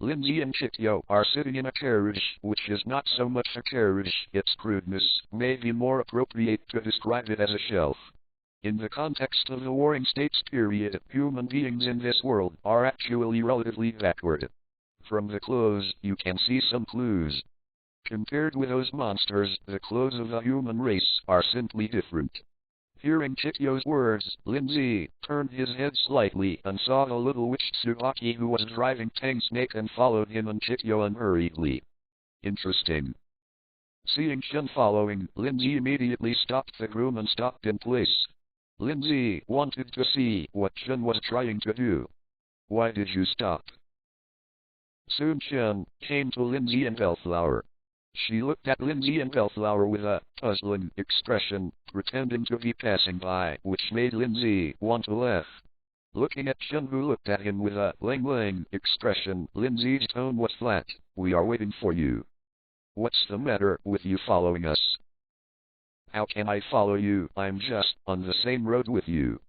Lin Zhe and Chikyo are sitting in a carriage, which is not so much a carriage, its crudeness may be more appropriate to describe it as a shelf. In the context of the Warring States period, human beings in this world are actually relatively backward. From the clothes, you can see some clues. Compared with those monsters, the clothes of the human race are simply different. Hearing Chikyo's words, Lin Zhe turned his head slightly and saw the little witch Tsubaki who was driving Tang Snake and followed him and Chikyo unhurriedly. Interesting. Seeing Shun following, Lin Zhe immediately stopped the groom and stopped in place. Lin Zhe wanted to see what Shun was trying to do. Why did you stop? Soon Shun came to Lin Zhe and Bellflower. She looked at Lin Zhe and Bellflower with a puzzling expression, pretending to be passing by, which made Lin Zhe want to laugh. Looking at Shun who looked at him with a lang-lang expression, Lin Zhe's tone was flat. We are waiting for you. What's the matter with you following us? How can I follow you? I'm just on the same road with you.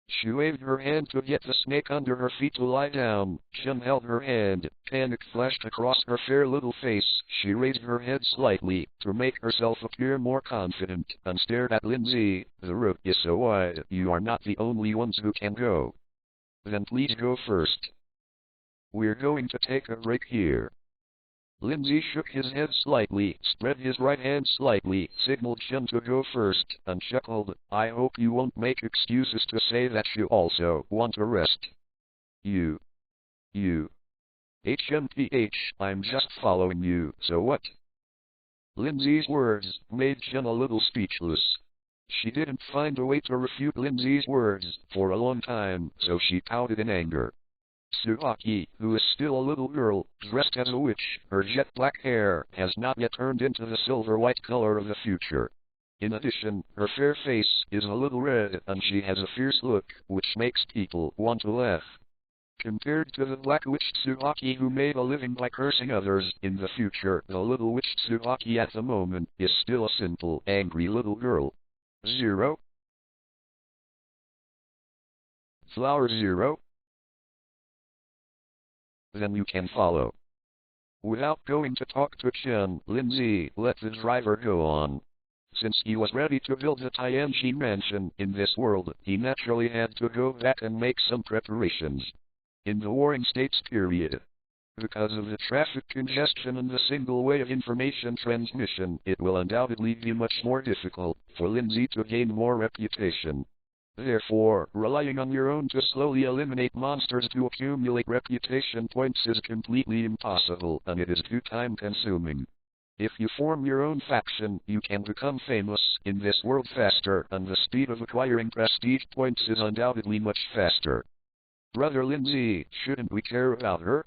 She waved her hand to get the snake under her feet to lie down. Shun held her hand. Panic flashed across her fair little face. She raised her head slightly to make herself appear more confident and stared at Lin Zhe. The road is so wide, you are not the only ones who can go. Then please go first. We're going to take a break here. Lin Zhe shook his head slightly, spread his right hand slightly, signaled Chen to go first, and chuckled, I hope you won't make excuses to say that you also want a rest. You. HMPH, I'm just following you, so what? Lin Zhe's words made Chen a little speechless. She didn't find a way to refute Lin Zhe's words for a long time, so she pouted in anger. Tsuaki, who is still a little girl, dressed as a witch, her jet black hair has not yet turned into the silver-white color of the future. In addition, her fair face is a little red, and she has a fierce look, which makes people want to laugh. Compared to the black witch Tsuaki who made a living by cursing others in the future, the little witch Tsuaki at the moment is still a simple, angry little girl. 0. Flower 0. Then you can follow. Without going to talk to Chen, Lin Zhe let the driver go on. Since he was ready to build the Tianxi mansion in this world, he naturally had to go back and make some preparations. In the Warring States period, because of the traffic congestion and the single way of information transmission, it will undoubtedly be much more difficult for Lin Zhe to gain more reputation. Therefore, relying on your own to slowly eliminate monsters to accumulate reputation points is completely impossible, and it is too time-consuming. If you form your own faction, you can become famous in this world faster, and the speed of acquiring prestige points is undoubtedly much faster. Brother Lin Zhe, shouldn't we care about her?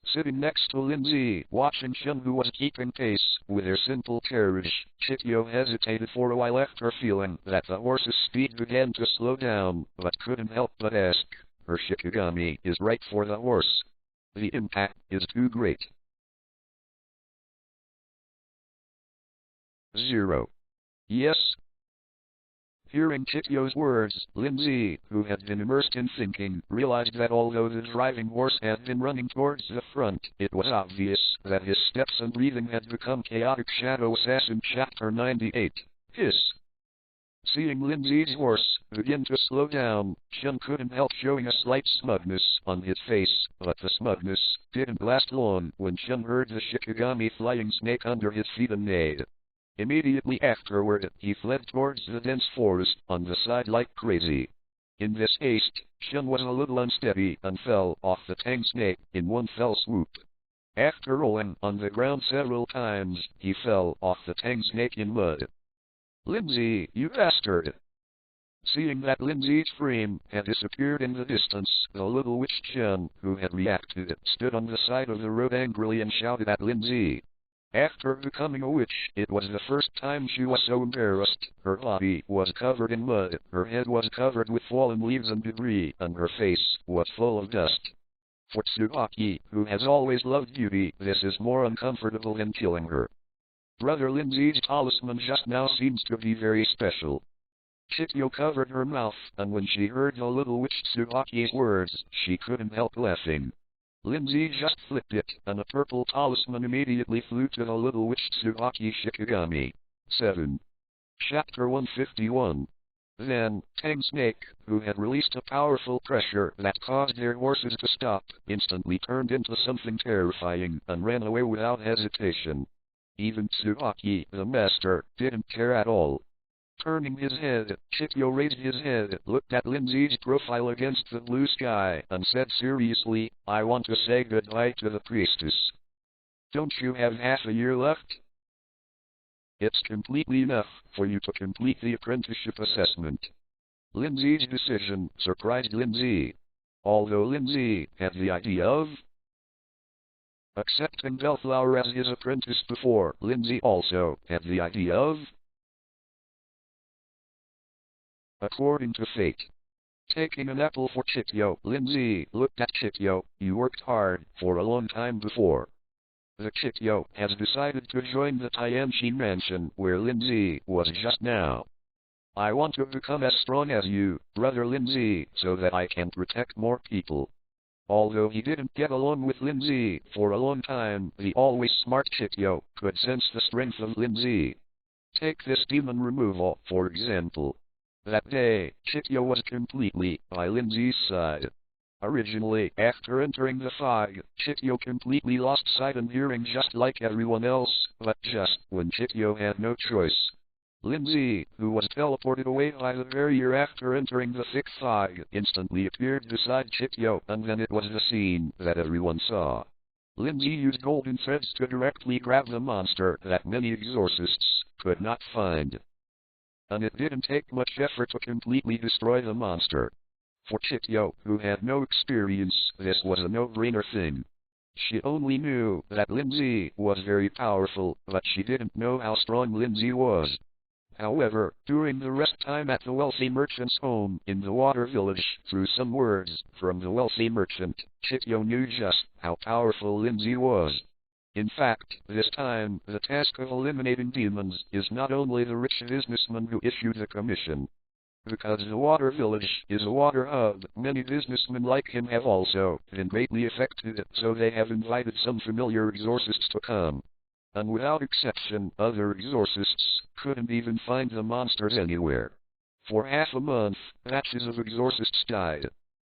Sitting next to Lin Zhe, watching Chen who was keeping pace with her simple carriage, Chikyo hesitated for a while after feeling that the horse's speed began to slow down, but couldn't help but ask, her Shikigami is right for the horse. The impact is too great. 0. Yes. Hearing Chikyo's words, Lin Zhe, who had been immersed in thinking, realized that although the driving horse had been running towards the front, it was obvious that his steps and breathing had become chaotic. Shadow Assassin Chapter 98. Hiss. Seeing Lin Zhe's horse begin to slow down, Chen couldn't help showing a slight smugness on his face, but the smugness didn't last long when Chen heard the Shikigami flying snake under his feet and neighed. Immediately afterward, he fled towards the dense forest on the side like crazy. In this haste, Chen was a little unsteady and fell off the tang snake in one fell swoop. After rolling on the ground several times, he fell off the tang snake in mud. Lin Zhe, you bastard! Seeing that Lin Zhe's frame had disappeared in the distance, the little witch Chen, who had reacted, stood on the side of the road angrily and shouted at Lin Zhe. After becoming a witch, it was the first time she was so embarrassed. Her body was covered in mud, her head was covered with fallen leaves and debris, and her face was full of dust. For Tsuaki, who has always loved beauty, this is more uncomfortable than killing her. Brother Lin Zhe's talisman just now seems to be very special. Chikyo covered her mouth, and when she heard the little witch Tsuaki's words, she couldn't help laughing. Lin Zhe just flipped it, and a purple talisman immediately flew to the little witch Tsuaki Shikigami. 7. Chapter 151. Then, Tang Snake, who had released a powerful pressure that caused their horses to stop, instantly turned into something terrifying and ran away without hesitation. Even Tsuaki, the master, didn't care at all. Turning his head, Chikyo raised his head, looked at Lin Zhe's profile against the blue sky, and said seriously, I want to say goodbye to the priestess. Don't you have half a year left? It's completely enough for you to complete the apprenticeship assessment. Lin Zhe's decision surprised Lin Zhe. Although Lin Zhe had the idea of accepting Bellflower as his apprentice before, Lin Zhe also had the idea of according to fate. Taking an apple for Chikyo, Lin Zhe looked at Chikyo. You worked hard for a long time before. The Chikyo has decided to join the Tianxi mansion where Lin Zhe was just now. I want to become as strong as you, Brother Lin Zhe, so that I can protect more people. Although he didn't get along with Lin Zhe for a long time, the always smart Chikyo could sense the strength of Lin Zhe. Take this demon removal, for example. That day, Chikyo was completely by Lin Zhe's side. Originally, after entering the fog, Chityo completely lost sight and hearing just like everyone else, but just when Chityo had no choice, Lin Zhe, who was teleported away by the barrier after entering the thick fog, instantly appeared beside Chityo, and then it was the scene that everyone saw. Lin Zhe used golden threads to directly grab the monster that many exorcists could not find. And it didn't take much effort to completely destroy the monster. For Chityo, who had no experience, this was a no-brainer thing. She only knew that Lin Zhe was very powerful, but she didn't know how strong Lin Zhe was. However, during the rest time at the wealthy merchant's home in the water village, through some words from the wealthy merchant, Chityo knew just how powerful Lin Zhe was. In fact, this time, the task of eliminating demons is not only the rich businessman who issued the commission. Because the water village is a water hub, many businessmen like him have also been greatly affected, so they have invited some familiar exorcists to come. And without exception, other exorcists couldn't even find the monsters anywhere. For half a month, batches of exorcists died.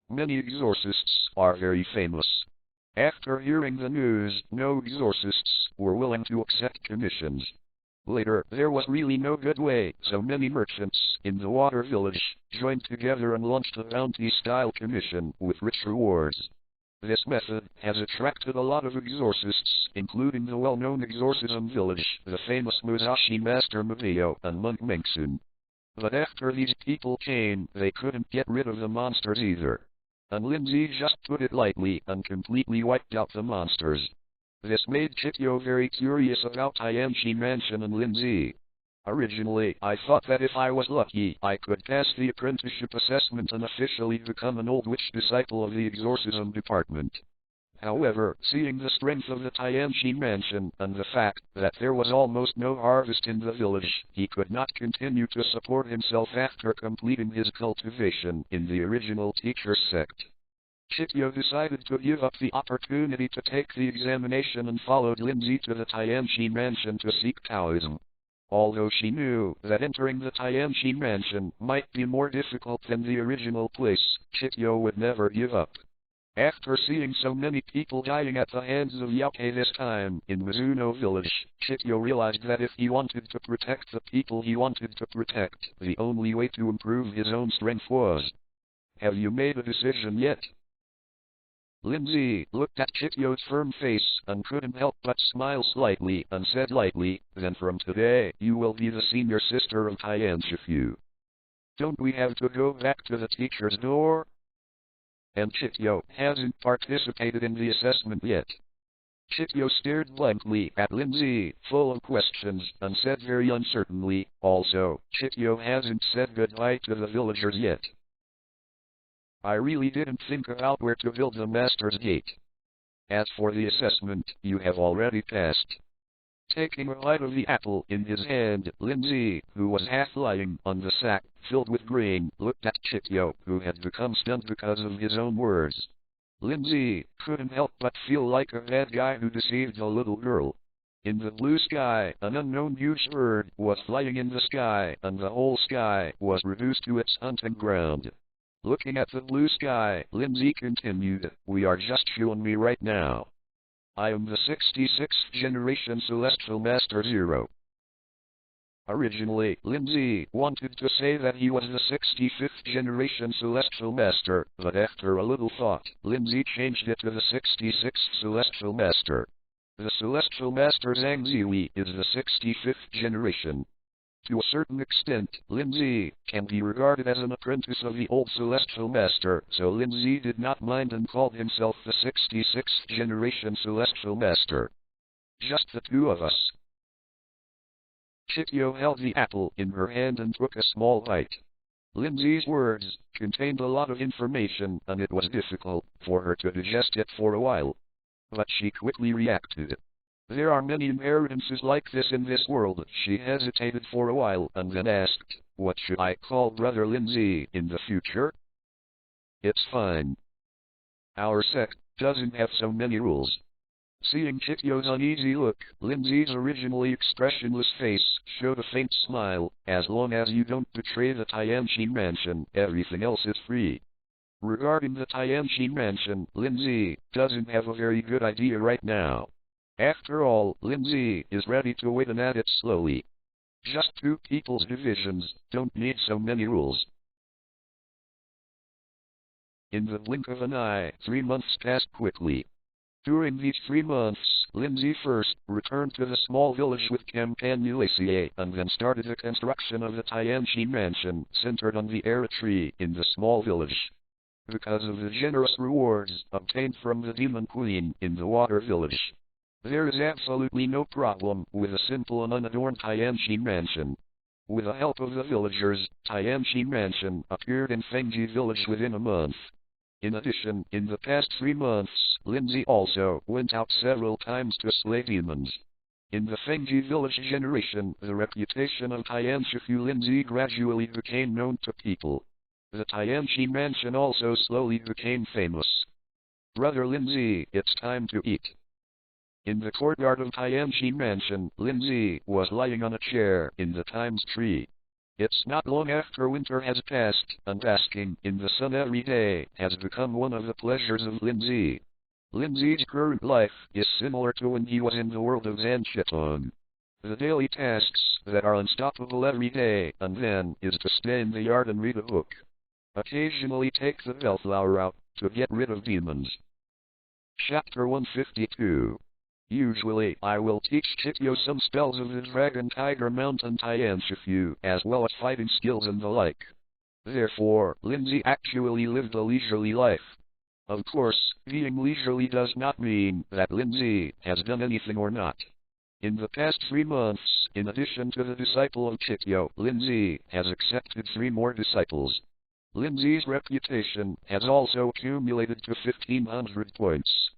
Many exorcists are very famous. After hearing the news, no exorcists were willing to accept commissions. Later, there was really no good way, so many merchants in the water village joined together and launched a bounty-style commission with rich rewards. This method has attracted a lot of exorcists, including the well-known exorcism village, the famous Musashi Master Mabio, and Monk Mengsun. But after these people came, they couldn't get rid of the monsters either. And Lin Zhe just put it lightly and completely wiped out the monsters. This made Chityo very curious about Tianchi Mansion and Lin Zhe. Originally, I thought that if I was lucky, I could pass the apprenticeship assessment and officially become an old witch disciple of the exorcism department. However, seeing the strength of the Tianchi Mansion and the fact that there was almost no harvest in the village, he could not continue to support himself after completing his cultivation in the original teacher's sect. Chityo decided to give up the opportunity to take the examination and followed Lin Zhe to the Tianchi Mansion to seek Taoism. Although she knew that entering the Tianchi Mansion might be more difficult than the original place, Chityo would never give up. After seeing so many people dying at the hands of Yaokei this time in Mizuno village, Chityo realized that if he wanted to protect the people he wanted to protect, the only way to improve his own strength was. Have you made a decision yet? Lin Zhe looked at Chityo's firm face and couldn't help but smile slightly and said lightly, then from today, you will be the senior sister of Tianchi. Don't we have to go back to the teacher's door? And Chityo hasn't participated in the assessment yet. Chityo stared blankly at Lin Zhe, full of questions, and said very uncertainly, also, Chityo hasn't said goodbye to the villagers yet. I really didn't think about where to build the Master's Gate. As for the assessment, you have already passed. Taking a bite of the apple in his hand, Lin Zhe, who was half lying on the sack filled with grain, looked at Chityo, who had become stunned because of his own words. Lin Zhe couldn't help but feel like a bad guy who deceived a little girl. In the blue sky, an unknown huge bird was flying in the sky, and the whole sky was reduced to its hunting ground. Looking at the blue sky, Lin Zhe continued, we are just you and me right now. I am the 66th generation Celestial Master Zero. Originally, Lin Zhe wanted to say that he was the 65th generation Celestial Master, but after a little thought, Lin Zhe changed it to the 66th Celestial Master. The Celestial Master Zhang Zihui is the 65th generation. To a certain extent, Lin Zhe can be regarded as an apprentice of the old Celestial Master, so Lin Zhe did not mind and called himself the 66th generation Celestial Master. Just the two of us. Chityo held the apple in her hand and took a small bite. Lin Zhe's words contained a lot of information, and it was difficult for her to digest it for a while. But she quickly reacted. There are many inheritances like this in this world. She hesitated for a while and then asked, what should I call Brother Lin Zhe in the future? It's fine. Our sect doesn't have so many rules. Seeing Chityo's uneasy look, Lin Zhe's originally expressionless face showed a faint smile. As long as you don't betray the Tianchi Mansion, everything else is free. Regarding the Tianxi mansion, Lin Zhe doesn't have a very good idea right now. After all, Lin Zhe is ready to wait and add it slowly. Just two people's divisions don't need so many rules. In the blink of an eye, 3 months passed quickly. During these 3 months, Lin Zhe first returned to the small village with Capitulo and then started the construction of the Tianxi mansion centered on the era tree in the small village. Because of the generous rewards obtained from the Demon Queen in the water village, there is absolutely no problem with a simple and unadorned Tianxi mansion. With the help of the villagers, Tianxi mansion appeared in Fengji village within a month. In addition, in the past 3 months, Lin Zhe also went out several times to slay demons. In the Fengji village generation, the reputation of Tianxi Lin Zhe gradually became known to people. The Tianxi mansion also slowly became famous. Brother Lin Zhe, it's time to eat. In the courtyard of Tianxi mansion, Lin Zhe was lying on a chair in the Times tree. It's not long after winter has passed, and basking in the sun every day has become one of the pleasures of Lin Zhe. Lin Zhe's current life is similar to when he was in the world of Zanchiton. The daily tasks that are unstoppable every day and then is to stay in the yard and read a book. Occasionally take the bellflower out to get rid of demons. Chapter 152. Usually, I will teach Chityo some spells of the Dragon Tiger Mountain Tianxifu, as well as fighting skills and the like. Therefore, Lin Zhe actually lived a leisurely life. Of course, being leisurely does not mean that Lin Zhe has done anything or not. In the past 3 months, in addition to the disciple of Chityo, Lin Zhe has accepted 3 more disciples. Lin Zhe's reputation has also accumulated to 1,500 points.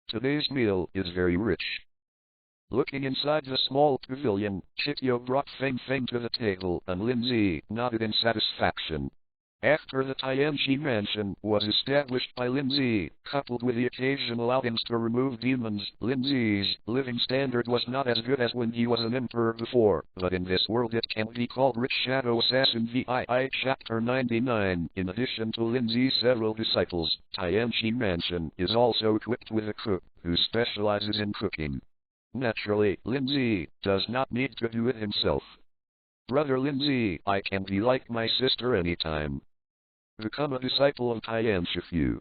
Today's meal is very rich. Looking inside the small pavilion, Chityo brought Feng Feng to the table and Lin Zhe nodded in satisfaction. After the Tianxi mansion was established by Lin Zhe, coupled with the occasional outings to remove demons, Lin Zhe's living standard was not as good as when he was an emperor before, but in this world it can be called Rich Shadow Assassin VII Chapter 99. In addition to Lin Zhe's several disciples, Tianxi mansion is also equipped with a cook, who specializes in cooking. Naturally, Lin Zhe does not need to do it himself. Brother Lin Zhe, I can be like my sister anytime. Become a disciple of Tianxifu.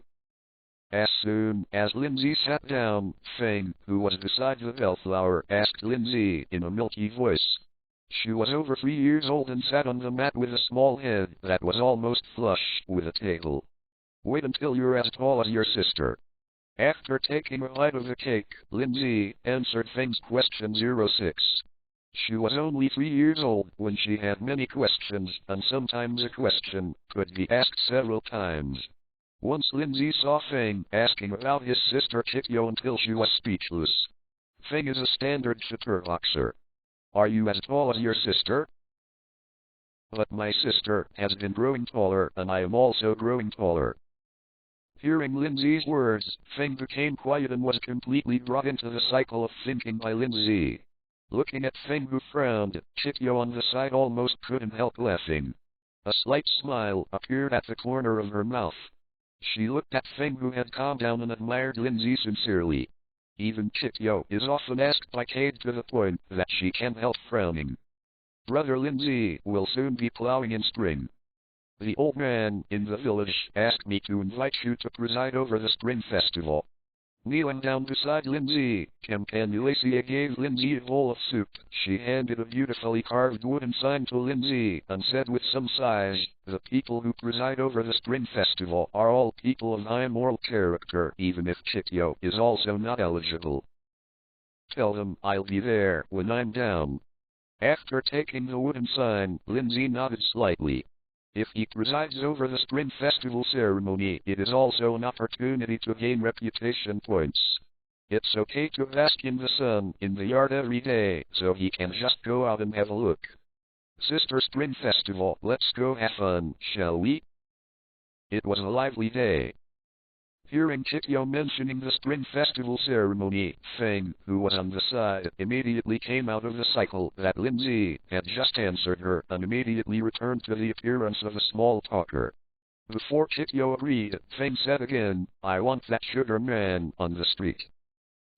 As soon as Lin Zhe sat down, Feng, who was beside the bellflower, asked Lin Zhe in a milky voice. She was over 3 years old and sat on the mat with a small head that was almost flush with a tail. Wait until you're as tall as your sister. After taking a bite of the cake, Lin Zhe answered Feng's question 06. She was only 3 years old when she had many questions, and sometimes a question could be asked several times. Once Lin Zhe saw Feng asking about his sister Chityo until she was speechless. Feng is a standard chatterboxer. Are you as tall as your sister? But my sister has been growing taller and I am also growing taller. Hearing Lin Zhe's words, Feng became quiet and was completely brought into the cycle of thinking by Lin Zhe. Looking at Feng, who frowned, Chityo on the side almost couldn't help laughing. A slight smile appeared at the corner of her mouth. She looked at Feng, who had calmed down, and admired Lin Zhe sincerely. Even Chityo is often asked by Cade to the point that she can't help frowning. Brother Lin Zhe will soon be plowing in spring. The old man in the village asked me to invite you to preside over the spring festival. Kneeling down beside Lin Zhe, Capitulo gave Lin Zhe a bowl of soup. She handed a beautifully carved wooden sign to Lin Zhe and said with some sighs, the people who preside over the spring festival are all people of high moral character, even if Chityo is also not eligible. Tell them I'll be there when I'm down. After taking the wooden sign, Lin Zhe nodded slightly. If he presides over the spring festival ceremony, it is also an opportunity to gain reputation points. It's okay to bask in the sun in the yard every day, so he can just go out and have a look. Sister Spring Festival, let's go have fun, shall we? It was a lively day. Hearing Chityo mentioning the spring festival ceremony, Feng, who was on the side, immediately came out of the cycle that Lin Zhe had just answered her and immediately returned to the appearance of a small talker. Before Chityo agreed, Feng said again, I want that sugar man on the street.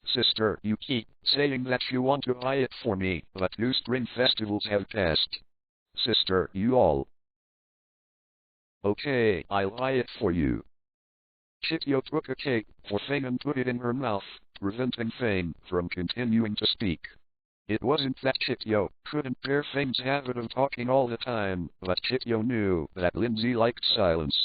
Sister, you keep saying that you want to buy it for me, but 2 spring festivals have passed. Sister, you all. Okay, I'll buy it for you. Chityo took a cake for Feng and put it in her mouth, preventing Feng from continuing to speak. It wasn't that Chityo couldn't bear Feng's habit of talking all the time, but Chityo knew that Lin Zhe liked silence.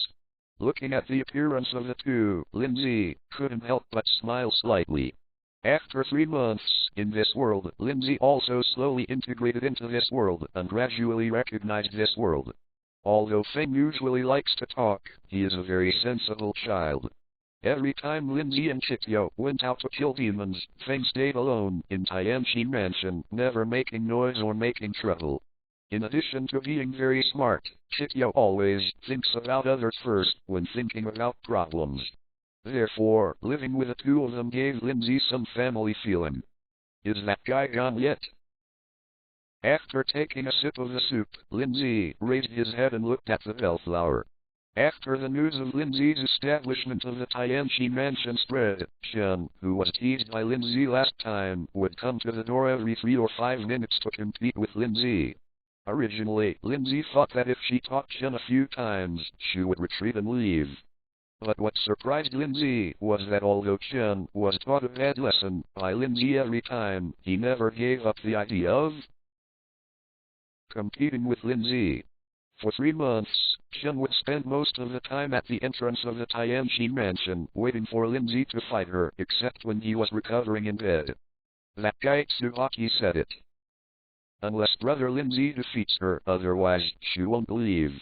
Looking at the appearance of the two, Lin Zhe couldn't help but smile slightly. After 3 months in this world, Lin Zhe also slowly integrated into this world and gradually recognized this world. Although Feng usually likes to talk, he is a very sensible child. Every time Lin Zhe and Chityo went out to kill demons, Feng stayed alone in Tianxi Mansion, never making noise or making trouble. In addition to being very smart, Chityo always thinks about others first when thinking about problems. Therefore, living with the two of them gave Lin Zhe some family feeling. Is that guy gone yet? After taking a sip of the soup, Lin Zhe raised his head and looked at the bellflower. After the news of Lin Zhe's establishment of the Tianxi Mansion spread, Chen, who was teased by Lin Zhe last time, would come to the door every 3 or 5 minutes to compete with Lin Zhe. Originally, Lin Zhe thought that if she taught Chen a few times, she would retreat and leave. But what surprised Lin Zhe was that although Chen was taught a bad lesson by Lin Zhe every time, he never gave up the idea of competing with Lin Zhe. For 3 months, Chen would spend most of the time at the entrance of the Tianxi Mansion, waiting for Lin Zhe to fight her, except when he was recovering in bed. That guy Tsubaki said it. Unless brother Lin Zhe defeats her, otherwise she won't leave.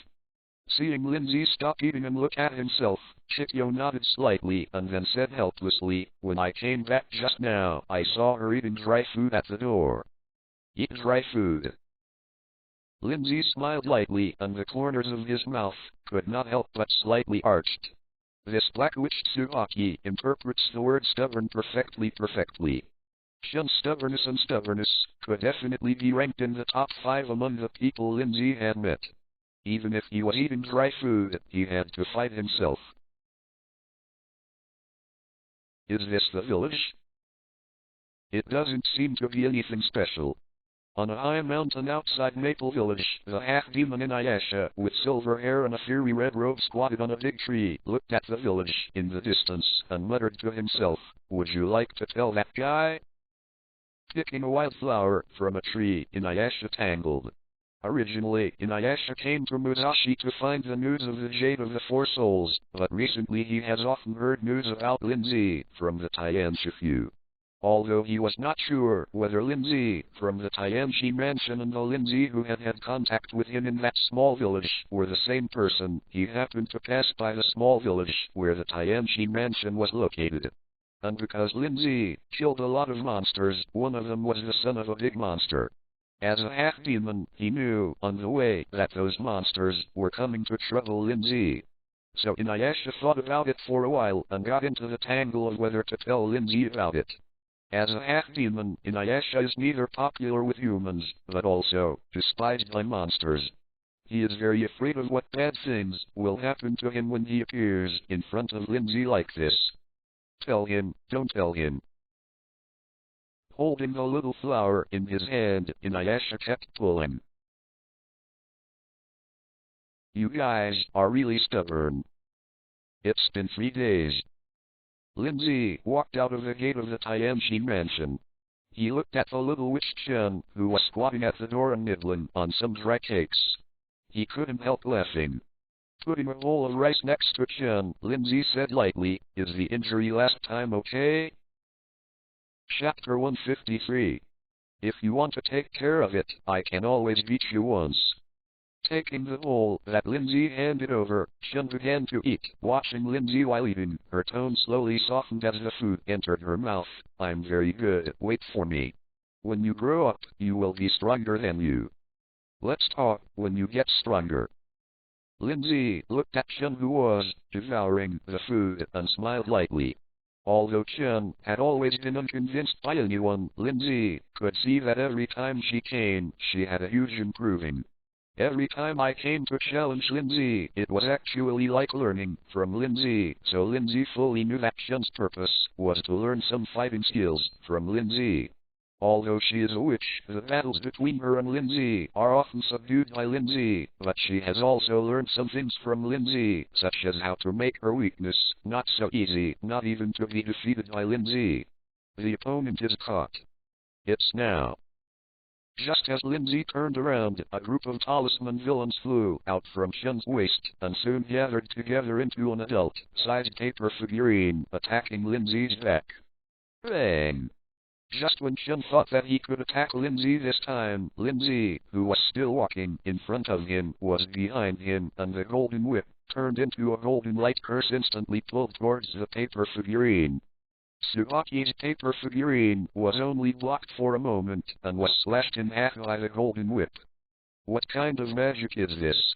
Seeing Lin Zhe stop eating and look at himself, Chityo nodded slightly and then said helplessly, when I came back just now, I saw her eating dry food at the door. Eat dry food. Lin Zhe smiled lightly and the corners of his mouth could not help but slightly arched. This Black Witch Tsubaki interprets the word stubborn perfectly. Chen's stubbornness could definitely be ranked in the top 5 among the people Lin Zhe had met. Even if he was eating dry food, he had to fight himself. Is this the village? It doesn't seem to be anything special. On a high mountain outside Maple Village, the half-demon Inuyasha, with silver hair and a fiery red robe squatted on a big tree, looked at the village in the distance and muttered to himself, would you like to tell that guy? Picking a wildflower from a tree, Inuyasha tangled. Originally, Inuyasha came to Musashi to find the news of the Jade of the Four Souls, but recently he has often heard news about Lin Zhe from the Tianxi few. Although he was not sure whether Lin Zhe from the Tianxi Mansion and the Lin Zhe who had had contact with him in that small village were the same person, he happened to pass by the small village where the Tianxi Mansion was located. And because Lin Zhe killed a lot of monsters, one of them was the son of a big monster. As a half-demon, he knew on the way that those monsters were coming to trouble Lin Zhe. So Inuyasha thought about it for a while and got into the tangle of whether to tell Lin Zhe about it. As a half-demon, Inuyasha is neither popular with humans, but also despised by monsters. He is very afraid of what bad things will happen to him when he appears in front of Lin Zhe like this. Tell him, don't tell him. Holding the little flower in his hand, Inuyasha kept pulling. You guys are really stubborn. It's been 3 days. Lin Zhe walked out of the gate of the Tianxi Mansion. He looked at the little witch Chen, who was squatting at the door and nibbling on some dry cakes. He couldn't help laughing. Putting a bowl of rice next to Chen, Lin Zhe said lightly, is the injury last time okay? Chapter 153. If you want to take care of it, I can always beat you once. Taking the bowl that Lin Zhe handed over, Chen began to eat. Watching Lin Zhe while eating, her tone slowly softened as the food entered her mouth. I'm very good, wait for me. When you grow up, you will be stronger than you. Let's talk when you get stronger. Lin Zhe looked at Chen, who was devouring the food, and smiled lightly. Although Chen had always been unconvinced by anyone, Lin Zhe could see that every time she came, she had a huge improving. Every time I came to challenge Lin Zhe, it was actually like learning from Lin Zhe, so Lin Zhe fully knew that Shun's purpose was to learn some fighting skills from Lin Zhe. Although she is a witch, the battles between her and Lin Zhe are often subdued by Lin Zhe, but she has also learned some things from Lin Zhe, such as how to make her weakness not so easy, not even to be defeated by Lin Zhe. The opponent is caught. It's now. Just as Lin Zhe turned around, a group of talisman villains flew out from Shun's waist, and soon gathered together into an adult-sized paper figurine, attacking Lin Zhe's back. Bang! Just when Shun thought that he could attack Lin Zhe this time, Lin Zhe, who was still walking in front of him, was behind him, and the golden whip turned into a golden light curse instantly pulled towards the paper figurine. Tsubaki's paper figurine was only blocked for a moment, and was slashed in half by the golden whip. What kind of magic is this?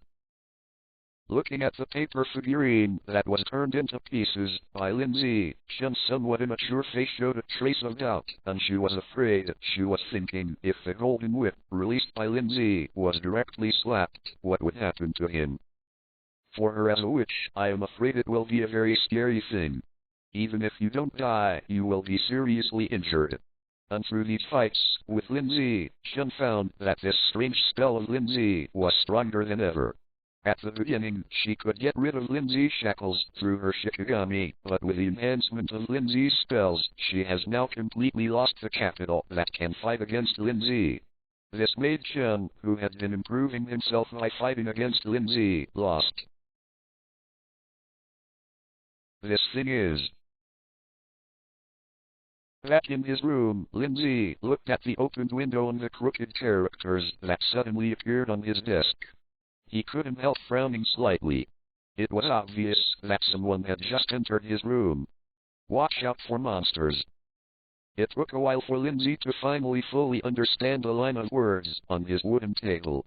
Looking at the paper figurine that was turned into pieces by Lin Zhe, Shun's somewhat immature face showed a trace of doubt, and she was afraid. She was thinking, if the golden whip, released by Lin Zhe, was directly slapped, what would happen to him? For her as a witch, I am afraid it will be a very scary thing. Even if you don't die, you will be seriously injured. And through these fights with Lin Zhe, Shun found that this strange spell of Lin Zhe was stronger than ever. At the beginning, she could get rid of Lin Zhe's shackles through her Shikigami, but with the enhancement of Lin Zhe's spells, she has now completely lost the capital that can fight against Lin Zhe. This made Shun, who had been improving himself by fighting against Lin Zhe, lost. This thing is. Back in his room, Lin Zhe looked at the opened window and the crooked characters that suddenly appeared on his desk. He couldn't help frowning slightly. It was obvious that someone had just entered his room. Watch out for monsters. It took a while for Lin Zhe to finally fully understand the line of words on his wooden table.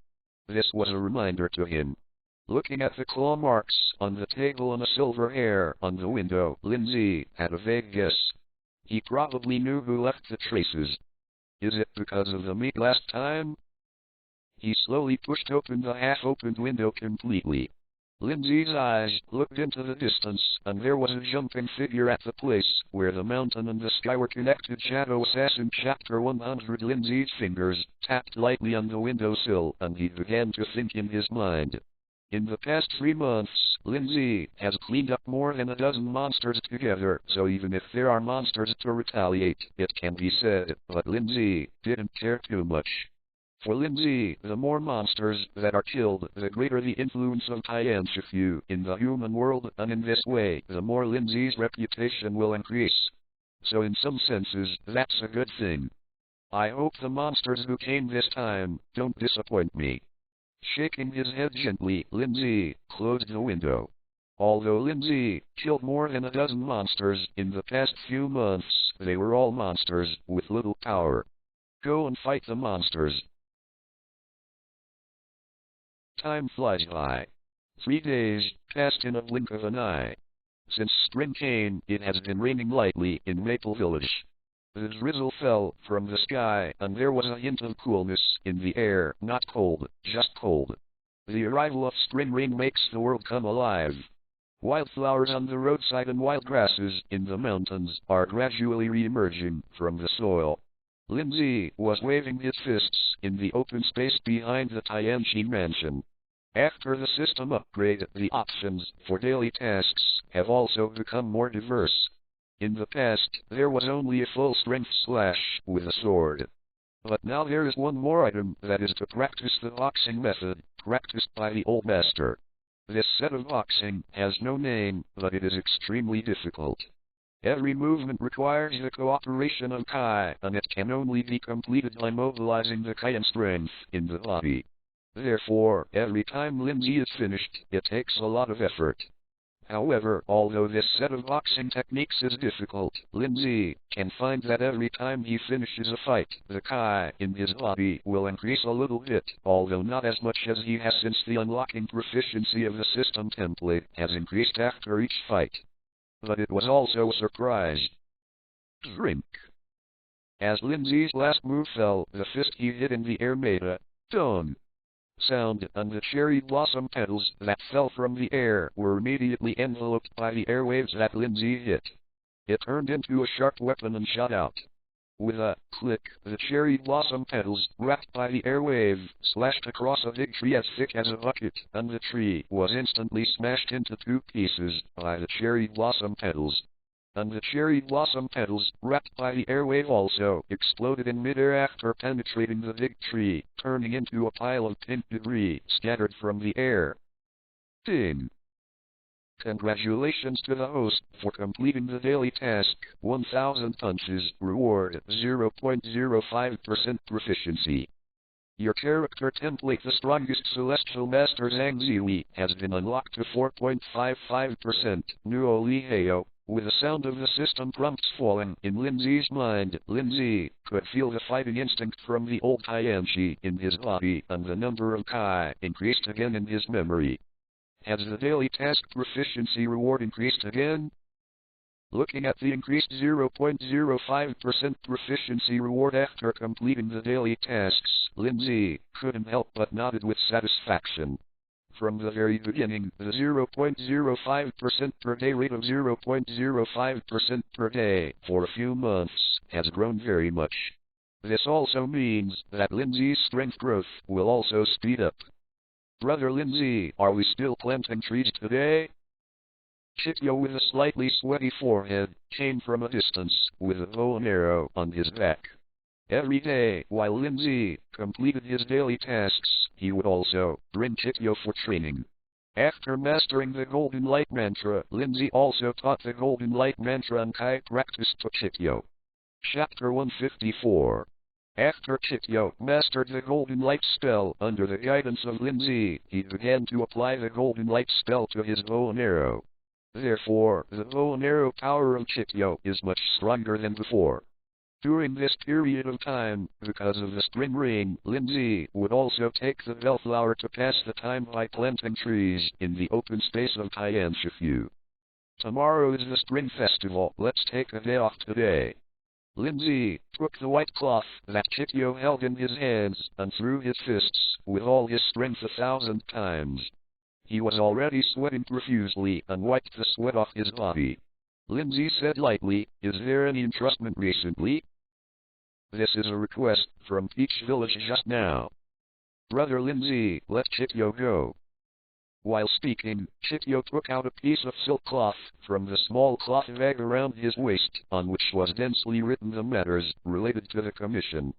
This was a reminder to him. Looking at the claw marks on the table and a silver hair on the window, Lin Zhe had a vague guess. He probably knew who left the traces. Is it because of the meat last time? He slowly pushed open the half-opened window completely. Lin Zhe's eyes looked into the distance, and there was a jumping figure at the place where the mountain and the sky were connected. Shadow Assassin Chapter 100. Lin Zhe's fingers tapped lightly on the windowsill, and he began to think in his mind. In the past 3 months, Lin Zhe has cleaned up more than a dozen monsters together, so even if there are monsters to retaliate, it can be said, but Lin Zhe didn't care too much. For Lin Zhe, the more monsters that are killed, the greater the influence of Taiyan Shifu in the human world, and in this way, the more Lin Zhe's reputation will increase. So in some senses, that's a good thing. I hope the monsters who came this time don't disappoint me. Shaking his head gently, Lin Zhe closed the window. Although Lin Zhe killed more than a dozen monsters in the past few months, they were all monsters with little power. Go and fight the monsters. Time flies by. 3 days passed in a blink of an eye. Since spring came, it has been raining lightly in Maple Village. The drizzle fell from the sky, and there was a hint of coolness in the air, not cold, just cold. The arrival of spring rain makes the world come alive. Wildflowers on the roadside and wild grasses in the mountains are gradually re-emerging from the soil. Lin Zhe was waving his fists in the open space behind the Tianqi mansion. After the system upgrade, the options for daily tasks have also become more diverse. In the past, there was only a full-strength slash with a sword. But now there is one more item that is to practice the boxing method, practiced by the old master. This set of boxing has no name, but it is extremely difficult. Every movement requires the cooperation of Kai, and it can only be completed by mobilizing the Kaiyan strength in the body. Therefore, every time Lin Zhe is finished, it takes a lot of effort. However, although this set of boxing techniques is difficult, Lin Zhe can find that every time he finishes a fight, the Kai in his body will increase a little bit, although not as much as he has since the unlocking proficiency of the system template has increased after each fight. But it was also a surprise. Drink. As Lin Zhe's last move fell, the fist he hit in the air made a dong sound, and the cherry blossom petals that fell from the air were immediately enveloped by the airwaves that Lin Zhe hit. It turned into a sharp weapon and shot out. With a click, the cherry blossom petals, wrapped by the airwave, slashed across a big tree as thick as a bucket, and the tree was instantly smashed into two pieces by the cherry blossom petals. And the cherry blossom petals, wrapped by the airwave, also exploded in midair after penetrating the big tree, turning into a pile of pink debris scattered from the air. Ding! Congratulations to the host for completing the daily task. 1000 punches. Reward 0.05% proficiency. Your character template, the strongest celestial master Zhang Ziyi, has been unlocked to 4.55%. Nuo Li Heo. With the sound of the system prompts falling in Lin Zhe's mind, Lin Zhe could feel the fighting instinct from the old Tianxi in his body, and the number of Kai increased again in his memory. Has the daily task proficiency reward increased again? Looking at the increased 0.05% proficiency reward after completing the daily tasks, Lin Zhe couldn't help but nodded with satisfaction. From the very beginning, the 0.05% per day rate of 0.05% per day for a few months has grown very much. This also means that Lin Zhe's strength growth will also speed up. Brother Lin Zhe, are we still planting trees today? Chityo, with a slightly sweaty forehead, came from a distance with a bow and arrow on his back. Every day, while Lin Zhe completed his daily tasks, he would also bring Chityo for training. After mastering the Golden Light Mantra, Lin Zhe also taught the Golden Light Mantra and Kai practice to Chityo. Chapter 154. After Chityo mastered the Golden Light spell under the guidance of Lin Zhe, he began to apply the Golden Light spell to his bow and arrow. Therefore, the bow and arrow power of Chityo is much stronger than before. During this period of time, because of the spring rain, Lin Zhe would also take the bellflower to pass the time by planting trees in the open space of Tianshifu. Tomorrow is the spring festival, let's take a day off today. Lin Zhe took the white cloth that Chityo held in his hands and threw his fists with all his strength 1,000 times. He was already sweating profusely and wiped the sweat off his body. Lin Zhe said lightly, "Is there any entrustment recently?" "This is a request from Peach Village just now." "Brother Lin Zhe, let Chityo go." While speaking, Chityo took out a piece of silk cloth from the small cloth bag around his waist, on which was densely written the matters related to the commission.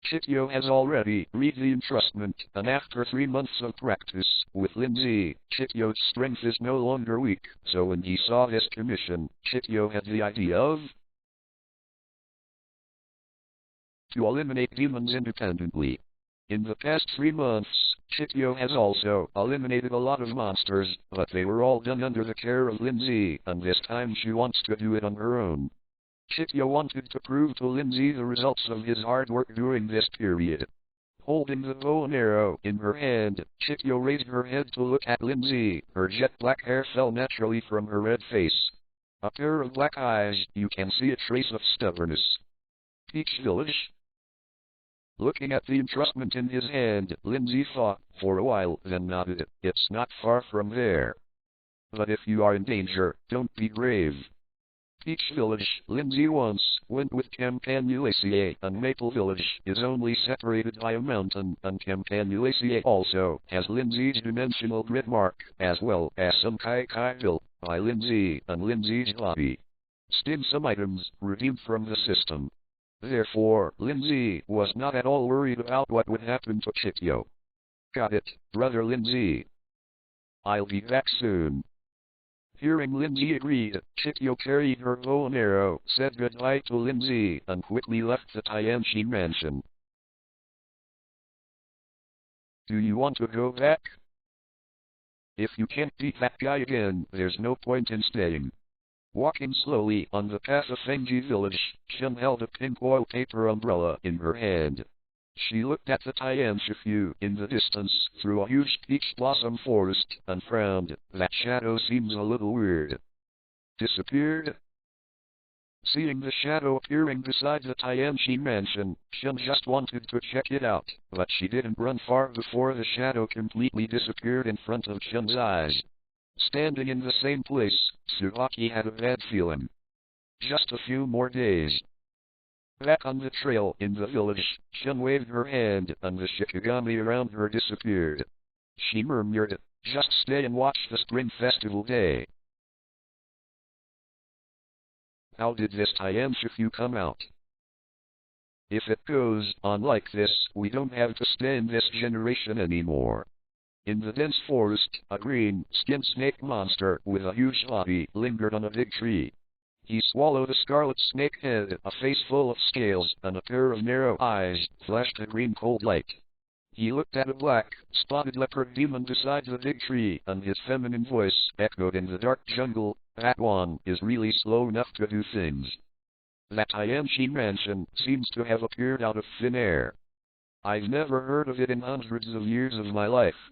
Chityo has already read the entrustment, and after 3 months of practice with Lin Zhe, Chityo's strength is no longer weak, so when he saw this commission, Chityo had the idea of to eliminate demons independently. In the past 3 months, Chityo has also eliminated a lot of monsters, but they were all done under the care of Lin Zhe, and this time she wants to do it on her own. Chityo wanted to prove to Lin Zhe the results of his hard work during this period. Holding the bow and arrow in her hand, Chityo raised her head to look at Lin Zhe. Her jet black hair fell naturally from her red face. A pair of black eyes, you can see a trace of stubbornness. Peach Village? Looking at the entrustment in his hand, Lin Zhe thought for a while, then nodded. It's not far from there. But if you are in danger, don't be brave. Peach Village, Lin Zhe once went with Campanulaceae, and Maple Village is only separated by a mountain, and Campanulaceae also has Lin Zhe's dimensional grid mark, as well as some Kai built by Lin Zhe and Lin Zhe's body. Still some items redeemed from the system. Therefore, Lin Zhe was not at all worried about what would happen to Chityo. Got it, brother Lin Zhe. I'll be back soon. Hearing Lin Zhe agreed, Chityo carried her bow and arrow, said goodbye to Lin Zhe, and quickly left the Tianxi mansion. Do you want to go back? If you can't beat that guy again, there's no point in staying. Walking slowly on the path of Fengji Village, Chen held a pink oil paper umbrella in her hand. She looked at the Tianshifu in the distance through a huge peach blossom forest and frowned. That shadow seems a little weird. Disappeared? Seeing the shadow appearing beside the Tianxi mansion, Shen just wanted to check it out, but she didn't run far before the shadow completely disappeared in front of Shen's eyes. Standing in the same place, Tsubaki had a bad feeling. Just a few more days. Back on the trail in the village, Shen waved her hand, and the Shikigami around her disappeared. She murmured, "Just stay and watch the Spring Festival Day." How did this Tianshi come out? If it goes on like this, we don't have to stay in this generation anymore. In the dense forest, a green-skinned snake monster with a huge body lingered on a big tree. He swallowed a scarlet snake head, a face full of scales, and a pair of narrow eyes flashed a green cold light. He looked at a black-spotted leopard demon beside the big tree, and his feminine voice echoed in the dark jungle, "That one is really slow enough to do things." That Tianxi mansion seems to have appeared out of thin air. I've never heard of it in hundreds of years of my life.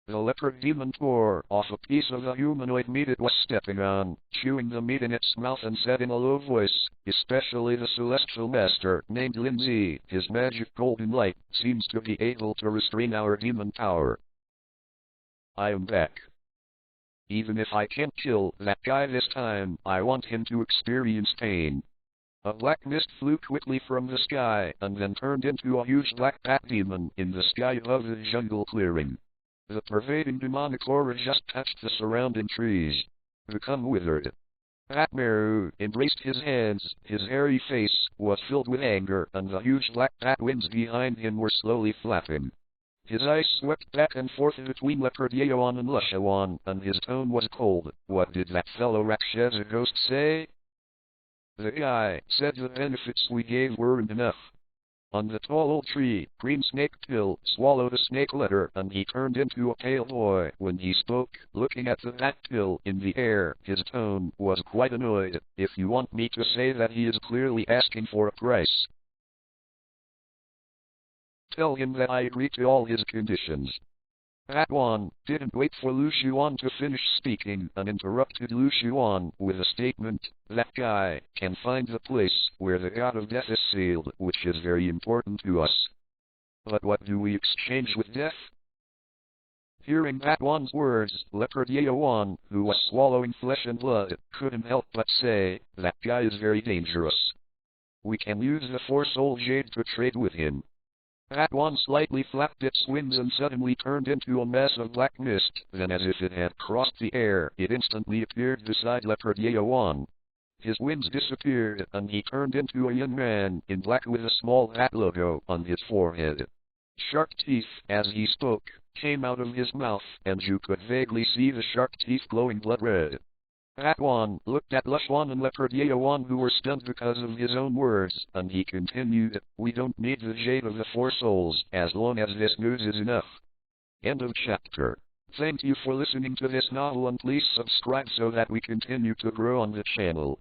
The leopard demon tore off a piece of the humanoid meat it was stepping on, chewing the meat in its mouth, and said in a low voice, "Especially the celestial master named Lin Zhe, his magic golden light seems to be able to restrain our demon power. I am back. Even if I can't kill that guy this time, I want him to experience pain." A black mist flew quickly from the sky, and then turned into a huge black bat demon in the sky above the jungle clearing. The pervading demonic aura just touched the surrounding trees. Become withered. Batmeru embraced his hands, his hairy face was filled with anger, and the huge black bat wings behind him were slowly flapping. His eyes swept back and forth between Leopard Yeoan and Lushawan, and his tone was cold. "What did that fellow Rakshasa ghost say?" "The guy said the benefits we gave weren't enough." On the tall old tree, Green Snake Pill swallowed a snake letter, and he turned into a pale boy when he spoke, looking at the bat pill in the air. His tone was quite annoyed. "If you want me to say that he is clearly asking for a price, tell him that I agree to all his conditions." That one didn't wait for Lu Xuan to finish speaking and interrupted Lu Xuan with a statement, "That guy can find the place where the god of death is sealed, which is very important to us. But what do we exchange with death?" Hearing that one's words, Leopard Yeoan, who was swallowing flesh and blood, couldn't help but say, "That guy is very dangerous. We can use the Four-Soul Jade to trade with him." That one slightly flapped its wings and suddenly turned into a mass of black mist. Then, as if it had crossed the air, it instantly appeared beside Leopard Yeoan. His wings disappeared, and he turned into a young man in black with a small bat logo on his forehead. Sharp teeth, as he spoke, came out of his mouth, and you could vaguely see the sharp teeth glowing blood red. That one looked at Lushawan and Leopard Yeoan, who were stunned because of his own words, and he continued, "We don't need the Jade of the Four Souls, as long as this news is enough." End of chapter. Thank you for listening to this novel, and please subscribe so that we continue to grow on the channel.